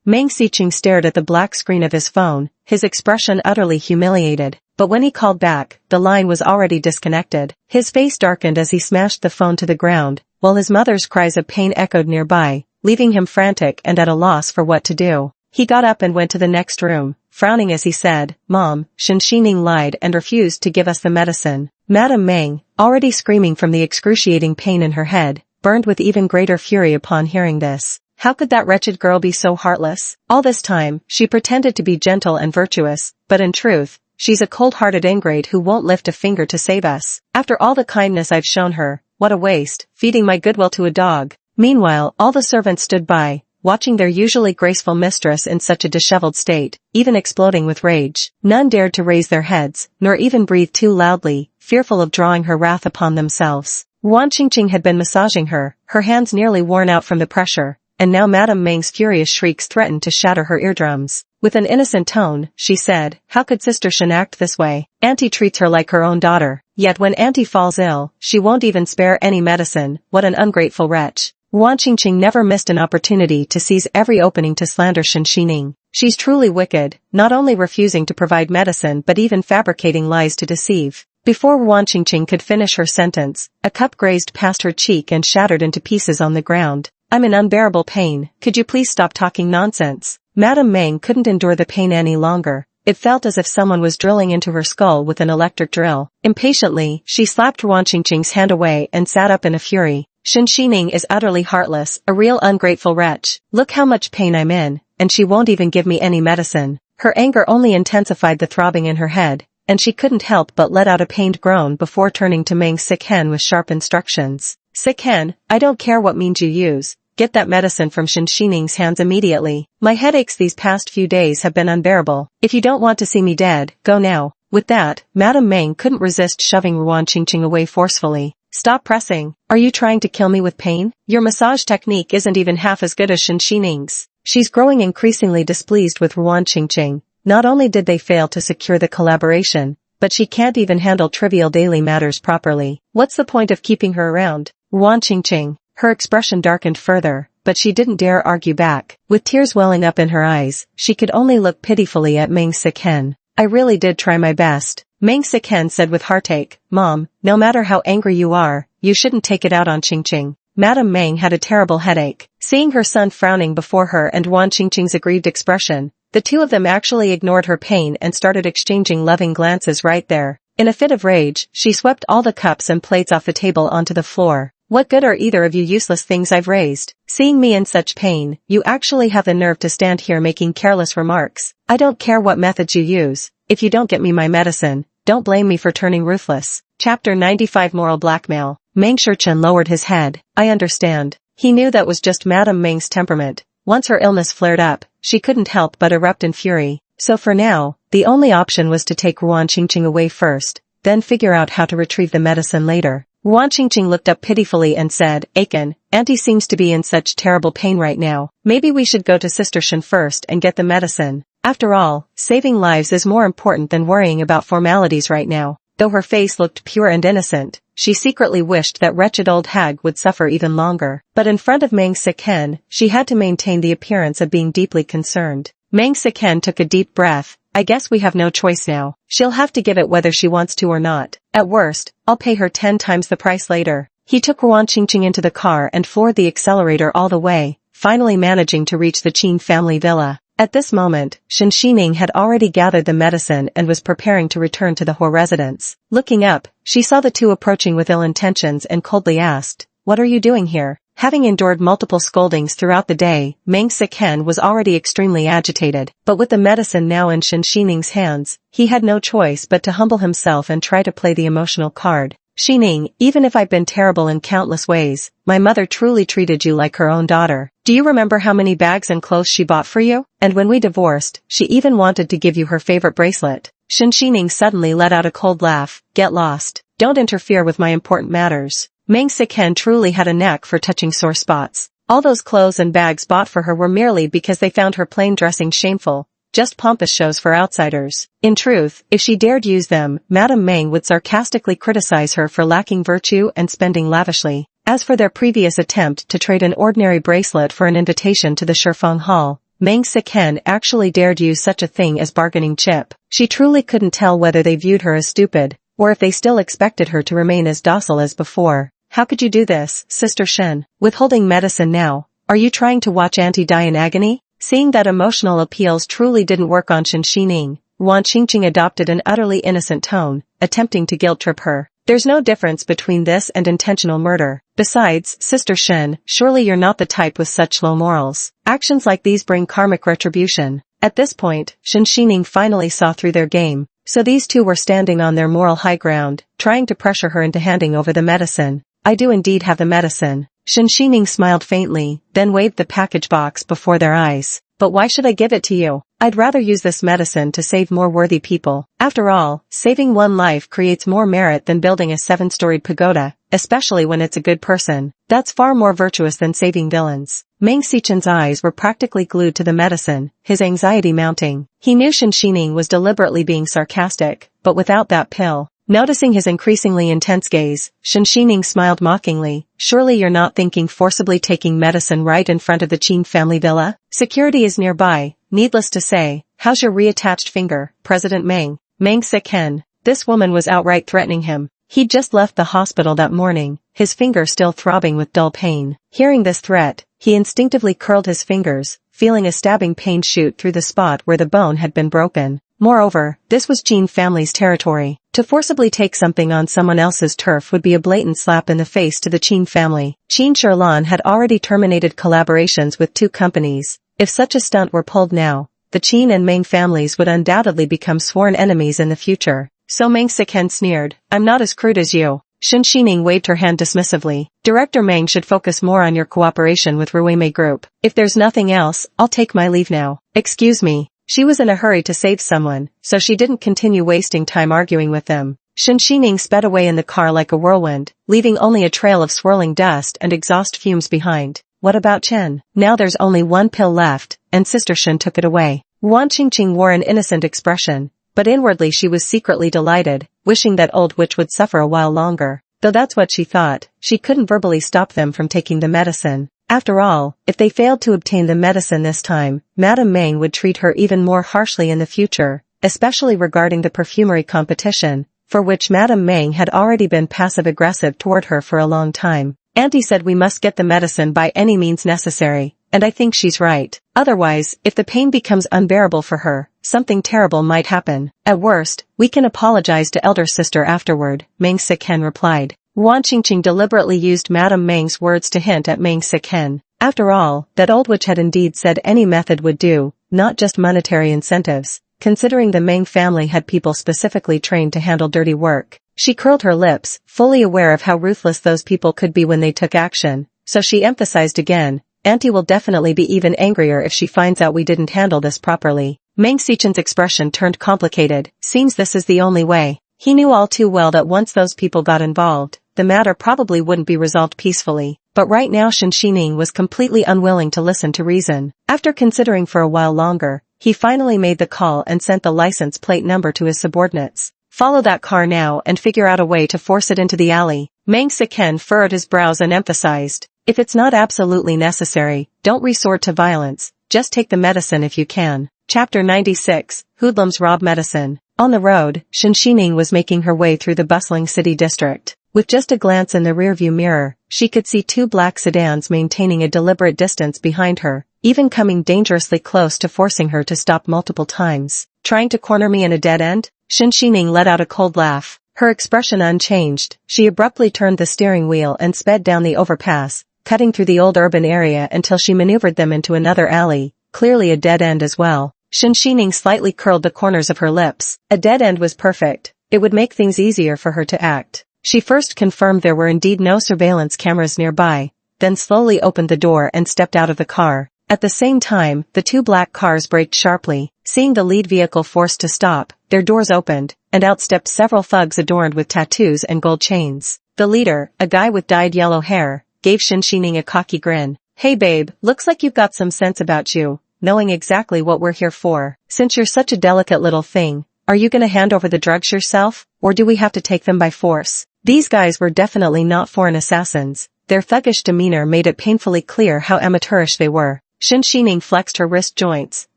[SPEAKER 1] Meng Xiqing stared at the black screen of his phone, his expression utterly humiliated. But when he called back, the line was already disconnected. His face darkened as he smashed the phone to the ground, while his mother's cries of pain echoed nearby. leaving him frantic and at a loss for what to do. He got up and went to the next room, frowning as he said, "Mom, Shen Xining lied and refused to give us the medicine." Madame Meng, already screaming from the excruciating pain in her head, burned with even greater fury upon hearing this. How could that wretched girl be so heartless? All this time, she pretended to be gentle and virtuous, but in truth, she's a cold-hearted ingrate who won't lift a finger to save us. After all the kindness I've shown her, what a waste, feeding my goodwill to a dog. Meanwhile, all the servants stood by, watching their usually graceful mistress in such a disheveled state, even exploding with rage. None dared to raise their heads, nor even breathe too loudly, fearful of drawing her wrath upon themselves. Wan Qingqing had been massaging her, her hands nearly worn out from the pressure, and now Madame Meng's furious shrieks threatened to shatter her eardrums. With an innocent tone, she said, "How could Sister Shen act this way? Auntie treats her like her own daughter, yet when Auntie falls ill, she won't even spare any medicine. What an ungrateful wretch." Wan Qingqing never missed an opportunity to seize every opening to slander Shen Xining. She's truly wicked, not only refusing to provide medicine but even fabricating lies to deceive. Before Wan Qingqing could finish her sentence, a cup grazed past her cheek and shattered into pieces on the ground. "I'm in unbearable pain, could you please stop talking nonsense?" Madame Meng couldn't endure the pain any longer. It felt as if someone was drilling into her skull with an electric drill. Impatiently, she slapped Wan Qingqing's hand away and sat up in a fury. "Shen Xining is utterly heartless, a real ungrateful wretch. Look how much pain I'm in, and she won't even give me any medicine." Her anger only intensified the throbbing in her head, and she couldn't help but let out a pained groan before turning to Meng Siken with sharp instructions. "Siken, I don't care what means you use. Get that medicine from Shen Xining's hands immediately. My headaches these past few days have been unbearable. If you don't want to see me dead, go now." With that, Madame Meng couldn't resist shoving Wan Qingqing away forcefully. "Stop pressing. Are you trying to kill me with pain? Your massage technique isn't even half as good as Shen Xining's." She's growing increasingly displeased with Wan Qingqing. Not only did they fail to secure the collaboration, but she can't even handle trivial daily matters properly. What's the point of keeping her around? Wan Qingqing. Her expression darkened further, but she didn't dare argue back. With tears welling up in her eyes, she could only look pitifully at Meng Siken. "I really did try my best," Meng Siken said with heartache. "Mom, no matter how angry you are, you shouldn't take it out on Qingqing." Madame Meng had a terrible headache. Seeing her son frowning before her and Wan Qingqing's aggrieved expression, the two of them actually ignored her pain and started exchanging loving glances right there. In a fit of rage, she swept all the cups and plates off the table onto the floor. "What good are either of you useless things I've raised? Seeing me in such pain, you actually have the nerve to stand here making careless remarks. I don't care what methods you use. If you don't get me my medicine, don't blame me for turning ruthless." Chapter 95 Moral Blackmail. Meng Shichen lowered his head. "I understand." He knew that was just Madame Meng's temperament. Once her illness flared up, she couldn't help but erupt in fury. So for now, the only option was to take Wan Qingqing away first, then figure out how to retrieve the medicine later. Wan Qingqing looked up pitifully and said, "Aiken, Auntie seems to be in such terrible pain right now. Maybe we should go to Sister Shen first and get the medicine. After all, saving lives is more important than worrying about formalities right now." Though her face looked pure and innocent, she secretly wished that wretched old hag would suffer even longer. But in front of Meng Siken, she had to maintain the appearance of being deeply concerned. Meng Siken took a deep breath. "I guess we have no choice now. She'll have to give it whether she wants to or not. At worst, I'll pay her 10 times the price later." He took Wan Qingqing into the car and floored the accelerator all the way, finally managing to reach the Qin family villa. At this moment, Shen Xining had already gathered the medicine and was preparing to return to the He residence. Looking up, she saw the two approaching with ill intentions and coldly asked, "What are you doing here?" Having endured multiple scoldings throughout the day, Meng Siken was already extremely agitated, but with the medicine now in Shen Xining's hands, he had no choice but to humble himself and try to play the emotional card. "Xining, even if I've been terrible in countless ways, my mother truly treated you like her own daughter. Do you remember how many bags and clothes she bought for you? And when we divorced, she even wanted to give you her favorite bracelet." Shen Xining suddenly let out a cold laugh. "Get lost. Don't interfere with my important matters." Meng Siken truly had a knack for touching sore spots. All those clothes and bags bought for her were merely because they found her plain dressing shameful, just pompous shows for outsiders. In truth, if she dared use them, Madame Meng would sarcastically criticize her for lacking virtue and spending lavishly. As for their previous attempt to trade an ordinary bracelet for an invitation to the Shifeng Hall, Meng Siken actually dared use such a thing as bargaining chip. She truly couldn't tell whether they viewed her as stupid, or if they still expected her to remain as docile as before. "How could you do this, Sister Shen? Withholding medicine now? Are you trying to watch Auntie die in agony? Seeing that emotional appeals truly didn't work on Shen Xining, Wan Qingqing adopted an utterly innocent tone, attempting to guilt-trip her. There's no difference between this and intentional murder. Besides, Sister Shen, surely you're not the type with such low morals. Actions like these bring karmic retribution. At this point, Shen Xining finally saw through their game. So these two were standing on their moral high ground, trying to pressure her into handing over the medicine. I do indeed have the medicine. Shen Xining smiled faintly, then waved the package box before their eyes. But why should I give it to you? I'd rather use this medicine to save more worthy people. After all, saving one life creates more merit than building a 7-storied pagoda, especially when it's a good person. That's far more virtuous than saving villains. Meng Xichen's eyes were practically glued to the medicine, his anxiety mounting. He knew Shen Xining was deliberately being sarcastic, but without that pill. Noticing his increasingly intense gaze, Shen Xining smiled mockingly. Surely you're not thinking forcibly taking medicine right in front of the Qin family villa? Security is nearby, needless to say. How's your reattached finger, President Meng? Meng Siken. This woman was outright threatening him. He'd just left the hospital that morning, his finger still throbbing with dull pain. Hearing this threat, he instinctively curled his fingers, feeling a stabbing pain shoot through the spot where the bone had been broken. Moreover, this was Qin family's territory. To forcibly take something on someone else's turf would be a blatant slap in the face to the Qin family. Qin Shirlan had already terminated collaborations with 2 companies. If such a stunt were pulled now, the Qin and Meng families would undoubtedly become sworn enemies in the future. So Meng Siken sneered, I'm not as crude as you. Shen Xining waved her hand dismissively. Director Meng should focus more on your cooperation with Ruimei Group. If there's nothing else, I'll take my leave now. Excuse me. She was in a hurry to save someone, so she didn't continue wasting time arguing with them. Shen Xining sped away in the car like a whirlwind, leaving only a trail of swirling dust and exhaust fumes behind. What about Chen? Now there's only one pill left, and Sister Shen took it away. Wan Qingqing wore an innocent expression, but inwardly she was secretly delighted, wishing that old witch would suffer a while longer. Though that's what she thought, she couldn't verbally stop them from taking the medicine. After all, if they failed to obtain the medicine this time, Madame Meng would treat her even more harshly in the future, especially regarding the perfumery competition, for which Madame Meng had already been passive-aggressive toward her for a long time. Auntie said we must get the medicine by any means necessary, and I think she's right. Otherwise, if the pain becomes unbearable for her, something terrible might happen. At worst, we can apologize to elder sister afterward, Meng Siken replied. Wan Qingqing deliberately used Madame Meng's words to hint at Meng Siken. After all, that old witch had indeed said any method would do, not just monetary incentives. Considering the Meng family had people specifically trained to handle dirty work, she curled her lips, fully aware of how ruthless those people could be when they took action. So she emphasized again, Auntie will definitely be even angrier if she finds out we didn't handle this properly. Meng Xichen's expression turned complicated. Seems this is the only way. He knew all too well that once those people got involved, the matter probably wouldn't be resolved peacefully. But right now Shen Xining was completely unwilling to listen to reason. After considering for a while longer, he finally made the call and sent the license plate number to his subordinates. Follow that car now and figure out a way to force it into the alley. Meng Siken furrowed his brows and emphasized, if it's not absolutely necessary, don't resort to violence, just take the medicine if you can. Chapter 96, Hoodlums Rob Medicine. On the road, Shen Xining was making her way through the bustling city district. With just a glance in the rearview mirror, she could see 2 black sedans maintaining a deliberate distance behind her, even coming dangerously close to forcing her to stop multiple times. Trying to corner me in a dead end? Shen Xining let out a cold laugh. Her expression unchanged, she abruptly turned the steering wheel and sped down the overpass, cutting through the old urban area until she maneuvered them into another alley, clearly a dead end as well. Shen Xining slightly curled the corners of her lips. A dead end was perfect. It would make things easier for her to act. She first confirmed there were indeed no surveillance cameras nearby, then slowly opened the door and stepped out of the car. At the same time, the 2 black cars braked sharply. Seeing the lead vehicle forced to stop, their doors opened, and out stepped several thugs adorned with tattoos and gold chains. The leader, a guy with dyed yellow hair, gave Shen Xining a cocky grin. Hey babe, looks like you've got some sense about you, knowing exactly what we're here for. Since you're such a delicate little thing, are you gonna hand over the drugs yourself, or do we have to take them by force? These guys were definitely not foreign assassins. Their thuggish demeanor made it painfully clear how amateurish they were. Shen Xining flexed her wrist joints,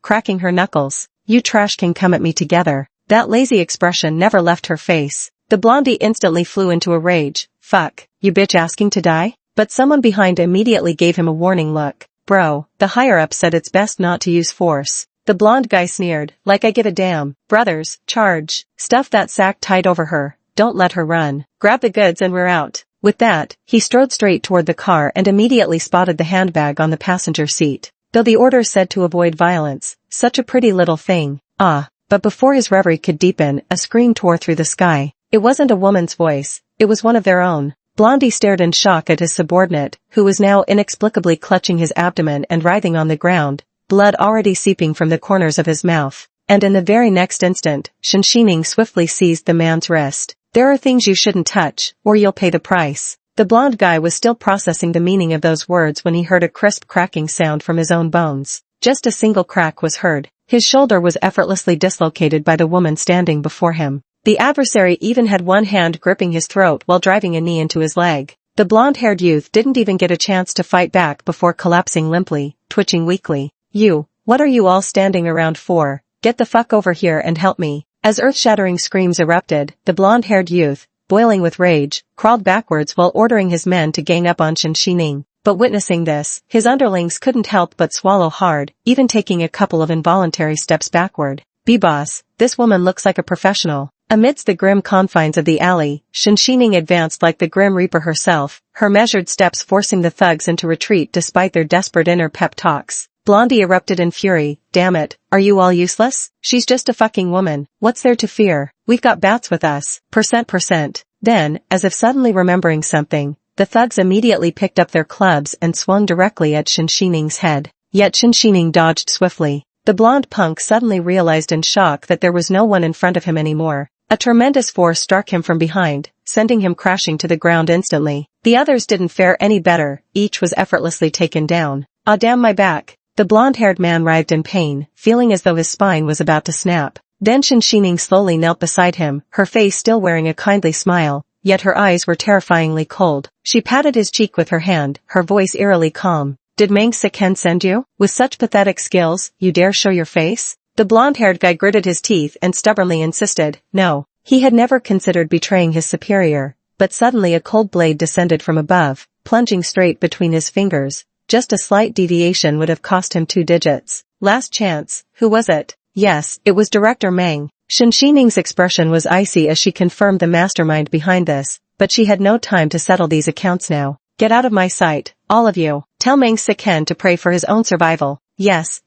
[SPEAKER 1] cracking her knuckles. You trash can come at me together. That lazy expression never left her face. The blondie instantly flew into a rage. Fuck, you bitch asking to die? But someone behind immediately gave him a warning look. Bro, the higher-ups said it's best not to use force. The blonde guy sneered, like I give a damn. Brothers, charge. Stuff that sack tight over her. Don't let her run. Grab the goods and we're out. With that, he strode straight toward the car and immediately spotted the handbag on the passenger seat. Though the order said to avoid violence, such a pretty little thing. But before his reverie could deepen, a scream tore through the sky. It wasn't a woman's voice, it was one of their own. Blondie stared in shock at his subordinate, who was now inexplicably clutching his abdomen and writhing on the ground, blood already seeping from the corners of his mouth. And in the very next instant, Shinshining swiftly seized the man's wrist. There are things you shouldn't touch, or you'll pay the price. The blonde guy was still processing the meaning of those words when he heard a crisp cracking sound from his own bones. Just a single crack was heard. His shoulder was effortlessly dislocated by the woman standing before him. The adversary even had one hand gripping his throat while driving a knee into his leg. The blonde-haired youth didn't even get a chance to fight back before collapsing limply, twitching weakly. You, what are you all standing around for? Get the fuck over here and help me. As earth-shattering screams erupted, the blonde-haired youth, boiling with rage, crawled backwards while ordering his men to gang up on Shinshining. But witnessing this, his underlings couldn't help but swallow hard, even taking a couple of involuntary steps backward. B-boss, this woman looks like a professional. Amidst the grim confines of the alley, Shinshining advanced like the Grim Reaper herself, her measured steps forcing the thugs into retreat despite their desperate inner pep talks. Blondie erupted in fury. Damn it, are you all useless? She's just a fucking woman. What's there to fear? We've got bats with us. %%. Then, as if suddenly remembering something, the thugs immediately picked up their clubs and swung directly at Shinshining's head. Yet Shinshining dodged swiftly. The blonde punk suddenly realized in shock that there was no one in front of him anymore. A tremendous force struck him from behind, sending him crashing to the ground instantly. The others didn't fare any better, each was effortlessly taken down. Ah damn my back. The blonde-haired man writhed in pain, feeling as though his spine was about to snap. Then Shinshining slowly knelt beside him, her face still wearing a kindly smile, yet her eyes were terrifyingly cold. She patted his cheek with her hand, her voice eerily calm. Did Mang Siken send you? With such pathetic skills, you dare show your face? The blonde-haired guy gritted his teeth and stubbornly insisted, no. He had never considered betraying his superior, but suddenly a cold blade descended from above, plunging straight between his fingers. Just a slight deviation would have cost him 2 digits. Last chance, who was it? Yes, it was Director Mang. Shinshining's expression was icy as she confirmed the mastermind behind this, but she had no time to settle these accounts now. Get out of my sight, all of you. Tell Mang Siken to pray for his own survival. Yes,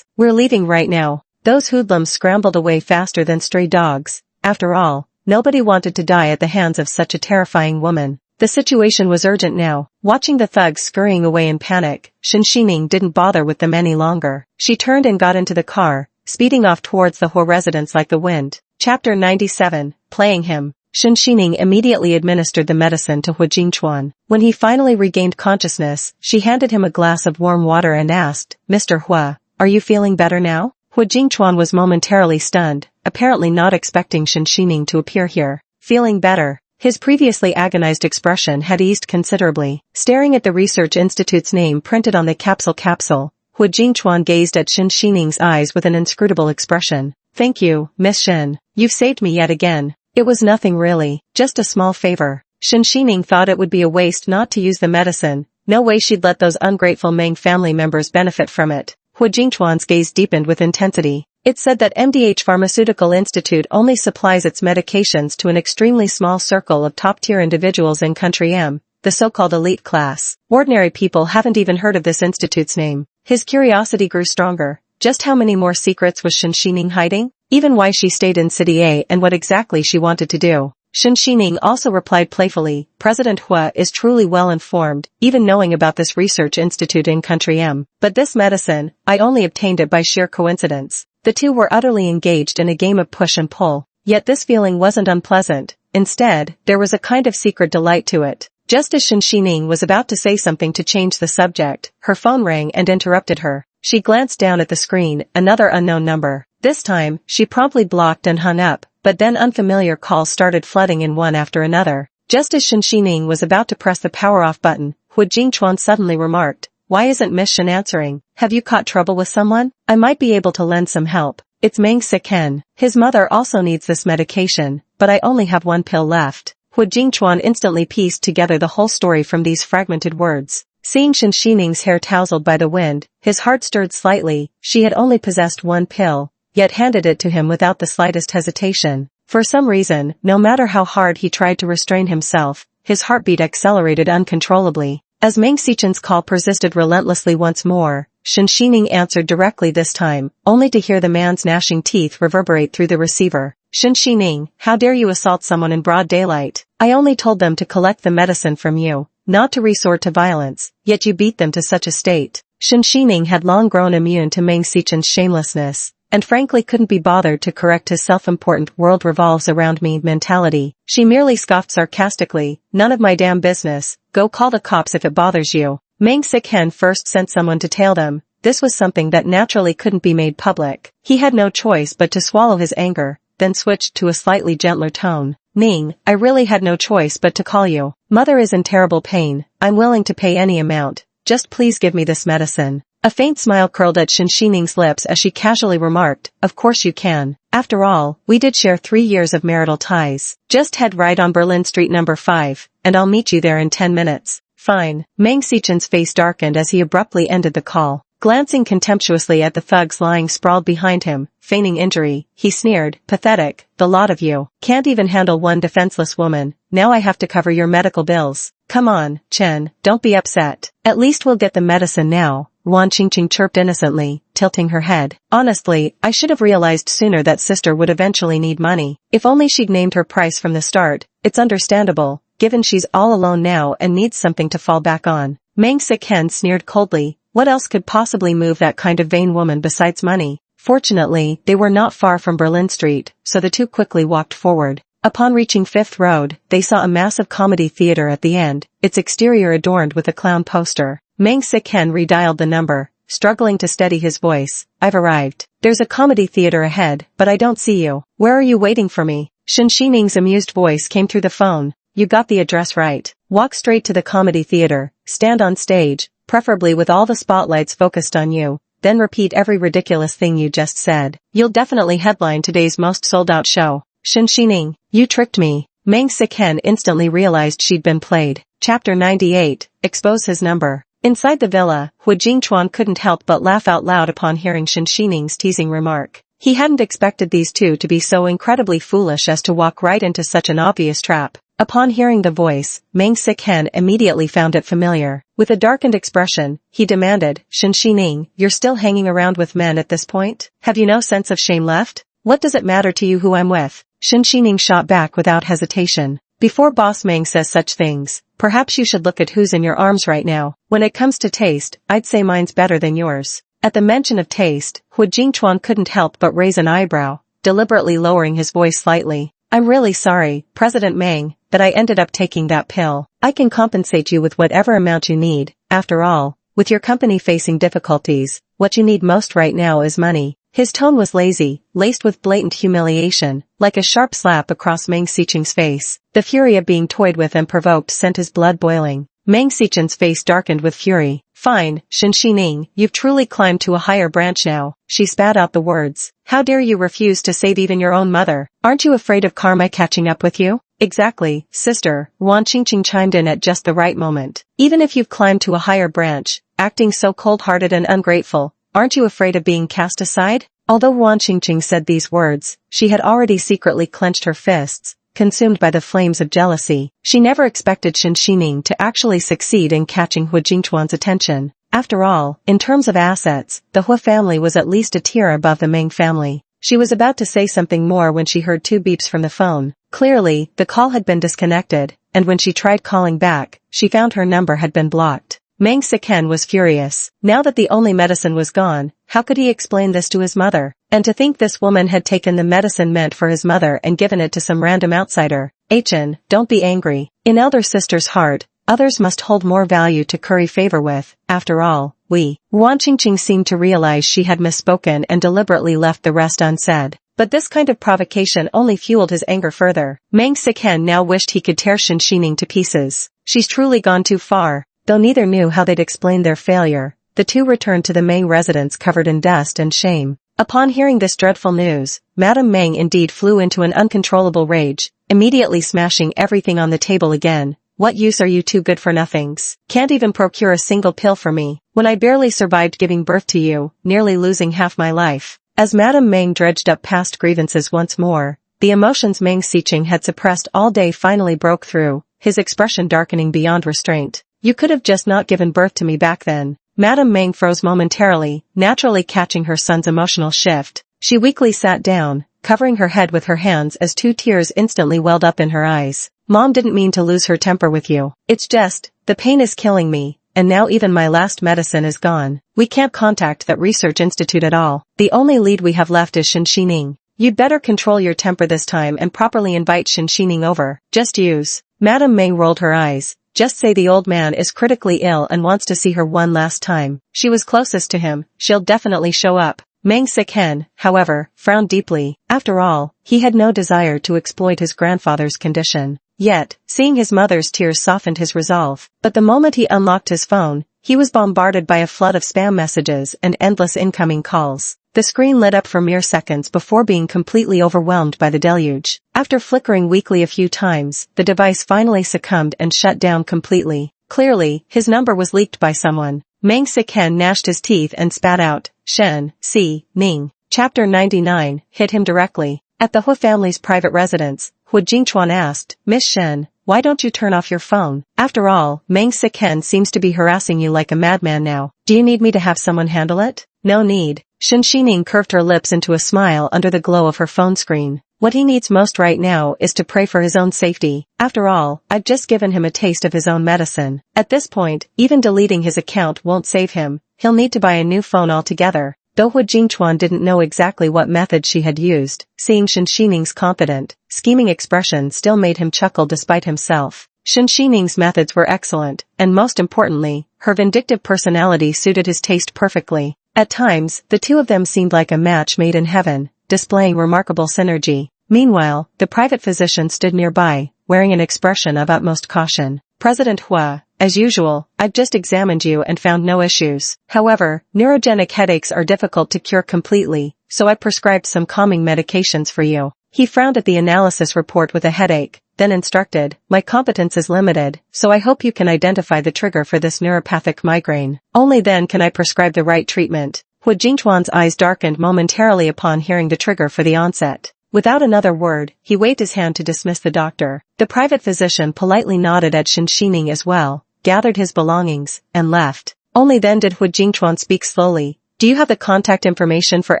[SPEAKER 1] we're leaving right now. Those hoodlums scrambled away faster than stray dogs. After all, nobody wanted to die at the hands of such a terrifying woman. The situation was urgent now. Watching the thugs scurrying away in panic, Shinshining didn't bother with them any longer. She turned and got into the car, speeding off towards the Hua residence like the wind. Chapter 97, Playing Him. Shinshining immediately administered the medicine to Hua Jingchuan. When he finally regained consciousness, she handed him a glass of warm water and asked, Mr. Hua, are you feeling better now? Hua Jingchuan was momentarily stunned, apparently not expecting Shinshining to appear here. Feeling better. His previously agonized expression had eased considerably. Staring at the research institute's name printed on the capsule, Hua Jingchuan gazed at Shinshining's eyes with an inscrutable expression. Thank you, Miss Shin. You've saved me yet again. It was nothing really, just a small favor. Shinshining thought it would be a waste not to use the medicine. No way she'd let those ungrateful Meng family members benefit from it. Hua Jingchuan's gaze deepened with intensity. It said that MDH Pharmaceutical Institute only supplies its medications to an extremely small circle of top-tier individuals in Country M, the so-called elite class. Ordinary people haven't even heard of this institute's name. His curiosity grew stronger. Just how many more secrets was Shinshining hiding? Even why she stayed in City A and what exactly she wanted to do. Shinshining also replied playfully, President Hua is truly well informed, even knowing about this research institute in Country M. But this medicine, I only obtained it by sheer coincidence. The two were utterly engaged in a game of push and pull. Yet this feeling wasn't unpleasant. Instead, there was a kind of secret delight to it. Just as Shinshining was about to say something to change the subject, her phone rang and interrupted her. She glanced down at the screen, another unknown number. This time, she promptly blocked and hung up, but then unfamiliar calls started flooding in one after another. Just as Shinshining was about to press the power-off button, Hua Jingchuan suddenly remarked, Why isn't Miss Shin answering? Have you caught trouble with someone? I might be able to lend some help. It's Mang Siken. His mother also needs this medication, but I only have 1 pill left. Hua Jingchuan instantly pieced together the whole story from these fragmented words. Seeing Shen Xining's hair tousled by the wind, his heart stirred slightly. She had only possessed one pill, yet handed it to him without the slightest hesitation. For some reason, no matter how hard he tried to restrain himself, his heartbeat accelerated uncontrollably. As Meng Xichen's call persisted relentlessly once more, Shen Xining answered directly this time, only to hear the man's gnashing teeth reverberate through the receiver. Shen Xining, how dare you assault someone in broad daylight? I only told them to collect the medicine from you, not to resort to violence, yet you beat them to such a state. Shen Xining had long grown immune to Meng Xichen's shamelessness, and frankly couldn't be bothered to correct his self-important world revolves around me mentality. She merely scoffed sarcastically, none of my damn business, go call the cops if it bothers you. Meng Xicchen first sent someone to tail them. This was something that naturally couldn't be made public. He had no choice but to swallow his anger, then switched to a slightly gentler tone. Ning, I really had no choice but to call you. Mother is in terrible pain. I'm willing to pay any amount. Just please give me this medicine. A faint smile curled at Shen Xining's lips as she casually remarked, of course you can. After all, we did share 3 years of marital ties. Just head right on Berlin Street number 5, and I'll meet you there in 10 minutes. Fine. Meng Xichen's face darkened as he abruptly ended the call. Glancing contemptuously at the thugs lying sprawled behind him, feigning injury, he sneered, pathetic, the lot of you. Can't even handle one defenseless woman, now I have to cover your medical bills. Come on, Chen, don't be upset. At least we'll get the medicine now, Wan Qingqing chirped innocently, tilting her head. Honestly, I should have realized sooner that sister would eventually need money. If only she'd named her price from the start. It's understandable, given she's all alone now and needs something to fall back on. Meng Xicchen sneered coldly. What else could possibly move that kind of vain woman besides money? Fortunately, they were not far from Berlin Street, so the two quickly walked forward. Upon reaching Fifth Road, they saw a massive comedy theater at the end, its exterior adorned with a clown poster. Meng Xicchen redialed the number, struggling to steady his voice. I've arrived. There's a comedy theater ahead, but I don't see you. Where are you waiting for me? Shen Xining's amused voice came through the phone. You got the address right. Walk straight to the comedy theater, stand on stage, preferably with all the spotlights focused on you, then repeat every ridiculous thing you just said. You'll definitely headline today's most sold-out show. Shen Xining, you tricked me. Meng Xicchen instantly realized she'd been played. Chapter 98, Expose his number. Inside the villa, Hu Jingchuan couldn't help but laugh out loud upon hearing Shen Xining's teasing remark. He hadn't expected these two to be so incredibly foolish as to walk right into such an obvious trap. Upon hearing the voice, Meng Xicchen immediately found it familiar. With a darkened expression, he demanded, Shen Xining, you're still hanging around with men at this point? Have you no sense of shame left? What does it matter to you who I'm with? Shen Xining shot back without hesitation. Before Boss Meng says such things, perhaps you should look at who's in your arms right now. When it comes to taste, I'd say mine's better than yours. At the mention of taste, Hu Jingchuan couldn't help but raise an eyebrow, deliberately lowering his voice slightly. I'm really sorry, President Meng, that I ended up taking that pill. I can compensate you with whatever amount you need. After all, with your company facing difficulties, what you need most right now is money. His tone was lazy, laced with blatant humiliation, like a sharp slap across Meng Xichen's face. The fury of being toyed with and provoked sent his blood boiling. Meng Xichen's face darkened with fury. Fine, Shen Xining, you've truly climbed to a higher branch now. She spat out the words. How dare you refuse to save even your own mother? Aren't you afraid of karma catching up with you? Exactly, sister, Wan Qingqing chimed in at just the right moment. Even if you've climbed to a higher branch, acting so cold-hearted and ungrateful, aren't you afraid of being cast aside? Although Wan Qingqing said these words, she had already secretly clenched her fists, consumed by the flames of jealousy. She never expected Shen Xining to actually succeed in catching Hu Jingchuan's attention. After all, in terms of assets, the Hu family was at least a tier above the Meng family. She was about to say something more when she heard 2 beeps from the phone. Clearly, the call had been disconnected, and when she tried calling back, she found her number had been blocked. Meng Xicchen was furious. Now that the only medicine was gone, how could he explain this to his mother? And to think this woman had taken the medicine meant for his mother and given it to some random outsider. Chen, don't be angry. In elder sister's heart, others must hold more value to curry favor with. After all, Wan Qingqing seemed to realize she had misspoken and deliberately left the rest unsaid. But this kind of provocation only fueled his anger further. Meng Xicchen now wished he could tear Shen Xining to pieces. She's truly gone too far. Though neither knew how they'd explain their failure, the two returned to the Meng residence covered in dust and shame. Upon hearing this dreadful news, Madame Meng indeed flew into an uncontrollable rage, immediately smashing everything on the table again, What use are you two good-for-nothings? Can't even procure a single pill for me, when I barely survived giving birth to you, nearly losing half my life. As Madame Meng dredged up past grievances once more, the emotions Meng Xiqing had suppressed all day finally broke through, his expression darkening beyond restraint. You could have just not given birth to me back then. Madame Meng froze momentarily, naturally catching her son's emotional shift. She weakly sat down, covering her head with her hands as 2 tears instantly welled up in her eyes. Mom didn't mean to lose her temper with you. It's just, the pain is killing me, and now even my last medicine is gone. We can't contact that research institute at all. The only lead we have left is Shen Xining. You'd better control your temper this time and properly invite Shen Xining over. Just use. Madame Meng rolled her eyes. Just say the old man is critically ill and wants to see her one last time. She was closest to him, she'll definitely show up. Meng Xiqing, however, frowned deeply. After all, he had no desire to exploit his grandfather's condition. Yet, seeing his mother's tears softened his resolve. But the moment he unlocked his phone, he was bombarded by a flood of spam messages and endless incoming calls. The screen lit up for mere seconds before being completely overwhelmed by the deluge. After flickering weakly a few times, the device finally succumbed and shut down completely. Clearly, his number was leaked by someone. Meng Xiqing gnashed his teeth and spat out, Shen Xining. Chapter 99 hit him directly. At the Hu family's private residence, Hu Jingchuan asked, Miss Shen, why don't you turn off your phone? After all, Meng Xiqing seems to be harassing you like a madman now. Do you need me to have someone handle it? No need. Shen Xining curved her lips into a smile under the glow of her phone screen. What he needs most right now is to pray for his own safety. After all, I've just given him a taste of his own medicine. At this point, even deleting his account won't save him. He'll need to buy a new phone altogether. Though Hu Jingchuan didn't know exactly what method she had used, seeing Shen Xining's confident, scheming expression still made him chuckle despite himself. Shen Xining's methods were excellent, and most importantly, her vindictive personality suited his taste perfectly. At times, the two of them seemed like a match made in heaven, displaying remarkable synergy. Meanwhile, the private physician stood nearby, wearing an expression of utmost caution. President Hua, as usual, I've just examined you and found no issues. However, neurogenic headaches are difficult to cure completely, so I prescribed some calming medications for you. He frowned at the analysis report with a headache, then instructed, my competence is limited, so I hope you can identify the trigger for this neuropathic migraine. Only then can I prescribe the right treatment. Hu Jingchuan's eyes darkened momentarily upon hearing the trigger for the onset. Without another word, he waved his hand to dismiss the doctor. The private physician politely nodded at Shen Xining as well, gathered his belongings, and left. Only then did Hu Jingchuan speak slowly. Do you have the contact information for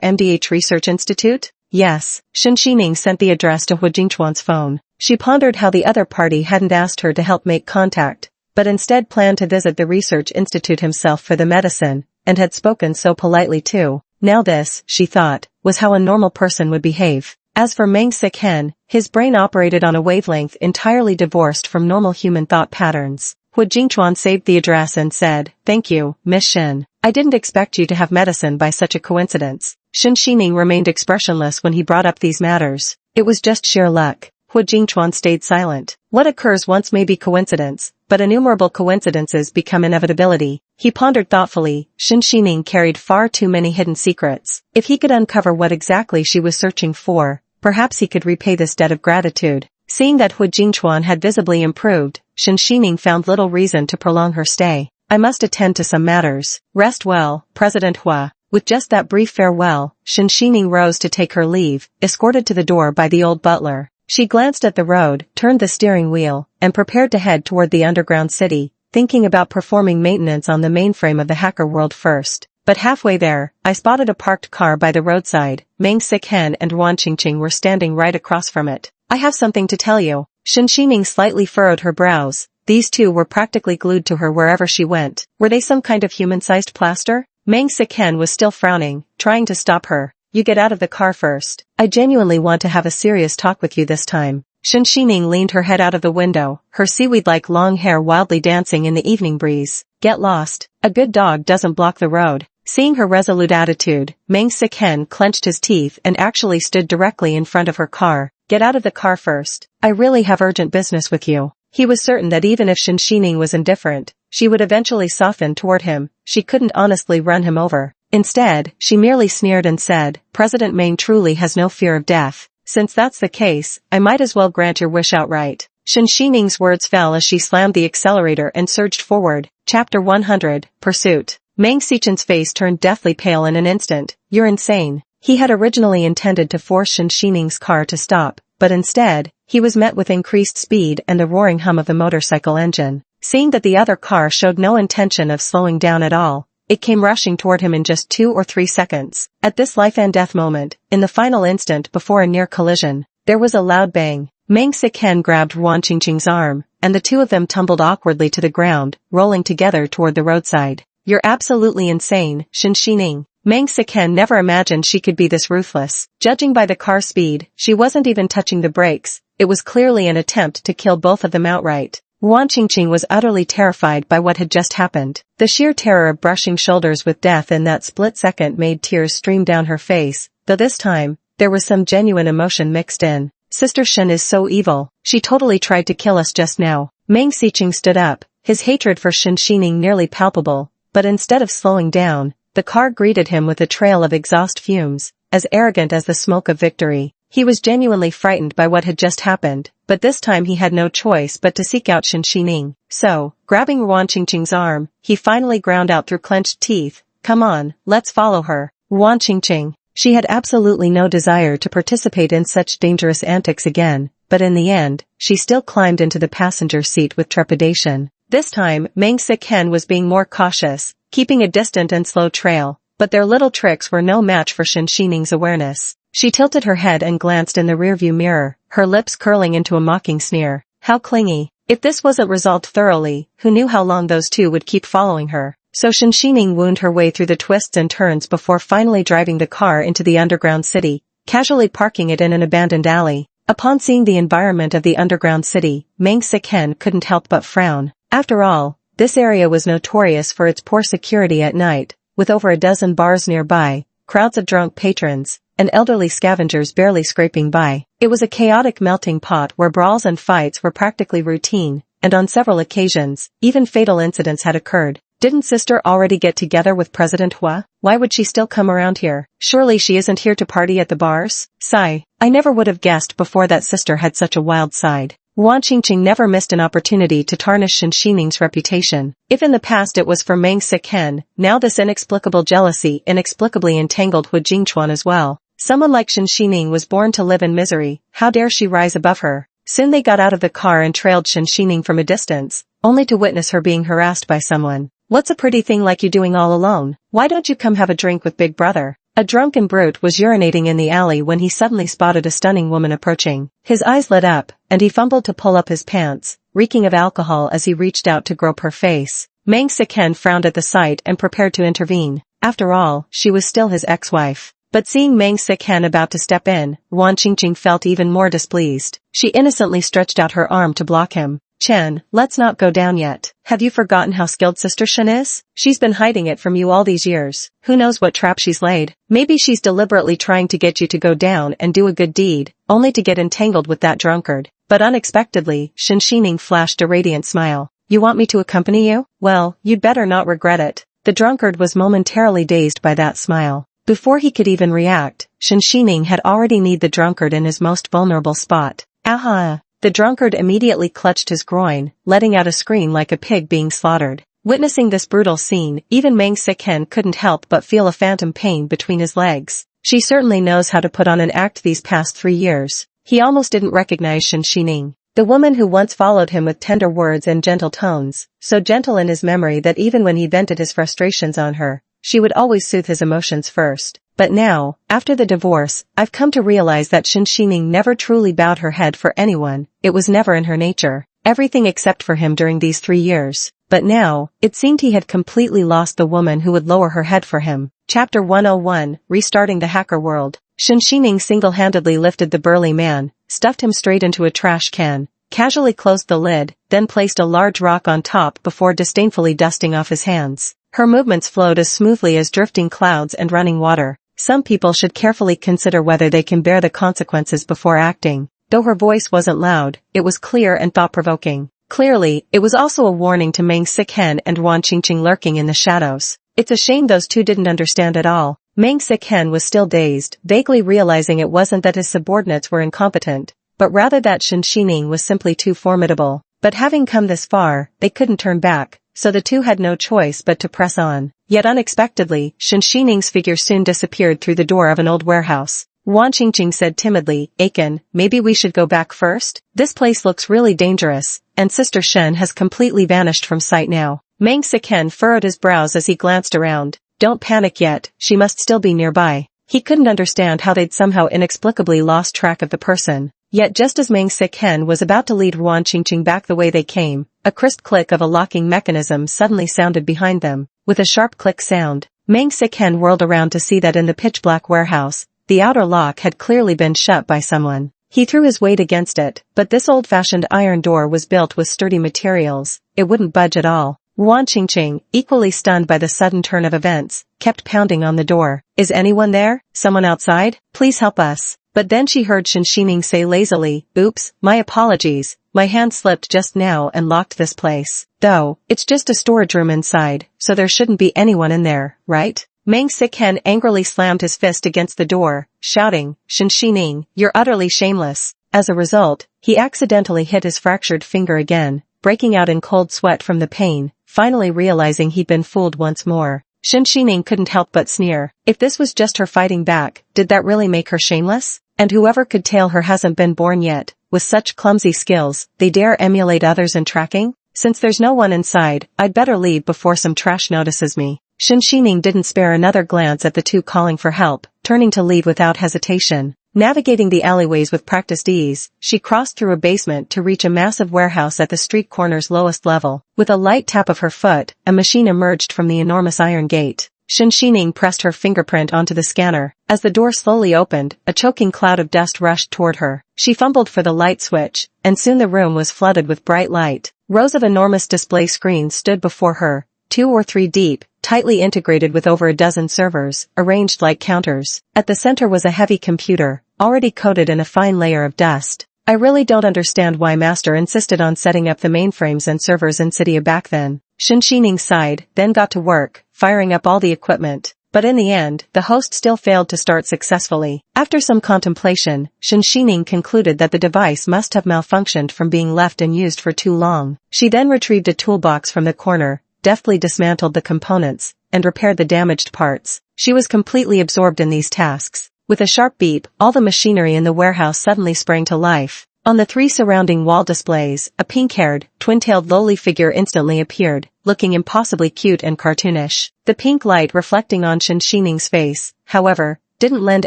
[SPEAKER 1] MDH Research Institute? Yes. Shen Xining sent the address to Hu Jingchuan's phone. She pondered how the other party hadn't asked her to help make contact, but instead planned to visit the Research Institute himself for the medicine, and had spoken so politely too. Now this, she thought, was how a normal person would behave. As for Meng Xiqing, his brain operated on a wavelength entirely divorced from normal human thought patterns. Hu Jingchuan saved the address and said, Thank you, Miss Shen. I didn't expect you to have medicine by such a coincidence. Shen Xining remained expressionless when he brought up these matters. It was just sheer luck. Hu Jingchuan stayed silent. What occurs once may be coincidence, but innumerable coincidences become inevitability. He pondered thoughtfully. Shen Xining carried far too many hidden secrets. If he could uncover what exactly she was searching for, perhaps he could repay this debt of gratitude. Seeing that Hu Jingchuan had visibly improved, Shen Xining found little reason to prolong her stay. I must attend to some matters. Rest well, President Hua. With just that brief farewell, Shen Xining rose to take her leave, escorted to the door by the old butler. She glanced at the road, turned the steering wheel, and prepared to head toward the underground city, thinking about performing maintenance on the mainframe of the hacker world first. But halfway there, I spotted a parked car by the roadside. Meng Xiqing and Ruan Qingqing were standing right across from it. I have something to tell you. Shen Xining slightly furrowed her brows. These two were practically glued to her wherever she went. Were they some kind of human-sized plaster? Meng Xiqing was still frowning, trying to stop her. You get out of the car first. I genuinely want to have a serious talk with you this time. Shen Xining leaned her head out of the window, her seaweed-like long hair wildly dancing in the evening breeze. Get lost. A good dog doesn't block the road. Seeing her resolute attitude, Meng Xiqing clenched his teeth and actually stood directly in front of her car. Get out of the car first. I really have urgent business with you. He was certain that even if Shen Xining was indifferent, she would eventually soften toward him. She couldn't honestly run him over. Instead, she merely sneered and said, President Meng truly has no fear of death. Since that's the case, I might as well grant your wish outright. Shen Xining's words fell as she slammed the accelerator and surged forward. Chapter 100, Pursuit. Meng Xichen's face turned deathly pale in an instant. You're insane. He had originally intended to force Shen Xining's car to stop, but instead, he was met with increased speed and the roaring hum of the motorcycle engine. Seeing that the other car showed no intention of slowing down at all, it came rushing toward him in just 2 or 3 seconds. At this life-and-death moment, in the final instant before a near collision, there was a loud bang. Meng Xichen grabbed Wan Qingqing's arm, and the two of them tumbled awkwardly to the ground, rolling together toward the roadside. You're absolutely insane, Shen Xining. Meng Xichen never imagined she could be this ruthless. Judging by the car's speed, she wasn't even touching the brakes. It was clearly an attempt to kill both of them outright. Wan Qingqing was utterly terrified by what had just happened. The sheer terror of brushing shoulders with death in that split second made tears stream down her face, though this time, there was some genuine emotion mixed in. Sister Shen is so evil. She totally tried to kill us just now. Meng Xiqing stood up, his hatred for Shen Xining nearly palpable, but instead of slowing down, the car greeted him with a trail of exhaust fumes, as arrogant as the smoke of victory. He was genuinely frightened by what had just happened, but this time he had no choice but to seek out Shen Xining. So, grabbing Wan Qingqing's arm, he finally ground out through clenched teeth, "Come on, let's follow her." Wan Qingqing. She had absolutely no desire to participate in such dangerous antics again, but in the end, she still climbed into the passenger seat with trepidation. This time, Meng Xichen was being more cautious, keeping a distant and slow trail, but their little tricks were no match for Shen Xining's awareness. She tilted her head and glanced in the rearview mirror, her lips curling into a mocking sneer. How clingy. If this wasn't resolved thoroughly, who knew how long those two would keep following her? So Shen Xining wound her way through the twists and turns before finally driving the car into the underground city, casually parking it in an abandoned alley. Upon seeing the environment of the underground city, Meng Xichen couldn't help but frown. After all, this area was notorious for its poor security at night, with over a dozen bars nearby, crowds of drunk patrons, and elderly scavengers barely scraping by. It was a chaotic melting pot where brawls and fights were practically routine, and on several occasions, even fatal incidents had occurred. Didn't sister already get together with President Hua? Why would she still come around here? Surely she isn't here to party at the bars? Sigh. I never would have guessed before that sister had such a wild side. Wan Qingqing never missed an opportunity to tarnish Shen Xining's reputation. If in the past it was for Meng Xichen, now this inexplicable jealousy inexplicably entangled Hu Jingchuan as well. Someone like Shen Xining was born to live in misery. How dare she rise above her? Soon they got out of the car and trailed Shen Xining from a distance, only to witness her being harassed by someone. What's a pretty thing like you doing all alone? Why don't you come have a drink with Big Brother? A drunken brute was urinating in the alley when he suddenly spotted a stunning woman approaching. His eyes lit up, and he fumbled to pull up his pants, reeking of alcohol as he reached out to grope her face. Meng Xichen frowned at the sight and prepared to intervene. After all, she was still his ex-wife. But seeing Meng Xichen about to step in, Wan Qingqing felt even more displeased. She innocently stretched out her arm to block him. Chen, let's not go down yet. Have you forgotten how skilled Sister Shen is? She's been hiding it from you all these years. Who knows what trap she's laid? Maybe she's deliberately trying to get you to go down and do a good deed, only to get entangled with that drunkard. But unexpectedly, Shen Xining flashed a radiant smile. You want me to accompany you? Well, you'd better not regret it. The drunkard was momentarily dazed by that smile. Before he could even react, Shen Xining had already kneed the drunkard in his most vulnerable spot. Aha! The drunkard immediately clutched his groin, letting out a scream like a pig being slaughtered. Witnessing this brutal scene, even Meng Xichen couldn't help but feel a phantom pain between his legs. She certainly knows how to put on an act these past 3 years. He almost didn't recognize Shen Xining, the woman who once followed him with tender words and gentle tones, so gentle in his memory that even when he vented his frustrations on her, she would always soothe his emotions first. But now, after the divorce, I've come to realize that Shen Xining never truly bowed her head for anyone. It was never in her nature. Everything except for him during these 3 years. But now, it seemed he had completely lost the woman who would lower her head for him. Chapter 101, Restarting the Hacker World. Shen Xining single-handedly lifted the burly man, stuffed him straight into a trash can, casually closed the lid, then placed a large rock on top before disdainfully dusting off his hands. Her movements flowed as smoothly as drifting clouds and running water. Some people should carefully consider whether they can bear the consequences before acting. Though her voice wasn't loud, it was clear and thought-provoking. Clearly, it was also a warning to Meng Xichen and Wan Qingqing lurking in the shadows. It's a shame those two didn't understand at all. Meng Xichen was still dazed, vaguely realizing it wasn't that his subordinates were incompetent, but rather that Shen Xining was simply too formidable. But having come this far, they couldn't turn back, so the two had no choice but to press on. Yet unexpectedly, Shen Xining's figure soon disappeared through the door of an old warehouse. Wan Qingqing said timidly, "Aiken, maybe we should go back first? This place looks really dangerous, and Sister Shen has completely vanished from sight now." Meng Siken furrowed his brows as he glanced around. "Don't panic yet, she must still be nearby." He couldn't understand how they'd somehow inexplicably lost track of the person. Yet just as Meng Siken was about to lead Wan Qingqing back the way they came, a crisp click of a locking mechanism suddenly sounded behind them. With a sharp click sound, Meng Siken whirled around to see that in the pitch-black warehouse, the outer lock had clearly been shut by someone. He threw his weight against it, but this old-fashioned iron door was built with sturdy materials. It wouldn't budge at all. Wan Qingqing, equally stunned by the sudden turn of events, kept pounding on the door. "Is anyone there? Someone outside? Please help us." But then she heard Shen Xining say lazily, "Oops, my apologies. My hand slipped just now and locked this place. Though, it's just a storage room inside, so there shouldn't be anyone in there, right?" Meng Siken angrily slammed his fist against the door, shouting, "Shen Xining, you're utterly shameless." As a result, he accidentally hit his fractured finger again, breaking out in cold sweat from the pain, finally realizing he'd been fooled once more. Shen Xining couldn't help but sneer. If this was just her fighting back, did that really make her shameless? And whoever could tell her hasn't been born yet, with such clumsy skills, they dare emulate others in tracking? Since there's no one inside, I'd better leave before some trash notices me. Shen Xining didn't spare another glance at the two calling for help, turning to leave without hesitation. Navigating the alleyways with practiced ease, she crossed through a basement to reach a massive warehouse at the street corner's lowest level. With a light tap of her foot, a machine emerged from the enormous iron gate. Shen Xining pressed her fingerprint onto the scanner. As the door slowly opened, a choking cloud of dust rushed toward her. She fumbled for the light switch, and soon the room was flooded with bright light. Rows of enormous display screens stood before her, 2 or 3 deep, tightly integrated with over a dozen servers, arranged like counters. At the center was a heavy computer, already coated in a fine layer of dust. "I really don't understand why Master insisted on setting up the mainframes and servers in Cydia back then." Shen Xining sighed, then got to work, firing up all the equipment. But in the end, the host still failed to start successfully. After some contemplation, Shen Xining concluded that the device must have malfunctioned from being left unused for too long. She then retrieved a toolbox from the corner, deftly dismantled the components, and repaired the damaged parts. She was completely absorbed in these tasks. With a sharp beep, all the machinery in the warehouse suddenly sprang to life. On the 3 surrounding wall displays, a pink-haired, twin-tailed lowly figure instantly appeared, looking impossibly cute and cartoonish. The pink light reflecting on Shen Xining's face, however, didn't lend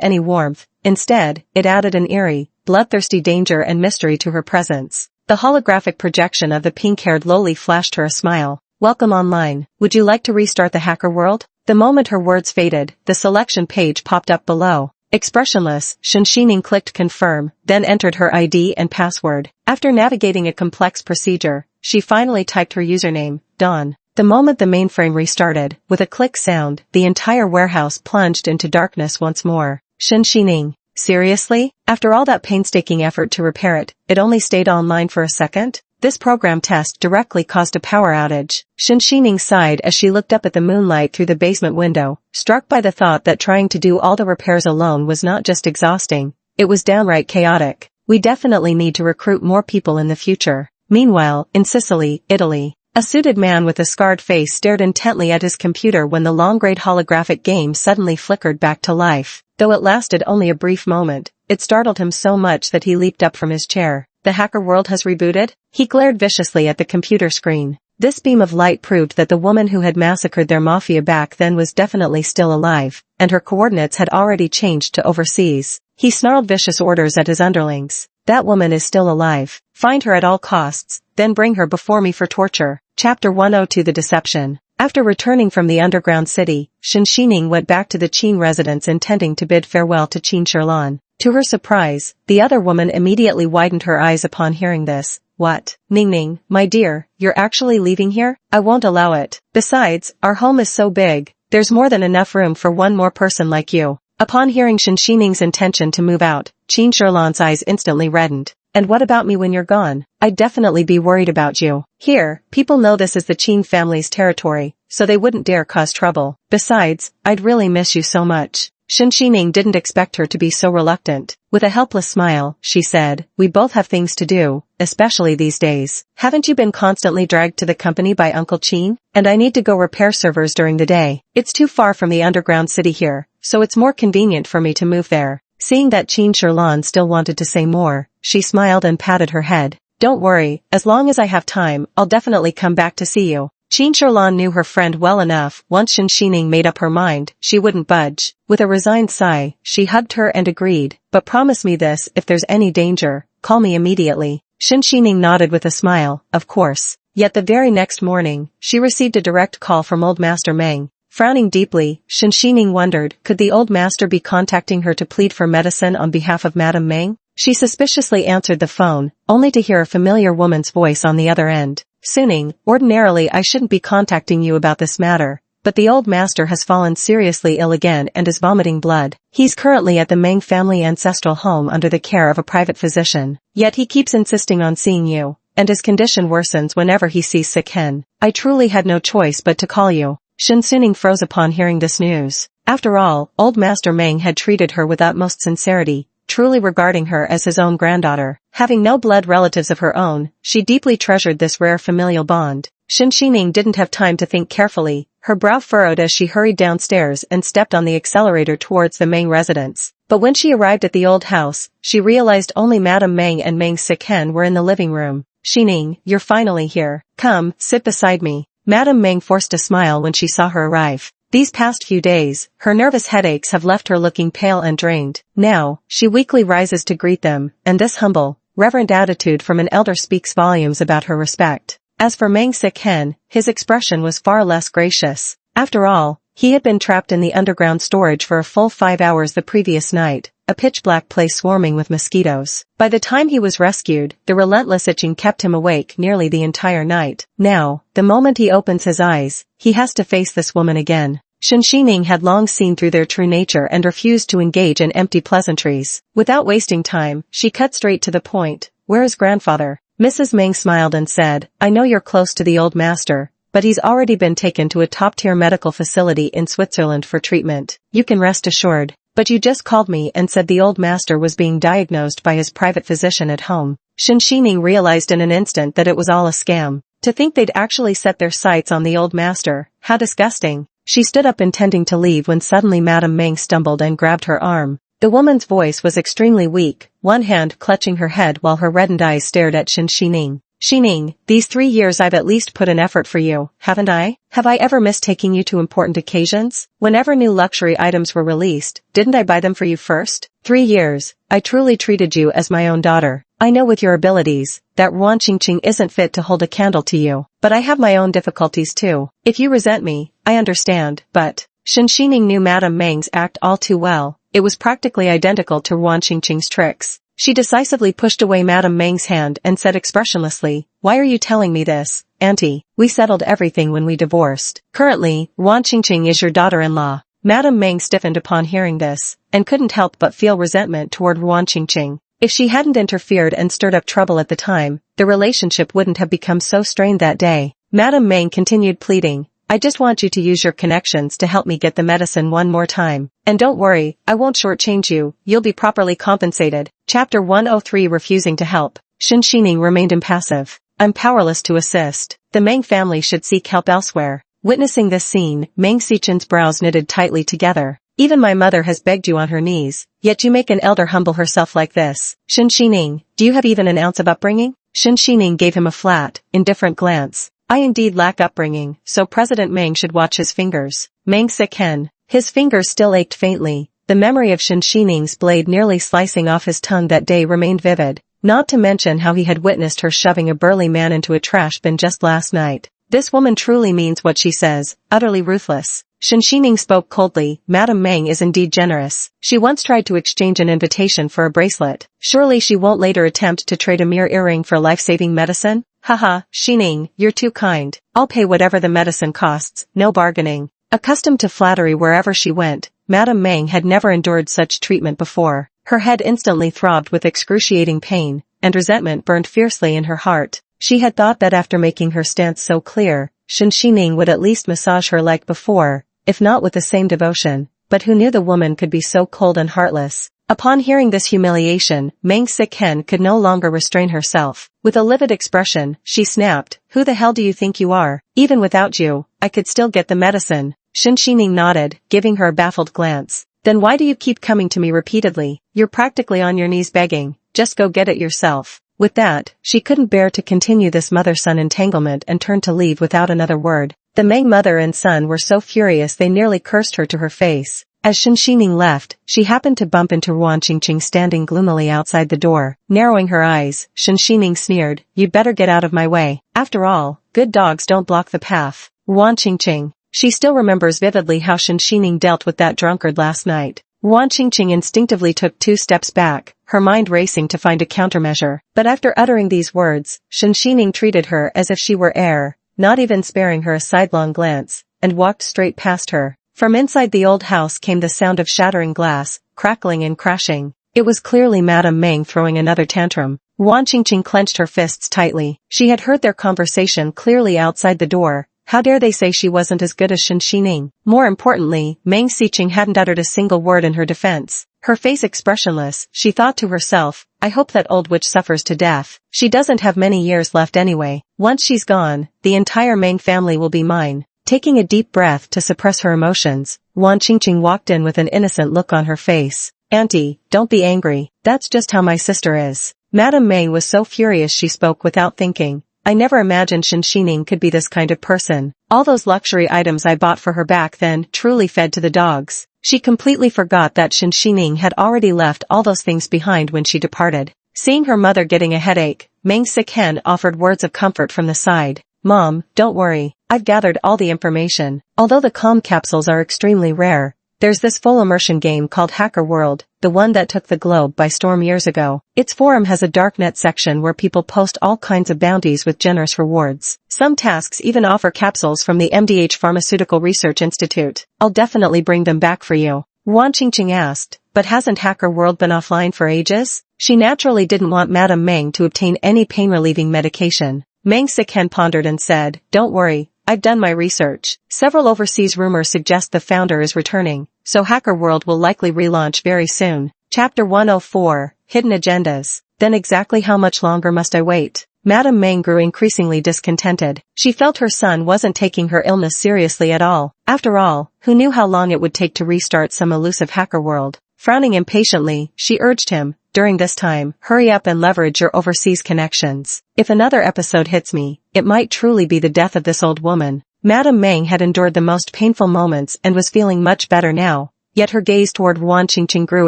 [SPEAKER 1] any warmth. Instead, it added an eerie, bloodthirsty danger and mystery to her presence. The holographic projection of the pink-haired lowly flashed her a smile. "Welcome online. Would you like to restart the hacker world?" The moment her words faded, the selection page popped up below. Expressionless, Shen Xining clicked confirm, then entered her ID and password. After navigating a complex procedure, she finally typed her username, Dawn. The moment the mainframe restarted, with a click sound, the entire warehouse plunged into darkness once more. Shen Xining, seriously? After all that painstaking effort to repair it, it only stayed online for a second? This program test directly caused a power outage. Shen Xining sighed as she looked up at the moonlight through the basement window, struck by the thought that trying to do all the repairs alone was not just exhausting, it was downright chaotic. "We definitely need to recruit more people in the future." Meanwhile, in Sicily, Italy, a suited man with a scarred face stared intently at his computer when the long-grayed holographic game suddenly flickered back to life. Though it lasted only a brief moment, it startled him so much that he leaped up from his chair. "The hacker world has rebooted?" He glared viciously at the computer screen. This beam of light proved that the woman who had massacred their mafia back then was definitely still alive, and her coordinates had already changed to overseas. He snarled vicious orders at his underlings. "That woman is still alive. Find her at all costs, then bring her before me for torture." Chapter 102 The Deception. After returning from the underground city, Shen Xining went back to the Qin residence intending to bid farewell to Qin Sherlan. To her surprise, the other woman immediately widened her eyes upon hearing this. "What? Ning, my dear, you're actually leaving here? I won't allow it. Besides, our home is so big, there's more than enough room for one more person like you." Upon hearing Shen Xining's intention to move out, Qin Sherlan's eyes instantly reddened. "And what about me when you're gone? I'd definitely be worried about you. Here, people know this is the Qin family's territory, so they wouldn't dare cause trouble. Besides, I'd really miss you so much." Shen Xining didn't expect her to be so reluctant. With a helpless smile, she said, "We both have things to do, especially these days. Haven't you been constantly dragged to the company by Uncle Qin? And I need to go repair servers during the day. It's too far from the underground city here, so it's more convenient for me to move there." Seeing that Qin Sherlan still wanted to say more, she smiled and patted her head. "Don't worry, as long as I have time, I'll definitely come back to see you." Qin Sherlan knew her friend well enough. Once Shen Xining made up her mind, she wouldn't budge. With a resigned sigh, she hugged her and agreed, "But promise me this, if there's any danger, call me immediately." Shen Xining nodded with a smile, "Of course." Yet the very next morning, she received a direct call from Old Master Meng. Frowning deeply, Shen Xining wondered, could the old master be contacting her to plead for medicine on behalf of Madame Meng? She suspiciously answered the phone, only to hear a familiar woman's voice on the other end. "Suning, ordinarily I shouldn't be contacting you about this matter, but the old master has fallen seriously ill again and is vomiting blood. He's currently at the Meng family ancestral home under the care of a private physician. Yet he keeps insisting on seeing you, and his condition worsens whenever he sees sick hen. I truly had no choice but to call you." Shen Suning froze upon hearing this news. After all, old Master Meng had treated her with utmost sincerity, truly regarding her as his own granddaughter. Having no blood relatives of her own, she deeply treasured this rare familial bond. Shen Xining didn't have time to think carefully. Her brow furrowed as she hurried downstairs and stepped on the accelerator towards the Meng residence. But when she arrived at the old house, she realized only Madame Meng and Meng Siken were in the living room. "Xining, you're finally here. Come, sit beside me." Madame Meng forced a smile when she saw her arrive. These past few days, her nervous headaches have left her looking pale and drained. Now, she weakly rises to greet them, and this humble, reverent attitude from an elder speaks volumes about her respect. As for Meng Siken, his expression was far less gracious. After all, he had been trapped in the underground storage for a full 5 hours the previous night, a pitch-black place swarming with mosquitoes. By the time he was rescued, the relentless itching kept him awake nearly the entire night. Now, the moment he opens his eyes, he has to face this woman again. Shen Xining had long seen through their true nature and refused to engage in empty pleasantries. Without wasting time, she cut straight to the point. "Where is grandfather?" Mrs. Meng smiled and said, "I know you're close to the old master, but he's already been taken to a top-tier medical facility in Switzerland for treatment. You can rest assured." "But you just called me and said the old master was being diagnosed by his private physician at home." Shen Xining realized in an instant that it was all a scam. To think they'd actually set their sights on the old master, how disgusting. She stood up intending to leave when suddenly Madame Meng stumbled and grabbed her arm. The woman's voice was extremely weak, one hand clutching her head while her reddened eyes stared at Shen Xining. "Xining, these 3 years I've at least put an effort for you, haven't I? Have I ever missed taking you to important occasions? Whenever new luxury items were released, didn't I buy them for you first? 3 years, I truly treated you as my own daughter. I know with your abilities, that Ruan Qingqing isn't fit to hold a candle to you, but I have my own difficulties too. If you resent me, I understand, but..." Shen Xining knew Madame Meng's act all too well. It was practically identical to Ruan Qingqing's tricks. She decisively pushed away Madame Meng's hand and said expressionlessly, "Why are you telling me this, Auntie? We settled everything when we divorced. Currently, Ruan Qingqing is your daughter-in-law." Madame Meng stiffened upon hearing this, and couldn't help but feel resentment toward Ruan Qingqing. If she hadn't interfered and stirred up trouble at the time, the relationship wouldn't have become so strained that day. Madame Meng continued pleading, "I just want you to use your connections to help me get the medicine one more time. And don't worry, I won't shortchange you, you'll be properly compensated." Chapter 103 Refusing to Help. Shen Xining remained impassive. "I'm powerless to assist. The Meng family should seek help elsewhere." Witnessing this scene, Meng Xichen's brows knitted tightly together. "Even my mother has begged you on her knees, yet you make an elder humble herself like this. Shen Xining, do you have even an ounce of upbringing?" Shen Xining gave him a flat, indifferent glance. "I indeed lack upbringing, so President Meng should watch his fingers." Meng Siken. His fingers still ached faintly. The memory of Shen Xining's blade nearly slicing off his tongue that day remained vivid, not to mention how he had witnessed her shoving a burly man into a trash bin just last night. This woman truly means what she says, utterly ruthless. Shen Xining spoke coldly. "Madame Meng is indeed generous. She once tried to exchange an invitation for a bracelet. Surely she won't later attempt to trade a mere earring for life-saving medicine? Haha, Xining, you're too kind. I'll pay whatever the medicine costs, no bargaining." Accustomed to flattery wherever she went, Madame Meng had never endured such treatment before. Her head instantly throbbed with excruciating pain, and resentment burned fiercely in her heart. She had thought that after making her stance so clear, Shen Xining would at least massage her like before, if not with the same devotion. but who knew the woman could be so cold and heartless? Upon hearing this humiliation, Meng Siken could no longer restrain herself. With a livid expression, she snapped, "Who the hell do you think you are? Even without you, I could still get the medicine." Shen Xining nodded, giving her a baffled glance. "Then why do you keep coming to me repeatedly? You're practically on your knees begging. Just go get it yourself." With that, she couldn't bear to continue this mother-son entanglement and turned to leave without another word. The Meng mother and son were so furious they nearly cursed her to her face. As Shen Xining left, she happened to bump into Ruan Qingqing standing gloomily outside the door. Narrowing her eyes, Shen Xining sneered, "You'd better get out of my way. After all, good dogs don't block the path." Ruan Qingqing. She still remembers vividly how Shen Xining dealt with that drunkard last night. Ruan Qingqing instinctively took 2 steps back, her mind racing to find a countermeasure. But after uttering these words, Shen Xining treated her as if she were air, not even sparing her a sidelong glance, and walked straight past her. From inside the old house came the sound of shattering glass, crackling and crashing. It was clearly Madame Meng throwing another tantrum. Ruan Qingqing clenched her fists tightly. She had heard their conversation clearly outside the door. How dare they say she wasn't as good as Shen Xining? More importantly, Meng Siqing hadn't uttered a single word in her defense. Her face expressionless, she thought to herself, "I hope that old witch suffers to death. She doesn't have many years left anyway. Once she's gone, the entire Meng family will be mine." Taking a deep breath to suppress her emotions, Ruan Qingqing walked in with an innocent look on her face. "Auntie, don't be angry. That's just how my sister is." Madame Meng was so furious she spoke without thinking. "I never imagined Shen Xining could be this kind of person. All those luxury items I bought for her back then truly fed to the dogs." She completely forgot that Shen Xining had already left all those things behind when she departed. Seeing her mother getting a headache, Meng Siken offered words of comfort from the side. "Mom, don't worry. I've gathered all the information. Although the calm capsules are extremely rare, there's this full immersion game called Hacker World, the one that took the globe by storm years ago. Its forum has a darknet section where people post all kinds of bounties with generous rewards. Some tasks even offer capsules from the MDH Pharmaceutical Research Institute. I'll definitely bring them back for you." Ruan Qingqing asked, "But hasn't Hacker World been offline for ages?" She naturally didn't want Madame Meng to obtain any pain-relieving medication. Meng Siken pondered and said, "Don't worry, I've done my research. Several overseas rumors suggest the founder is returning, so Hacker World will likely relaunch very soon." Chapter 104, Hidden Agendas. Then exactly how much longer must I wait? Madame Meng grew increasingly discontented. She felt her son wasn't taking her illness seriously at all. After all, who knew how long it would take to restart some elusive hacker world? Frowning impatiently, she urged him, "During this time, hurry up and leverage your overseas connections. If another episode hits me, it might truly be the death of this old woman." Madame Meng had endured the most painful moments and was feeling much better now, yet her gaze toward Ruan Qingqing grew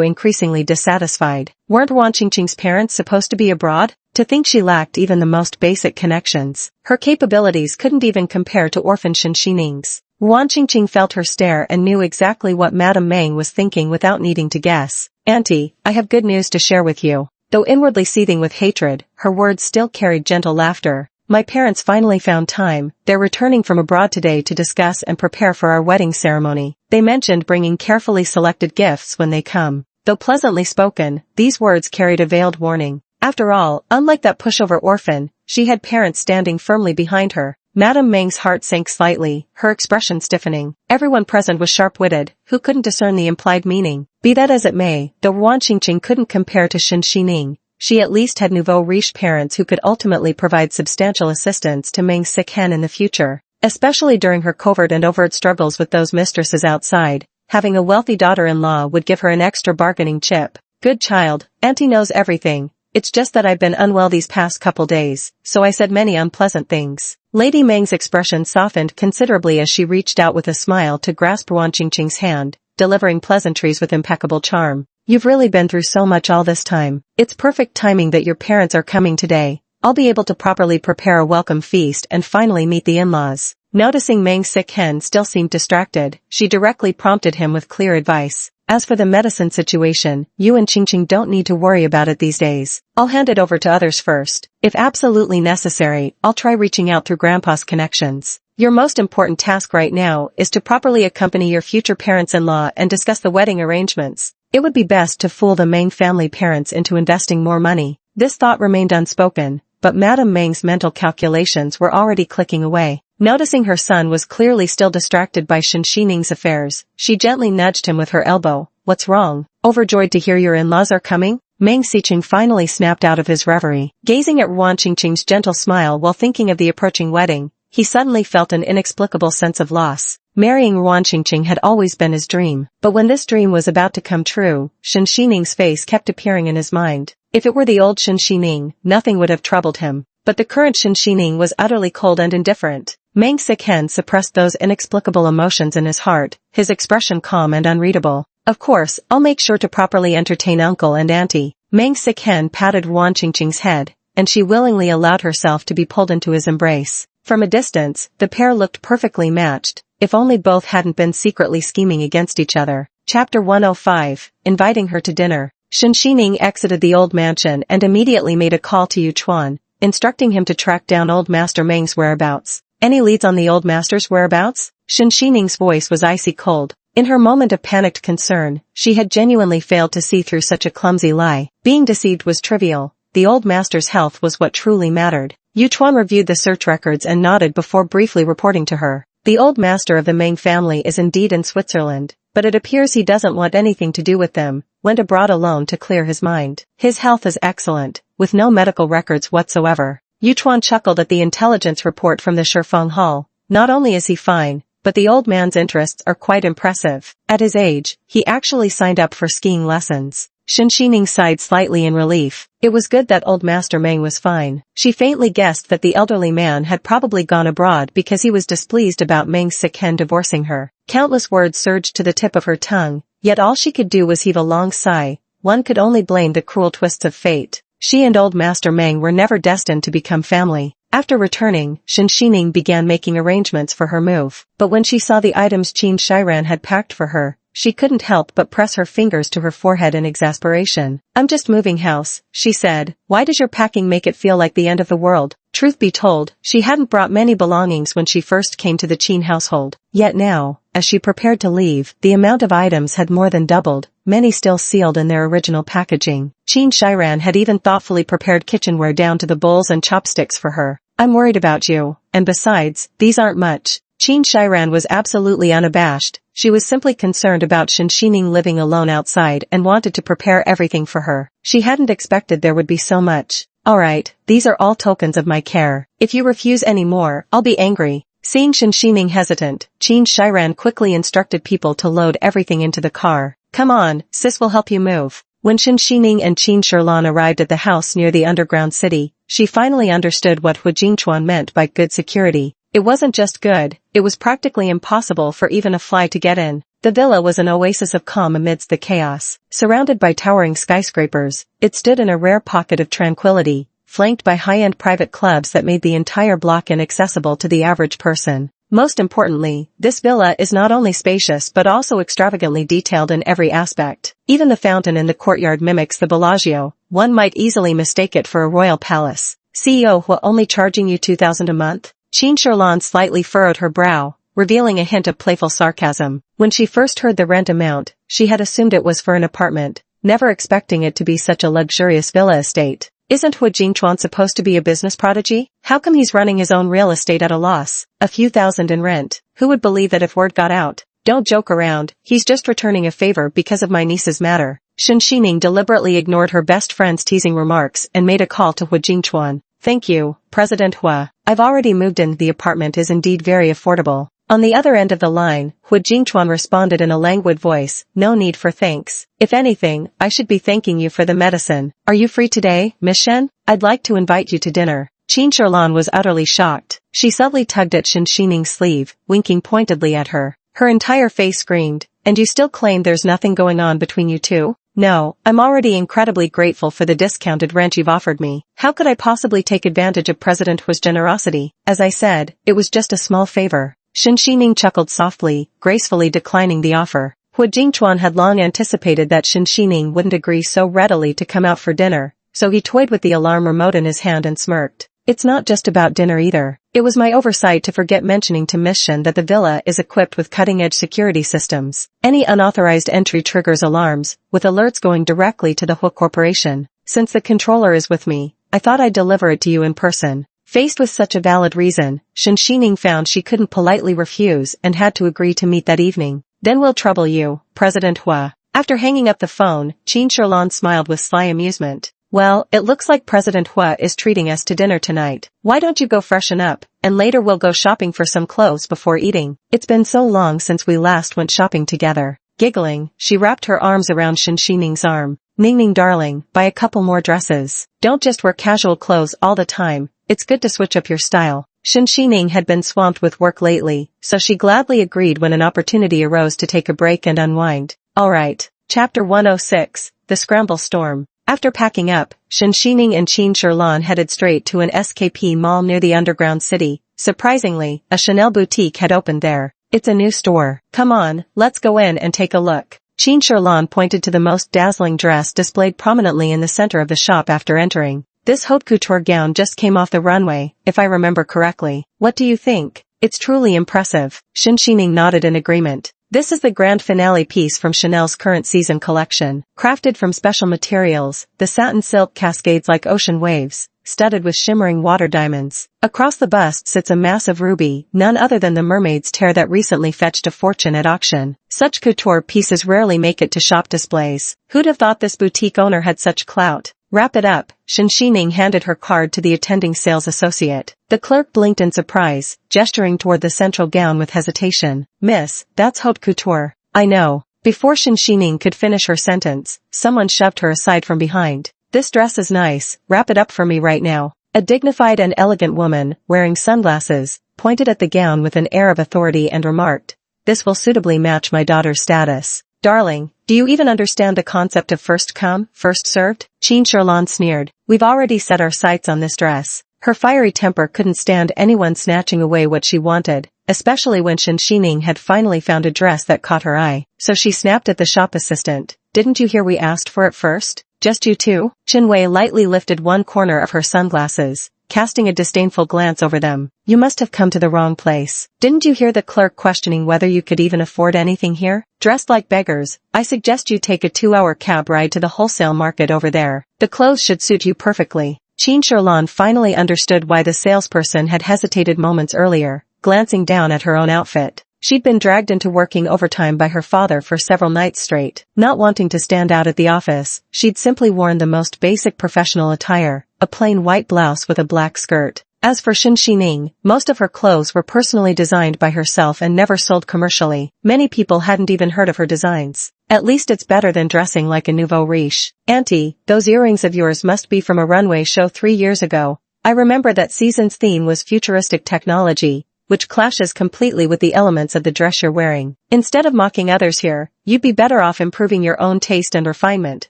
[SPEAKER 1] increasingly dissatisfied. Weren't Ruan Qingqing's parents supposed to be abroad? To think she lacked even the most basic connections. Her capabilities couldn't even compare to orphan Shen Xining's. Ruan Qingqing felt her stare and knew exactly what Madame Meng was thinking without needing to guess. "Auntie, I have good news to share with you." Though inwardly seething with hatred, her words still carried gentle laughter. "My parents finally found time. They're returning from abroad today to discuss and prepare for our wedding ceremony. They mentioned bringing carefully selected gifts when they come." Though pleasantly spoken, these words carried a veiled warning. After all, unlike that pushover orphan, she had parents standing firmly behind her. Madame Meng's heart sank slightly, her expression stiffening. Everyone present was sharp-witted, who couldn't discern the implied meaning. Be that as it may, though Ruan Qingqing couldn't compare to Shen Xining, she at least had nouveau riche parents who could ultimately provide substantial assistance to Meng Siken in the future. Especially during her covert and overt struggles with those mistresses outside, having a wealthy daughter-in-law would give her an extra bargaining chip. "Good child, Auntie knows everything. It's just that I've been unwell these past couple days, so I said many unpleasant things." Lady Meng's expression softened considerably as she reached out with a smile to grasp Ruan Qingqing's hand, delivering pleasantries with impeccable charm. "You've really been through so much all this time. It's perfect timing that your parents are coming today. I'll be able to properly prepare a welcome feast and finally meet the in-laws." Noticing Meng Siken still seemed distracted, she directly prompted him with clear advice. "As for the medicine situation, you and Qingqing don't need to worry about it these days. I'll hand it over to others first. If absolutely necessary, I'll try reaching out through Grandpa's connections. Your most important task right now is to properly accompany your future parents-in-law and discuss the wedding arrangements. It would be best to fool the Meng family parents into investing more money." This thought remained unspoken, but Madame Meng's mental calculations were already clicking away. Noticing her son was clearly still distracted by Shen Xining's affairs, she gently nudged him with her elbow. What's wrong? Overjoyed to hear your in-laws are coming? Meng Xiqing finally snapped out of his reverie. Gazing at Ruan Qingqing's gentle smile while thinking of the approaching wedding, he suddenly felt an inexplicable sense of loss. Marrying Ruan Qingqing had always been his dream, but when this dream was about to come true, Shen Xining's face kept appearing in his mind. If it were the old Shen Xining, nothing would have troubled him, but the current Shen Xining was utterly cold and indifferent. Meng Xiqing suppressed those inexplicable emotions in his heart, his expression calm and unreadable. Of course, I'll make sure to properly entertain uncle and auntie. Meng Xiqing patted Ruan Qingqing's head, and she willingly allowed herself to be pulled into his embrace. From a distance, the pair looked perfectly matched, if only both hadn't been secretly scheming against each other. Chapter 105, Inviting her to dinner. Shen Xining exited the old mansion and immediately made a call to Yu Chuan, instructing him to track down old Master Meng's whereabouts. Any leads on the old master's whereabouts? Shen Xining's voice was icy cold. In her moment of panicked concern, she had genuinely failed to see through such a clumsy lie. Being deceived was trivial. The old master's health was what truly mattered. Yu Chuan reviewed the search records and nodded before briefly reporting to her. The old master of the Meng family is indeed in Switzerland, but it appears he doesn't want anything to do with them. Went abroad alone to clear his mind. His health is excellent, with no medical records whatsoever. Yu Chuan chuckled at the intelligence report from the Shifeng Hall. Not only is he fine, but the old man's interests are quite impressive. At his age, he actually signed up for skiing lessons. Shen Xining sighed slightly in relief. It was good that old Master Meng was fine. She faintly guessed that the elderly man had probably gone abroad because he was displeased about Meng Xiqing divorcing her. Countless words surged to the tip of her tongue, yet all she could do was heave a long sigh. One could only blame the cruel twists of fate. She and old Master Meng were never destined to become family. After returning, Shen Xining began making arrangements for her move. But when she saw the items Qin Shiran had packed for her, she couldn't help but press her fingers to her forehead in exasperation. I'm just moving house, she said. Why does your packing make it feel like the end of the world? Truth be told, she hadn't brought many belongings when she first came to the Qin household. Yet now, as she prepared to leave, the amount of items had more than doubled, many still sealed in their original packaging. Qin Shiran had even thoughtfully prepared kitchenware down to the bowls and chopsticks for her. I'm worried about you, and besides, these aren't much. Qin Shiran was absolutely unabashed. She was simply concerned about Shen Xining living alone outside and wanted to prepare everything for her. She hadn't expected there would be so much. Alright, these are all tokens of my care. If you refuse any more, I'll be angry. Seeing Shen Xining hesitant, Qin Shiran quickly instructed people to load everything into the car. Come on, sis will help you move. When Shen Xining and Qin Shilan arrived at the house near the underground city, she finally understood what Hu Jingchuan meant by good security. It wasn't just good, it was practically impossible for even a fly to get in. The villa was an oasis of calm amidst the chaos. Surrounded by towering skyscrapers, it stood in a rare pocket of tranquility, flanked by high-end private clubs that made the entire block inaccessible to the average person. Most importantly, this villa is not only spacious but also extravagantly detailed in every aspect. Even the fountain in the courtyard mimics the Bellagio. One might easily mistake it for a royal palace. CEO Hua only charging you 2,000 a month? Qin Shilan slightly furrowed her brow, revealing a hint of playful sarcasm. When she first heard the rent amount, she had assumed it was for an apartment, never expecting it to be such a luxurious villa estate. Isn't Hu Jingchuan supposed to be a business prodigy? How come he's running his own real estate at a loss? A few thousand in rent. Who would believe that if word got out? Don't joke around, he's just returning a favor because of my niece's matter. Shen Xining deliberately ignored her best friend's teasing remarks and made a call to Hu Jingchuan. Thank you, President Hua. I've already moved in. The apartment is indeed very affordable. On the other end of the line, Hu Jingchuan responded in a languid voice, no need for thanks. If anything, I should be thanking you for the medicine. Are you free today, Miss Shen? I'd like to invite you to dinner. Qin Shilan was utterly shocked. She subtly tugged at Shen Xining's sleeve, winking pointedly at her. Her entire face screamed, and you still claim there's nothing going on between you two? No, I'm already incredibly grateful for the discounted rent you've offered me. How could I possibly take advantage of President Hua's generosity? As I said, it was just a small favor. Shen Xining chuckled softly, gracefully declining the offer. Hu Jingchuan had long anticipated that Shen Xining wouldn't agree so readily to come out for dinner, so he toyed with the alarm remote in his hand and smirked. It's not just about dinner either. It was my oversight to forget mentioning to Miss Shen that the villa is equipped with cutting-edge security systems. Any unauthorized entry triggers alarms, with alerts going directly to the Hu Corporation. Since the controller is with me, I thought I'd deliver it to you in person. Faced with such a valid reason, Shen Xining found she couldn't politely refuse and had to agree to meet that evening. Then we'll trouble you, President Hua. After hanging up the phone, Qin Sherlan smiled with sly amusement. Well, it looks like President Hua is treating us to dinner tonight. Why don't you go freshen up, and later we'll go shopping for some clothes before eating. It's been so long since we last went shopping together. Giggling, she wrapped her arms around Shen Xining's arm. Ning darling, buy a couple more dresses. Don't just wear casual clothes all the time. It's good to switch up your style. Shen Xining had been swamped with work lately, so she gladly agreed when an opportunity arose to take a break and unwind. Alright. Chapter 106, The Scramble Storm. After packing up, Shen Xining and Qin Sherlan headed straight to an SKP mall near the underground city. Surprisingly, a Chanel boutique had opened there. It's a new store. Come on, let's go in and take a look. Qin Sherlan pointed to the most dazzling dress displayed prominently in the center of the shop after entering. This haute couture gown just came off the runway, if I remember correctly. What do you think? It's truly impressive. Shen Xining nodded in agreement. This is the grand finale piece from Chanel's current season collection. Crafted from special materials, the satin silk cascades like ocean waves, studded with shimmering water diamonds. Across the bust sits a massive ruby, none other than the mermaid's tear that recently fetched a fortune at auction. Such couture pieces rarely make it to shop displays. Who'd have thought this boutique owner had such clout? Wrap it up. Shen Xining handed her card to the attending sales associate. The clerk blinked in surprise, gesturing toward the central gown with hesitation. Miss, that's haute couture. I know. Before Shen Xining could finish her sentence, someone shoved her aside from behind. This dress is nice, wrap it up for me right now. A dignified and elegant woman, wearing sunglasses, pointed at the gown with an air of authority and remarked, this will suitably match my daughter's status. Darling, do you even understand the concept of first come, first served? Qin Sherlan sneered. We've already set our sights on this dress. Her fiery temper couldn't stand anyone snatching away what she wanted, especially when Shen Xining had finally found a dress that caught her eye. So she snapped at the shop assistant. Didn't you hear we asked for it first? Just you two? Chen Wei lightly lifted one corner of her sunglasses, casting a disdainful glance over them. You must have come to the wrong place. Didn't you hear the clerk questioning whether you could even afford anything here? Dressed like beggars, I suggest you take a 2-hour cab ride to the wholesale market over there. The clothes should suit you perfectly. Qin Sherlan finally understood why the salesperson had hesitated moments earlier, glancing down at her own outfit. She'd been dragged into working overtime by her father for several nights straight. Not wanting to stand out at the office, she'd simply worn the most basic professional attire, a plain white blouse with a black skirt. As for Shen Xining, most of her clothes were personally designed by herself and never sold commercially. Many people hadn't even heard of her designs. At least it's better than dressing like a nouveau riche. Auntie, those earrings of yours must be from a runway show 3 years ago. I remember that season's theme was futuristic technology, which clashes completely with the elements of the dress you're wearing. Instead of mocking others here, you'd be better off improving your own taste and refinement,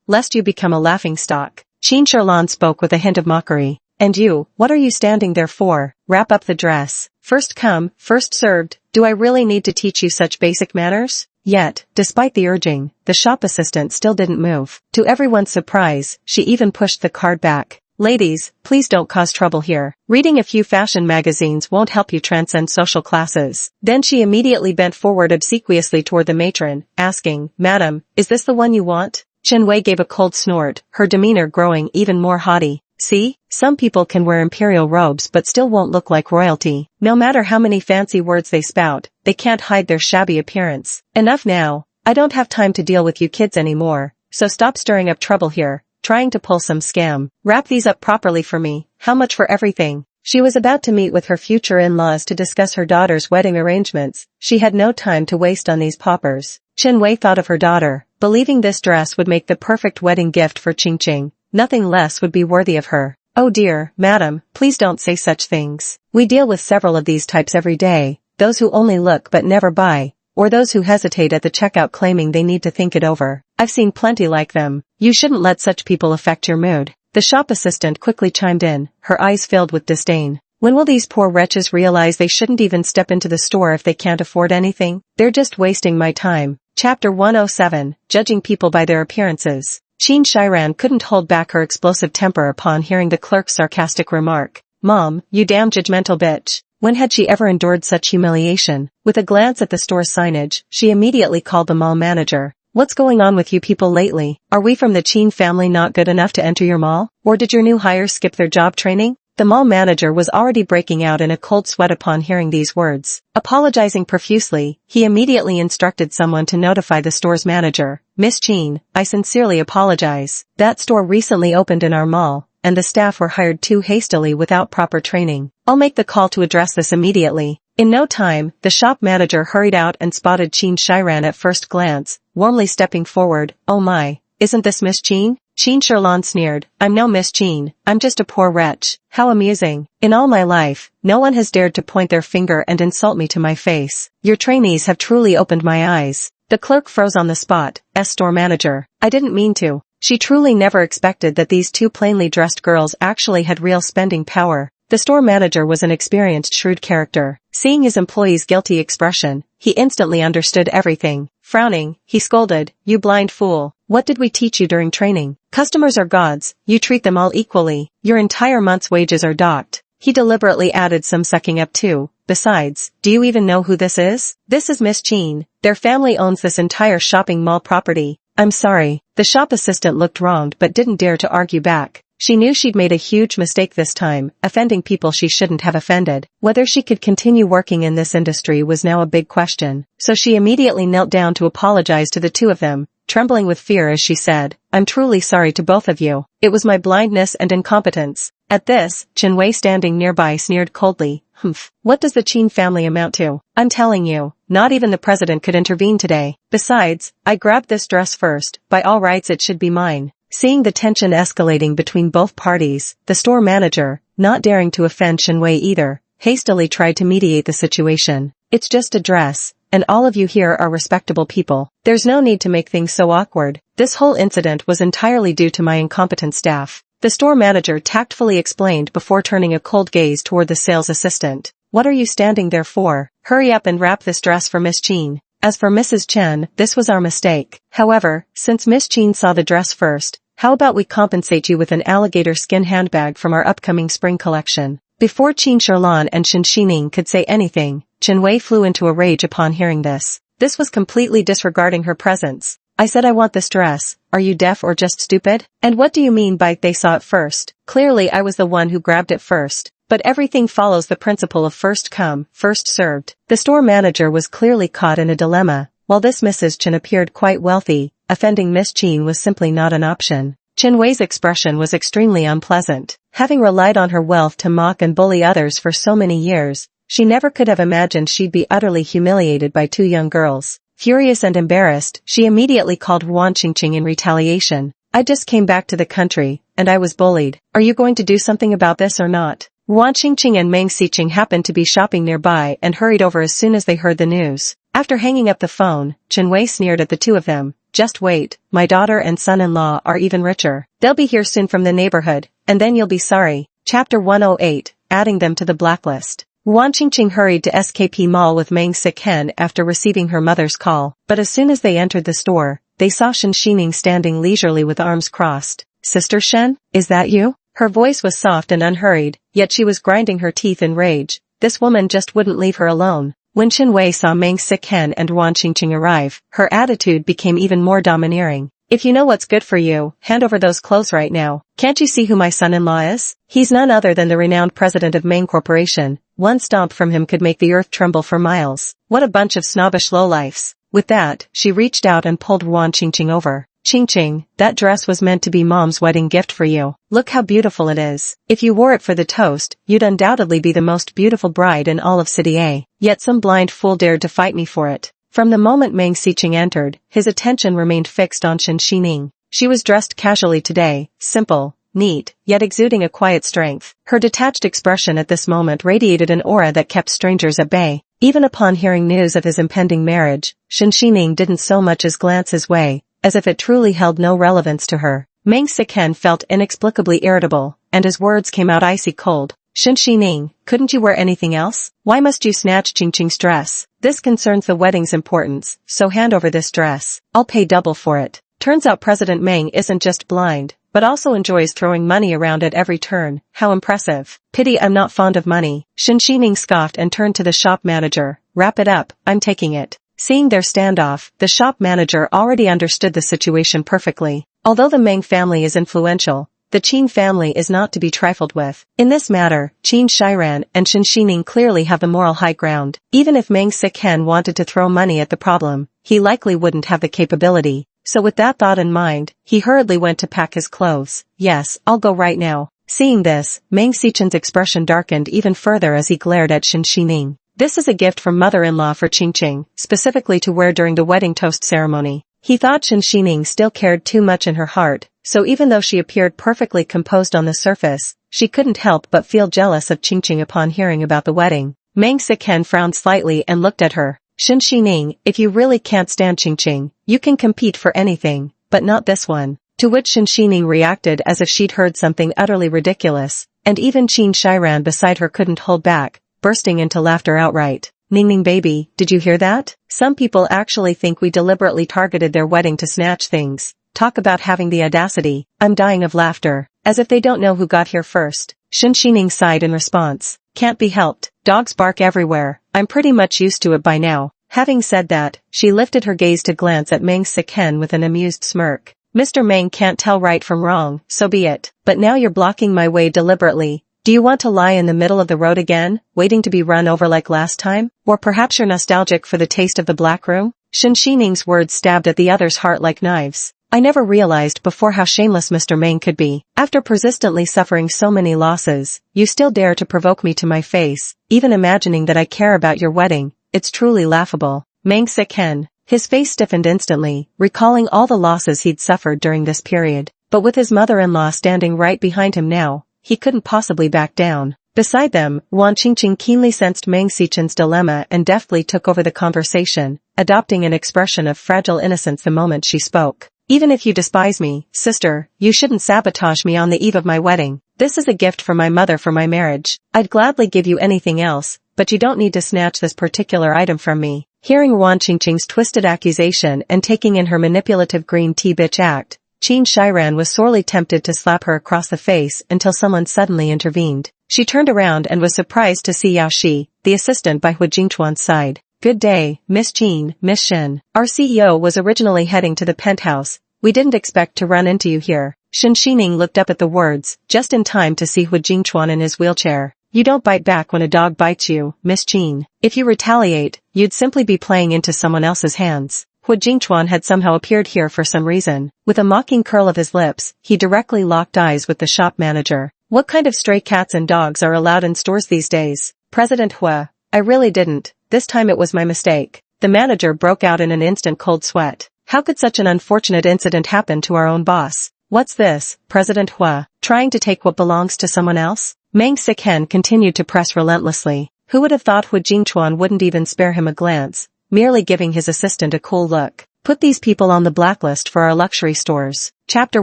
[SPEAKER 1] lest you become a laughingstock. Qin Sherlan spoke with a hint of mockery. And you, what are you standing there for? Wrap up the dress. First come, first served. Do I really need to teach you such basic manners? Yet, despite the urging, the shop assistant still didn't move. To everyone's surprise, she even pushed the card back. Ladies, please don't cause trouble here. Reading a few fashion magazines won't help you transcend social classes. Then she immediately bent forward obsequiously toward the matron, asking, Madam, is this the one you want? Chen Wei gave a cold snort, her demeanor growing even more haughty. See, some people can wear imperial robes but still won't look like royalty. No matter how many fancy words they spout, they can't hide their shabby appearance. Enough now. I don't have time to deal with you kids anymore, so stop stirring up trouble here, trying to pull some scam. Wrap these up properly for me. How much for everything? She was about to meet with her future in-laws to discuss her daughter's wedding arrangements. She had no time to waste on these paupers. Chen Wei thought of her daughter, believing this dress would make the perfect wedding gift for Qing Qing. Nothing less would be worthy of her. Oh dear, madam, please don't say such things. We deal with several of these types every day, those who only look but never buy, or those who hesitate at the checkout claiming they need to think it over. I've seen plenty like them. You shouldn't let such people affect your mood. The shop assistant quickly chimed in, her eyes filled with disdain. When will these poor wretches realize they shouldn't even step into the store if they can't afford anything? They're just wasting my time. Chapter 107, Judging People by Their Appearances. Qin Shiran couldn't hold back her explosive temper upon hearing the clerk's sarcastic remark. Mom, you damn judgmental bitch. When had she ever endured such humiliation? With a glance at the store's signage, she immediately called the mall manager. What's going on with you people lately? Are we from the Chin family not good enough to enter your mall? Or did your new hires skip their job training? The mall manager was already breaking out in a cold sweat upon hearing these words. Apologizing profusely, he immediately instructed someone to notify the store's manager. Miss Chin, I sincerely apologize. That store recently opened in our mall, and the staff were hired too hastily without proper training. I'll make the call to address this immediately. In no time, the shop manager hurried out and spotted Chin Shiran at first glance, warmly stepping forward. Oh my, isn't this Miss Chin? Chin Shirlan sneered. I'm no Miss Chin, I'm just a poor wretch. How amusing. In all my life, no one has dared to point their finger and insult me to my face. Your trainees have truly opened my eyes. The clerk froze on the spot. Store manager. I didn't mean to. She truly never expected that these two plainly dressed girls actually had real spending power. The store manager was an experienced, shrewd character. Seeing his employee's guilty expression, he instantly understood everything. Frowning, he scolded, You blind fool. What did we teach you during training? Customers are gods, you treat them all equally. Your entire month's wages are docked. He deliberately added some sucking up too. Besides, do you even know who this is? This is Miss Chin. Their family owns this entire shopping mall property. I'm sorry. The shop assistant looked wronged but didn't dare to argue back. She knew she'd made a huge mistake this time, offending people she shouldn't have offended. Whether she could continue working in this industry was now a big question, so she immediately knelt down to apologize to the two of them, trembling with fear as she said, I'm truly sorry to both of you. It was my blindness and incompetence. At this, Chen Wei standing nearby sneered coldly, Humph, what does the Chin family amount to? I'm telling you, not even the president could intervene today. Besides, I grabbed this dress first, by all rights it should be mine. Seeing the tension escalating between both parties, the store manager, not daring to offend Chen Wei either, hastily tried to mediate the situation. It's just a dress, and all of you here are respectable people. There's no need to make things so awkward. This whole incident was entirely due to my incompetent staff. The store manager tactfully explained before turning a cold gaze toward the sales assistant. What are you standing there for? Hurry up and wrap this dress for Miss Chin. As for Mrs. Chen, this was our mistake. However, since Miss Chin saw the dress first, how about we compensate you with an alligator skin handbag from our upcoming spring collection? Before Chin Shirlan and Shen Xining could say anything, Chen Wei flew into a rage upon hearing this. This was completely disregarding her presence. I said I want this dress. Are you deaf or just stupid? And what do you mean by they saw it first? Clearly I was the one who grabbed it first. But everything follows the principle of first come, first served. The store manager was clearly caught in a dilemma. While this Mrs. Chen appeared quite wealthy, offending Miss Chin was simply not an option. Chen Wei's expression was extremely unpleasant. Having relied on her wealth to mock and bully others for so many years, she never could have imagined she'd be utterly humiliated by two young girls. Furious and embarrassed, she immediately called Wan Qingqing in retaliation. I just came back to the country, and I was bullied. Are you going to do something about this or not? Wan Qingqing and Meng Xiqing happened to be shopping nearby and hurried over as soon as they heard the news. After hanging up the phone, Chen Wei sneered at the two of them. Just wait, my daughter and son-in-law are even richer. They'll be here soon from the neighborhood, and then you'll be sorry. Chapter 108, adding them to the blacklist. Wan Qingqing hurried to SKP Mall with Meng Siken after receiving her mother's call, but as soon as they entered the store, they saw Shen Xining standing leisurely with arms crossed. Sister Shen, is that you? Her voice was soft and unhurried, yet she was grinding her teeth in rage. This woman just wouldn't leave her alone. When Chen Wei saw Meng Siken and Wan Qingqing arrive, her attitude became even more domineering. If you know what's good for you, hand over those clothes right now. Can't you see who my son-in-law is? He's none other than the renowned president of Meng Corporation. One stomp from him could make the earth tremble for miles. What a bunch of snobbish lowlifes. With that, she reached out and pulled Wan Qingqing over. Qingqing, that dress was meant to be Mom's wedding gift for you. Look how beautiful it is. If you wore it for the toast, you'd undoubtedly be the most beautiful bride in all of City A. Yet some blind fool dared to fight me for it. From the moment Meng Xiqing entered, his attention remained fixed on Shen Xining. She was dressed casually today, simple, neat, yet exuding a quiet strength. Her detached expression at this moment radiated an aura that kept strangers at bay. Even upon hearing news of his impending marriage, Shen Xining didn't so much as glance his way, as if it truly held no relevance to her. Meng Siken felt inexplicably irritable, and his words came out icy cold. Shen Xining, couldn't you wear anything else? Why must you snatch Qingqing's dress? This concerns the wedding's importance, so hand over this dress. I'll pay double for it. Turns out President Meng isn't just blind, but also enjoys throwing money around at every turn. How impressive. Pity I'm not fond of money. Shen Xining scoffed and turned to the shop manager. Wrap it up, I'm taking it. Seeing their standoff, the shop manager already understood the situation perfectly. Although the Meng family is influential, the Qin family is not to be trifled with. In this matter, Qin Shiran and Shen Xining clearly have the moral high ground. Even if Meng Siken wanted to throw money at the problem, he likely wouldn't have the capability. So with that thought in mind, he hurriedly went to pack his clothes. Yes, I'll go right now. Seeing this, Meng Sichen's expression darkened even further as he glared at Shen Xining. This is a gift from mother-in-law for Qingqing, specifically to wear during the wedding toast ceremony. He thought Shen Xining still cared too much in her heart, so even though she appeared perfectly composed on the surface, she couldn't help but feel jealous of Qingqing upon hearing about the wedding. Meng Siken frowned slightly and looked at her. Shen Xining, if you really can't stand Qingqing, you can compete for anything, but not this one. To which Shen Xining reacted as if she'd heard something utterly ridiculous, and even Qin Shiran beside her couldn't hold back, bursting into laughter outright. Ningning baby, did you hear that? Some people actually think we deliberately targeted their wedding to snatch things. Talk about having the audacity. I'm dying of laughter. As if they don't know who got here first. Shen Xining sighed in response. Can't be helped. Dogs bark everywhere. I'm pretty much used to it by now. Having said that, she lifted her gaze to glance at Meng Siken with an amused smirk. Mr. Meng can't tell right from wrong, so be it. But now you're blocking my way deliberately. Do you want to lie in the middle of the road again, waiting to be run over like last time? Or perhaps you're nostalgic for the taste of the black room? Shen Xining's words stabbed at the other's heart like knives. I never realized before how shameless Mr. Meng could be. After persistently suffering so many losses, you still dare to provoke me to my face, even imagining that I care about your wedding. It's truly laughable. Meng Siken. His face stiffened instantly, recalling all the losses he'd suffered during this period. But with his mother-in-law standing right behind him now, he couldn't possibly back down. Beside them, Wan Qingqing keenly sensed Meng Sichen's dilemma and deftly took over the conversation, adopting an expression of fragile innocence the moment she spoke. Even if you despise me, sister, you shouldn't sabotage me on the eve of my wedding. This is a gift from my mother for my marriage. I'd gladly give you anything else, but you don't need to snatch this particular item from me. Hearing Wan Qingqing's twisted accusation and taking in her manipulative green tea bitch act, Qin Shiran was sorely tempted to slap her across the face until someone suddenly intervened. She turned around and was surprised to see Yao Shi, the assistant by Hu Jingchuan's side. Good day, Miss Qin, Miss Shen. Our CEO was originally heading to the penthouse. We didn't expect to run into you here. Shen Xining looked up at the words, just in time to see Hu Jingchuan in his wheelchair. You don't bite back when a dog bites you, Miss Qin. If you retaliate, you'd simply be playing into someone else's hands. Hu Jingchuan had somehow appeared here for some reason. With a mocking curl of his lips, he directly locked eyes with the shop manager. What kind of stray cats and dogs are allowed in stores these days? President Hua, I really didn't. This time it was my mistake. The manager broke out in an instant cold sweat. How could such an unfortunate incident happen to our own boss? What's this, President Hua, trying to take what belongs to someone else? Meng Siken continued to press relentlessly. Who would have thought Hu Jingchuan wouldn't even spare him a glance, merely giving his assistant a cool look. Put these people on the blacklist for our luxury stores. Chapter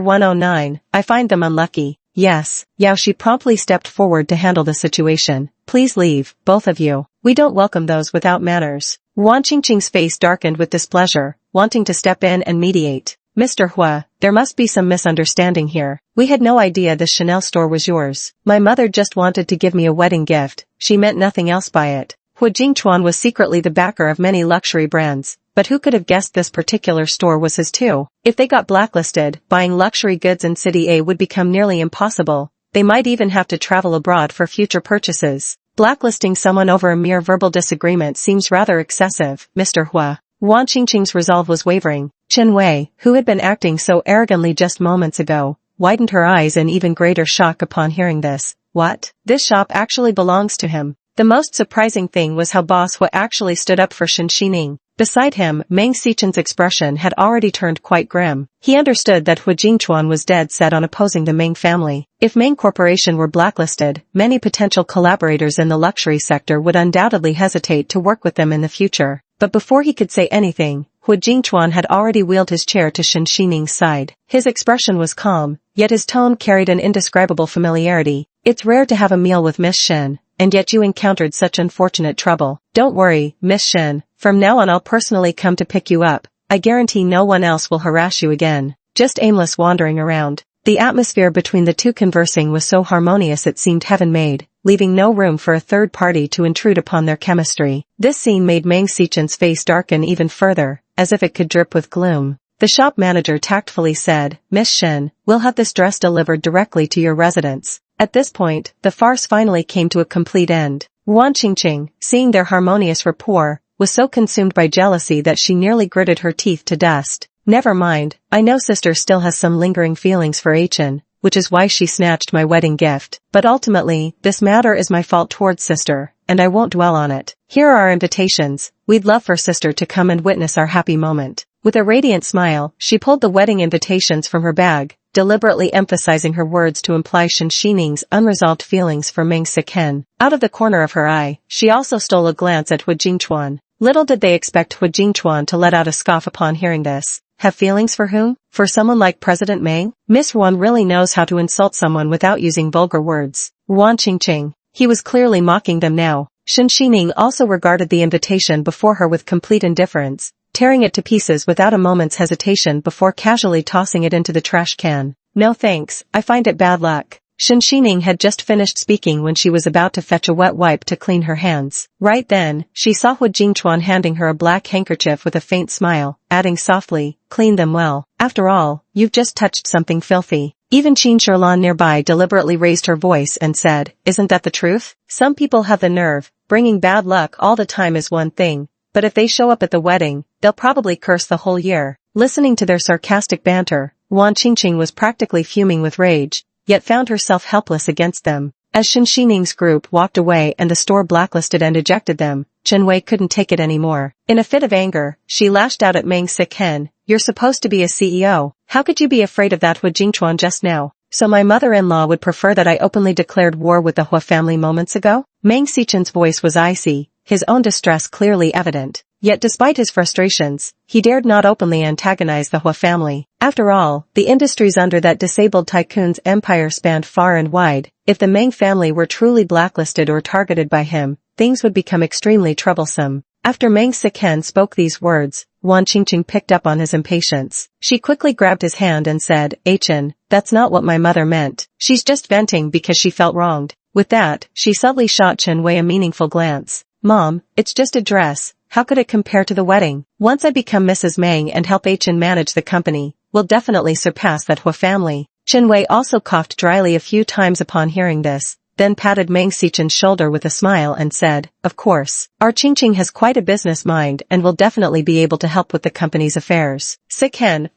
[SPEAKER 1] 109, I find them unlucky. Yes, Yao Shi promptly stepped forward to handle the situation. Please leave, both of you. We don't welcome those without manners. Wan Qingqing's face darkened with displeasure, wanting to step in and mediate. Mr. Hua, there must be some misunderstanding here. We had no idea the Chanel store was yours. My mother just wanted to give me a wedding gift. She meant nothing else by it. Hu Jingchuan was secretly the backer of many luxury brands, but who could have guessed this particular store was his too? If they got blacklisted, buying luxury goods in City A would become nearly impossible. They might even have to travel abroad for future purchases. Blacklisting someone over a mere verbal disagreement seems rather excessive, Mr. Hua. Wan Qingqing's resolve was wavering. Chen Wei, who had been acting so arrogantly just moments ago, widened her eyes in even greater shock upon hearing this. What? This shop actually belongs to him. The most surprising thing was how Boss Hua actually stood up for Shen Xining. Beside him, Meng Sichen's expression had already turned quite grim. He understood that Hu Jingchuan was dead set on opposing the Meng family. If Meng Corporation were blacklisted, many potential collaborators in the luxury sector would undoubtedly hesitate to work with them in the future. But before he could say anything, Hu Jingchuan had already wheeled his chair to Shen Xining's side. His expression was calm, yet his tone carried an indescribable familiarity. It's rare to have a meal with Miss Shen, and yet you encountered such unfortunate trouble. Don't worry, Miss Shen. From now on I'll personally come to pick you up. I guarantee no one else will harass you again. Just aimless wandering around. The atmosphere between the two conversing was so harmonious it seemed heaven-made, leaving no room for a third party to intrude upon their chemistry. This scene made Meng Xichen's face darken even further, as if it could drip with gloom. The shop manager tactfully said, "Miss Shen, we'll have this dress delivered directly to your residence." At this point, the farce finally came to a complete end. Wan Qingqing, seeing their harmonious rapport, was so consumed by jealousy that she nearly gritted her teeth to dust. "Never mind, I know sister still has some lingering feelings for Achin, which is why she snatched my wedding gift. But ultimately, this matter is my fault towards sister, and I won't dwell on it. Here are our invitations. We'd love for sister to come and witness our happy moment." With a radiant smile, she pulled the wedding invitations from her bag, deliberately emphasizing her words to imply Shen Xining's unresolved feelings for Meng Siken. Out of the corner of her eye, she also stole a glance at Hu Jingchuan. Little did they expect Hu Jingchuan to let out a scoff upon hearing this. Have feelings for whom? For someone like President Meng? Miss Wan really knows how to insult someone without using vulgar words. Wan Qingqing. He was clearly mocking them now. Shen Xining also regarded the invitation before her with complete indifference, tearing it to pieces without a moment's hesitation before casually tossing it into the trash can. "No thanks, I find it bad luck." Shen Xining had just finished speaking when she was about to fetch a wet wipe to clean her hands. Right then, she saw Hu Jingchuan handing her a black handkerchief with a faint smile, adding softly, "Clean them well. After all, you've just touched something filthy." Even Qin Sherlan nearby deliberately raised her voice and said, "Isn't that the truth? Some people have the nerve. Bringing bad luck all the time is one thing, but if they show up at the wedding, they'll probably curse the whole year." Listening to their sarcastic banter, Wan Qingqing was practically fuming with rage, yet found herself helpless against them. As Shen Xining's group walked away and the store blacklisted and ejected them, Chen Wei couldn't take it anymore. In a fit of anger, she lashed out at Meng Siken, "You're supposed to be a CEO. How could you be afraid of that Hu Jingchuan just now? So my mother-in-law would prefer that I openly declared war with the Hua family moments ago?" Meng Xichen's voice was icy, his own distress clearly evident. Yet despite his frustrations, he dared not openly antagonize the Hua family. After all, the industries under that disabled tycoon's empire spanned far and wide. If the Meng family were truly blacklisted or targeted by him, things would become extremely troublesome. After Meng Siken spoke these words, Wan Qingqing picked up on his impatience. She quickly grabbed his hand and said, "Achin, that's not what my mother meant. She's just venting because she felt wronged." With that, she subtly shot Chen Wei a meaningful glance. "Mom, it's just a dress. How could it compare to the wedding? Once I become Mrs. Meng and help Achin manage the company, we'll definitely surpass that Hua family." Chen Wei also coughed dryly a few times upon hearing this, then patted Meng Xichen's shoulder with a smile and said, "Of course, our Qingqing has quite a business mind and will definitely be able to help with the company's affairs." Siken,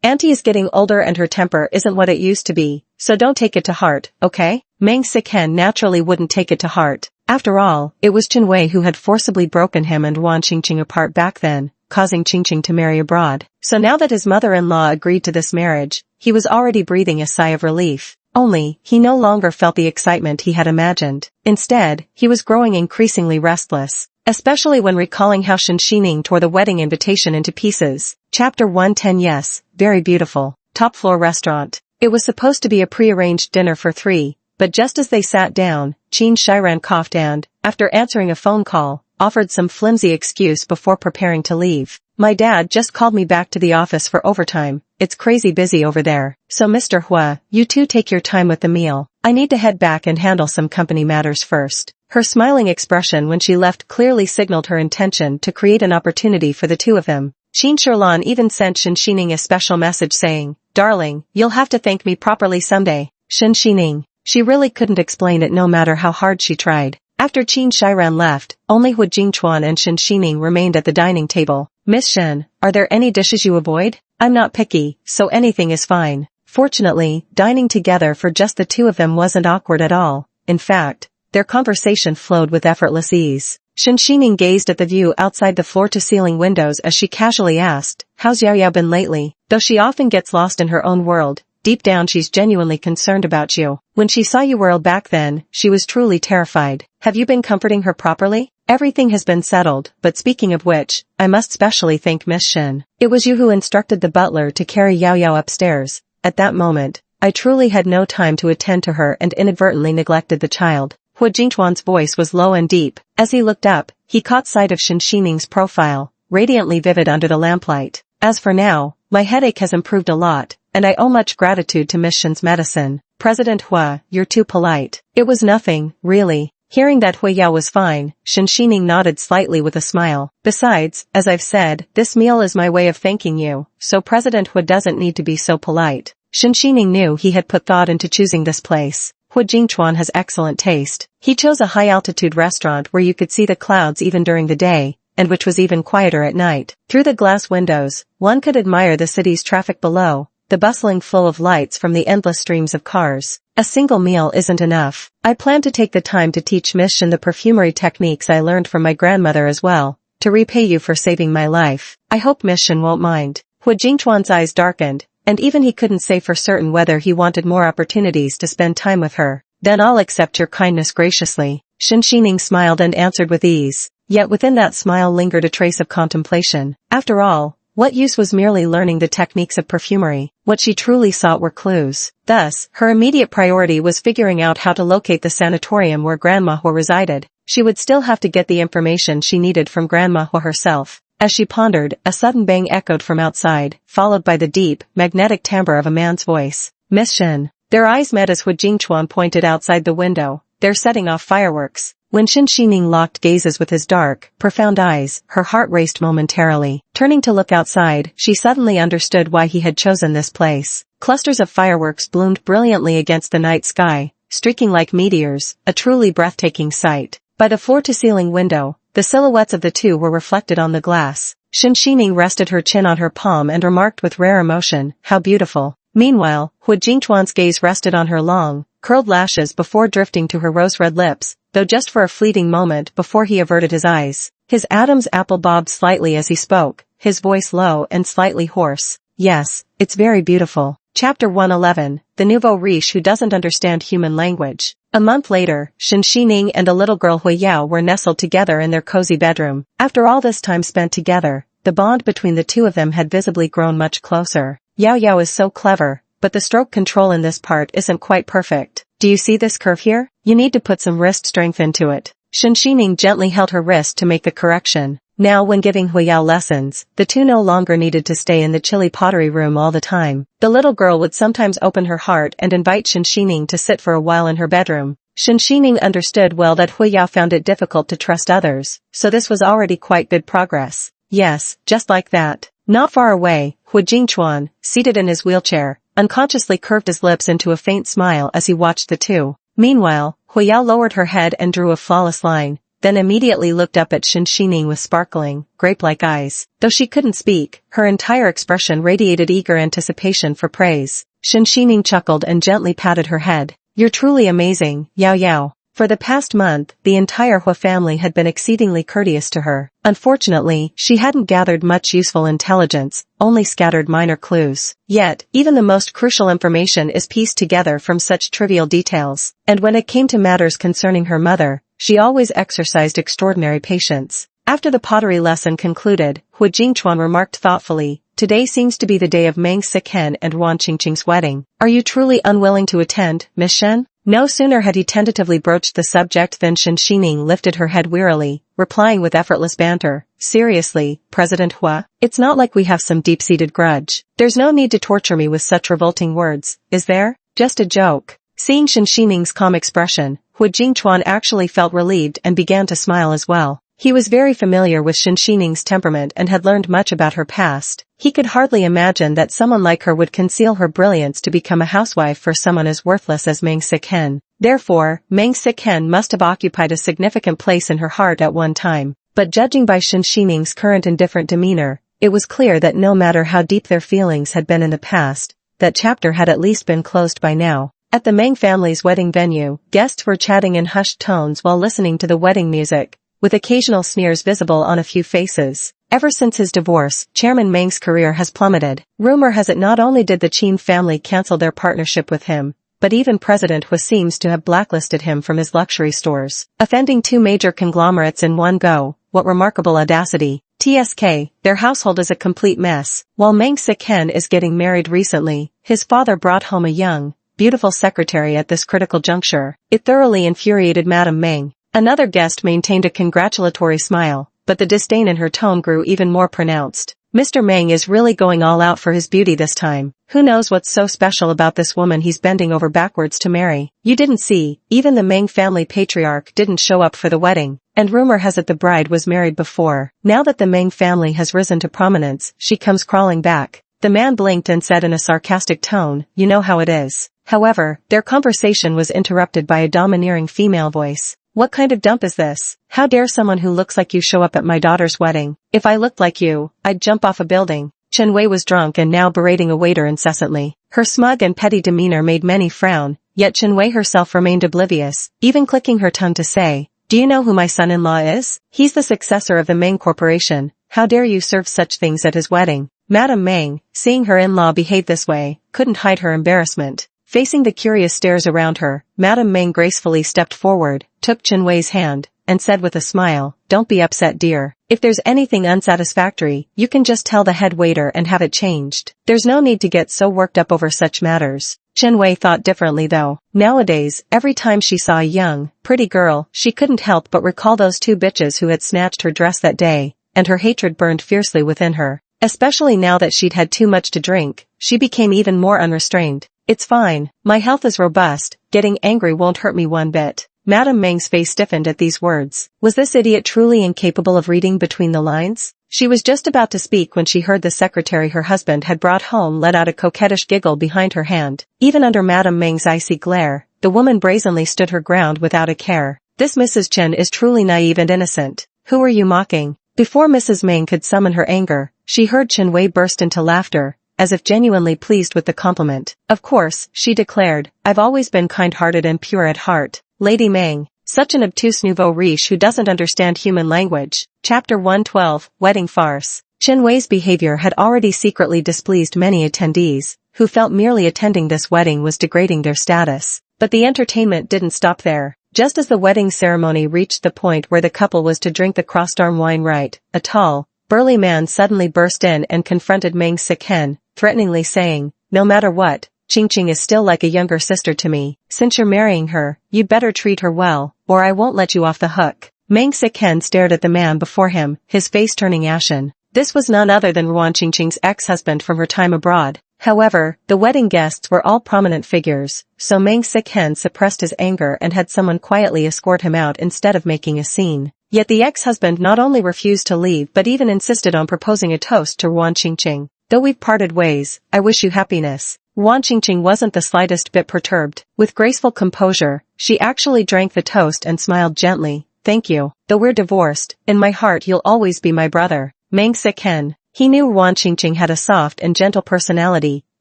[SPEAKER 1] Auntie is getting older and her temper isn't what it used to be, so don't take it to heart, okay? Meng Siken naturally wouldn't take it to heart. After all, it was Chen Wei who had forcibly broken him and Wan Qingqing apart back then, causing Qingqing to marry abroad. So now that his mother-in-law agreed to this marriage, he was already breathing a sigh of relief. Only, he no longer felt the excitement he had imagined. Instead, he was growing increasingly restless, especially when recalling how Shen Xining tore the wedding invitation into pieces. Chapter 110. Yes, very beautiful. Top floor restaurant. It was supposed to be a pre-arranged dinner for 3, but just as they sat down, Qin Shiran coughed and, after answering a phone call, offered some flimsy excuse before preparing to leave. "My dad just called me back to the office for overtime. It's crazy busy over there. So Mr. Hua, you two take your time with the meal. I need to head back and handle some company matters first." Her smiling expression when she left clearly signaled her intention to create an opportunity for the two of them. Qin Sherlan even sent Shen Xining a special message saying, "Darling, you'll have to thank me properly someday." Shen Xining. She really couldn't explain it no matter how hard she tried. After Qin Shiran left, only Hu Jingchuan and Shen Xining remained at the dining table. "Miss Shen, are there any dishes you avoid? I'm not picky, so anything is fine." Fortunately, dining together for just the two of them wasn't awkward at all. In fact, their conversation flowed with effortless ease. Shen Xining gazed at the view outside the floor-to-ceiling windows as she casually asked, "How's Yao Yao been lately?" Though she often gets lost in her own world, deep down she's genuinely concerned about you. When she saw you whirl back then, she was truly terrified. "Have you been comforting her properly?" "Everything has been settled, but speaking of which, I must specially thank Miss Shen. It was you who instructed the butler to carry Yao Yao upstairs. At that moment, I truly had no time to attend to her and inadvertently neglected the child." Hu Jingchuan's voice was low and deep. As he looked up, he caught sight of Shen Xining's profile, radiantly vivid under the lamplight. "As for now, my headache has improved a lot, and I owe much gratitude to Miss Shen's medicine. President Hua, you're too polite. It was nothing, really. Hearing that Hui Yao was fine, Shen Xining nodded slightly with a smile. Besides, as I've said, this meal is my way of thanking you, so President Hua doesn't need to be so polite. Shen Xining knew he had put thought into choosing this place. Hua Jingchuan has excellent taste. He chose a high-altitude restaurant where you could see the clouds even during the day, and which was even quieter at night. Through the glass windows, one could admire the city's traffic below, the bustling flow of lights from the endless streams of cars. A single meal isn't enough. I plan to take the time to teach Miss Shen the perfumery techniques I learned from my grandmother as well, to repay you for saving my life. I hope Miss Shen won't mind. Hua Jingchuan's eyes darkened, and even he couldn't say for certain whether he wanted more opportunities to spend time with her. Then I'll accept your kindness graciously. Shen Xining smiled and answered with ease. Yet within that smile lingered a trace of contemplation. After all, what use was merely learning the techniques of perfumery? What she truly sought were clues. Thus, her immediate priority was figuring out how to locate the sanatorium where Grandma Hua resided. She would still have to get the information she needed from Grandma Hua herself. As she pondered, a sudden bang echoed from outside, followed by the deep, magnetic timbre of a man's voice. Miss Shen. Their eyes met as Hua Jingchuan pointed outside the window. They're setting off fireworks. When Shen Xining locked gazes with his dark, profound eyes, her heart raced momentarily. Turning to look outside, she suddenly understood why he had chosen this place. Clusters of fireworks bloomed brilliantly against the night sky, streaking like meteors, a truly breathtaking sight. By the floor-to-ceiling window, the silhouettes of the two were reflected on the glass. Shen Xining rested her chin on her palm and remarked with rare emotion, "How beautiful." Meanwhile, Hua Jingchuan's gaze rested on her long, curled lashes before drifting to her rose-red lips, though just for a fleeting moment before he averted his eyes. His Adam's apple bobbed slightly as he spoke, his voice low and slightly hoarse. Yes, it's very beautiful. Chapter 111, The Nouveau Riche Who Doesn't Understand Human Language. A month later, Shen Xining and a little girl Hui Yao were nestled together in their cozy bedroom. After all this time spent together, the bond between the two of them had visibly grown much closer. Yao Yao is so clever, but the stroke control in this part isn't quite perfect. Do you see this curve here? You need to put some wrist strength into it. Shen Xining gently held her wrist to make the correction. Now when giving Hui Yao lessons, the two no longer needed to stay in the chilly pottery room all the time. The little girl would sometimes open her heart and invite Shen Xining to sit for a while in her bedroom. Shen Xining understood well that Hui Yao found it difficult to trust others, so this was already quite good progress. Yes, just like that. Not far away, Hua Jingchuan, seated in his wheelchair, unconsciously curved his lips into a faint smile as he watched the two. Meanwhile, Hui Yao lowered her head and drew a flawless line, then immediately looked up at Shen Xining with sparkling, grape-like eyes. Though she couldn't speak, her entire expression radiated eager anticipation for praise. Shen Xining chuckled and gently patted her head. You're truly amazing, Yao Yao. For the past month, the entire Hua family had been exceedingly courteous to her. Unfortunately, she hadn't gathered much useful intelligence, only scattered minor clues. Yet, even the most crucial information is pieced together from such trivial details. And when it came to matters concerning her mother, she always exercised extraordinary patience. After the pottery lesson concluded, Hua Jingchuan remarked thoughtfully, "Today seems to be the day of Meng Siken and Wan Qingqing's wedding. Are you truly unwilling to attend, Miss Shen?" No sooner had he tentatively broached the subject than Shen Xining lifted her head wearily, replying with effortless banter, "Seriously, President Hua, it's not like we have some deep-seated grudge. There's no need to torture me with such revolting words, is there? Just a joke." Seeing Shen Xining's calm expression, Hua Jingchuan actually felt relieved and began to smile as well. He was very familiar with Shen Xining's temperament and had learned much about her past. He could hardly imagine that someone like her would conceal her brilliance to become a housewife for someone as worthless as Meng Siken. Therefore, Meng Siken must have occupied a significant place in her heart at one time. But judging by Shen Xining's current indifferent demeanor, it was clear that no matter how deep their feelings had been in the past, that chapter had at least been closed by now. At the Meng family's wedding venue, guests were chatting in hushed tones while listening to the wedding music, with occasional sneers visible on a few faces. Ever since his divorce, Chairman Meng's career has plummeted. Rumor has it not only did the Qin family cancel their partnership with him, but even President Hua seems to have blacklisted him from his luxury stores, offending two major conglomerates in one go. What remarkable audacity. TSK, their household is a complete mess. While Meng Siken is getting married recently, his father brought home a young, beautiful secretary at this critical juncture. It thoroughly infuriated Madame Meng. Another guest maintained a congratulatory smile, but the disdain in her tone grew even more pronounced. Mr. Meng is really going all out for his beauty this time. Who knows what's so special about this woman he's bending over backwards to marry? You didn't see, even the Meng family patriarch didn't show up for the wedding. And rumor has it the bride was married before. Now that the Meng family has risen to prominence, she comes crawling back. The man blinked and said in a sarcastic tone, "You know how it is." However, their conversation was interrupted by a domineering female voice. "What kind of dump is this? How dare someone who looks like you show up at my daughter's wedding? If I looked like you, I'd jump off a building." Chen Wei was drunk and now berating a waiter incessantly. Her smug and petty demeanor made many frown, yet Chen Wei herself remained oblivious, even clicking her tongue to say, "Do you know who my son-in-law is? He's the successor of the Meng Corporation. How dare you serve such things at his wedding?" Madame Meng, seeing her in-law behave this way, couldn't hide her embarrassment. Facing the curious stares around her, Madame Meng gracefully stepped forward, took Chen Wei's hand, and said with a smile, "Don't be upset, dear. If there's anything unsatisfactory, you can just tell the head waiter and have it changed. There's no need to get so worked up over such matters." Chen Wei thought differently though. Nowadays, every time she saw a young, pretty girl, she couldn't help but recall those two bitches who had snatched her dress that day, and her hatred burned fiercely within her. Especially now that she'd had too much to drink, she became even more unrestrained. "It's fine, my health is robust, getting angry won't hurt me one bit." Madame Meng's face stiffened at these words. Was this idiot truly incapable of reading between the lines? She was just about to speak when she heard the secretary her husband had brought home let out a coquettish giggle behind her hand. Even under Madame Meng's icy glare, the woman brazenly stood her ground without a care. "This Mrs. Chen is truly naive and innocent. Who are you mocking?" Before Mrs. Meng could summon her anger, she heard Chen Wei burst into laughter, as if genuinely pleased with the compliment. "Of course," she declared, "I've always been kind-hearted and pure at heart. Lady Meng, such an obtuse nouveau riche who doesn't understand human language." Chapter 112, Wedding Farce. Chen Wei's behavior had already secretly displeased many attendees, who felt merely attending this wedding was degrading their status. But the entertainment didn't stop there. Just as the wedding ceremony reached the point where the couple was to drink the crossed-arm wine right, a tall, burly man suddenly burst in and confronted Meng Siken, threateningly saying, "No matter what, Qingqing is still like a younger sister to me. Since you're marrying her, you'd better treat her well, or I won't let you off the hook." Meng Siken stared at the man before him, his face turning ashen. This was none other than Ruan Qingqing's ex-husband from her time abroad. However, the wedding guests were all prominent figures, so Meng Siken suppressed his anger and had someone quietly escort him out instead of making a scene. Yet the ex-husband not only refused to leave but even insisted on proposing a toast to Ruan Qingqing. "Though we've parted ways, I wish you happiness." Ruan Qingqing wasn't the slightest bit perturbed. With graceful composure, she actually drank the toast and smiled gently. "Thank you. Though we're divorced, in my heart you'll always be my brother." Meng Siken. He knew Ruan Qingqing had a soft and gentle personality,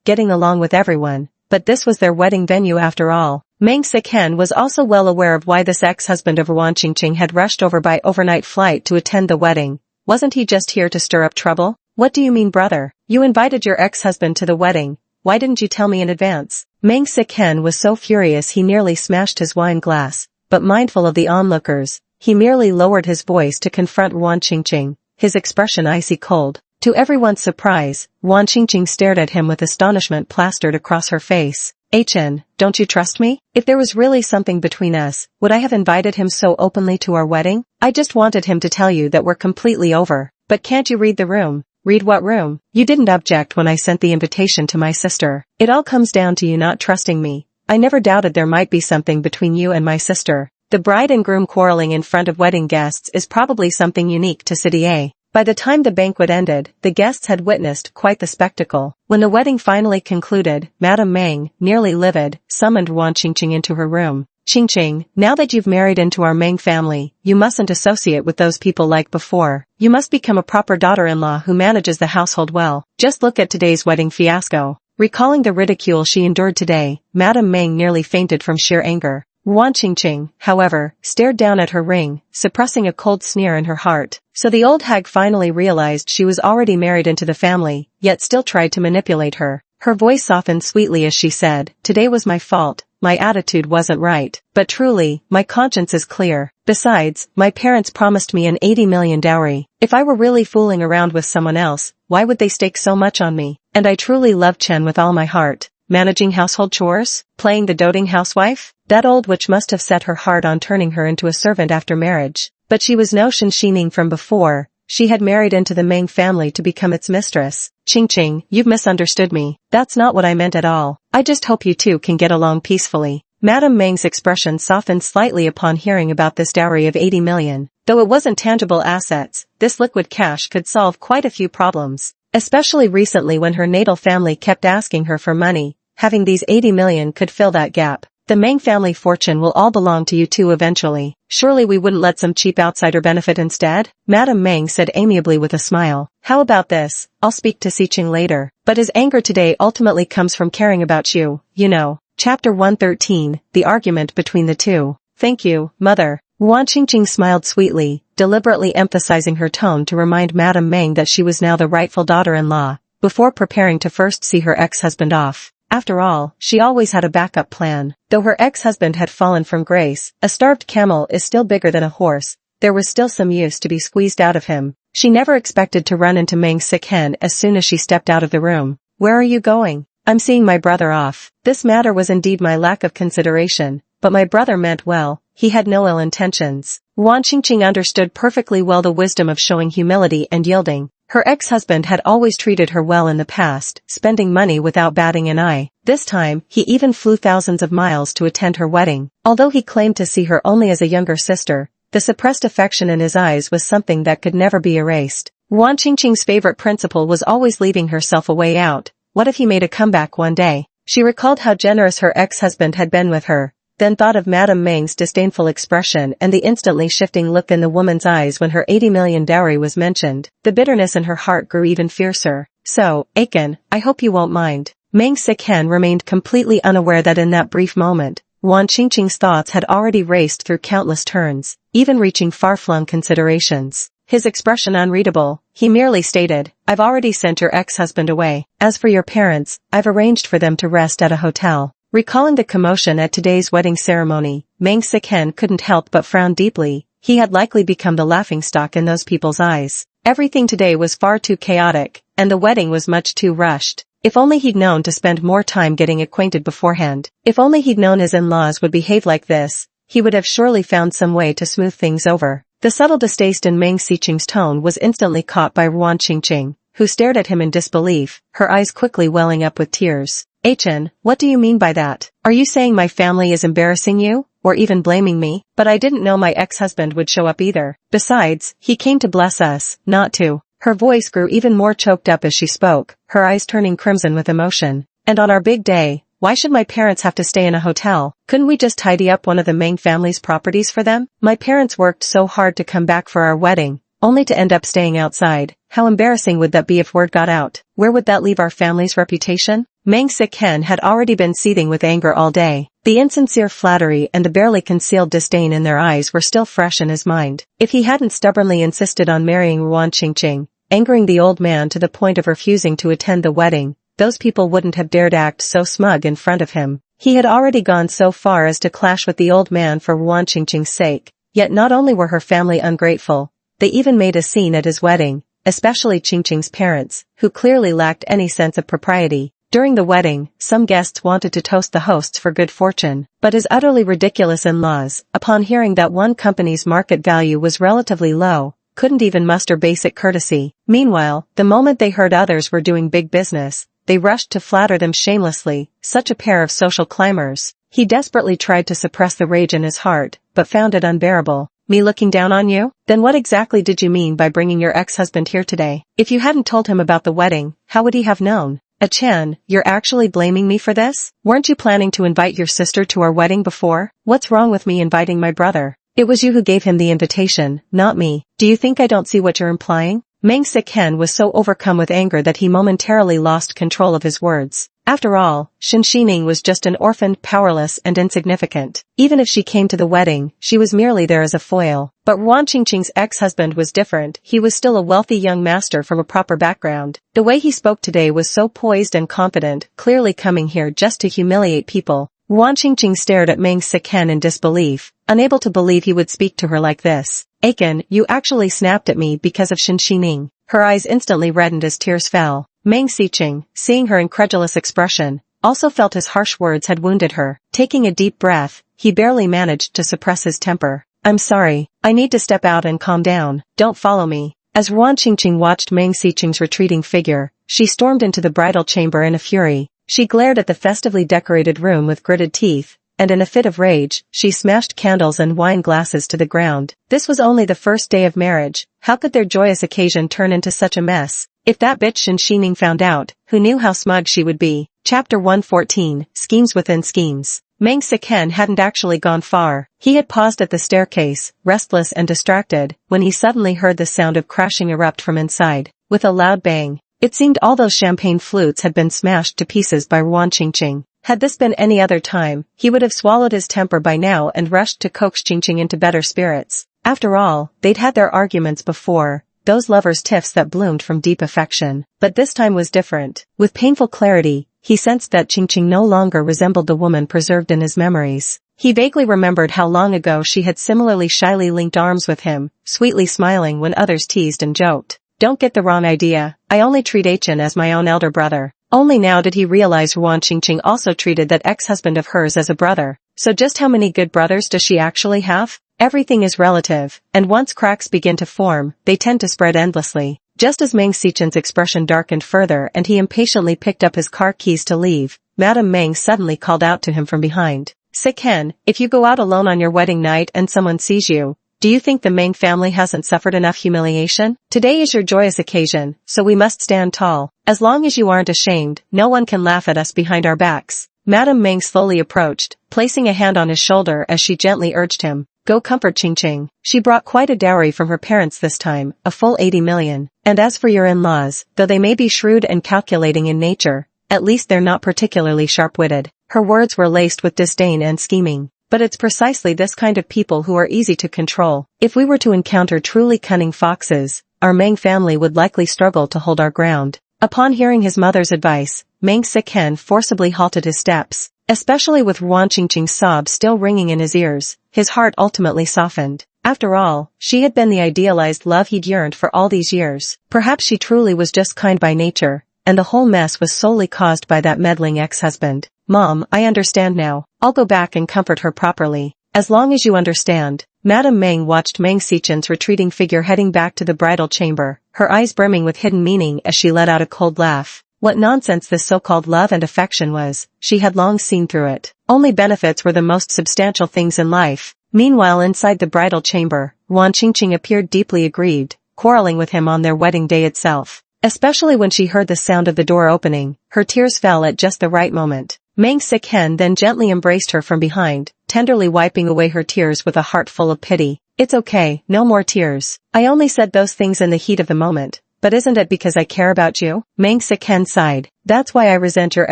[SPEAKER 1] getting along with everyone, but this was their wedding venue after all. Meng Siken was also well aware of why this ex-husband of Ruan Qingqing had rushed over by overnight flight to attend the wedding. Wasn't he just here to stir up trouble? "What do you mean, brother? You invited your ex-husband to the wedding. Why didn't you tell me in advance?" Meng Siken was so furious he nearly smashed his wine glass, but mindful of the onlookers, he merely lowered his voice to confront Ruan Qingqing, his expression icy cold. To everyone's surprise, Ruan Qingqing stared at him with astonishment plastered across her face. "Chen, don't you trust me? If there was really something between us, would I have invited him so openly to our wedding? I just wanted him to tell you that we're completely over. But can't you read the room?" "Read what room? You didn't object when I sent the invitation to my sister. It all comes down to you not trusting me. I never doubted there might be something between you and my sister. The bride and groom quarreling in front of wedding guests is probably something unique to City A." By the time the banquet ended, the guests had witnessed quite the spectacle. When the wedding finally concluded, Madame Meng, nearly livid, summoned Ruan Qingqing into her room. "Qingqing, now that you've married into our Meng family, you mustn't associate with those people like before. You must become a proper daughter-in-law who manages the household well. Just look at today's wedding fiasco." Recalling the ridicule she endured today, Madame Meng nearly fainted from sheer anger. Ruan Qingqing, however, stared down at her ring, suppressing a cold sneer in her heart. So the old hag finally realized she was already married into the family, yet still tried to manipulate her. Her voice softened sweetly as she said, "Today was my fault. My attitude wasn't right. But truly, my conscience is clear. Besides, my parents promised me an 80 million dowry. If I were really fooling around with someone else, why would they stake so much on me? And I truly love Chen with all my heart. Managing household chores? Playing the doting housewife? That old witch must have set her heart on turning her into a servant after marriage. But she was no Shin Shining from before, She had married into the Meng family to become its mistress. Ching, you've misunderstood me. That's not what I meant at all. I just hope you two can get along peacefully. Madame Meng's expression softened slightly upon hearing about this dowry of 80 million. Though it wasn't tangible assets, this liquid cash could solve quite a few problems. Especially recently when her natal family kept asking her for money. Having these 80 million could fill that gap. The Meng family fortune will all belong to you two eventually. Surely we wouldn't let some cheap outsider benefit instead? Madame Meng said amiably with a smile. How about this? I'll speak to Xiqing later. But his anger today ultimately comes from caring about you, you know. Chapter 113, The Argument Between the Two. Thank you, Mother. Wan Qingqing smiled sweetly, deliberately emphasizing her tone to remind Madame Meng that she was now the rightful daughter-in-law, before preparing to first see her ex-husband off. After all, she always had a backup plan. Though her ex-husband had fallen from grace, a starved camel is still bigger than a horse. There was still some use to be squeezed out of him. She never expected to run into Meng Sichen as soon as she stepped out of the room. Where are you going? I'm seeing my brother off. This matter was indeed my lack of consideration, but my brother meant well. He had no ill intentions. Wan Qingqing understood perfectly well the wisdom of showing humility and yielding. Her ex-husband had always treated her well in the past, spending money without batting an eye. This time, he even flew thousands of miles to attend her wedding. Although he claimed to see her only as a younger sister, the suppressed affection in his eyes was something that could never be erased. Wan Qingqing's favorite principle was always leaving herself a way out. What if he made a comeback one day? She recalled how generous her ex-husband had been with her, then thought of Madame Meng's disdainful expression and the instantly shifting look in the woman's eyes when her 80 million dowry was mentioned. The bitterness in her heart grew even fiercer. So, Aiken, I hope you won't mind. Meng Sichen remained completely unaware that in that brief moment, Wan Qingqing's thoughts had already raced through countless turns, even reaching far-flung considerations. His expression unreadable, he merely stated, I've already sent your ex-husband away. As for your parents, I've arranged for them to rest at a hotel. Recalling the commotion at today's wedding ceremony, Meng Sichen couldn't help but frown deeply. He had likely become the laughingstock in those people's eyes. Everything today was far too chaotic, and the wedding was much too rushed. If only he'd known to spend more time getting acquainted beforehand. If only he'd known his in-laws would behave like this, he would have surely found some way to smooth things over. The subtle distaste in Meng Siqing's tone was instantly caught by Wan Qingqing, who stared at him in disbelief, her eyes quickly welling up with tears. Aichen, what do you mean by that? Are you saying my family is embarrassing you, or even blaming me? But I didn't know my ex-husband would show up either. Besides, he came to bless us, not to. Her voice grew even more choked up as she spoke, her eyes turning crimson with emotion. And on our big day, why should my parents have to stay in a hotel? Couldn't we just tidy up one of the Meng family's properties for them? My parents worked so hard to come back for our wedding, only to end up staying outside. How embarrassing would that be if word got out? Where would that leave our family's reputation? Meng Sichen had already been seething with anger all day. The insincere flattery and the barely concealed disdain in their eyes were still fresh in his mind. If he hadn't stubbornly insisted on marrying Wan Qingqing, angering the old man to the point of refusing to attend the wedding, those people wouldn't have dared act so smug in front of him. He had already gone so far as to clash with the old man for Wan Qingqing's sake. Yet not only were her family ungrateful, they even made a scene at his wedding, especially Qingqing's parents, who clearly lacked any sense of propriety. During the wedding, some guests wanted to toast the hosts for good fortune, but his utterly ridiculous in-laws, upon hearing that one company's market value was relatively low, couldn't even muster basic courtesy. Meanwhile, the moment they heard others were doing big business, they rushed to flatter them shamelessly, such a pair of social climbers. He desperately tried to suppress the rage in his heart, but found it unbearable. Me looking down on you? Then what exactly did you mean by bringing your ex-husband here today? If you hadn't told him about the wedding, how would he have known? Chan, you're actually blaming me for this? Weren't you planning to invite your sister to our wedding before? What's wrong with me inviting my brother? It was you who gave him the invitation, not me. Do you think I don't see what you're implying? Meng Sichen was so overcome with anger that he momentarily lost control of his words. After all, Shen Xining was just an orphan, powerless and insignificant. Even if she came to the wedding, she was merely there as a foil. But Wan Qingqing's ex-husband was different. He was still a wealthy young master from a proper background. The way he spoke today was so poised and confident, clearly coming here just to humiliate people. Wan Qingqing stared at Meng Sichen in disbelief, unable to believe he would speak to her like this. Aiken, you actually snapped at me because of Shen Xining. Her eyes instantly reddened as tears fell. Meng Siqing, seeing her incredulous expression, also felt his harsh words had wounded her. Taking a deep breath, he barely managed to suppress his temper. I'm sorry, I need to step out and calm down. Don't follow me. As Ruan Qingqing watched Meng Xiqing's retreating figure, she stormed into the bridal chamber in a fury. She glared at the festively decorated room with gritted teeth, and in a fit of rage, she smashed candles and wine glasses to the ground. This was only the first day of marriage. How could their joyous occasion turn into such a mess? If that bitch Shen Xining found out, who knew how smug she would be? Chapter 114, Schemes Within Schemes. Meng Siken hadn't actually gone far. He had paused at the staircase, restless and distracted, when he suddenly heard the sound of crashing erupt from inside. With a loud bang, it seemed all those champagne flutes had been smashed to pieces by Ruan Qingqing. Had this been any other time, he would have swallowed his temper by now and rushed to coax Qingqing into better spirits. After all, they'd had their arguments before, those lovers' tiffs that bloomed from deep affection. But this time was different. With painful clarity, he sensed that Qingqing no longer resembled the woman preserved in his memories. He vaguely remembered how long ago she had similarly shyly linked arms with him, sweetly smiling when others teased and joked. Don't get the wrong idea, I only treat Achin as my own elder brother. Only now did he realize Ruan Qingqing also treated that ex-husband of hers as a brother. So just how many good brothers does she actually have? Everything is relative, and once cracks begin to form, they tend to spread endlessly. Just as Meng Xiqing's expression darkened further and he impatiently picked up his car keys to leave, Madame Meng suddenly called out to him from behind. Siken, if you go out alone on your wedding night and someone sees you, do you think the Meng family hasn't suffered enough humiliation? Today is your joyous occasion, so we must stand tall. As long as you aren't ashamed, no one can laugh at us behind our backs. Madame Meng slowly approached, placing a hand on his shoulder as she gently urged him. Go comfort Qingqing. She brought quite a dowry from her parents this time, a full 80 million. And as for your in-laws, though they may be shrewd and calculating in nature, at least they're not particularly sharp-witted. Her words were laced with disdain and scheming. But it's precisely this kind of people who are easy to control. If we were to encounter truly cunning foxes, our Meng family would likely struggle to hold our ground. Upon hearing his mother's advice, Meng Siken forcibly halted his steps. Especially with Ruan Qingqing's sobs still ringing in his ears, his heart ultimately softened. After all, she had been the idealized love he'd yearned for all these years. Perhaps she truly was just kind by nature, and the whole mess was solely caused by that meddling ex-husband. Mom, I understand now. I'll go back and comfort her properly. As long as you understand. Madame Meng watched Meng Xiqing's retreating figure heading back to the bridal chamber, her eyes brimming with hidden meaning as she let out a cold laugh. What nonsense this so-called love and affection was, she had long seen through it. Only benefits were the most substantial things in life. Meanwhile inside the bridal chamber, Ruan Qingqing appeared deeply aggrieved, quarreling with him on their wedding day itself. Especially when she heard the sound of the door opening, her tears fell at just the right moment. Meng Siken then gently embraced her from behind, tenderly wiping away her tears with a heart full of pity. It's okay, no more tears. I only said those things in the heat of the moment. But isn't it because I care about you? Meng Siken sighed. That's why I resent your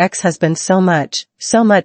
[SPEAKER 1] ex-husband so much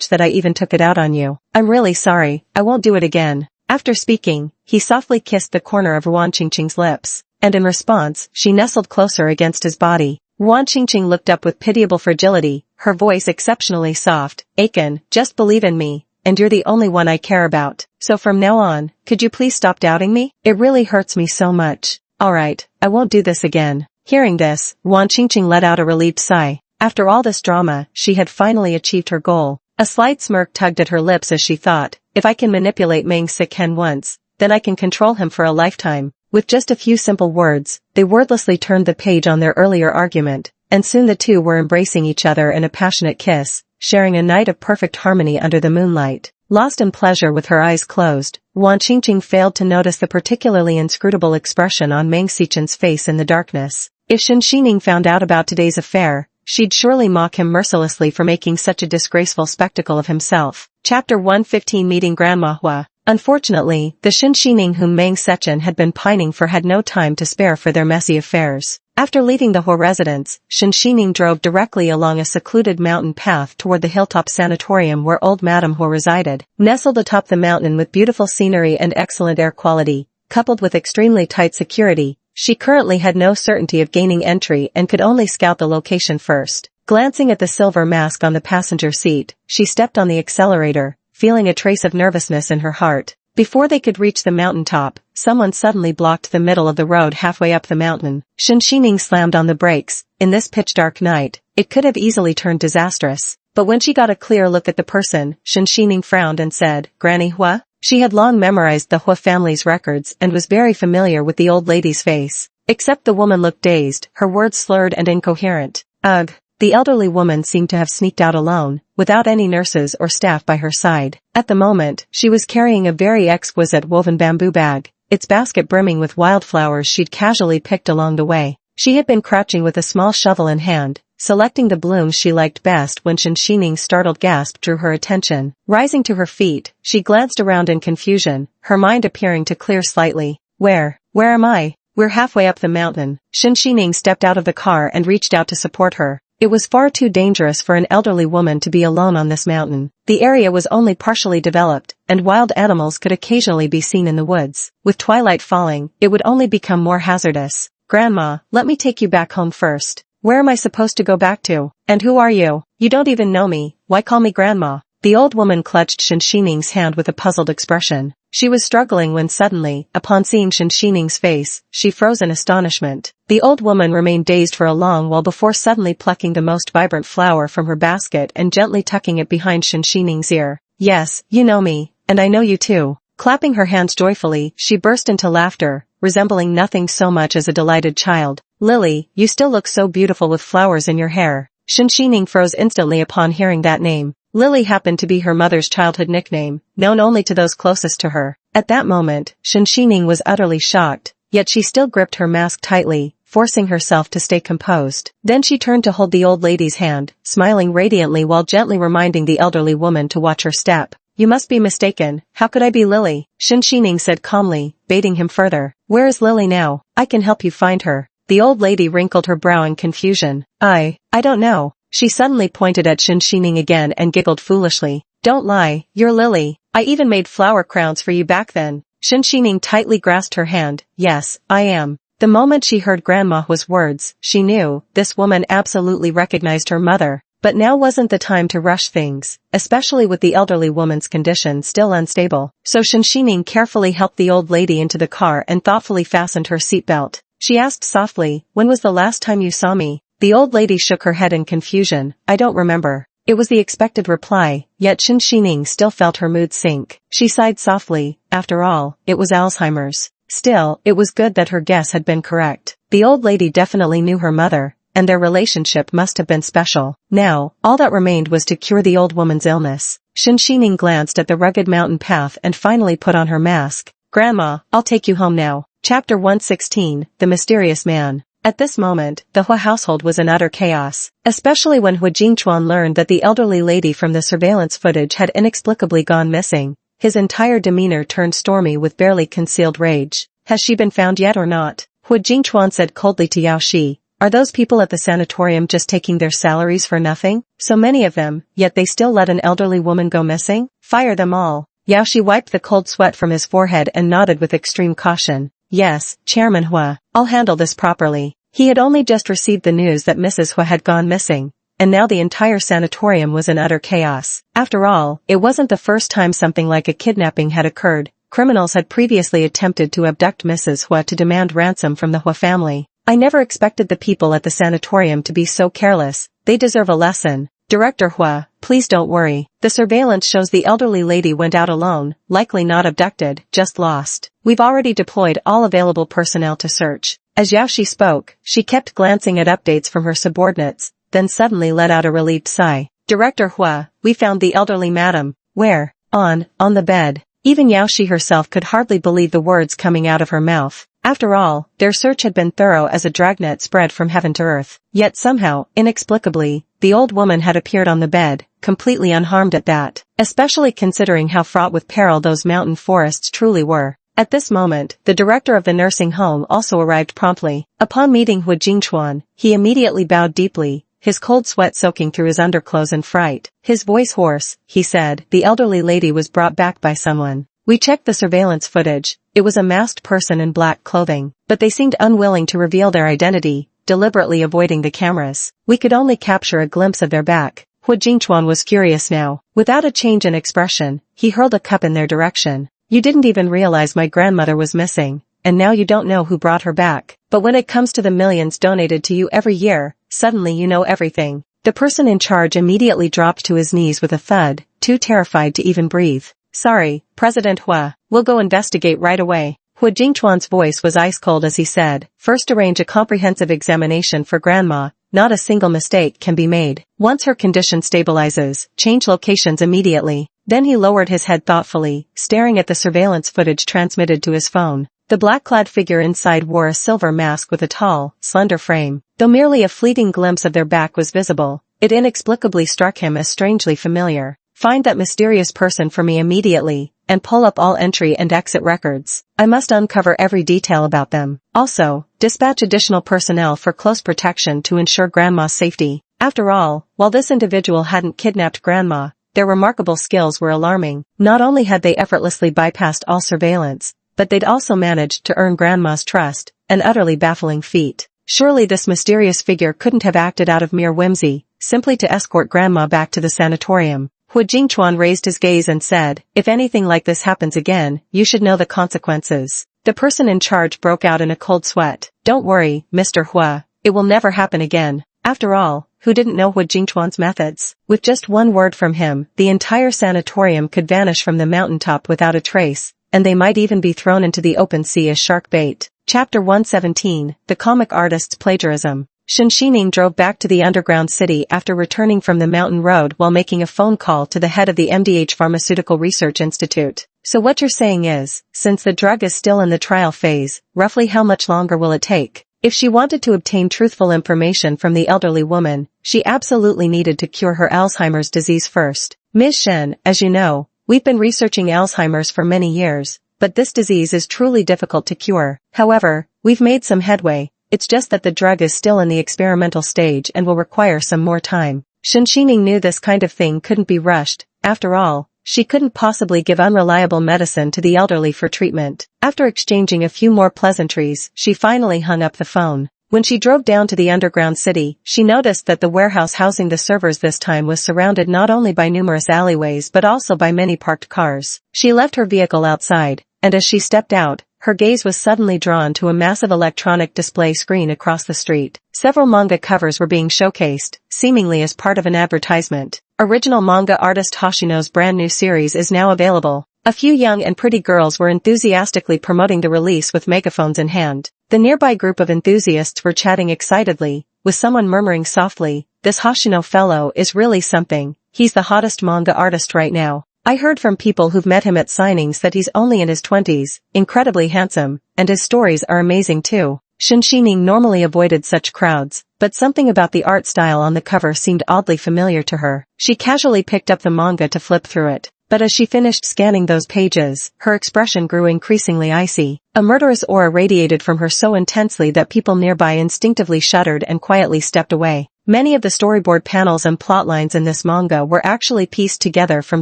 [SPEAKER 1] that I even took it out on you. I'm really sorry, I won't do it again. After speaking, he softly kissed the corner of Ruan Qingqing's lips, and in response, she nestled closer against his body. Ruan Qingqing looked up with pitiable fragility, her voice exceptionally soft. Aiken, just believe in me, and you're the only one I care about. So from now on, could you please stop doubting me? It really hurts me so much. Alright, I won't do this again. Hearing this, Ruan Qingqing let out a relieved sigh. After all this drama, she had finally achieved her goal. A slight smirk tugged at her lips as she thought, if I can manipulate Meng Siken once, then I can control him for a lifetime. With just a few simple words, they wordlessly turned the page on their earlier argument, and soon the two were embracing each other in a passionate kiss, sharing a night of perfect harmony under the moonlight. Lost in pleasure with her eyes closed, Ruan Qingqing failed to notice the particularly inscrutable expression on Meng Xiqing's face in the darkness. If Shen Xining found out about today's affair, she'd surely mock him mercilessly for making such a disgraceful spectacle of himself. Chapter 115 Meeting Grand Manhwa. Unfortunately, the Shen Xining whom Meng Xiqing had been pining for had no time to spare for their messy affairs. After leaving the Hua residence, Shen Xining drove directly along a secluded mountain path toward the hilltop sanatorium where old Madame Hua resided. Nestled atop the mountain with beautiful scenery and excellent air quality, coupled with extremely tight security, she currently had no certainty of gaining entry and could only scout the location first. Glancing at the silver mask on the passenger seat, she stepped on the accelerator, feeling a trace of nervousness in her heart. Before they could reach the mountaintop, someone suddenly blocked the middle of the road halfway up the mountain. Shen Xining slammed on the brakes. In this pitch-dark night, it could have easily turned disastrous. But when she got a clear look at the person, Shen Xining frowned and said, Granny Hua? She had long memorized the Hua family's records and was very familiar with the old lady's face. Except the woman looked dazed, her words slurred and incoherent. Ugh. The elderly woman seemed to have sneaked out alone, without any nurses or staff by her side. At the moment, she was carrying a very exquisite woven bamboo bag, its basket brimming with wildflowers she'd casually picked along the way. She had been crouching with a small shovel in hand, selecting the blooms she liked best when Shinshini's startled gasp drew her attention. Rising to her feet, she glanced around in confusion, her mind appearing to clear slightly. Where am I? We're halfway up the mountain. Shinshining stepped out of the car and reached out to support her. It was far too dangerous for an elderly woman to be alone on this mountain. The area was only partially developed, and wild animals could occasionally be seen in the woods. With twilight falling, it would only become more hazardous. Grandma, let me take you back home first. Where am I supposed to go back to? And who are you? You don't even know me, why call me Grandma? The old woman clutched Shinshining's hand with a puzzled expression. She was struggling when suddenly, upon seeing Shinshining's face, she froze in astonishment. The old woman remained dazed for a long while before suddenly plucking the most vibrant flower from her basket and gently tucking it behind Shinshining's ear. Yes, you know me, and I know you too. Clapping her hands joyfully, she burst into laughter, resembling nothing so much as a delighted child. Lily, you still look so beautiful with flowers in your hair. Shinshining froze instantly upon hearing that name. Lily happened to be her mother's childhood nickname, known only to those closest to her. At that moment, Shinshining was utterly shocked, yet she still gripped her mask tightly, forcing herself to stay composed. Then she turned to hold the old lady's hand, smiling radiantly while gently reminding the elderly woman to watch her step. You must be mistaken, how could I be Lily? Shinshining said calmly, baiting him further. Where is Lily now? I can help you find her. The old lady wrinkled her brow in confusion. I don't know. She suddenly pointed at Shinshining again and giggled foolishly. Don't lie, you're Lily. I even made flower crowns for you back then. Shinshining tightly grasped her hand. Yes, I am. The moment she heard Grandma's words, she knew, this woman absolutely recognized her mother. But now wasn't the time to rush things, especially with the elderly woman's condition still unstable. So Shinshining carefully helped the old lady into the car and thoughtfully fastened her seatbelt. She asked softly, when was the last time you saw me? The old lady shook her head in confusion. I don't remember. It was the expected reply, yet Shinshining still felt her mood sink. She sighed softly. After all, it was Alzheimer's. Still, it was good that her guess had been correct. The old lady definitely knew her mother, and their relationship must have been special. Now, all that remained was to cure the old woman's illness. Shinshining glanced at the rugged mountain path and finally put on her mask. Grandma, I'll take you home now. Chapter 116, The Mysterious Man. At this moment, the Hua household was in utter chaos, especially when Hua Jingchuan learned that the elderly lady from the surveillance footage had inexplicably gone missing. His entire demeanor turned stormy with barely concealed rage. Has she been found yet or not? Hua Jingchuan said coldly to Yao Shi. Are those people at the sanatorium just taking their salaries for nothing? So many of them, yet they still let an elderly woman go missing? Fire them all. Yao Shi wiped the cold sweat from his forehead and nodded with extreme caution. Yes, Chairman Hua, I'll handle this properly. He had only just received the news that Mrs. Hua had gone missing, and now the entire sanatorium was in utter chaos. After all, it wasn't the first time something like a kidnapping had occurred. Criminals had previously attempted to abduct Mrs. Hua to demand ransom from the Hua family. I never expected the people at the sanatorium to be so careless. They deserve a lesson. Director Hua, please don't worry. The surveillance shows the elderly lady went out alone, likely not abducted, just lost. We've already deployed all available personnel to search. As Yao Shi spoke, she kept glancing at updates from her subordinates, then suddenly let out a relieved sigh. Director Hua, we found the elderly madam. Where? On the bed. Even Yao Shi herself could hardly believe the words coming out of her mouth. After all, their search had been thorough as a dragnet spread from heaven to earth. Yet somehow, inexplicably, the old woman had appeared on the bed, completely unharmed at that, especially considering how fraught with peril those mountain forests truly were. At this moment, the director of the nursing home also arrived promptly. Upon meeting Hua Jingchuan, he immediately bowed deeply, his cold sweat soaking through his underclothes in fright. His voice hoarse, he said, the elderly lady was brought back by someone. We checked the surveillance footage. It was a masked person in black clothing, but they seemed unwilling to reveal their identity, deliberately avoiding the cameras. We could only capture a glimpse of their back. Hua Jingchuan was furious now. Without a change in expression, he hurled a cup in their direction. You didn't even realize my grandmother was missing, and now you don't know who brought her back. But when it comes to the millions donated to you every year, suddenly you know everything. The person in charge immediately dropped to his knees with a thud, too terrified to even breathe. Sorry, President Hua. We'll go investigate right away. Hu Jingchuan's voice was ice-cold as he said, first arrange a comprehensive examination for Grandma, not a single mistake can be made. Once her condition stabilizes, change locations immediately. Then he lowered his head thoughtfully, staring at the surveillance footage transmitted to his phone. The black-clad figure inside wore a silver mask with a tall, slender frame. Though merely a fleeting glimpse of their back was visible, it inexplicably struck him as strangely familiar. Find that mysterious person for me immediately, and pull up all entry and exit records. I must uncover every detail about them. Also, dispatch additional personnel for close protection to ensure Grandma's safety. After all, while this individual hadn't kidnapped Grandma, their remarkable skills were alarming. Not only had they effortlessly bypassed all surveillance, but they'd also managed to earn Grandma's trust, an utterly baffling feat. Surely this mysterious figure couldn't have acted out of mere whimsy, simply to escort Grandma back to the sanatorium. Hu Jingchuan raised his gaze and said, if anything like this happens again, you should know the consequences. The person in charge broke out in a cold sweat. Don't worry, Mr. Hua, it will never happen again. After all, who didn't know Hu Jingchuan's methods? With just one word from him, the entire sanatorium could vanish from the mountaintop without a trace, and they might even be thrown into the open sea as shark bait. Chapter 117, The Comic Artist's Plagiarism. Shen Xining drove back to the underground city after returning from the mountain road while making a phone call to the head of the MDH Pharmaceutical Research Institute. So what you're saying is, since the drug is still in the trial phase, roughly how much longer will it take? If she wanted to obtain truthful information from the elderly woman, she absolutely needed to cure her Alzheimer's disease first. Ms. Shen, as you know, we've been researching Alzheimer's for many years, but this disease is truly difficult to cure. However, we've made some headway. It's just that the drug is still in the experimental stage and will require some more time. Shen Xining knew this kind of thing couldn't be rushed. After all, she couldn't possibly give unreliable medicine to the elderly for treatment. After exchanging a few more pleasantries, she finally hung up the phone. When she drove down to the underground city, she noticed that the warehouse housing the servers this time was surrounded not only by numerous alleyways but also by many parked cars. She left her vehicle outside, and as she stepped out, her gaze was suddenly drawn to a massive electronic display screen across the street. Several manga covers were being showcased, seemingly as part of an advertisement. Original manga artist Hoshino's brand new series is now available. A few young and pretty girls were enthusiastically promoting the release with megaphones in hand. The nearby group of enthusiasts were chatting excitedly, with someone murmuring softly, "This Hoshino fellow is really something. He's the hottest manga artist right now. I heard from people who've met him at signings that he's only in his 20s, incredibly handsome, and his stories are amazing too." Shen Xining normally avoided such crowds, but something about the art style on the cover seemed oddly familiar to her. She casually picked up the manga to flip through it, but as she finished scanning those pages, her expression grew increasingly icy. A murderous aura radiated from her so intensely that people nearby instinctively shuddered and quietly stepped away. Many of the storyboard panels and plotlines in this manga were actually pieced together from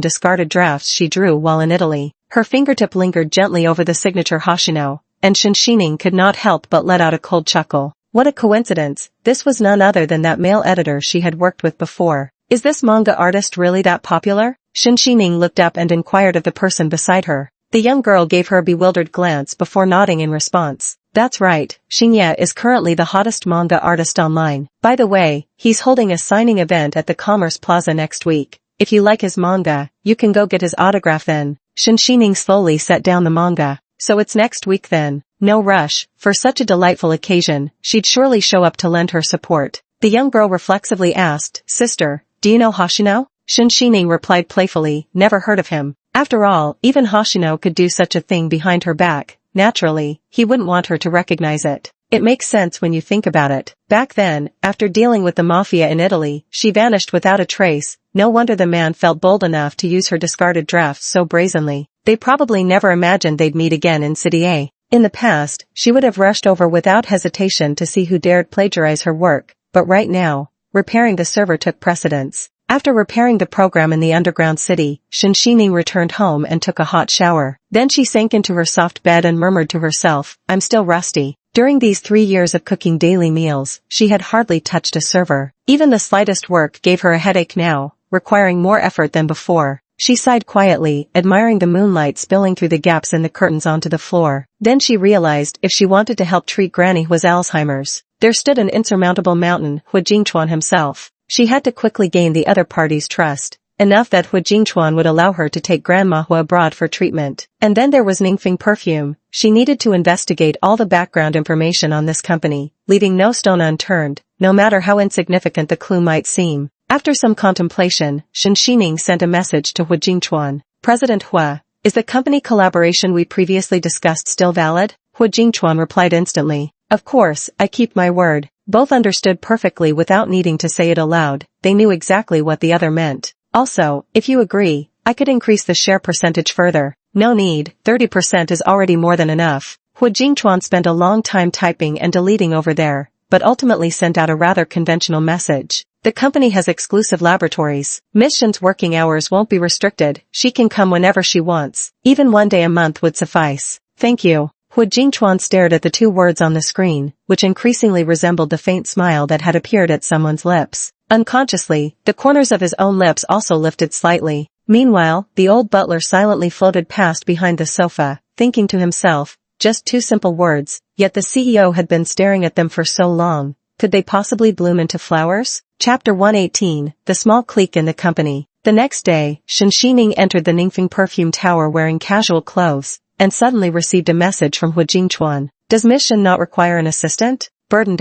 [SPEAKER 1] discarded drafts she drew while in Italy. Her fingertip lingered gently over the signature Hoshino, and Shen Xining could not help but let out a cold chuckle. What a coincidence, this was none other than that male editor she had worked with before. Is this manga artist really that popular? Shen Xining looked up and inquired of the person beside her. The young girl gave her a bewildered glance before nodding in response. That's right, Xingye is currently the hottest manga artist online. By the way, he's holding a signing event at the Commerce Plaza next week. If you like his manga, you can go get his autograph then. Shen Xining slowly set down the manga. So it's next week then. No rush, for such a delightful occasion, she'd surely show up to lend her support. The young girl reflexively asked, "Sister, do you know Hoshino?" Shen Xining replied playfully, "Never heard of him." After all, even Hoshino could do such a thing behind her back. Naturally, he wouldn't want her to recognize it. It makes sense when you think about it. Back then, after dealing with the mafia in Italy, she vanished without a trace. No wonder the man felt bold enough to use her discarded drafts so brazenly. They probably never imagined they'd meet again in City A. In the past, she would have rushed over without hesitation to see who dared plagiarize her work, but right now, repairing the server took precedence. After repairing the program in the underground city, Shen Xining returned home and took a hot shower. Then she sank into her soft bed and murmured to herself, "I'm still rusty." During these 3 years of cooking daily meals, she had hardly touched a server. Even the slightest work gave her a headache now, requiring more effort than before. She sighed quietly, admiring the moonlight spilling through the gaps in the curtains onto the floor. Then she realized if she wanted to help treat Granny Hua's Alzheimer's, there stood an insurmountable mountain, Hu Jingchuan himself. She had to quickly gain the other party's trust, enough that Hu Jingchuan would allow her to take Grandma Hu abroad for treatment. And then there was Ningfeng Perfume. She needed to investigate all the background information on this company, leaving no stone unturned, no matter how insignificant the clue might seem. After some contemplation, Shen Xining sent a message to Hu Jingchuan. President Hu, is the company collaboration we previously discussed still valid? Hu Jingchuan replied instantly. Of course, I keep my word. Both understood perfectly without needing to say it aloud. They knew exactly what the other meant. Also, if you agree, I could increase the share percentage further. No need, 30% is already more than enough. Hu Jingchuan spent a long time typing and deleting over there, but ultimately sent out a rather conventional message. The company has exclusive laboratories. Miss Shen's working hours won't be restricted. She can come whenever she wants. Even 1 day a month would suffice. Thank you. Hu Jingchuan stared at the 2 words on the screen, which increasingly resembled the faint smile that had appeared at someone's lips. Unconsciously, the corners of his own lips also lifted slightly. Meanwhile, the old butler silently floated past behind the sofa, thinking to himself, just 2 simple words, yet the CEO had been staring at them for so long. Could they possibly bloom into flowers? Chapter 118, The Small Clique in the Company. The next day, Shen Xining entered the Ningfeng Perfume Tower wearing casual clothes, and suddenly received a message from Hu Jingchuan. Does Miss Shen not require an assistant? Burden.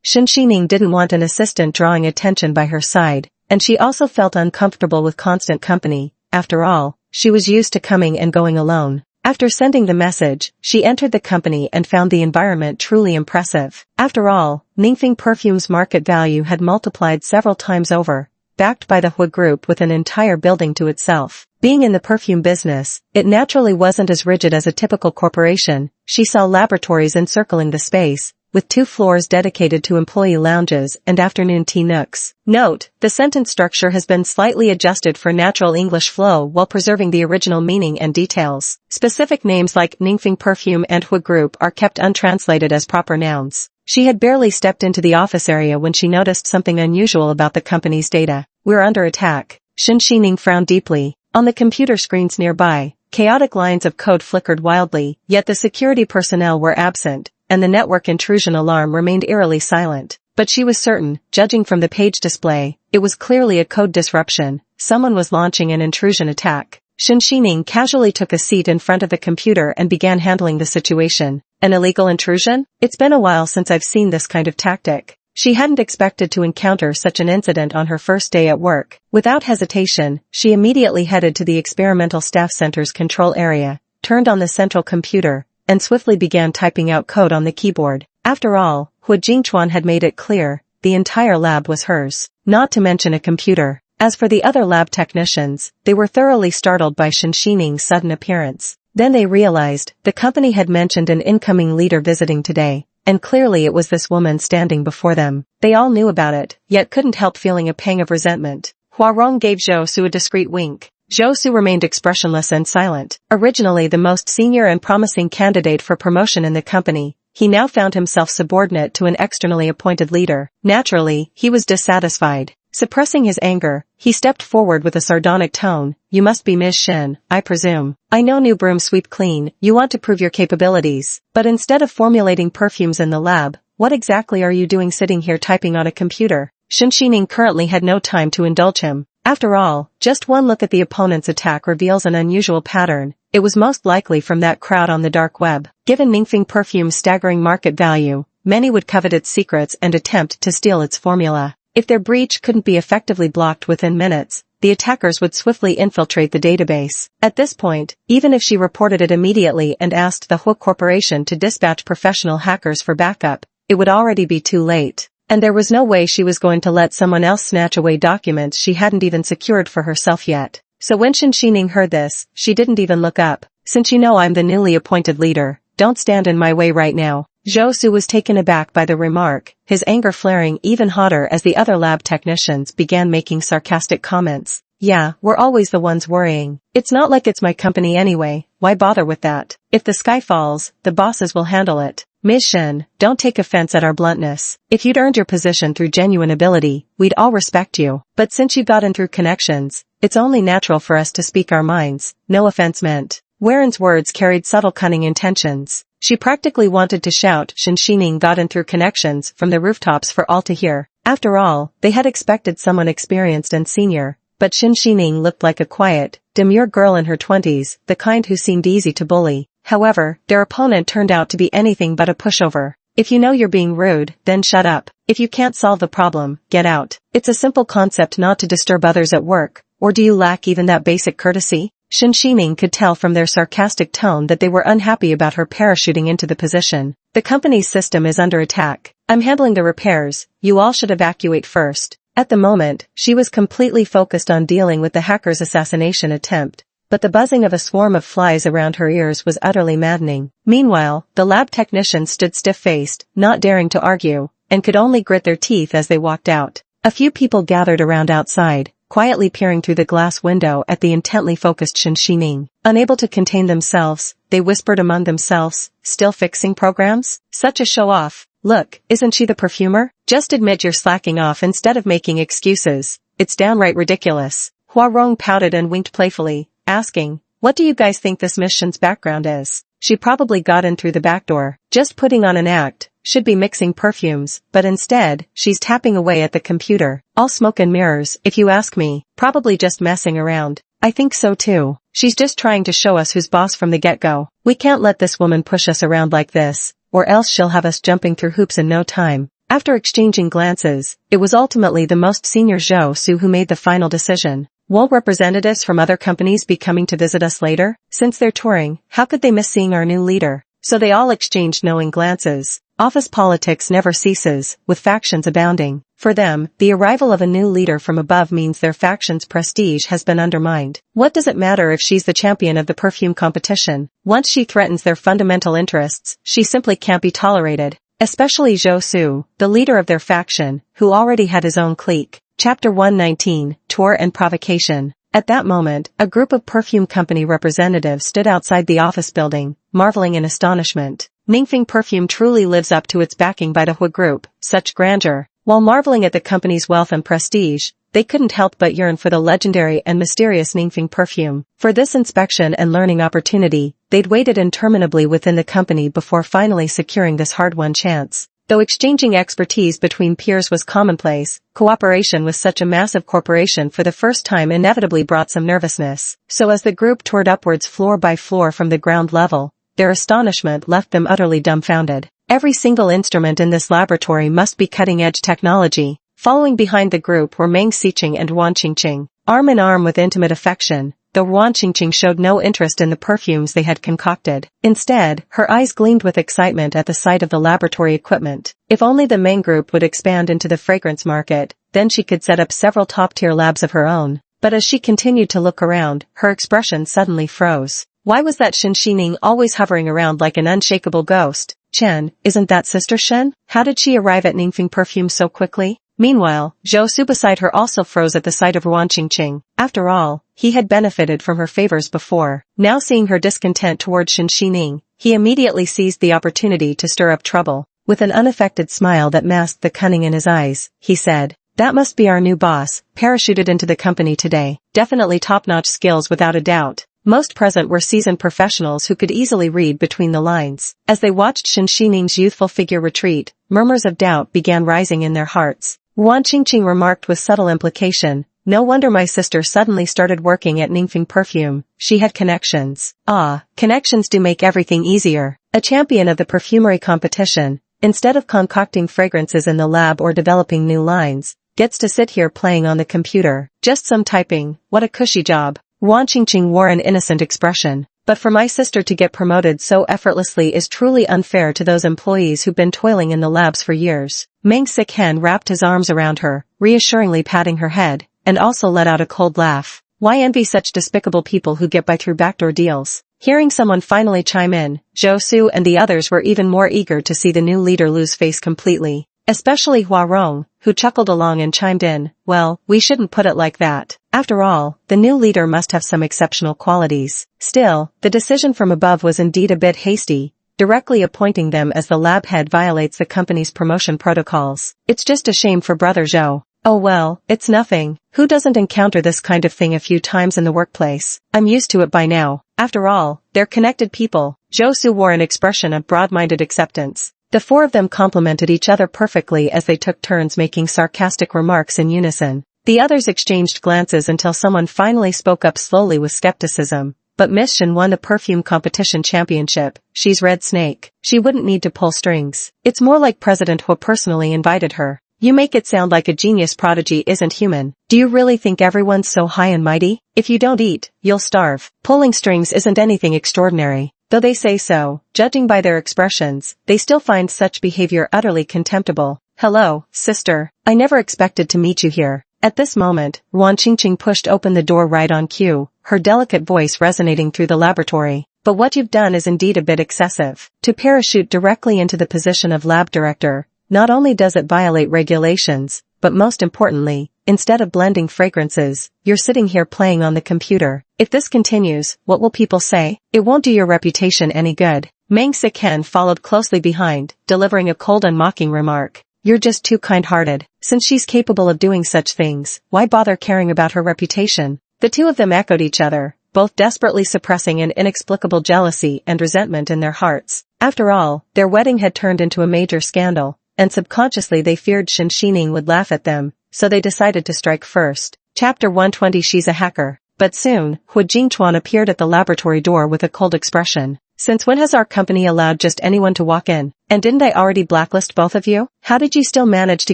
[SPEAKER 1] Shen Xining didn't want an assistant drawing attention by her side, and she also felt uncomfortable with constant company. After all, she was used to coming and going alone. After sending the message, she entered the company and found the environment truly impressive. After all, Ningfeng Perfume's market value had multiplied several times over, backed by the Hu Group with an entire building to itself. Being in the perfume business, it naturally wasn't as rigid as a typical corporation. She saw laboratories encircling the space, with 2 floors dedicated to employee lounges and afternoon tea nooks. Note, the sentence structure has been slightly adjusted for natural English flow while preserving the original meaning and details. Specific names like Ningfeng Perfume and Hu Group are kept untranslated as proper nouns. She had barely stepped into the office area when she noticed something unusual about the company's data. We're under attack. Shen Xining frowned deeply. On the computer screens nearby, chaotic lines of code flickered wildly, yet the security personnel were absent, and the network intrusion alarm remained eerily silent. But she was certain, judging from the page display, it was clearly a code disruption. Someone was launching an intrusion attack. Shen Xining casually took a seat in front of the computer and began handling the situation. An illegal intrusion? It's been a while since I've seen this kind of tactic. She hadn't expected to encounter such an incident on her first day at work. Without hesitation, she immediately headed to the experimental staff center's control area, turned on the central computer, and swiftly began typing out code on the keyboard. After all, Hu Jingchuan had made it clear, the entire lab was hers, not to mention a computer. As for the other lab technicians, they were thoroughly startled by Shen Xining's sudden appearance. Then they realized, the company had mentioned an incoming leader visiting today, and clearly it was this woman standing before them. They all knew about it, yet couldn't help feeling a pang of resentment. Huarong gave Zhou Su a discreet wink. Zhou Su remained expressionless and silent. Originally the most senior and promising candidate for promotion in the company, he now found himself subordinate to an externally appointed leader. Naturally, he was dissatisfied. Suppressing his anger, he stepped forward with a sardonic tone. You must be Ms. Shen, I presume. I know new broom sweep clean, you want to prove your capabilities. But instead of formulating perfumes in the lab, what exactly are you doing sitting here typing on a computer? Shen Xining currently had no time to indulge him. After all, just one look at the opponent's attack reveals an unusual pattern. It was most likely from that crowd on the dark web. Given Ningfeng Perfume's staggering market value, many would covet its secrets and attempt to steal its formula. If their breach couldn't be effectively blocked within minutes, the attackers would swiftly infiltrate the database. At this point, even if she reported it immediately and asked the Hu Corporation to dispatch professional hackers for backup, it would already be too late. And there was no way she was going to let someone else snatch away documents she hadn't even secured for herself yet. So when Shen Xining heard this, she didn't even look up. Since you know I'm the newly appointed leader, don't stand in my way right now. Zhou Su was taken aback by the remark, his anger flaring even hotter as the other lab technicians began making sarcastic comments. Yeah, we're always the ones worrying. It's not like it's my company anyway, why bother with that? If the sky falls, the bosses will handle it. Ms. Shen, don't take offense at our bluntness. If you'd earned your position through genuine ability, we'd all respect you. But since you got in through connections, it's only natural for us to speak our minds. No offense meant. Waren's words carried subtle cunning intentions. She practically wanted to shout Shen Xining got in through connections from the rooftops for all to hear. After all, they had expected someone experienced and senior, but Shin Shining looked like a quiet, demure girl in her 20s, the kind who seemed easy to bully. However, their opponent turned out to be anything but a pushover. If you know you're being rude, then shut up. If you can't solve the problem, get out. It's a simple concept not to disturb others at work, or do you lack even that basic courtesy? Shin Shining could tell from their sarcastic tone that they were unhappy about her parachuting into the position. The company's system is under attack. I'm handling the repairs, you all should evacuate first. At the moment, she was completely focused on dealing with the hacker's assassination attempt, but the buzzing of a swarm of flies around her ears was utterly maddening. Meanwhile, the lab technicians stood stiff-faced, not daring to argue, and could only grit their teeth as they walked out. A few people gathered around outside, quietly peering through the glass window at the intently focused Shin Shining. Unable to contain themselves, they whispered among themselves, "Still fixing programs? Such a show-off. Look, isn't she the perfumer? Just admit you're slacking off instead of making excuses. It's downright ridiculous." Hua Rong pouted and winked playfully, asking, "What do you guys think this mission's background is? She probably got in through the back door, just putting on an act, should be mixing perfumes, but instead, she's tapping away at the computer. All smoke and mirrors, if you ask me, probably just messing around." "I think so too. She's just trying to show us who's boss from the get-go. We can't let this woman push us around like this, or else she'll have us jumping through hoops in no time." After exchanging glances, it was ultimately the most senior Zhou Su who made the final decision. "Will representatives from other companies be coming to visit us later? Since they're touring, how could they miss seeing our new leader?" So they all exchanged knowing glances. Office politics never ceases, with factions abounding. For them, the arrival of a new leader from above means their faction's prestige has been undermined. What does it matter if she's the champion of the perfume competition? Once she threatens their fundamental interests, she simply can't be tolerated. Especially Zhou Su, the leader of their faction, who already had his own clique. Chapter 119, Tour and Provocation. At that moment, a group of perfume company representatives stood outside the office building, marveling in astonishment. Ningfeng Perfume truly lives up to its backing by the Hua Group, such grandeur. While marveling at the company's wealth and prestige, they couldn't help but yearn for the legendary and mysterious Ningfeng Perfume. For this inspection and learning opportunity, they'd waited interminably within the company before finally securing this hard-won chance. Though exchanging expertise between peers was commonplace, cooperation with such a massive corporation for the first time inevitably brought some nervousness. So as the group toured upwards floor by floor from the ground level, their astonishment left them utterly dumbfounded. Every single instrument in this laboratory must be cutting-edge technology. Following behind the group were Meng Xiqing and Wan Qingqing, arm in arm with intimate affection, though Wan Qingqing showed no interest in the perfumes they had concocted. Instead, her eyes gleamed with excitement at the sight of the laboratory equipment. If only the Meng group would expand into the fragrance market, then she could set up several top-tier labs of her own. But as she continued to look around, her expression suddenly froze. Why was that Shin Shining always hovering around like an unshakable ghost? "Chen, isn't that Sister Shen? How did she arrive at Ningfeng Perfume so quickly?" Meanwhile, Zhou Su beside her also froze at the sight of Wan Qingqing. After all, he had benefited from her favors before. Now seeing her discontent toward Shin Shining, he immediately seized the opportunity to stir up trouble. With an unaffected smile that masked the cunning in his eyes, he said, "That must be our new boss, parachuted into the company today. Definitely top-notch skills without a doubt." Most present were seasoned professionals who could easily read between the lines. As they watched Shin Shining's youthful figure retreat, murmurs of doubt began rising in their hearts. Wan Qingqing remarked with subtle implication, "No wonder my sister suddenly started working at Ningfeng Perfume. She had connections." Ah, connections do make everything easier. A champion of the perfumery competition, instead of concocting fragrances in the lab or developing new lines, gets to sit here playing on the computer. Just some typing, what a cushy job. Wan Qingqing wore an innocent expression. "But for my sister to get promoted so effortlessly is truly unfair to those employees who've been toiling in the labs for years." Meng Xiqing wrapped his arms around her, reassuringly patting her head, and also let out a cold laugh. Why envy such despicable people who get by through backdoor deals? Hearing someone finally chime in, Zhou Su and the others were even more eager to see the new leader lose face completely. Especially Hua Rong, who chuckled along and chimed in, "Well, we shouldn't put it like that. After all, the new leader must have some exceptional qualities." Still, the decision from above was indeed a bit hasty. Directly appointing them as the lab head violates the company's promotion protocols. It's just a shame for Brother Zhou. "Oh well, it's nothing. Who doesn't encounter this kind of thing a few times in the workplace? I'm used to it by now. After all, they're connected people." Zhou Su wore an expression of broad-minded acceptance. The four of them complimented each other perfectly as they took turns making sarcastic remarks in unison. The others exchanged glances until someone finally spoke up slowly with skepticism. But Miss Shin won the perfume competition championship. She's Red Snake. She wouldn't need to pull strings. It's more like President Hua personally invited her. You make it sound like a genius prodigy isn't human. Do you really think everyone's so high and mighty? If you don't eat, you'll starve. Pulling strings isn't anything extraordinary. Though they say so, judging by their expressions, they still find such behavior utterly contemptible. Hello, sister. I never expected to meet you here. At this moment, Ruan Qingqing pushed open the door right on cue, her delicate voice resonating through the laboratory. But what you've done is indeed a bit excessive. To parachute directly into the position of lab director, not only does it violate regulations, but most importantly, instead of blending fragrances, you're sitting here playing on the computer. If this continues, what will people say? It won't do your reputation any good. Meng Siken followed closely behind, delivering a cold and mocking remark. You're just too kind-hearted. Since she's capable of doing such things, why bother caring about her reputation? The two of them echoed each other, both desperately suppressing an inexplicable jealousy and resentment in their hearts. After all, their wedding had turned into a major scandal, and subconsciously they feared Shen Xining would laugh at them, so they decided to strike first. Chapter 120. She's a hacker. But soon, Hu Jingchuan appeared at the laboratory door with a cold expression. Since when has our company allowed just anyone to walk in? And didn't I already blacklist both of you? How did you still manage to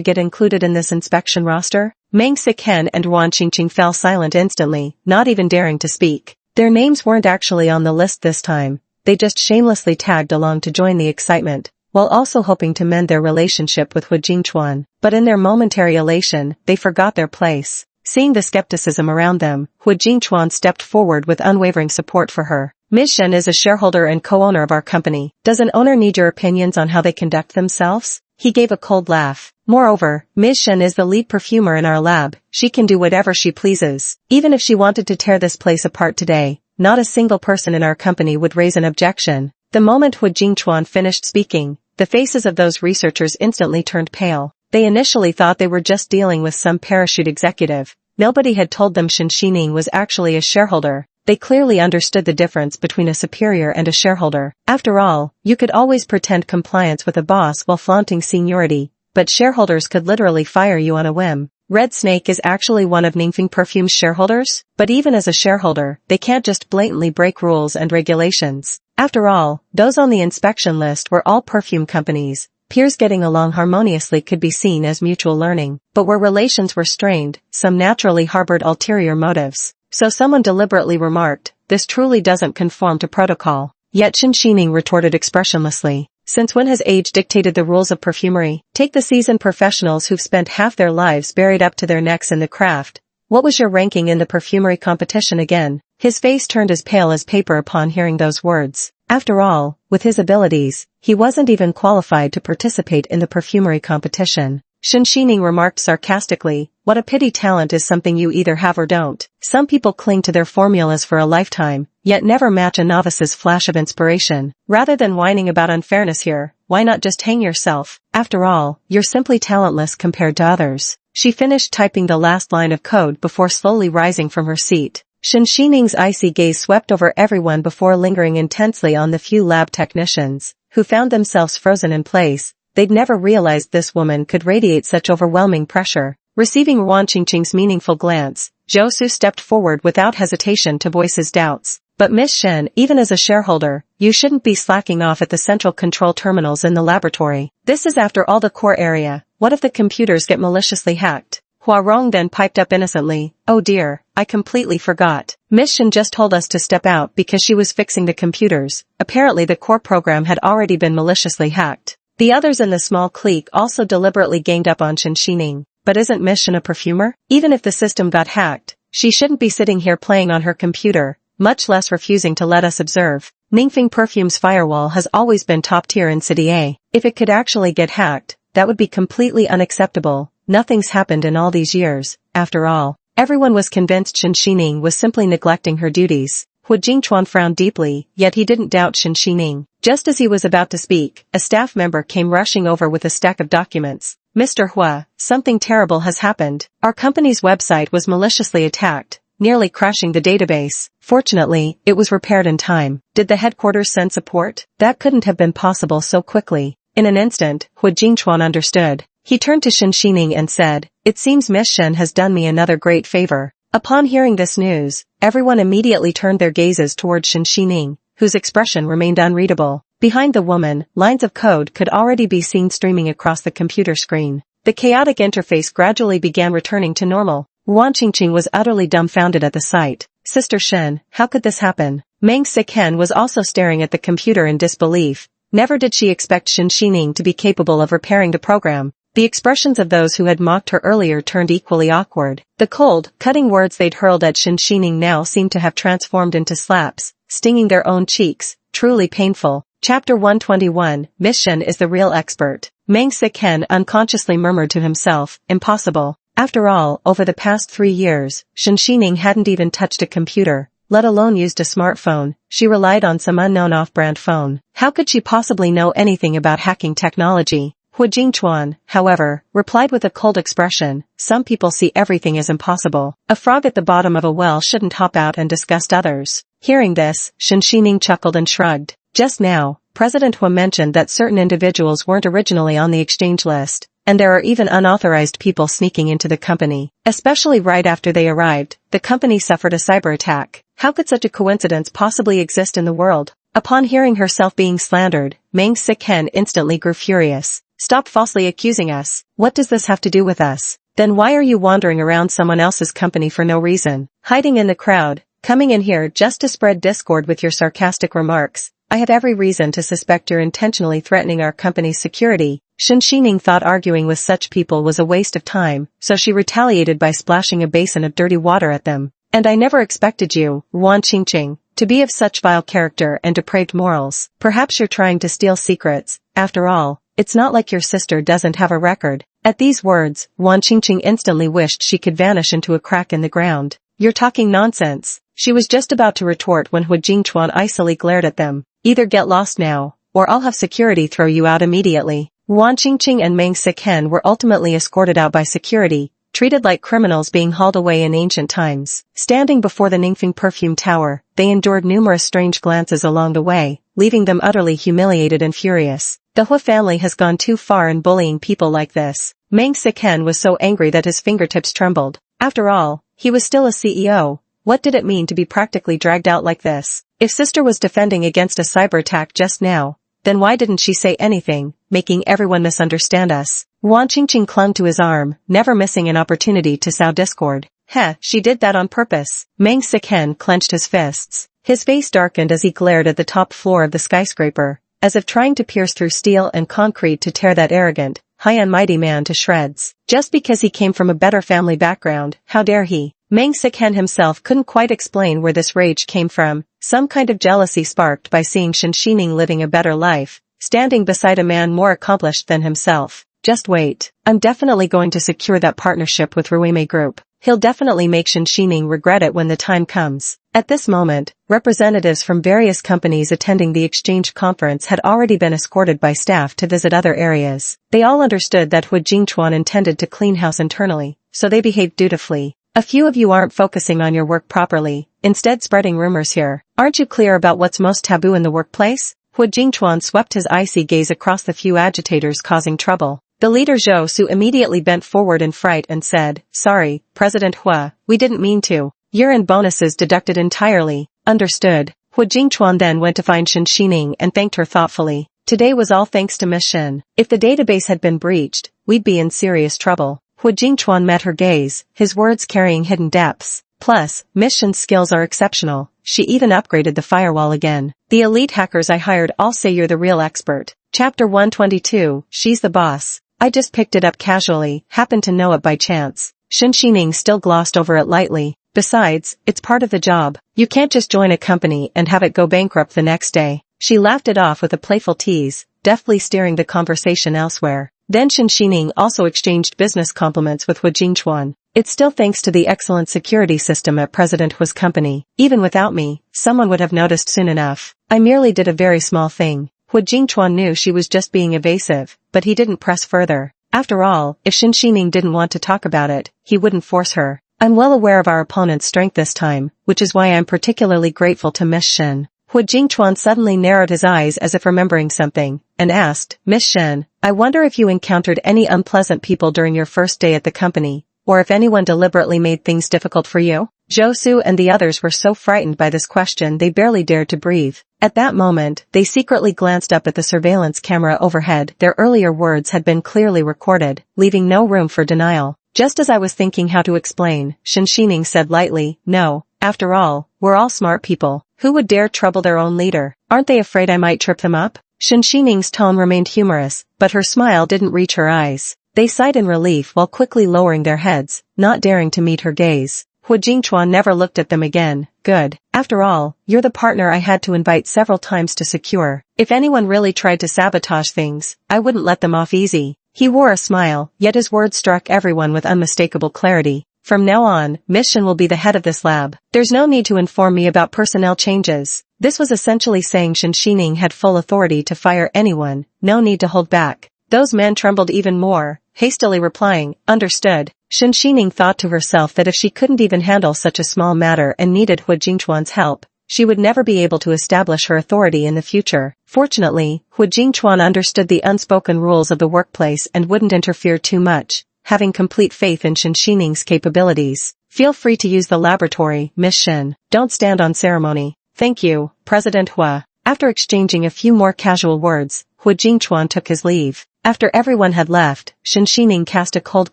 [SPEAKER 1] get included in this inspection roster? Meng Siken and Ruan Qingqing fell silent instantly, not even daring to speak. Their names weren't actually on the list this time. They just shamelessly tagged along to join the excitement, while also hoping to mend their relationship with Hu Jingchuan. But in their momentary elation, they forgot their place. Seeing the skepticism around them, Hu Jingchuan stepped forward with unwavering support for her. Ms. Shen is a shareholder and co-owner of our company. Does an owner need your opinions on how they conduct themselves? He gave a cold laugh. Moreover, Ms. Shen is the lead perfumer in our lab. She can do whatever she pleases. Even if she wanted to tear this place apart today, not a single person in our company would raise an objection. The moment Hu Jingchuan finished speaking, the faces of those researchers instantly turned pale. They initially thought they were just dealing with some parachute executive. Nobody had told them Shen Xining was actually a shareholder. They clearly understood the difference between a superior and a shareholder. After all, you could always pretend compliance with a boss while flaunting seniority, but shareholders could literally fire you on a whim. Red Snake is actually one of Ningfeng Perfume's shareholders, but even as a shareholder, they can't just blatantly break rules and regulations. After all, those on the inspection list were all perfume companies. Peers getting along harmoniously could be seen as mutual learning, but where relations were strained, some naturally harbored ulterior motives. So someone deliberately remarked, this truly doesn't conform to protocol. Yet Shen Xining retorted expressionlessly. Since when has age dictated the rules of perfumery? Take the seasoned professionals who've spent half their lives buried up to their necks in the craft. What was your ranking in the perfumery competition again? His face turned as pale as paper upon hearing those words. After all, with his abilities, he wasn't even qualified to participate in the perfumery competition. Shen Xining remarked sarcastically, what a pity talent is something you either have or don't. Some people cling to their formulas for a lifetime, yet never match a novice's flash of inspiration. Rather than whining about unfairness here, why not just hang yourself? After all, you're simply talentless compared to others. She finished typing the last line of code before slowly rising from her seat. Shen Xining's icy gaze swept over everyone before lingering intensely on the few lab technicians, who found themselves frozen in place. They'd never realized this woman could radiate such overwhelming pressure. Receiving Ruan Qingqing's meaningful glance, Zhou Su stepped forward without hesitation to voice his doubts. But Miss Shen, even as a shareholder, you shouldn't be slacking off at the central control terminals in the laboratory. This is after all the core area. What if the computers get maliciously hacked? Hua Rong then piped up innocently, oh dear, I completely forgot. Miss Shen just told us to step out because she was fixing the computers. Apparently the core program had already been maliciously hacked. The others in the small clique also deliberately ganged up on Shen Xining. But isn't Miss Shen a perfumer? Even if the system got hacked, she shouldn't be sitting here playing on her computer, much less refusing to let us observe. Ningfeng Perfume's firewall has always been top tier in City A. If it could actually get hacked, that would be completely unacceptable. Nothing's happened in all these years. After all, everyone was convinced Shen Xining was simply neglecting her duties. Hu Jingchuan frowned deeply, yet he didn't doubt Shen Xining. Just as he was about to speak, a staff member came rushing over with a stack of documents. Mr. Hua, something terrible has happened. Our company's website was maliciously attacked, nearly crashing the database. Fortunately, it was repaired in time. Did the headquarters send support? That couldn't have been possible so quickly. In an instant, Hu Jingchuan understood. He turned to Shen Xining and said, "It seems Miss Shen has done me another great favor." Upon hearing this news, everyone immediately turned their gazes toward Shen Xining, whose expression remained unreadable. Behind the woman, lines of code could already be seen streaming across the computer screen. The chaotic interface gradually began returning to normal. Wan Qingqing was utterly dumbfounded at the sight. "Sister Shen, how could this happen?" Meng Siken was also staring at the computer in disbelief. Never did she expect Shen Xining to be capable of repairing the program. The expressions of those who had mocked her earlier turned equally awkward. The cold, cutting words they'd hurled at Shen Xining now seemed to have transformed into slaps, stinging their own cheeks. Truly painful. Chapter 121, Miss Shen is the real expert. Meng Siken unconsciously murmured to himself, impossible. After all, over the past 3 years, Shen Xining hadn't even touched a computer, let alone used a smartphone. She relied on some unknown off-brand phone. How could she possibly know anything about hacking technology? Hu Jingchuan, however, replied with a cold expression, "Some people see everything as impossible. A frog at the bottom of a well shouldn't hop out and disgust others." Hearing this, Shen Xining chuckled and shrugged. Just now, President Hu mentioned that certain individuals weren't originally on the exchange list, and there are even unauthorized people sneaking into the company. Especially right after they arrived, the company suffered a cyber attack. How could such a coincidence possibly exist in the world? Upon hearing herself being slandered, Meng Siken instantly grew furious. "Stop falsely accusing us. What does this have to do with us? Then why are you wandering around someone else's company for no reason? Hiding in the crowd, coming in here just to spread discord with your sarcastic remarks. I have every reason to suspect you're intentionally threatening our company's security." Shen Xining thought arguing with such people was a waste of time, so she retaliated by splashing a basin of dirty water at them. "And I never expected you, Wan Qingqing, to be of such vile character and depraved morals. Perhaps you're trying to steal secrets. After all, it's not like your sister doesn't have a record." At these words, Wan Qingqing instantly wished she could vanish into a crack in the ground. "You're talking nonsense." She was just about to retort when Hu Jingchuan icily glared at them. "Either get lost now, or I'll have security throw you out immediately." Wan Qingqing and Meng Siken were ultimately escorted out by security, treated like criminals being hauled away in ancient times. Standing before the Ningfeng Perfume Tower, they endured numerous strange glances along the way, leaving them utterly humiliated and furious. The Hu family has gone too far in bullying people like this. Meng Siken was so angry that his fingertips trembled. After all, he was still a CEO. What did it mean to be practically dragged out like this? If sister was defending against a cyber attack just now, then why didn't she say anything, making everyone misunderstand us? Wan Qingqing clung to his arm, never missing an opportunity to sow discord. "Heh, she did that on purpose." Meng Siken clenched his fists. His face darkened as he glared at the top floor of the skyscraper, as if trying to pierce through steel and concrete to tear that arrogant, high and mighty man to shreds. Just because he came from a better family background, how dare he? Meng Siken himself couldn't quite explain where this rage came from, some kind of jealousy sparked by seeing Shen Xining living a better life, standing beside a man more accomplished than himself. "Just wait. I'm definitely going to secure that partnership with Ruime Group. He'll definitely make Shen Xining regret it when the time comes." At this moment, representatives from various companies attending the exchange conference had already been escorted by staff to visit other areas. They all understood that Hu Jingchuan intended to clean house internally, so they behaved dutifully. "A few of you aren't focusing on your work properly, instead spreading rumors here. Aren't you clear about what's most taboo in the workplace?" Hu Jingchuan swept his icy gaze across the few agitators causing trouble. The leader Zhou Su immediately bent forward in fright and said, "Sorry, President Hua, we didn't mean to. Year-end bonuses deducted entirely." "Understood." Hu Jingchuan then went to find Shen Xining and thanked her thoughtfully. "Today was all thanks to Miss Shen. If the database had been breached, we'd be in serious trouble." Hu Jingchuan met her gaze, his words carrying hidden depths. "Plus, Miss Shen's skills are exceptional. She even upgraded the firewall again. The elite hackers I hired all say you're the real expert." Chapter 122, She's the Boss. "I just picked it up casually, happened to know it by chance." Shen Xining still glossed over it lightly. "Besides, it's part of the job. You can't just join a company and have it go bankrupt the next day." She laughed it off with a playful tease, deftly steering the conversation elsewhere. Then Shen Xining also exchanged business compliments with Hu Jingchuan. "It's still thanks to the excellent security system at President Hu's company. Even without me, someone would have noticed soon enough. I merely did a very small thing." Hu Jingchuan knew she was just being evasive, but he didn't press further. After all, if Shen Xining didn't want to talk about it, he wouldn't force her. "I'm well aware of our opponent's strength this time, which is why I'm particularly grateful to Miss Shen." Hu Jingchuan suddenly narrowed his eyes as if remembering something, and asked, Miss Shen, I wonder if you encountered any unpleasant people during your first day at the company, or if anyone deliberately made things difficult for you? Zhou Su and the others were so frightened by this question they barely dared to breathe. At that moment, they secretly glanced up at the surveillance camera overhead. Their earlier words had been clearly recorded, leaving no room for denial. Just as I was thinking how to explain, Shen Xining said lightly, no, after all, we're all smart people. Who would dare trouble their own leader? Aren't they afraid I might trip them up? Shen Xining's tone remained humorous, but her smile didn't reach her eyes. They sighed in relief while quickly lowering their heads, not daring to meet her gaze. Hu Jingchuan never looked at them again. Good. After all, you're the partner I had to invite several times to secure. If anyone really tried to sabotage things, I wouldn't let them off easy. He wore a smile, yet his words struck everyone with unmistakable clarity. From now on, Miss Shen will be the head of this lab. There's no need to inform me about personnel changes. This was essentially saying Shen Xining had full authority to fire anyone, no need to hold back. Those men trembled even more, hastily replying, understood. Shen Xining thought to herself that if she couldn't even handle such a small matter and needed Hu Jingchuan's help, she would never be able to establish her authority in the future. Fortunately, Hu Jingchuan understood the unspoken rules of the workplace and wouldn't interfere too much, having complete faith in Shen Xining's capabilities. Feel free to use the laboratory, Miss Shen. Don't stand on ceremony. Thank you, President Hua. After exchanging a few more casual words, Hu Jingchuan took his leave. After everyone had left, Shen Xining cast a cold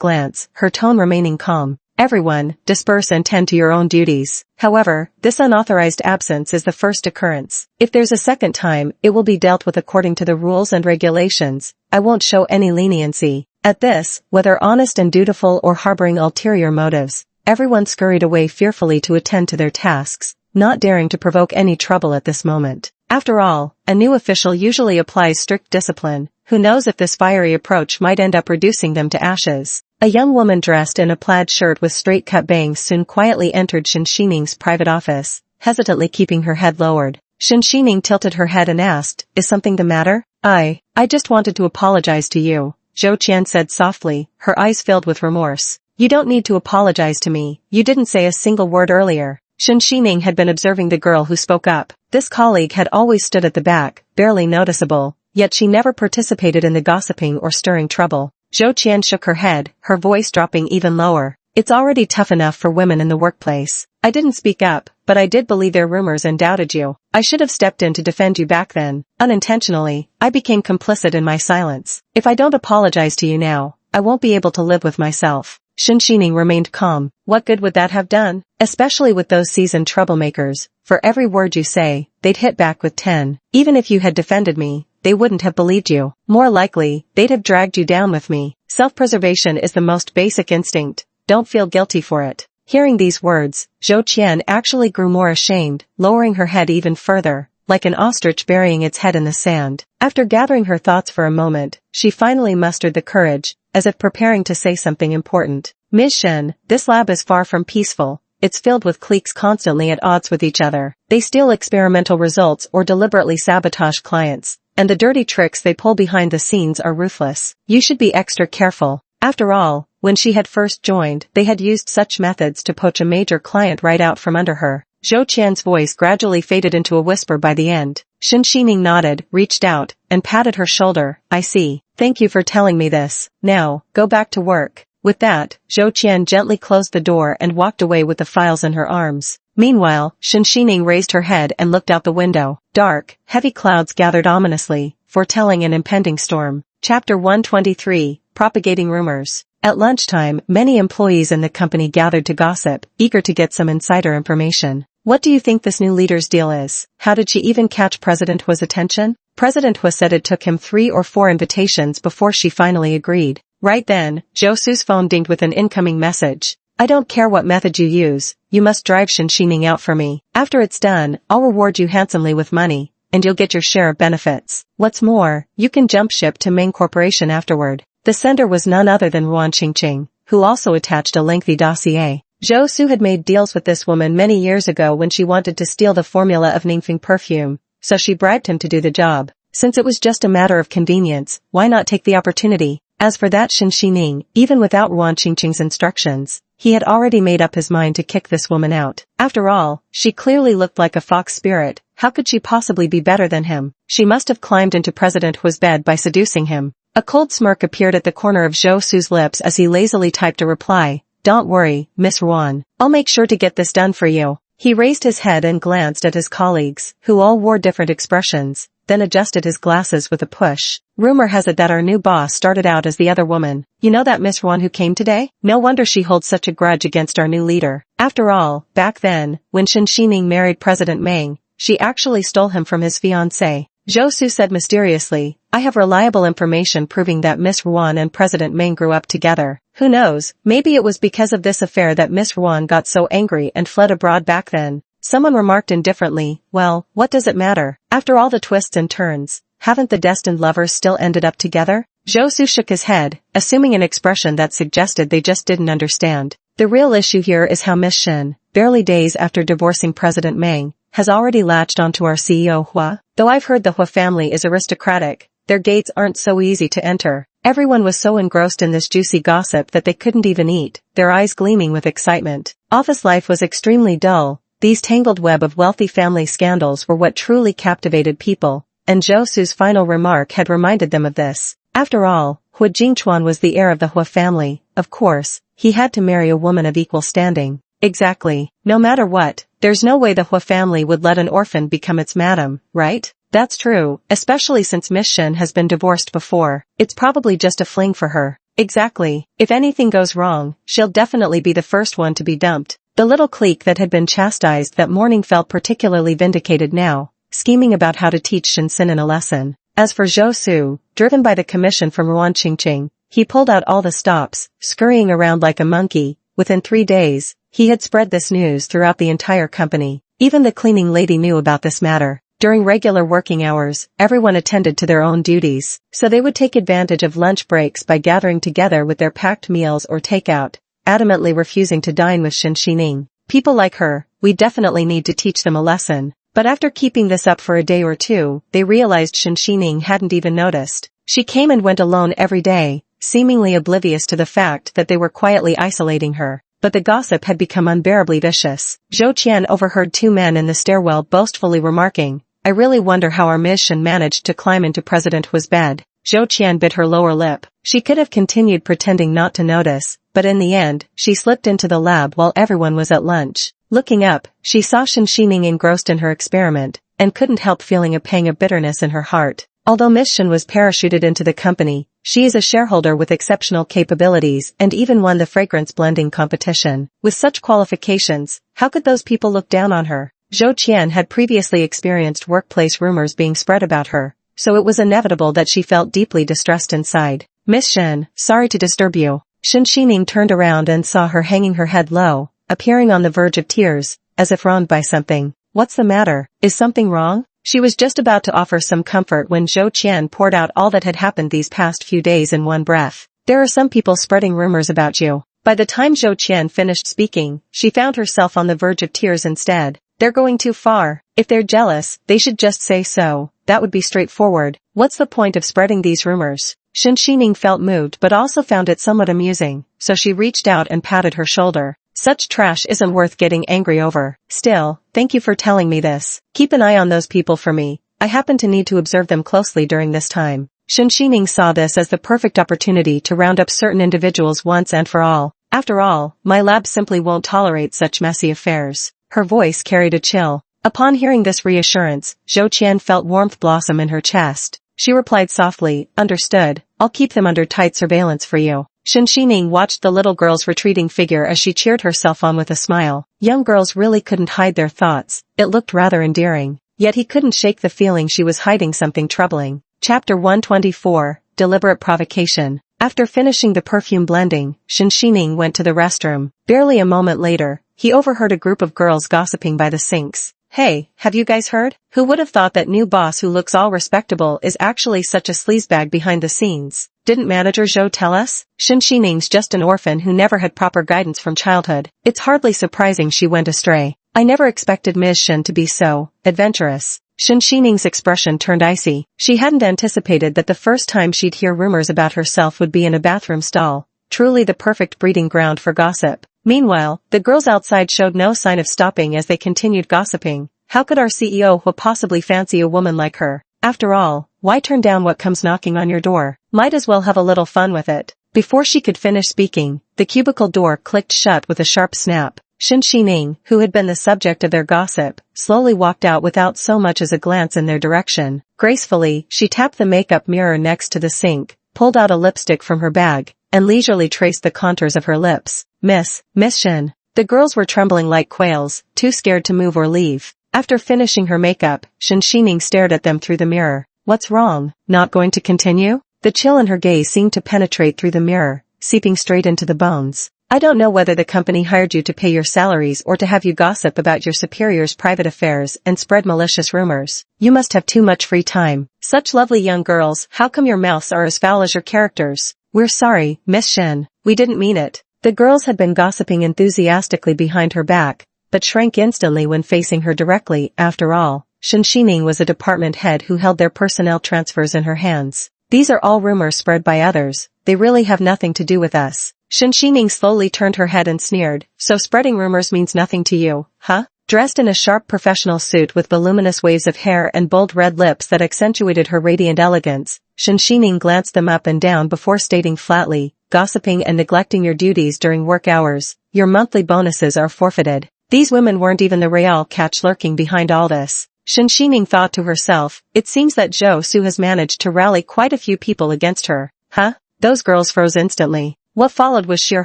[SPEAKER 1] glance, her tone remaining calm. Everyone, disperse and tend to your own duties. However, this unauthorized absence is the first occurrence. If there's a second time, it will be dealt with according to the rules and regulations. I won't show any leniency. At this, whether honest and dutiful or harboring ulterior motives, everyone scurried away fearfully to attend to their tasks, not daring to provoke any trouble at this moment. After all, a new official usually applies strict discipline. Who knows if this fiery approach might end up reducing them to ashes? A young woman dressed in a plaid shirt with straight-cut bangs soon quietly entered Shen Xining's private office, hesitantly keeping her head lowered. Shen Xining tilted her head and asked, is something the matter? I just wanted to apologize to you, Zhou Qian said softly, her eyes filled with remorse. You don't need to apologize to me, you didn't say a single word earlier. Shen Xining had been observing the girl who spoke up. This colleague had always stood at the back, barely noticeable, yet she never participated in the gossiping or stirring trouble. Zhou Qian shook her head, her voice dropping even lower. It's already tough enough for women in the workplace. I didn't speak up, but I did believe their rumors and doubted you. I should have stepped in to defend you back then. Unintentionally, I became complicit in my silence. If I don't apologize to you now, I won't be able to live with myself. Shen Xining remained calm. What good would that have done? Especially with those seasoned troublemakers. For every word you say, they'd hit back with 10. Even if you had defended me, they wouldn't have believed you. More likely, they'd have dragged you down with me. Self-preservation is the most basic instinct. Don't feel guilty for it. Hearing these words, Zhou Qian actually grew more ashamed, lowering her head even further, like an ostrich burying its head in the sand. After gathering her thoughts for a moment, she finally mustered the courage, as if preparing to say something important. Ms. Shen, this lab is far from peaceful. It's filled with cliques constantly at odds with each other. They steal experimental results or deliberately sabotage clients, and the dirty tricks they pull behind the scenes are ruthless. You should be extra careful. After all, when she had first joined, they had used such methods to poach a major client right out from under her. Zhou Qian's voice gradually faded into a whisper by the end. Shen Xining nodded, reached out, and patted her shoulder. I see. Thank you for telling me this. Now, go back to work. With that, Zhou Qian gently closed the door and walked away with the files in her arms. Meanwhile, Shen Xining raised her head and looked out the window. Dark, heavy clouds gathered ominously, foretelling an impending storm. Chapter 123, Propagating Rumors. At lunchtime, many employees in the company gathered to gossip, eager to get some insider information. What do you think this new leader's deal is? How did she even catch President Hua's attention? President Hua said it took him 3 or 4 invitations before she finally agreed. Right then, Zhou Su's phone dinged with an incoming message. I don't care what method you use, you must drive Shen Xining out for me. After it's done, I'll reward you handsomely with money, and you'll get your share of benefits. What's more, you can jump ship to Main Corporation afterward. The sender was none other than Ruan Qingqing, who also attached a lengthy dossier. Zhou Su had made deals with this woman many years ago when she wanted to steal the formula of Ningfeng perfume, so she bribed him to do the job. Since it was just a matter of convenience, why not take the opportunity? As for that Shen Xining, even without Ruan Qingqing's instructions, he had already made up his mind to kick this woman out. After all, she clearly looked like a fox spirit. How could she possibly be better than him? She must have climbed into President Hua's bed by seducing him. A cold smirk appeared at the corner of Zhou Su's lips as he lazily typed a reply. Don't worry, Miss Ruan. I'll make sure to get this done for you. He raised his head and glanced at his colleagues, who all wore different expressions, then adjusted his glasses with a push. Rumor has it that our new boss started out as the other woman. You know that Miss Ruan who came today? No wonder she holds such a grudge against our new leader. After all, back then, when Shen Xining married President Meng, she actually stole him from his fiancé. Zhou Su said mysteriously, I have reliable information proving that Miss Ruan and President Meng grew up together. Who knows, maybe it was because of this affair that Miss Ruan got so angry and fled abroad back then. Someone remarked indifferently, well, what does it matter? After all the twists and turns, haven't the destined lovers still ended up together? Zhou Su shook his head, assuming an expression that suggested they just didn't understand. The real issue here is how Miss Shen, barely days after divorcing President Meng, has already latched onto our CEO Hua. Though I've heard the Hua family is aristocratic, their gates aren't so easy to enter. Everyone was so engrossed in this juicy gossip that they couldn't even eat, their eyes gleaming with excitement. Office life was extremely dull. These tangled web of wealthy family scandals were what truly captivated people, and Zhou Su's final remark had reminded them of this. After all, Hua Jingchuan was the heir of the Hua family. Of course, he had to marry a woman of equal standing. Exactly. No matter what, there's no way the Hua family would let an orphan become its madam, right? That's true, especially since Miss Shen has been divorced before. It's probably just a fling for her. Exactly. If anything goes wrong, she'll definitely be the first one to be dumped. The little clique that had been chastised that morning felt particularly vindicated now, scheming about how to teach Shen Xin a lesson. As for Zhou Su, driven by the commission from Ruan Qingqing, he pulled out all the stops, scurrying around like a monkey. Within 3 days, he had spread this news throughout the entire company. Even the cleaning lady knew about this matter. During regular working hours, everyone attended to their own duties, so they would take advantage of lunch breaks by gathering together with their packed meals or takeout, adamantly refusing to dine with Shen Xining. People like her, we definitely need to teach them a lesson. But after keeping this up for a day or two, they realized Shen Xining hadn't even noticed. She came and went alone every day, seemingly oblivious to the fact that they were quietly isolating her. But the gossip had become unbearably vicious. Zhou Qian overheard 2 men in the stairwell boastfully remarking, I really wonder how our Miss Shen managed to climb into President Hua's bed. Zhou Qian bit her lower lip. She could have continued pretending not to notice, but in the end, she slipped into the lab while everyone was at lunch. Looking up, she saw Shen Xining engrossed in her experiment, and couldn't help feeling a pang of bitterness in her heart. Although Miss Shen was parachuted into the company, she is a shareholder with exceptional capabilities and even won the fragrance blending competition. With such qualifications, how could those people look down on her? Zhou Qian had previously experienced workplace rumors being spread about her, so it was inevitable that she felt deeply distressed inside. Miss Shen, sorry to disturb you. Shen Xining turned around and saw her hanging her head low, appearing on the verge of tears, as if wronged by something. What's the matter? Is something wrong? She was just about to offer some comfort when Zhou Qian poured out all that had happened these past few days in one breath. There are some people spreading rumors about you. By the time Zhou Qian finished speaking, she found herself on the verge of tears instead. They're going too far. If they're jealous, they should just say so. That would be straightforward. What's the point of spreading these rumors? Shen Xining felt moved but also found it somewhat amusing, so she reached out and patted her shoulder. Such trash isn't worth getting angry over. Still, thank you for telling me this. Keep an eye on those people for me. I happen to need to observe them closely during this time. Shen Xining saw this as the perfect opportunity to round up certain individuals once and for all. After all, my lab simply won't tolerate such messy affairs. Her voice carried a chill. Upon hearing this reassurance, Zhou Qian felt warmth blossom in her chest. She replied softly, understood. I'll keep them under tight surveillance for you. Shen Xining watched the little girl's retreating figure as she cheered herself on with a smile. Young girls really couldn't hide their thoughts. It looked rather endearing. Yet he couldn't shake the feeling she was hiding something troubling. Chapter 124, Deliberate Provocation. After finishing the perfume blending, Shen Xining went to the restroom. Barely a moment later, he overheard a group of girls gossiping by the sinks. Hey, have you guys heard? Who would have thought that new boss who looks all respectable is actually such a sleazebag behind the scenes? Didn't manager Zhou tell us? Shen Xining's just an orphan who never had proper guidance from childhood. It's hardly surprising she went astray. I never expected Ms. Shen to be so adventurous. Shen Xining's expression turned icy. She hadn't anticipated that the first time she'd hear rumors about herself would be in a bathroom stall. Truly the perfect breeding ground for gossip. Meanwhile, the girls outside showed no sign of stopping as they continued gossiping. How could our CEO possibly fancy a woman like her? After all, why turn down what comes knocking on your door? Might as well have a little fun with it. Before she could finish speaking, the cubicle door clicked shut with a sharp snap. Shen Xining, who had been the subject of their gossip, slowly walked out without so much as a glance in their direction. Gracefully, she tapped the makeup mirror next to the sink, pulled out a lipstick from her bag, and leisurely traced the contours of her lips. Miss Shen. The girls were trembling like quails, too scared to move or leave. After finishing her makeup, Shen Xining stared at them through the mirror. What's wrong? Not going to continue? The chill in her gaze seemed to penetrate through the mirror, seeping straight into the bones. I don't know whether the company hired you to pay your salaries or to have you gossip about your superior's private affairs and spread malicious rumors. You must have too much free time. Such lovely young girls, how come your mouths are as foul as your characters? We're sorry, Miss Shen. We didn't mean it. The girls had been gossiping enthusiastically behind her back, but shrank instantly when facing her directly. After all, Shen Xining was a department head who held their personnel transfers in her hands. These are all rumors spread by others. They really have nothing to do with us. Shen Xining slowly turned her head and sneered. So spreading rumors means nothing to you, huh? Dressed in a sharp professional suit with voluminous waves of hair and bold red lips that accentuated her radiant elegance, Shen Xining glanced them up and down before stating flatly, gossiping and neglecting your duties during work hours, your monthly bonuses are forfeited. These women weren't even the real catch lurking behind all this. Shen Xining thought to herself, it seems that Zhou Su has managed to rally quite a few people against her. Huh? Those girls froze instantly. What followed was sheer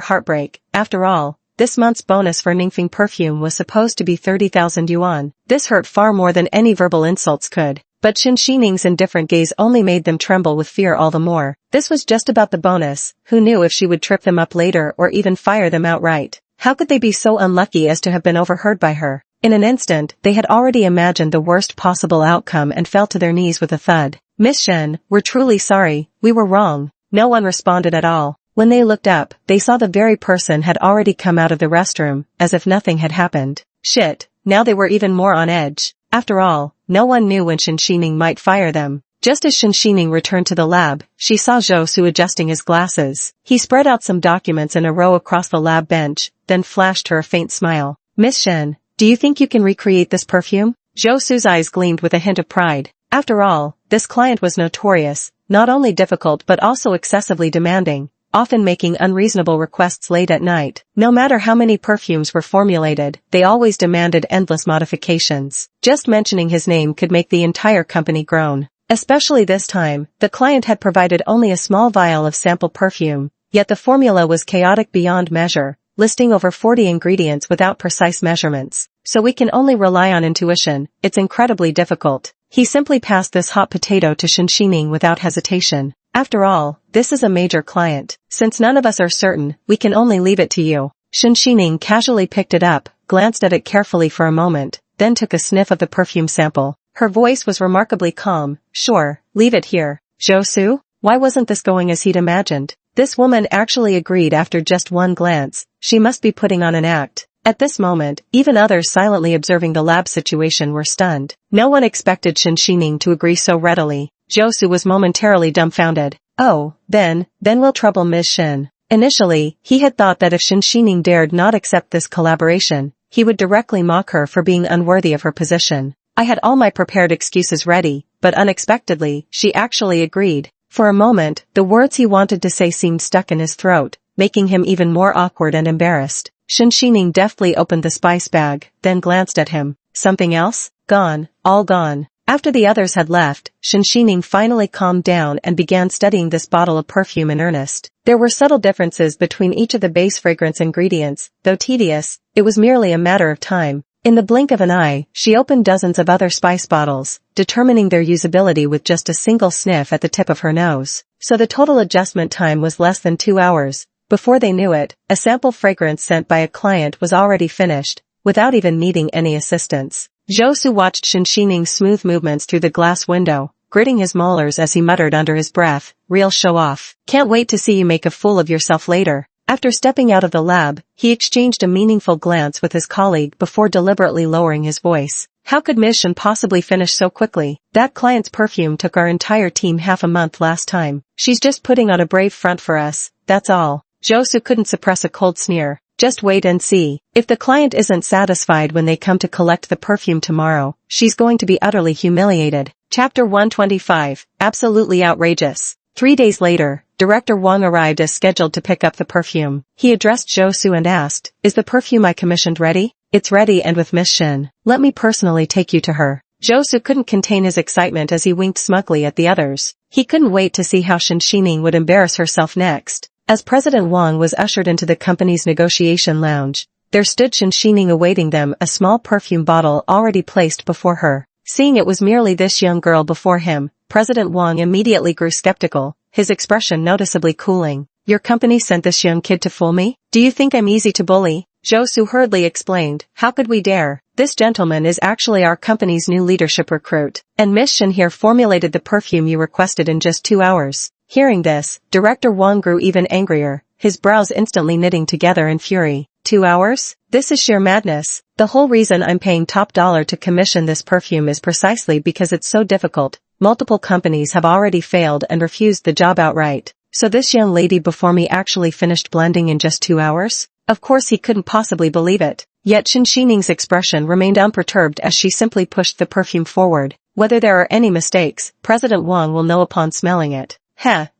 [SPEAKER 1] heartbreak. After all, this month's bonus for Ningfeng perfume was supposed to be 30,000 yuan. This hurt far more than any verbal insults could. But Shen Xining's indifferent gaze only made them tremble with fear all the more. This was just about the bonus. Who knew if she would trip them up later or even fire them outright? How could they be so unlucky as to have been overheard by her? In an instant, they had already imagined the worst possible outcome and fell to their knees with a thud. Miss Shen, we're truly sorry. We were wrong. No one responded at all. When they looked up, they saw the very person had already come out of the restroom, as if nothing had happened. Shit, now they were even more on edge. After all, no one knew when Shen Xining might fire them. Just as Shen Xining returned to the lab, she saw Zhou Su adjusting his glasses. He spread out some documents in a row across the lab bench, then flashed her a faint smile. Miss Shen, do you think you can recreate this perfume? Zhou Su's eyes gleamed with a hint of pride. After all, this client was notorious, not only difficult but also excessively demanding, often making unreasonable requests late at night. No matter how many perfumes were formulated, they always demanded endless modifications. Just mentioning his name could make the entire company groan. Especially this time, the client had provided only a small vial of sample perfume, yet the formula was chaotic beyond measure, listing over 40 ingredients without precise measurements. So we can only rely on intuition. It's incredibly difficult. He simply passed this hot potato to Shen Xining without hesitation. After all, this is a major client. Since none of us are certain, we can only leave it to you. Shen Xining casually picked it up, glanced at it carefully for a moment, then took a sniff of the perfume sample. Her voice was remarkably calm. Sure, leave it here. Zhou Su? Why wasn't this going as he'd imagined? This woman actually agreed after just one glance. She must be putting on an act. At this moment, even others silently observing the lab situation were stunned. No one expected Shen Xining to agree so readily. Zhou Su was momentarily dumbfounded. Oh, then we'll trouble Ms. Shen. Initially, he had thought that if Shen Xining dared not accept this collaboration, he would directly mock her for being unworthy of her position. I had all my prepared excuses ready, but unexpectedly, she actually agreed. For a moment, the words he wanted to say seemed stuck in his throat, making him even more awkward and embarrassed. Shen Xining deftly opened the spice bag, then glanced at him. Something else? Gone. All gone. After the others had left, Shen Xining finally calmed down and began studying this bottle of perfume in earnest. There were subtle differences between each of the base fragrance ingredients, though tedious, it was merely a matter of time. In the blink of an eye, she opened dozens of other spice bottles, determining their usability with just a single sniff at the tip of her nose. So the total adjustment time was less than 2 hours. Before they knew it, a sample fragrance sent by a client was already finished, without even needing any assistance. Zhou Su watched Shen Xining's smooth movements through the glass window, gritting his molars as he muttered under his breath, real show-off. Can't wait to see you make a fool of yourself later. After stepping out of the lab, he exchanged a meaningful glance with his colleague before deliberately lowering his voice. How could Ms. Shin possibly finish so quickly? That client's perfume took our entire team half a month last time. She's just putting on a brave front for us, that's all. Josu couldn't suppress a cold sneer. Just wait and see. If the client isn't satisfied when they come to collect the perfume tomorrow, she's going to be utterly humiliated. Chapter 125. Absolutely outrageous. 3 days later, Director Wang arrived as scheduled to pick up the perfume. He addressed Josu and asked, "Is the perfume I commissioned ready?" "It's ready and with Miss Shin. Let me personally take you to her." Josu couldn't contain his excitement as he winked smugly at the others. He couldn't wait to see how Shin Shining would embarrass herself next. As President Wang was ushered into the company's negotiation lounge, there stood Shin Shining awaiting them, a small perfume bottle already placed before her. Seeing it was merely this young girl before him, President Wang immediately grew skeptical, his expression noticeably cooling. "Your company sent this young kid to fool me? Do you think I'm easy to bully?" Josu hurriedly explained, "How could we dare? This gentleman is actually our company's new leadership recruit, and Miss Shin here formulated the perfume you requested in just 2 hours. Hearing this, Director Wang grew even angrier, his brows instantly knitting together in fury. 2 hours? This is sheer madness. The whole reason I'm paying top dollar to commission this perfume is precisely because it's so difficult. Multiple companies have already failed and refused the job outright. So this young lady before me actually finished blending in just 2 hours? Of course he couldn't possibly believe it. Yet Shin Shining's expression remained unperturbed as she simply pushed the perfume forward. Whether there are any mistakes, President Wang will know upon smelling it.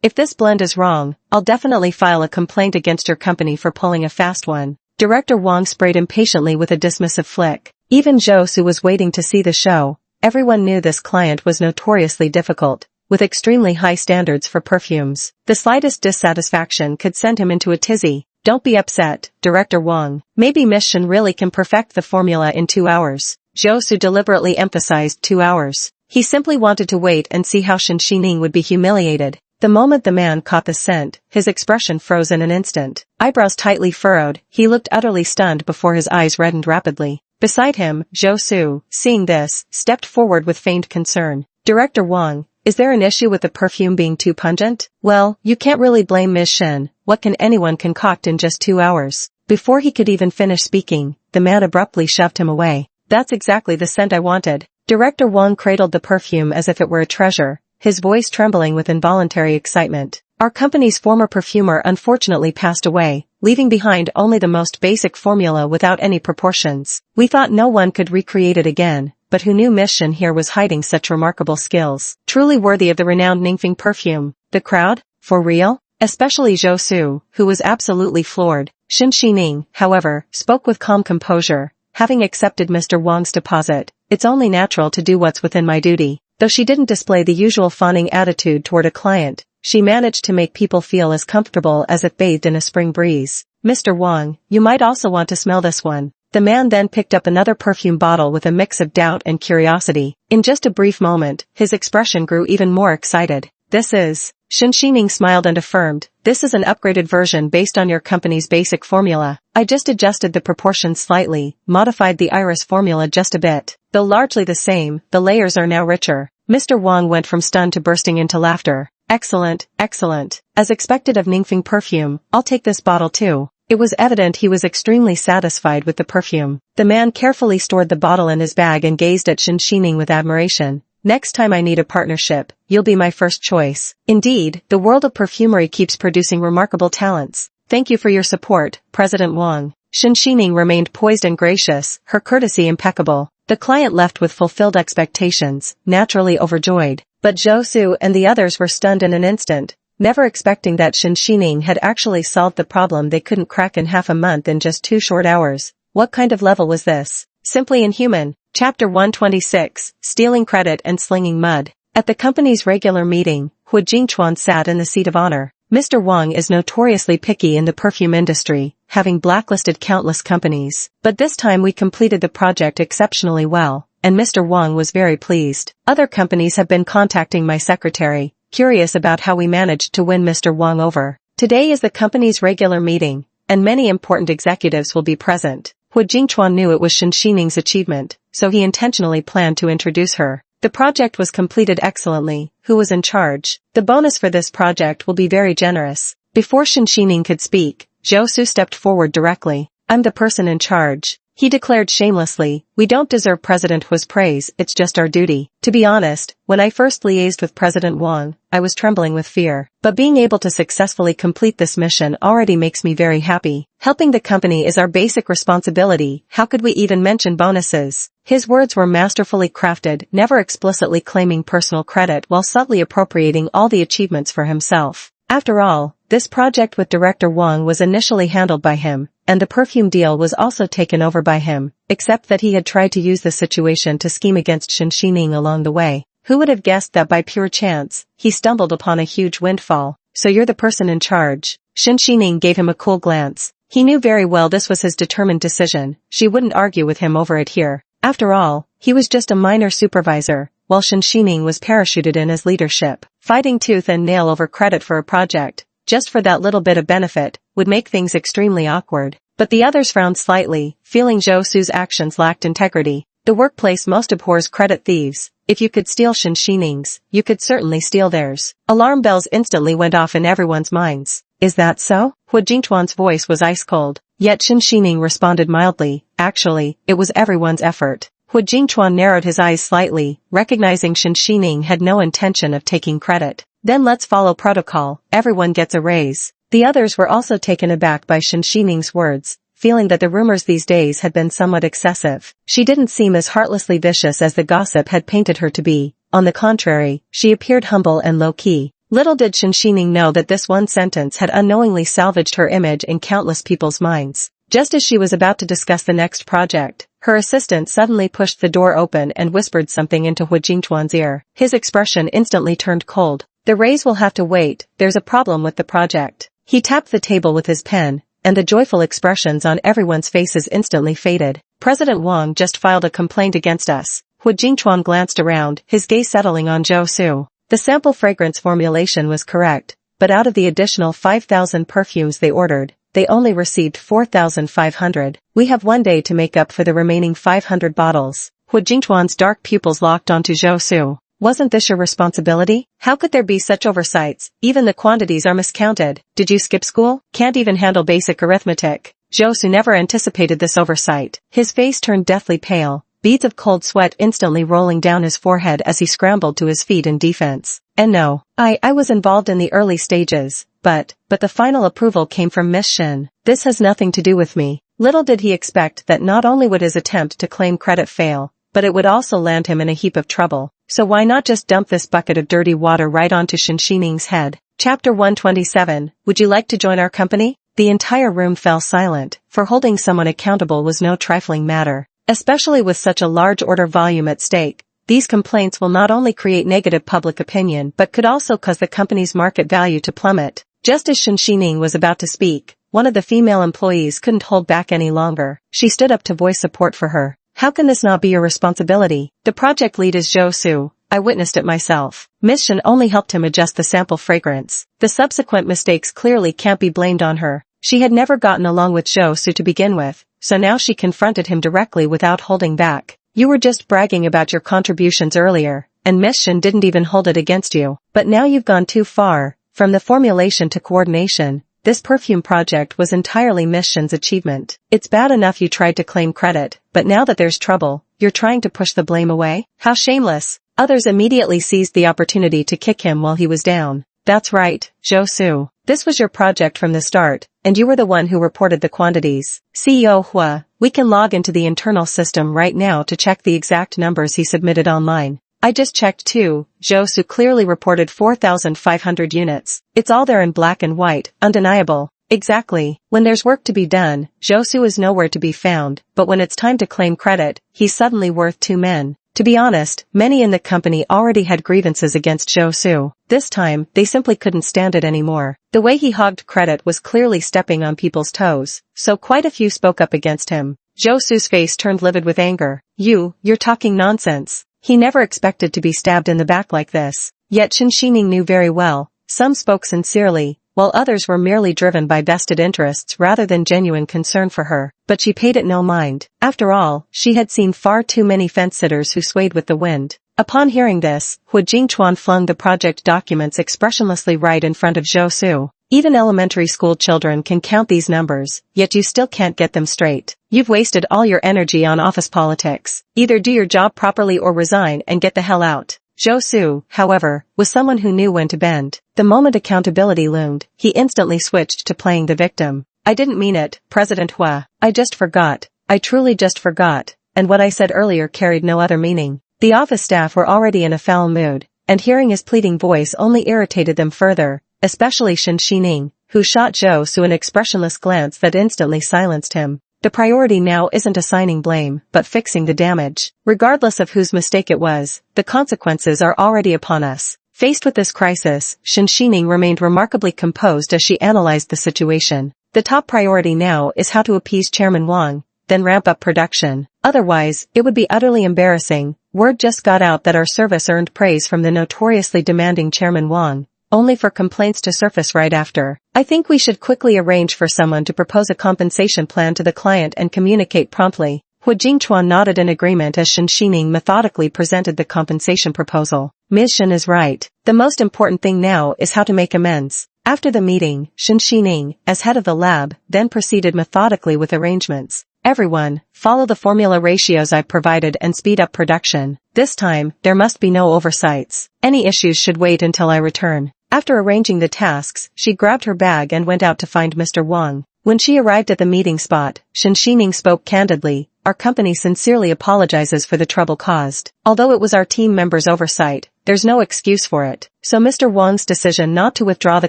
[SPEAKER 1] If this blend is wrong, I'll definitely file a complaint against your company for pulling a fast one." Director Wang sprayed impatiently with a dismissive flick. Even Josu was waiting to see the show. Everyone knew this client was notoriously difficult, with extremely high standards for perfumes. The slightest dissatisfaction could send him into a tizzy. "Don't be upset, Director Wang. Maybe Miss Shin really can perfect the formula in 2 hours. Josu deliberately emphasized 2 hours. He simply wanted to wait and see how Shin Shining would be humiliated. The moment the man caught the scent, his expression froze in an instant. Eyebrows tightly furrowed, he looked utterly stunned before his eyes reddened rapidly. Beside him, Josu, seeing this, stepped forward with feigned concern. "Director Wang, is there an issue with the perfume being too pungent?" "Well, you can't really blame Ms. Shin. What can anyone concoct in just 2 hours?" Before he could even finish speaking, the man abruptly shoved him away. "That's exactly the scent I wanted." Director Wang cradled the perfume as if it were a treasure, his voice trembling with involuntary excitement. "Our company's former perfumer unfortunately passed away, leaving behind only the most basic formula without any proportions. We thought no one could recreate it again, but who knew Miss Shin here was hiding such remarkable skills, truly worthy of the renowned Ningfeng perfume." The crowd? For real? Especially Josu, who was absolutely floored. Shin Shining, however, spoke with calm composure. "Having accepted Mr. Wang's deposit, it's only natural to do what's within my duty." Though she didn't display the usual fawning attitude toward a client, she managed to make people feel as comfortable as if bathed in a spring breeze. "Mr. Wang, you might also want to smell this one." The man then picked up another perfume bottle with a mix of doubt and curiosity. In just a brief moment, his expression grew even more excited. "This is..." Shin Shining smiled and affirmed, "This is an upgraded version based on your company's basic formula. I just adjusted the proportions slightly, modified the iris formula just a bit. Though largely the same, the layers are now richer." Mr. Wang went from stunned to bursting into laughter. "Excellent, excellent. As expected of Ningfeng perfume, I'll take this bottle too." It was evident he was extremely satisfied with the perfume. The man carefully stored the bottle in his bag and gazed at Shin Shining with admiration. "Next time I need a partnership, you'll be my first choice." Indeed, the world of perfumery keeps producing remarkable talents. "Thank you for your support, President Wang." Shin Shining remained poised and gracious, her courtesy impeccable. The client left with fulfilled expectations, naturally overjoyed. But Josu and the others were stunned in an instant, never expecting that Shin Shining had actually solved the problem they couldn't crack in half a month in just 2 short hours. What kind of level was this? Simply inhuman. Chapter 126, Stealing Credit and Slinging Mud. At the company's regular meeting, Hu Jingchuan sat in the seat of honor. Mr. Wang is notoriously picky in the perfume industry, having blacklisted countless companies. But this time we completed the project exceptionally well, and Mr. Wang was very pleased. Other companies have been contacting my secretary, curious about how we managed to win Mr. Wang over. Today is the company's regular meeting, and many important executives will be present. Hu Jingchuan knew it was Shin Shining's achievement, so he intentionally planned to introduce her. The project was completed excellently. Who was in charge? The bonus for this project will be very generous. Before Shin Shining could speak, Josu stepped forward directly. "I'm the person in charge." He declared shamelessly, "We don't deserve President Hua's praise, it's just our duty." To be honest, when I first liaised with President Wang, I was trembling with fear. But being able to successfully complete this mission already makes me very happy. Helping the company is our basic responsibility, how could we even mention bonuses? His words were masterfully crafted, never explicitly claiming personal credit while subtly appropriating all the achievements for himself. After all, this project with Director Wang was initially handled by him, and the perfume deal was also taken over by him, except that he had tried to use the situation to scheme against Shen Xining along the way. Who would have guessed that by pure chance, he stumbled upon a huge windfall? "So you're the person in charge." Shen Xining gave him a cool glance. He knew very well this was his determined decision. She wouldn't argue with him over it here. After all, he was just a minor supervisor, while Shen Xining was parachuted in as leadership. Fighting tooth and nail over credit for a project, just for that little bit of benefit, would make things extremely awkward. But the others frowned slightly, feeling Zhou Su's actions lacked integrity. The workplace most abhors credit thieves. If you could steal Shen Xining's, you could certainly steal theirs. Alarm bells instantly went off in everyone's minds. "Is that so?" Hu Jingchuan's voice was ice cold. Yet Shen Xining responded mildly, "Actually, it was everyone's effort." Hu Jingchuan narrowed his eyes slightly, recognizing Shen Xining had no intention of taking credit. "Then let's follow protocol, everyone gets a raise." The others were also taken aback by Shen Xining's words, feeling that the rumors these days had been somewhat excessive. She didn't seem as heartlessly vicious as the gossip had painted her to be. On the contrary, she appeared humble and low-key. Little did Shen Xining know that this one sentence had unknowingly salvaged her image in countless people's minds. Just as she was about to discuss the next project, her assistant suddenly pushed the door open and whispered something into Hu Jingchuan's ear. His expression instantly turned cold. "The raise will have to wait, there's a problem with the project." He tapped the table with his pen, and the joyful expressions on everyone's faces instantly faded. "President Wang just filed a complaint against us." Hu Jingchuan glanced around, his gaze settling on Zhou Su. The sample fragrance formulation was correct, but out of the additional 5,000 perfumes they ordered, they only received 4,500. "We have one day to make up for the remaining 500 bottles." Hu Jingchuan's dark pupils locked onto Zhou Su. "Wasn't this your responsibility? How could there be such oversights? Even the quantities are miscounted. Did you skip school? Can't even handle basic arithmetic." Zhou Su never anticipated this oversight. His face turned deathly pale, beads of cold sweat instantly rolling down his forehead as he scrambled to his feet in defense. "And no, I was involved in the early stages, but the final approval came from Miss Shen. This has nothing to do with me." Little did he expect that not only would his attempt to claim credit fail, but it would also land him in a heap of trouble. So why not just dump this bucket of dirty water right onto Shen Xining's head? Chapter 127, Would you like to join our company? The entire room fell silent, for holding someone accountable was no trifling matter. Especially with such a large order volume at stake, these complaints will not only create negative public opinion but could also cause the company's market value to plummet. Just as Shen Xining was about to speak, one of the female employees couldn't hold back any longer. She stood up to voice support for her. "How can this not be your responsibility? The project lead is Zhou Su. I witnessed it myself." Miss Shen only helped him adjust the sample fragrance. The subsequent mistakes clearly can't be blamed on her. She had never gotten along with Zhou Su to begin with, so now she confronted him directly without holding back. "You were just bragging about your contributions earlier, and Miss Shen didn't even hold it against you. But now you've gone too far. From the formulation to coordination, this perfume project was entirely Miss Shen's achievement. It's bad enough you tried to claim credit, but now that there's trouble, you're trying to push the blame away? How shameless." Others immediately seized the opportunity to kick him while he was down. "That's right, Zhou Su. This was your project from the start, and you were the one who reported the quantities." CEO Hua, we can log into the internal system right now to check the exact numbers he submitted online. "I just checked too." Zhou Su clearly reported 4,500 units. It's all there in black and white, undeniable. Exactly. When there's work to be done, Zhou Su is nowhere to be found, but when it's time to claim credit, he's suddenly worth two men. To be honest, many in the company already had grievances against Zhou Su. This time, they simply couldn't stand it anymore. The way he hogged credit was clearly stepping on people's toes, so quite a few spoke up against him. Zhou Su's face turned livid with anger. You're talking nonsense." He never expected to be stabbed in the back like this. Yet Shen Xining knew very well. Some spoke sincerely, while others were merely driven by vested interests rather than genuine concern for her. But she paid it no mind. After all, she had seen far too many fence-sitters who swayed with the wind. Upon hearing this, Hu Jingchuan flung the project documents expressionlessly right in front of Zhou Su. "Even elementary school children can count these numbers, yet you still can't get them straight. You've wasted all your energy on office politics. Either do your job properly or resign and get the hell out. Zhou Su, however, was someone who knew when to bend. The moment accountability loomed, he instantly switched to playing the victim. I didn't mean it, President Hua. I just forgot. I truly just forgot. And what I said earlier carried no other meaning. The office staff were already in a foul mood, and hearing his pleading voice only irritated them further, especially Shen Xining, who shot Zhou Su an expressionless glance that instantly silenced him. The priority now isn't assigning blame, but fixing the damage. Regardless of whose mistake it was, the consequences are already upon us. Faced with this crisis, Shen Xining remained remarkably composed as she analyzed the situation. The top priority now is how to appease Chairman Wang, then ramp up production. Otherwise, it would be utterly embarrassing. Word just got out that our service earned praise from the notoriously demanding Chairman Wang, only for complaints to surface right after. I think we should quickly arrange for someone to propose a compensation plan to the client and communicate promptly. Hu Jingchuan nodded in agreement as Shen Xining methodically presented the compensation proposal. Ms. Shen is right. The most important thing now is how to make amends. After the meeting, Shen Xining, as head of the lab, then proceeded methodically with arrangements. Everyone, follow the formula ratios I've provided and speed up production. This time, there must be no oversights. Any issues should wait until I return. After arranging the tasks, she grabbed her bag and went out to find Mr. Wang. When she arrived at the meeting spot, Shen Xining spoke candidly. Our company sincerely apologizes for the trouble caused. Although it was our team members' oversight, there's no excuse for it. So Mr. Wang's decision not to withdraw the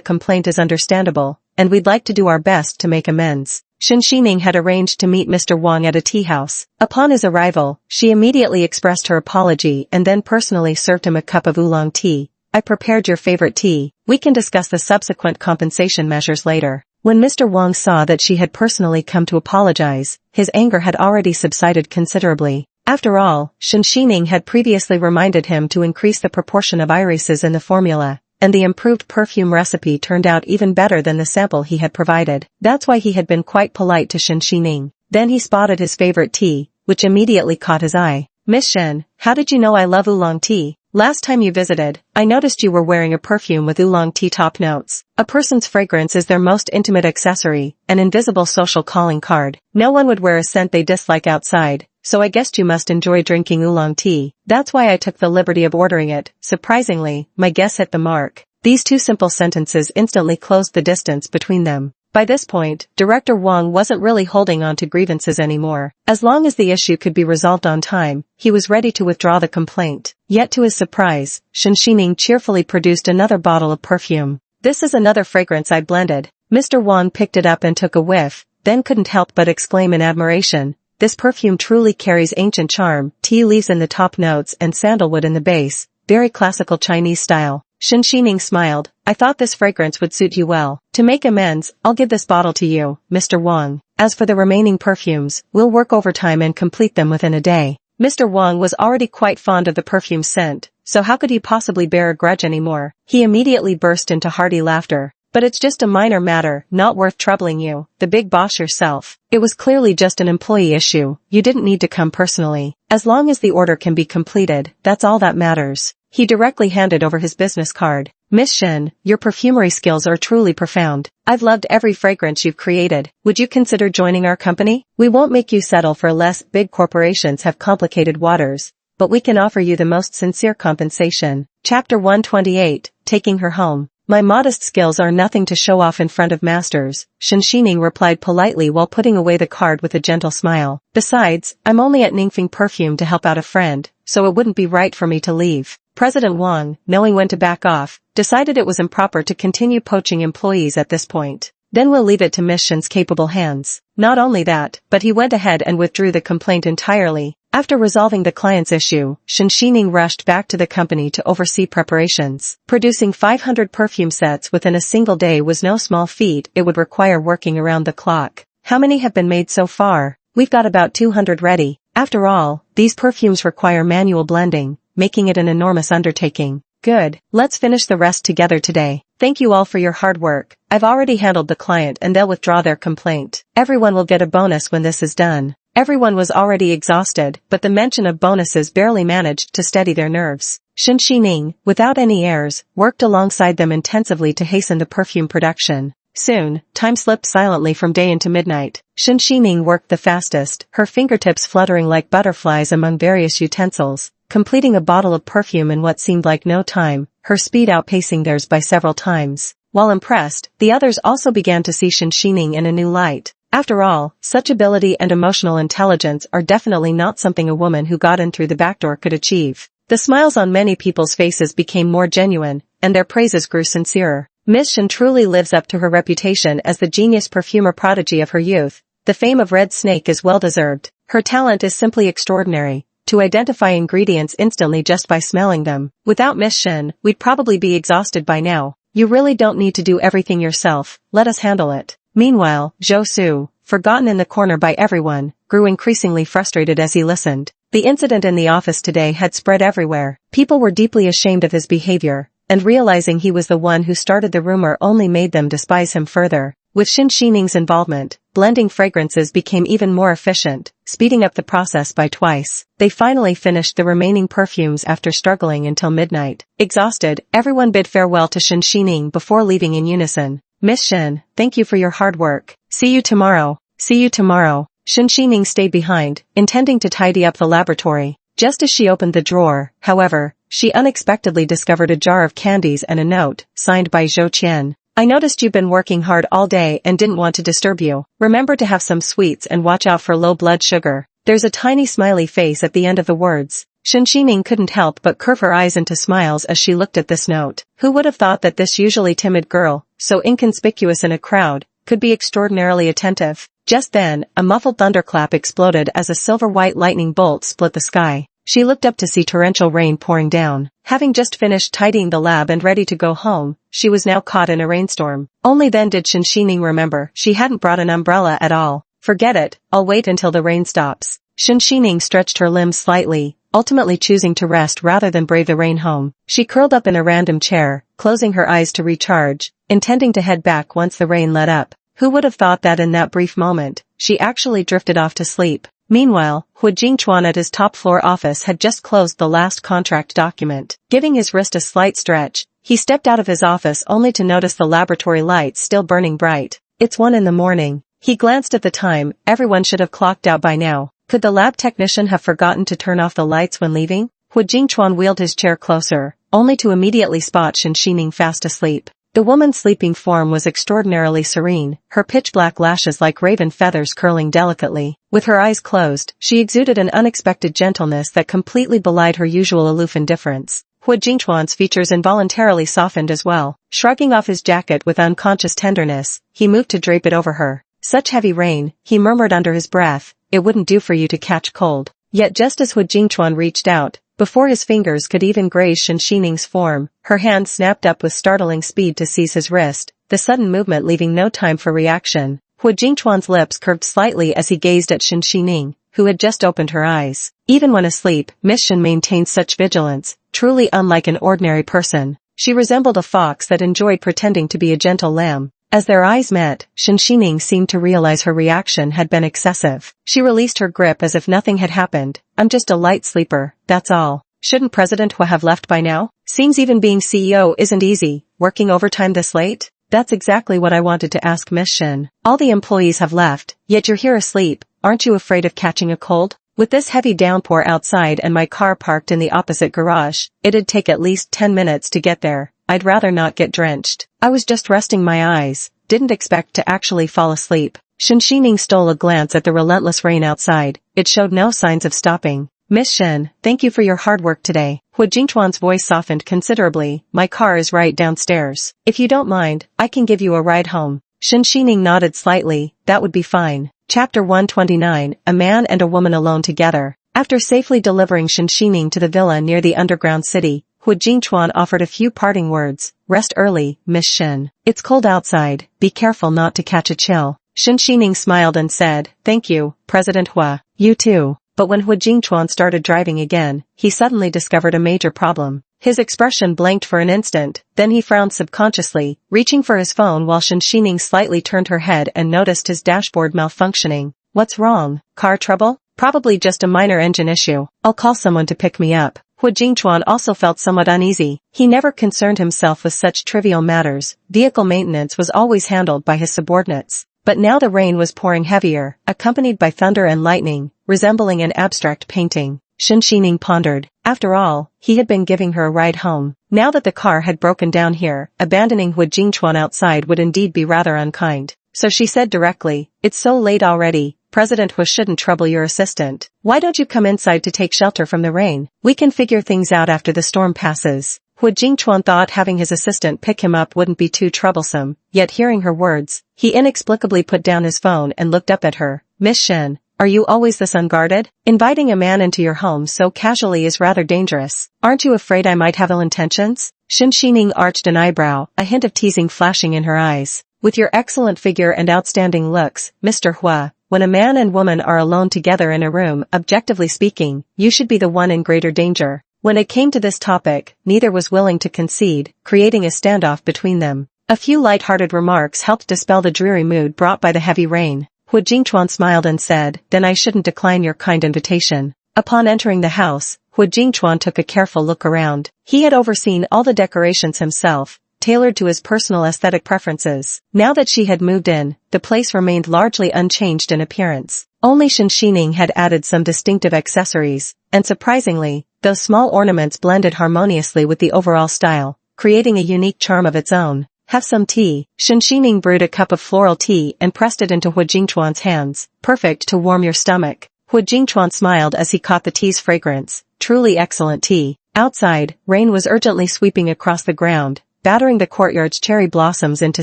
[SPEAKER 1] complaint is understandable, and we'd like to do our best to make amends. Shen Xining had arranged to meet Mr. Wang at a tea house. Upon his arrival, she immediately expressed her apology and then personally served him a cup of oolong tea. I prepared your favorite tea. We can discuss the subsequent compensation measures later. When Mr. Wang saw that she had personally come to apologize, his anger had already subsided considerably. After all, Shen Xining had previously reminded him to increase the proportion of irises in the formula, and the improved perfume recipe turned out even better than the sample he had provided. That's why he had been quite polite to Shen Xining. Then he spotted his favorite tea, which immediately caught his eye. Miss Shen, how did you know I love oolong tea? Last time you visited, I noticed you were wearing a perfume with oolong tea top notes. A person's fragrance is their most intimate accessory, an invisible social calling card. No one would wear a scent they dislike outside, so I guessed you must enjoy drinking oolong tea. That's why I took the liberty of ordering it. Surprisingly, my guess hit the mark. These two simple sentences instantly closed the distance between them. By this point, Director Wang wasn't really holding on to grievances anymore. As long as the issue could be resolved on time, he was ready to withdraw the complaint. Yet to his surprise, Shen Xining cheerfully produced another bottle of perfume. This is another fragrance I blended. Mr. Wang picked it up and took a whiff, then couldn't help but exclaim in admiration. This perfume truly carries ancient charm, tea leaves in the top notes and sandalwood in the base, very classical Chinese style. Shen Xining smiled. I thought this fragrance would suit you well. To make amends, I'll give this bottle to you, Mr. Wang. As for the remaining perfumes, we'll work overtime and complete them within a day. Mr. Wang was already quite fond of the perfume scent, so how could he possibly bear a grudge anymore? He immediately burst into hearty laughter. But it's just a minor matter, not worth troubling you, the big boss yourself. It was clearly just an employee issue. You didn't need to come personally. As long as the order can be completed, that's all that matters. He directly handed over his business card. Miss Shen, your perfumery skills are truly profound. I've loved every fragrance you've created. Would you consider joining our company? We won't make you settle for less. Big corporations have complicated waters, but we can offer you the most sincere compensation. Chapter 128, Taking Her Home. My modest skills are nothing to show off in front of masters, Shen Xining replied politely while putting away the card with a gentle smile. Besides, I'm only at Ningfeng Perfume to help out a friend, so it wouldn't be right for me to leave. President Wang, knowing when to back off, decided it was improper to continue poaching employees at this point. Then we'll leave it to Miss Shen's capable hands. Not only that, but he went ahead and withdrew the complaint entirely. After resolving the client's issue, Shen Xining rushed back to the company to oversee preparations. Producing 500 perfume sets within a single day was no small feat. It would require working around the clock. How many have been made so far? We've got about 200 ready. After all, these perfumes require manual blending, making it an enormous undertaking. Good. Let's finish the rest together today. Thank you all for your hard work. I've already handled the client and they'll withdraw their complaint. Everyone will get a bonus when this is done. Everyone was already exhausted, but the mention of bonuses barely managed to steady their nerves. Shen Xining, without any airs, worked alongside them intensively to hasten the perfume production. Soon, time slipped silently from day into midnight. Shen Xining worked the fastest, her fingertips fluttering like butterflies among various utensils, completing a bottle of perfume in what seemed like no time, her speed outpacing theirs by several times. While impressed, the others also began to see Shen Xining in a new light. After all, such ability and emotional intelligence are definitely not something a woman who got in through the back door could achieve. The smiles on many people's faces became more genuine, and their praises grew sincerer. Miss Shen truly lives up to her reputation as the genius perfumer prodigy of her youth. The fame of Red Snake is well-deserved. Her talent is simply extraordinary, to identify ingredients instantly just by smelling them. Without Miss Shen, we'd probably be exhausted by now. You really don't need to do everything yourself, let us handle it. Meanwhile, Zhou Su, forgotten in the corner by everyone, grew increasingly frustrated as he listened. The incident in the office today had spread everywhere. People were deeply ashamed of his behavior, and realizing he was the one who started the rumor only made them despise him further. With Shen Xining's involvement, blending fragrances became even more efficient, speeding up the process by twice. They finally finished the remaining perfumes after struggling until midnight. Exhausted, everyone bid farewell to Shen Xining before leaving in unison. Miss Shen, thank you for your hard work. See you tomorrow. See you tomorrow. Shen Xining stayed behind, intending to tidy up the laboratory. Just as she opened the drawer, however, she unexpectedly discovered a jar of candies and a note, signed by Zhou Qian. I noticed you've been working hard all day and didn't want to disturb you. Remember to have some sweets and watch out for low blood sugar. There's a tiny smiley face at the end of the words. Shen Xining couldn't help but curve her eyes into smiles as she looked at this note. Who would have thought that this usually timid girl, so inconspicuous in a crowd, could be extraordinarily attentive? Just then, a muffled thunderclap exploded as a silver-white lightning bolt split the sky. She looked up to see torrential rain pouring down. Having just finished tidying the lab and ready to go home, she was now caught in a rainstorm. Only then did Shen Xining remember she hadn't brought an umbrella at all. Forget it, I'll wait until the rain stops. Shen Xining stretched her limbs slightly, ultimately choosing to rest rather than brave the rain home. She curled up in a random chair, closing her eyes to recharge, intending to head back once the rain let up. Who would have thought that in that brief moment, she actually drifted off to sleep? Meanwhile, Hu Jingchuan at his top-floor office had just closed the last contract document. Giving his wrist a slight stretch, he stepped out of his office only to notice the laboratory lights still burning bright. It's 1 a.m. He glanced at the time. Everyone should have clocked out by now. Could the lab technician have forgotten to turn off the lights when leaving? Hu Jingchuan wheeled his chair closer, only to immediately spot Shen Xining fast asleep. The woman's sleeping form was extraordinarily serene, her pitch-black lashes like raven feathers curling delicately. With her eyes closed, she exuded an unexpected gentleness that completely belied her usual aloof indifference. Hu Jingchuan's features involuntarily softened as well. Shrugging off his jacket with unconscious tenderness, he moved to drape it over her. Such heavy rain, he murmured under his breath, it wouldn't do for you to catch cold. Yet just as Hu Jingchuan reached out, before his fingers could even graze Shen Xining's form, her hand snapped up with startling speed to seize his wrist, the sudden movement leaving no time for reaction. Hu Jingchuan's lips curved slightly as he gazed at Shen Xining, who had just opened her eyes. Even when asleep, Miss Shen maintained such vigilance, truly unlike an ordinary person. She resembled a fox that enjoyed pretending to be a gentle lamb. As their eyes met, Shen Xining seemed to realize her reaction had been excessive. She released her grip as if nothing had happened. I'm just a light sleeper, that's all. Shouldn't President Hua have left by now? Seems even being CEO isn't easy. Working overtime this late? That's exactly what I wanted to ask Miss Shen. All the employees have left, yet you're here asleep. Aren't you afraid of catching a cold? With this heavy downpour outside and my car parked in the opposite garage, it'd take at least 10 minutes to get there. I'd rather not get drenched. I was just resting my eyes, didn't expect to actually fall asleep. Shen Xining stole a glance at the relentless rain outside. It showed no signs of stopping. Miss Shen, thank you for your hard work today. Hu Jingchuan's voice softened considerably. My car is right downstairs. If you don't mind, I can give you a ride home. Shen Xining nodded slightly. That would be fine. Chapter 129, A Man and a Woman Alone Together. After safely delivering Shen Xining to the villa near the underground city, Hu Jingchuan offered a few parting words. Rest early, Miss Shen. It's cold outside. Be careful not to catch a chill. Shen Xining smiled and said, Thank you, President Hua. You too. But when Hu Jingchuan started driving again, he suddenly discovered a major problem. His expression blanked for an instant, then he frowned subconsciously, reaching for his phone while Shen Xining slightly turned her head and noticed his dashboard malfunctioning. What's wrong? Car trouble? Probably just a minor engine issue. I'll call someone to pick me up. Hu Jingchuan also felt somewhat uneasy. He never concerned himself with such trivial matters. Vehicle maintenance was always handled by his subordinates. But now the rain was pouring heavier, accompanied by thunder and lightning, resembling an abstract painting. Shen Xining pondered. After all, he had been giving her a ride home. Now that the car had broken down here, abandoning Hu Jingchuan outside would indeed be rather unkind. So she said directly, "It's so late already. President Hu shouldn't trouble your assistant. Why don't you come inside to take shelter from the rain? We can figure things out after the storm passes." Hu Jingchuan thought having his assistant pick him up wouldn't be too troublesome, yet hearing her words, he inexplicably put down his phone and looked up at her. "Miss Shen, are you always this unguarded? Inviting a man into your home so casually is rather dangerous. Aren't you afraid I might have ill intentions?" Shen Xining arched an eyebrow, a hint of teasing flashing in her eyes. "With your excellent figure and outstanding looks, Mr. Hua, when a man and woman are alone together in a room, objectively speaking, you should be the one in greater danger." When it came to this topic, neither was willing to concede, creating a standoff between them. A few light-hearted remarks helped dispel the dreary mood brought by the heavy rain. Hu Jingchuan smiled and said, "Then I shouldn't decline your kind invitation." Upon entering the house, Hu Jingchuan took a careful look around. He had overseen all the decorations himself, tailored to his personal aesthetic preferences. Now that she had moved in, the place remained largely unchanged in appearance. Only Shen Xining had added some distinctive accessories, and surprisingly, those small ornaments blended harmoniously with the overall style, creating a unique charm of its own. "Have some tea." Shen Xining brewed a cup of floral tea and pressed it into Hu Jingchuan's hands. "Perfect to warm your stomach." Hu Jingchuan smiled as he caught the tea's fragrance. Truly excellent tea. Outside, rain was urgently sweeping across the ground, battering the courtyard's cherry blossoms into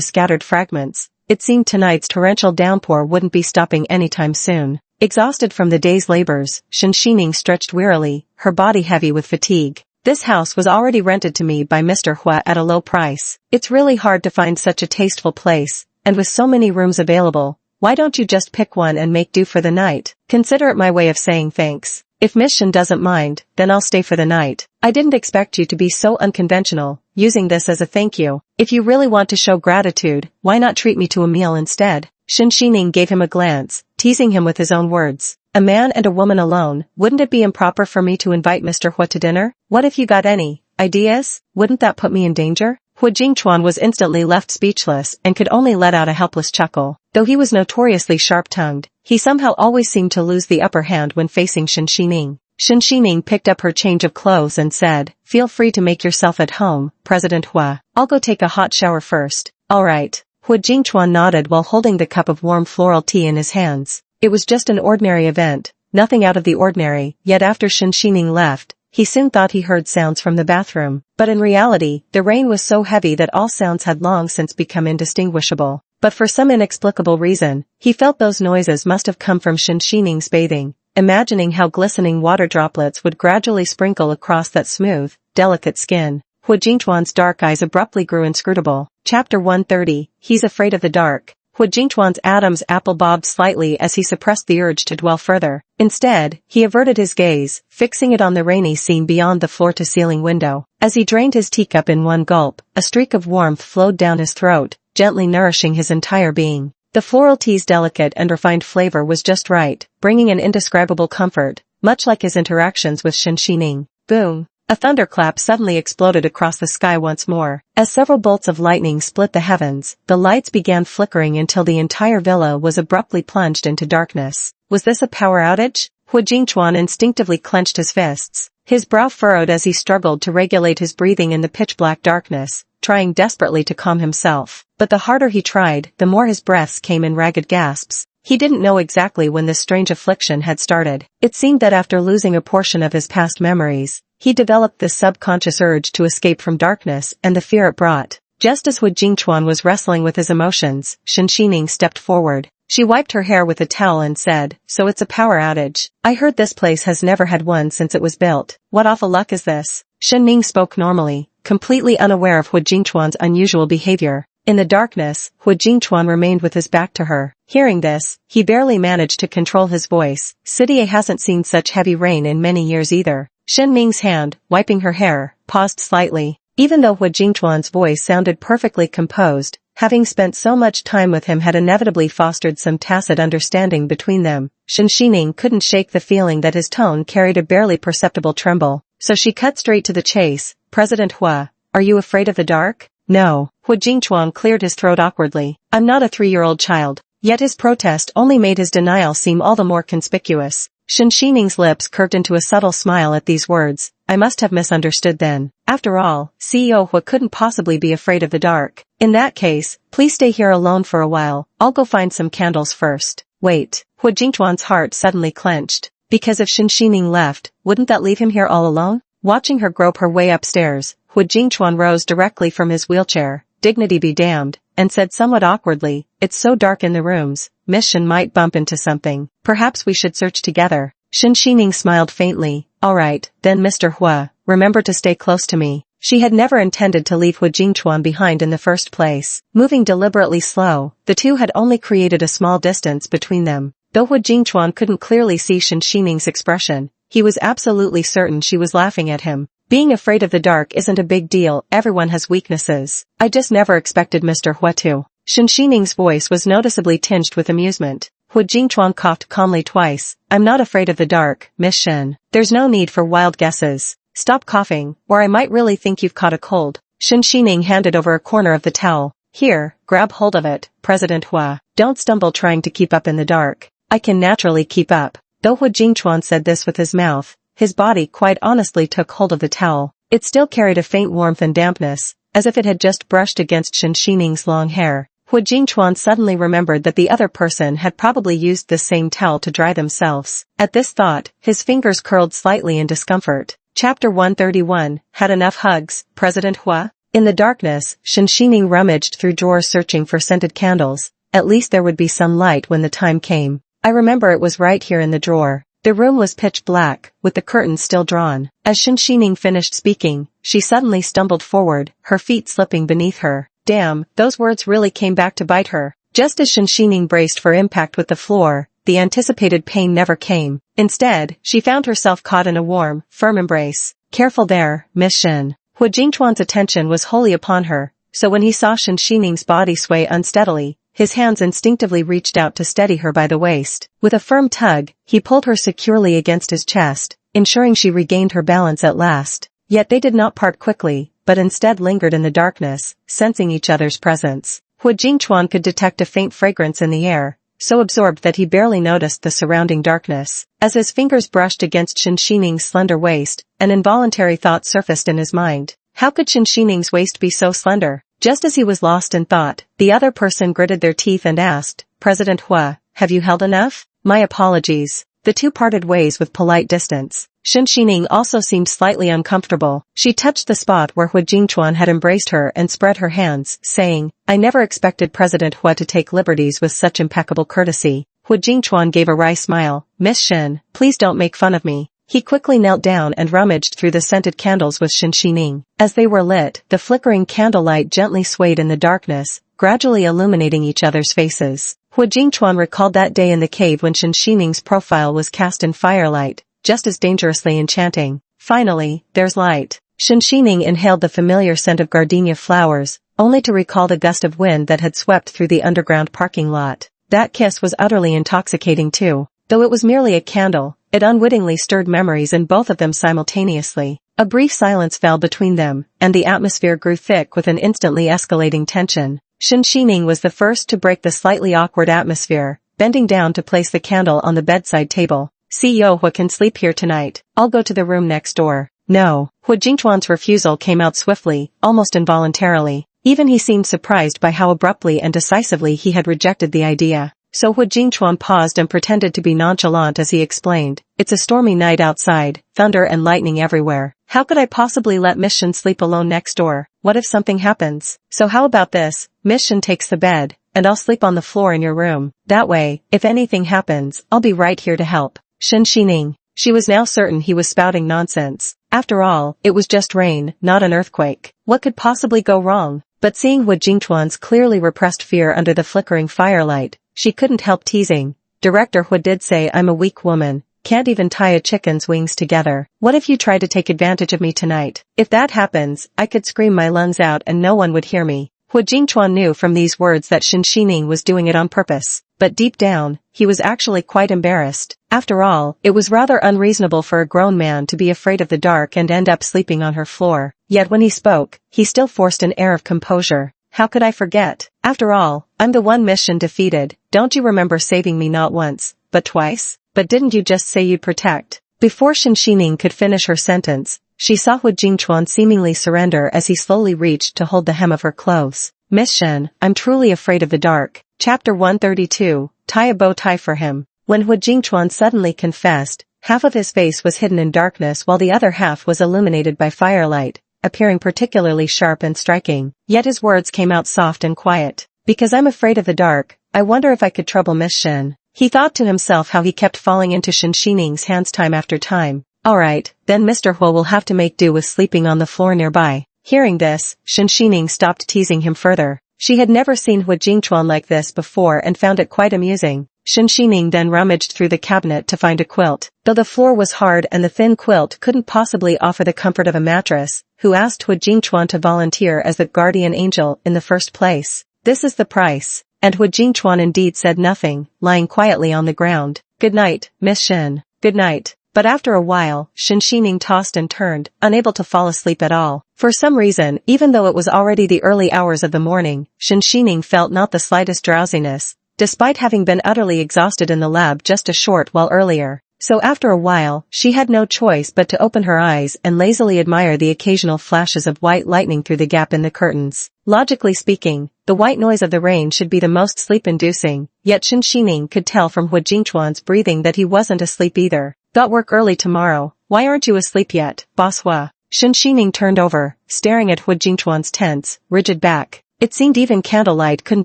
[SPEAKER 1] scattered fragments. It seemed tonight's torrential downpour wouldn't be stopping anytime soon. Exhausted from the day's labors, Shen Xining stretched wearily, her body heavy with fatigue. "This house was already rented to me by Mr. Hua at a low price. It's really hard to find such a tasteful place, and with so many rooms available, why don't you just pick one and make do for the night? Consider it my way of saying thanks. If Miss Shen doesn't mind, then I'll stay for the night. I didn't expect you to be so unconventional, using this as a thank you. If you really want to show gratitude, why not treat me to a meal instead?" Shen Xining gave him a glance, teasing him with his own words. "A man and a woman alone, wouldn't it be improper for me to invite Mr. Hua to dinner? What if you got any ideas? Wouldn't that put me in danger?" Hu Jingchuan was instantly left speechless and could only let out a helpless chuckle. Though he was notoriously sharp-tongued, he somehow always seemed to lose the upper hand when facing Shen Xining. Shen Xining picked up her change of clothes and said, "Feel free to make yourself at home, President Hua. I'll go take a hot shower first." "All right." Hu Jingchuan nodded while holding the cup of warm floral tea in his hands. It was just an ordinary event, nothing out of the ordinary, yet after Shen Xining left, he soon thought he heard sounds from the bathroom. But in reality, the rain was so heavy that all sounds had long since become indistinguishable. But for some inexplicable reason, he felt those noises must have come from Shen Xining's bathing, imagining how glistening water droplets would gradually sprinkle across that smooth, delicate skin. Hu Jingchuan's dark eyes abruptly grew inscrutable. Chapter 130, He's Afraid of the Dark. Hu Jingchuan's Adam's apple bobbed slightly as he suppressed the urge to dwell further. Instead, he averted his gaze, fixing it on the rainy scene beyond the floor-to-ceiling window. As he drained his teacup in one gulp, a streak of warmth flowed down his throat, gently nourishing his entire being. The floral tea's delicate and refined flavor was just right, bringing an indescribable comfort, much like his interactions with Shen Xining. Boom! A thunderclap suddenly exploded across the sky once more. As several bolts of lightning split the heavens, the lights began flickering until the entire villa was abruptly plunged into darkness. Was this a power outage? Hu Jingchuan instinctively clenched his fists. His brow furrowed as he struggled to regulate his breathing in the pitch-black darkness, trying desperately to calm himself. But the harder he tried, the more his breaths came in ragged gasps. He didn't know exactly when this strange affliction had started. It seemed that after losing a portion of his past memories, he developed this subconscious urge to escape from darkness and the fear it brought. Just as Hu Jingchuan was wrestling with his emotions, Shen Xining stepped forward. She wiped her hair with a towel and said, "So it's a power outage. I heard this place has never had one since it was built. What awful luck is this?" Shen Ning spoke normally, completely unaware of Hu Jingchuan's unusual behavior. In the darkness, Hu Jingchuan remained with his back to her. Hearing this, he barely managed to control his voice. "City A hasn't seen such heavy rain in many years either." Shen Ning's hand, wiping her hair, paused slightly. Even though Hu Jingchuan's voice sounded perfectly composed, having spent so much time with him had inevitably fostered some tacit understanding between them. Shen Xining couldn't shake the feeling that his tone carried a barely perceptible tremble. so she cut straight to the chase. President Hua, are you afraid of the dark? No. Hu Jingchuan cleared his throat awkwardly. I'm not a 3-year-old child. Yet his protest only made his denial seem all the more conspicuous. Shen Xining's lips curved into a subtle smile at these words. I must have misunderstood then. After all, CEO Hua couldn't possibly be afraid of the dark. In that case, please stay here alone for a while. I'll go find some candles first. Wait. Hu Jingchuan's heart suddenly clenched. Because if Shen Xining left, wouldn't that leave him here all alone? Watching her grope her way upstairs, Hu Jingchuan rose directly from his wheelchair, dignity be damned, and said somewhat awkwardly, it's so dark in the rooms, Miss Shen might bump into something. Perhaps we should search together. Shen Xining smiled faintly. Alright, then Mr. Hua, remember to stay close to me. She had never intended to leave Hu Jingchuan behind in the first place. Moving deliberately slow, the two had only created a small distance between them. Though Hu Jingchuan couldn't clearly see Shen Xining's expression, he was absolutely certain she was laughing at him. Being afraid of the dark isn't a big deal, everyone has weaknesses. I just never expected Mr. Hua to. Shen Xining's voice was noticeably tinged with amusement. Hu Jingchuan coughed calmly twice. I'm not afraid of the dark, Miss Shen. There's no need for wild guesses. Stop coughing, or I might really think you've caught a cold. Shen Xining handed over a corner of the towel. Here, grab hold of it, President Hua. Don't stumble trying to keep up in the dark. I can naturally keep up. Though Hu Jingchuan said this with his mouth, his body quite honestly took hold of the towel. It still carried a faint warmth and dampness, as if it had just brushed against Shen Xining's long hair. Hu Jingchuan suddenly remembered that the other person had probably used this same towel to dry themselves. At this thought, his fingers curled slightly in discomfort. Chapter 131, Had enough hugs, President Hua? In the darkness, Shen Xining rummaged through drawers searching for scented candles. At least there would be some light when the time came. I remember it was right here in the drawer. The room was pitch black, with the curtains still drawn. As Shen Xining finished speaking, she suddenly stumbled forward, her feet slipping beneath her. Damn, those words really came back to bite her. Just as Shen Xining braced for impact with the floor, the anticipated pain never came. Instead, she found herself caught in a warm, firm embrace. Careful there, Miss Shen. Hu Jingchuan's attention was wholly upon her, so when he saw Shen Xining's body sway unsteadily, his hands instinctively reached out to steady her by the waist. With a firm tug, he pulled her securely against his chest, ensuring she regained her balance at last. Yet they did not part quickly, but instead lingered in the darkness, sensing each other's presence. Hu Jingchuan could detect a faint fragrance in the air, so absorbed that he barely noticed the surrounding darkness. As his fingers brushed against Shen Xining's slender waist, an involuntary thought surfaced in his mind. How could Shen Xining's waist be so slender? Just as he was lost in thought, the other person gritted their teeth and asked, President Hua, have you held enough? My apologies. The two parted ways with polite distance. Shen Xining also seemed slightly uncomfortable. She touched the spot where Hu Jingchuan had embraced her and spread her hands, saying, I never expected President Hua to take liberties with such impeccable courtesy. Hu Jingchuan gave a wry smile. Miss Shen, please don't make fun of me. He quickly knelt down and rummaged through the scented candles with Shen Xining. As they were lit, the flickering candlelight gently swayed in the darkness, gradually illuminating each other's faces. Hu Jingchuan recalled that day in the cave when Shen Xining's profile was cast in firelight, just as dangerously enchanting. Finally, there's light. Shen Xining inhaled the familiar scent of gardenia flowers, only to recall the gust of wind that had swept through the underground parking lot. That kiss was utterly intoxicating too. Though it was merely a candle, it unwittingly stirred memories in both of them simultaneously. A brief silence fell between them, and the atmosphere grew thick with an instantly escalating tension. Shen Xining was the first to break the slightly awkward atmosphere, bending down to place the candle on the bedside table. CEO Hua can sleep here tonight. I'll go to the room next door. No. Hu Jingchuan's refusal came out swiftly, almost involuntarily. Even he seemed surprised by how abruptly and decisively he had rejected the idea. So Hu Jingchuan paused and pretended to be nonchalant as he explained, it's a stormy night outside, thunder and lightning everywhere. How could I possibly let Miss Shen sleep alone next door? What if something happens? So how about this? Miss Shen takes the bed, and I'll sleep on the floor in your room. That way, if anything happens, I'll be right here to help. Shen Xining. She was now certain he was spouting nonsense. After all, it was just rain, not an earthquake. What could possibly go wrong? But seeing Hu Jingchuan's clearly repressed fear under the flickering firelight, she couldn't help teasing. Director Hu did say I'm a weak woman, can't even tie a chicken's wings together. What if you try to take advantage of me tonight? If that happens, I could scream my lungs out and no one would hear me. Hu Jingchuan knew from these words that Shen Xining was doing it on purpose. but deep down, he was actually quite embarrassed. After all, it was rather unreasonable for a grown man to be afraid of the dark and end up sleeping on her floor. Yet when he spoke, he still forced an air of composure. How could I forget? After all, I'm the one mission defeated. Don't you remember saving me not once, but twice? But didn't you just say you'd protect? Before Shen Xining could finish her sentence, she saw Hu Jingchuan seemingly surrender as he slowly reached to hold the hem of her clothes. Miss Shen, I'm truly afraid of the dark. Chapter 132, tie a bow tie for him. When Hu Jingchuan suddenly confessed, half of his face was hidden in darkness while the other half was illuminated by firelight, appearing particularly sharp and striking. Yet his words came out soft and quiet. Because I'm afraid of the dark, I wonder if I could trouble Miss Shen. He thought to himself how he kept falling into Shen Xining's hands time after time. Alright, then Mr. Hu will have to make do with sleeping on the floor nearby. Hearing this, Shen Xining stopped teasing him further. She had never seen Hu Jingchuan like this before and found it quite amusing. Shen Xining then rummaged through the cabinet to find a quilt. Though the floor was hard and the thin quilt couldn't possibly offer the comfort of a mattress, Hu asked Hu Jingchuan to volunteer as the guardian angel in the first place. This is the price. And Hu Jingchuan indeed said nothing, lying quietly on the ground. Good night, Miss Shen. Good night. But after a while, Shen Xining tossed and turned, unable to fall asleep at all. For some reason, even though it was already the early hours of the morning, Shen Xining felt not the slightest drowsiness, despite having been utterly exhausted in the lab just a short while earlier. So after a while, she had no choice but to open her eyes and lazily admire the occasional flashes of white lightning through the gap in the curtains. Logically speaking, the white noise of the rain should be the most sleep-inducing, yet Shen Xining could tell from Hu Jingchuan's breathing that he wasn't asleep either. Got work early tomorrow. Why aren't you asleep yet, Boss Hua? Shen Xining turned over, staring at Hu Jingchuan's tense, rigid back. It seemed even candlelight couldn't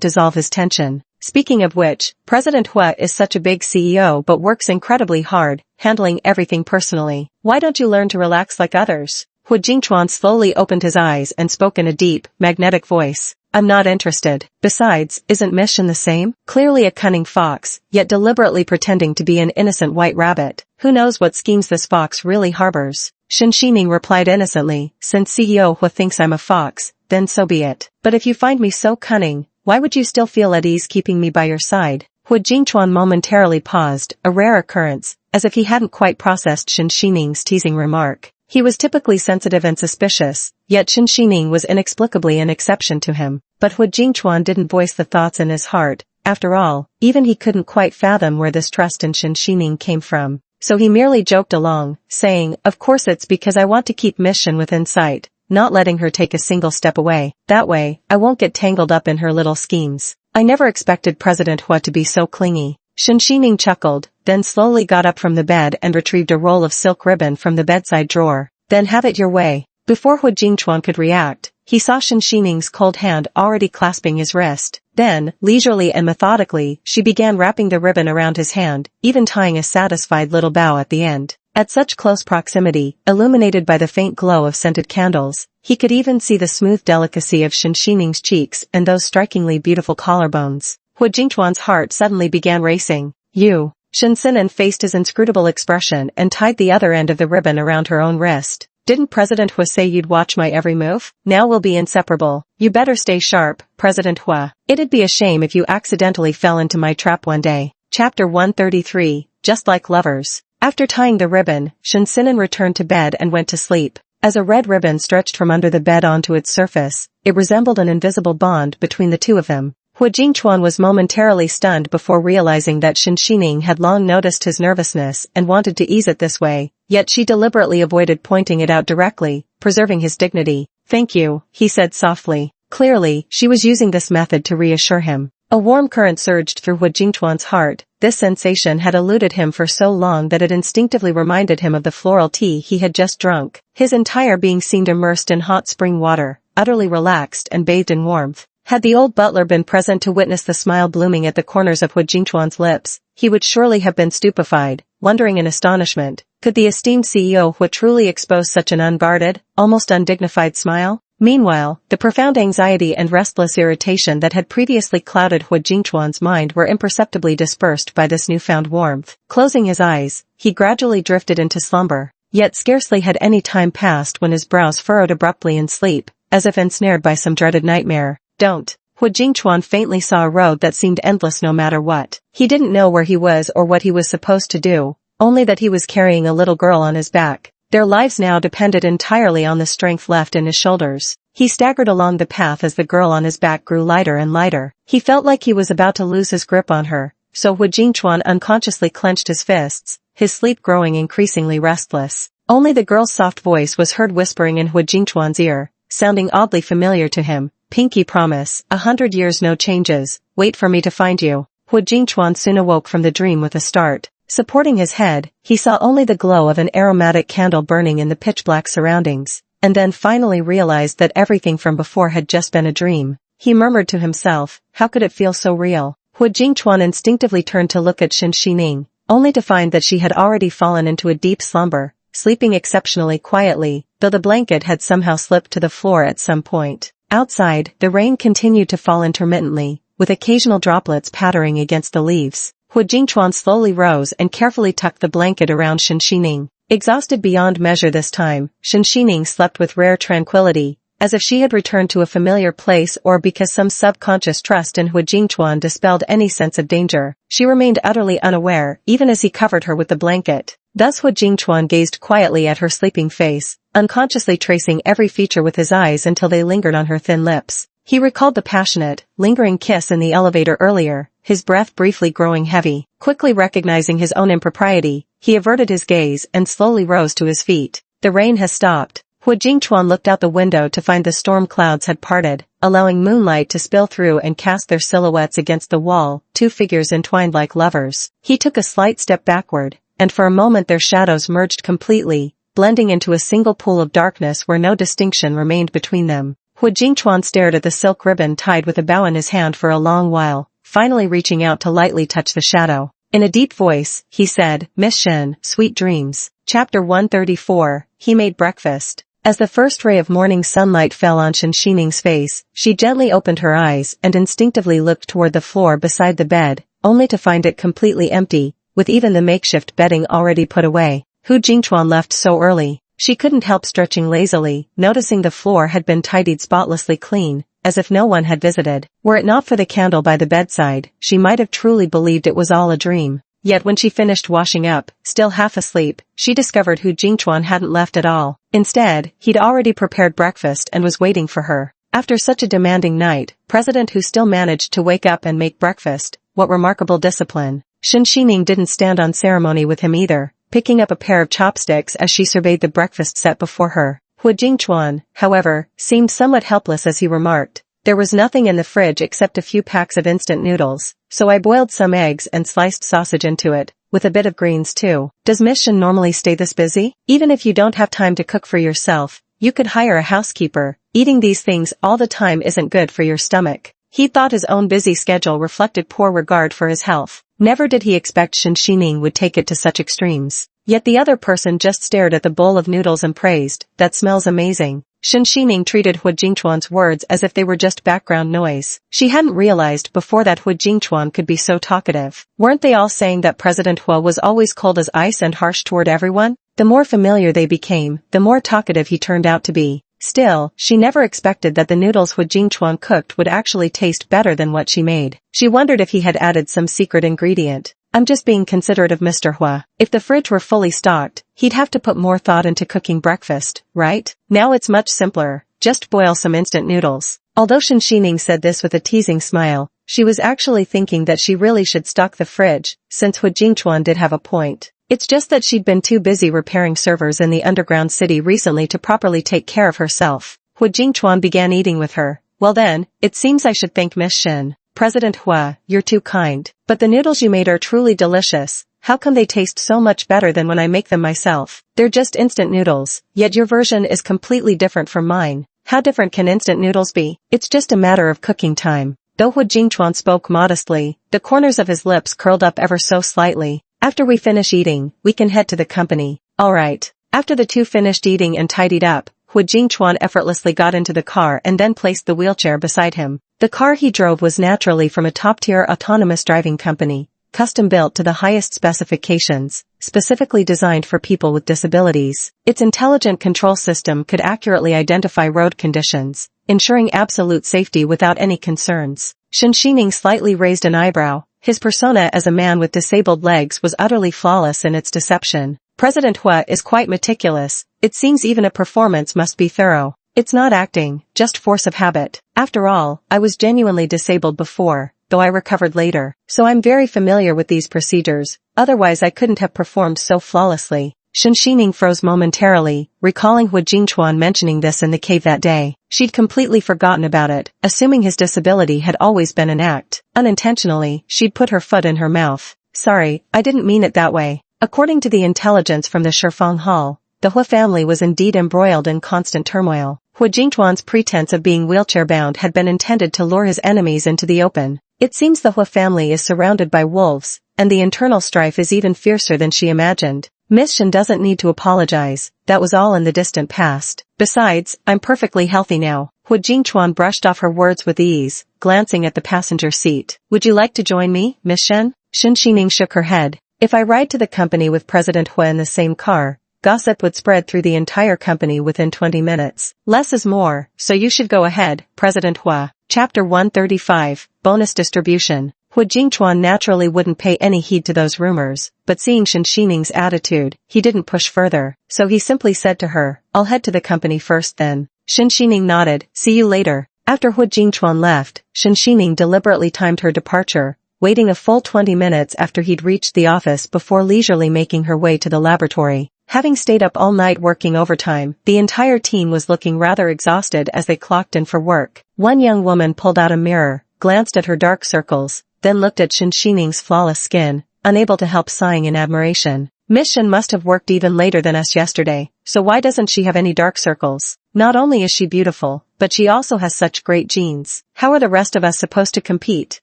[SPEAKER 1] dissolve his tension. Speaking of which, President Hua is such a big CEO but works incredibly hard, handling everything personally. Why don't you learn to relax like others? Hu Jingchuan slowly opened his eyes and spoke in a deep, magnetic voice. I'm not interested. Besides, isn't Miss Shen the same? Clearly a cunning fox, yet deliberately pretending to be an innocent white rabbit. Who knows what schemes this fox really harbors? Shen Xining replied innocently, since CEO Hua thinks I'm a fox, then so be it. But if you find me so cunning, why would you still feel at ease keeping me by your side? Hu Jingchuan momentarily paused, a rare occurrence, as if he hadn't quite processed Shen Xining's teasing remark. He was typically sensitive and suspicious, yet Shen Xining was inexplicably an exception to him. But Hu Jingchuan didn't voice the thoughts in his heart. After all, even he couldn't quite fathom where this trust in Shen Xining came from. So he merely joked along, saying, of course it's because I want to keep Miss Shen within sight, not letting her take a single step away. That way, I won't get tangled up in her little schemes. I never expected President Hua to be so clingy. Shen Xining chuckled, then slowly got up from the bed and retrieved a roll of silk ribbon from the bedside drawer. Then have it your way. Before Hu Jingchuan could react, he saw Shen Xining's cold hand already clasping his wrist. Then, leisurely and methodically, she began wrapping the ribbon around his hand, even tying a satisfied little bow at the end. At such close proximity, illuminated by the faint glow of scented candles, he could even see the smooth delicacy of Shen Xining's cheeks and those strikingly beautiful collarbones. Hu Jingchuan's heart suddenly began racing. You. Shen Xining faced his inscrutable expression and tied the other end of the ribbon around her own wrist. Didn't President Hua say you'd watch my every move? Now we'll be inseparable. You better stay sharp, President Hua. It'd be a shame if you accidentally fell into my trap one day. Chapter 133, Just Like Lovers. After tying the ribbon, Shen Xining returned to bed and went to sleep. As a red ribbon stretched from under the bed onto its surface, it resembled an invisible bond between the two of them. Hu Jingchuan was momentarily stunned before realizing that Shen Xining had long noticed his nervousness and wanted to ease it this way, yet she deliberately avoided pointing it out directly, preserving his dignity. Thank you, he said softly. Clearly, she was using this method to reassure him. A warm current surged through Hu Jingchuan's heart. This sensation had eluded him for so long that it instinctively reminded him of the floral tea he had just drunk. His entire being seemed immersed in hot spring water, utterly relaxed and bathed in warmth. Had the old butler been present to witness the smile blooming at the corners of Hu Jingchuan's lips, he would surely have been stupefied, wondering in astonishment, could the esteemed CEO Hu truly expose such an unguarded, almost undignified smile? Meanwhile, the profound anxiety and restless irritation that had previously clouded Hu Jingchuan's mind were imperceptibly dispersed by this newfound warmth. Closing his eyes, he gradually drifted into slumber. Yet scarcely had any time passed when his brows furrowed abruptly in sleep, as if ensnared by some dreaded nightmare. Don't. Hu Jingchuan faintly saw a road that seemed endless no matter what. He didn't know where he was or what he was supposed to do, only that he was carrying a little girl on his back. Their lives now depended entirely on the strength left in his shoulders. He staggered along the path as the girl on his back grew lighter and lighter. He felt like he was about to lose his grip on her, so Hu Jingchuan unconsciously clenched his fists, his sleep growing increasingly restless. Only the girl's soft voice was heard whispering in Hu Jingchuan's ear, sounding oddly familiar to him. Pinky promise, 100 years no changes, wait for me to find you. Hu Jingchuan soon awoke from the dream with a start. Supporting his head, he saw only the glow of an aromatic candle burning in the pitch-black surroundings, and then finally realized that everything from before had just been a dream. He murmured to himself, how could it feel so real? Hu Jingchuan instinctively turned to look at Shen Xining, only to find that she had already fallen into a deep slumber, sleeping exceptionally quietly, though the blanket had somehow slipped to the floor at some point. Outside, the rain continued to fall intermittently, with occasional droplets pattering against the leaves. Hu Jingchuan slowly rose and carefully tucked the blanket around Shen Xining. Exhausted beyond measure this time, Shen Xining slept with rare tranquility, as if she had returned to a familiar place or because some subconscious trust in Hu Jingchuan dispelled any sense of danger. She remained utterly unaware, even as he covered her with the blanket. Thus Hu Jingchuan gazed quietly at her sleeping face, unconsciously tracing every feature with his eyes until they lingered on her thin lips. He recalled the passionate, lingering kiss in the elevator earlier, his breath briefly growing heavy. Quickly recognizing his own impropriety, he averted his gaze and slowly rose to his feet. The rain has stopped. Hu Jingchuan looked out the window to find the storm clouds had parted, allowing moonlight to spill through and cast their silhouettes against the wall, two figures entwined like lovers. He took a slight step backward, and for a moment their shadows merged completely, blending into a single pool of darkness where no distinction remained between them. Hu Jingchuan stared at the silk ribbon tied with a bow in his hand for a long while, finally reaching out to lightly touch the shadow. In a deep voice, he said, Miss Shen, sweet dreams. Chapter 134, He Made Breakfast. As the first ray of morning sunlight fell on Shen Xining's face, she gently opened her eyes and instinctively looked toward the floor beside the bed, only to find it completely empty, with even the makeshift bedding already put away. Hu Jingchuan left so early. She couldn't help stretching lazily, noticing the floor had been tidied spotlessly clean, as if no one had visited. Were it not for the candle by the bedside, she might have truly believed it was all a dream. Yet when she finished washing up, still half asleep, she discovered Hu Jingchuan hadn't left at all. Instead, he'd already prepared breakfast and was waiting for her. After such a demanding night, President Hu still managed to wake up and make breakfast. What remarkable discipline. Shen Xining didn't stand on ceremony with him either, picking up a pair of chopsticks as she surveyed the breakfast set before her. Hu Jingchuan, however, seemed somewhat helpless as he remarked, there was nothing in the fridge except a few packs of instant noodles, so I boiled some eggs and sliced sausage into it, with a bit of greens too. Does Miss Shen normally stay this busy? Even if you don't have time to cook for yourself, you could hire a housekeeper. Eating these things all the time isn't good for your stomach. He thought his own busy schedule reflected poor regard for his health. Never did he expect Shen Xining would take it to such extremes. Yet the other person just stared at the bowl of noodles and praised, that smells amazing. Shen Xining treated Hu Jingchuan's words as if they were just background noise. She hadn't realized before that Hu Jingchuan could be so talkative. Weren't they all saying that President Hu was always cold as ice and harsh toward everyone? The more familiar they became, the more talkative he turned out to be. Still, she never expected that the noodles Hu Jingchuan cooked would actually taste better than what she made. She wondered if he had added some secret ingredient. I'm just being considerate of Mr. Hua. If the fridge were fully stocked, he'd have to put more thought into cooking breakfast, right? Now it's much simpler. Just boil some instant noodles. Although Shen Xining said this with a teasing smile, she was actually thinking that she really should stock the fridge, since Hu Jingchuan did have a point. It's just that she'd been too busy repairing servers in the underground city recently to properly take care of herself. Hu Jingchuan began eating with her. Well then, it seems I should thank Miss Shen. President Hua, you're too kind. But the noodles you made are truly delicious. How come they taste so much better than when I make them myself? They're just instant noodles, yet your version is completely different from mine. How different can instant noodles be? It's just a matter of cooking time. Though Hu Jingchuan spoke modestly, the corners of his lips curled up ever so slightly. After we finish eating, we can head to the company. Alright. After the two finished eating and tidied up, Hu Jingchuan effortlessly got into the car and then placed the wheelchair beside him. The car he drove was naturally from a top-tier autonomous driving company, custom-built to the highest specifications, specifically designed for people with disabilities. Its intelligent control system could accurately identify road conditions, ensuring absolute safety without any concerns. Shen Xining slightly raised an eyebrow. His persona as a man with disabled legs was utterly flawless in its deception. President Hua is quite meticulous. It seems even a performance must be thorough. It's not acting, just force of habit. After all, I was genuinely disabled before, though I recovered later, so I'm very familiar with these procedures, otherwise I couldn't have performed so flawlessly. Shen Xining froze momentarily, recalling Hu Jingchuan mentioning this in the cave that day. She'd completely forgotten about it, assuming his disability had always been an act. Unintentionally, she'd put her foot in her mouth. Sorry, I didn't mean it that way. According to the intelligence from the Shifeng Hall, the Hua family was indeed embroiled in constant turmoil. Hu Jingchuan's pretense of being wheelchair-bound had been intended to lure his enemies into the open. It seems the Hua family is surrounded by wolves, and the internal strife is even fiercer than she imagined. Miss Shen doesn't need to apologize, that was all in the distant past. Besides, I'm perfectly healthy now. Hu Jingchuan brushed off her words with ease, glancing at the passenger seat. Would you like to join me, Miss Shen? Shen Xining shook her head. If I ride to the company with President Hua in the same car, gossip would spread through the entire company within 20 minutes. Less is more, so you should go ahead, President Hua. Chapter 135, Bonus Distribution. Hu Jingchuan naturally wouldn't pay any heed to those rumors, but seeing Shen Xining's attitude, he didn't push further, so he simply said to her, I'll head to the company first then. Shen Xining nodded, see you later. After Hu Jingchuan left, Shen Xining deliberately timed her departure, waiting a full 20 minutes after he'd reached the office before leisurely making her way to the laboratory. Having stayed up all night working overtime, the entire team was looking rather exhausted as they clocked in for work. One young woman pulled out a mirror, glanced at her dark circles, then looked at Shen Xining's flawless skin, unable to help sighing in admiration. Miss Shen must have worked even later than us yesterday, so why doesn't she have any dark circles? Not only is she beautiful, but she also has such great genes. How are the rest of us supposed to compete?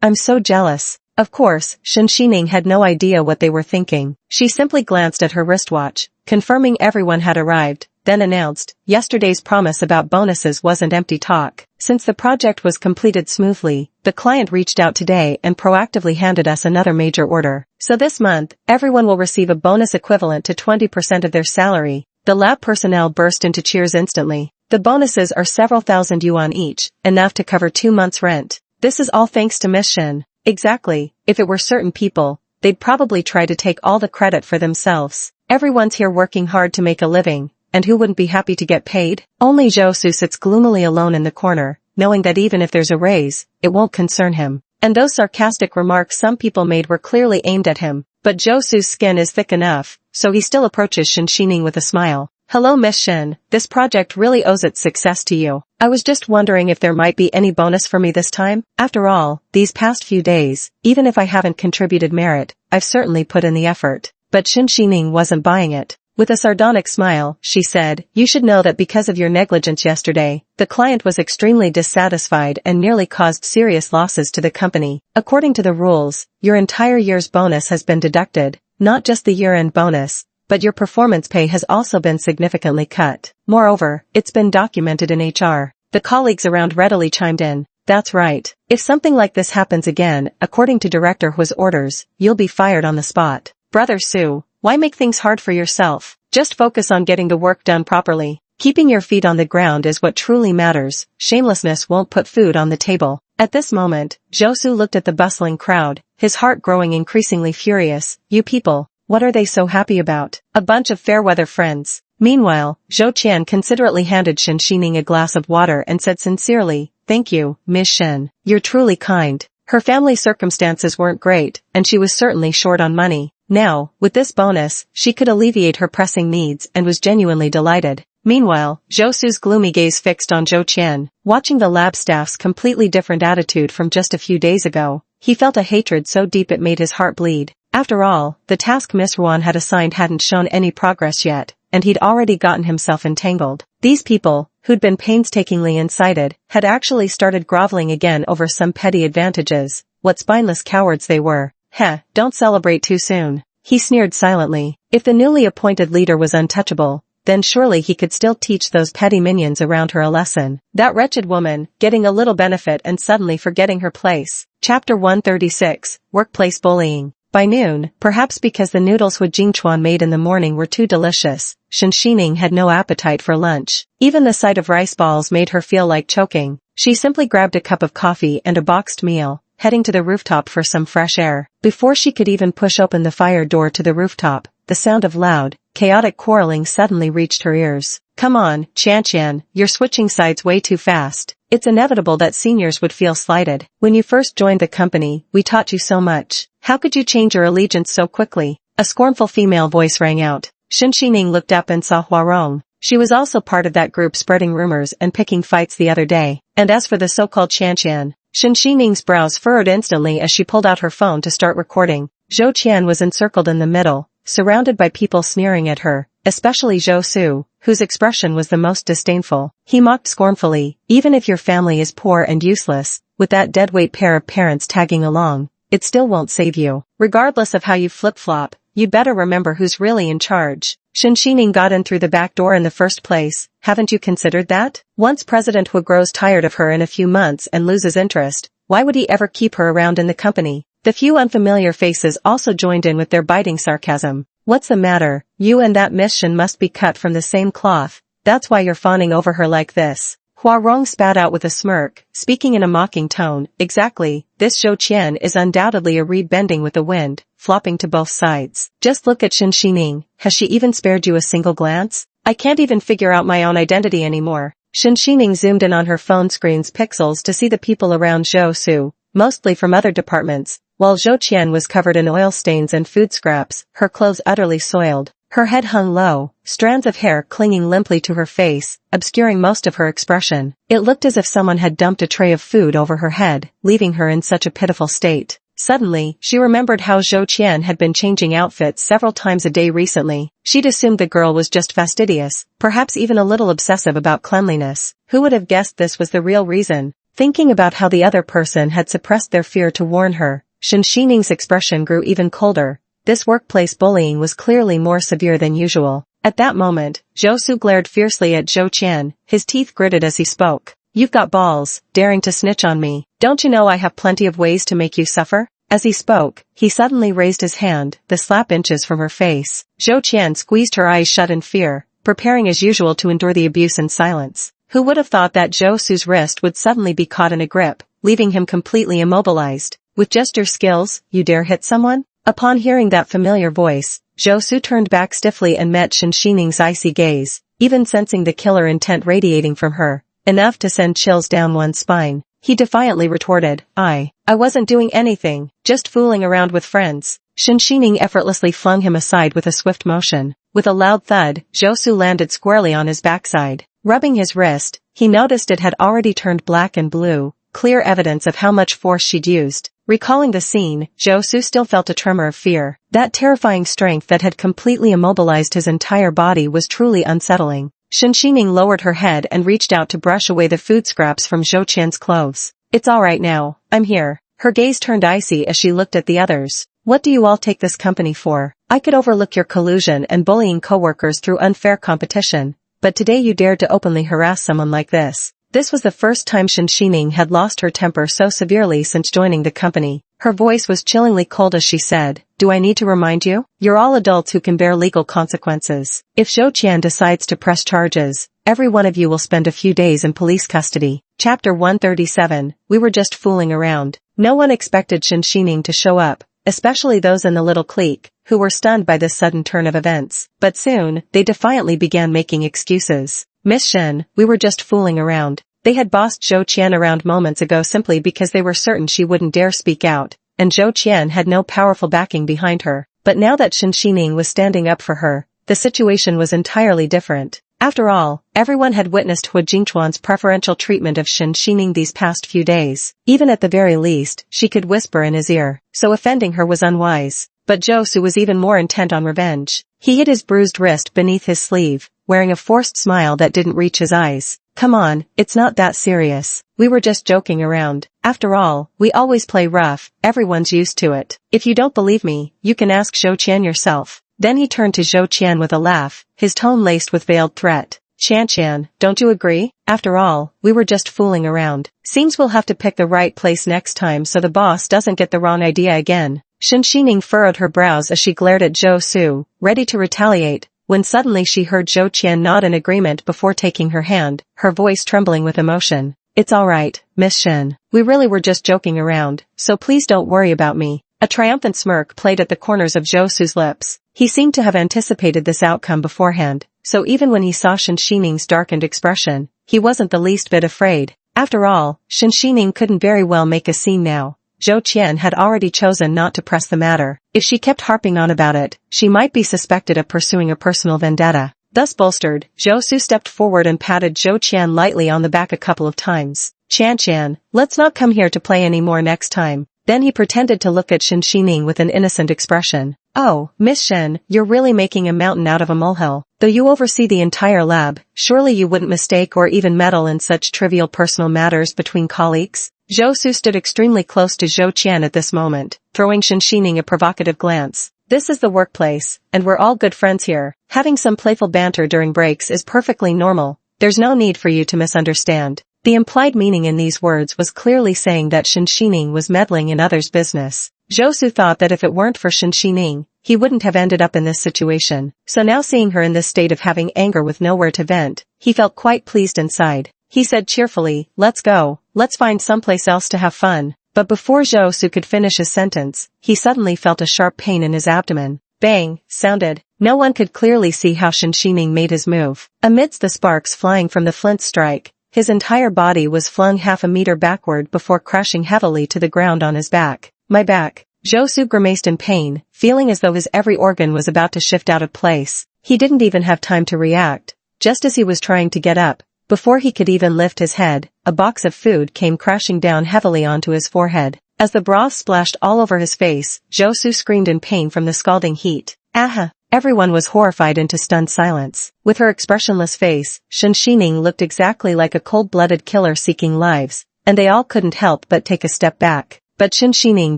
[SPEAKER 1] I'm so jealous. Of course, Shen Xining had no idea what they were thinking. She simply glanced at her wristwatch, confirming everyone had arrived, then announced, yesterday's promise about bonuses wasn't empty talk. Since the project was completed smoothly, the client reached out today and proactively handed us another major order. So this month, everyone will receive a bonus equivalent to 20% of their salary. The lab personnel burst into cheers instantly. The bonuses are several thousand yuan each, enough to cover 2 months' rent. This is all thanks to Miss Shen. Exactly, if it were certain people, they'd probably try to take all the credit for themselves. Everyone's here working hard to make a living, and who wouldn't be happy to get paid? Only Zhou Su sits gloomily alone in the corner, knowing that even if there's a raise, it won't concern him. And those sarcastic remarks some people made were clearly aimed at him, but Zhou Su's skin is thick enough, so he still approaches Shen Xining with a smile. Hello Miss Shen, this project really owes its success to you. I was just wondering if there might be any bonus for me this time. After all, these past few days, even if I haven't contributed merit, I've certainly put in the effort. But Shen Xining wasn't buying it. With a sardonic smile, she said, you should know that because of your negligence yesterday, the client was extremely dissatisfied and nearly caused serious losses to the company. According to the rules, your entire year's bonus has been deducted, not just the year-end bonus, but your performance pay has also been significantly cut. Moreover, it's been documented in HR. The colleagues around readily chimed in. That's right. If something like this happens again, according to Director Hua's orders, you'll be fired on the spot. Brother Su, why make things hard for yourself? Just focus on getting the work done properly. Keeping your feet on the ground is what truly matters. Shamelessness won't put food on the table. At this moment, Zhou Su looked at the bustling crowd, his heart growing increasingly furious. You people, what are they so happy about? A bunch of fair-weather friends. Meanwhile, Zhou Qian considerately handed Shen Xining a glass of water and said sincerely, thank you, Miss Shen. You're truly kind. Her family circumstances weren't great, and she was certainly short on money. Now, with this bonus, she could alleviate her pressing needs and was genuinely delighted. Meanwhile, Zhou Su's gloomy gaze fixed on Zhou Qian. Watching the lab staff's completely different attitude from just a few days ago, he felt a hatred so deep it made his heart bleed. After all, the task Miss Ruan had assigned hadn't shown any progress yet, and he'd already gotten himself entangled. These people, who'd been painstakingly incited, had actually started groveling again over some petty advantages. What spineless cowards they were. Heh, don't celebrate too soon. He sneered silently. If the newly appointed leader was untouchable, then surely he could still teach those petty minions around her a lesson. That wretched woman, getting a little benefit and suddenly forgetting her place. Chapter 136, Workplace Bullying. By noon, perhaps because the noodles Hu Jingchuan made in the morning were too delicious, Shen Xining had no appetite for lunch. Even the sight of rice balls made her feel like choking. She simply grabbed a cup of coffee and a boxed meal, heading to the rooftop for some fresh air. Before she could even push open the fire door to the rooftop, the sound of loud, chaotic quarreling suddenly reached her ears. Come on, Chan, you're switching sides way too fast. It's inevitable that seniors would feel slighted. When you first joined the company, we taught you so much. How could you change your allegiance so quickly? A scornful female voice rang out. Shen Xining looked up and saw Huarong. She was also part of that group spreading rumors and picking fights the other day. And as for the so-called Chan, Shen Xining's brows furrowed instantly as she pulled out her phone to start recording. Zhou Qian was encircled in the middle, surrounded by people sneering at her, especially Zhou Su, whose expression was the most disdainful. He mocked scornfully, even if your family is poor and useless, with that deadweight pair of parents tagging along, it still won't save you. Regardless of how you flip-flop, you'd better remember who's really in charge. Shen Xining got in through the back door in the first place. Haven't you considered that? Once President Hu grows tired of her in a few months and loses interest, why would he ever keep her around in the company? The few unfamiliar faces also joined in with their biting sarcasm. What's the matter? You and that Miss Shen must be cut from the same cloth. That's why you're fawning over her like this. Huarong spat out with a smirk, speaking in a mocking tone. Exactly, this Zhou Qian is undoubtedly a reed bending with the wind, flopping to both sides. Just look at Shen Xining. Has she even spared you a single glance? I can't even figure out my own identity anymore. Shen Xining zoomed in on her phone screen's pixels to see the people around Zhou Su, mostly from other departments, while Zhou Qian was covered in oil stains and food scraps, her clothes utterly soiled. Her head hung low, strands of hair clinging limply to her face, obscuring most of her expression. It looked as if someone had dumped a tray of food over her head, leaving her in such a pitiful state. Suddenly, she remembered how Zhou Qian had been changing outfits several times a day recently. She'd assumed the girl was just fastidious, perhaps even a little obsessive about cleanliness. Who would have guessed this was the real reason? Thinking about how the other person had suppressed their fear to warn her, Shen Xining's expression grew even colder. This workplace bullying was clearly more severe than usual. At that moment, Zhou Su glared fiercely at Zhou Qian, his teeth gritted as he spoke. You've got balls, daring to snitch on me. Don't you know I have plenty of ways to make you suffer? As he spoke, he suddenly raised his hand, the slap inches from her face. Zhou Qian squeezed her eyes shut in fear, preparing as usual to endure the abuse in silence. Who would have thought that Zhou Su's wrist would suddenly be caught in a grip, leaving him completely immobilized? With just your skills, you dare hit someone? Upon hearing that familiar voice, Zhou Su turned back stiffly and met Shen Xining's icy gaze, even sensing the killer intent radiating from her, enough to send chills down one's spine. He defiantly retorted, I wasn't doing anything, just fooling around with friends. Shen Xining effortlessly flung him aside with a swift motion. With a loud thud, Zhou Su landed squarely on his backside. Rubbing his wrist, he noticed it had already turned black and blue, clear evidence of how much force she'd used. Recalling the scene, Zhou Su still felt a tremor of fear. That terrifying strength that had completely immobilized his entire body was truly unsettling. Shen Xining lowered her head and reached out to brush away the food scraps from Zhou Qian's clothes. It's all right now, I'm here. Her gaze turned icy as she looked at the others. What do you all take this company for? I could overlook your collusion and bullying coworkers through unfair competition, but today you dared to openly harass someone like this. This was the first time Shen Xining had lost her temper so severely since joining the company. Her voice was chillingly cold as she said, Do I need to remind you? You're all adults who can bear legal consequences. If Zhou Qian decides to press charges, every one of you will spend a few days in police custody. Chapter 137, We were just fooling around. No one expected Shen Xining to show up, especially those in the little clique, who were stunned by this sudden turn of events. But soon, they defiantly began making excuses. Miss Shen, we were just fooling around. They had bossed Zhou Qian around moments ago simply because they were certain she wouldn't dare speak out, and Zhou Qian had no powerful backing behind her. But now that Shen Xining was standing up for her, the situation was entirely different. After all, everyone had witnessed Hu Jingchuan's preferential treatment of Shen Xining these past few days. Even at the very least, she could whisper in his ear, so offending her was unwise. But Zhou Su was even more intent on revenge. He hid his bruised wrist beneath his sleeve, wearing a forced smile that didn't reach his eyes. Come on, it's not that serious. We were just joking around. After all, we always play rough, everyone's used to it. If you don't believe me, you can ask Zhou Qian yourself. Then he turned to Zhou Qian with a laugh, his tone laced with veiled threat. Qian, don't you agree? After all, we were just fooling around. Seems we'll have to pick the right place next time so the boss doesn't get the wrong idea again. Shen Xining furrowed her brows as she glared at Zhou Su, ready to retaliate, when suddenly she heard Zhou Qian nod in agreement before taking her hand, her voice trembling with emotion. It's alright, Miss Shen. We really were just joking around, so please don't worry about me. A triumphant smirk played at the corners of Zhou Su's lips. He seemed to have anticipated this outcome beforehand, so even when he saw Shen Xining's darkened expression, he wasn't the least bit afraid. After all, Shen Xining couldn't very well make a scene now. Zhou Qian had already chosen not to press the matter. If she kept harping on about it, she might be suspected of pursuing a personal vendetta. Thus bolstered, Zhou Su stepped forward and patted Zhou Qian lightly on the back a couple of times. Qian, let's not come here to play any more next time. Then he pretended to look at Shen Xining with an innocent expression. Oh, Miss Shen, you're really making a mountain out of a molehill. Though you oversee the entire lab, surely you wouldn't mistake or even meddle in such trivial personal matters between colleagues? Zhou Su stood extremely close to Zhou Qian at this moment, throwing Shen Xining a provocative glance. This is the workplace, and we're all good friends here. Having some playful banter during breaks is perfectly normal. There's no need for you to misunderstand. The implied meaning in these words was clearly saying that Shen Xining was meddling in others' business. Zhou Su thought that if it weren't for Shen Xining, he wouldn't have ended up in this situation. So now seeing her in this state of having anger with nowhere to vent, he felt quite pleased inside. He said cheerfully, let's go, let's find someplace else to have fun. But before Zhou Su could finish his sentence, he suddenly felt a sharp pain in his abdomen. Bang, sounded. No one could clearly see how Shen Xining made his move. Amidst the sparks flying from the flint strike, his entire body was flung half a meter backward before crashing heavily to the ground on his back. My back. Zhou Su grimaced in pain, feeling as though his every organ was about to shift out of place. He didn't even have time to react. Just as he was trying to get up, before he could even lift his head, a box of food came crashing down heavily onto his forehead. As the broth splashed all over his face, Zhou Su screamed in pain from the scalding heat. Aha! Everyone was horrified into stunned silence. With her expressionless face, Shen Xining looked exactly like a cold-blooded killer seeking lives, and they all couldn't help but take a step back. But Shen Xining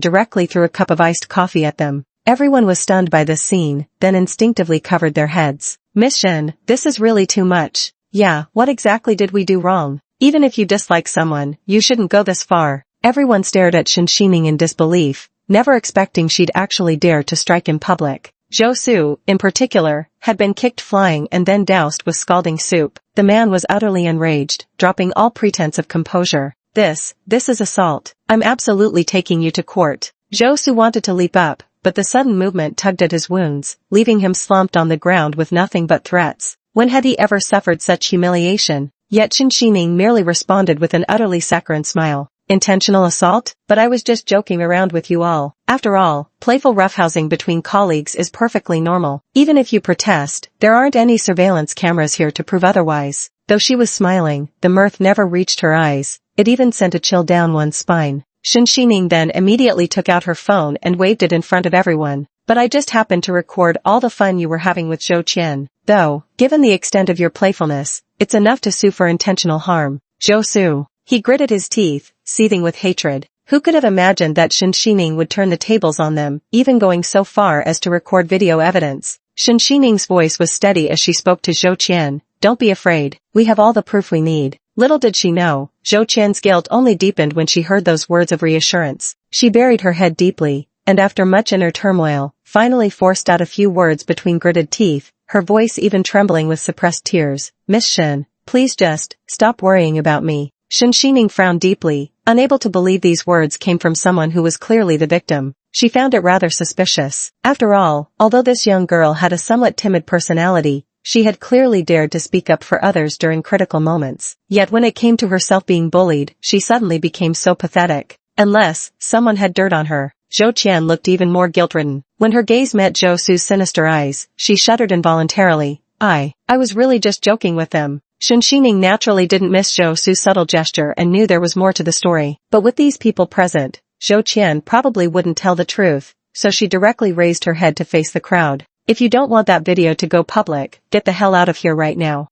[SPEAKER 1] directly threw a cup of iced coffee at them. Everyone was stunned by this scene, then instinctively covered their heads. Miss Shen, this is really too much. Yeah, what exactly did we do wrong? Even if you dislike someone, you shouldn't go this far. Everyone stared at Shen Xining in disbelief, never expecting she'd actually dare to strike in public. Zhou Su, in particular, had been kicked flying and then doused with scalding soup. The man was utterly enraged, dropping all pretense of composure. This is assault. I'm absolutely taking you to court. Zhou Su wanted to leap up, but the sudden movement tugged at his wounds, leaving him slumped on the ground with nothing but threats. When had he ever suffered such humiliation? Yet Shen Xining merely responded with an utterly saccharine smile. Intentional assault? But I was just joking around with you all. After all, playful roughhousing between colleagues is perfectly normal. Even if you protest, there aren't any surveillance cameras here to prove otherwise. Though she was smiling, the mirth never reached her eyes. It even sent a chill down one's spine. Shen Xining then immediately took out her phone and waved it in front of everyone. But I just happened to record all the fun you were having with Zhou Qian. Though, given the extent of your playfulness, it's enough to sue for intentional harm. Zhou Su. He gritted his teeth, seething with hatred. Who could have imagined that Shen Xining would turn the tables on them, even going so far as to record video evidence? Shen Xining's voice was steady as she spoke to Zhou Qian. Don't be afraid. We have all the proof we need. Little did she know, Zhou Qian's guilt only deepened when she heard those words of reassurance. She buried her head deeply, and after much inner turmoil, finally forced out a few words between gritted teeth, her voice even trembling with suppressed tears. Miss Shen, please just stop worrying about me. Shen Xining frowned deeply, unable to believe these words came from someone who was clearly the victim. She found it rather suspicious. After all, although this young girl had a somewhat timid personality, she had clearly dared to speak up for others during critical moments. Yet when it came to herself being bullied, she suddenly became so pathetic. Unless someone had dirt on her. Zhou Qian looked even more guilt-ridden. When her gaze met Zhou Su's sinister eyes, she shuddered involuntarily. I was really just joking with them. Shen Xining naturally didn't miss Zhou Su's subtle gesture and knew there was more to the story. But with these people present, Zhou Qian probably wouldn't tell the truth, so she directly raised her head to face the crowd. If you don't want that video to go public, get the hell out of here right now.